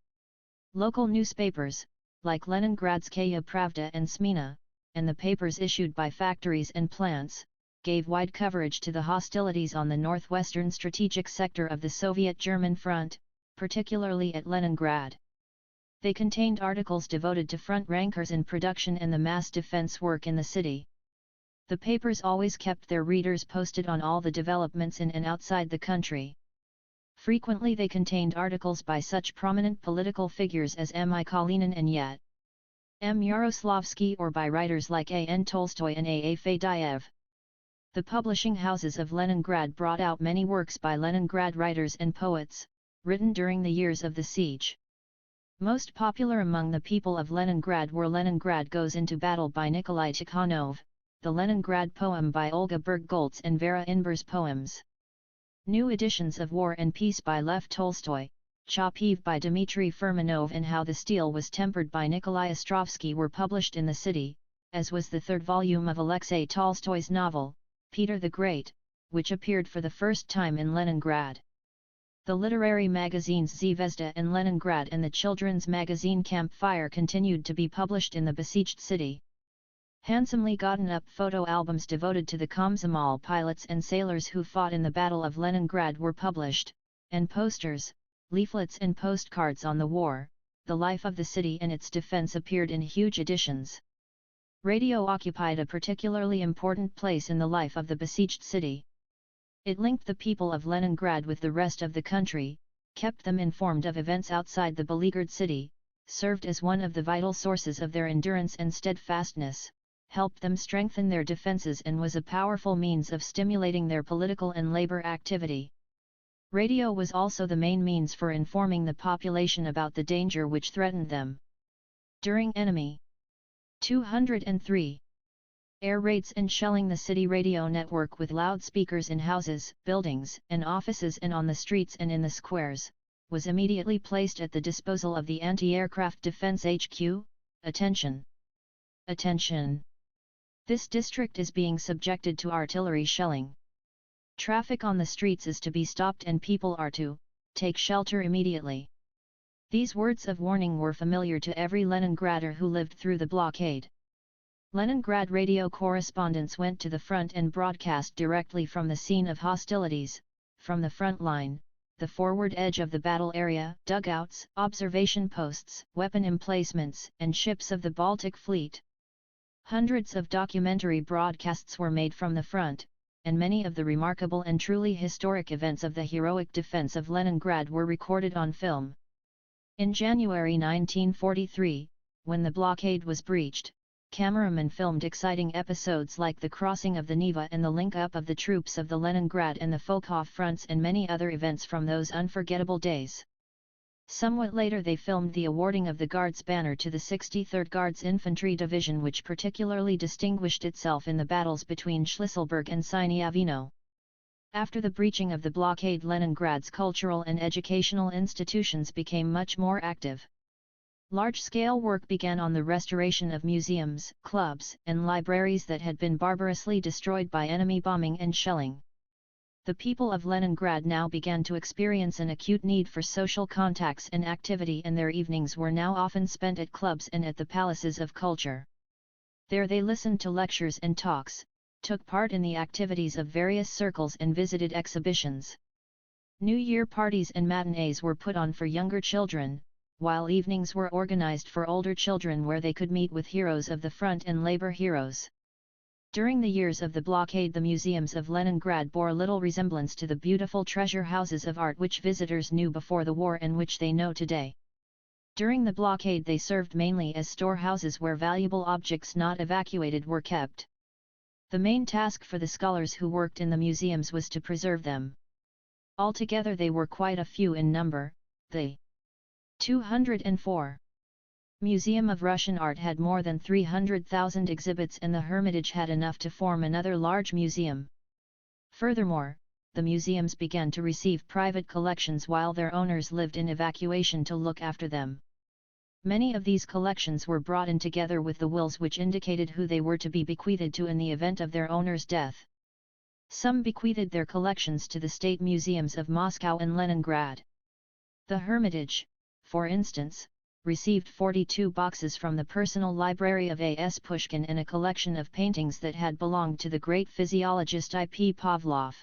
Local newspapers, like Leningradskaya Pravda and Smina, and the papers issued by factories and plants, gave wide coverage to the hostilities on the northwestern strategic sector of the Soviet-German front, particularly at Leningrad. They contained articles devoted to front rankers in production and the mass defense work in the city. The papers always kept their readers posted on all the developments in and outside the country. Frequently they contained articles by such prominent political figures as M. I. Kalinin and yet M. Yaroslavsky, or by writers like A. N. Tolstoy and A. A. Fadeyev. The publishing houses of Leningrad brought out many works by Leningrad writers and poets, written during the years of the siege. Most popular among the people of Leningrad were Leningrad Goes into Battle by Nikolai Tikhonov, the Leningrad poem by Olga Berggoltz and Vera Inber's poems. New editions of War and Peace by Lev Tolstoy, Chopiv by Dmitry Furmanov, and How the Steel Was Tempered by Nikolai Ostrovsky were published in the city, as was the third volume of Alexei Tolstoy's novel, Peter the Great, which appeared for the first time in Leningrad. The literary magazines Zvezda and Leningrad and the children's magazine Campfire continued to be published in the besieged city. Handsomely gotten-up photo albums devoted to the Komsomol pilots and sailors who fought in the Battle of Leningrad were published, and posters, leaflets and postcards on the war, the life of the city and its defense appeared in huge editions. Radio occupied a particularly important place in the life of the besieged city. It linked the people of Leningrad with the rest of the country, kept them informed of events outside the beleaguered city, served as one of the vital sources of their endurance and steadfastness, helped them strengthen their defenses, and was a powerful means of stimulating their political and labor activity. Radio was also the main means for informing the population about the danger which threatened them. During enemy 203 air raids and shelling, the city radio network with loudspeakers in houses, buildings, and offices and on the streets and in the squares, was immediately placed at the disposal of the Anti-Aircraft Defense HQ. Attention! Attention! This district is being subjected to artillery shelling. Traffic on the streets is to be stopped and people are to take shelter immediately. These words of warning were familiar to every Leningrader who lived through the blockade. Leningrad radio correspondents went to the front and broadcast directly from the scene of hostilities, from the front line, the forward edge of the battle area, dugouts, observation posts, weapon emplacements, and ships of the Baltic Fleet. Hundreds of documentary broadcasts were made from the front, and many of the remarkable and truly historic events of the heroic defense of Leningrad were recorded on film. In January 1943, when the blockade was breached, cameramen filmed exciting episodes like the crossing of the Neva and the link-up of the troops of the Leningrad and the Volkhov fronts, and many other events from those unforgettable days. Somewhat later they filmed the awarding of the Guards banner to the 63rd Guards Infantry Division, which particularly distinguished itself in the battles between Shlisselburg and Sieniavino. After the breaching of the blockade, Leningrad's cultural and educational institutions became much more active. Large-scale work began on the restoration of museums, clubs, and libraries that had been barbarously destroyed by enemy bombing and shelling. The people of Leningrad now began to experience an acute need for social contacts and activity, and their evenings were now often spent at clubs and at the palaces of culture. There they listened to lectures and talks, took part in the activities of various circles, and visited exhibitions. New Year parties and matinees were put on for younger children, while evenings were organized for older children where they could meet with heroes of the front and labor heroes. During the years of the blockade, the museums of Leningrad bore little resemblance to the beautiful treasure houses of art which visitors knew before the war and which they know today. During the blockade they served mainly as storehouses where valuable objects not evacuated were kept. The main task for the scholars who worked in the museums was to preserve them. Altogether they were quite a few in number. The 204 Museum of Russian Art had more than 300,000 exhibits, and the Hermitage had enough to form another large museum. Furthermore, the museums began to receive private collections while their owners lived in evacuation to look after them. Many of these collections were brought in together with the wills which indicated who they were to be bequeathed to in the event of their owner's death. Some bequeathed their collections to the state museums of Moscow and Leningrad. The Hermitage, for instance, received 42 boxes from the personal library of A.S. Pushkin and a collection of paintings that had belonged to the great physiologist I.P. Pavlov.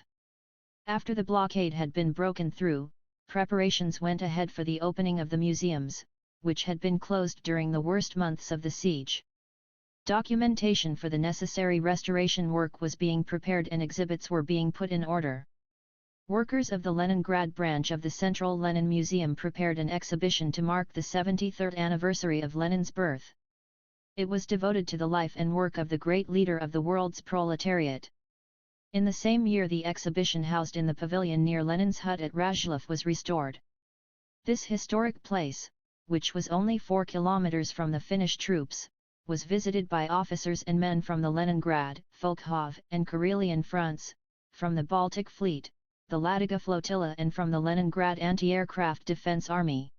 After the blockade had been broken through, preparations went ahead for the opening of the museums, which had been closed during the worst months of the siege. Documentation for the necessary restoration work was being prepared and exhibits were being put in order. Workers of the Leningrad branch of the Central Lenin Museum prepared an exhibition to mark the 73rd anniversary of Lenin's birth. It was devoted to the life and work of the great leader of the world's proletariat. In the same year the exhibition housed in the pavilion near Lenin's hut at Razhlov was restored. This historic place, which was only 4 kilometers from the Finnish troops, was visited by officers and men from the Leningrad, Volkhov, and Karelian fronts, from the Baltic Fleet, the Ladoga Flotilla and from the Leningrad Anti-Aircraft Defense Army.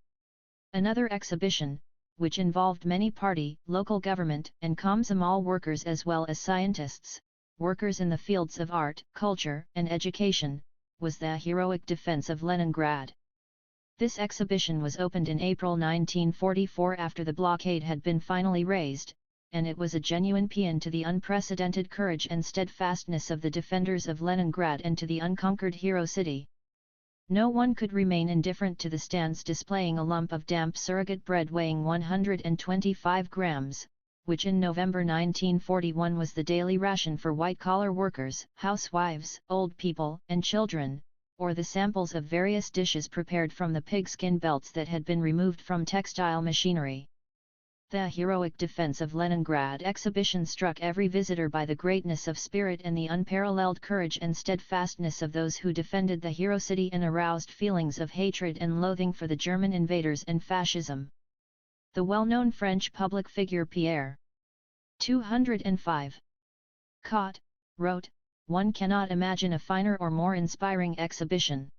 Another exhibition, which involved many party, local government and Komsomol workers as well as scientists, workers in the fields of art, culture and education, was the heroic defense of Leningrad. This exhibition was opened in April 1944 after the blockade had been finally raised, and it was a genuine paean to the unprecedented courage and steadfastness of the defenders of Leningrad and to the unconquered hero city. No one could remain indifferent to the stands displaying a lump of damp surrogate bread weighing 125 grams, which in November 1941 was the daily ration for white-collar workers, housewives, old people and children, or the samples of various dishes prepared from the pigskin belts that had been removed from textile machinery. The heroic defense of Leningrad exhibition struck every visitor by the greatness of spirit and the unparalleled courage and steadfastness of those who defended the hero city and aroused feelings of hatred and loathing for the German invaders and fascism. The well-known French public figure Pierre 205 Cot wrote, "One cannot imagine a finer or more inspiring exhibition.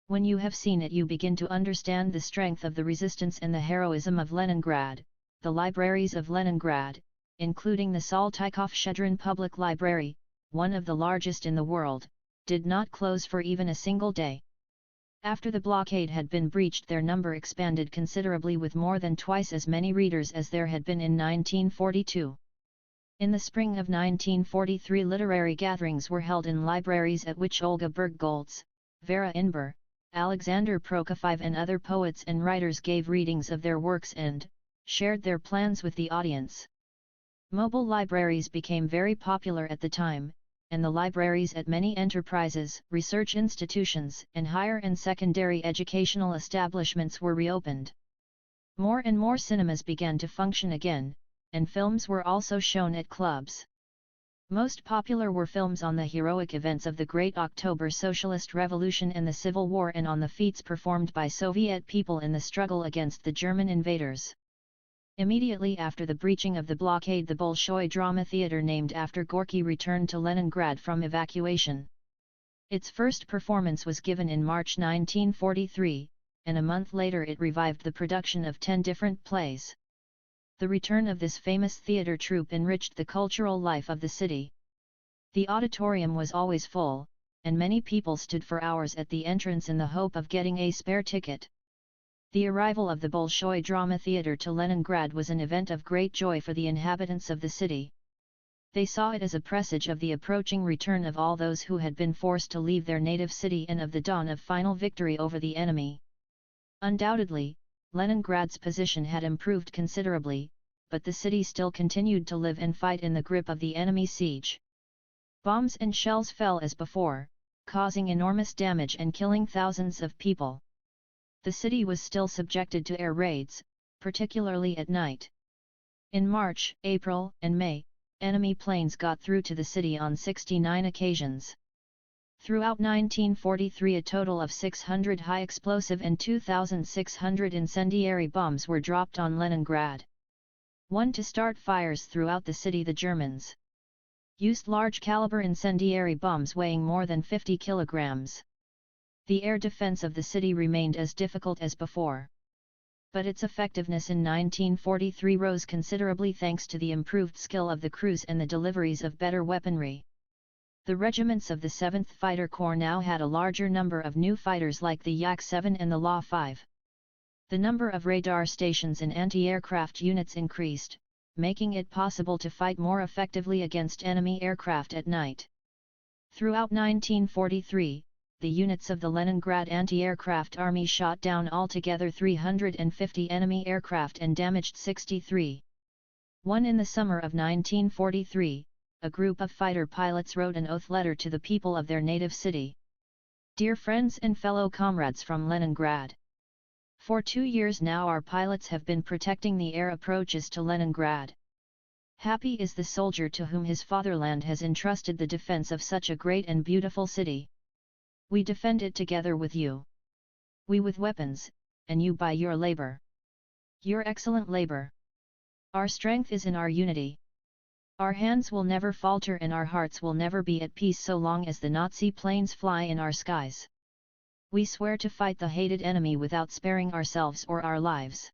When you have seen it you begin to understand the strength of the resistance and the heroism of Leningrad." The libraries of Leningrad, including the Saltykov-Shchedrin Public Library, one of the largest in the world, did not close for even a single day. After the blockade had been breached, their number expanded considerably with more than twice as many readers as there had been in 1942. In the spring of 1943 literary gatherings were held in libraries at which Olga Berggoltz, Vera Inber, Alexander Prokofiev and other poets and writers gave readings of their works and shared their plans with the audience. Mobile libraries became very popular at the time, and the libraries at many enterprises, research institutions and higher and secondary educational establishments were reopened. More and more cinemas began to function again, and films were also shown at clubs. Most popular were films on the heroic events of the Great October Socialist Revolution and the Civil War and on the feats performed by Soviet people in the struggle against the German invaders. Immediately after the breaching of the blockade, the Bolshoi Drama Theatre named after Gorky returned to Leningrad from evacuation. Its first performance was given in March 1943, and a month later it revived the production of 10 different plays. The return of this famous theatre troupe enriched the cultural life of the city. The auditorium was always full, and many people stood for hours at the entrance in the hope of getting a spare ticket. The arrival of the Bolshoi Drama Theatre to Leningrad was an event of great joy for the inhabitants of the city. They saw it as a presage of the approaching return of all those who had been forced to leave their native city and of the dawn of final victory over the enemy. Undoubtedly, Leningrad's position had improved considerably, but the city still continued to live and fight in the grip of the enemy siege. Bombs and shells fell as before, causing enormous damage and killing thousands of people. The city was still subjected to air raids, particularly at night. In March, April, and May, enemy planes got through to the city on 69 occasions. Throughout 1943 a total of 600 high-explosive and 2,600 incendiary bombs were dropped on Leningrad. To start fires throughout the city, the Germans used large-caliber incendiary bombs weighing more than 50 kilograms. The air defense of the city remained as difficult as before. But its effectiveness in 1943 rose considerably thanks to the improved skill of the crews and the deliveries of better weaponry. The regiments of the 7th Fighter Corps now had a larger number of new fighters like the Yak-7 and the La-5. The number of radar stations and anti-aircraft units increased, making it possible to fight more effectively against enemy aircraft at night. Throughout 1943, the units of the Leningrad Anti-Aircraft Army shot down altogether 350 enemy aircraft and damaged 63. In the summer of 1943, a group of fighter pilots wrote an oath letter to the people of their native city. Dear friends and fellow comrades from Leningrad. For 2 years now our pilots have been protecting the air approaches to Leningrad. Happy is the soldier to whom his fatherland has entrusted the defense of such a great and beautiful city. We defend it together with you. We with weapons, and you by your labor. Your excellent labor. Our strength is in our unity. Our hands will never falter and our hearts will never be at peace so long as the Nazi planes fly in our skies. We swear to fight the hated enemy without sparing ourselves or our lives.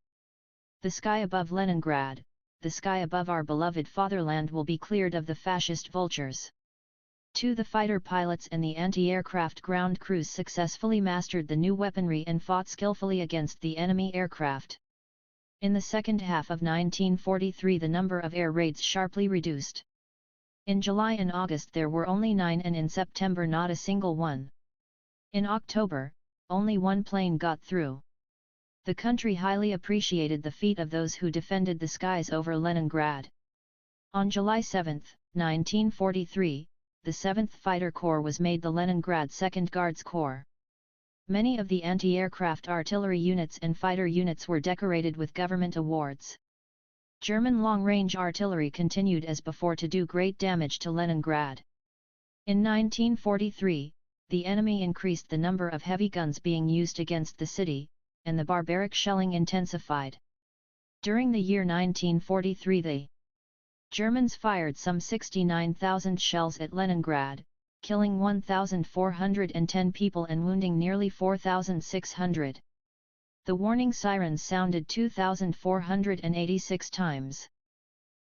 The sky above Leningrad, the sky above our beloved fatherland will be cleared of the fascist vultures. 2. The fighter pilots and the anti-aircraft ground crews successfully mastered the new weaponry and fought skillfully against the enemy aircraft. In the second half of 1943 the number of air raids sharply reduced. In July and August there were only 9 and in September not a single one. In October, only one plane got through. The country highly appreciated the feat of those who defended the skies over Leningrad. On July 7, 1943, the 7th Fighter Corps was made the Leningrad 2nd Guards Corps. Many of the anti-aircraft artillery units and fighter units were decorated with government awards. German long-range artillery continued as before to do great damage to Leningrad. In 1943, the enemy increased the number of heavy guns being used against the city, and the barbaric shelling intensified. During the year 1943 the Germans fired some 69,000 shells at Leningrad, killing 1,410 people and wounding nearly 4,600. The warning sirens sounded 2,486 times.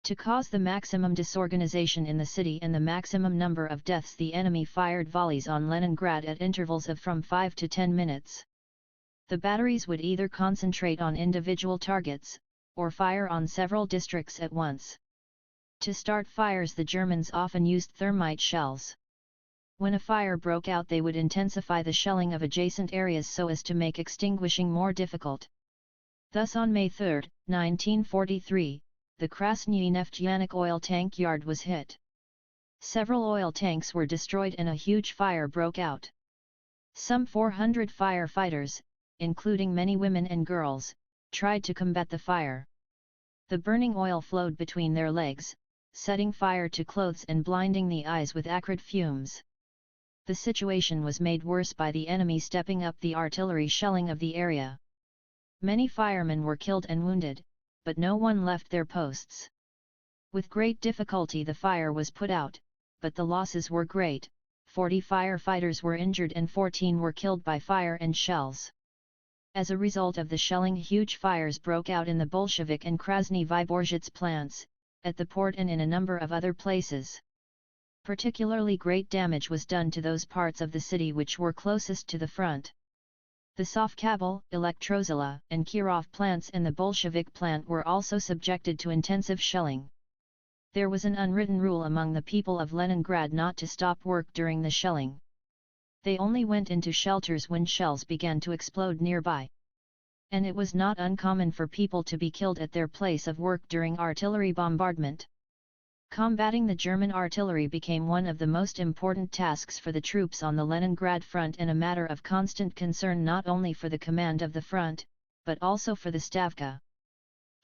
To cause the maximum disorganization in the city and the maximum number of deaths, the enemy fired volleys on Leningrad at intervals of from 5 to 10 minutes. The batteries would either concentrate on individual targets, or fire on several districts at once. To start fires the Germans often used thermite shells. When a fire broke out they would intensify the shelling of adjacent areas so as to make extinguishing more difficult. Thus on May 3, 1943, the Krasny Neftyanik oil tank yard was hit. Several oil tanks were destroyed and a huge fire broke out. Some 400 firefighters, including many women and girls, tried to combat the fire. The burning oil flowed between their legs, setting fire to clothes and blinding the eyes with acrid fumes. The situation was made worse by the enemy stepping up the artillery shelling of the area. Many firemen were killed and wounded, but no one left their posts. With great difficulty the fire was put out, but the losses were great. 40 firefighters were injured and 14 were killed by fire and shells. As a result of the shelling, huge fires broke out in the Bolshevik and Krasny Vyborzhets plants, at the port and in a number of other places. Particularly great damage was done to those parts of the city which were closest to the front. The Sovkabel, Elektrozilla, and Kirov plants and the Bolshevik plant were also subjected to intensive shelling. There was an unwritten rule among the people of Leningrad not to stop work during the shelling. They only went into shelters when shells began to explode nearby. And it was not uncommon for people to be killed at their place of work during artillery bombardment. Combating the German artillery became one of the most important tasks for the troops on the Leningrad front and a matter of constant concern not only for the command of the front, but also for the Stavka.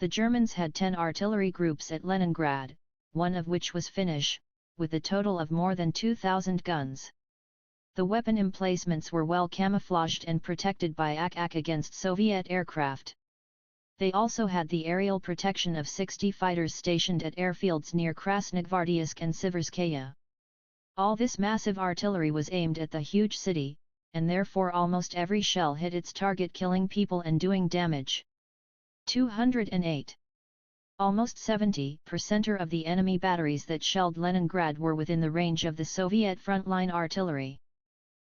The Germans had 10 artillery groups at Leningrad, one of which was Finnish, with a total of more than 2,000 guns. The weapon emplacements were well camouflaged and protected by AK against Soviet aircraft. They also had the aerial protection of 60 fighters stationed at airfields near Krasnogvardeysk and Siverskaya. All this massive artillery was aimed at the huge city, and therefore almost every shell hit its target, killing people and doing damage. 208. Almost 70% of the enemy batteries that shelled Leningrad were within the range of the Soviet frontline artillery.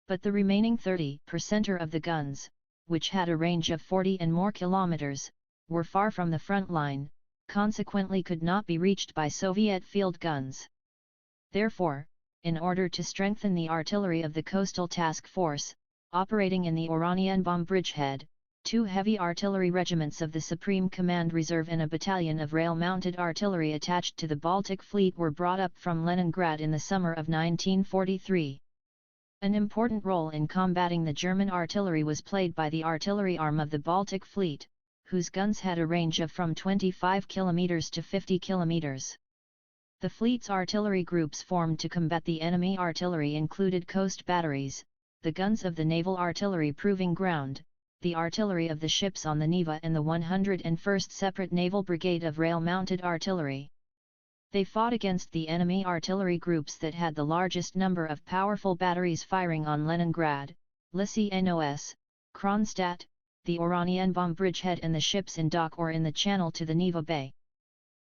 But the remaining 30% of the guns, which had a range of 40 and more kilometers, were far from the front line, consequently could not be reached by Soviet field guns. Therefore, in order to strengthen the artillery of the Coastal Task Force, operating in the Oranienbaum bridgehead, 2 heavy artillery regiments of the Supreme Command Reserve and a battalion of rail-mounted artillery attached to the Baltic Fleet were brought up from Leningrad in the summer of 1943. An important role in combating the German artillery was played by the artillery arm of the Baltic Fleet, whose guns had a range of from 25 km to 50 km. The fleet's artillery groups formed to combat the enemy artillery included coast batteries, the guns of the naval artillery proving ground, the artillery of the ships on the Neva and the 101st Separate Naval Brigade of rail-mounted artillery. They fought against the enemy artillery groups that had the largest number of powerful batteries firing on Leningrad, Lysychansk, Kronstadt, the Oranienbaum bridgehead and the ships in dock or in the channel to the Neva Bay.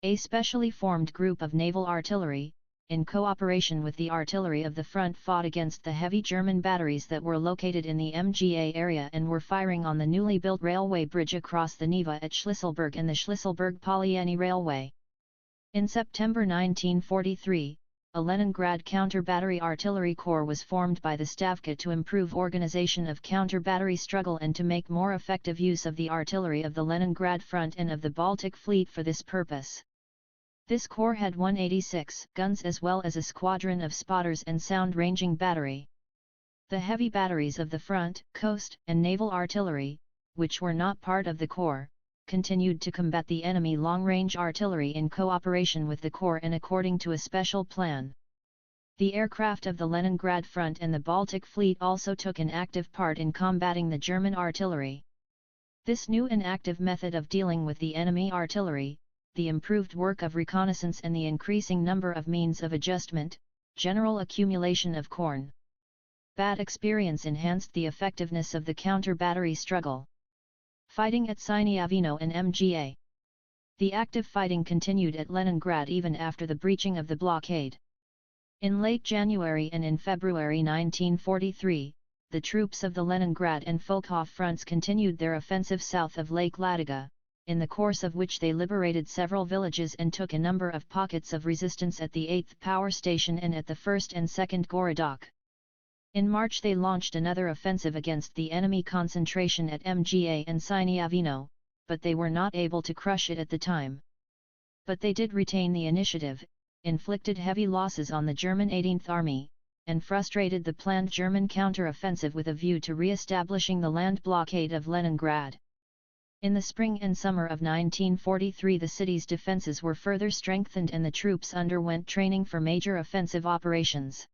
A specially formed group of naval artillery, in cooperation with the artillery of the front, fought against the heavy German batteries that were located in the MGA area and were firing on the newly built railway bridge across the Neva at Shlisselburg and the Shlisselburg-Polyeni Railway. In September 1943, a Leningrad counter-battery artillery corps was formed by the Stavka to improve organization of counter-battery struggle and to make more effective use of the artillery of the Leningrad front and of the Baltic Fleet for this purpose. This corps had 186 guns as well as a squadron of spotters and sound-ranging battery. The heavy batteries of the front, coast, and naval artillery, which were not part of the corps, continued to combat the enemy long-range artillery in cooperation with the corps and according to a special plan. The aircraft of the Leningrad front and the Baltic Fleet also took an active part in combating the German artillery. This new and active method of dealing with the enemy artillery, the improved work of reconnaissance and the increasing number of means of adjustment, general accumulation of corn. Bad experience enhanced the effectiveness of the counter-battery struggle. Fighting at Sinyavino and MGA. The active fighting continued at Leningrad even after the breaching of the blockade. In late January and in February 1943, the troops of the Leningrad and Volkhov fronts continued their offensive south of Lake Ladoga, in the course of which they liberated several villages and took a number of pockets of resistance at the 8th Power Station and at the 1st and 2nd Gorodok. In March they launched another offensive against the enemy concentration at MGA and Sinyavino, but they were not able to crush it at the time. But they did retain the initiative, inflicted heavy losses on the German 18th Army, and frustrated the planned German counter-offensive with a view to re-establishing the land blockade of Leningrad. In the spring and summer of 1943 the city's defenses were further strengthened and the troops underwent training for major offensive operations.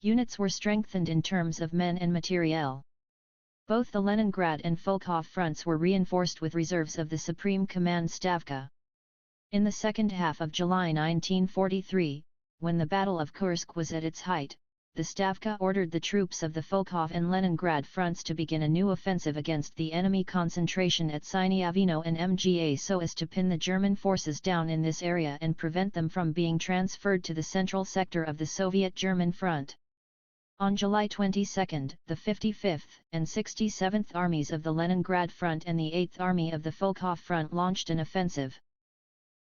Units were strengthened in terms of men and materiel. Both the Leningrad and Volkhov fronts were reinforced with reserves of the Supreme Command Stavka. In the second half of July 1943, when the Battle of Kursk was at its height, the Stavka ordered the troops of the Volkhov and Leningrad fronts to begin a new offensive against the enemy concentration at Sinyavino and MGA so as to pin the German forces down in this area and prevent them from being transferred to the central sector of the Soviet German front. On July 22, the 55th and 67th Armies of the Leningrad Front and the 8th Army of the Volkhov Front launched an offensive.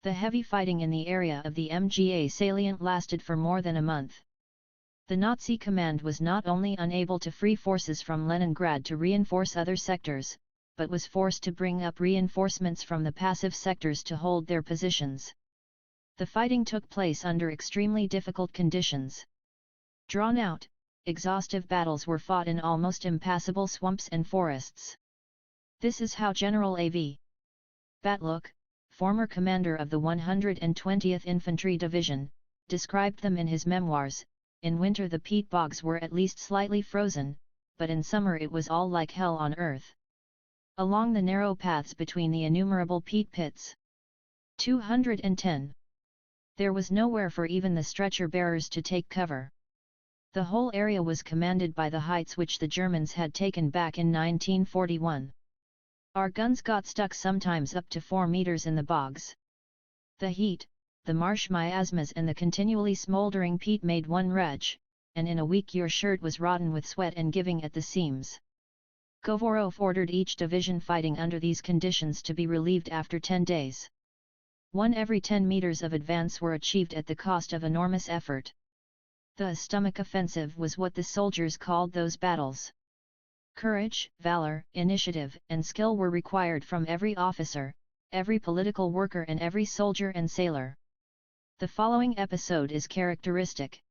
The heavy fighting in the area of the MGA salient lasted for more than a month. The Nazi command was not only unable to free forces from Leningrad to reinforce other sectors, but was forced to bring up reinforcements from the passive sectors to hold their positions. The fighting took place under extremely difficult conditions. Drawn out, exhaustive battles were fought in almost impassable swamps and forests. This is how General A.V. Batluk, former commander of the 120th Infantry Division, described them in his memoirs. In winter the peat bogs were at least slightly frozen, but in summer it was all like hell on earth. Along the narrow paths between the innumerable peat pits. 210. There was nowhere for even the stretcher-bearers to take cover. The whole area was commanded by the heights which the Germans had taken back in 1941. Our guns got stuck sometimes up to 4 meters in the bogs. The heat, the marsh miasmas and the continually smoldering peat made one wretch, and in a week your shirt was rotten with sweat and giving at the seams. Govorov ordered each division fighting under these conditions to be relieved after 10 days. 1 every 10 meters of advance were achieved at the cost of enormous effort. The stomach offensive was what the soldiers called those battles. Courage, valor, initiative, and skill were required from every officer, every political worker and every soldier and sailor. The following episode is characteristic.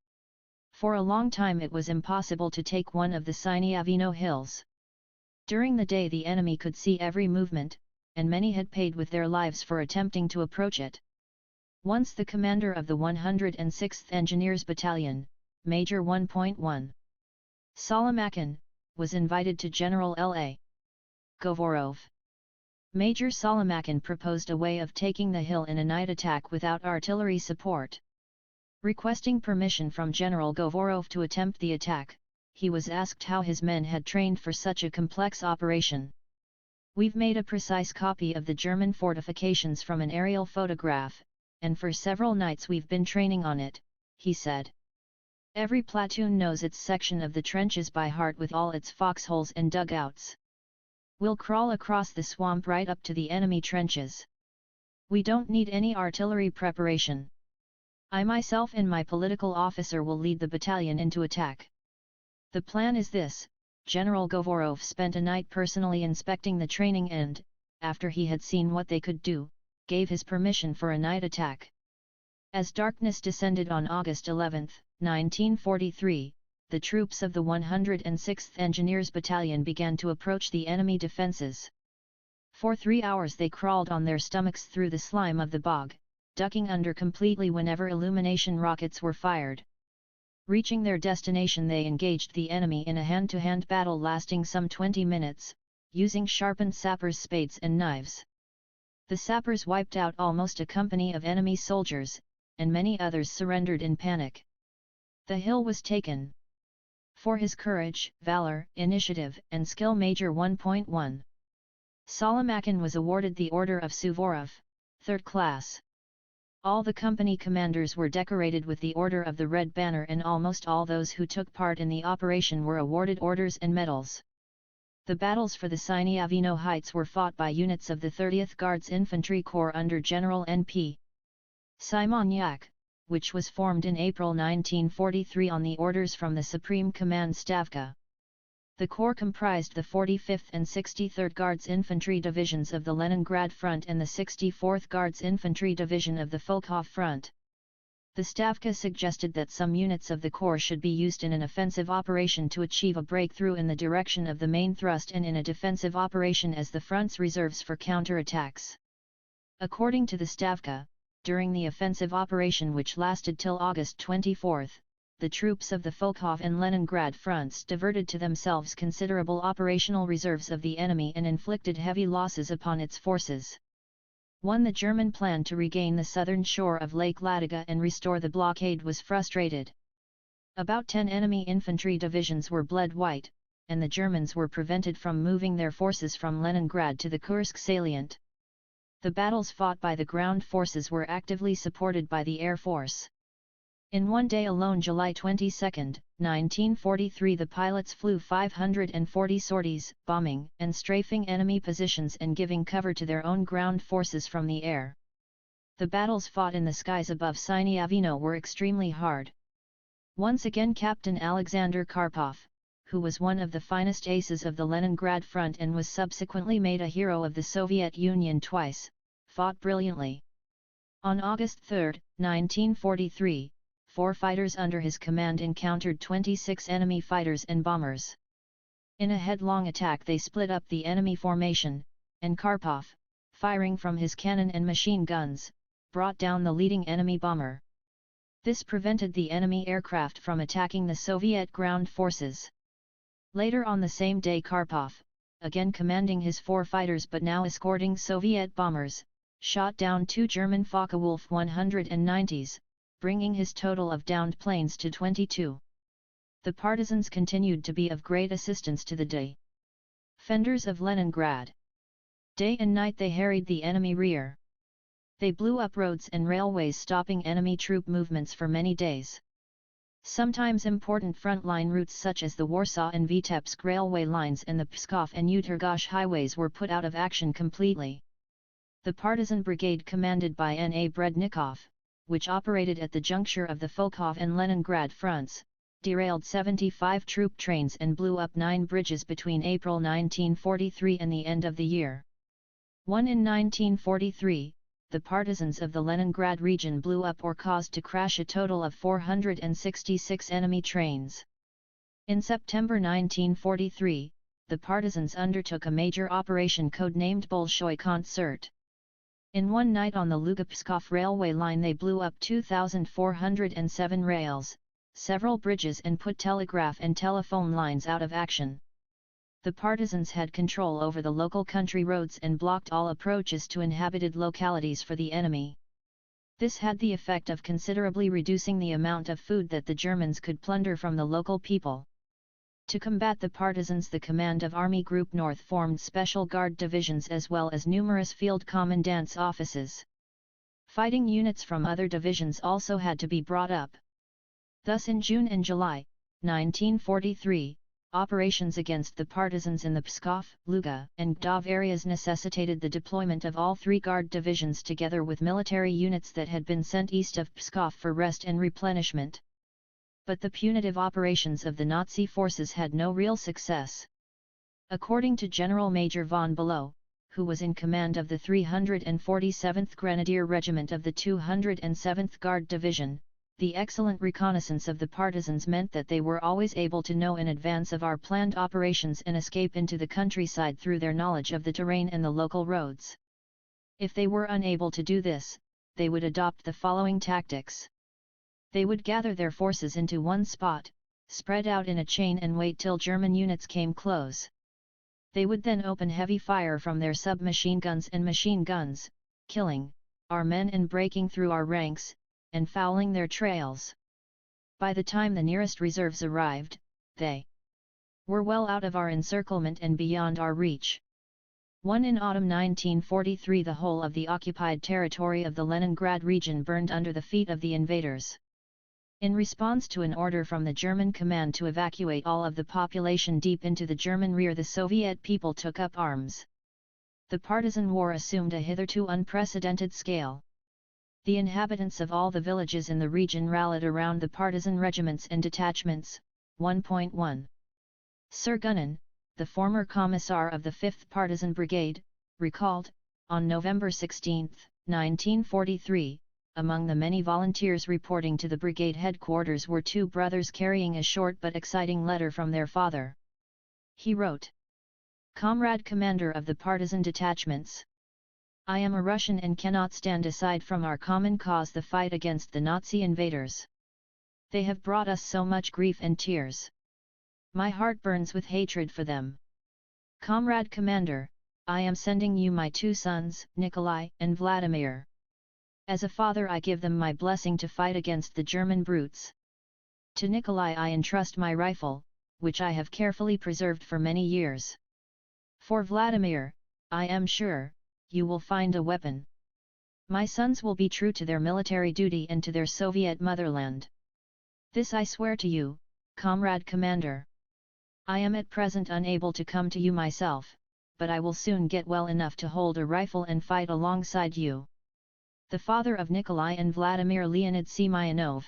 For a long time it was impossible to take one of the Sinyavino hills. During the day the enemy could see every movement, and many had paid with their lives for attempting to approach it. Once the commander of the 106th Engineers Battalion, Major 1.1. Solomakin, was invited to General L.A. Govorov. Major Solomakin proposed a way of taking the hill in a night attack without artillery support. Requesting permission from General Govorov to attempt the attack, he was asked how his men had trained for such a complex operation. "We've made a precise copy of the German fortifications from an aerial photograph, and for several nights we've been training on it," he said. "Every platoon knows its section of the trenches by heart with all its foxholes and dugouts. We'll crawl across the swamp right up to the enemy trenches. We don't need any artillery preparation. I myself and my political officer will lead the battalion into attack. The plan is this." General Govorov spent a night personally inspecting the training and, after he had seen what they could do, gave his permission for a night attack. As darkness descended on August 11, 1943, the troops of the 106th Engineers Battalion began to approach the enemy defences. For 3 hours they crawled on their stomachs through the slime of the bog, ducking under completely whenever illumination rockets were fired. Reaching their destination, they engaged the enemy in a hand-to-hand battle lasting some 20 minutes, using sharpened sappers' spades and knives. The sappers wiped out almost a company of enemy soldiers, and many others surrendered in panic. The hill was taken. For his courage, valor, initiative, and skill, Major 1.1. Solomakin was awarded the Order of Suvorov, 3rd class. All the company commanders were decorated with the Order of the Red Banner, and almost all those who took part in the operation were awarded orders and medals. The battles for the Sieniavino Heights were fought by units of the 30th Guards Infantry Corps under General N.P. Simonyak, which was formed in April 1943 on the orders from the Supreme Command Stavka. The corps comprised the 45th and 63rd Guards Infantry Divisions of the Leningrad Front and the 64th Guards Infantry Division of the Volkhov Front. The Stavka suggested that some units of the corps should be used in an offensive operation to achieve a breakthrough in the direction of the main thrust, and in a defensive operation as the front's reserves for counterattacks. According to the Stavka, during the offensive operation, which lasted till August 24, the troops of the Volkhov and Leningrad fronts diverted to themselves considerable operational reserves of the enemy and inflicted heavy losses upon its forces. 1. The German plan to regain the southern shore of Lake Ladoga and restore the blockade was frustrated. About 10 enemy infantry divisions were bled white, and the Germans were prevented from moving their forces from Leningrad to the Kursk salient. The battles fought by the ground forces were actively supported by the Air Force. In one day alone, July 22, 1943, the pilots flew 540 sorties, bombing and strafing enemy positions and giving cover to their own ground forces from the air. The battles fought in the skies above Sieniavino were extremely hard. Once again, Captain Alexander Karpov, who was one of the finest aces of the Leningrad front and was subsequently made a hero of the Soviet Union twice, fought brilliantly. On August 3, 1943, 4 fighters under his command encountered 26 enemy fighters and bombers. In a headlong attack they split up the enemy formation, and Karpov, firing from his cannon and machine guns, brought down the leading enemy bomber. This prevented the enemy aircraft from attacking the Soviet ground forces. Later on the same day, Karpov, again commanding his 4 fighters but now escorting Soviet bombers, shot down 2 German Focke-Wulf 190s, bringing his total of downed planes to 22. The partisans continued to be of great assistance to the defenders of Leningrad. Day and night they harried the enemy rear. They blew up roads and railways, stopping enemy troop movements for many days. Sometimes important front-line routes such as the Warsaw and Vitebsk railway lines and the Pskov and Utergosh highways were put out of action completely. The partisan brigade commanded by N.A. Brednikov, which operated at the juncture of the Volkhov and Leningrad fronts, derailed 75 troop trains and blew up 9 bridges between April 1943 and the end of the year. In 1943, the partisans of the Leningrad region blew up or caused to crash a total of 466 enemy trains. In September 1943, the partisans undertook a major operation codenamed Bolshoi Concert. In one night on the Luga-Pskov railway line they blew up 2,407 rails, several bridges and put telegraph and telephone lines out of action. The partisans had control over the local country roads and blocked all approaches to inhabited localities for the enemy. This had the effect of considerably reducing the amount of food that the Germans could plunder from the local people. To combat the partisans, the command of Army Group North formed special guard divisions as well as numerous field commandants' offices. Fighting units from other divisions also had to be brought up. Thus in June and July, 1943, operations against the partisans in the Pskov, Luga, and Gdov areas necessitated the deployment of all three guard divisions together with military units that had been sent east of Pskov for rest and replenishment. But the punitive operations of the Nazi forces had no real success. According to General Major von Below, who was in command of the 347th Grenadier Regiment of the 207th Guard Division, the excellent reconnaissance of the partisans meant that they were always able to know in advance of our planned operations and escape into the countryside through their knowledge of the terrain and the local roads. If they were unable to do this, they would adopt the following tactics. They would gather their forces into one spot, spread out in a chain and wait till German units came close. They would then open heavy fire from their submachine guns and machine guns, killing our men and breaking through our ranks, and fouling their trails. By the time the nearest reserves arrived, they were well out of our encirclement and beyond our reach. In autumn 1943, the whole of the occupied territory of the Leningrad region burned under the feet of the invaders. In response to an order from the German command to evacuate all of the population deep into the German rear, the Soviet people took up arms. The partisan war assumed a hitherto unprecedented scale. The inhabitants of all the villages in the region rallied around the partisan regiments and detachments. 1.1. Sir Gunnan, the former commissar of the 5th Partisan Brigade, recalled, on November 16, 1943, among the many volunteers reporting to the brigade headquarters were two brothers carrying a short but exciting letter from their father. He wrote, "Comrade Commander of the partisan detachments, I am a Russian and cannot stand aside from our common cause, the fight against the Nazi invaders. They have brought us so much grief and tears. My heart burns with hatred for them. Comrade Commander, I am sending you my two sons, Nikolai and Vladimir. As a father I give them my blessing to fight against the German brutes. To Nikolai I entrust my rifle, which I have carefully preserved for many years. For Vladimir, I am sure, you will find a weapon. My sons will be true to their military duty and to their Soviet motherland. This I swear to you, Comrade Commander. I am at present unable to come to you myself, but I will soon get well enough to hold a rifle and fight alongside you." The father of Nikolai and Vladimir, Leonid Semyonov.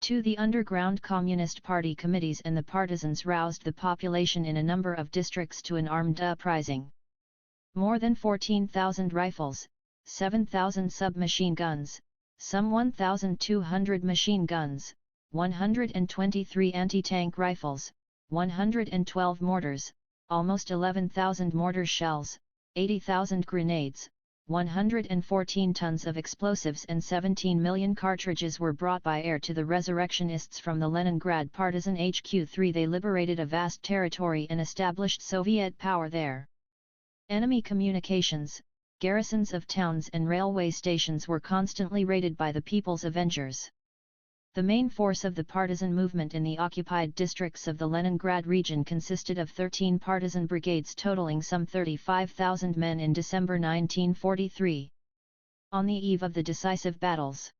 2. The underground Communist Party committees and the partisans roused the population in a number of districts to an armed uprising. More than 14,000 rifles, 7,000 submachine guns, some 1,200 machine guns, 123 anti-tank rifles, 112 mortars, almost 11,000 mortar shells, 80,000 grenades, 114 tons of explosives and 17 million cartridges were brought by air to the resurrectionists from the Leningrad Partisan HQ. 3. They liberated a vast territory and established Soviet power there. Enemy communications, garrisons of towns and railway stations were constantly raided by the People's Avengers. The main force of the partisan movement in the occupied districts of the Leningrad region consisted of 13 partisan brigades totaling some 35,000 men in December 1943. On the eve of the decisive battles,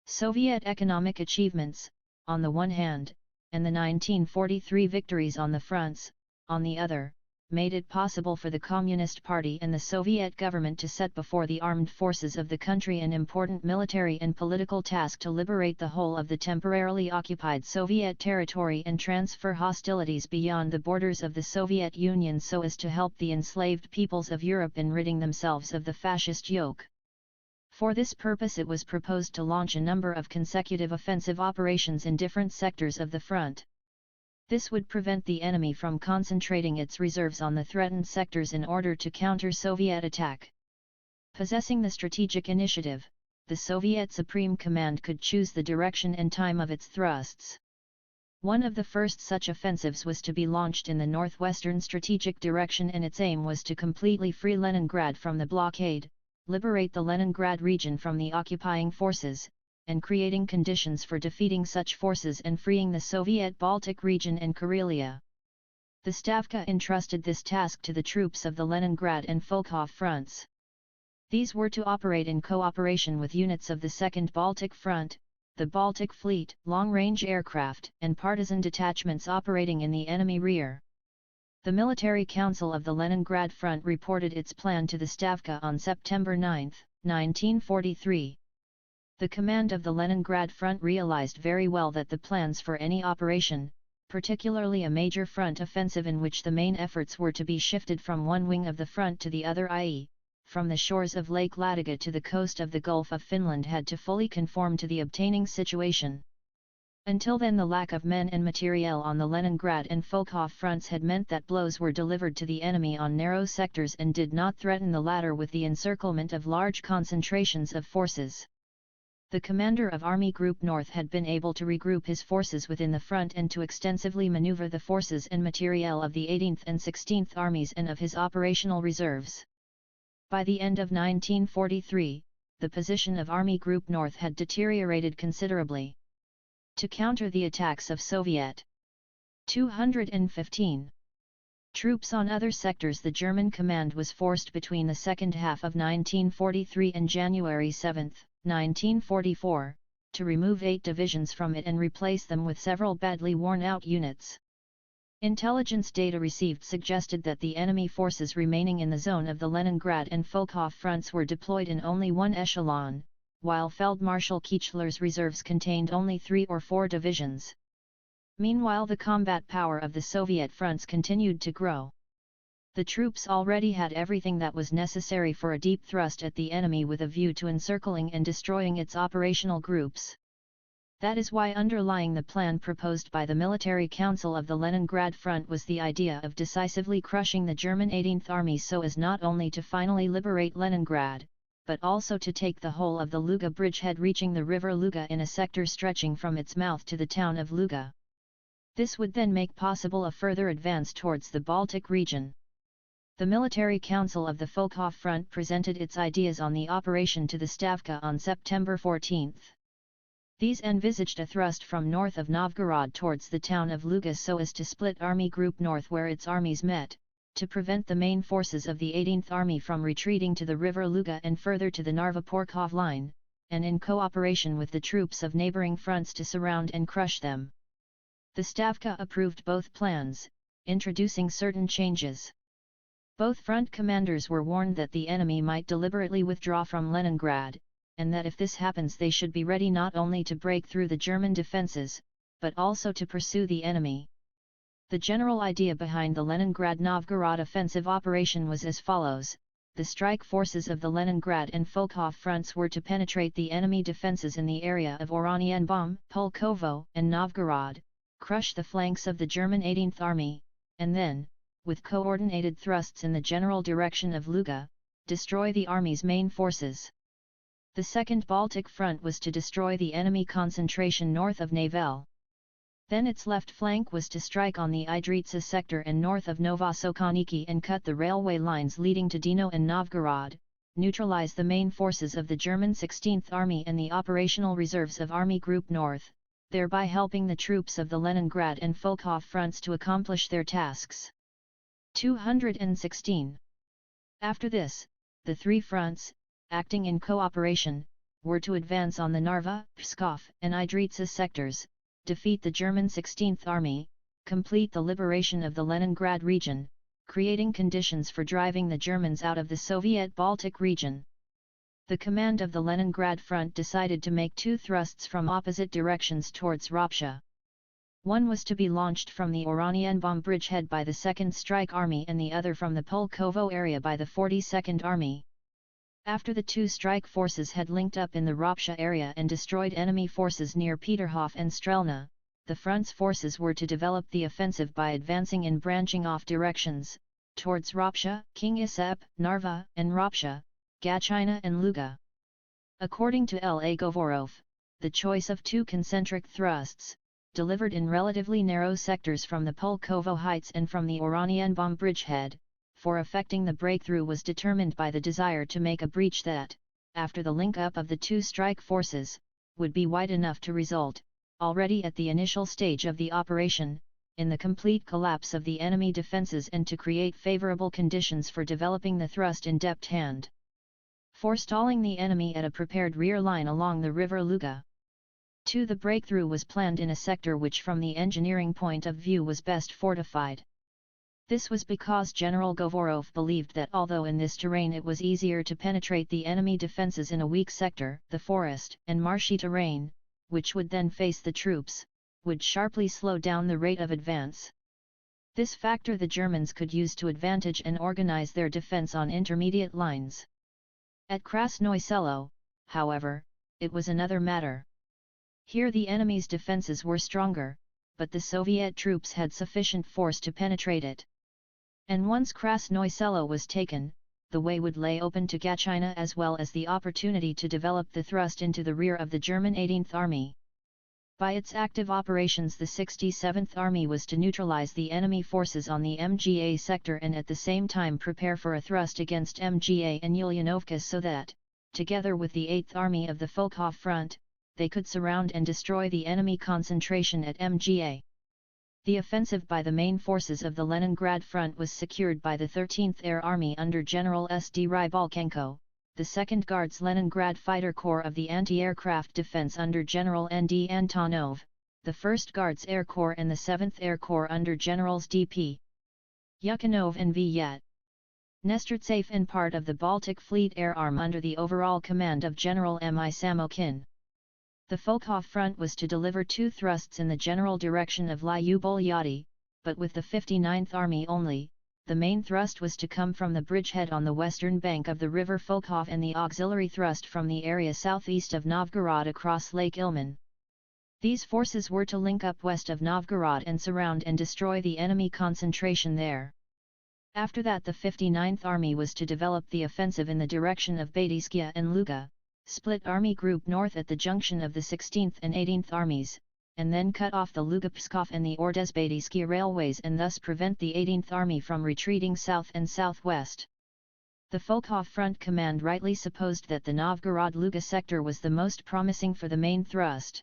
Soviet economic achievements, on the one hand, and the 1943 victories on the fronts, on the other, made it possible for the Communist Party and the Soviet government to set before the armed forces of the country an important military and political task to liberate the whole of the temporarily occupied Soviet territory and transfer hostilities beyond the borders of the Soviet Union so as to help the enslaved peoples of Europe in ridding themselves of the fascist yoke. For this purpose it was proposed to launch a number of consecutive offensive operations in different sectors of the front. This would prevent the enemy from concentrating its reserves on the threatened sectors in order to counter Soviet attack. Possessing the strategic initiative, the Soviet Supreme Command could choose the direction and time of its thrusts. One of the first such offensives was to be launched in the northwestern strategic direction, and its aim was to completely free Leningrad from the blockade, liberate the Leningrad region from the occupying forces, and creating conditions for defeating such forces and freeing the Soviet Baltic region and Karelia. The Stavka entrusted this task to the troops of the Leningrad and Volkhov fronts. These were to operate in cooperation with units of the Second Baltic Front, the Baltic Fleet, long-range aircraft, and partisan detachments operating in the enemy rear. The Military Council of the Leningrad Front reported its plan to the Stavka on September 9, 1943. The command of the Leningrad Front realized very well that the plans for any operation, particularly a major front offensive in which the main efforts were to be shifted from one wing of the front to the other, i.e., from the shores of Lake Ladoga to the coast of the Gulf of Finland, had to fully conform to the obtaining situation. Until then, the lack of men and materiel on the Leningrad and Volkhov fronts had meant that blows were delivered to the enemy on narrow sectors and did not threaten the latter with the encirclement of large concentrations of forces. The commander of Army Group North had been able to regroup his forces within the front and to extensively maneuver the forces and materiel of the 18th and 16th Armies and of his operational reserves. By the end of 1943, the position of Army Group North had deteriorated considerably. To counter the attacks of Soviet 215 troops on other sectors, the German command was forced between the second half of 1943 and January 7, 1944, to remove 8 divisions from it and replace them with several badly worn-out units. Intelligence data received suggested that the enemy forces remaining in the zone of the Leningrad and Volkhov fronts were deployed in only one echelon, while Feldmarschall Kichler's reserves contained only 3 or 4 divisions. Meanwhile, the combat power of the Soviet fronts continued to grow. The troops already had everything that was necessary for a deep thrust at the enemy with a view to encircling and destroying its operational groups. That is why underlying the plan proposed by the Military Council of the Leningrad Front was the idea of decisively crushing the German 18th Army so as not only to finally liberate Leningrad, but also to take the whole of the Luga bridgehead reaching the river Luga in a sector stretching from its mouth to the town of Luga. This would then make possible a further advance towards the Baltic region. The Military Council of the Volkhov Front presented its ideas on the operation to the Stavka on September 14. These envisaged a thrust from north of Novgorod towards the town of Luga so as to split Army Group North where its armies met, to prevent the main forces of the 18th Army from retreating to the river Luga and further to the Narva-Porkhov line, and in cooperation with the troops of neighboring fronts to surround and crush them. The Stavka approved both plans, introducing certain changes. Both front commanders were warned that the enemy might deliberately withdraw from Leningrad, and that if this happens they should be ready not only to break through the German defences, but also to pursue the enemy. The general idea behind the Leningrad-Novgorod offensive operation was as follows: the strike forces of the Leningrad and Volkhov fronts were to penetrate the enemy defences in the area of Oranienbaum, Pulkovo, and Novgorod, crush the flanks of the German 18th Army, and then, with coordinated thrusts in the general direction of Luga, destroy the army's main forces. The Second Baltic Front was to destroy the enemy concentration north of Navel. Then its left flank was to strike on the Idritsa sector and north of Novosokhaniki and cut the railway lines leading to Dino and Novgorod, neutralize the main forces of the German 16th Army and the operational reserves of Army Group North, thereby helping the troops of the Leningrad and Volkhov fronts to accomplish their tasks. 216. After this, the three fronts, acting in cooperation, were to advance on the Narva, Pskov, and Idritsa sectors, defeat the German 16th Army, complete the liberation of the Leningrad region, creating conditions for driving the Germans out of the Soviet Baltic region. The command of the Leningrad front decided to make 2 thrusts from opposite directions towards Ropsha. One was to be launched from the Oranienbaum bridgehead by the 2nd Strike Army and the other from the Pulkovo area by the 42nd Army. After the 2 strike forces had linked up in the Ropsha area and destroyed enemy forces near Peterhof and Strelna, the front's forces were to develop the offensive by advancing in branching off directions, towards Ropsha, King Isep, Narva, and Ropsha, Gachina and Luga. According to L. A. Govorov, the choice of 2 concentric thrusts, delivered in relatively narrow sectors from the Pulkovo Heights and from the Oranienbaum bridgehead, for effecting the breakthrough was determined by the desire to make a breach that, after the link-up of the two strike forces, would be wide enough to result, already at the initial stage of the operation, in the complete collapse of the enemy defences and to create favourable conditions for developing the thrust in depth hand. Forestalling the enemy at a prepared rear line along the river Luga. 2. The breakthrough was planned in a sector which from the engineering point of view was best fortified. This was because General Govorov believed that although in this terrain it was easier to penetrate the enemy defences in a weak sector, the forest and marshy terrain, which would then face the troops, would sharply slow down the rate of advance. This factor the Germans could use to advantage and organize their defense on intermediate lines. At Krasnoye Selo, however, it was another matter. Here the enemy's defenses were stronger, but the Soviet troops had sufficient force to penetrate it. And once Krasnoye Selo was taken, the way would lay open to Gatchina as well as the opportunity to develop the thrust into the rear of the German 18th Army. By its active operations the 67th Army was to neutralize the enemy forces on the MGA sector and at the same time prepare for a thrust against MGA and Ulyanovka so that, together with the 8th Army of the Volkhov Front, they could surround and destroy the enemy concentration at MGA. The offensive by the main forces of the Leningrad front was secured by the 13th Air Army under General S.D. Rybalkenko, the 2nd Guards Leningrad Fighter Corps of the Anti-Aircraft Defense under General N.D. Antonov, the 1st Guards Air Corps and the 7th Air Corps under Generals D.P. Yukhanov and V. Yet. Nestertsev and part of the Baltic Fleet Air Arm under the overall command of General M.I. Samokhin. The Volkhov front was to deliver two thrusts in the general direction of Lyubolyati, but with the 59th Army only. The main thrust was to come from the bridgehead on the western bank of the river Volkhov and the auxiliary thrust from the area southeast of Novgorod across Lake Ilmen. These forces were to link up west of Novgorod and surround and destroy the enemy concentration there. After that the 59th Army was to develop the offensive in the direction of Batyskia and Luga, split Army Group North at the junction of the 16th and 18th Armies, and then cut off the Luga-Pskov and the Ordez-Batyskia railways and thus prevent the 18th Army from retreating south and southwest. The Volkhov Front Command rightly supposed that the Novgorod-Luga sector was the most promising for the main thrust.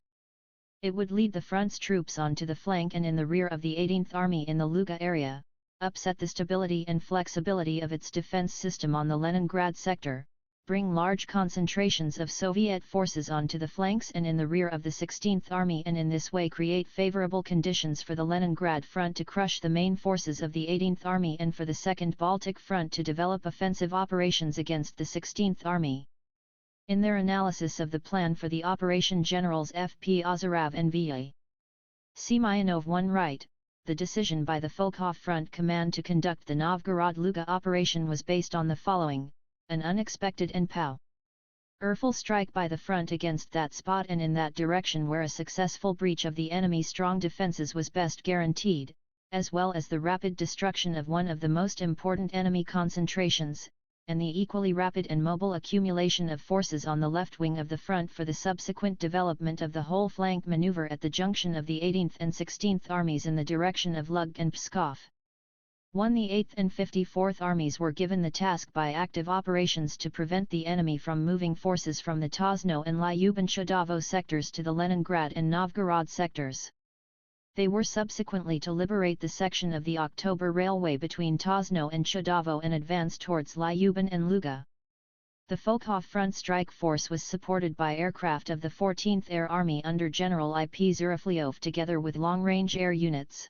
It would lead the front's troops onto the flank and in the rear of the 18th Army in the Luga area, upset the stability and flexibility of its defense system on the Leningrad sector, bring large concentrations of Soviet forces onto the flanks and in the rear of the 16th Army and in this way create favorable conditions for the Leningrad front to crush the main forces of the 18th Army and for the 2nd Baltic Front to develop offensive operations against the 16th Army. In their analysis of the plan for the operation Generals F.P. Ozerov and V.A. Semyonov won right. The decision by the Volkhov Front Command to conduct the Novgorod-Luga operation was based on the following: an unexpected and powerful strike by the front against that spot and in that direction where a successful breach of the enemy's strong defences was best guaranteed, as well as the rapid destruction of one of the most important enemy concentrations, and the equally rapid and mobile accumulation of forces on the left wing of the front for the subsequent development of the whole flank maneuver at the junction of the 18th and 16th Armies in the direction of Lug and Pskov. 1. The 8th and 54th Armies were given the task by active operations to prevent the enemy from moving forces from the Tozno and Lyuben-Chudavo sectors to the Leningrad and Novgorod sectors. They were subsequently to liberate the section of the October Railway between Tozno and Chudavo and advance towards Lyuben and Luga. The Volkhov Front strike force was supported by aircraft of the 14th Air Army under General I.P. Zurafliov together with long-range air units.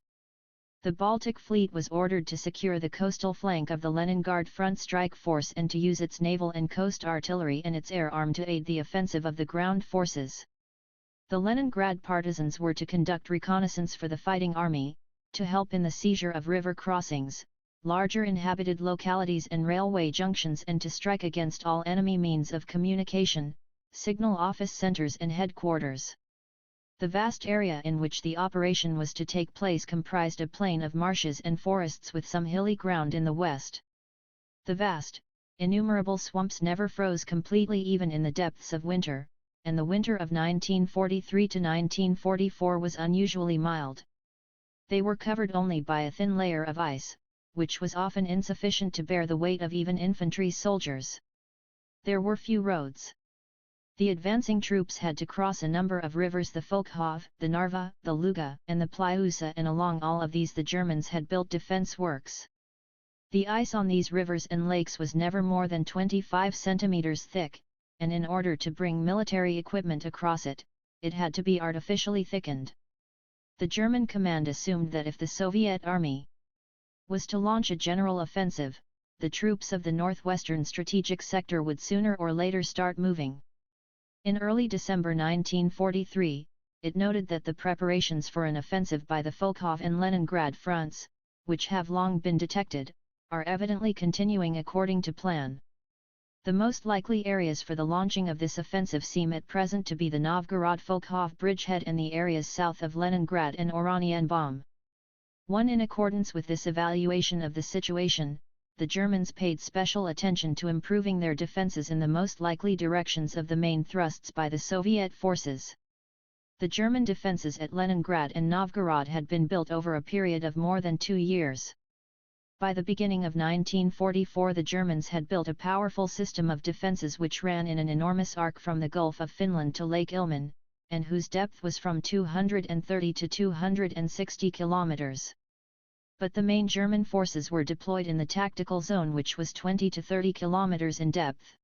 The Baltic Fleet was ordered to secure the coastal flank of the Leningrad Front strike force and to use its naval and coast artillery and its air arm to aid the offensive of the ground forces. The Leningrad partisans were to conduct reconnaissance for the fighting army, to help in the seizure of river crossings, larger inhabited localities and railway junctions and to strike against all enemy means of communication, signal office centers and headquarters. The vast area in which the operation was to take place comprised a plain of marshes and forests with some hilly ground in the west. The vast, innumerable swamps never froze completely even in the depths of winter, and the winter of 1943 to 1944 was unusually mild. They were covered only by a thin layer of ice, which was often insufficient to bear the weight of even infantry soldiers. There were few roads. The advancing troops had to cross a number of rivers, the Volkhov, the Narva, the Luga, and the Plyusa, and along all of these the Germans had built defense works. The ice on these rivers and lakes was never more than 25 centimeters thick, and in order to bring military equipment across it, it had to be artificially thickened. The German command assumed that if the Soviet army was to launch a general offensive, the troops of the northwestern strategic sector would sooner or later start moving. In early December 1943, it noted that the preparations for an offensive by the Volkhov and Leningrad fronts, which have long been detected, are evidently continuing according to plan. The most likely areas for the launching of this offensive seem at present to be the Novgorod-Volkhov bridgehead and the areas south of Leningrad and Oranienbaum. In accordance with this evaluation of the situation, the Germans paid special attention to improving their defenses in the most likely directions of the main thrusts by the Soviet forces. The German defenses at Leningrad and Novgorod had been built over a period of more than 2 years. By the beginning of 1944 the Germans had built a powerful system of defenses which ran in an enormous arc from the Gulf of Finland to Lake Ilmen, and whose depth was from 230 to 260 kilometers. But the main German forces were deployed in the tactical zone, which was 20 to 30 kilometers in depth.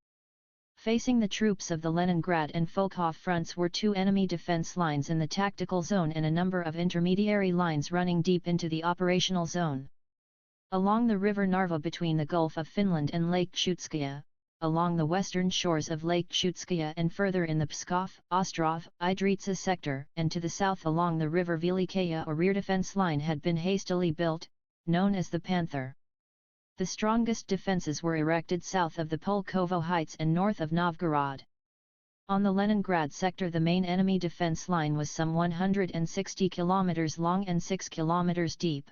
Facing the troops of the Leningrad and Volkhov fronts were 2 enemy defense lines in the tactical zone and a number of intermediary lines running deep into the operational zone. Along the river Narva between the Gulf of Finland and Lake Chutskaya, along the western shores of Lake Chutskaya and further in the Pskov, Ostrov, Idritsa sector, and to the south along the river Velikaya, a rear defense line had been hastily built, known as the Panther. The strongest defenses were erected south of the Pulkovo Heights and north of Novgorod. On the Leningrad sector the main enemy defense line was some 160 kilometers long and 6 kilometers deep.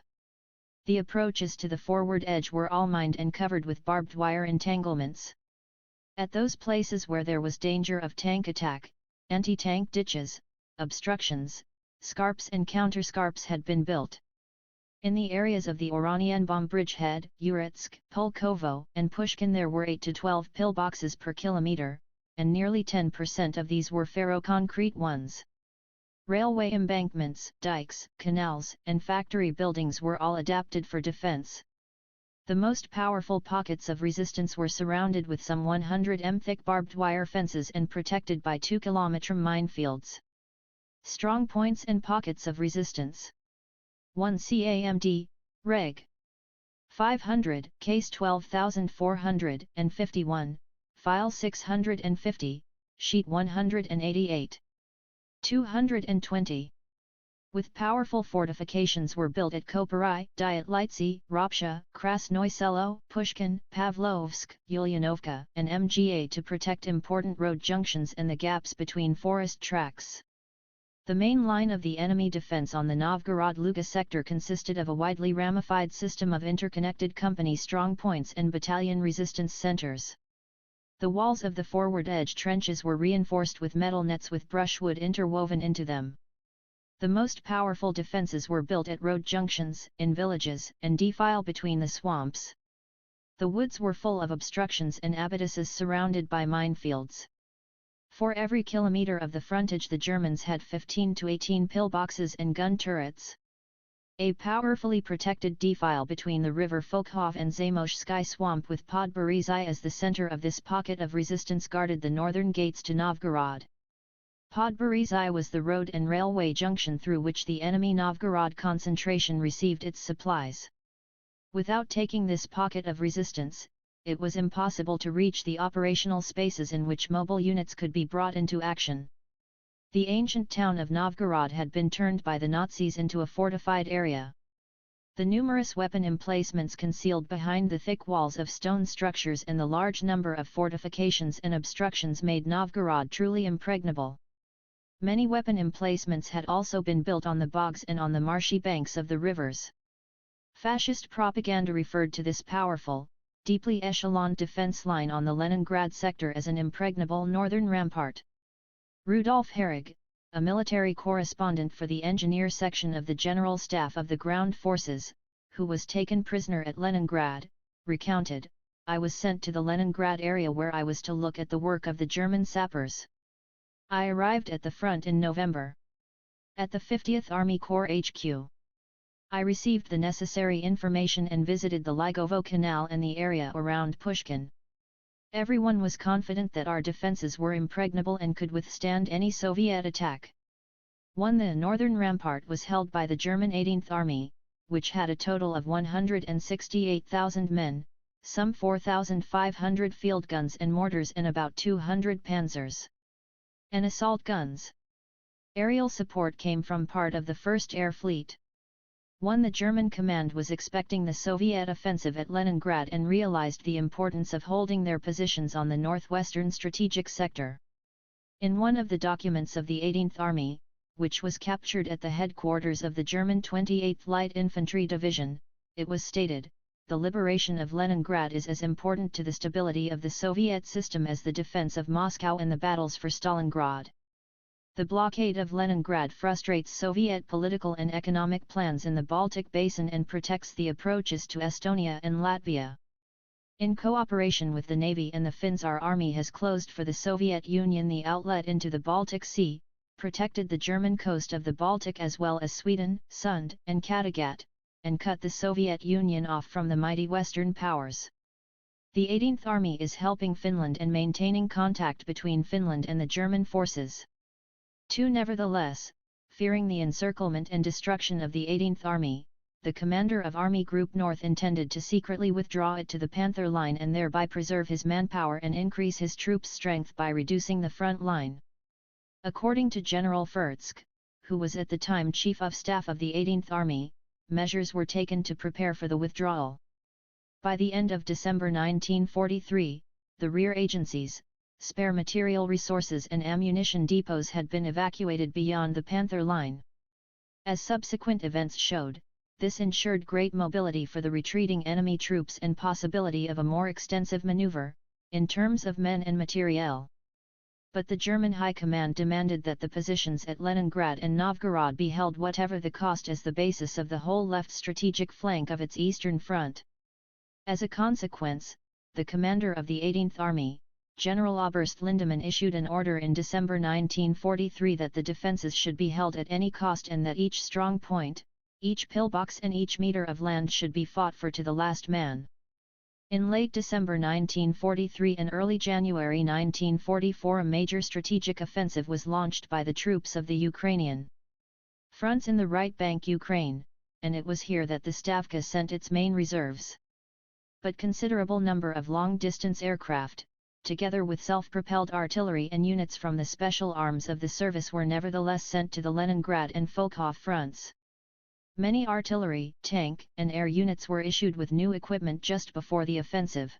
The approaches to the forward edge were all mined and covered with barbed wire entanglements. At those places where there was danger of tank attack, anti-tank ditches, obstructions, scarps and counterscarps had been built. In the areas of the Oranienbaum bridgehead, Uretsk, Pulkovo, and Pushkin there were 8 to 12 pillboxes per kilometer, and nearly 10% of these were ferroconcrete ones. Railway embankments, dikes, canals, and factory buildings were all adapted for defense. The most powerful pockets of resistance were surrounded with some 100 m thick barbed wire fences and protected by 2-kilometer minefields. Strong points and pockets of resistance. 1 CAMD, Reg. 500, Case 12451, File 650, Sheet 188. 220. With powerful fortifications were built at Koparai, Dyatlitsy, Ropsha, Krasnoye Selo, Pushkin, Pavlovsk, Ulyanovka, and Mga to protect important road junctions and the gaps between forest tracts. The main line of the enemy defense on the Novgorod-Luga sector consisted of a widely ramified system of interconnected company strong points and battalion resistance centers. The walls of the forward edge trenches were reinforced with metal nets with brushwood interwoven into them. The most powerful defenses were built at road junctions, in villages, and defile between the swamps. The woods were full of obstructions and abysses surrounded by minefields. For every kilometer of the frontage the Germans had 15 to 18 pillboxes and gun turrets. A powerfully protected defile between the river Volkhov and Zamoshsky swamp with Podborizhzhia as the center of this pocket of resistance guarded the northern gates to Novgorod. Podborizhzhia was the road and railway junction through which the enemy Novgorod concentration received its supplies. Without taking this pocket of resistance, it was impossible to reach the operational spaces in which mobile units could be brought into action. The ancient town of Novgorod had been turned by the Nazis into a fortified area. The numerous weapon emplacements concealed behind the thick walls of stone structures and the large number of fortifications and obstructions made Novgorod truly impregnable. Many weapon emplacements had also been built on the bogs and on the marshy banks of the rivers. Fascist propaganda referred to this powerful, deeply echeloned defense line on the Leningrad sector as an impregnable northern rampart. Rudolf Herrig, a military correspondent for the engineer section of the General Staff of the Ground Forces, who was taken prisoner at Leningrad, recounted, "I was sent to the Leningrad area where I was to look at the work of the German sappers. I arrived at the front in November. At the 50th Army Corps HQ. I received the necessary information and visited the Ligovo Canal and the area around Pushkin. Everyone was confident that our defenses were impregnable and could withstand any Soviet attack. The northern rampart was held by the German 18th Army, which had a total of 168,000 men, some 4,500 field guns and mortars and about 200 panzers and assault guns. Aerial support came from part of the 1st Air Fleet. The German command was expecting the Soviet offensive at Leningrad and realized the importance of holding their positions on the northwestern strategic sector. In one of the documents of the 18th Army, which was captured at the headquarters of the German 28th Light Infantry Division, it was stated, "The liberation of Leningrad is as important to the stability of the Soviet system as the defense of Moscow and the battles for Stalingrad. The blockade of Leningrad frustrates Soviet political and economic plans in the Baltic Basin and protects the approaches to Estonia and Latvia. In cooperation with the Navy and the Finns, our army has closed for the Soviet Union the outlet into the Baltic Sea, protected the German coast of the Baltic as well as Sweden, Sund, and Kattegat, and cut the Soviet Union off from the mighty Western powers. The 18th Army is helping Finland and maintaining contact between Finland and the German forces." Nevertheless, fearing the encirclement and destruction of the 18th Army, the commander of Army Group North intended to secretly withdraw it to the Panther Line and thereby preserve his manpower and increase his troops' strength by reducing the front line. According to General Furtsk, who was at the time Chief of Staff of the 18th Army, measures were taken to prepare for the withdrawal. By the end of December 1943, the rear agencies, spare material resources and ammunition depots had been evacuated beyond the Panther Line. As subsequent events showed, this ensured great mobility for the retreating enemy troops and possibility of a more extensive maneuver, in terms of men and materiel. But the German High Command demanded that the positions at Leningrad and Novgorod be held whatever the cost as the basis of the whole left strategic flank of its eastern front. As a consequence, the commander of the 18th Army, General Oberst Lindemann, issued an order in December 1943 that the defences should be held at any cost and that each strong point, each pillbox and each metre of land should be fought for to the last man. In late December 1943 and early January 1944 a major strategic offensive was launched by the troops of the Ukrainian fronts in the right bank Ukraine, and it was here that the Stavka sent its main reserves. But considerable number of long-distance aircraft, together with self-propelled artillery and units from the special arms of the service, were nevertheless sent to the Leningrad and Volkhov fronts. Many artillery, tank, and air units were issued with new equipment just before the offensive.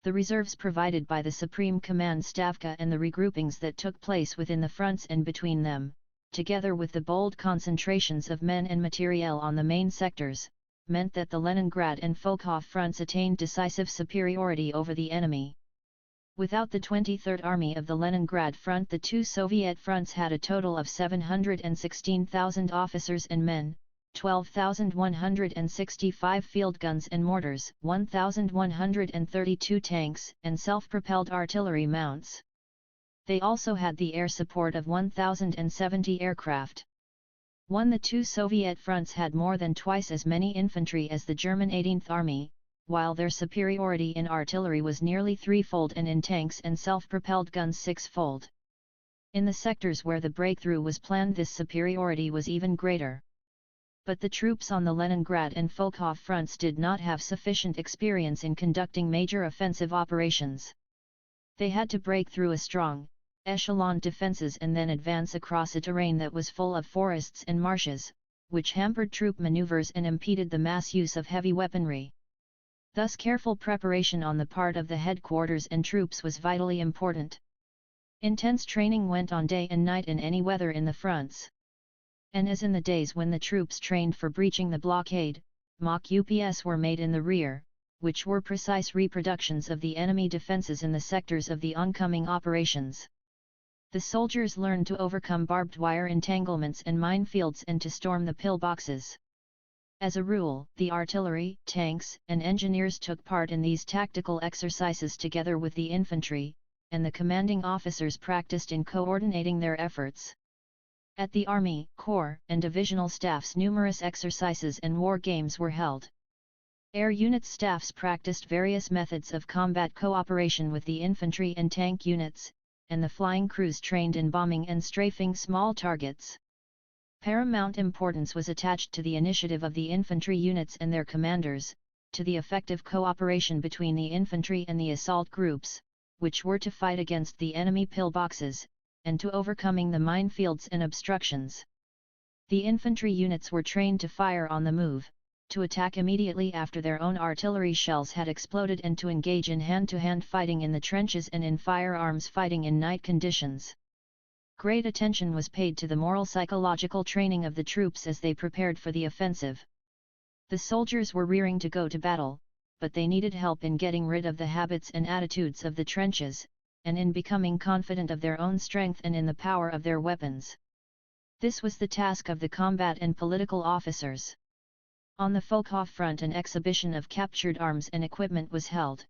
The reserves provided by the Supreme Command Stavka and the regroupings that took place within the fronts and between them, together with the bold concentrations of men and materiel on the main sectors, meant that the Leningrad and Volkhov fronts attained decisive superiority over the enemy. Without the 23rd Army of the Leningrad front, the two Soviet fronts had a total of 716,000 officers and men, 12,165 field guns and mortars, 1,132 tanks and self-propelled artillery mounts. They also had the air support of 1,070 aircraft. The two Soviet fronts had more than twice as many infantry as the German 18th Army, while their superiority in artillery was nearly threefold and in tanks and self-propelled guns sixfold. In the sectors where the breakthrough was planned, this superiority was even greater. But the troops on the Leningrad and Volkhov fronts did not have sufficient experience in conducting major offensive operations. They had to break through a strong, echelon defenses and then advance across a terrain that was full of forests and marshes, which hampered troop maneuvers and impeded the mass use of heavy weaponry. Thus careful preparation on the part of the headquarters and troops was vitally important. Intense training went on day and night in any weather in the fronts. And as in the days when the troops trained for breaching the blockade, mock UPs were made in the rear, which were precise reproductions of the enemy defenses in the sectors of the oncoming operations. The soldiers learned to overcome barbed wire entanglements and minefields and to storm the pillboxes. As a rule, the artillery, tanks, and engineers took part in these tactical exercises together with the infantry, and the commanding officers practiced in coordinating their efforts. At the army, corps, and divisional staffs numerous exercises and war games were held. Air units staffs practiced various methods of combat cooperation with the infantry and tank units, and the flying crews trained in bombing and strafing small targets. Paramount importance was attached to the initiative of the infantry units and their commanders, to the effective cooperation between the infantry and the assault groups, which were to fight against the enemy pillboxes, and to overcoming the minefields and obstructions. The infantry units were trained to fire on the move, to attack immediately after their own artillery shells had exploded and to engage in hand-to-hand fighting in the trenches and in firearms fighting in night conditions. Great attention was paid to the moral-psychological training of the troops as they prepared for the offensive. The soldiers were rearing to go to battle, but they needed help in getting rid of the habits and attitudes of the trenches, and in becoming confident of their own strength and in the power of their weapons. This was the task of the combat and political officers. On the Volkhof front an exhibition of captured arms and equipment was held.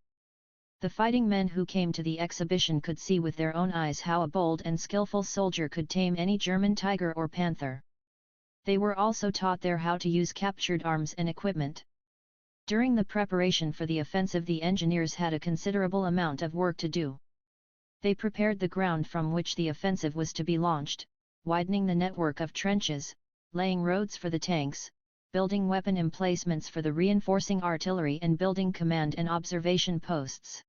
The fighting men who came to the exhibition could see with their own eyes how a bold and skillful soldier could tame any German tiger or panther. They were also taught there how to use captured arms and equipment. During the preparation for the offensive the engineers had a considerable amount of work to do. They prepared the ground from which the offensive was to be launched, widening the network of trenches, laying roads for the tanks, building weapon emplacements for the reinforcing artillery and building command and observation posts.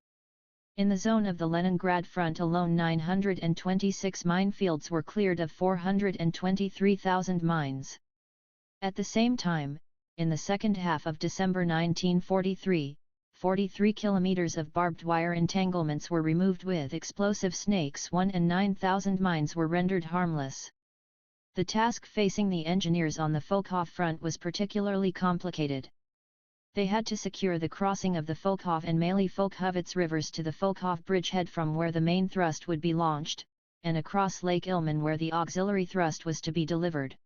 In the zone of the Leningrad front alone 926 minefields were cleared of 423,000 mines. At the same time, in the second half of December 1943, 43 kilometers of barbed wire entanglements were removed with explosive snakes 1 and 9,000 mines were rendered harmless. The task facing the engineers on the Volkhof front was particularly complicated. They had to secure the crossing of the Volkhof and Malý-Volkovec rivers to the Volkhof bridgehead from where the main thrust would be launched, and across Lake Ilmen where the auxiliary thrust was to be delivered.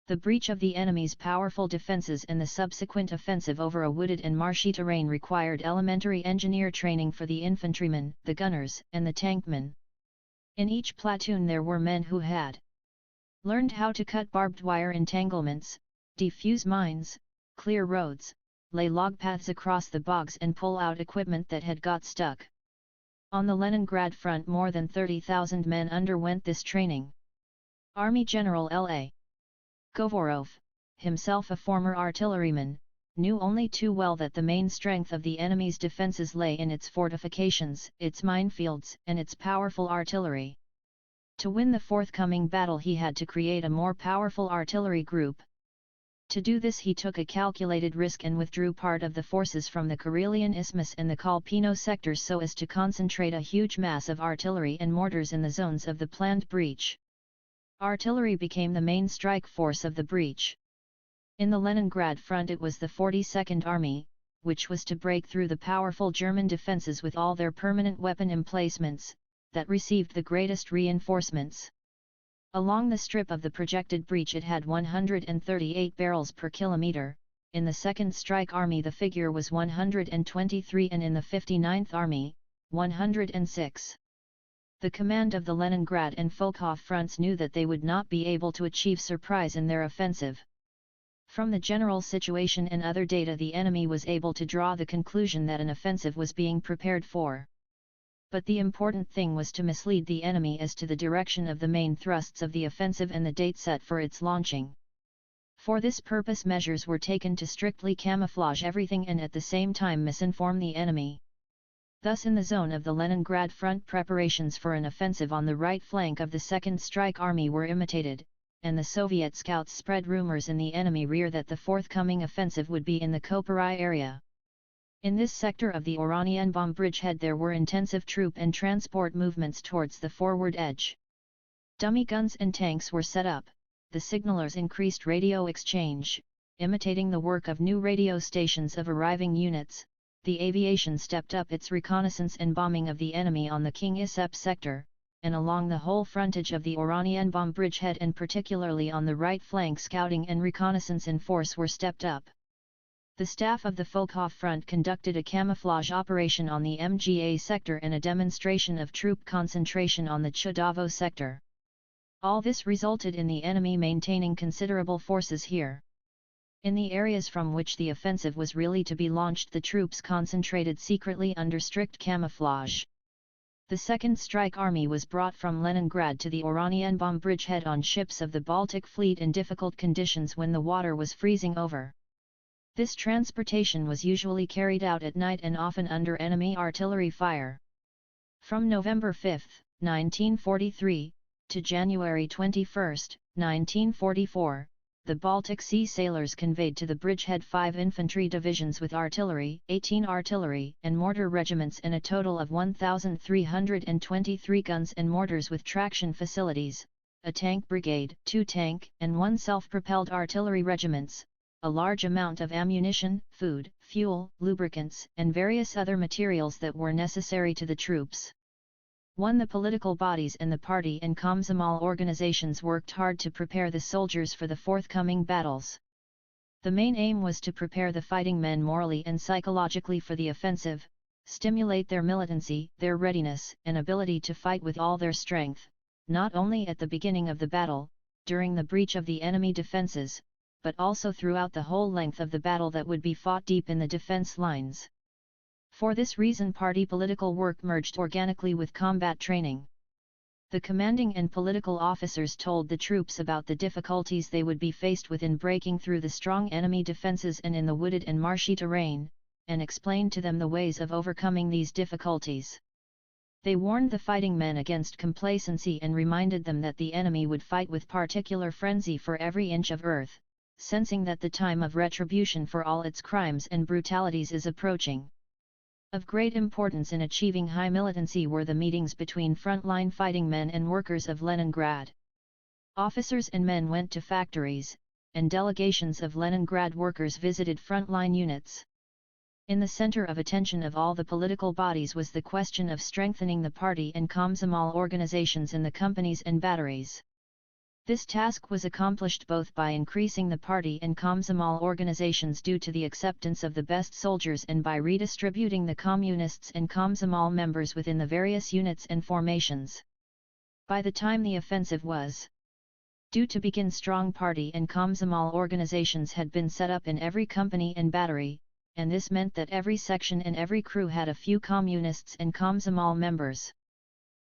The breach of the enemy's powerful defences and the subsequent offensive over a wooded and marshy terrain required elementary engineer training for the infantrymen, the gunners, and the tankmen. In each platoon there were men who had learned how to cut barbed wire entanglements, defuse mines, clear roads, lay log paths across the bogs and pull out equipment that had got stuck. On the Leningrad front more than 30,000 men underwent this training. Army General L.A. Govorov, himself a former artilleryman, knew only too well that the main strength of the enemy's defences lay in its fortifications, its minefields, and its powerful artillery. To win the forthcoming battle he had to create a more powerful artillery group. To do this he took a calculated risk and withdrew part of the forces from the Karelian Isthmus and the Kalpino sectors so as to concentrate a huge mass of artillery and mortars in the zones of the planned breach. Artillery became the main strike force of the breach. In the Leningrad front it was the 42nd Army, which was to break through the powerful German defences with all their permanent weapon emplacements, that received the greatest reinforcements. Along the strip of the projected breach it had 138 barrels per kilometre, in the 2nd Strike Army the figure was 123 and in the 59th Army, 106. The command of the Leningrad and Volkhof fronts knew that they would not be able to achieve surprise in their offensive. From the general situation and other data the enemy was able to draw the conclusion that an offensive was being prepared for. But the important thing was to mislead the enemy as to the direction of the main thrusts of the offensive and the date set for its launching. For this purpose measures were taken to strictly camouflage everything and at the same time misinform the enemy. Thus in the zone of the Leningrad front preparations for an offensive on the right flank of the 2nd Strike Army were imitated, and the Soviet scouts spread rumors in the enemy rear that the forthcoming offensive would be in the Koparai area. In this sector of the Oranienbaum bridgehead there were intensive troop and transport movements towards the forward edge. Dummy guns and tanks were set up, the signalers increased radio exchange, imitating the work of new radio stations of arriving units, the aviation stepped up its reconnaissance and bombing of the enemy on the King Isep sector, and along the whole frontage of the Oranienbaum bridgehead, and particularly on the right flank scouting and reconnaissance in force were stepped up. The staff of the Volkhof front conducted a camouflage operation on the MGA sector and a demonstration of troop concentration on the Chudavo sector. All this resulted in the enemy maintaining considerable forces here. In the areas from which the offensive was really to be launched, the troops concentrated secretly under strict camouflage. The Second Strike Army was brought from Leningrad to the Oranienbaum bridgehead on ships of the Baltic Fleet in difficult conditions when the water was freezing over. This transportation was usually carried out at night and often under enemy artillery fire. From November 5, 1943, to January 21, 1944, the Baltic Sea sailors conveyed to the bridgehead 5 infantry divisions with artillery, 18 artillery and mortar regiments, and a total of 1,323 guns and mortars with traction facilities, a tank brigade, 2 tank and 1 self-propelled artillery regiments, a large amount of ammunition, food, fuel, lubricants, and various other materials that were necessary to the troops. The political bodies and the party and Komsomol organizations worked hard to prepare the soldiers for the forthcoming battles. The main aim was to prepare the fighting men morally and psychologically for the offensive, stimulate their militancy, their readiness, and ability to fight with all their strength, not only at the beginning of the battle, during the breach of the enemy defenses, but also throughout the whole length of the battle that would be fought deep in the defense lines. For this reason, party political work merged organically with combat training. The commanding and political officers told the troops about the difficulties they would be faced with in breaking through the strong enemy defenses and in the wooded and marshy terrain, and explained to them the ways of overcoming these difficulties. They warned the fighting men against complacency and reminded them that the enemy would fight with particular frenzy for every inch of earth, sensing that the time of retribution for all its crimes and brutalities is approaching. Of great importance in achieving high militancy were the meetings between frontline fighting men and workers of Leningrad. Officers and men went to factories, and delegations of Leningrad workers visited frontline units. In the center of attention of all the political bodies was the question of strengthening the party and Komsomol organizations in the companies and batteries. This task was accomplished both by increasing the party and Komsomol organizations due to the acceptance of the best soldiers and by redistributing the communists and Komsomol members within the various units and formations. By the time the offensive was due to begin, strong party and Komsomol organizations had been set up in every company and battery, and this meant that every section and every crew had a few communists and Komsomol members.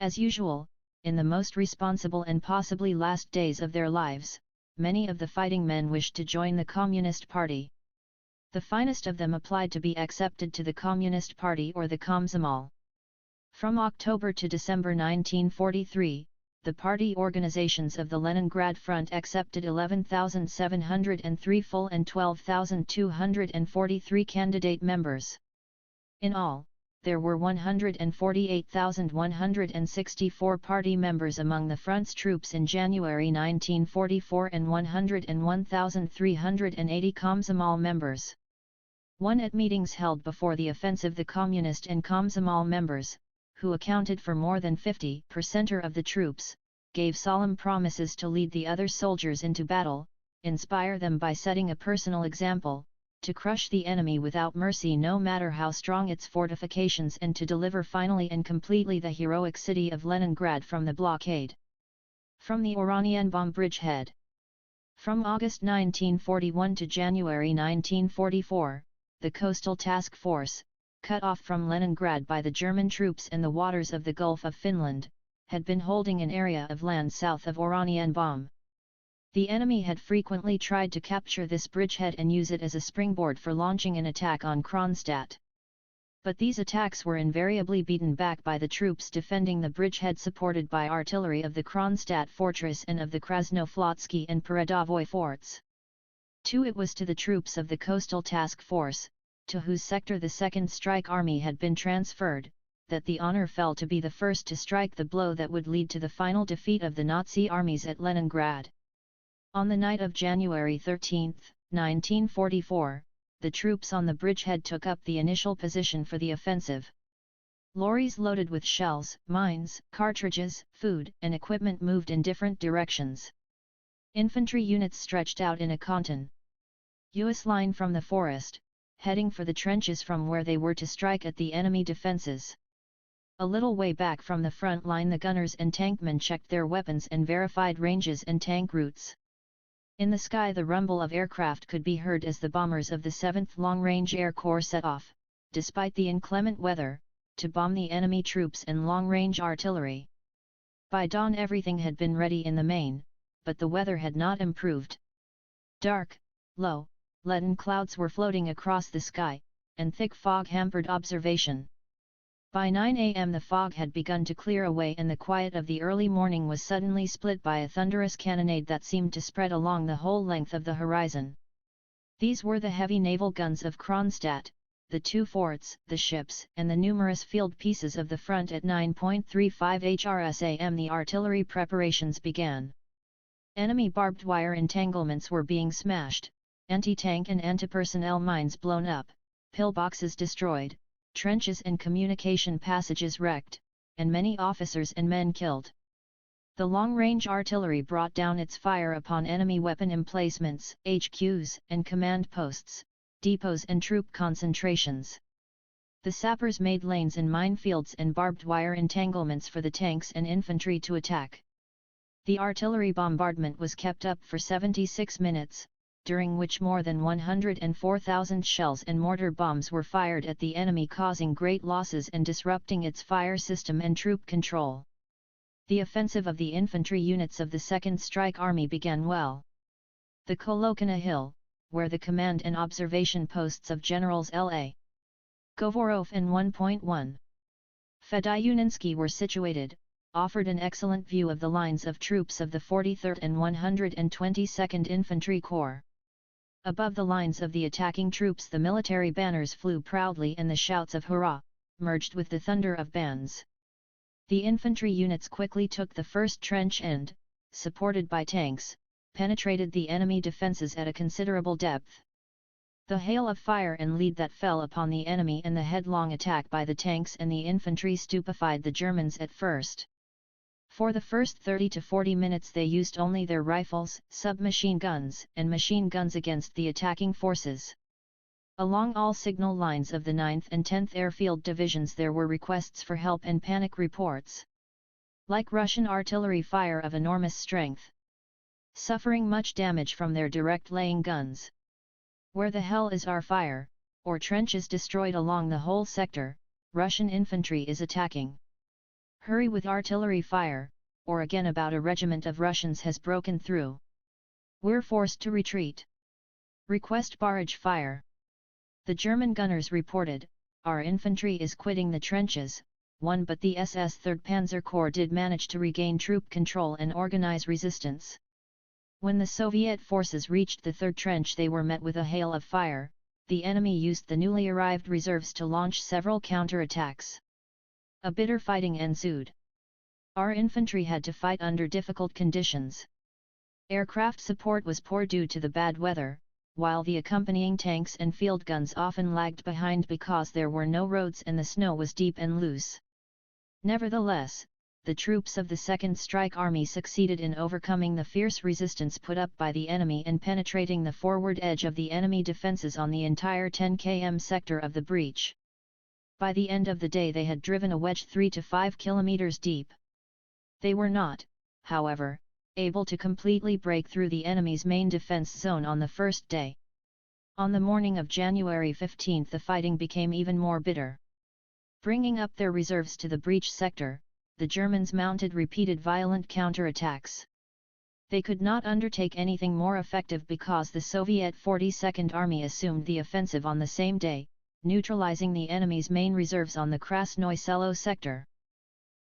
As usual, in the most responsible and possibly last days of their lives, many of the fighting men wished to join the Communist Party. The finest of them applied to be accepted to the Communist Party or the Komsomol. From October to December 1943, the party organizations of the Leningrad Front accepted 11,703 full and 12,243 candidate members. In all, there were 148,164 party members among the front's troops in January 1944 and 101,380 Komsomol members. At meetings held before the offensive, the Communist and Komsomol members, who accounted for more than 50% of the troops, gave solemn promises to lead the other soldiers into battle, inspire them by setting a personal example, to crush the enemy without mercy no matter how strong its fortifications, and to deliver finally and completely the heroic city of Leningrad from the blockade. From the Oranienbaum bridgehead. From August 1941 to January 1944, the Coastal Task Force, cut off from Leningrad by the German troops and the waters of the Gulf of Finland, had been holding an area of land south of Oranienbaum. The enemy had frequently tried to capture this bridgehead and use it as a springboard for launching an attack on Kronstadt. But these attacks were invariably beaten back by the troops defending the bridgehead, supported by artillery of the Kronstadt fortress and of the Krasnoflotsky and Peredavoy forts. It was to the troops of the Coastal Task Force, to whose sector the Second Strike Army had been transferred, that the honor fell to be the first to strike the blow that would lead to the final defeat of the Nazi armies at Leningrad. On the night of January 13, 1944, the troops on the bridgehead took up the initial position for the offensive. Lorries loaded with shells, mines, cartridges, food, and equipment moved in different directions. Infantry units stretched out in a continuous line from the forest, heading for the trenches from where they were to strike at the enemy defences. A little way back from the front line, the gunners and tankmen checked their weapons and verified ranges and tank routes. In the sky, the rumble of aircraft could be heard as the bombers of the 7th Long-Range Air Corps set off, despite the inclement weather, to bomb the enemy troops and long-range artillery. By dawn everything had been ready in the main, but the weather had not improved. Dark, low, leaden clouds were floating across the sky, and thick fog hampered observation. By 9 a.m. the fog had begun to clear away, and the quiet of the early morning was suddenly split by a thunderous cannonade that seemed to spread along the whole length of the horizon. These were the heavy naval guns of Kronstadt, the 2 forts, the ships, and the numerous field pieces of the front. At 9:35 HRSAM the artillery preparations began. Enemy barbed wire entanglements were being smashed, anti-tank and anti-personnel mines blown up, pillboxes destroyed, trenches and communication passages wrecked, and many officers and men killed. The long-range artillery brought down its fire upon enemy weapon emplacements, HQs and command posts, depots and troop concentrations. The sappers made lanes in minefields and barbed wire entanglements for the tanks and infantry to attack. The artillery bombardment was kept up for 76 minutes, during which more than 104,000 shells and mortar bombs were fired at the enemy, causing great losses and disrupting its fire system and troop control. The offensive of the infantry units of the 2nd Strike Army began well. The Kolokina Hill, where the command and observation posts of Generals L.A. Govorov and 1.1 Fedyuninsky were situated, offered an excellent view of the lines of troops of the 43rd and 122nd Infantry Corps. Above the lines of the attacking troops the military banners flew proudly, and the shouts of hurrah merged with the thunder of bands. The infantry units quickly took the first trench and, supported by tanks, penetrated the enemy defences at a considerable depth. The hail of fire and lead that fell upon the enemy and the headlong attack by the tanks and the infantry stupefied the Germans at first. For the first 30 to 40 minutes they used only their rifles, submachine guns, and machine guns against the attacking forces. Along all signal lines of the 9th and 10th Airfield Divisions there were requests for help and panic reports. Like Russian artillery fire of enormous strength, suffering much damage from their direct laying guns. Where the hell is our fire, or trenches destroyed along the whole sector, Russian infantry is attacking. Hurry with artillery fire, or again about a regiment of Russians has broken through. We're forced to retreat. Request barrage fire. The German gunners reported, our infantry is quitting the trenches, but the SS 3rd Panzer Corps did manage to regain troop control and organize resistance. When the Soviet forces reached the 3rd trench they were met with a hail of fire. The enemy used the newly arrived reserves to launch several counterattacks. A bitter fighting ensued. Our infantry had to fight under difficult conditions. Aircraft support was poor due to the bad weather, while the accompanying tanks and field guns often lagged behind because there were no roads and the snow was deep and loose. Nevertheless, the troops of the 2nd Strike Army succeeded in overcoming the fierce resistance put up by the enemy and penetrating the forward edge of the enemy defences on the entire 10 km sector of the breach. By the end of the day they had driven a wedge 3 to 5 kilometers deep. They were not, however, able to completely break through the enemy's main defense zone on the first day. On the morning of January 15 the fighting became even more bitter. Bringing up their reserves to the breach sector, the Germans mounted repeated violent counterattacks. They could not undertake anything more effective because the Soviet 42nd Army assumed the offensive on the same day, neutralizing the enemy's main reserves on the Krasnoye Selo sector.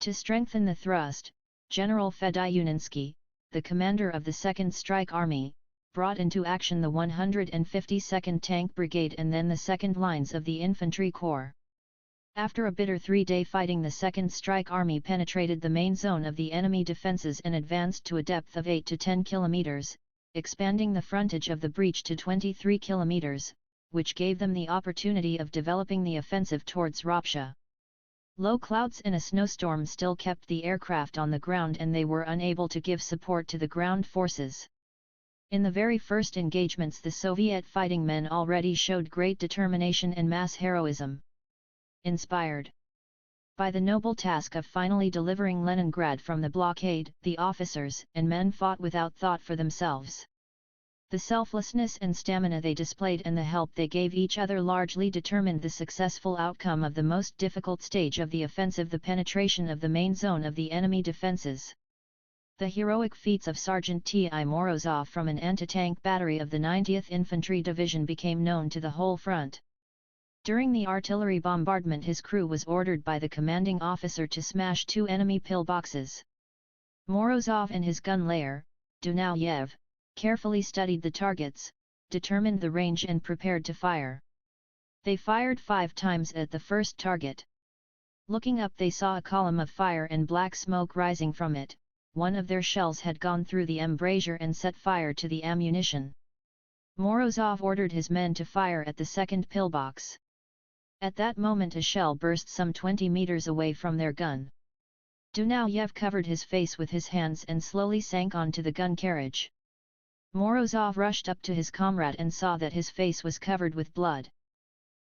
To strengthen the thrust, General Fedyuninsky, the commander of the 2nd Strike Army, brought into action the 152nd Tank Brigade and then the 2nd Lines of the Infantry Corps. After a bitter 3-day fighting the 2nd Strike Army penetrated the main zone of the enemy defences and advanced to a depth of 8 to 10 kilometers, expanding the frontage of the breach to 23 kilometers, which gave them the opportunity of developing the offensive towards Ropsha. Low clouds and a snowstorm still kept the aircraft on the ground and they were unable to give support to the ground forces. In the very first engagements the Soviet fighting men already showed great determination and mass heroism. Inspired by the noble task of finally delivering Leningrad from the blockade, the officers and men fought without thought for themselves. The selflessness and stamina they displayed and the help they gave each other largely determined the successful outcome of the most difficult stage of the offensive, the penetration of the main zone of the enemy defenses. The heroic feats of Sergeant T.I. Morozov from an anti-tank battery of the 90th Infantry Division became known to the whole front. During the artillery bombardment his crew was ordered by the commanding officer to smash 2 enemy pillboxes. Morozov and his gun layer, Dunayev, carefully studied the targets, determined the range and prepared to fire. They fired 5 times at the first target. Looking up they saw a column of fire and black smoke rising from it. One of their shells had gone through the embrasure and set fire to the ammunition. Morozov ordered his men to fire at the second pillbox. At that moment a shell burst some 20 meters away from their gun. Dunayev covered his face with his hands and slowly sank onto the gun carriage. Morozov rushed up to his comrade and saw that his face was covered with blood.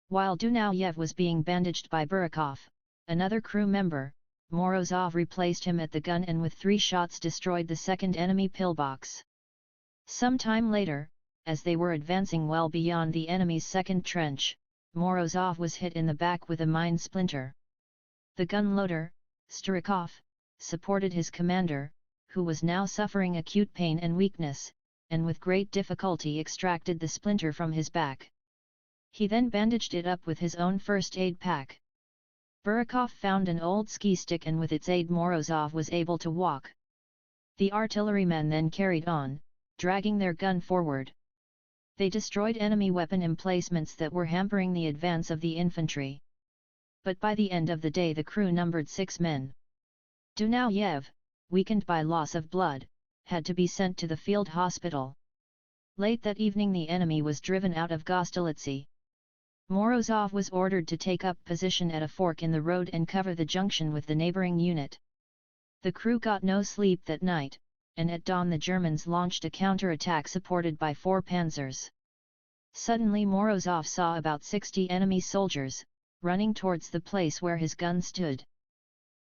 While Dunayev was being bandaged by Burakov, another crew member, Morozov replaced him at the gun and with 3 shots destroyed the second enemy pillbox. Some time later, as they were advancing well beyond the enemy's second trench, Morozov was hit in the back with a mine splinter. The gun loader, Starikov, supported his commander, who was now suffering acute pain and weakness, and with great difficulty extracted the splinter from his back. He then bandaged it up with his own first aid pack. Burakov found an old ski stick and with its aid Morozov was able to walk. The artillerymen then carried on, dragging their gun forward. They destroyed enemy weapon emplacements that were hampering the advance of the infantry. But by the end of the day the crew numbered 6 men. Dunayev, weakened by loss of blood, had to be sent to the field hospital. Late that evening the enemy was driven out of Gostilitsy. Morozov was ordered to take up position at a fork in the road and cover the junction with the neighboring unit. The crew got no sleep that night, and at dawn the Germans launched a counter-attack supported by 4 panzers. Suddenly Morozov saw about 60 enemy soldiers, running towards the place where his gun stood.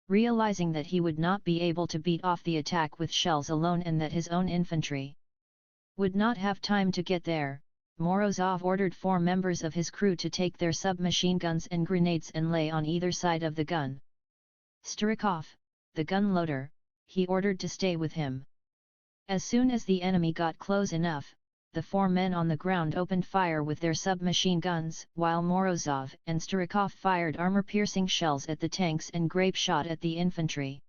Realizing that he would not be able to beat off the attack with shells alone and that his own infantry would not have time to get there, Morozov ordered 4 members of his crew to take their submachine guns and grenades and lay on either side of the gun. Starikov, the gun loader, he ordered to stay with him. As soon as the enemy got close enough, the 4 men on the ground opened fire with their submachine guns, while Morozov and Starikov fired armor-piercing shells at the tanks and grape shot at the infantry.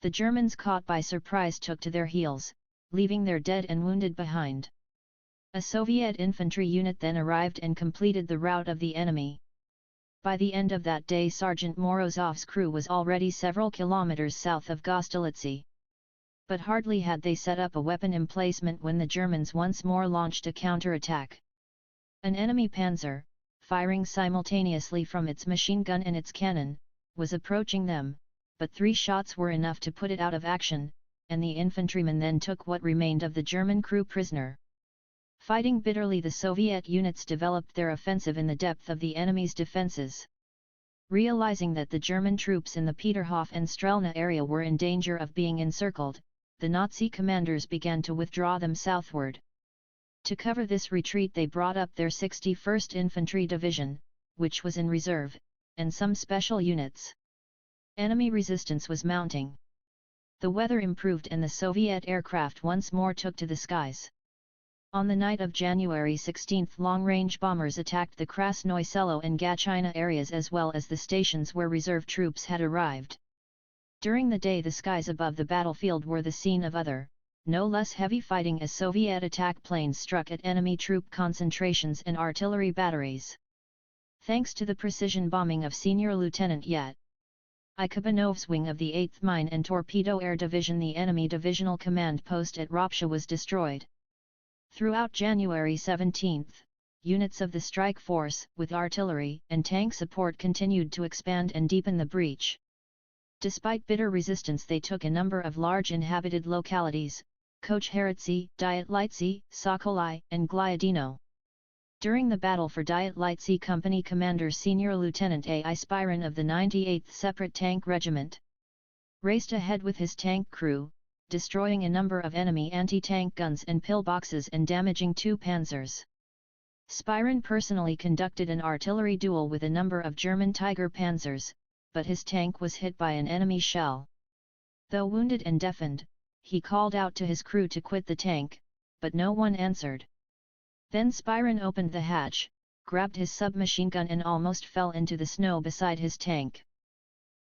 The Germans, caught by surprise, took to their heels, leaving their dead and wounded behind. A Soviet infantry unit then arrived and completed the rout of the enemy. By the end of that day Sergeant Morozov's crew was already several kilometers south of Gostilitsy. But hardly had they set up a weapon emplacement when the Germans once more launched a counter-attack. An enemy panzer, firing simultaneously from its machine gun and its cannon, was approaching them, but 3 shots were enough to put it out of action, and the infantrymen then took what remained of the German crew prisoner. Fighting bitterly, the Soviet units developed their offensive in the depth of the enemy's defenses. Realizing that the German troops in the Peterhof and Strelna area were in danger of being encircled, the Nazi commanders began to withdraw them southward. To cover this retreat they brought up their 61st Infantry Division, which was in reserve, and some special units. Enemy resistance was mounting. The weather improved and the Soviet aircraft once more took to the skies. On the night of January 16, long-range bombers attacked the Krasnoye Selo and Gachina areas as well as the stations where reserve troops had arrived. During the day the skies above the battlefield were the scene of other, no less heavy fighting as Soviet attack planes struck at enemy troop concentrations and artillery batteries. Thanks to the precision bombing of Senior Lieutenant Yet Ikabanov's wing of the 8th Mine and Torpedo Air Division, the enemy divisional command post at Ropsha was destroyed. Throughout January 17, units of the strike force, with artillery and tank support, continued to expand and deepen the breach. Despite bitter resistance, they took a number of large inhabited localities, Kochheretsi, Dyatlitsi, Sokolai, and Gliadino. During the battle for Dyatlitsi, Company Commander Senior Lieutenant A.I. Spirin of the 98th Separate Tank Regiment raced ahead with his tank crew, destroying a number of enemy anti-tank guns and pillboxes and damaging 2 panzers. Spirin personally conducted an artillery duel with a number of German Tiger panzers, but his tank was hit by an enemy shell. Though wounded and deafened, he called out to his crew to quit the tank, but no one answered. Then Spirin opened the hatch, grabbed his submachine gun and almost fell into the snow beside his tank.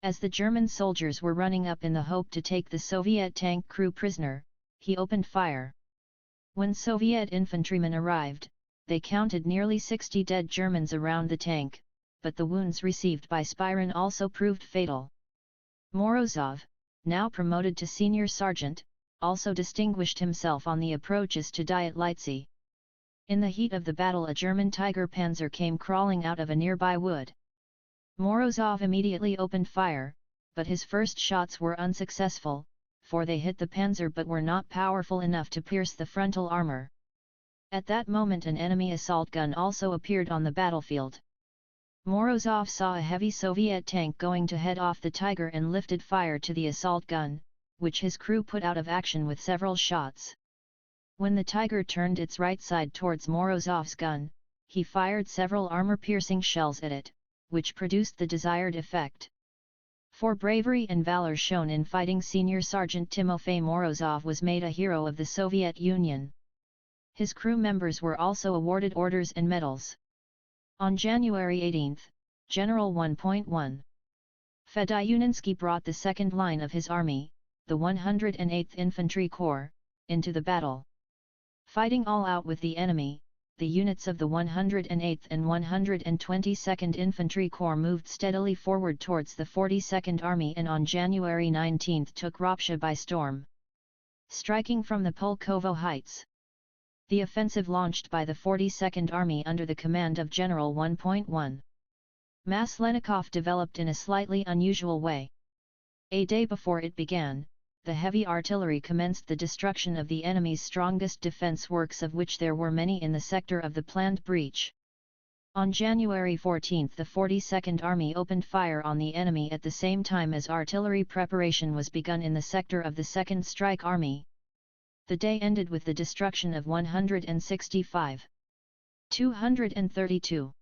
As the German soldiers were running up in the hope to take the Soviet tank crew prisoner, he opened fire. When Soviet infantrymen arrived, they counted nearly 60 dead Germans around the tank, but the wounds received by Spirin also proved fatal. Morozov, now promoted to senior sergeant, also distinguished himself on the approaches to Dyatlitsi. In the heat of the battle, a German Tiger panzer came crawling out of a nearby wood. Morozov immediately opened fire, but his first shots were unsuccessful, for they hit the panzer but were not powerful enough to pierce the frontal armor. At that moment an enemy assault gun also appeared on the battlefield. Morozov saw a heavy Soviet tank going to head off the Tiger and lifted fire to the assault gun, which his crew put out of action with several shots. When the Tiger turned its right side towards Morozov's gun, he fired several armor-piercing shells at it, which produced the desired effect. For bravery and valor shown in fighting, Senior Sergeant Timofey Morozov was made a hero of the Soviet Union. His crew members were also awarded orders and medals. On January 18, General 1.1 Fedyuninsky brought the second line of his army, the 108th Infantry Corps, into the battle. Fighting all out with the enemy, the units of the 108th and 122nd Infantry Corps moved steadily forward towards the 42nd Army and on January 19 took Ropsha by storm, striking from the Pulkovo Heights. The offensive launched by the 42nd Army under the command of General 1.1 Maslenikov developed in a slightly unusual way. A day before it began, the heavy artillery commenced the destruction of the enemy's strongest defense works, of which there were many in the sector of the planned breach. On January 14 the 42nd Army opened fire on the enemy at the same time as artillery preparation was begun in the sector of the 2nd Strike Army. The day ended with the destruction of 165, 232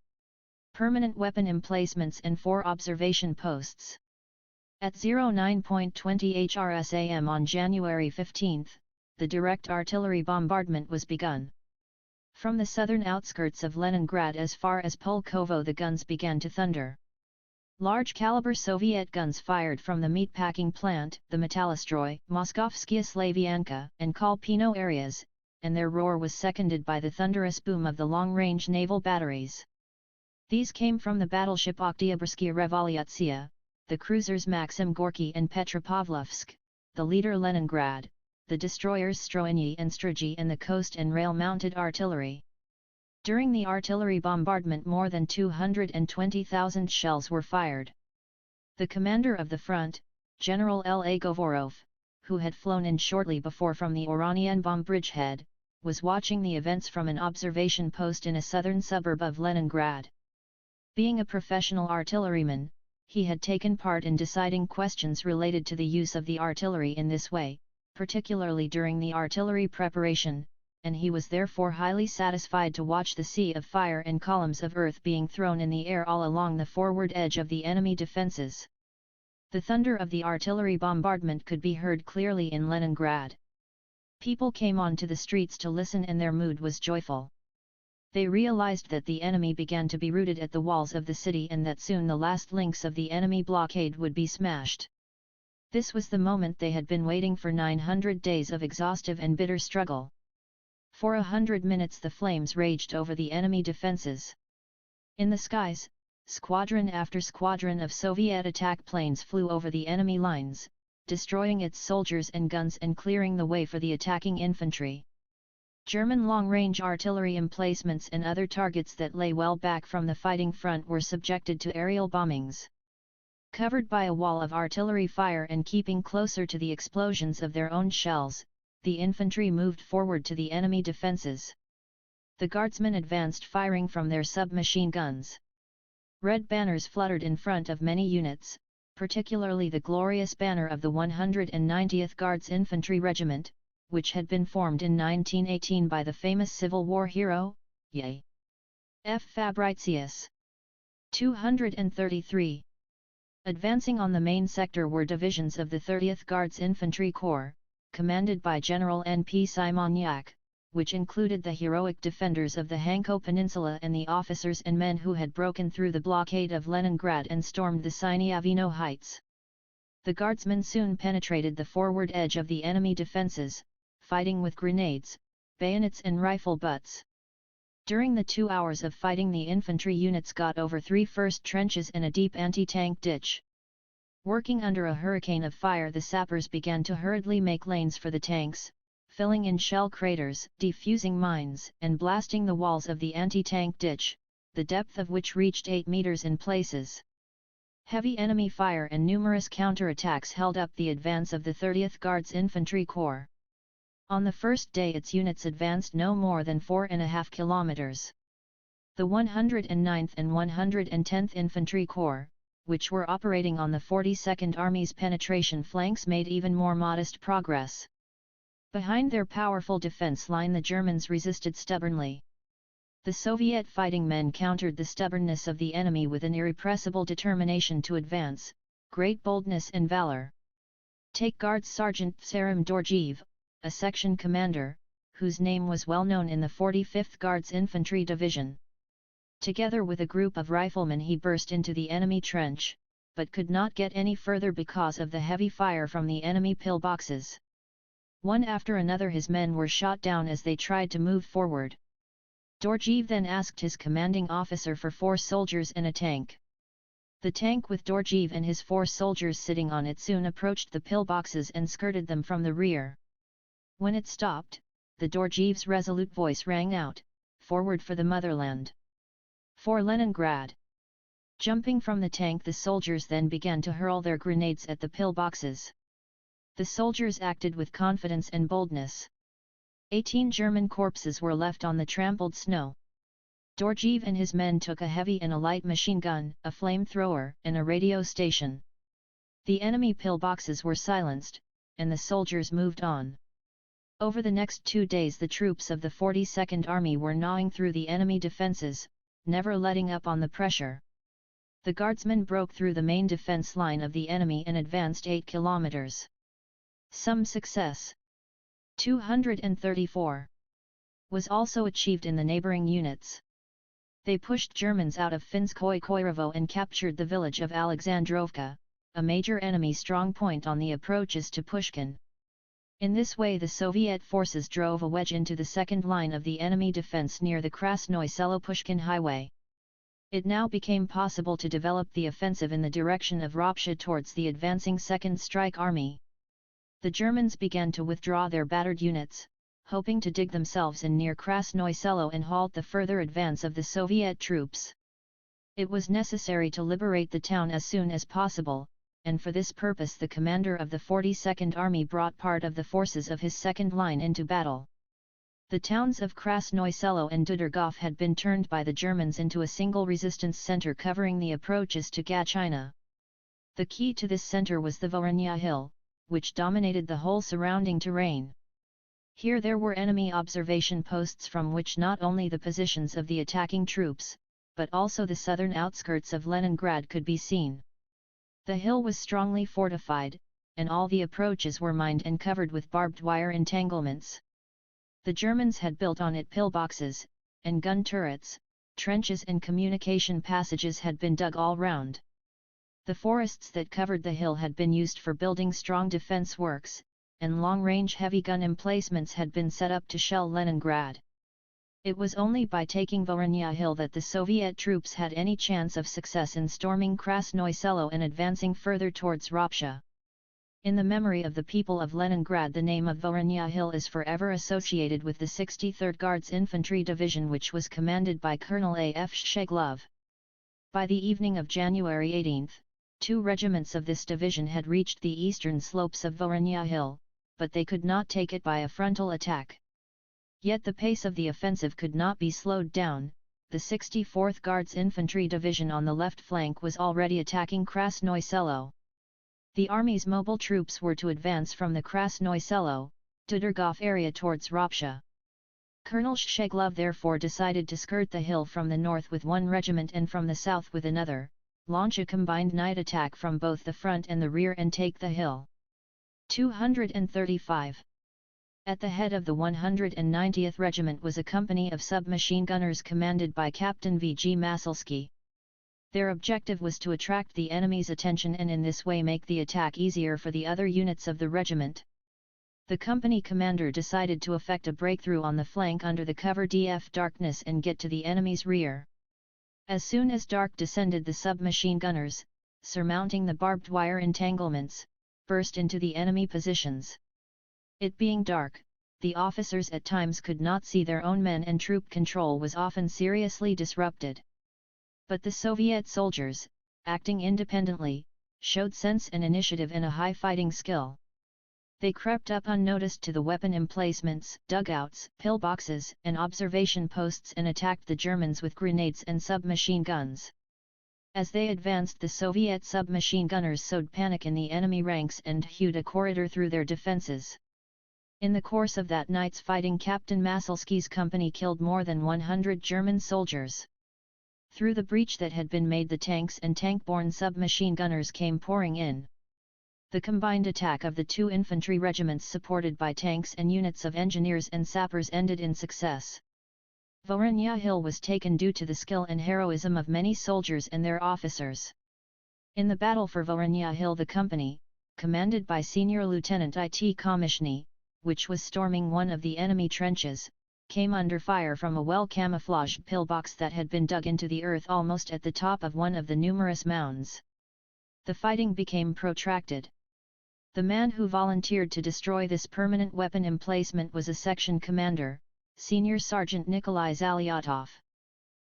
permanent weapon emplacements and 4 observation posts. At 09:20 HRSAM on January 15, the direct artillery bombardment was begun. From the southern outskirts of Leningrad as far as Pulkovo the guns began to thunder. Large-caliber Soviet guns fired from the meatpacking plant, the Metallostroy, Moskovskaya Slavianka, and Kolpino areas, and their roar was seconded by the thunderous boom of the long-range naval batteries. These came from the battleship Oktyabrskaya Revolyutsia, the cruisers Maxim Gorky and Petropavlovsk, the leader Leningrad, the destroyers Stroiny and Strugi, and the coast and rail-mounted artillery. During the artillery bombardment more than 220,000 shells were fired. The commander of the front, General L.A. Govorov, who had flown in shortly before from the Oranienbaum bridgehead, was watching the events from an observation post in a southern suburb of Leningrad. Being a professional artilleryman, he had taken part in deciding questions related to the use of the artillery in this way, particularly during the artillery preparation, and he was therefore highly satisfied to watch the sea of fire and columns of earth being thrown in the air all along the forward edge of the enemy defenses. The thunder of the artillery bombardment could be heard clearly in Leningrad. People came onto the streets to listen and their mood was joyful. They realized that the enemy began to be routed at the walls of the city and that soon the last links of the enemy blockade would be smashed. This was the moment they had been waiting for 900 days of exhaustive and bitter struggle. For 100 minutes the flames raged over the enemy defenses. In the skies, squadron after squadron of Soviet attack planes flew over the enemy lines, destroying its soldiers and guns and clearing the way for the attacking infantry. German long-range artillery emplacements and other targets that lay well back from the fighting front were subjected to aerial bombings. Covered by a wall of artillery fire and keeping closer to the explosions of their own shells, the infantry moved forward to the enemy defences. The guardsmen advanced firing from their submachine guns. Red banners fluttered in front of many units, particularly the glorious banner of the 190th Guards Infantry Regiment, which had been formed in 1918 by the famous Civil War hero, J. F. Fabricius. 233. Advancing on the main sector were divisions of the 30th Guards Infantry Corps, commanded by General N. P. Simonyak, which included the heroic defenders of the Hanko Peninsula and the officers and men who had broken through the blockade of Leningrad and stormed the Sinyavino Heights. The guardsmen soon penetrated the forward edge of the enemy defences, fighting with grenades, bayonets and rifle butts. During the 2 hours of fighting, the infantry units got over 3 first trenches and a deep anti-tank ditch. Working under a hurricane of fire, the sappers began to hurriedly make lanes for the tanks, filling in shell craters, defusing mines, and blasting the walls of the anti-tank ditch, the depth of which reached 8 meters in places. Heavy enemy fire and numerous counter-attacks held up the advance of the 30th Guards Infantry Corps. On the first day its units advanced no more than 4.5 kilometers. The 109th and 110th Infantry Corps, which were operating on the 42nd Army's penetration flanks, made even more modest progress. Behind their powerful defense line the Germans resisted stubbornly. The Soviet fighting men countered the stubbornness of the enemy with an irrepressible determination to advance, great boldness and valor. Take Guards Sergeant Serim Dorjiev, a section commander, whose name was well known in the 45th Guards Infantry Division. Together with a group of riflemen he burst into the enemy trench, but could not get any further because of the heavy fire from the enemy pillboxes. One after another his men were shot down as they tried to move forward. Dorjiev then asked his commanding officer for 4 soldiers and a tank. The tank with Dorjiev and his 4 soldiers sitting on it soon approached the pillboxes and skirted them from the rear. When it stopped, the Dorjiev's resolute voice rang out, "Forward for the motherland! For Leningrad!" Jumping from the tank, the soldiers then began to hurl their grenades at the pillboxes. The soldiers acted with confidence and boldness. 18 German corpses were left on the trampled snow. Dorjiev and his men took a heavy and a light machine gun, a flamethrower, and a radio station. The enemy pillboxes were silenced, and the soldiers moved on. Over the next 2 days the troops of the 42nd Army were gnawing through the enemy defences, never letting up on the pressure. The guardsmen broke through the main defence line of the enemy and advanced 8 kilometers. Some success, 234, was also achieved in the neighbouring units. They pushed Germans out of Finskoye Koirovo and captured the village of Alexandrovka, a major enemy strong point on the approaches to Pushkin. In this way the Soviet forces drove a wedge into the second line of the enemy defence near the Krasnoye Selo-Pushkin highway. It now became possible to develop the offensive in the direction of Ropsha towards the advancing Second Strike Army. The Germans began to withdraw their battered units, hoping to dig themselves in near Krasnoye Selo and halt the further advance of the Soviet troops. It was necessary to liberate the town as soon as possible, and for this purpose the commander of the 42nd Army brought part of the forces of his second line into battle. The towns of Krasnoye Selo and Dudergov had been turned by the Germans into a single resistance center covering the approaches to Gachina. The key to this center was the Voronyia Hill, which dominated the whole surrounding terrain. Here there were enemy observation posts from which not only the positions of the attacking troops, but also the southern outskirts of Leningrad could be seen. The hill was strongly fortified, and all the approaches were mined and covered with barbed wire entanglements. The Germans had built on it pillboxes, and gun turrets, trenches and communication passages had been dug all round. The forests that covered the hill had been used for building strong defense works, and long-range heavy gun emplacements had been set up to shell Leningrad. It was only by taking Voronyia Hill that the Soviet troops had any chance of success in storming Krasnoye Selo and advancing further towards Ropsha. In the memory of the people of Leningrad, the name of Voronyia Hill is forever associated with the 63rd Guards Infantry Division, which was commanded by Colonel A.F. Sheglov. By the evening of January 18, 2 regiments of this division had reached the eastern slopes of Voronyia Hill, but they could not take it by a frontal attack. Yet the pace of the offensive could not be slowed down. The 64th Guards Infantry Division on the left flank was already attacking Krasnoye Selo. The army's mobile troops were to advance from the Krasnoye Selo, Tudorgov area towards Ropsha. Colonel Sheglov therefore decided to skirt the hill from the north with one regiment and from the south with another, launch a combined night attack from both the front and the rear and take the hill. 235. At the head of the 190th Regiment was a company of submachine gunners commanded by Captain V. G. Masalsky. Their objective was to attract the enemy's attention and in this way make the attack easier for the other units of the regiment. The company commander decided to effect a breakthrough on the flank under the cover of darkness and get to the enemy's rear. As soon as dark descended, the submachine gunners, surmounting the barbed wire entanglements, burst into the enemy positions. It being dark, the officers at times could not see their own men and troop control was often seriously disrupted. But the Soviet soldiers, acting independently, showed sense and initiative and a high fighting skill. They crept up unnoticed to the weapon emplacements, dugouts, pillboxes, and observation posts and attacked the Germans with grenades and submachine guns. As they advanced, the Soviet submachine gunners sowed panic in the enemy ranks and hewed a corridor through their defenses. In the course of that night's fighting, Captain Masalsky's company killed more than 100 German soldiers. Through the breach that had been made, the tanks and tank-borne submachine gunners came pouring in. The combined attack of the 2 infantry regiments supported by tanks and units of engineers and sappers ended in success. Voronyia Hill was taken due to the skill and heroism of many soldiers and their officers. In the battle for Voronyia Hill, the company, commanded by Senior Lieutenant I.T. Komishny, which was storming one of the enemy trenches, came under fire from a well-camouflaged pillbox that had been dug into the earth almost at the top of one of the numerous mounds. The fighting became protracted. The man who volunteered to destroy this permanent weapon emplacement was a section commander, Senior Sergeant Nikolai Zalyatov.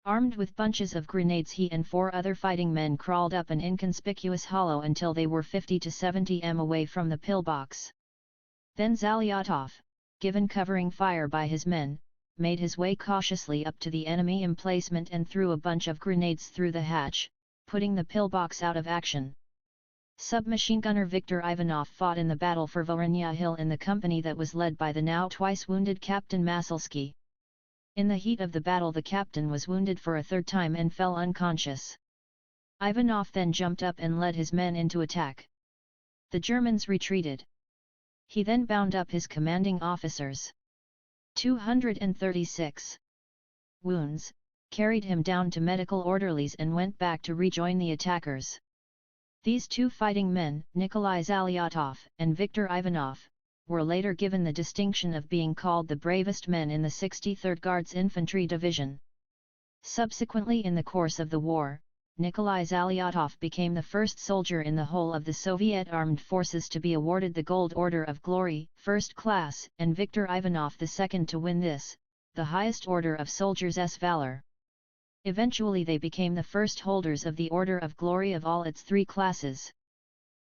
Armed with bunches of grenades, he and 4 other fighting men crawled up an inconspicuous hollow until they were 50 to 70 m away from the pillbox. Then Zalyatov, given covering fire by his men, made his way cautiously up to the enemy emplacement and threw a bunch of grenades through the hatch, putting the pillbox out of action. Submachine gunner Viktor Ivanov fought in the battle for Voronyia Hill in the company that was led by the now twice wounded Captain Masalsky. In the heat of the battle, the captain was wounded for a 3rd time and fell unconscious. Ivanov then jumped up and led his men into attack. The Germans retreated. He then bound up his commanding officers. 236 wounds, carried him down to medical orderlies and went back to rejoin the attackers. These 2 fighting men, Nikolai Zalyatov and Viktor Ivanov, were later given the distinction of being called the bravest men in the 63rd Guards Infantry Division. Subsequently, in the course of the war, Nikolai Zalyatov became the first soldier in the whole of the Soviet armed forces to be awarded the Gold Order of Glory, First Class, and Viktor Ivanov the second to win this, the highest order of soldiers' valor. Eventually they became the first holders of the Order of Glory of all its 3 classes.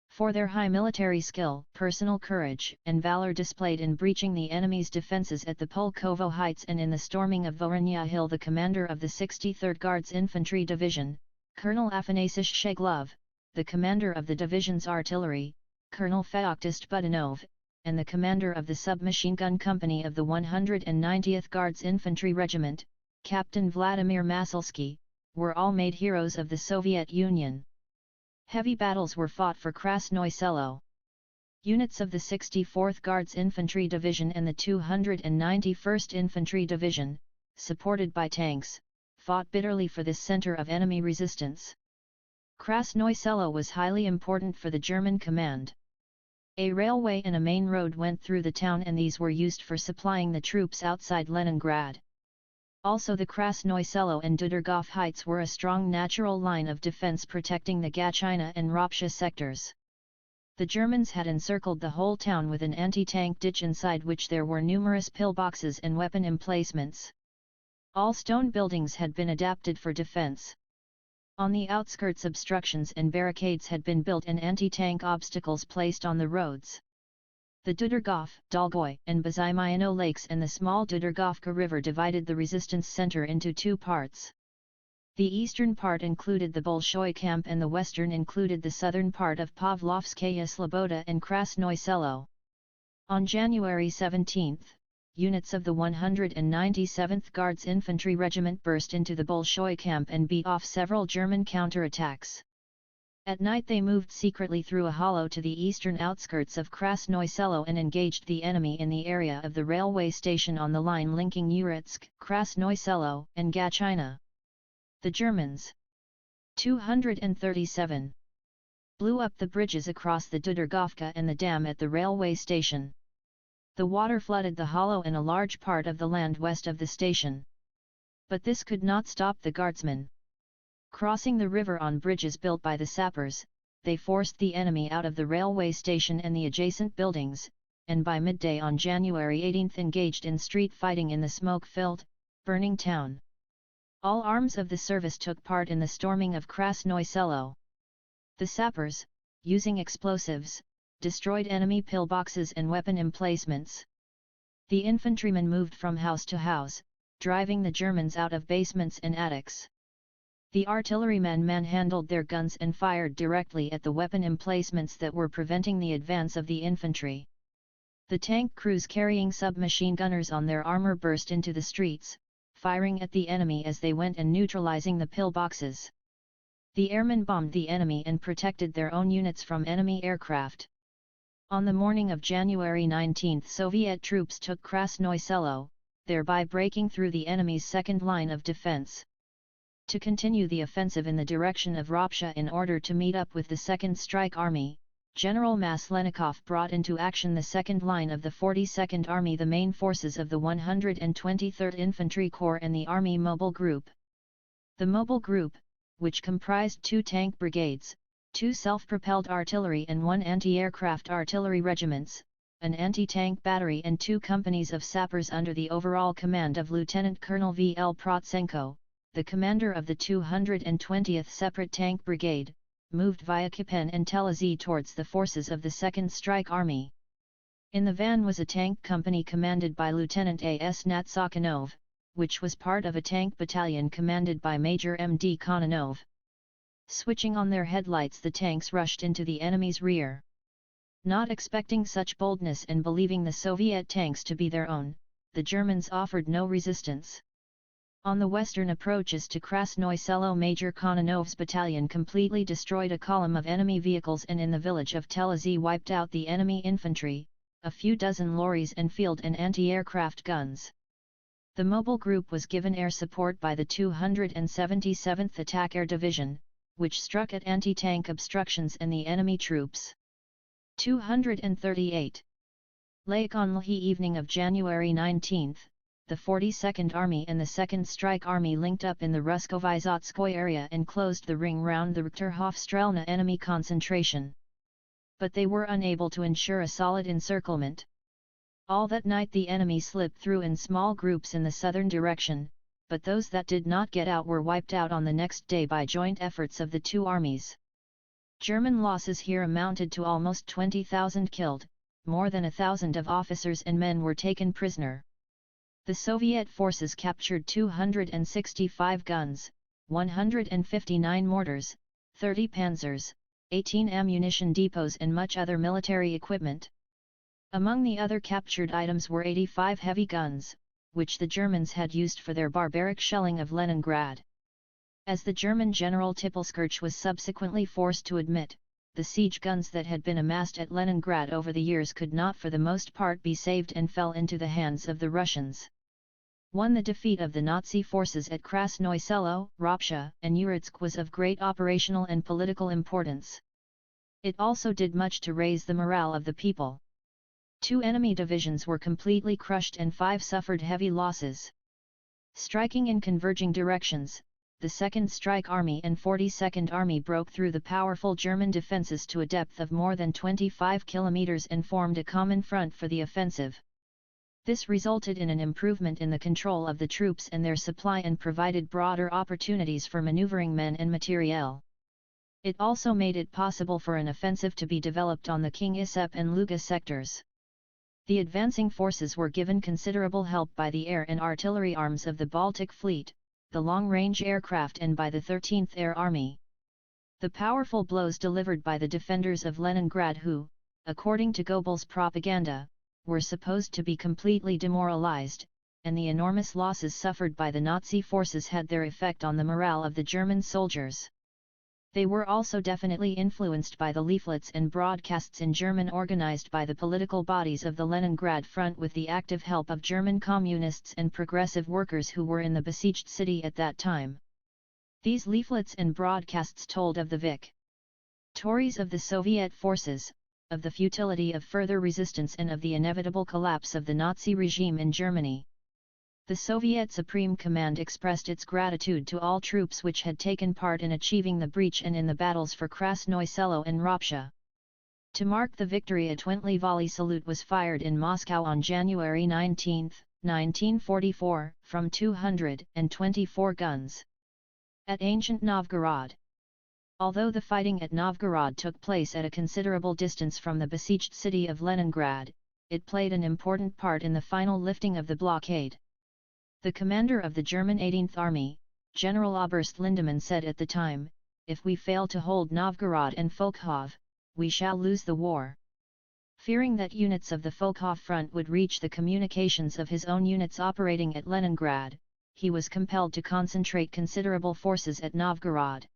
For their high military skill, personal courage, and valor displayed in breaching the enemy's defenses at the Pulkovo Heights and in the storming of Voronyia Hill, the commander of the 63rd Guards Infantry Division, Colonel Afanasy Sheglov, the commander of the division's artillery, Colonel Feoktist Budanov, and the commander of the submachine gun company of the 190th Guards Infantry Regiment, Captain Vladimir Masalsky, were all made heroes of the Soviet Union. Heavy battles were fought for Krasnoye Selo. Units of the 64th Guards Infantry Division and the 291st Infantry Division, supported by tanks, fought bitterly for this center of enemy resistance. Krasnoye Selo was highly important for the German command. A railway and a main road went through the town, and these were used for supplying the troops outside Leningrad. Also, the Krasnoye Selo and Tudorgov Heights were a strong natural line of defense protecting the Gachina and Ropsha sectors. The Germans had encircled the whole town with an anti-tank ditch inside which there were numerous pillboxes and weapon emplacements. All stone buildings had been adapted for defense. On the outskirts obstructions and barricades had been built and anti-tank obstacles placed on the roads. The Dudergov, Dolgoy and Bazymyano lakes and the small Dudergovka river divided the resistance center into two parts. The eastern part included the Bolshoi camp and the western included the southern part of Pavlovskaya Sloboda and Krasnoye Selo. On January 17, units of the 197th Guards Infantry Regiment burst into the Bolshoi camp and beat off several German counterattacks. At night they moved secretly through a hollow to the eastern outskirts of Krasnoye Selo and engaged the enemy in the area of the railway station on the line linking Uritsk, Krasnoye Selo, and Gachina. The Germans, 237, blew up the bridges across the Dudergovka and the dam at the railway station. The water flooded the hollow and a large part of the land west of the station. But this could not stop the guardsmen. Crossing the river on bridges built by the sappers, they forced the enemy out of the railway station and the adjacent buildings, and by midday on January 18 engaged in street fighting in the smoke-filled, burning town. All arms of the service took part in the storming of Krasnoye Selo. The sappers, using explosives, destroyed enemy pillboxes and weapon emplacements. The infantrymen moved from house to house, driving the Germans out of basements and attics. The artillerymen manhandled their guns and fired directly at the weapon emplacements that were preventing the advance of the infantry. The tank crews carrying submachine gunners on their armor burst into the streets, firing at the enemy as they went and neutralizing the pillboxes. The airmen bombed the enemy and protected their own units from enemy aircraft. On the morning of January 19, Soviet troops took Krasnoye Selo, thereby breaking through the enemy's second line of defense. To continue the offensive in the direction of Ropsha in order to meet up with the Second Strike Army, General Maslenikov brought into action the second line of the 42nd Army, the main forces of the 123rd Infantry Corps and the Army Mobile Group. The Mobile Group, which comprised 2 tank brigades, 2 self-propelled artillery and 1 anti-aircraft artillery regiments, an anti-tank battery and 2 companies of sappers under the overall command of Lieutenant Colonel V. L. Protsenko, the commander of the 220th Separate Tank Brigade, moved via Kipen and Telazi towards the forces of the Second Strike Army. In the van was a tank company commanded by Lieutenant A.S. Natsakhanov, which was part of a tank battalion commanded by Major M.D. Kononov. Switching on their headlights, the tanks rushed into the enemy's rear. Not expecting such boldness and believing the Soviet tanks to be their own, the Germans offered no resistance. On the western approaches to Krasnoye Selo, Major Kononov's battalion completely destroyed a column of enemy vehicles and in the village of Telazi wiped out the enemy infantry, a few dozen lorries and field and anti-aircraft guns. The mobile group was given air support by the 277th Attack Air Division, which struck at anti-tank obstructions and the enemy troops. 238. Late on the evening of January 19, the 42nd Army and the 2nd Strike Army linked up in the Ruskovizotskoye area and closed the ring round the Richterhof-Strelna enemy concentration. But they were unable to ensure a solid encirclement. All that night the enemy slipped through in small groups in the southern direction, but those that did not get out were wiped out on the next day by joint efforts of the two armies. German losses here amounted to almost 20,000 killed, more than 1,000 of officers and men were taken prisoner. The Soviet forces captured 265 guns, 159 mortars, 30 panzers, 18 ammunition depots and much other military equipment. Among the other captured items were 85 heavy guns, which the Germans had used for their barbaric shelling of Leningrad. As the German General Tippelskirch was subsequently forced to admit, the siege guns that had been amassed at Leningrad over the years could not for the most part be saved and fell into the hands of the Russians. The defeat of the Nazi forces at Krasnoye Selo, Ropsha, and Uritsk was of great operational and political importance. It also did much to raise the morale of the people. 2 enemy divisions were completely crushed and 5 suffered heavy losses. Striking in converging directions, the 2nd Strike Army and 42nd Army broke through the powerful German defences to a depth of more than 25 kilometers and formed a common front for the offensive. This resulted in an improvement in the control of the troops and their supply and provided broader opportunities for maneuvering men and materiel. It also made it possible for an offensive to be developed on the King Isep and Luga sectors. The advancing forces were given considerable help by the air and artillery arms of the Baltic Fleet, the long-range aircraft and by the 13th Air Army. The powerful blows delivered by the defenders of Leningrad who, according to Goebbels' propaganda, were supposed to be completely demoralized, and the enormous losses suffered by the Nazi forces had their effect on the morale of the German soldiers. They were also definitely influenced by the leaflets and broadcasts in German organized by the political bodies of the Leningrad Front with the active help of German communists and progressive workers who were in the besieged city at that time. These leaflets and broadcasts told of the victories of the Soviet forces, of the futility of further resistance and of the inevitable collapse of the Nazi regime in Germany. The Soviet Supreme Command expressed its gratitude to all troops which had taken part in achieving the breach and in the battles for Krasnoye Selo and Ropsha. To mark the victory, a 20 volley salute was fired in Moscow on January 19, 1944, from 224 guns. At ancient Novgorod. Although the fighting at Novgorod took place at a considerable distance from the besieged city of Leningrad, it played an important part in the final lifting of the blockade. The commander of the German 18th Army, General Oberst Lindemann, said at the time, "If we fail to hold Novgorod and Folkhov, we shall lose the war." Fearing that units of the Folkhov front would reach the communications of his own units operating at Leningrad, he was compelled to concentrate considerable forces at Novgorod.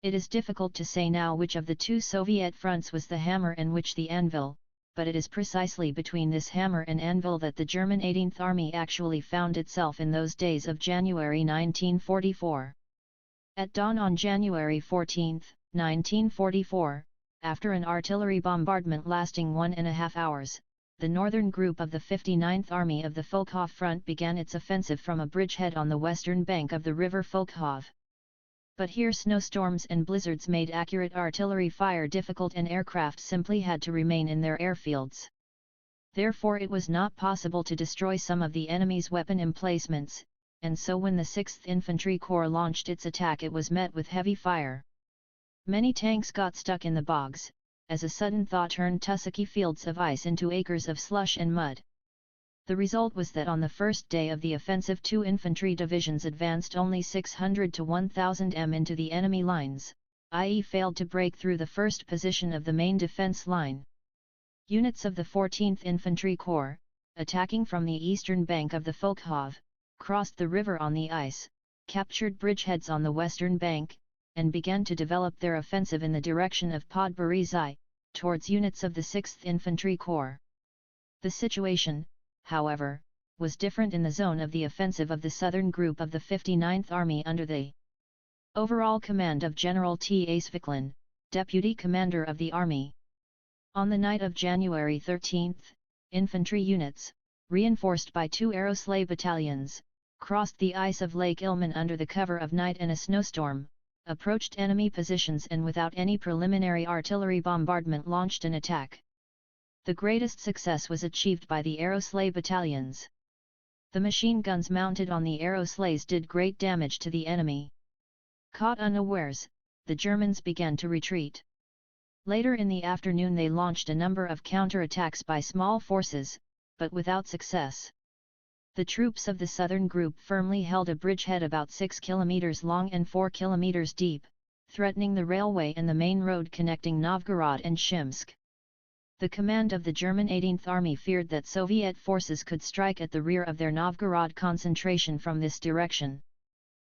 It is difficult to say now which of the two Soviet fronts was the hammer and which the anvil, but it is precisely between this hammer and anvil that the German 18th Army actually found itself in those days of January 1944. At dawn on January 14, 1944, after an artillery bombardment lasting 1.5 hours, the northern group of the 59th Army of the Folkhov Front began its offensive from a bridgehead on the western bank of the river Folkhov. But here snowstorms and blizzards made accurate artillery fire difficult and aircraft simply had to remain in their airfields. Therefore it was not possible to destroy some of the enemy's weapon emplacements, and so when the 6th Infantry Corps launched its attack it was met with heavy fire. Many tanks got stuck in the bogs, as a sudden thaw turned tussocky fields of ice into acres of slush and mud. The result was that on the first day of the offensive 2 infantry divisions advanced only 600 to 1,000 m into the enemy lines, i.e. failed to break through the first position of the main defense line. Units of the 14th Infantry Corps, attacking from the eastern bank of the Folkhov, crossed the river on the ice, captured bridgeheads on the western bank, and began to develop their offensive in the direction of Podberezhye, towards units of the 6th Infantry Corps. The situation, however, was different in the zone of the offensive of the southern group of the 59th Army under the overall command of General T. A. Zviklin, deputy commander of the army. On the night of January 13, infantry units, reinforced by 2 Aerosleigh battalions, crossed the ice of Lake Ilmen under the cover of night and a snowstorm, approached enemy positions and without any preliminary artillery bombardment launched an attack. The greatest success was achieved by the Aerosleigh battalions. The machine guns mounted on the Aerosleighs did great damage to the enemy. Caught unawares, the Germans began to retreat. Later in the afternoon they launched a number of counter-attacks by small forces, but without success. The troops of the southern group firmly held a bridgehead about 6 kilometers long and 4 kilometers deep, threatening the railway and the main road connecting Novgorod and Shimsk. The command of the German 18th Army feared that Soviet forces could strike at the rear of their Novgorod concentration from this direction.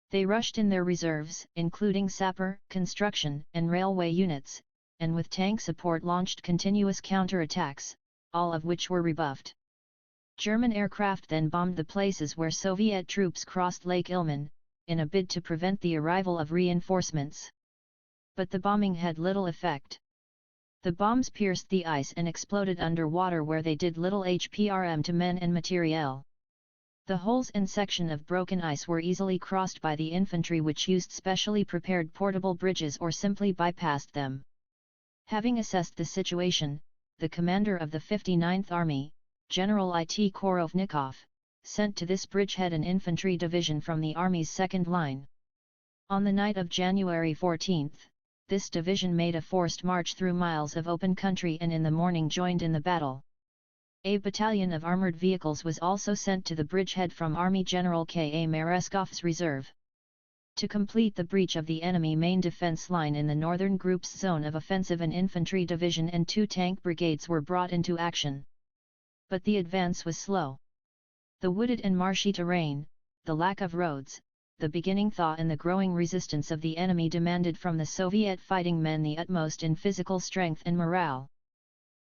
They rushed in their reserves, including sapper, construction, and railway units, and with tank support launched continuous counter-attacks, all of which were rebuffed. German aircraft then bombed the places where Soviet troops crossed Lake Ilmen, in a bid to prevent the arrival of reinforcements. But the bombing had little effect. The bombs pierced the ice and exploded underwater where they did little HPRM to men and materiel. The holes and section of broken ice were easily crossed by the infantry, which used specially prepared portable bridges or simply bypassed them. Having assessed the situation, the commander of the 59th Army, General I.T. Korovnikov, sent to this bridgehead an infantry division from the Army's second line. On the night of January 14, this division made a forced march through miles of open country and in the morning joined in the battle. A battalion of armored vehicles was also sent to the bridgehead from Army General K. A. Mereskov's reserve. To complete the breach of the enemy main defense line in the northern group's zone of offensive, an infantry division and 2 tank brigades were brought into action. But the advance was slow. The wooded and marshy terrain, the lack of roads, the beginning thaw and the growing resistance of the enemy demanded from the Soviet fighting men the utmost in physical strength and morale.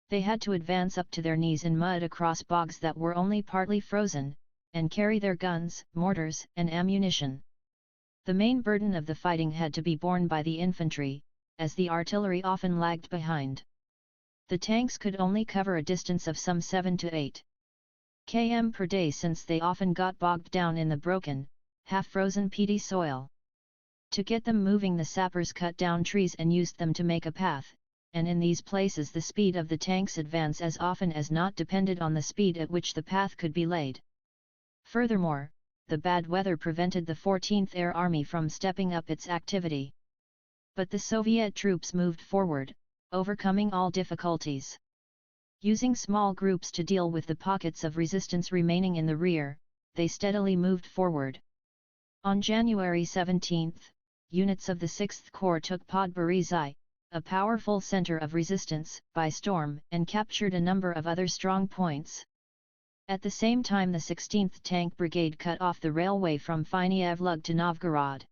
They had to advance up to their knees in mud across bogs that were only partly frozen, and carry their guns, mortars, and ammunition. The main burden of the fighting had to be borne by the infantry, as the artillery often lagged behind. The tanks could only cover a distance of some 7 to 8 km per day, since they often got bogged down in the broken, half-frozen peaty soil. To get them moving, the sappers cut down trees and used them to make a path, and in these places the speed of the tank's advance as often as not depended on the speed at which the path could be laid. Furthermore, the bad weather prevented the 14th Air Army from stepping up its activity. But the Soviet troops moved forward, overcoming all difficulties. Using small groups to deal with the pockets of resistance remaining in the rear, they steadily moved forward. On January 17, units of the 6th Corps took Podborizhzhia, a powerful center of resistance, by storm and captured a number of other strong points. At the same time, the 16th Tank Brigade cut off the railway from Finyavlug to Novgorod.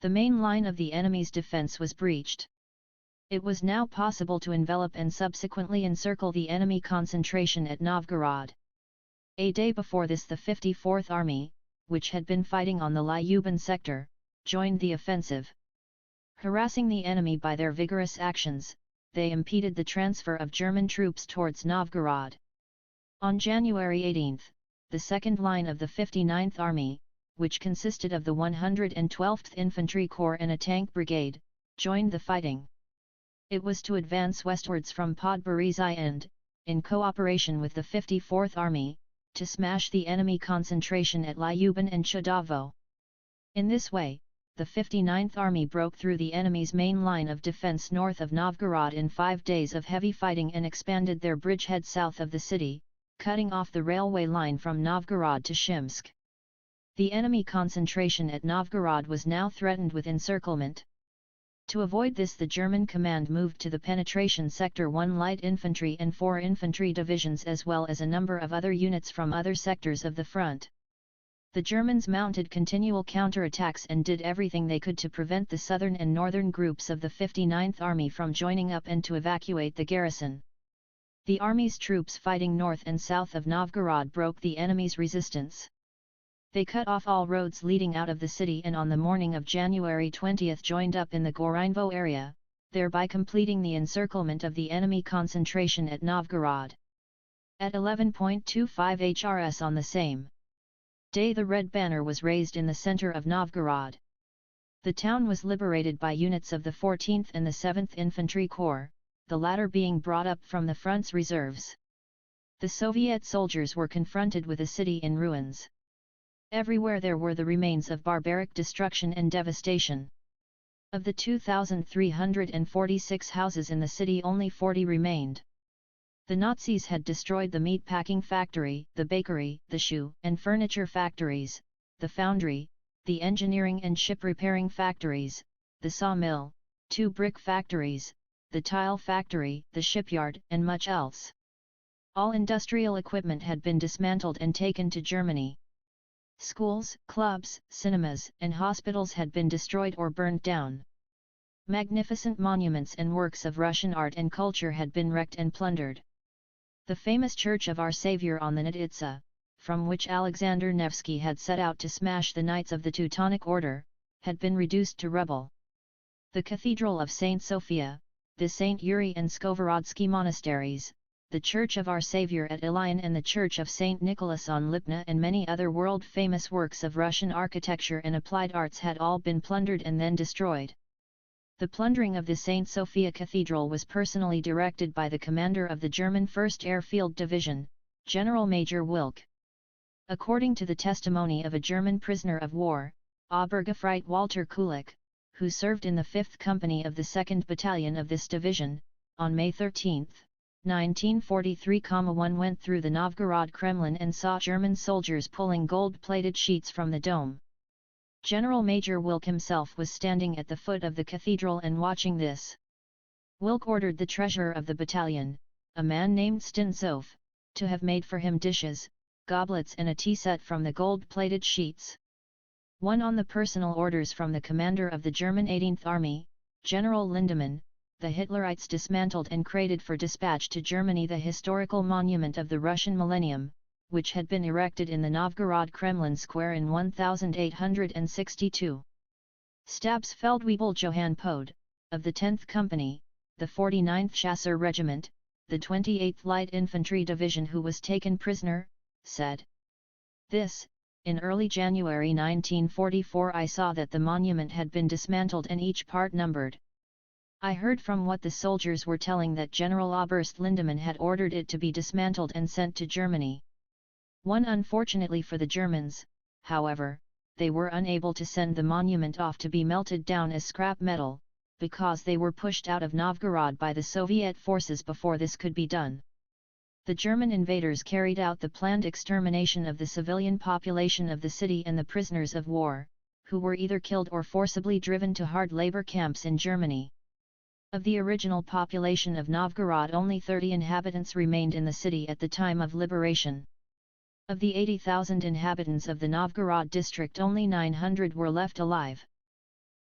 The main line of the enemy's defense was breached. It was now possible to envelop and subsequently encircle the enemy concentration at Novgorod. A day before this, the 54th Army, which had been fighting on the Lyuban sector, joined the offensive. Harassing the enemy by their vigorous actions, they impeded the transfer of German troops towards Novgorod. On January 18, the second line of the 59th Army, which consisted of the 112th Infantry Corps and a tank brigade, joined the fighting. It was to advance westwards from Podborizhzhia and, in cooperation with the 54th Army, to smash the enemy concentration at Lyuban and Chudavo. In this way, the 59th Army broke through the enemy's main line of defense north of Novgorod in 5 days of heavy fighting and expanded their bridgehead south of the city, cutting off the railway line from Novgorod to Shimsk. The enemy concentration at Novgorod was now threatened with encirclement. To avoid this, the German command moved to the penetration sector 1 light infantry and 4 infantry divisions, as well as a number of other units from other sectors of the front. The Germans mounted continual counterattacks and did everything they could to prevent the southern and northern groups of the 59th Army from joining up and to evacuate the garrison. The Army's troops fighting north and south of Novgorod broke the enemy's resistance. They cut off all roads leading out of the city and on the morning of January 20 joined up in the Gorainvo area, thereby completing the encirclement of the enemy concentration at Novgorod. At 11:25 HRS on the same day, the red banner was raised in the center of Novgorod. The town was liberated by units of the 14th and the 7th Infantry Corps, the latter being brought up from the front's reserves. The Soviet soldiers were confronted with a city in ruins. Everywhere there were the remains of barbaric destruction and devastation. Of the 2,346 houses in the city, only 40 remained. The Nazis had destroyed the meat packing factory, the bakery, the shoe and furniture factories, the foundry, the engineering and ship repairing factories, the sawmill, 2 brick factories, the tile factory, the shipyard, and much else. All industrial equipment had been dismantled and taken to Germany. Schools, clubs, cinemas, and hospitals had been destroyed or burned down. Magnificent monuments and works of Russian art and culture had been wrecked and plundered. The famous Church of Our Savior on the Niditsa, from which Alexander Nevsky had set out to smash the Knights of the Teutonic Order, had been reduced to rubble. The Cathedral of St. Sophia, the St. Yuri and Skovorodsky monasteries, the Church of Our Savior at Ilion and the Church of St. Nicholas on Lipna and many other world-famous works of Russian architecture and applied arts had all been plundered and then destroyed. The plundering of the St. Sophia Cathedral was personally directed by the commander of the German 1st Airfield Division, General Major Wilk. According to the testimony of a German prisoner of war, Obergefreite Walter Kulik, who served in the 5th Company of the 2nd Battalion of this division, on May 13, 1943, one went through the Novgorod Kremlin and saw German soldiers pulling gold-plated sheets from the dome. General Major Wilk himself was standing at the foot of the cathedral and watching this. Wilk ordered the treasurer of the battalion, a man named Stinzov, to have made for him dishes, goblets and a tea set from the gold-plated sheets. One on the personal orders from the commander of the German 18th Army, General Lindemann, the Hitlerites dismantled and crated for dispatch to Germany the historical monument of the Russian millennium, which had been erected in the Novgorod Kremlin Square in 1862. Stabsfeldwebel Johann Pode, of the 10th Company, the 49th Chasseur Regiment, the 28th Light Infantry Division, who was taken prisoner, said, "This, in early January 1944, I saw that the monument had been dismantled and each part numbered. I heard from what the soldiers were telling that General Oberst Lindemann had ordered it to be dismantled and sent to Germany. Unfortunately for the Germans, however, they were unable to send the monument off to be melted down as scrap metal, because they were pushed out of Novgorod by the Soviet forces before this could be done. The German invaders carried out the planned extermination of the civilian population of the city and the prisoners of war, who were either killed or forcibly driven to hard labor camps in Germany. Of the original population of Novgorod, only 30 inhabitants remained in the city at the time of liberation. Of the 80,000 inhabitants of the Novgorod district, only 900 were left alive.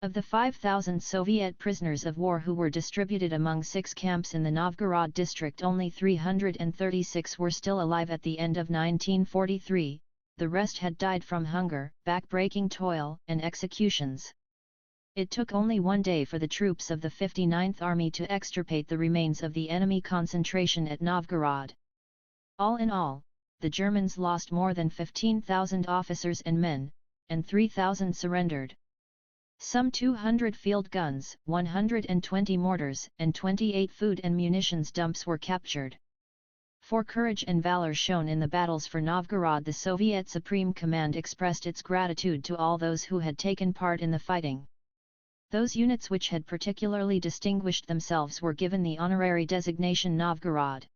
Of the 5,000 Soviet prisoners of war who were distributed among 6 camps in the Novgorod district, only 336 were still alive at the end of 1943, the rest had died from hunger, back-breaking toil, and executions. It took only 1 day for the troops of the 59th Army to extirpate the remains of the enemy concentration at Novgorod. All in all, the Germans lost more than 15,000 officers and men, and 3,000 surrendered. Some 200 field guns, 120 mortars, and 28 food and munitions dumps were captured. For courage and valor shown in the battles for Novgorod, the Soviet Supreme Command expressed its gratitude to all those who had taken part in the fighting. Those units which had particularly distinguished themselves were given the honorary designation Novgorod.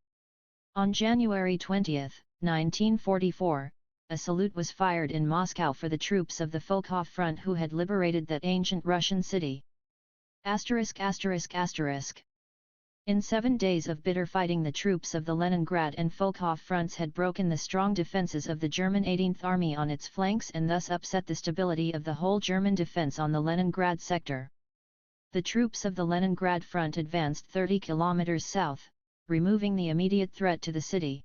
On January 20, 1944, a salute was fired in Moscow for the troops of the Volkhov Front who had liberated that ancient Russian city. ******. In 7 days of bitter fighting, the troops of the Leningrad and Volkhov fronts had broken the strong defences of the German 18th Army on its flanks and thus upset the stability of the whole German defence on the Leningrad sector. The troops of the Leningrad front advanced 30 kilometers south, removing the immediate threat to the city.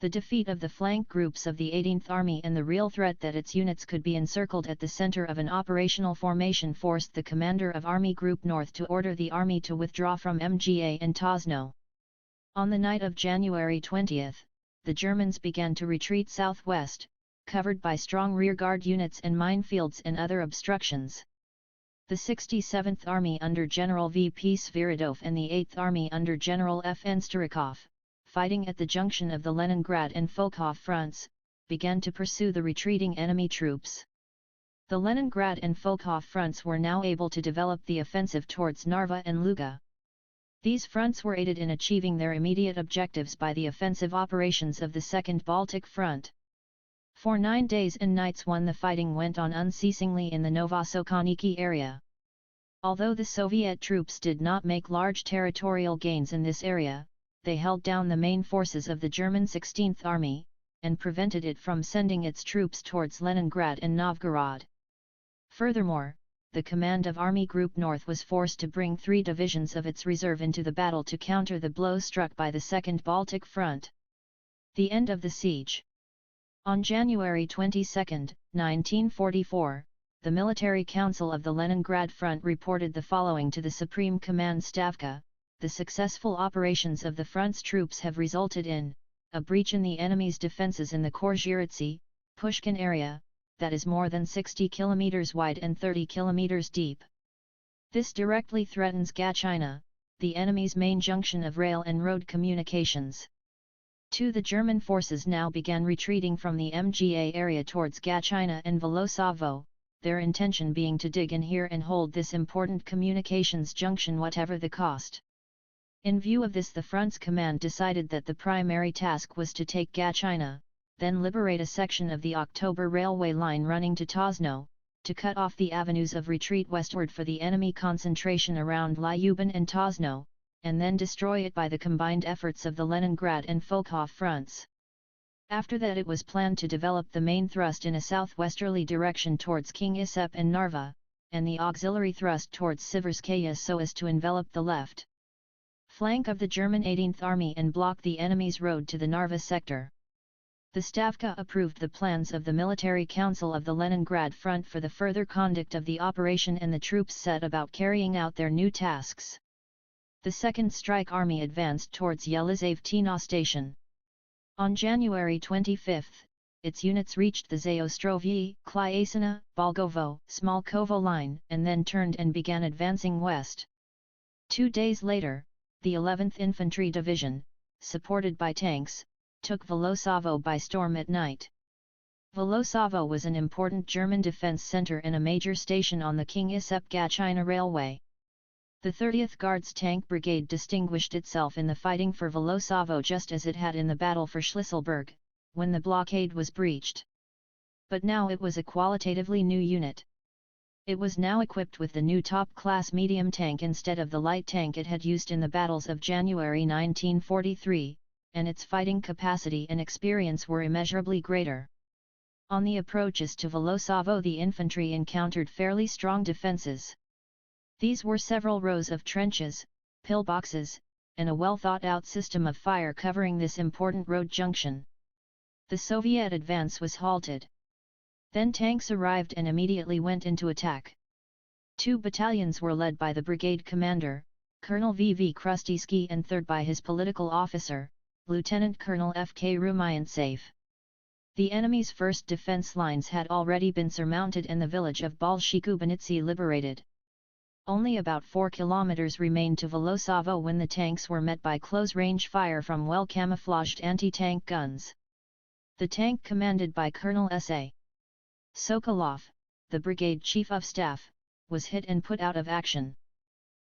The defeat of the flank groups of the 18th Army and the real threat that its units could be encircled at the center of an operational formation forced the commander of Army Group North to order the army to withdraw from Mga and Tosno. On the night of January 20, the Germans began to retreat southwest, covered by strong rearguard units and minefields and other obstructions. The 67th Army under General V. P. Sviridov and the 8th Army under General F. N. Starikov, fighting at the junction of the Leningrad and Volkhov fronts, began to pursue the retreating enemy troops. The Leningrad and Volkhov fronts were now able to develop the offensive towards Narva and Luga. These fronts were aided in achieving their immediate objectives by the offensive operations of the Second Baltic Front. For 9 days and nights the fighting went on unceasingly in the Novosokhaniki area. Although the Soviet troops did not make large territorial gains in this area, they held down the main forces of the German 16th Army, and prevented it from sending its troops towards Leningrad and Novgorod. Furthermore, the command of Army Group North was forced to bring 3 divisions of its reserve into the battle to counter the blow struck by the Second Baltic Front. The end of the siege. On January 22, 1944, the Military Council of the Leningrad Front reported the following to the Supreme Command Stavka: the successful operations of the front's troops have resulted in a breach in the enemy's defences in the Khorzheritsi, Pushkin area, that is more than 60 km wide and 30 km deep. This directly threatens Gachina, the enemy's main junction of rail and road communications. 2. The German forces now began retreating from the MGA area towards Gachina and Volosovo, their intention being to dig in here and hold this important communications junction whatever the cost. In view of this, the front's command decided that the primary task was to take Gachina, then liberate a section of the October railway line running to Tosno, to cut off the avenues of retreat westward for the enemy concentration around Lyuban and Tosno, and then destroy it by the combined efforts of the Leningrad and Folkov fronts. After that, it was planned to develop the main thrust in a southwesterly direction towards King Isep and Narva, and the auxiliary thrust towards Siverskaya so as to envelop the left flank of the German 18th Army and block the enemy's road to the Narva sector. The Stavka approved the plans of the Military Council of the Leningrad Front for the further conduct of the operation, and the troops set about carrying out their new tasks. The 2nd Strike Army advanced towards Yelizavtina station. On January 25, its units reached the Zaostrovye, Klyasina, Bolgovo, Smolkovo line and then turned and began advancing west. 2 days later, the 11th Infantry Division, supported by tanks, took Volosovo by storm at night. Volosovo was an important German defense center and a major station on the King Isep-Gachina railway. The 30th Guards Tank Brigade distinguished itself in the fighting for Volosovo just as it had in the battle for Schlisselburg, when the blockade was breached. But now it was a qualitatively new unit. It was now equipped with the new top-class medium tank instead of the light tank it had used in the battles of January 1943, and its fighting capacity and experience were immeasurably greater. On the approaches to Volosovo, the infantry encountered fairly strong defences. These were several rows of trenches, pillboxes, and a well-thought-out system of fire covering this important road junction. The Soviet advance was halted. Then tanks arrived and immediately went into attack. 2 battalions were led by the brigade commander, Colonel V.V. Krustysky, and 3rd by his political officer, Lieutenant Colonel F.K. Rumyantsev. The enemy's first defense lines had already been surmounted and the village of Bolshikubanitsi liberated. Only about 4 kilometers remained to Volosovo when the tanks were met by close-range fire from well-camouflaged anti-tank guns. The tank commanded by Colonel S.A. Sokolov, the brigade chief of staff, was hit and put out of action.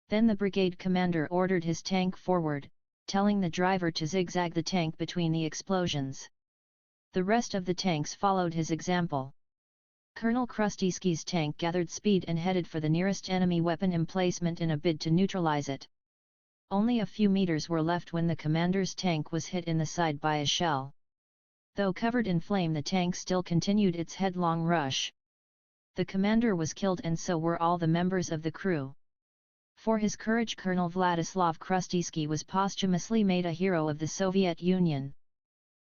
Then the brigade commander ordered his tank forward, telling the driver to zigzag the tank between the explosions. The rest of the tanks followed his example. Colonel Krustysky's tank gathered speed and headed for the nearest enemy weapon emplacement in a bid to neutralize it. Only a few meters were left when the commander's tank was hit in the side by a shell. Though covered in flame, the tank still continued its headlong rush. The commander was killed and so were all the members of the crew. For his courage, Colonel Vladislav Krustysky was posthumously made a hero of the Soviet Union.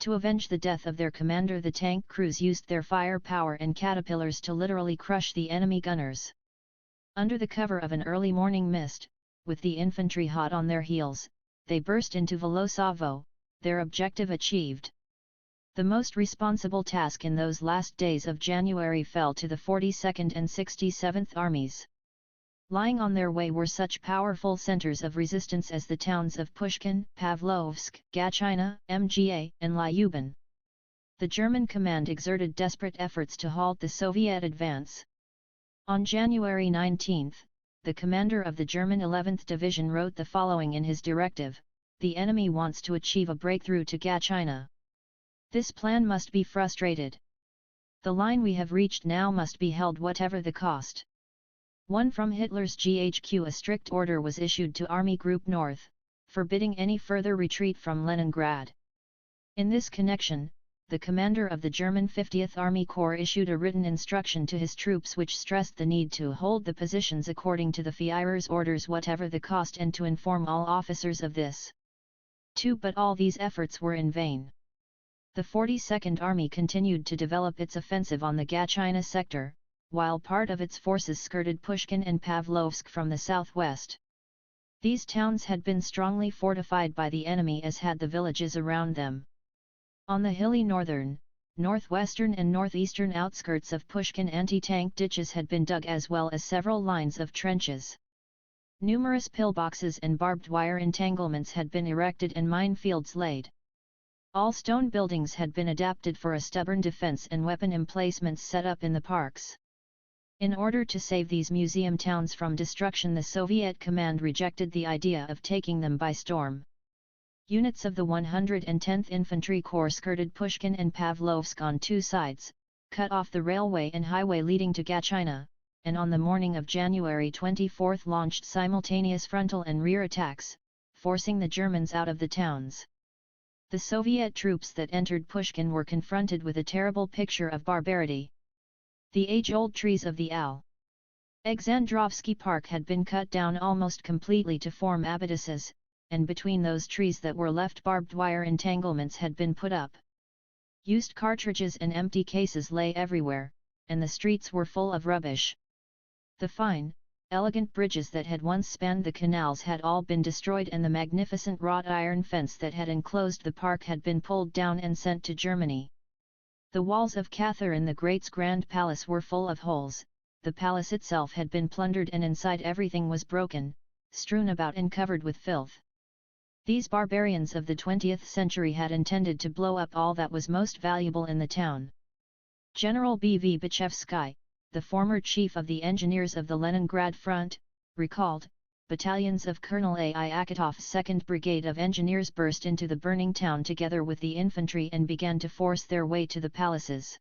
To avenge the death of their commander, the tank crews used their firepower and caterpillars to literally crush the enemy gunners. Under the cover of an early morning mist, with the infantry hot on their heels, they burst into Volosovo, their objective achieved. The most responsible task in those last days of January fell to the 42nd and 67th Armies. Lying on their way were such powerful centers of resistance as the towns of Pushkin, Pavlovsk, Gachina, Mga, and Lyuban. The German command exerted desperate efforts to halt the Soviet advance. On January 19, the commander of the German 11th Division wrote the following in his directive: "The enemy wants to achieve a breakthrough to Gachina. This plan must be frustrated. The line we have reached now must be held whatever the cost." 1. From Hitler's GHQ, a strict order was issued to Army Group North, forbidding any further retreat from Leningrad. In this connection, the commander of the German 50th Army Corps issued a written instruction to his troops which stressed the need to hold the positions according to the Führer's orders whatever the cost, and to inform all officers of this. 2. But all these efforts were in vain. The 42nd Army continued to develop its offensive on the Gachina sector, while part of its forces skirted Pushkin and Pavlovsk from the southwest. These towns had been strongly fortified by the enemy, as had the villages around them. On the hilly northern, northwestern and northeastern outskirts of Pushkin, anti-tank ditches had been dug, as well as several lines of trenches. Numerous pillboxes and barbed wire entanglements had been erected and minefields laid. All stone buildings had been adapted for a stubborn defense and weapon emplacements set up in the parks. In order to save these museum towns from destruction, the Soviet command rejected the idea of taking them by storm. Units of the 110th Infantry Corps skirted Pushkin and Pavlovsk on two sides, cut off the railway and highway leading to Gachina, and on the morning of January 24 launched simultaneous frontal and rear attacks, forcing the Germans out of the towns. The Soviet troops that entered Pushkin were confronted with a terrible picture of barbarity. The age-old trees of the Alexandrovsky Park had been cut down almost completely to form abattoirs, and between those trees that were left barbed wire entanglements had been put up. Used cartridges and empty cases lay everywhere, and the streets were full of rubbish. The fine, elegant bridges that had once spanned the canals had all been destroyed, and the magnificent wrought iron fence that had enclosed the park had been pulled down and sent to Germany. The walls of Catherine the Great's grand palace were full of holes, the palace itself had been plundered, and inside everything was broken, strewn about and covered with filth. These barbarians of the 20th century had intended to blow up all that was most valuable in the town. General B.V. Bichevsky, the former chief of the engineers of the Leningrad front, recalled, battalions of Colonel A.I. Akatov's 2nd Brigade of Engineers burst into the burning town together with the infantry and began to force their way to the palaces.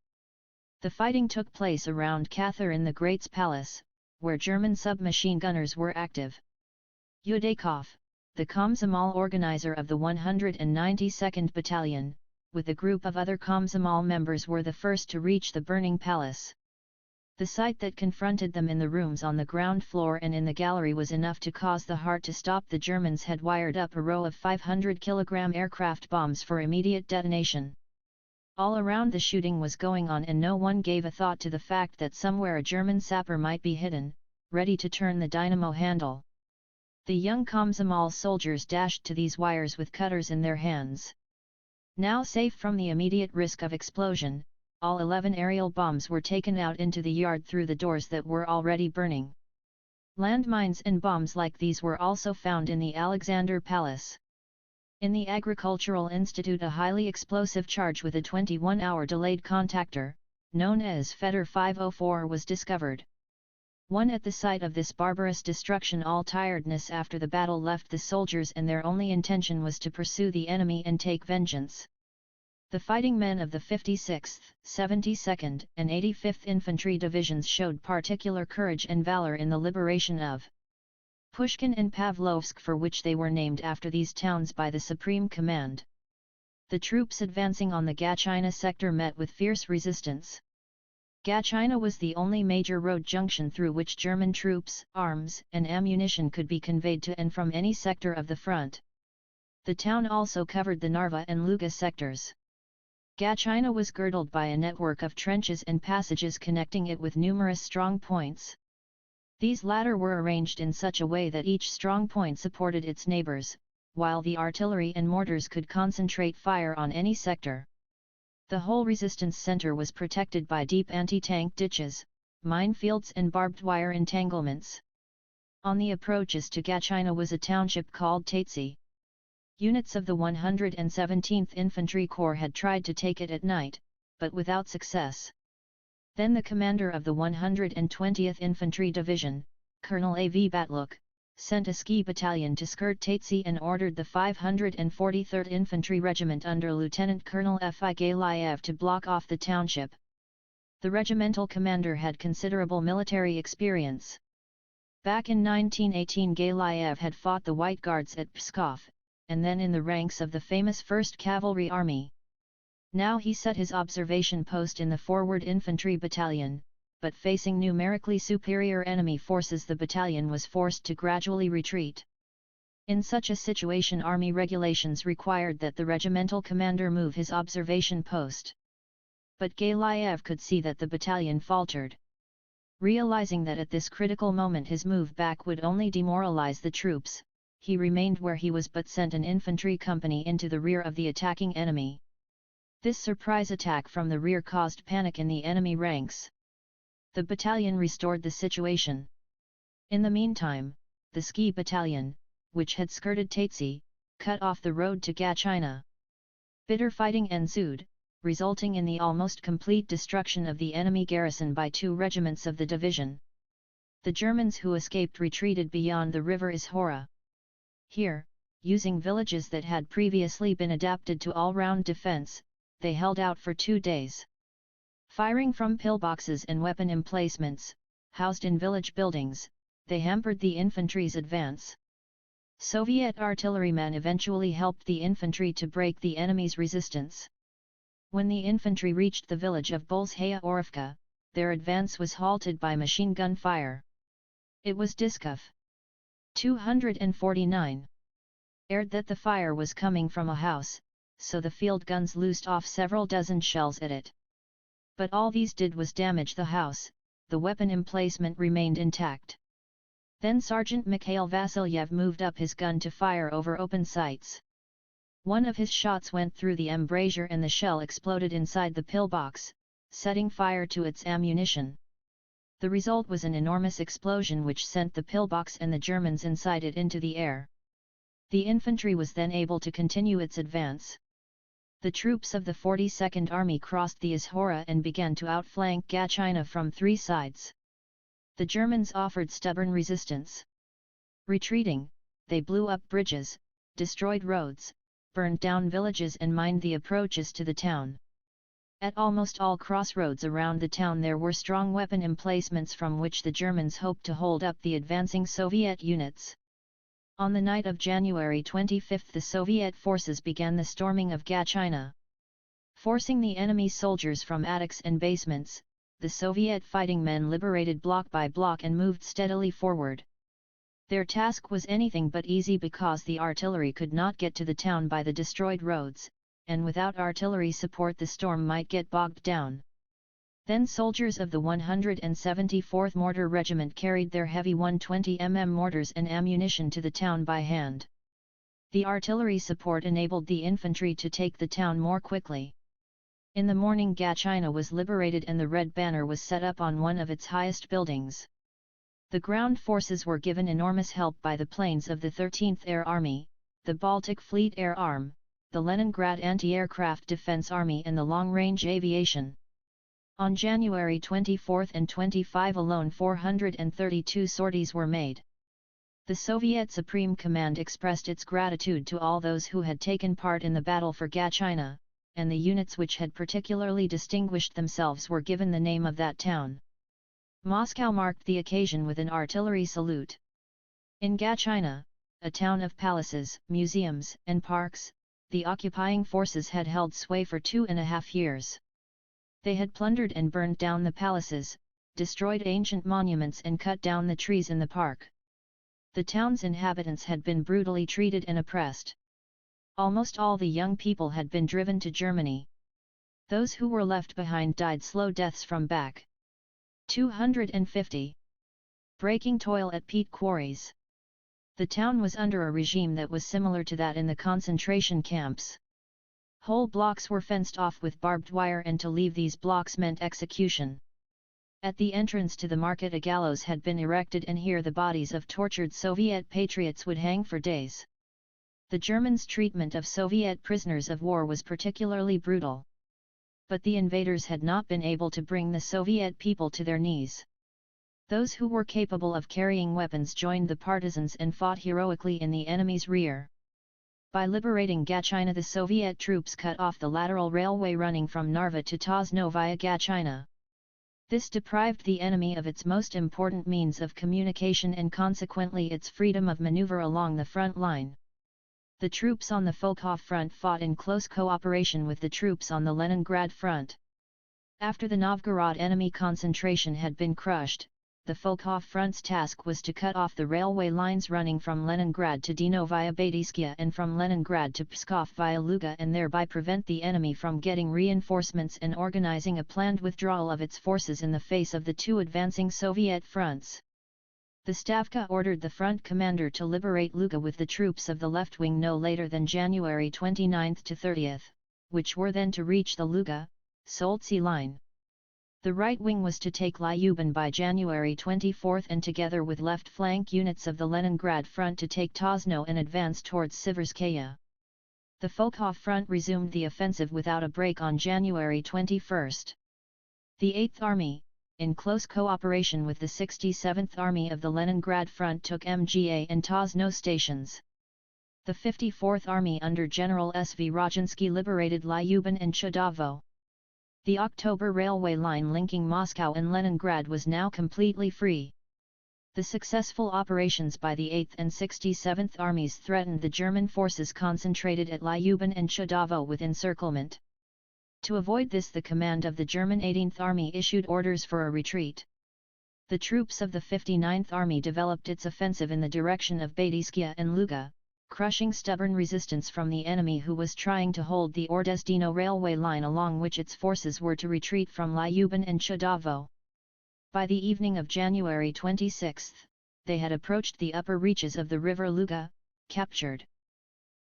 The fighting took place around Catherine the Great's palace, where German submachine gunners were active. Yudakov, the Komsomol organizer of the 192nd Battalion, with a group of other Komsomol members, were the first to reach the burning palace. The sight that confronted them in the rooms on the ground floor and in the gallery was enough to cause the heart to stop. The Germans had wired up a row of 500-kilogram aircraft bombs for immediate detonation. All around the shooting was going on, and no one gave a thought to the fact that somewhere a German sapper might be hidden, ready to turn the dynamo handle. The young Komsomol soldiers dashed to these wires with cutters in their hands. Now safe from the immediate risk of explosion, all 11 aerial bombs were taken out into the yard through the doors that were already burning. Landmines and bombs like these were also found in the Alexander Palace. In the Agricultural Institute, a highly explosive charge with a 21-hour delayed contactor, known as Feder 504, was discovered. One at the site of this barbarous destruction, all tiredness after the battle left the soldiers, and their only intention was to pursue the enemy and take vengeance. The fighting men of the 56th, 72nd, and 85th Infantry Divisions showed particular courage and valor in the liberation of Pushkin and Pavlovsk, for which they were named after these towns by the Supreme Command. The troops advancing on the Gachina sector met with fierce resistance. Gachina was the only major road junction through which German troops, arms, and ammunition could be conveyed to and from any sector of the front. The town also covered the Narva and Luga sectors. Gachina was girdled by a network of trenches and passages connecting it with numerous strong points. These latter were arranged in such a way that each strong point supported its neighbors, while the artillery and mortars could concentrate fire on any sector. The whole resistance center was protected by deep anti-tank ditches, minefields and barbed wire entanglements. On the approaches to Gachina was a township called Tatsi. Units of the 117th Infantry Corps had tried to take it at night, but without success. Then the commander of the 120th Infantry Division, Colonel A.V. Batluk, sent a ski battalion to skirt Tatsi and ordered the 543rd Infantry Regiment under Lieutenant Colonel F.I. Galayev to block off the township. The regimental commander had considerable military experience. Back in 1918, Galayev had fought the White Guards at Pskov, and then in the ranks of the famous 1st Cavalry Army. Now he set his observation post in the forward infantry battalion, but facing numerically superior enemy forces, the battalion was forced to gradually retreat. In such a situation, army regulations required that the regimental commander move his observation post. But Galayev could see that the battalion faltered. Realizing that at this critical moment his move back would only demoralize the troops, he remained where he was but sent an infantry company into the rear of the attacking enemy. This surprise attack from the rear caused panic in the enemy ranks. The battalion restored the situation. In the meantime, the Ski Battalion, which had skirted Tatsi, cut off the road to Gachina. Bitter fighting ensued, resulting in the almost complete destruction of the enemy garrison by 2 regiments of the division. The Germans who escaped retreated beyond the river Ishora. Here, using villages that had previously been adapted to all-round defense, they held out for 2 days. Firing from pillboxes and weapon emplacements, housed in village buildings, they hampered the infantry's advance. Soviet artillerymen eventually helped the infantry to break the enemy's resistance. When the infantry reached the village of Bolshaya Orivka, their advance was halted by machine gun fire. It was Diskov 249 aired that the fire was coming from a house, so the field guns loosed off several dozen shells at it. But all these did was damage the house, the weapon emplacement remained intact. Then Sergeant Mikhail Vasilyev moved up his gun to fire over open sights. One of his shots went through the embrasure and the shell exploded inside the pillbox, setting fire to its ammunition. The result was an enormous explosion which sent the pillbox and the Germans inside it into the air. The infantry was then able to continue its advance. The troops of the 42nd Army crossed the Ishora and began to outflank Gachina from 3 sides. The Germans offered stubborn resistance. Retreating, they blew up bridges, destroyed roads, burned down villages and mined the approaches to the town. At almost all crossroads around the town there were strong weapon emplacements from which the Germans hoped to hold up the advancing Soviet units. On the night of January 25 the Soviet forces began the storming of Gachina. Forcing the enemy soldiers from attics and basements, the Soviet fighting men liberated block by block and moved steadily forward. Their task was anything but easy because the artillery could not get to the town by the destroyed roads, and without artillery support the storm might get bogged down. Then soldiers of the 174th Mortar Regiment carried their heavy 120 mm mortars and ammunition to the town by hand. The artillery support enabled the infantry to take the town more quickly. In the morning Gachina was liberated and the red banner was set up on one of its highest buildings. The ground forces were given enormous help by the planes of the 13th Air Army, the Baltic Fleet Air Arm, the Leningrad Anti-Aircraft Defense Army and the Long-Range Aviation. On January 24 and 25 alone 432 sorties were made. The Soviet Supreme Command expressed its gratitude to all those who had taken part in the battle for Gachina, and the units which had particularly distinguished themselves were given the name of that town. Moscow marked the occasion with an artillery salute. In Gachina, a town of palaces, museums, and parks, the occupying forces had held sway for 2.5 years. They had plundered and burned down the palaces, destroyed ancient monuments and cut down the trees in the park. The town's inhabitants had been brutally treated and oppressed. Almost all the young people had been driven to Germany. Those who were left behind died slow deaths from back. 250. Breaking toil at peat quarries. The town was under a regime that was similar to that in the concentration camps. Whole blocks were fenced off with barbed wire and to leave these blocks meant execution. At the entrance to the market a gallows had been erected and here the bodies of tortured Soviet patriots would hang for days. The Germans' treatment of Soviet prisoners of war was particularly brutal. But the invaders had not been able to bring the Soviet people to their knees. Those who were capable of carrying weapons joined the partisans and fought heroically in the enemy's rear. By liberating Gachina the Soviet troops cut off the lateral railway running from Narva to Tosno via Gachina. This deprived the enemy of its most important means of communication and consequently its freedom of maneuver along the front line. The troops on the Volkhov front fought in close cooperation with the troops on the Leningrad front. After the Novgorod enemy concentration had been crushed, the Volkhov front's task was to cut off the railway lines running from Leningrad to Dino via Batyskaya and from Leningrad to Pskov via Luga and thereby prevent the enemy from getting reinforcements and organizing a planned withdrawal of its forces in the face of the 2 advancing Soviet fronts. The Stavka ordered the front commander to liberate Luga with the troops of the left wing no later than January 29 to 30, which were then to reach the Luga-Soltsi line. The right wing was to take Lyuban by January 24 and together with left flank units of the Leningrad front to take Tosno and advance towards Siverskaya. The Volkhov front resumed the offensive without a break on January 21. The 8th Army, in close cooperation with the 67th Army of the Leningrad Front, took Mga and Tosno stations. The 54th Army under General S.V. Rajinsky liberated Lyuban and Chudavo. The October railway line linking Moscow and Leningrad was now completely free. The successful operations by the 8th and 67th Armies threatened the German forces concentrated at Lyuban and Chudavo with encirclement. To avoid this, the command of the German 18th Army issued orders for a retreat. The troops of the 59th Army developed its offensive in the direction of Baidyskaya and Luga, crushing stubborn resistance from the enemy who was trying to hold the Ordesdino railway line along which its forces were to retreat from Lyuban and Chudavo. By the evening of January 26, they had approached the upper reaches of the river Luga, captured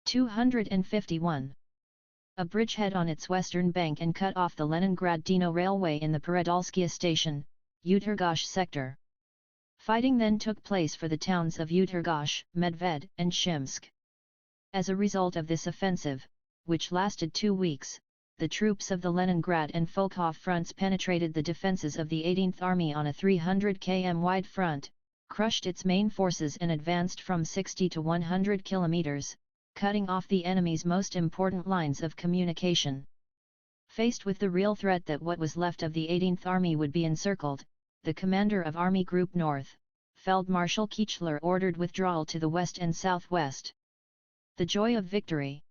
251. A bridgehead on its western bank and cut off the Leningrad-Dino railway in the Peredolskaya station, Utergosh sector. Fighting then took place for the towns of Utergosh, Medved, and Shimsk. As a result of this offensive, which lasted 2 weeks, the troops of the Leningrad and Volkhov fronts penetrated the defences of the 18th Army on a 300 km wide front, crushed its main forces and advanced from 60 to 100 kilometers, cutting off the enemy's most important lines of communication. Faced with the real threat that what was left of the 18th Army would be encircled, the commander of Army Group North, Feldmarschall Kichler, ordered withdrawal to the west and southwest. The joy of victory.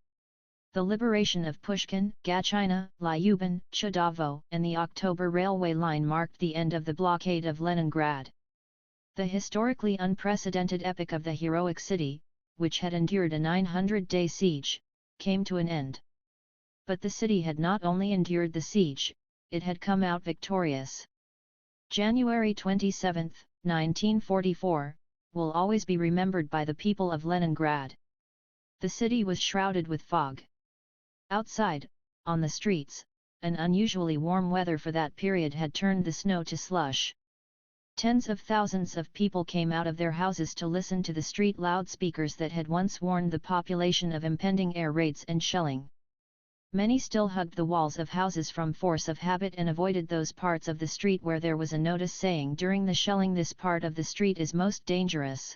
The liberation of Pushkin, Gachina, Lyuban, Chudavo, and the October railway line marked the end of the blockade of Leningrad. The historically unprecedented epic of the heroic city, which had endured a 900-day siege, came to an end. But the city had not only endured the siege, it had come out victorious. January 27, 1944, will always be remembered by the people of Leningrad. The city was shrouded with fog. Outside, on the streets, an unusually warm weather for that period had turned the snow to slush. Tens of thousands of people came out of their houses to listen to the street loudspeakers that had once warned the population of impending air raids and shelling. Many still hugged the walls of houses from force of habit and avoided those parts of the street where there was a notice saying during the shelling this part of the street is most dangerous.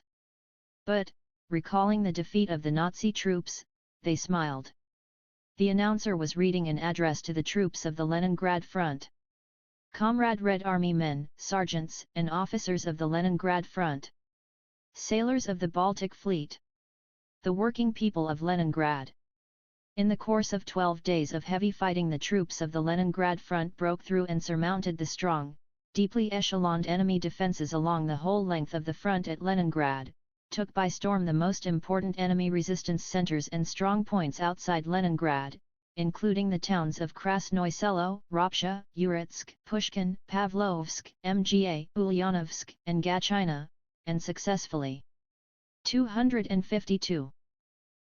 But, recalling the defeat of the Nazi troops, they smiled. The announcer was reading an address to the troops of the Leningrad front. Comrade Red Army men, sergeants, and officers of the Leningrad front. Sailors of the Baltic Fleet. The working people of Leningrad. In the course of 12 days of heavy fighting, the troops of the Leningrad front broke through and surmounted the strong, deeply echeloned enemy defences along the whole length of the front at Leningrad, took by storm the most important enemy resistance centres and strong points outside Leningrad, including the towns of Krasnoye Selo, Ropsha, Uritsk, Pushkin, Pavlovsk, Mga, Ulyanovsk, and Gachina, and successfully 252.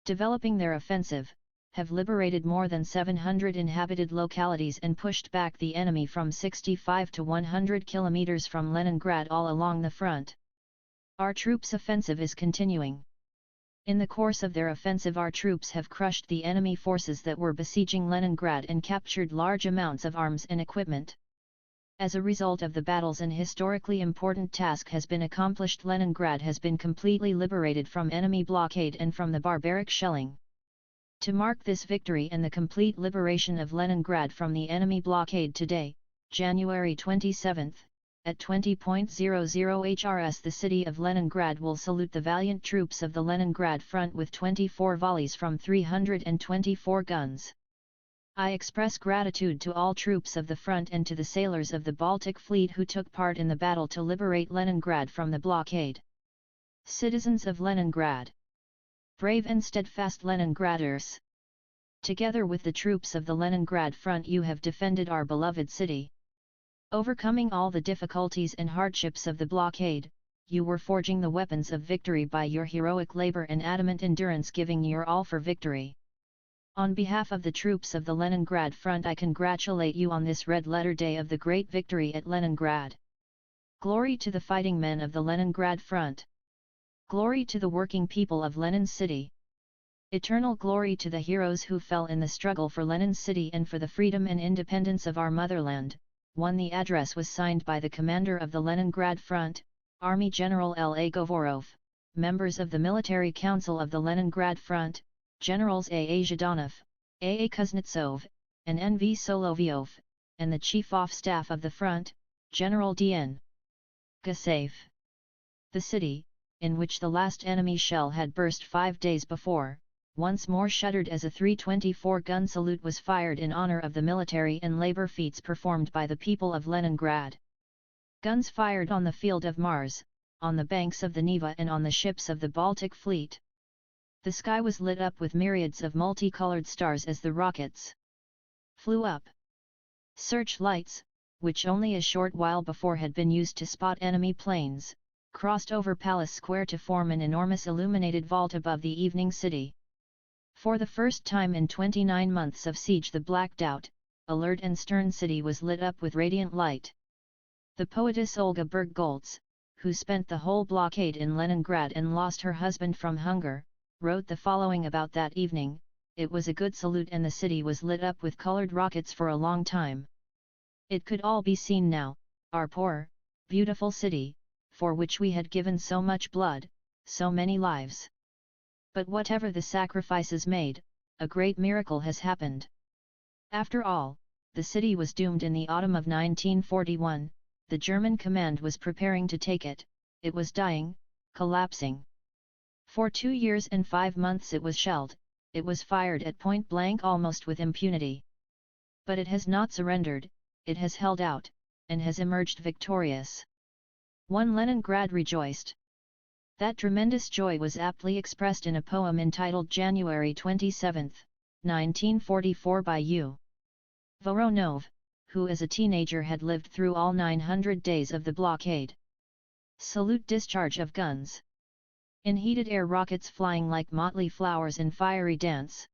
Developing their offensive, have liberated more than 700 inhabited localities and pushed back the enemy from 65 to 100 kilometers from Leningrad all along the front. Our troops' offensive is continuing. In the course of their offensive, our troops have crushed the enemy forces that were besieging Leningrad and captured large amounts of arms and equipment. As a result of the battles, an historically important task has been accomplished. Leningrad has been completely liberated from enemy blockade and from the barbaric shelling. To mark this victory and the complete liberation of Leningrad from the enemy blockade today, January 27, at 20:00 HRS, the city of Leningrad will salute the valiant troops of the Leningrad front with 24 volleys from 324 guns. I express gratitude to all troops of the front and to the sailors of the Baltic Fleet who took part in the battle to liberate Leningrad from the blockade. Citizens of Leningrad, brave and steadfast Leningraders! Together with the troops of the Leningrad front, you have defended our beloved city. Overcoming all the difficulties and hardships of the blockade, you were forging the weapons of victory by your heroic labor and adamant endurance, giving your all for victory. On behalf of the troops of the Leningrad front, I congratulate you on this red-letter day of the great victory at Leningrad. Glory to the fighting men of the Leningrad front. Glory to the working people of Lenin's city. Eternal glory to the heroes who fell in the struggle for Lenin's city and for the freedom and independence of our motherland. The address was signed by the commander of the Leningrad front, Army General L.A. Govorov, members of the Military Council of the Leningrad front, Generals A.A. Zhdanov, A.A. Kuznetsov, and N.V. Solovyov, and the Chief of Staff of the front, General D.N. Gusev. The city, in which the last enemy shell had burst 5 days before, once more shuddered as a 324-gun salute was fired in honor of the military and labor feats performed by the people of Leningrad. Guns fired on the field of Mars, on the banks of the Neva and on the ships of the Baltic Fleet. The sky was lit up with myriads of multicolored stars as the rockets flew up. Searchlights, which only a short while before had been used to spot enemy planes, crossed over Palace Square to form an enormous illuminated vault above the evening city. For the first time in 29 months of siege, the blacked-out, alert and stern city was lit up with radiant light. The poetess Olga Berggoltz, who spent the whole blockade in Leningrad and lost her husband from hunger, wrote the following about that evening: "It was a good salute and the city was lit up with colored rockets for a long time. It could all be seen now, our poor, beautiful city, for which we had given so much blood, so many lives. But whatever the sacrifices made, a great miracle has happened. After all, the city was doomed in the autumn of 1941, the German command was preparing to take it, it was dying, collapsing. For 2 years and 5 months it was shelled, it was fired at point blank almost with impunity. But it has not surrendered, it has held out, and has emerged victorious." Leningrad rejoiced. That tremendous joy was aptly expressed in a poem entitled January 27, 1944 by U. Voronov, who as a teenager had lived through all 900 days of the blockade. Salute discharge of guns. In heated air, rockets flying like motley flowers in fiery dance.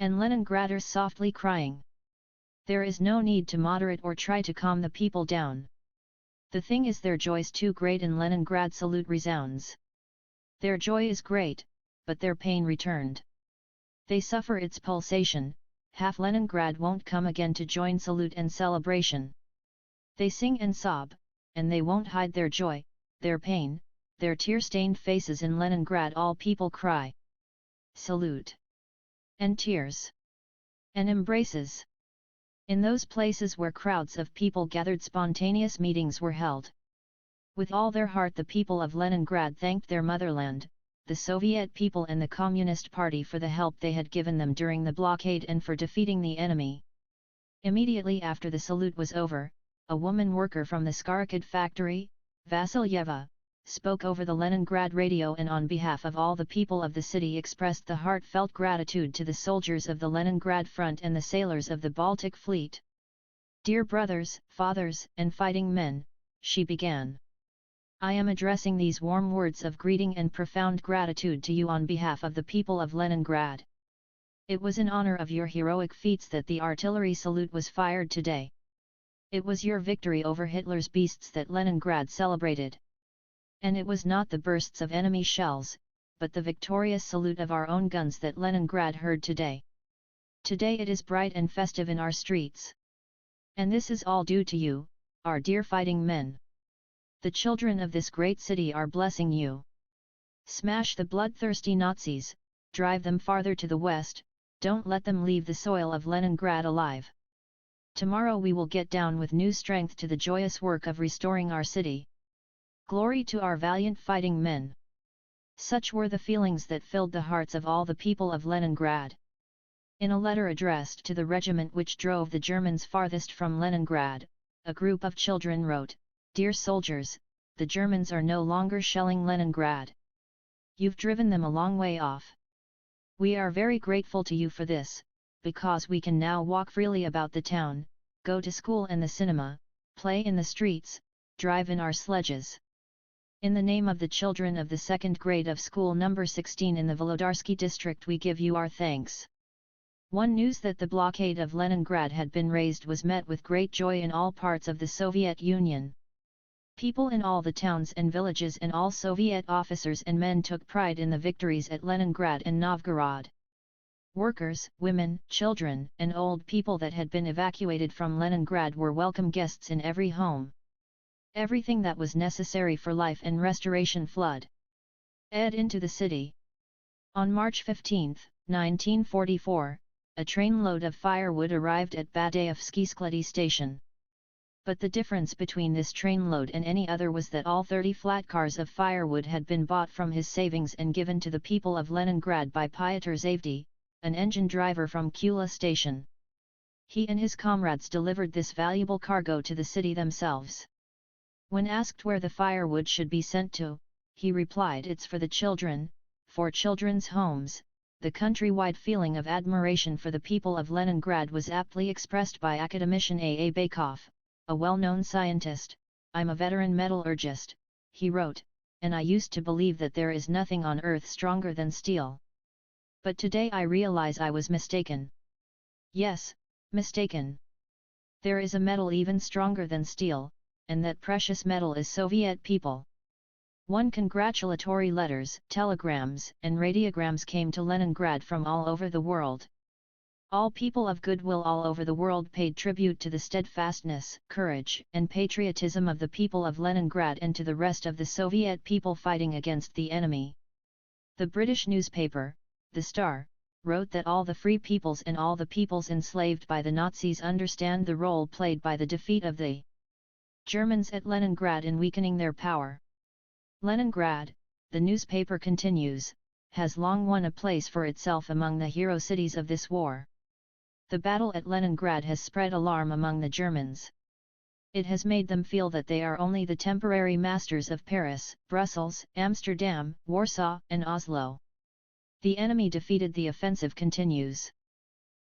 And Leningraders softly crying. There is no need to moderate or try to calm the people down. The thing is, their joy's too great, and Leningrad salute resounds. Their joy is great, but their pain returned. They suffer its pulsation, half Leningrad won't come again to join salute and celebration. They sing and sob, and they won't hide their joy, their pain, their tear-stained faces. In Leningrad all people cry. Salute. And tears. And embraces. In those places where crowds of people gathered, spontaneous meetings were held. With all their heart the people of Leningrad thanked their motherland, the Soviet people and the Communist Party for the help they had given them during the blockade and for defeating the enemy. Immediately after the salute was over, a woman worker from the Skarakid factory, Vasilyeva, spoke over the Leningrad radio and on behalf of all the people of the city expressed the heartfelt gratitude to the soldiers of the Leningrad front and the sailors of the Baltic Fleet. "Dear brothers, fathers, and fighting men," she began. "I am addressing these warm words of greeting and profound gratitude to you on behalf of the people of Leningrad. It was in honor of your heroic feats that the artillery salute was fired today. It was your victory over Hitler's beasts that Leningrad celebrated. And it was not the bursts of enemy shells, but the victorious salute of our own guns that Leningrad heard today. Today it is bright and festive in our streets. And this is all due to you, our dear fighting men. The children of this great city are blessing you. Smash the bloodthirsty Nazis, drive them farther to the west, don't let them leave the soil of Leningrad alive. Tomorrow we will get down with new strength to the joyous work of restoring our city. Glory to our valiant fighting men." Such were the feelings that filled the hearts of all the people of Leningrad. In a letter addressed to the regiment which drove the Germans farthest from Leningrad, a group of children wrote, "Dear soldiers, the Germans are no longer shelling Leningrad. You've driven them a long way off. We are very grateful to you for this, because we can now walk freely about the town, go to school and the cinema, play in the streets, drive in our sledges. In the name of the children of the second grade of school number 16 in the Volodarsky district, we give you our thanks. One news that the blockade of Leningrad had been raised was met with great joy in all parts of the Soviet Union. People in all the towns and villages and all Soviet officers and men took pride in the victories at Leningrad and Novgorod. Workers, women, children, and old people that had been evacuated from Leningrad were welcome guests in every home. Everything that was necessary for life and restoration flooded into the city. On March 15, 1944, a trainload of firewood arrived at Badaevsky Sklady station. But the difference between this trainload and any other was that all 30 flat cars of firewood had been bought from his savings and given to the people of Leningrad by Pyotr Zavdy, an engine driver from Kula station. He and his comrades delivered this valuable cargo to the city themselves. When asked where the firewood should be sent to, he replied, "It's for the children, for children's homes." The countrywide feeling of admiration for the people of Leningrad was aptly expressed by academician A. Baikov, a well-known scientist. "I'm a veteran metallurgist," he wrote, "and I used to believe that there is nothing on earth stronger than steel. But today I realize I was mistaken. Yes, mistaken. There is a metal even stronger than steel, and that precious metal is Soviet people." One congratulatory letters, telegrams, and radiograms came to Leningrad from all over the world. All people of goodwill all over the world paid tribute to the steadfastness, courage, and patriotism of the people of Leningrad and to the rest of the Soviet people fighting against the enemy. The British newspaper, The Star, wrote that all the free peoples and all the peoples enslaved by the Nazis understand the role played by the defeat of the Germans at Leningrad in weakening their power. Leningrad, the newspaper continues, has long won a place for itself among the hero cities of this war. The battle at Leningrad has spread alarm among the Germans. It has made them feel that they are only the temporary masters of Paris, Brussels, Amsterdam, Warsaw, and Oslo. The enemy defeated, the offensive continues.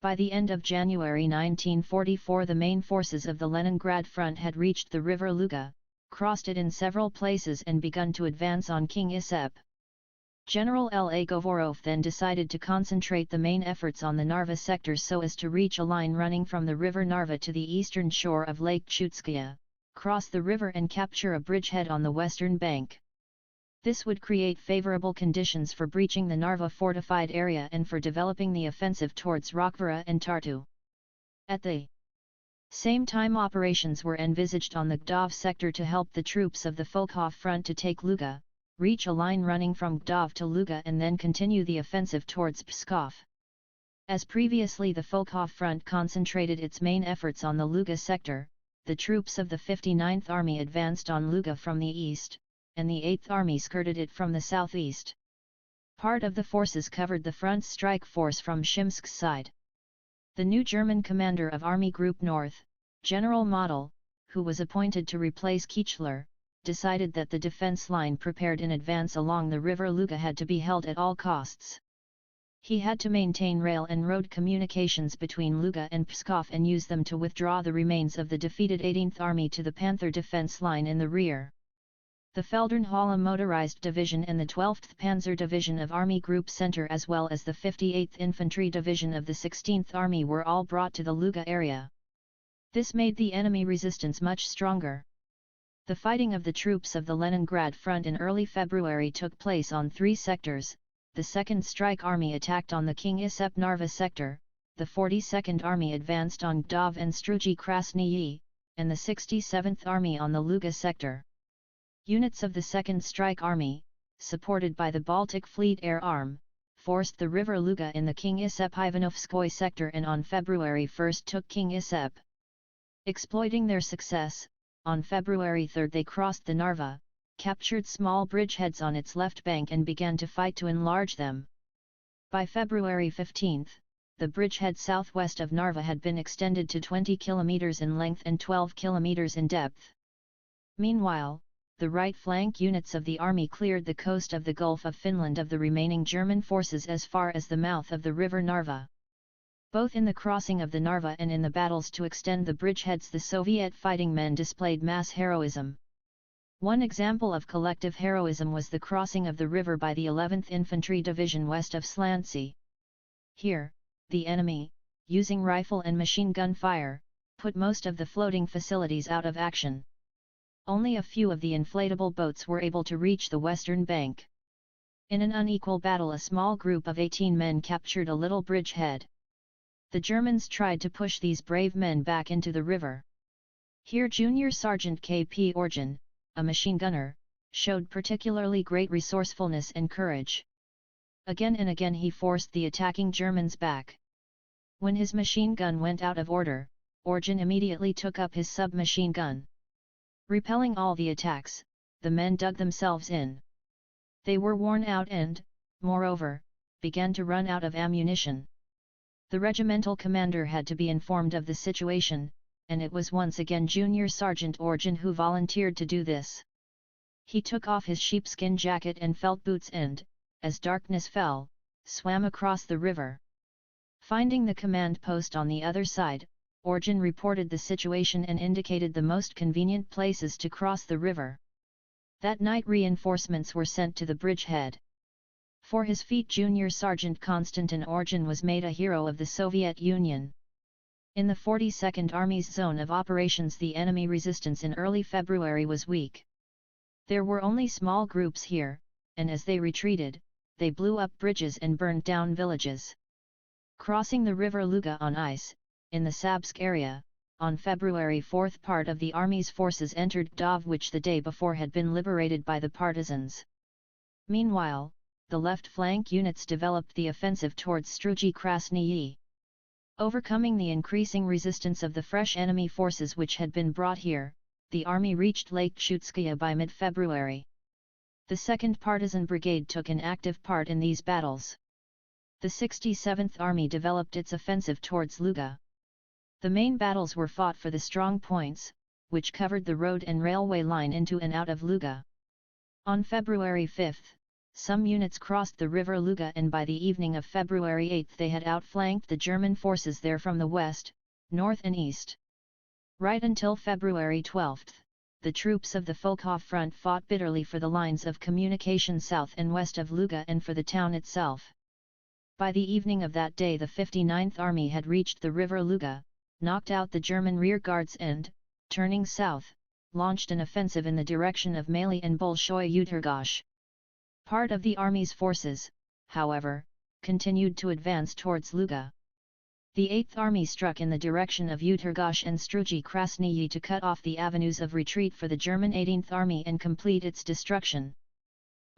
By the end of January 1944, the main forces of the Leningrad front had reached the river Luga, crossed it in several places and begun to advance on King Isep. General L.A. Govorov then decided to concentrate the main efforts on the Narva sector so as to reach a line running from the river Narva to the eastern shore of Lake Chutskaya, cross the river and capture a bridgehead on the western bank. This would create favorable conditions for breaching the Narva fortified area and for developing the offensive towards Rockvara and Tartu. At the same time, operations were envisaged on the Gdov sector to help the troops of the Volkhov front to take Luga, reach a line running from Gdov to Luga and then continue the offensive towards Pskov. As previously, the Volkhov front concentrated its main efforts on the Luga sector. The troops of the 59th Army advanced on Luga from the east, and the 8th Army skirted it from the southeast. Part of the forces covered the front's strike force from Shimsk's side. The new German commander of Army Group North, General Model, who was appointed to replace Kichler, decided that the defense line prepared in advance along the river Luga had to be held at all costs. He had to maintain rail and road communications between Luga and Pskov and use them to withdraw the remains of the defeated 18th Army to the Panther defense line in the rear. The Feldherrnhalle Motorized Division and the 12th Panzer Division of Army Group Center as well as the 58th Infantry Division of the 16th Army were all brought to the Luga area. This made the enemy resistance much stronger. The fighting of the troops of the Leningrad front in early February took place on three sectors. The 2nd Strike Army attacked on the King Isep Narva sector, the 42nd Army advanced on Gdov and Strugi Krasnyi, and the 67th Army on the Luga sector. Units of the 2nd Strike Army, supported by the Baltic Fleet Air Arm, forced the river Luga in the King Isep Ivanovskoye sector and on February 1 took King Isep. Exploiting their success, on February 3 they crossed the Narva, captured small bridgeheads on its left bank and began to fight to enlarge them. By February 15, the bridgehead southwest of Narva had been extended to 20 km in length and 12 km in depth. Meanwhile, the right flank units of the army cleared the coast of the Gulf of Finland of the remaining German forces as far as the mouth of the river Narva. Both in the crossing of the Narva and in the battles to extend the bridgeheads the Soviet fighting men displayed mass heroism. One example of collective heroism was the crossing of the river by the 11th Infantry Division west of Slantsy. Here, the enemy, using rifle and machine gun fire, put most of the floating facilities out of action. Only a few of the inflatable boats were able to reach the western bank. In an unequal battle, a small group of 18 men captured a little bridgehead. The Germans tried to push these brave men back into the river. Here Junior Sergeant K.P. Orjan, a machine gunner, showed particularly great resourcefulness and courage. Again and again he forced the attacking Germans back. When his machine gun went out of order, Orjan immediately took up his submachine gun. Repelling all the attacks, the men dug themselves in. They were worn out and, moreover, began to run out of ammunition. The regimental commander had to be informed of the situation, and it was once again Junior Sergeant Orjan who volunteered to do this. He took off his sheepskin jacket and felt boots and, as darkness fell, swam across the river. Finding the command post on the other side, Orjan reported the situation and indicated the most convenient places to cross the river. That night reinforcements were sent to the bridgehead. For his feat Junior Sergeant Konstantin Orjan was made a hero of the Soviet Union. In the 42nd Army's zone of operations the enemy resistance in early February was weak. There were only small groups here, and as they retreated, they blew up bridges and burned down villages. Crossing the river Luga on ice, in the Sabsk area, on February 4 part of the army's forces entered Gdov, which the day before had been liberated by the partisans. Meanwhile, the left flank units developed the offensive towards Strugi Krasnyi. Overcoming the increasing resistance of the fresh enemy forces which had been brought here, the army reached Lake Chutskaya by mid-February. The 2nd Partisan Brigade took an active part in these battles. The 67th Army developed its offensive towards Luga. The main battles were fought for the strong points, which covered the road and railway line into and out of Luga. On February 5, some units crossed the river Luga, and by the evening of February 8 they had outflanked the German forces there from the west, north and east. Right until February 12, the troops of the Volkhov Front fought bitterly for the lines of communication south and west of Luga and for the town itself. By the evening of that day the 59th Army had reached the river Luga, knocked out the German rearguards and, turning south, launched an offensive in the direction of Maly and Bolshoy Utergosh. Part of the army's forces, however, continued to advance towards Luga. The 8th Army struck in the direction of Utergosh and Strugi Krasnyi to cut off the avenues of retreat for the German 18th Army and complete its destruction.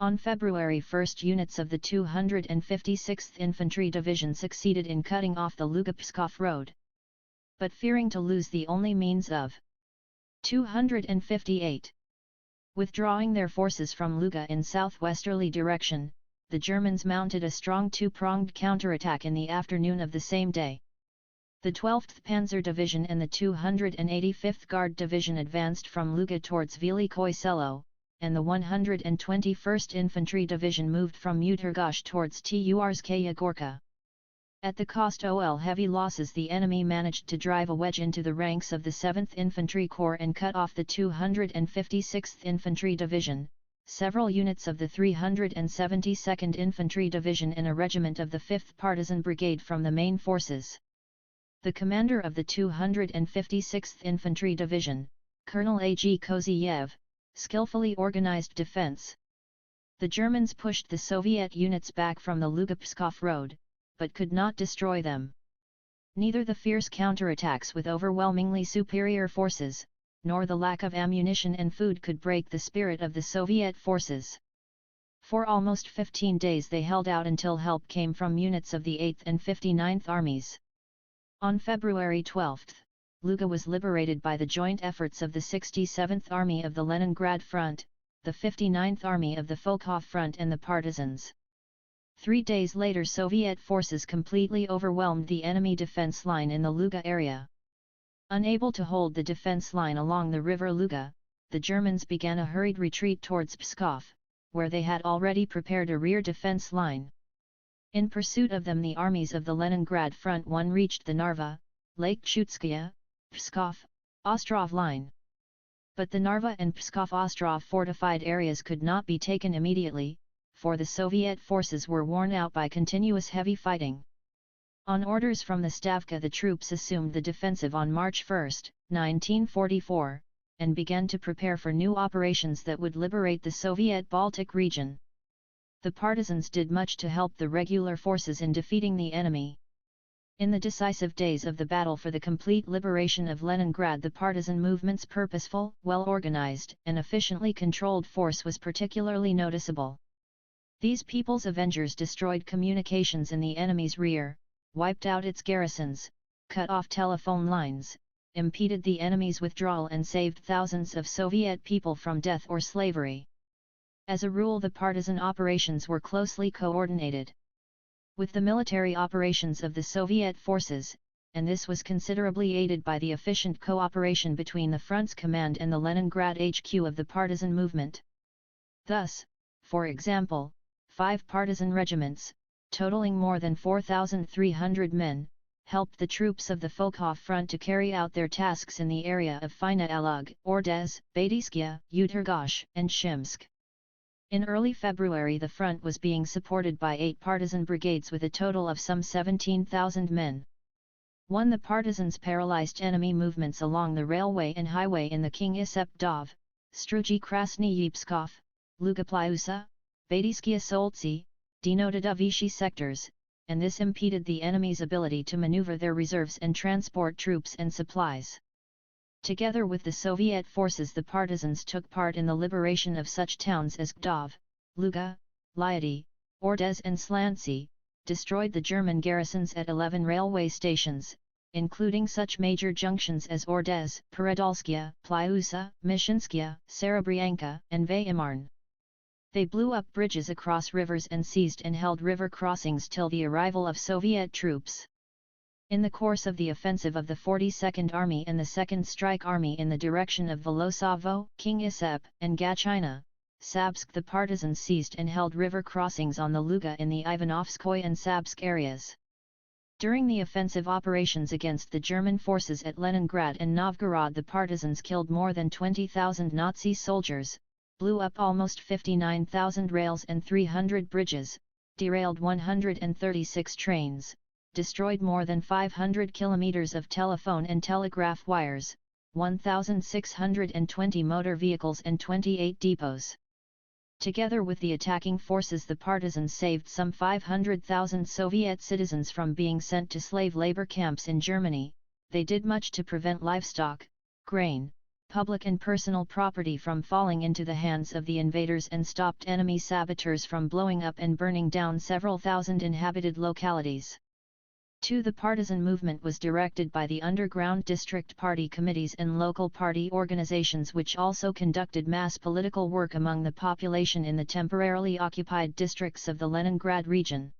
On February 1 units of the 256th Infantry Division succeeded in cutting off the Luga-Pskov road. But fearing to lose the only means of 258 withdrawing their forces from Luga in southwesterly direction, the Germans mounted a strong two-pronged counterattack in the afternoon of the same day. The 12th Panzer Division and the 285th Guard Division advanced from Luga towards Velikoye Selo, and the 121st Infantry Division moved from Utergosh towards Turskaya Gorka. At the cost of heavy losses the enemy managed to drive a wedge into the ranks of the 7th Infantry Corps and cut off the 256th Infantry Division, several units of the 372nd Infantry Division and a regiment of the 5th Partisan Brigade from the main forces. The commander of the 256th Infantry Division, Colonel A.G. Koziev, skillfully organized defense. The Germans pushed the Soviet units back from the Luga-Pskov road, but could not destroy them. Neither the fierce counterattacks with overwhelmingly superior forces, nor the lack of ammunition and food could break the spirit of the Soviet forces. For almost 15 days they held out until help came from units of the 8th and 59th Armies. On February 12, Luga was liberated by the joint efforts of the 67th Army of the Leningrad Front, the 59th Army of the Volkhov Front and the partisans. 3 days later Soviet forces completely overwhelmed the enemy defense line in the Luga area. Unable to hold the defense line along the river Luga, the Germans began a hurried retreat towards Pskov, where they had already prepared a rear defense line. In pursuit of them the armies of the Leningrad Front 1 reached the Narva, Lake Chutskaya, Pskov, Ostrov line. But the Narva and Pskov-Ostrov fortified areas could not be taken immediately, for the Soviet forces were worn out by continuous heavy fighting. On orders from the Stavka, the troops assumed the defensive on March 1, 1944, and began to prepare for new operations that would liberate the Soviet Baltic region. The partisans did much to help the regular forces in defeating the enemy. In the decisive days of the battle for the complete liberation of Leningrad, the partisan movement's purposeful, well-organized, and efficiently controlled force was particularly noticeable. These People's Avengers destroyed communications in the enemy's rear, wiped out its garrisons, cut off telephone lines, impeded the enemy's withdrawal, and saved thousands of Soviet people from death or slavery. As a rule, the partisan operations were closely coordinated with the military operations of the Soviet forces, and this was considerably aided by the efficient cooperation between the front's command and the Leningrad HQ of the partisan movement. Thus, for example, 5 partisan regiments, totaling more than 4,300 men, helped the troops of the Volkhov Front to carry out their tasks in the area of Fina Alug, Ordez, Batyskaya, Utergosh, and Shimsk. In early February, the front was being supported by 8 partisan brigades with a total of some 17,000 men. 1. The partisans paralyzed enemy movements along the railway and highway in the King Isep Dov, Strugi Krasny Yipskov, Lugaplyusa, Batyskaya Soltsi, denoted Vichy sectors, and this impeded the enemy's ability to maneuver their reserves and transport troops and supplies. Together with the Soviet forces, the partisans took part in the liberation of such towns as Gdov, Luga, Lyady, Ordez and Slantsy, destroyed the German garrisons at 11 railway stations, including such major junctions as Ordez, Peredolskaya, Plyusa, Mishinskaya, Serebryanka, and Vyamarn. They blew up bridges across rivers and seized and held river crossings till the arrival of Soviet troops. In the course of the offensive of the 42nd Army and the 2nd Strike Army in the direction of Volosavo, King Isep, and Gachina, Sabsk, the partisans seized and held river crossings on the Luga in the Ivanovskoye and Sabsk areas. During the offensive operations against the German forces at Leningrad and Novgorod, the partisans killed more than 20,000 Nazi soldiers, blew up almost 59,000 rails and 300 bridges, derailed 136 trains, destroyed more than 500 kilometers of telephone and telegraph wires, 1,620 motor vehicles and 28 depots. Together with the attacking forces, the partisans saved some 500,000 Soviet citizens from being sent to slave labor camps in Germany. They did much to prevent livestock, grain, public and personal property from falling into the hands of the invaders, and stopped enemy saboteurs from blowing up and burning down several thousand inhabited localities. 2. The partisan movement was directed by the underground district party committees and local party organizations, which also conducted mass political work among the population in the temporarily occupied districts of the Leningrad region.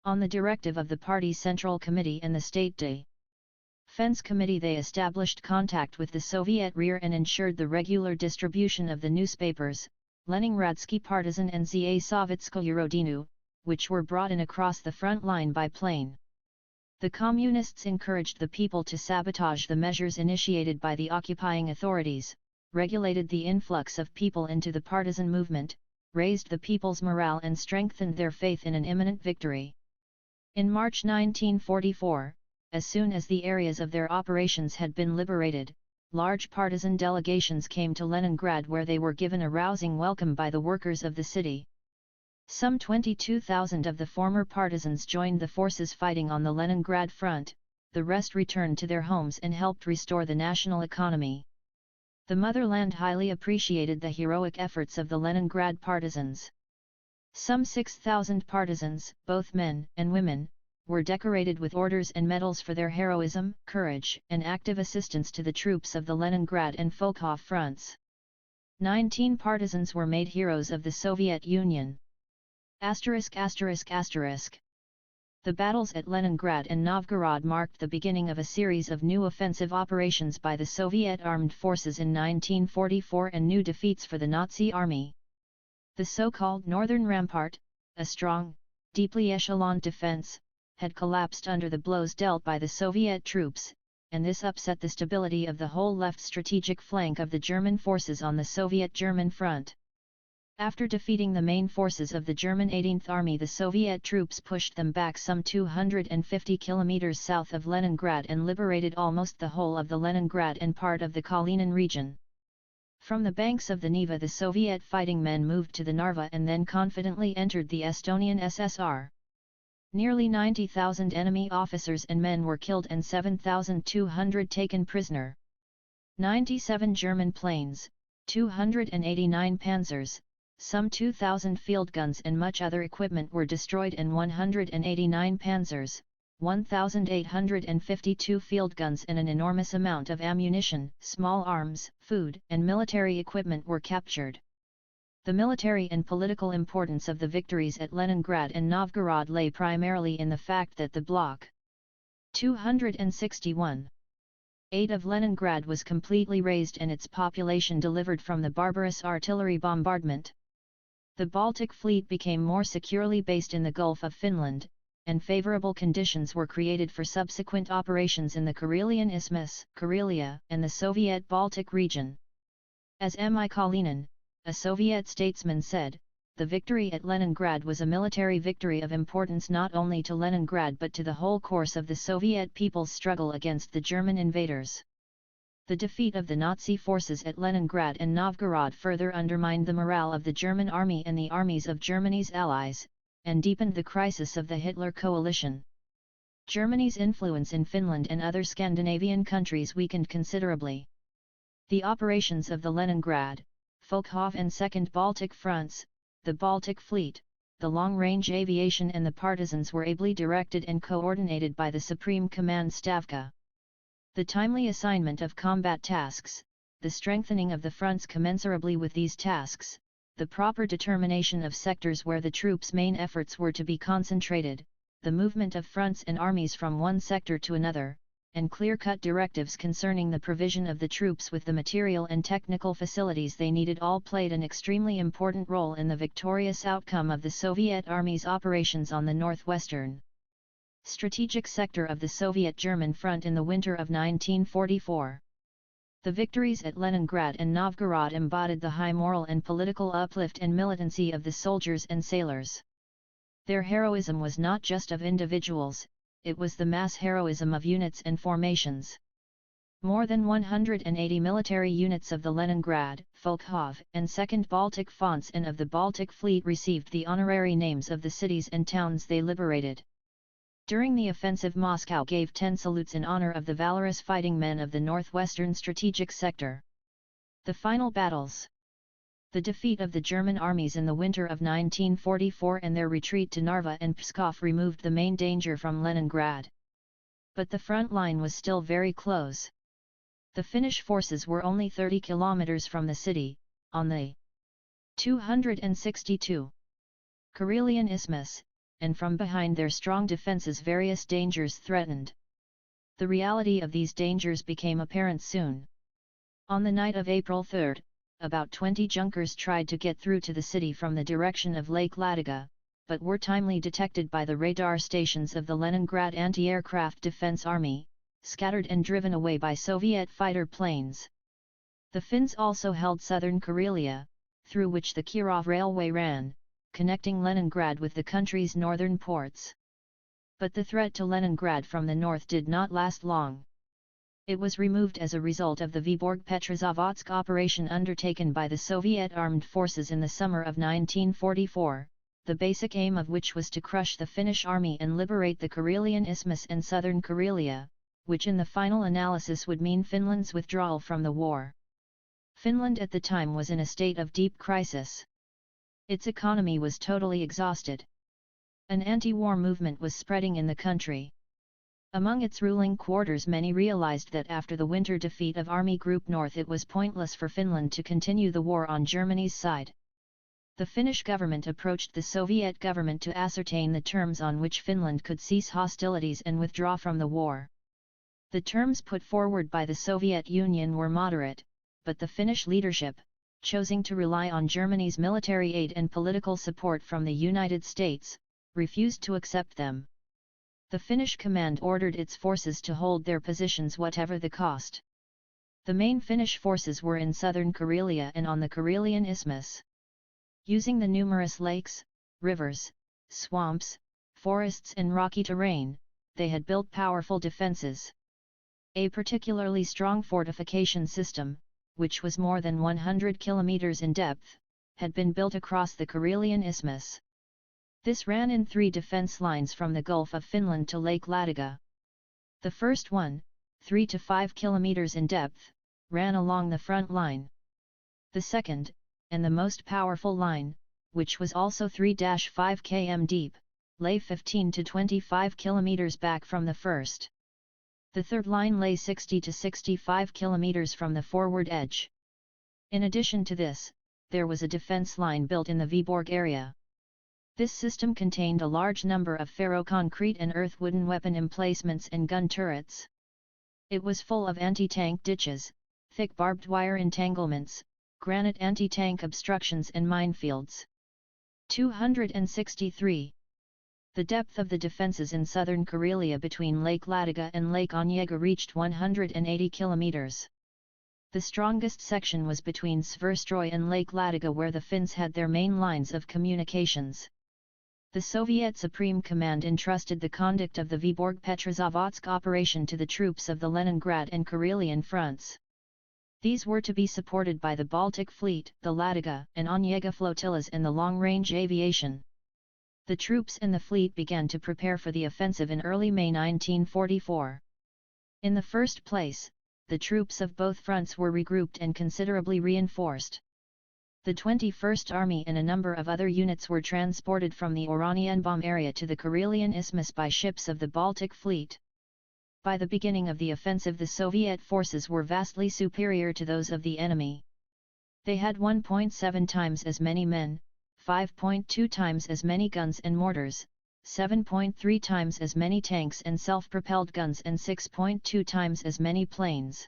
On the directive of the party Central Committee and the State Defense Committee, they established contact with the Soviet rear and ensured the regular distribution of the newspapers, Leningradsky Partisan and Za Sovetskoye Rodinu, which were brought in across the front line by plane. The Communists encouraged the people to sabotage the measures initiated by the occupying authorities, regulated the influx of people into the partisan movement, raised the people's morale and strengthened their faith in an imminent victory. In March 1944, as soon as the areas of their operations had been liberated, large partisan delegations came to Leningrad, where they were given a rousing welcome by the workers of the city. Some 22,000 of the former partisans joined the forces fighting on the Leningrad front, the rest returned to their homes and helped restore the national economy. The motherland highly appreciated the heroic efforts of the Leningrad partisans. Some 6,000 partisans, both men and women, were decorated with orders and medals for their heroism, courage, and active assistance to the troops of the Leningrad and Volkhov fronts. 19 partisans were made heroes of the Soviet Union. ******. The battles at Leningrad and Novgorod marked the beginning of a series of new offensive operations by the Soviet armed forces in 1944 and new defeats for the Nazi army. The so-called Northern Rampart, a strong, deeply echeloned defense, had collapsed under the blows dealt by the Soviet troops, and this upset the stability of the whole left strategic flank of the German forces on the Soviet-German front. After defeating the main forces of the German 18th Army, the Soviet troops pushed them back some 250 kilometers south of Leningrad and liberated almost the whole of the Leningrad and part of the Kalinin region. From the banks of the Neva, the Soviet fighting men moved to the Narva and then confidently entered the Estonian SSR. Nearly 90,000 enemy officers and men were killed and 7,200 taken prisoner. 97 German planes, 289 panzers, some 2,000 field guns and much other equipment were destroyed, and 189 panzers, 1,852 field guns and an enormous amount of ammunition, small arms, food, and military equipment were captured. The military and political importance of the victories at Leningrad and Novgorod lay primarily in the fact that the Bloc 261 8 of Leningrad was completely razed and its population delivered from the barbarous artillery bombardment. The Baltic Fleet became more securely based in the Gulf of Finland, and favorable conditions were created for subsequent operations in the Karelian Isthmus, Karelia, and the Soviet Baltic region. As M. I. Kalinin, a Soviet statesman, said, the victory at Leningrad was a military victory of importance not only to Leningrad but to the whole course of the Soviet people's struggle against the German invaders. The defeat of the Nazi forces at Leningrad and Novgorod further undermined the morale of the German army and the armies of Germany's allies, and deepened the crisis of the Hitler coalition. Germany's influence in Finland and other Scandinavian countries weakened considerably. The operations of the Leningrad, Volkhov and Second Baltic fronts, the Baltic Fleet, the long-range aviation and the partisans were ably directed and coordinated by the Supreme Command Stavka. The timely assignment of combat tasks, the strengthening of the fronts commensurably with these tasks, the proper determination of sectors where the troops' main efforts were to be concentrated, the movement of fronts and armies from one sector to another, and clear-cut directives concerning the provision of the troops with the material and technical facilities they needed all played an extremely important role in the victorious outcome of the Soviet Army's operations on the northwestern strategic sector of the Soviet-German front in the winter of 1944. The victories at Leningrad and Novgorod embodied the high moral and political uplift and militancy of the soldiers and sailors. Their heroism was not just of individuals, it was the mass heroism of units and formations. More than 180 military units of the Leningrad, Volkhov, and Second Baltic Fronts and of the Baltic Fleet received the honorary names of the cities and towns they liberated. During the offensive, Moscow gave 10 salutes in honor of the valorous fighting men of the northwestern strategic sector. The final battles. The defeat of the German armies in the winter of 1944 and their retreat to Narva and Pskov removed the main danger from Leningrad. But the front line was still very close. The Finnish forces were only 30 kilometers from the city, on the 262 Karelian Isthmus, and from behind their strong defences various dangers threatened. The reality of these dangers became apparent soon. On the night of April 3, about 20 Junkers tried to get through to the city from the direction of Lake Ladoga, but were timely detected by the radar stations of the Leningrad Anti-Aircraft Defense Army, scattered and driven away by Soviet fighter planes. The Finns also held southern Karelia, through which the Kirov Railway ran, connecting Leningrad with the country's northern ports. But the threat to Leningrad from the north did not last long. It was removed as a result of the Vyborg-Petrozavodsk operation undertaken by the Soviet armed forces in the summer of 1944, the basic aim of which was to crush the Finnish army and liberate the Karelian Isthmus and southern Karelia, which in the final analysis would mean Finland's withdrawal from the war. Finland at the time was in a state of deep crisis. Its economy was totally exhausted. An anti-war movement was spreading in the country. Among its ruling quarters, many realized that after the winter defeat of Army Group North it was pointless for Finland to continue the war on Germany's side. The Finnish government approached the Soviet government to ascertain the terms on which Finland could cease hostilities and withdraw from the war. The terms put forward by the Soviet Union were moderate, but the Finnish leadership, choosing to rely on Germany's military aid and political support from the United States, refused to accept them. The Finnish command ordered its forces to hold their positions whatever the cost. The main Finnish forces were in southern Karelia and on the Karelian Isthmus. Using the numerous lakes, rivers, swamps, forests and rocky terrain, they had built powerful defences. A particularly strong fortification system, which was more than 100 kilometers in depth, had been built across the Karelian Isthmus. This ran in 3 defence lines from the Gulf of Finland to Lake Ladoga. The first one, 3 to 5 kilometers in depth, ran along the front line. The second, and the most powerful line, which was also 3-5 km deep, lay 15 to 25 kilometers back from the first. The third line lay 60 to 65 kilometers from the forward edge. In addition to this, there was a defence line built in the Viborg area. This system contained a large number of ferroconcrete and earth wooden weapon emplacements and gun turrets. It was full of anti-tank ditches, thick barbed wire entanglements, granite anti-tank obstructions and minefields. 263. The depth of the defences in southern Karelia between Lake Ladoga and Lake Onega reached 180 kilometers. The strongest section was between Sverstroi and Lake Ladoga, where the Finns had their main lines of communications. The Soviet Supreme Command entrusted the conduct of the Viborg-Petrozavodsk operation to the troops of the Leningrad and Karelian fronts. These were to be supported by the Baltic Fleet, the Ladoga and Onega flotillas and the long-range aviation. The troops and the fleet began to prepare for the offensive in early May 1944. In the first place, the troops of both fronts were regrouped and considerably reinforced. The 21st Army and a number of other units were transported from the Oranienbaum area to the Karelian Isthmus by ships of the Baltic Fleet. By the beginning of the offensive, the Soviet forces were vastly superior to those of the enemy. They had 1.7 times as many men, 5.2 times as many guns and mortars, 7.3 times as many tanks and self-propelled guns and 6.2 times as many planes.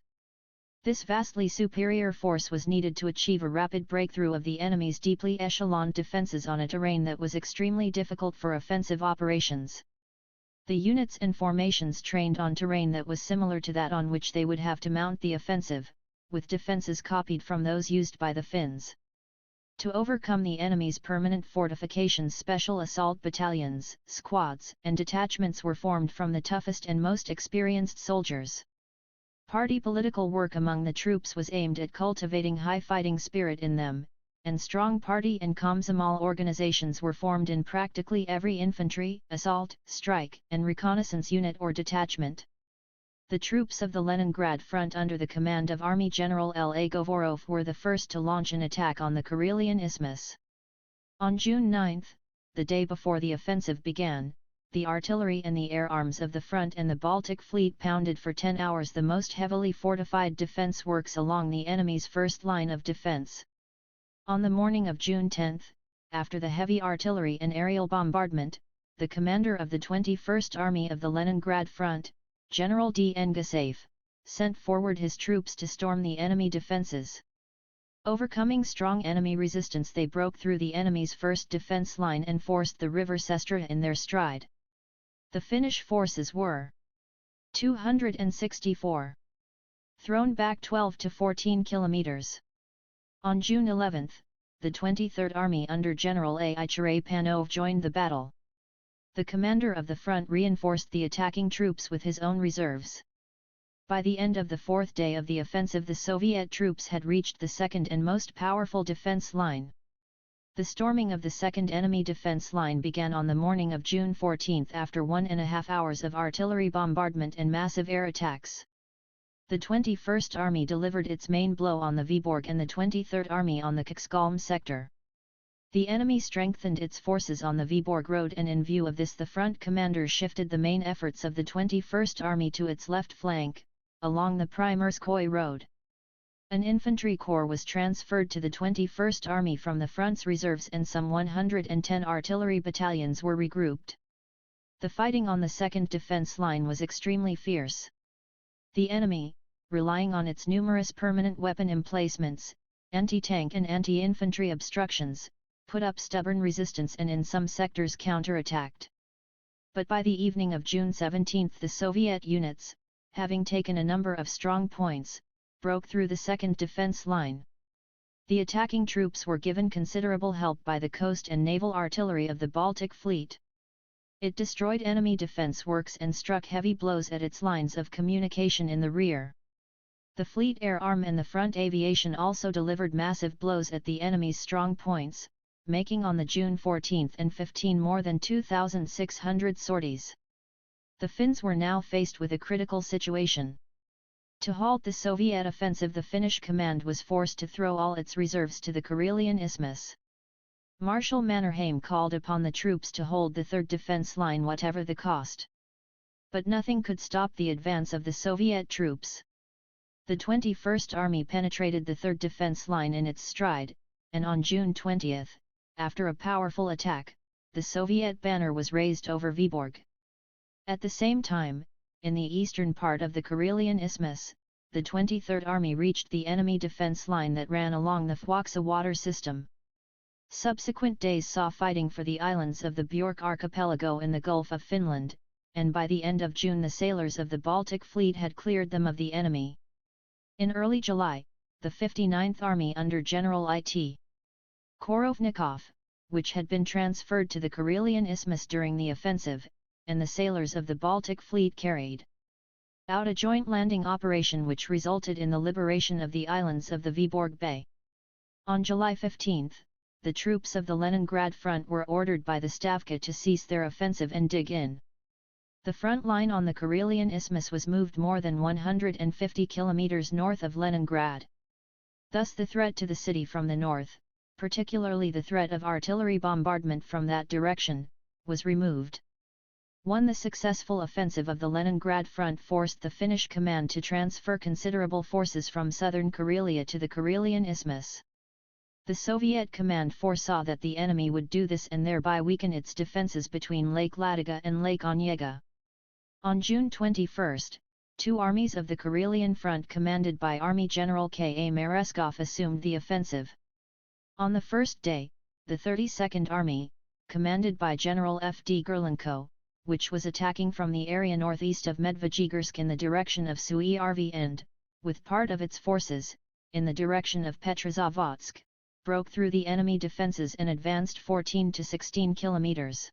This vastly superior force was needed to achieve a rapid breakthrough of the enemy's deeply echeloned defences on a terrain that was extremely difficult for offensive operations. The units and formations trained on terrain that was similar to that on which they would have to mount the offensive, with defences copied from those used by the Finns. To overcome the enemy's permanent fortifications, special assault battalions, squads, and detachments were formed from the toughest and most experienced soldiers. Party political work among the troops was aimed at cultivating high fighting spirit in them, and strong party and Komsomol organizations were formed in practically every infantry, assault, strike, and reconnaissance unit or detachment. The troops of the Leningrad front under the command of Army General L.A. Govorov were the first to launch an attack on the Karelian Isthmus. On June 9, the day before the offensive began, the artillery and the air arms of the front and the Baltic Fleet pounded for 10 hours the most heavily fortified defense works along the enemy's first line of defense. On the morning of June 10, after the heavy artillery and aerial bombardment, the commander of the 21st Army of the Leningrad Front, General D. N. Gusev, sent forward his troops to storm the enemy defences. Overcoming strong enemy resistance, they broke through the enemy's first defence line and forced the river Sestra in their stride. The Finnish forces were 264. Thrown back 12 to 14 kilometers. On June 11, the 23rd Army under General A. I. Cherepanov joined the battle. The commander of the front reinforced the attacking troops with his own reserves. By the end of the fourth day of the offensive, the Soviet troops had reached the second and most powerful defense line. The storming of the second enemy defense line began on the morning of June 14 after 1.5 hours of artillery bombardment and massive air attacks. The 21st Army delivered its main blow on the Viborg and the 23rd Army on the Koksholm sector. The enemy strengthened its forces on the Viborg road, and in view of this the front commander shifted the main efforts of the 21st Army to its left flank, along the Primorskoye road. An infantry corps was transferred to the 21st Army from the front's reserves, and some 110 artillery battalions were regrouped. The fighting on the second defense line was extremely fierce. The enemy, relying on its numerous permanent weapon emplacements, anti-tank and anti-infantry obstructions, put up stubborn resistance and in some sectors counterattacked. But by the evening of June 17 the Soviet units, having taken a number of strong points, broke through the second defense line. The attacking troops were given considerable help by the coast and naval artillery of the Baltic Fleet. It destroyed enemy defense works and struck heavy blows at its lines of communication in the rear. The Fleet Air Arm and the front aviation also delivered massive blows at the enemy's strong points, making on the June 14 and 15 more than 2,600 sorties. The Finns were now faced with a critical situation. To halt the Soviet offensive, the Finnish command was forced to throw all its reserves to the Karelian Isthmus. Marshal Mannerheim called upon the troops to hold the third defense line whatever the cost. But nothing could stop the advance of the Soviet troops. The 21st Army penetrated the third defense line in its stride, and on June 20, after a powerful attack, the Soviet banner was raised over Vyborg. At the same time, in the eastern part of the Karelian Isthmus, the 23rd Army reached the enemy defense line that ran along the Thwaksa water system. Subsequent days saw fighting for the islands of the Björk archipelago in the Gulf of Finland, and by the end of June the sailors of the Baltic Fleet had cleared them of the enemy. In early July, the 59th Army under General I.T. Korovnikov, which had been transferred to the Karelian Isthmus during the offensive, and the sailors of the Baltic Fleet carried out a joint landing operation which resulted in the liberation of the islands of the Vyborg Bay. On July 15, the troops of the Leningrad front were ordered by the Stavka to cease their offensive and dig in. The front line on the Karelian Isthmus was moved more than 150 kilometers north of Leningrad. Thus the threat to the city from the north, particularly the threat of artillery bombardment from that direction, was removed. The successful offensive of the Leningrad front forced the Finnish command to transfer considerable forces from southern Karelia to the Karelian Isthmus. The Soviet command foresaw that the enemy would do this and thereby weaken its defenses between Lake Ladoga and Lake Onega. On June 21, two armies of the Karelian front commanded by Army General K. A. Mereskov assumed the offensive. On the first day, the 32nd Army, commanded by General F. D. Gerlenko, which was attacking from the area northeast of Medvedjegorsk in the direction of Suy-Arvi and, with part of its forces, in the direction of Petrozavodsk, broke through the enemy defenses and advanced 14 to 16 kilometers.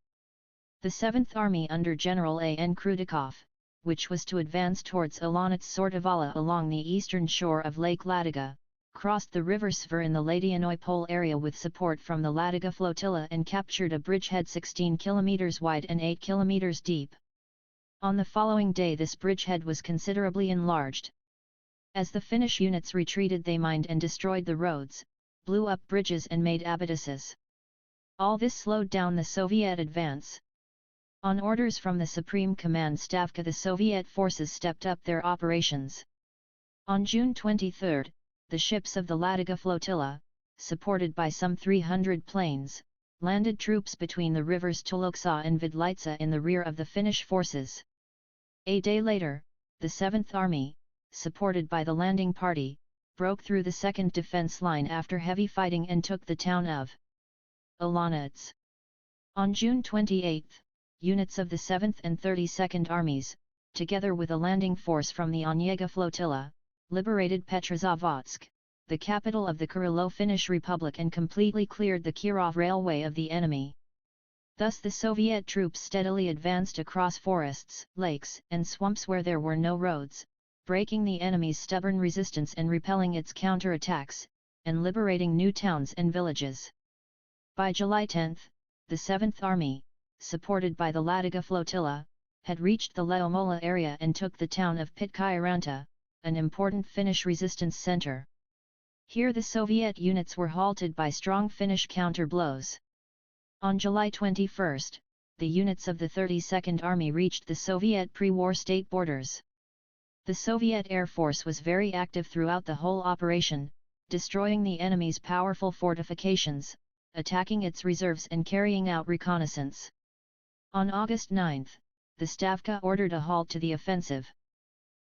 The 7th Army under General A. N. Krudikov, which was to advance towards Olonets-Sortovala along the eastern shore of Lake Ladoga, crossed the river Sver in the Ladyanoi Pole area with support from the Ladoga flotilla and captured a bridgehead 16 kilometers wide and 8 kilometers deep. On the following day this bridgehead was considerably enlarged. As the Finnish units retreated they mined and destroyed the roads, blew up bridges and made abattises. All this slowed down the Soviet advance. On orders from the Supreme Command Stavka the Soviet forces stepped up their operations. On June 23, the ships of the Ladoga flotilla, supported by some 300 planes, landed troops between the rivers Tuloksa and Vidlitsa in the rear of the Finnish forces. A day later, the 7th Army, supported by the landing party, broke through the second defense line after heavy fighting and took the town of Olonets. On June 28, units of the 7th and 32nd Armies, together with a landing force from the Onega flotilla, liberated Petrozavodsk, the capital of the Karelo-Finnish Republic, and completely cleared the Kirov railway of the enemy. Thus the Soviet troops steadily advanced across forests, lakes, and swamps where there were no roads, breaking the enemy's stubborn resistance and repelling its counterattacks, and liberating new towns and villages. By July 10, the 7th Army, supported by the Ladoga flotilla, had reached the Leomola area and took the town of Pitkääranta, an important Finnish resistance center. Here the Soviet units were halted by strong Finnish counter-blows. On July 21, the units of the 32nd Army reached the Soviet pre-war state borders. The Soviet Air Force was very active throughout the whole operation, destroying the enemy's powerful fortifications, attacking its reserves and carrying out reconnaissance. On August 9, the Stavka ordered a halt to the offensive.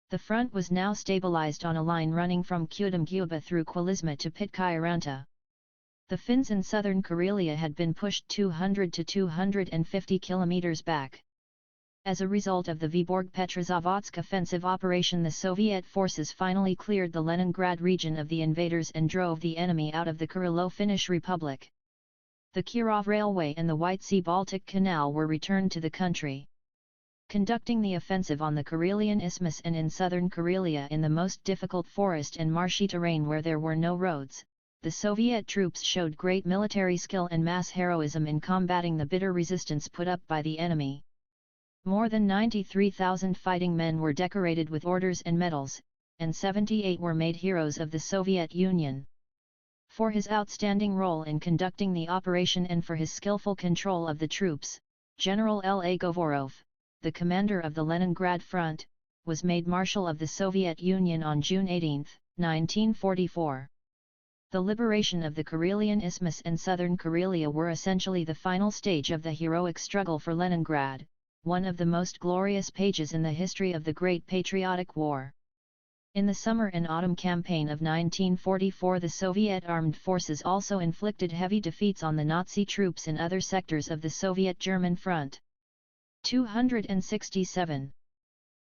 The front was now stabilized on a line running from Kudamguba through Kwilisma to Pitkääranta. The Finns in southern Karelia had been pushed 200 to 250 kilometers back. As a result of the Vyborg-Petrozavodsk offensive operation, the Soviet forces finally cleared the Leningrad region of the invaders and drove the enemy out of the Kurilo-Finnish Republic. The Kirov Railway and the White Sea-Baltic Canal were returned to the country. Conducting the offensive on the Karelian Isthmus and in southern Karelia in the most difficult forest and marshy terrain where there were no roads, the Soviet troops showed great military skill and mass heroism in combating the bitter resistance put up by the enemy. More than 93,000 fighting men were decorated with orders and medals, and 78 were made heroes of the Soviet Union. For his outstanding role in conducting the operation and for his skillful control of the troops, General L.A. Govorov, the commander of the Leningrad Front, was made Marshal of the Soviet Union on June 18, 1944. The liberation of the Karelian Isthmus and southern Karelia were essentially the final stage of the heroic struggle for Leningrad, one of the most glorious pages in the history of the Great Patriotic War. In the summer and autumn campaign of 1944, the Soviet armed forces also inflicted heavy defeats on the Nazi troops in other sectors of the Soviet-German front. 267.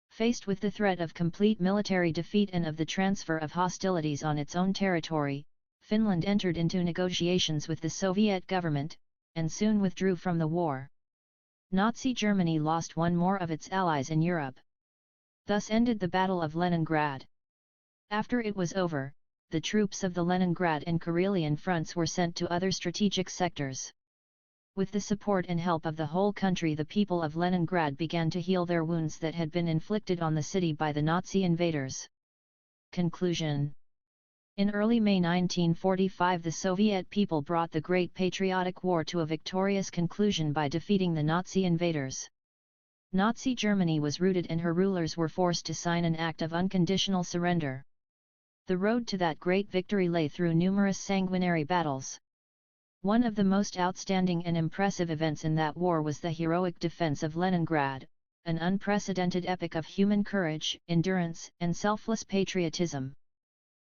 Faced with the threat of complete military defeat and of the transfer of hostilities on its own territory, Finland entered into negotiations with the Soviet government, and soon withdrew from the war. Nazi Germany lost one more of its allies in Europe. Thus ended the Battle of Leningrad. After it was over, the troops of the Leningrad and Karelian fronts were sent to other strategic sectors. With the support and help of the whole country, the people of Leningrad began to heal their wounds that had been inflicted on the city by the Nazi invaders. Conclusion. In early May 1945, the Soviet people brought the Great Patriotic War to a victorious conclusion by defeating the Nazi invaders. Nazi Germany was routed and her rulers were forced to sign an act of unconditional surrender. The road to that great victory lay through numerous sanguinary battles. One of the most outstanding and impressive events in that war was the heroic defense of Leningrad, an unprecedented epic of human courage, endurance, and selfless patriotism.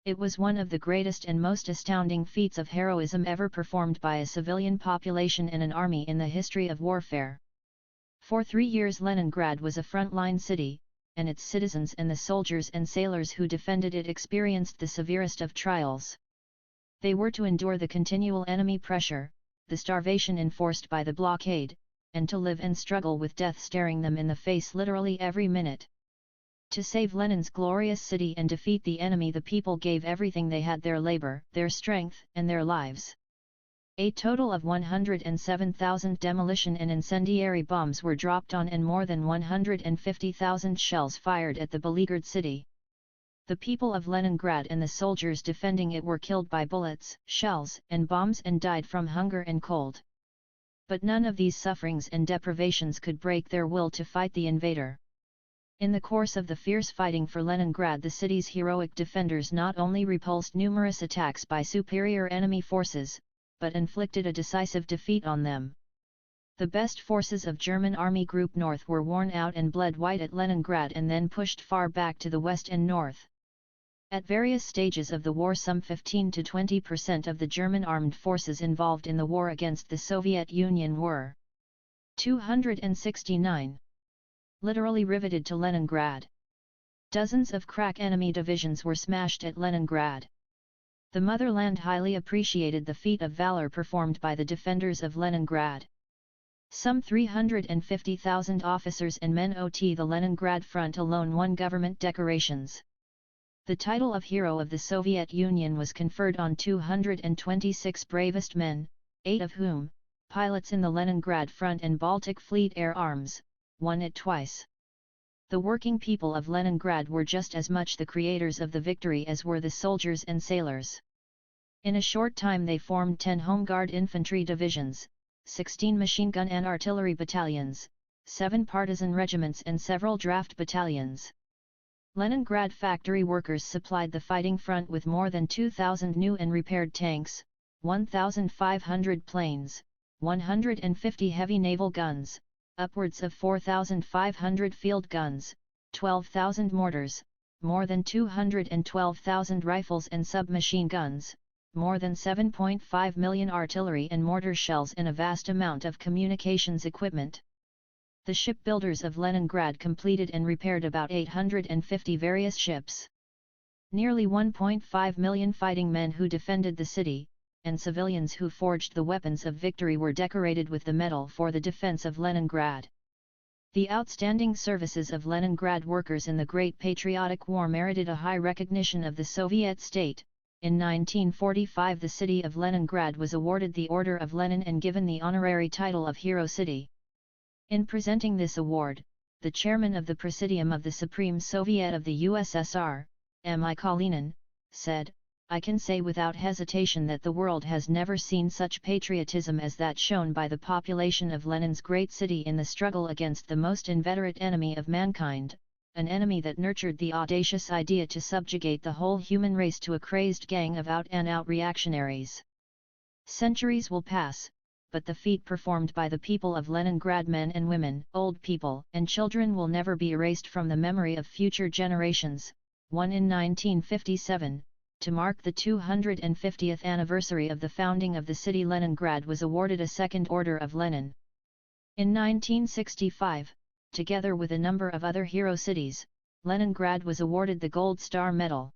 It was one of the greatest and most astounding feats of heroism ever performed by a civilian population and an army in the history of warfare. For 3 years Leningrad was a front-line city, and its citizens and the soldiers and sailors who defended it experienced the severest of trials. They were to endure the continual enemy pressure, the starvation enforced by the blockade, and to live and struggle with death staring them in the face literally every minute. To save Lenin's glorious city and defeat the enemy, the people gave everything they had: their labor, their strength, and their lives. A total of 107,000 demolition and incendiary bombs were dropped on and more than 150,000 shells fired at the beleaguered city. The people of Leningrad and the soldiers defending it were killed by bullets, shells, and bombs and died from hunger and cold. But none of these sufferings and deprivations could break their will to fight the invader. In the course of the fierce fighting for Leningrad, the city's heroic defenders not only repulsed numerous attacks by superior enemy forces, but inflicted a decisive defeat on them. The best forces of German Army Group North were worn out and bled white at Leningrad and then pushed far back to the west and north. At various stages of the war, some 15 to 20% of the German armed forces involved in the war against the Soviet Union were 269. Literally riveted to Leningrad. Dozens of crack enemy divisions were smashed at Leningrad. The motherland highly appreciated the feat of valor performed by the defenders of Leningrad. Some 350,000 officers and men at the Leningrad front alone won government decorations. The title of Hero of the Soviet Union was conferred on 226 bravest men, 8 of whom, pilots in the Leningrad front and Baltic Fleet Air Arms, won it twice. The working people of Leningrad were just as much the creators of the victory as were the soldiers and sailors. In a short time they formed 10 Home Guard infantry divisions, 16 machine gun and artillery battalions, 7 partisan regiments and several draft battalions. Leningrad factory workers supplied the fighting front with more than 2,000 new and repaired tanks, 1,500 planes, 150 heavy naval guns, upwards of 4,500 field guns, 12,000 mortars, more than 212,000 rifles and submachine guns, more than 7.5 million artillery and mortar shells and a vast amount of communications equipment. The shipbuilders of Leningrad completed and repaired about 850 various ships. Nearly 1.5 million fighting men who defended the city, and civilians who forged the weapons of victory were decorated with the Medal for the Defense of Leningrad. The outstanding services of Leningrad workers in the Great Patriotic War merited a high recognition of the Soviet state. In 1945 the city of Leningrad was awarded the Order of Lenin and given the honorary title of Hero City. In presenting this award, the chairman of the Presidium of the Supreme Soviet of the USSR, M.I. Kalinin, said, "I can say without hesitation that the world has never seen such patriotism as that shown by the population of Lenin's great city in the struggle against the most inveterate enemy of mankind, an enemy that nurtured the audacious idea to subjugate the whole human race to a crazed gang of out-and-out reactionaries. Centuries will pass, but the feat performed by the people of Leningrad, men and women, old people and children, will never be erased from the memory of future generations." One in 1957, to mark the 250th anniversary of the founding of the city, Leningrad was awarded a Second Order of Lenin. In 1965, together with a number of other hero cities, Leningrad was awarded the Gold Star Medal.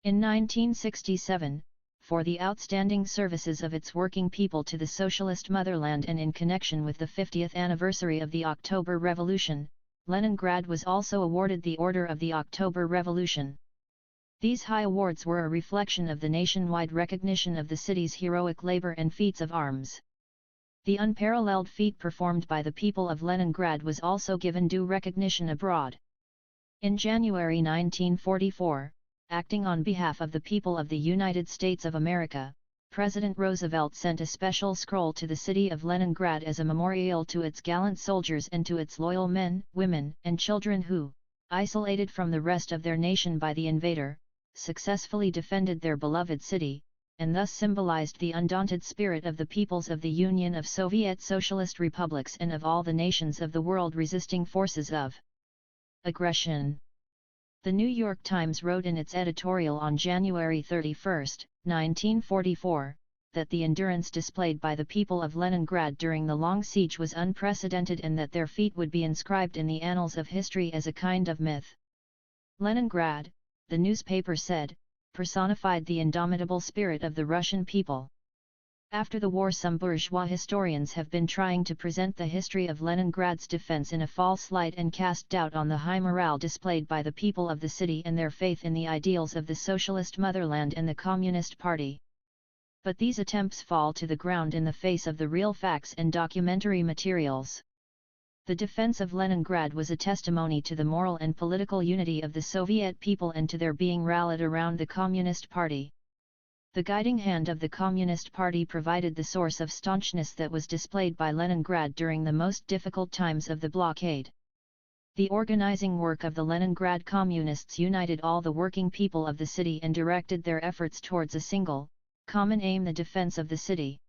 In 1967, for the outstanding services of its working people to the socialist motherland, and in connection with the 50th anniversary of the October Revolution, Leningrad was also awarded the Order of the October Revolution. These high awards were a reflection of the nationwide recognition of the city's heroic labor and feats of arms. The unparalleled feat performed by the people of Leningrad was also given due recognition abroad. In January 1944, acting on behalf of the people of the United States of America, President Roosevelt sent a special scroll to the city of Leningrad as a memorial to its gallant soldiers and to its loyal men, women, and children who, isolated from the rest of their nation by the invader, successfully defended their beloved city, and thus symbolized the undaunted spirit of the peoples of the Union of Soviet Socialist Republics and of all the nations of the world resisting forces of aggression. The New York Times wrote in its editorial on January 31, 1944, that the endurance displayed by the people of Leningrad during the long siege was unprecedented and that their feat would be inscribed in the annals of history as a kind of myth. Leningrad, the newspaper said, personified the indomitable spirit of the Russian people. After the war, some bourgeois historians have been trying to present the history of Leningrad's defense in a false light and cast doubt on the high morale displayed by the people of the city and their faith in the ideals of the socialist motherland and the Communist Party. But these attempts fall to the ground in the face of the real facts and documentary materials. The defense of Leningrad was a testimony to the moral and political unity of the Soviet people and to their being rallied around the Communist Party. The guiding hand of the Communist Party provided the source of staunchness that was displayed by Leningrad during the most difficult times of the blockade. The organizing work of the Leningrad Communists united all the working people of the city and directed their efforts towards a single, common aim: the defense of the city.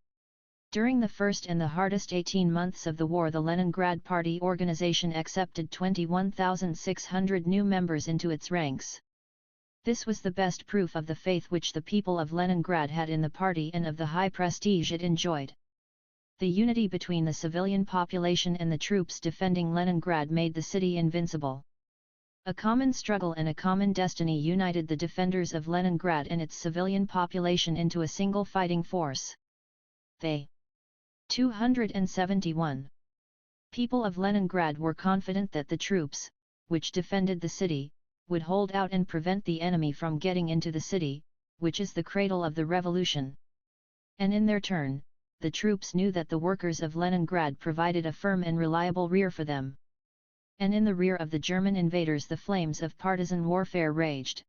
During the first and the hardest 18 months of the war, the Leningrad Party organization accepted 21,600 new members into its ranks. This was the best proof of the faith which the people of Leningrad had in the party and of the high prestige it enjoyed. The unity between the civilian population and the troops defending Leningrad made the city invincible. A common struggle and a common destiny united the defenders of Leningrad and its civilian population into a single fighting force. They 271 people of Leningrad were confident that the troops, which defended the city, would hold out and prevent the enemy from getting into the city, which is the cradle of the revolution. And in their turn, the troops knew that the workers of Leningrad provided a firm and reliable rear for them. And in the rear of the German invaders the flames of partisan warfare raged.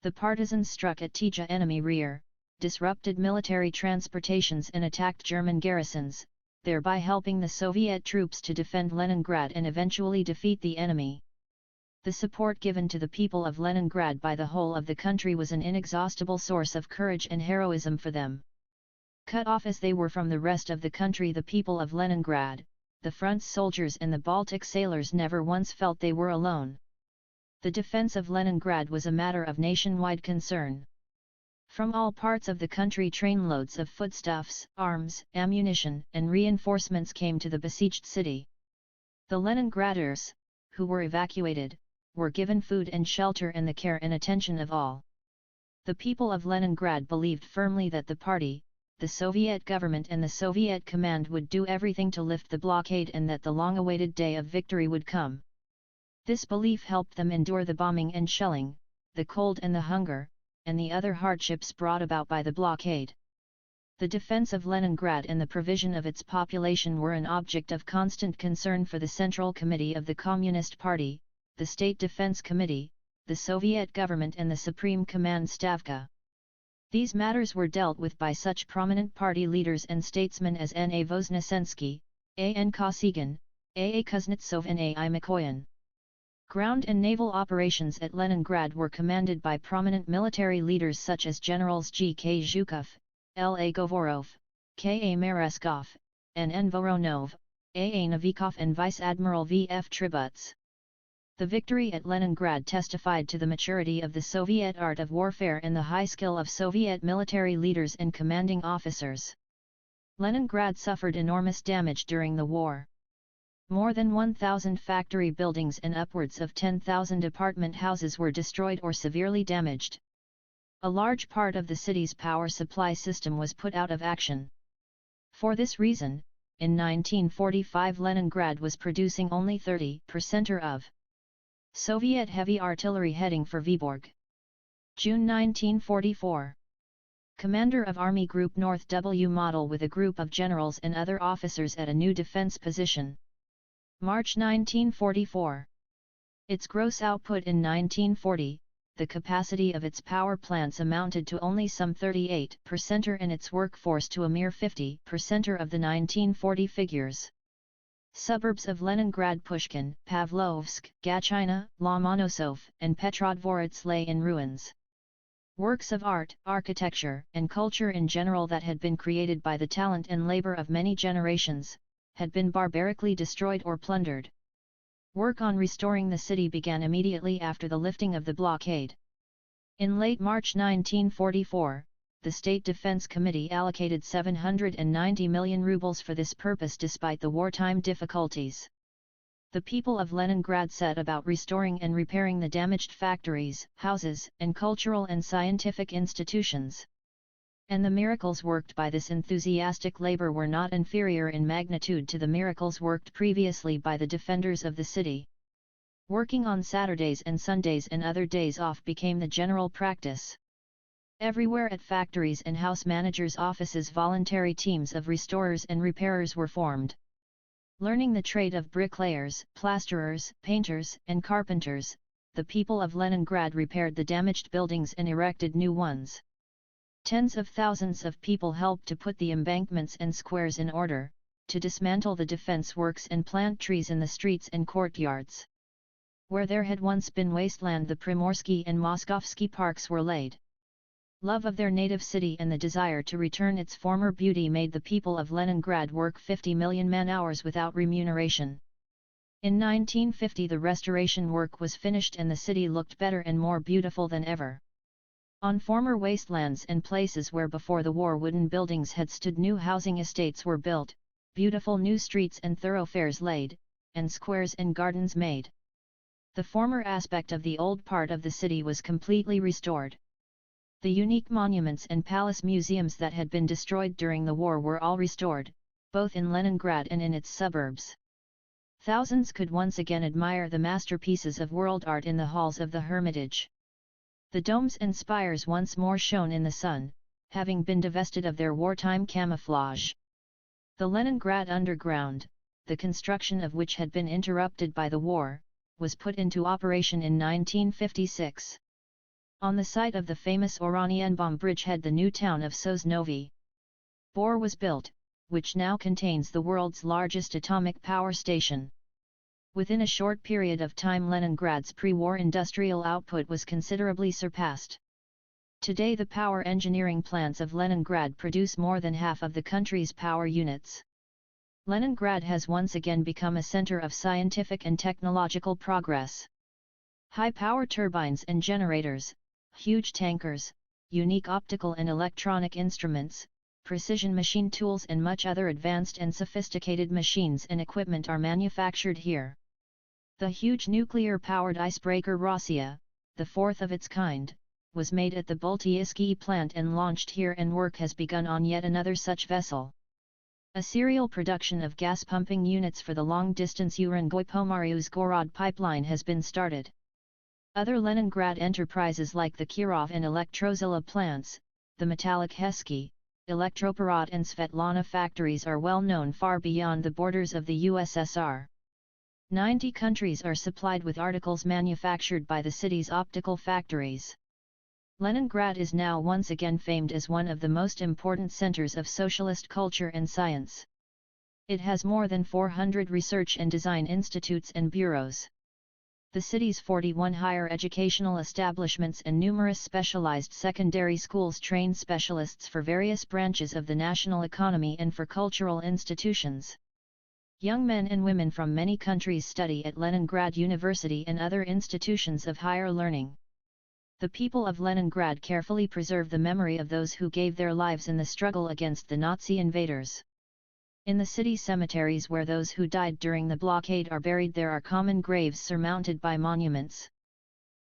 The partisans struck at Tija enemy rear, disrupted military transportations and attacked German garrisons, thereby helping the Soviet troops to defend Leningrad and eventually defeat the enemy. The support given to the people of Leningrad by the whole of the country was an inexhaustible source of courage and heroism for them. Cut off as they were from the rest of the country, the people of Leningrad, the front soldiers and the Baltic sailors never once felt they were alone. The defense of Leningrad was a matter of nationwide concern. From all parts of the country trainloads of foodstuffs, arms, ammunition, and reinforcements came to the besieged city. The Leningraders, who were evacuated, were given food and shelter and the care and attention of all. The people of Leningrad believed firmly that the party, the Soviet government and the Soviet command would do everything to lift the blockade and that the long-awaited day of victory would come. This belief helped them endure the bombing and shelling, the cold and the hunger, and the other hardships brought about by the blockade. The defense of Leningrad and the provision of its population were an object of constant concern for the Central Committee of the Communist Party, the State Defense Committee, the Soviet government and the Supreme Command Stavka. These matters were dealt with by such prominent party leaders and statesmen as N.A. Voznesensky, A.N. Kosygin, A.A. Kuznetsov and A.I. Mikoyan. Ground and naval operations at Leningrad were commanded by prominent military leaders such as Generals G.K. Zhukov, L.A. Govorov, K.A. Merezkov, and N. Voronov, A.A. Novikov and Vice Admiral V.F. Tributs. The victory at Leningrad testified to the maturity of the Soviet art of warfare and the high skill of Soviet military leaders and commanding officers. Leningrad suffered enormous damage during the war. More than 1,000 factory buildings and upwards of 10,000 apartment houses were destroyed or severely damaged. A large part of the city's power supply system was put out of action. For this reason, in 1945 Leningrad was producing only 30% of Soviet heavy artillery heading for Vyborg. June 1944. Commander of Army Group North W model with a group of generals and other officers at a new defense position. March 1944. Its gross output in 1940, the capacity of its power plants amounted to only some 38% and its workforce to a mere 50% of the 1940 figures. Suburbs of Leningrad Pushkin, Pavlovsk, Gachina, Lomonosov, and Petrodvorets lay in ruins. Works of art, architecture, and culture in general that had been created by the talent and labor of many generations, had been barbarically destroyed or plundered. Work on restoring the city began immediately after the lifting of the blockade. In late March 1944, the State Defense Committee allocated 790 million rubles for this purpose despite the wartime difficulties. The people of Leningrad set about restoring and repairing the damaged factories, houses, and cultural and scientific institutions. And the miracles worked by this enthusiastic labor were not inferior in magnitude to the miracles worked previously by the defenders of the city. Working on Saturdays and Sundays and other days off became the general practice. Everywhere at factories and house managers' offices voluntary teams of restorers and repairers were formed. Learning the trade of bricklayers, plasterers, painters, and carpenters, the people of Leningrad repaired the damaged buildings and erected new ones. Tens of thousands of people helped to put the embankments and squares in order, to dismantle the defense works and plant trees in the streets and courtyards. Where there had once been wasteland the Primorsky and Moskovsky parks were laid. Love of their native city and the desire to return its former beauty made the people of Leningrad work 50 million man-hours without remuneration. In 1950 the restoration work was finished and the city looked better and more beautiful than ever. On former wastelands and places where before the war wooden buildings had stood new housing estates were built, beautiful new streets and thoroughfares laid, and squares and gardens made. The former aspect of the old part of the city was completely restored. The unique monuments and palace museums that had been destroyed during the war were all restored, both in Leningrad and in its suburbs. Thousands could once again admire the masterpieces of world art in the halls of the Hermitage. The domes and spires once more shone in the sun, having been divested of their wartime camouflage. The Leningrad Underground, the construction of which had been interrupted by the war, was put into operation in 1956. On the site of the famous Oranienbaum bridgehead the new town of Sosnovyy Bor was built, which now contains the world's largest atomic power station. Within a short period of time Leningrad's pre-war industrial output was considerably surpassed. Today the power engineering plants of Leningrad produce more than half of the country's power units. Leningrad has once again become a center of scientific and technological progress. High-power turbines and generators, huge tankers, unique optical and electronic instruments, precision machine tools and much other advanced and sophisticated machines and equipment are manufactured here. The huge nuclear-powered icebreaker Rossiya, the fourth of its kind, was made at the Boltiisky plant and launched here, and work has begun on yet another such vessel. A serial production of gas pumping units for the long-distance Urengoy-Pomaruz-Gorod pipeline has been started. Other Leningrad enterprises like the Kirov and Elektrozilla plants, the Metallic Hesky, Elektroparad and Svetlana factories are well known far beyond the borders of the USSR. 90 countries are supplied with articles manufactured by the city's optical factories. Leningrad is now once again famed as one of the most important centers of socialist culture and science. It has more than 400 research and design institutes and bureaus. The city's 41 higher educational establishments and numerous specialized secondary schools train specialists for various branches of the national economy and for cultural institutions. Young men and women from many countries study at Leningrad University and other institutions of higher learning. The people of Leningrad carefully preserve the memory of those who gave their lives in the struggle against the Nazi invaders. In the city cemeteries where those who died during the blockade are buried, there are common graves surmounted by monuments.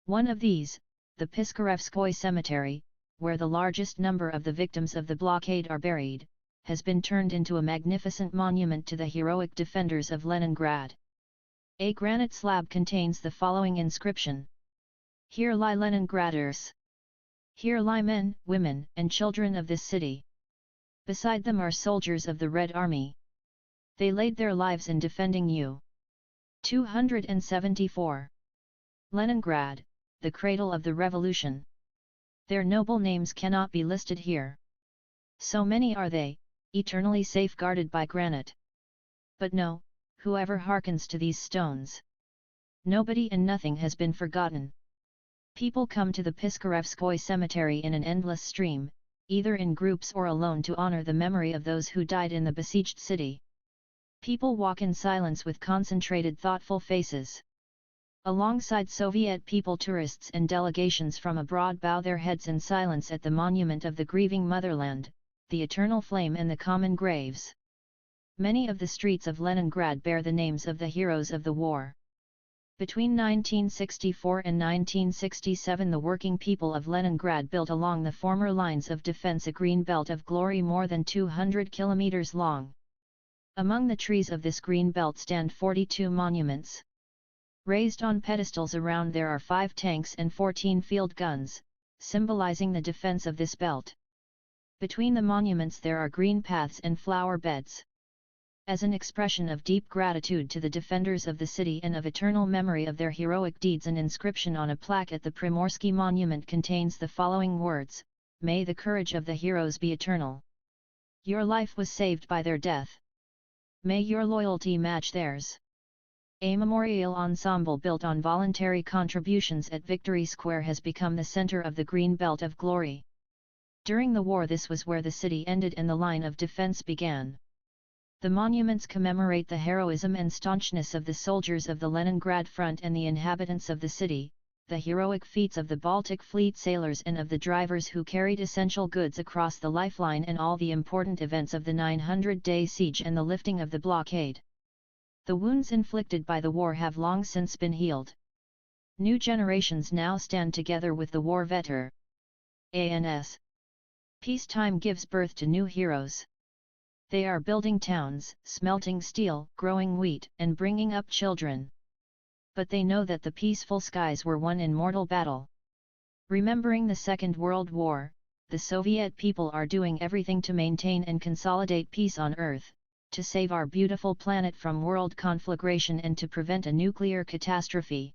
One of these, the Piskarevskoy Cemetery, where the largest number of the victims of the blockade are buried, has been turned into a magnificent monument to the heroic defenders of Leningrad. A granite slab contains the following inscription: "Here lie Leningraders. Here lie men, women, and children of this city. Beside them are soldiers of the Red Army. They laid their lives in defending you." 274. Leningrad, the cradle of the revolution. Their noble names cannot be listed here. So many are they, eternally safeguarded by granite. But no, whoever hearkens to these stones. Nobody and nothing has been forgotten. People come to the Piskarevskoy Cemetery in an endless stream, either in groups or alone, to honor the memory of those who died in the besieged city. People walk in silence with concentrated, thoughtful faces. Alongside Soviet people, tourists and delegations from abroad bow their heads in silence at the monument of the grieving motherland, the eternal flame and the common graves. Many of the streets of Leningrad bear the names of the heroes of the war. Between 1964 and 1967, the working people of Leningrad built along the former lines of defense a green belt of glory more than 200 kilometers long. Among the trees of this green belt stand 42 monuments. Raised on pedestals around there are 5 tanks and 14 field guns, symbolizing the defense of this belt. Between the monuments there are green paths and flower beds. As an expression of deep gratitude to the defenders of the city and of eternal memory of their heroic deeds, an inscription on a plaque at the Primorsky monument contains the following words: "May the courage of the heroes be eternal. Your life was saved by their death. May your loyalty match theirs." A memorial ensemble built on voluntary contributions at Victory Square has become the center of the Green Belt of Glory. During the war, this was where the city ended and the line of defense began. The monuments commemorate the heroism and staunchness of the soldiers of the Leningrad Front and the inhabitants of the city, the heroic feats of the Baltic Fleet sailors and of the drivers who carried essential goods across the lifeline, and all the important events of the 900-day siege and the lifting of the blockade. The wounds inflicted by the war have long since been healed. New generations now stand together with the war veterans. Peacetime gives birth to new heroes. They are building towns, smelting steel, growing wheat, and bringing up children. But they know that the peaceful skies were won in mortal battle. Remembering the Second World War, the Soviet people are doing everything to maintain and consolidate peace on Earth, to save our beautiful planet from world conflagration and to prevent a nuclear catastrophe.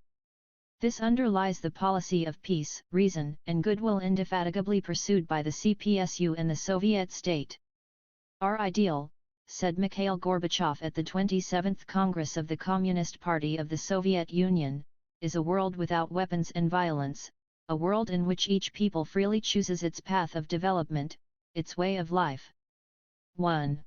This underlies the policy of peace, reason, and goodwill indefatigably pursued by the CPSU and the Soviet state. Our ideal, said Mikhail Gorbachev at the 27th Congress of the Communist Party of the Soviet Union, is a world without weapons and violence, a world in which each people freely chooses its path of development, its way of life. 1.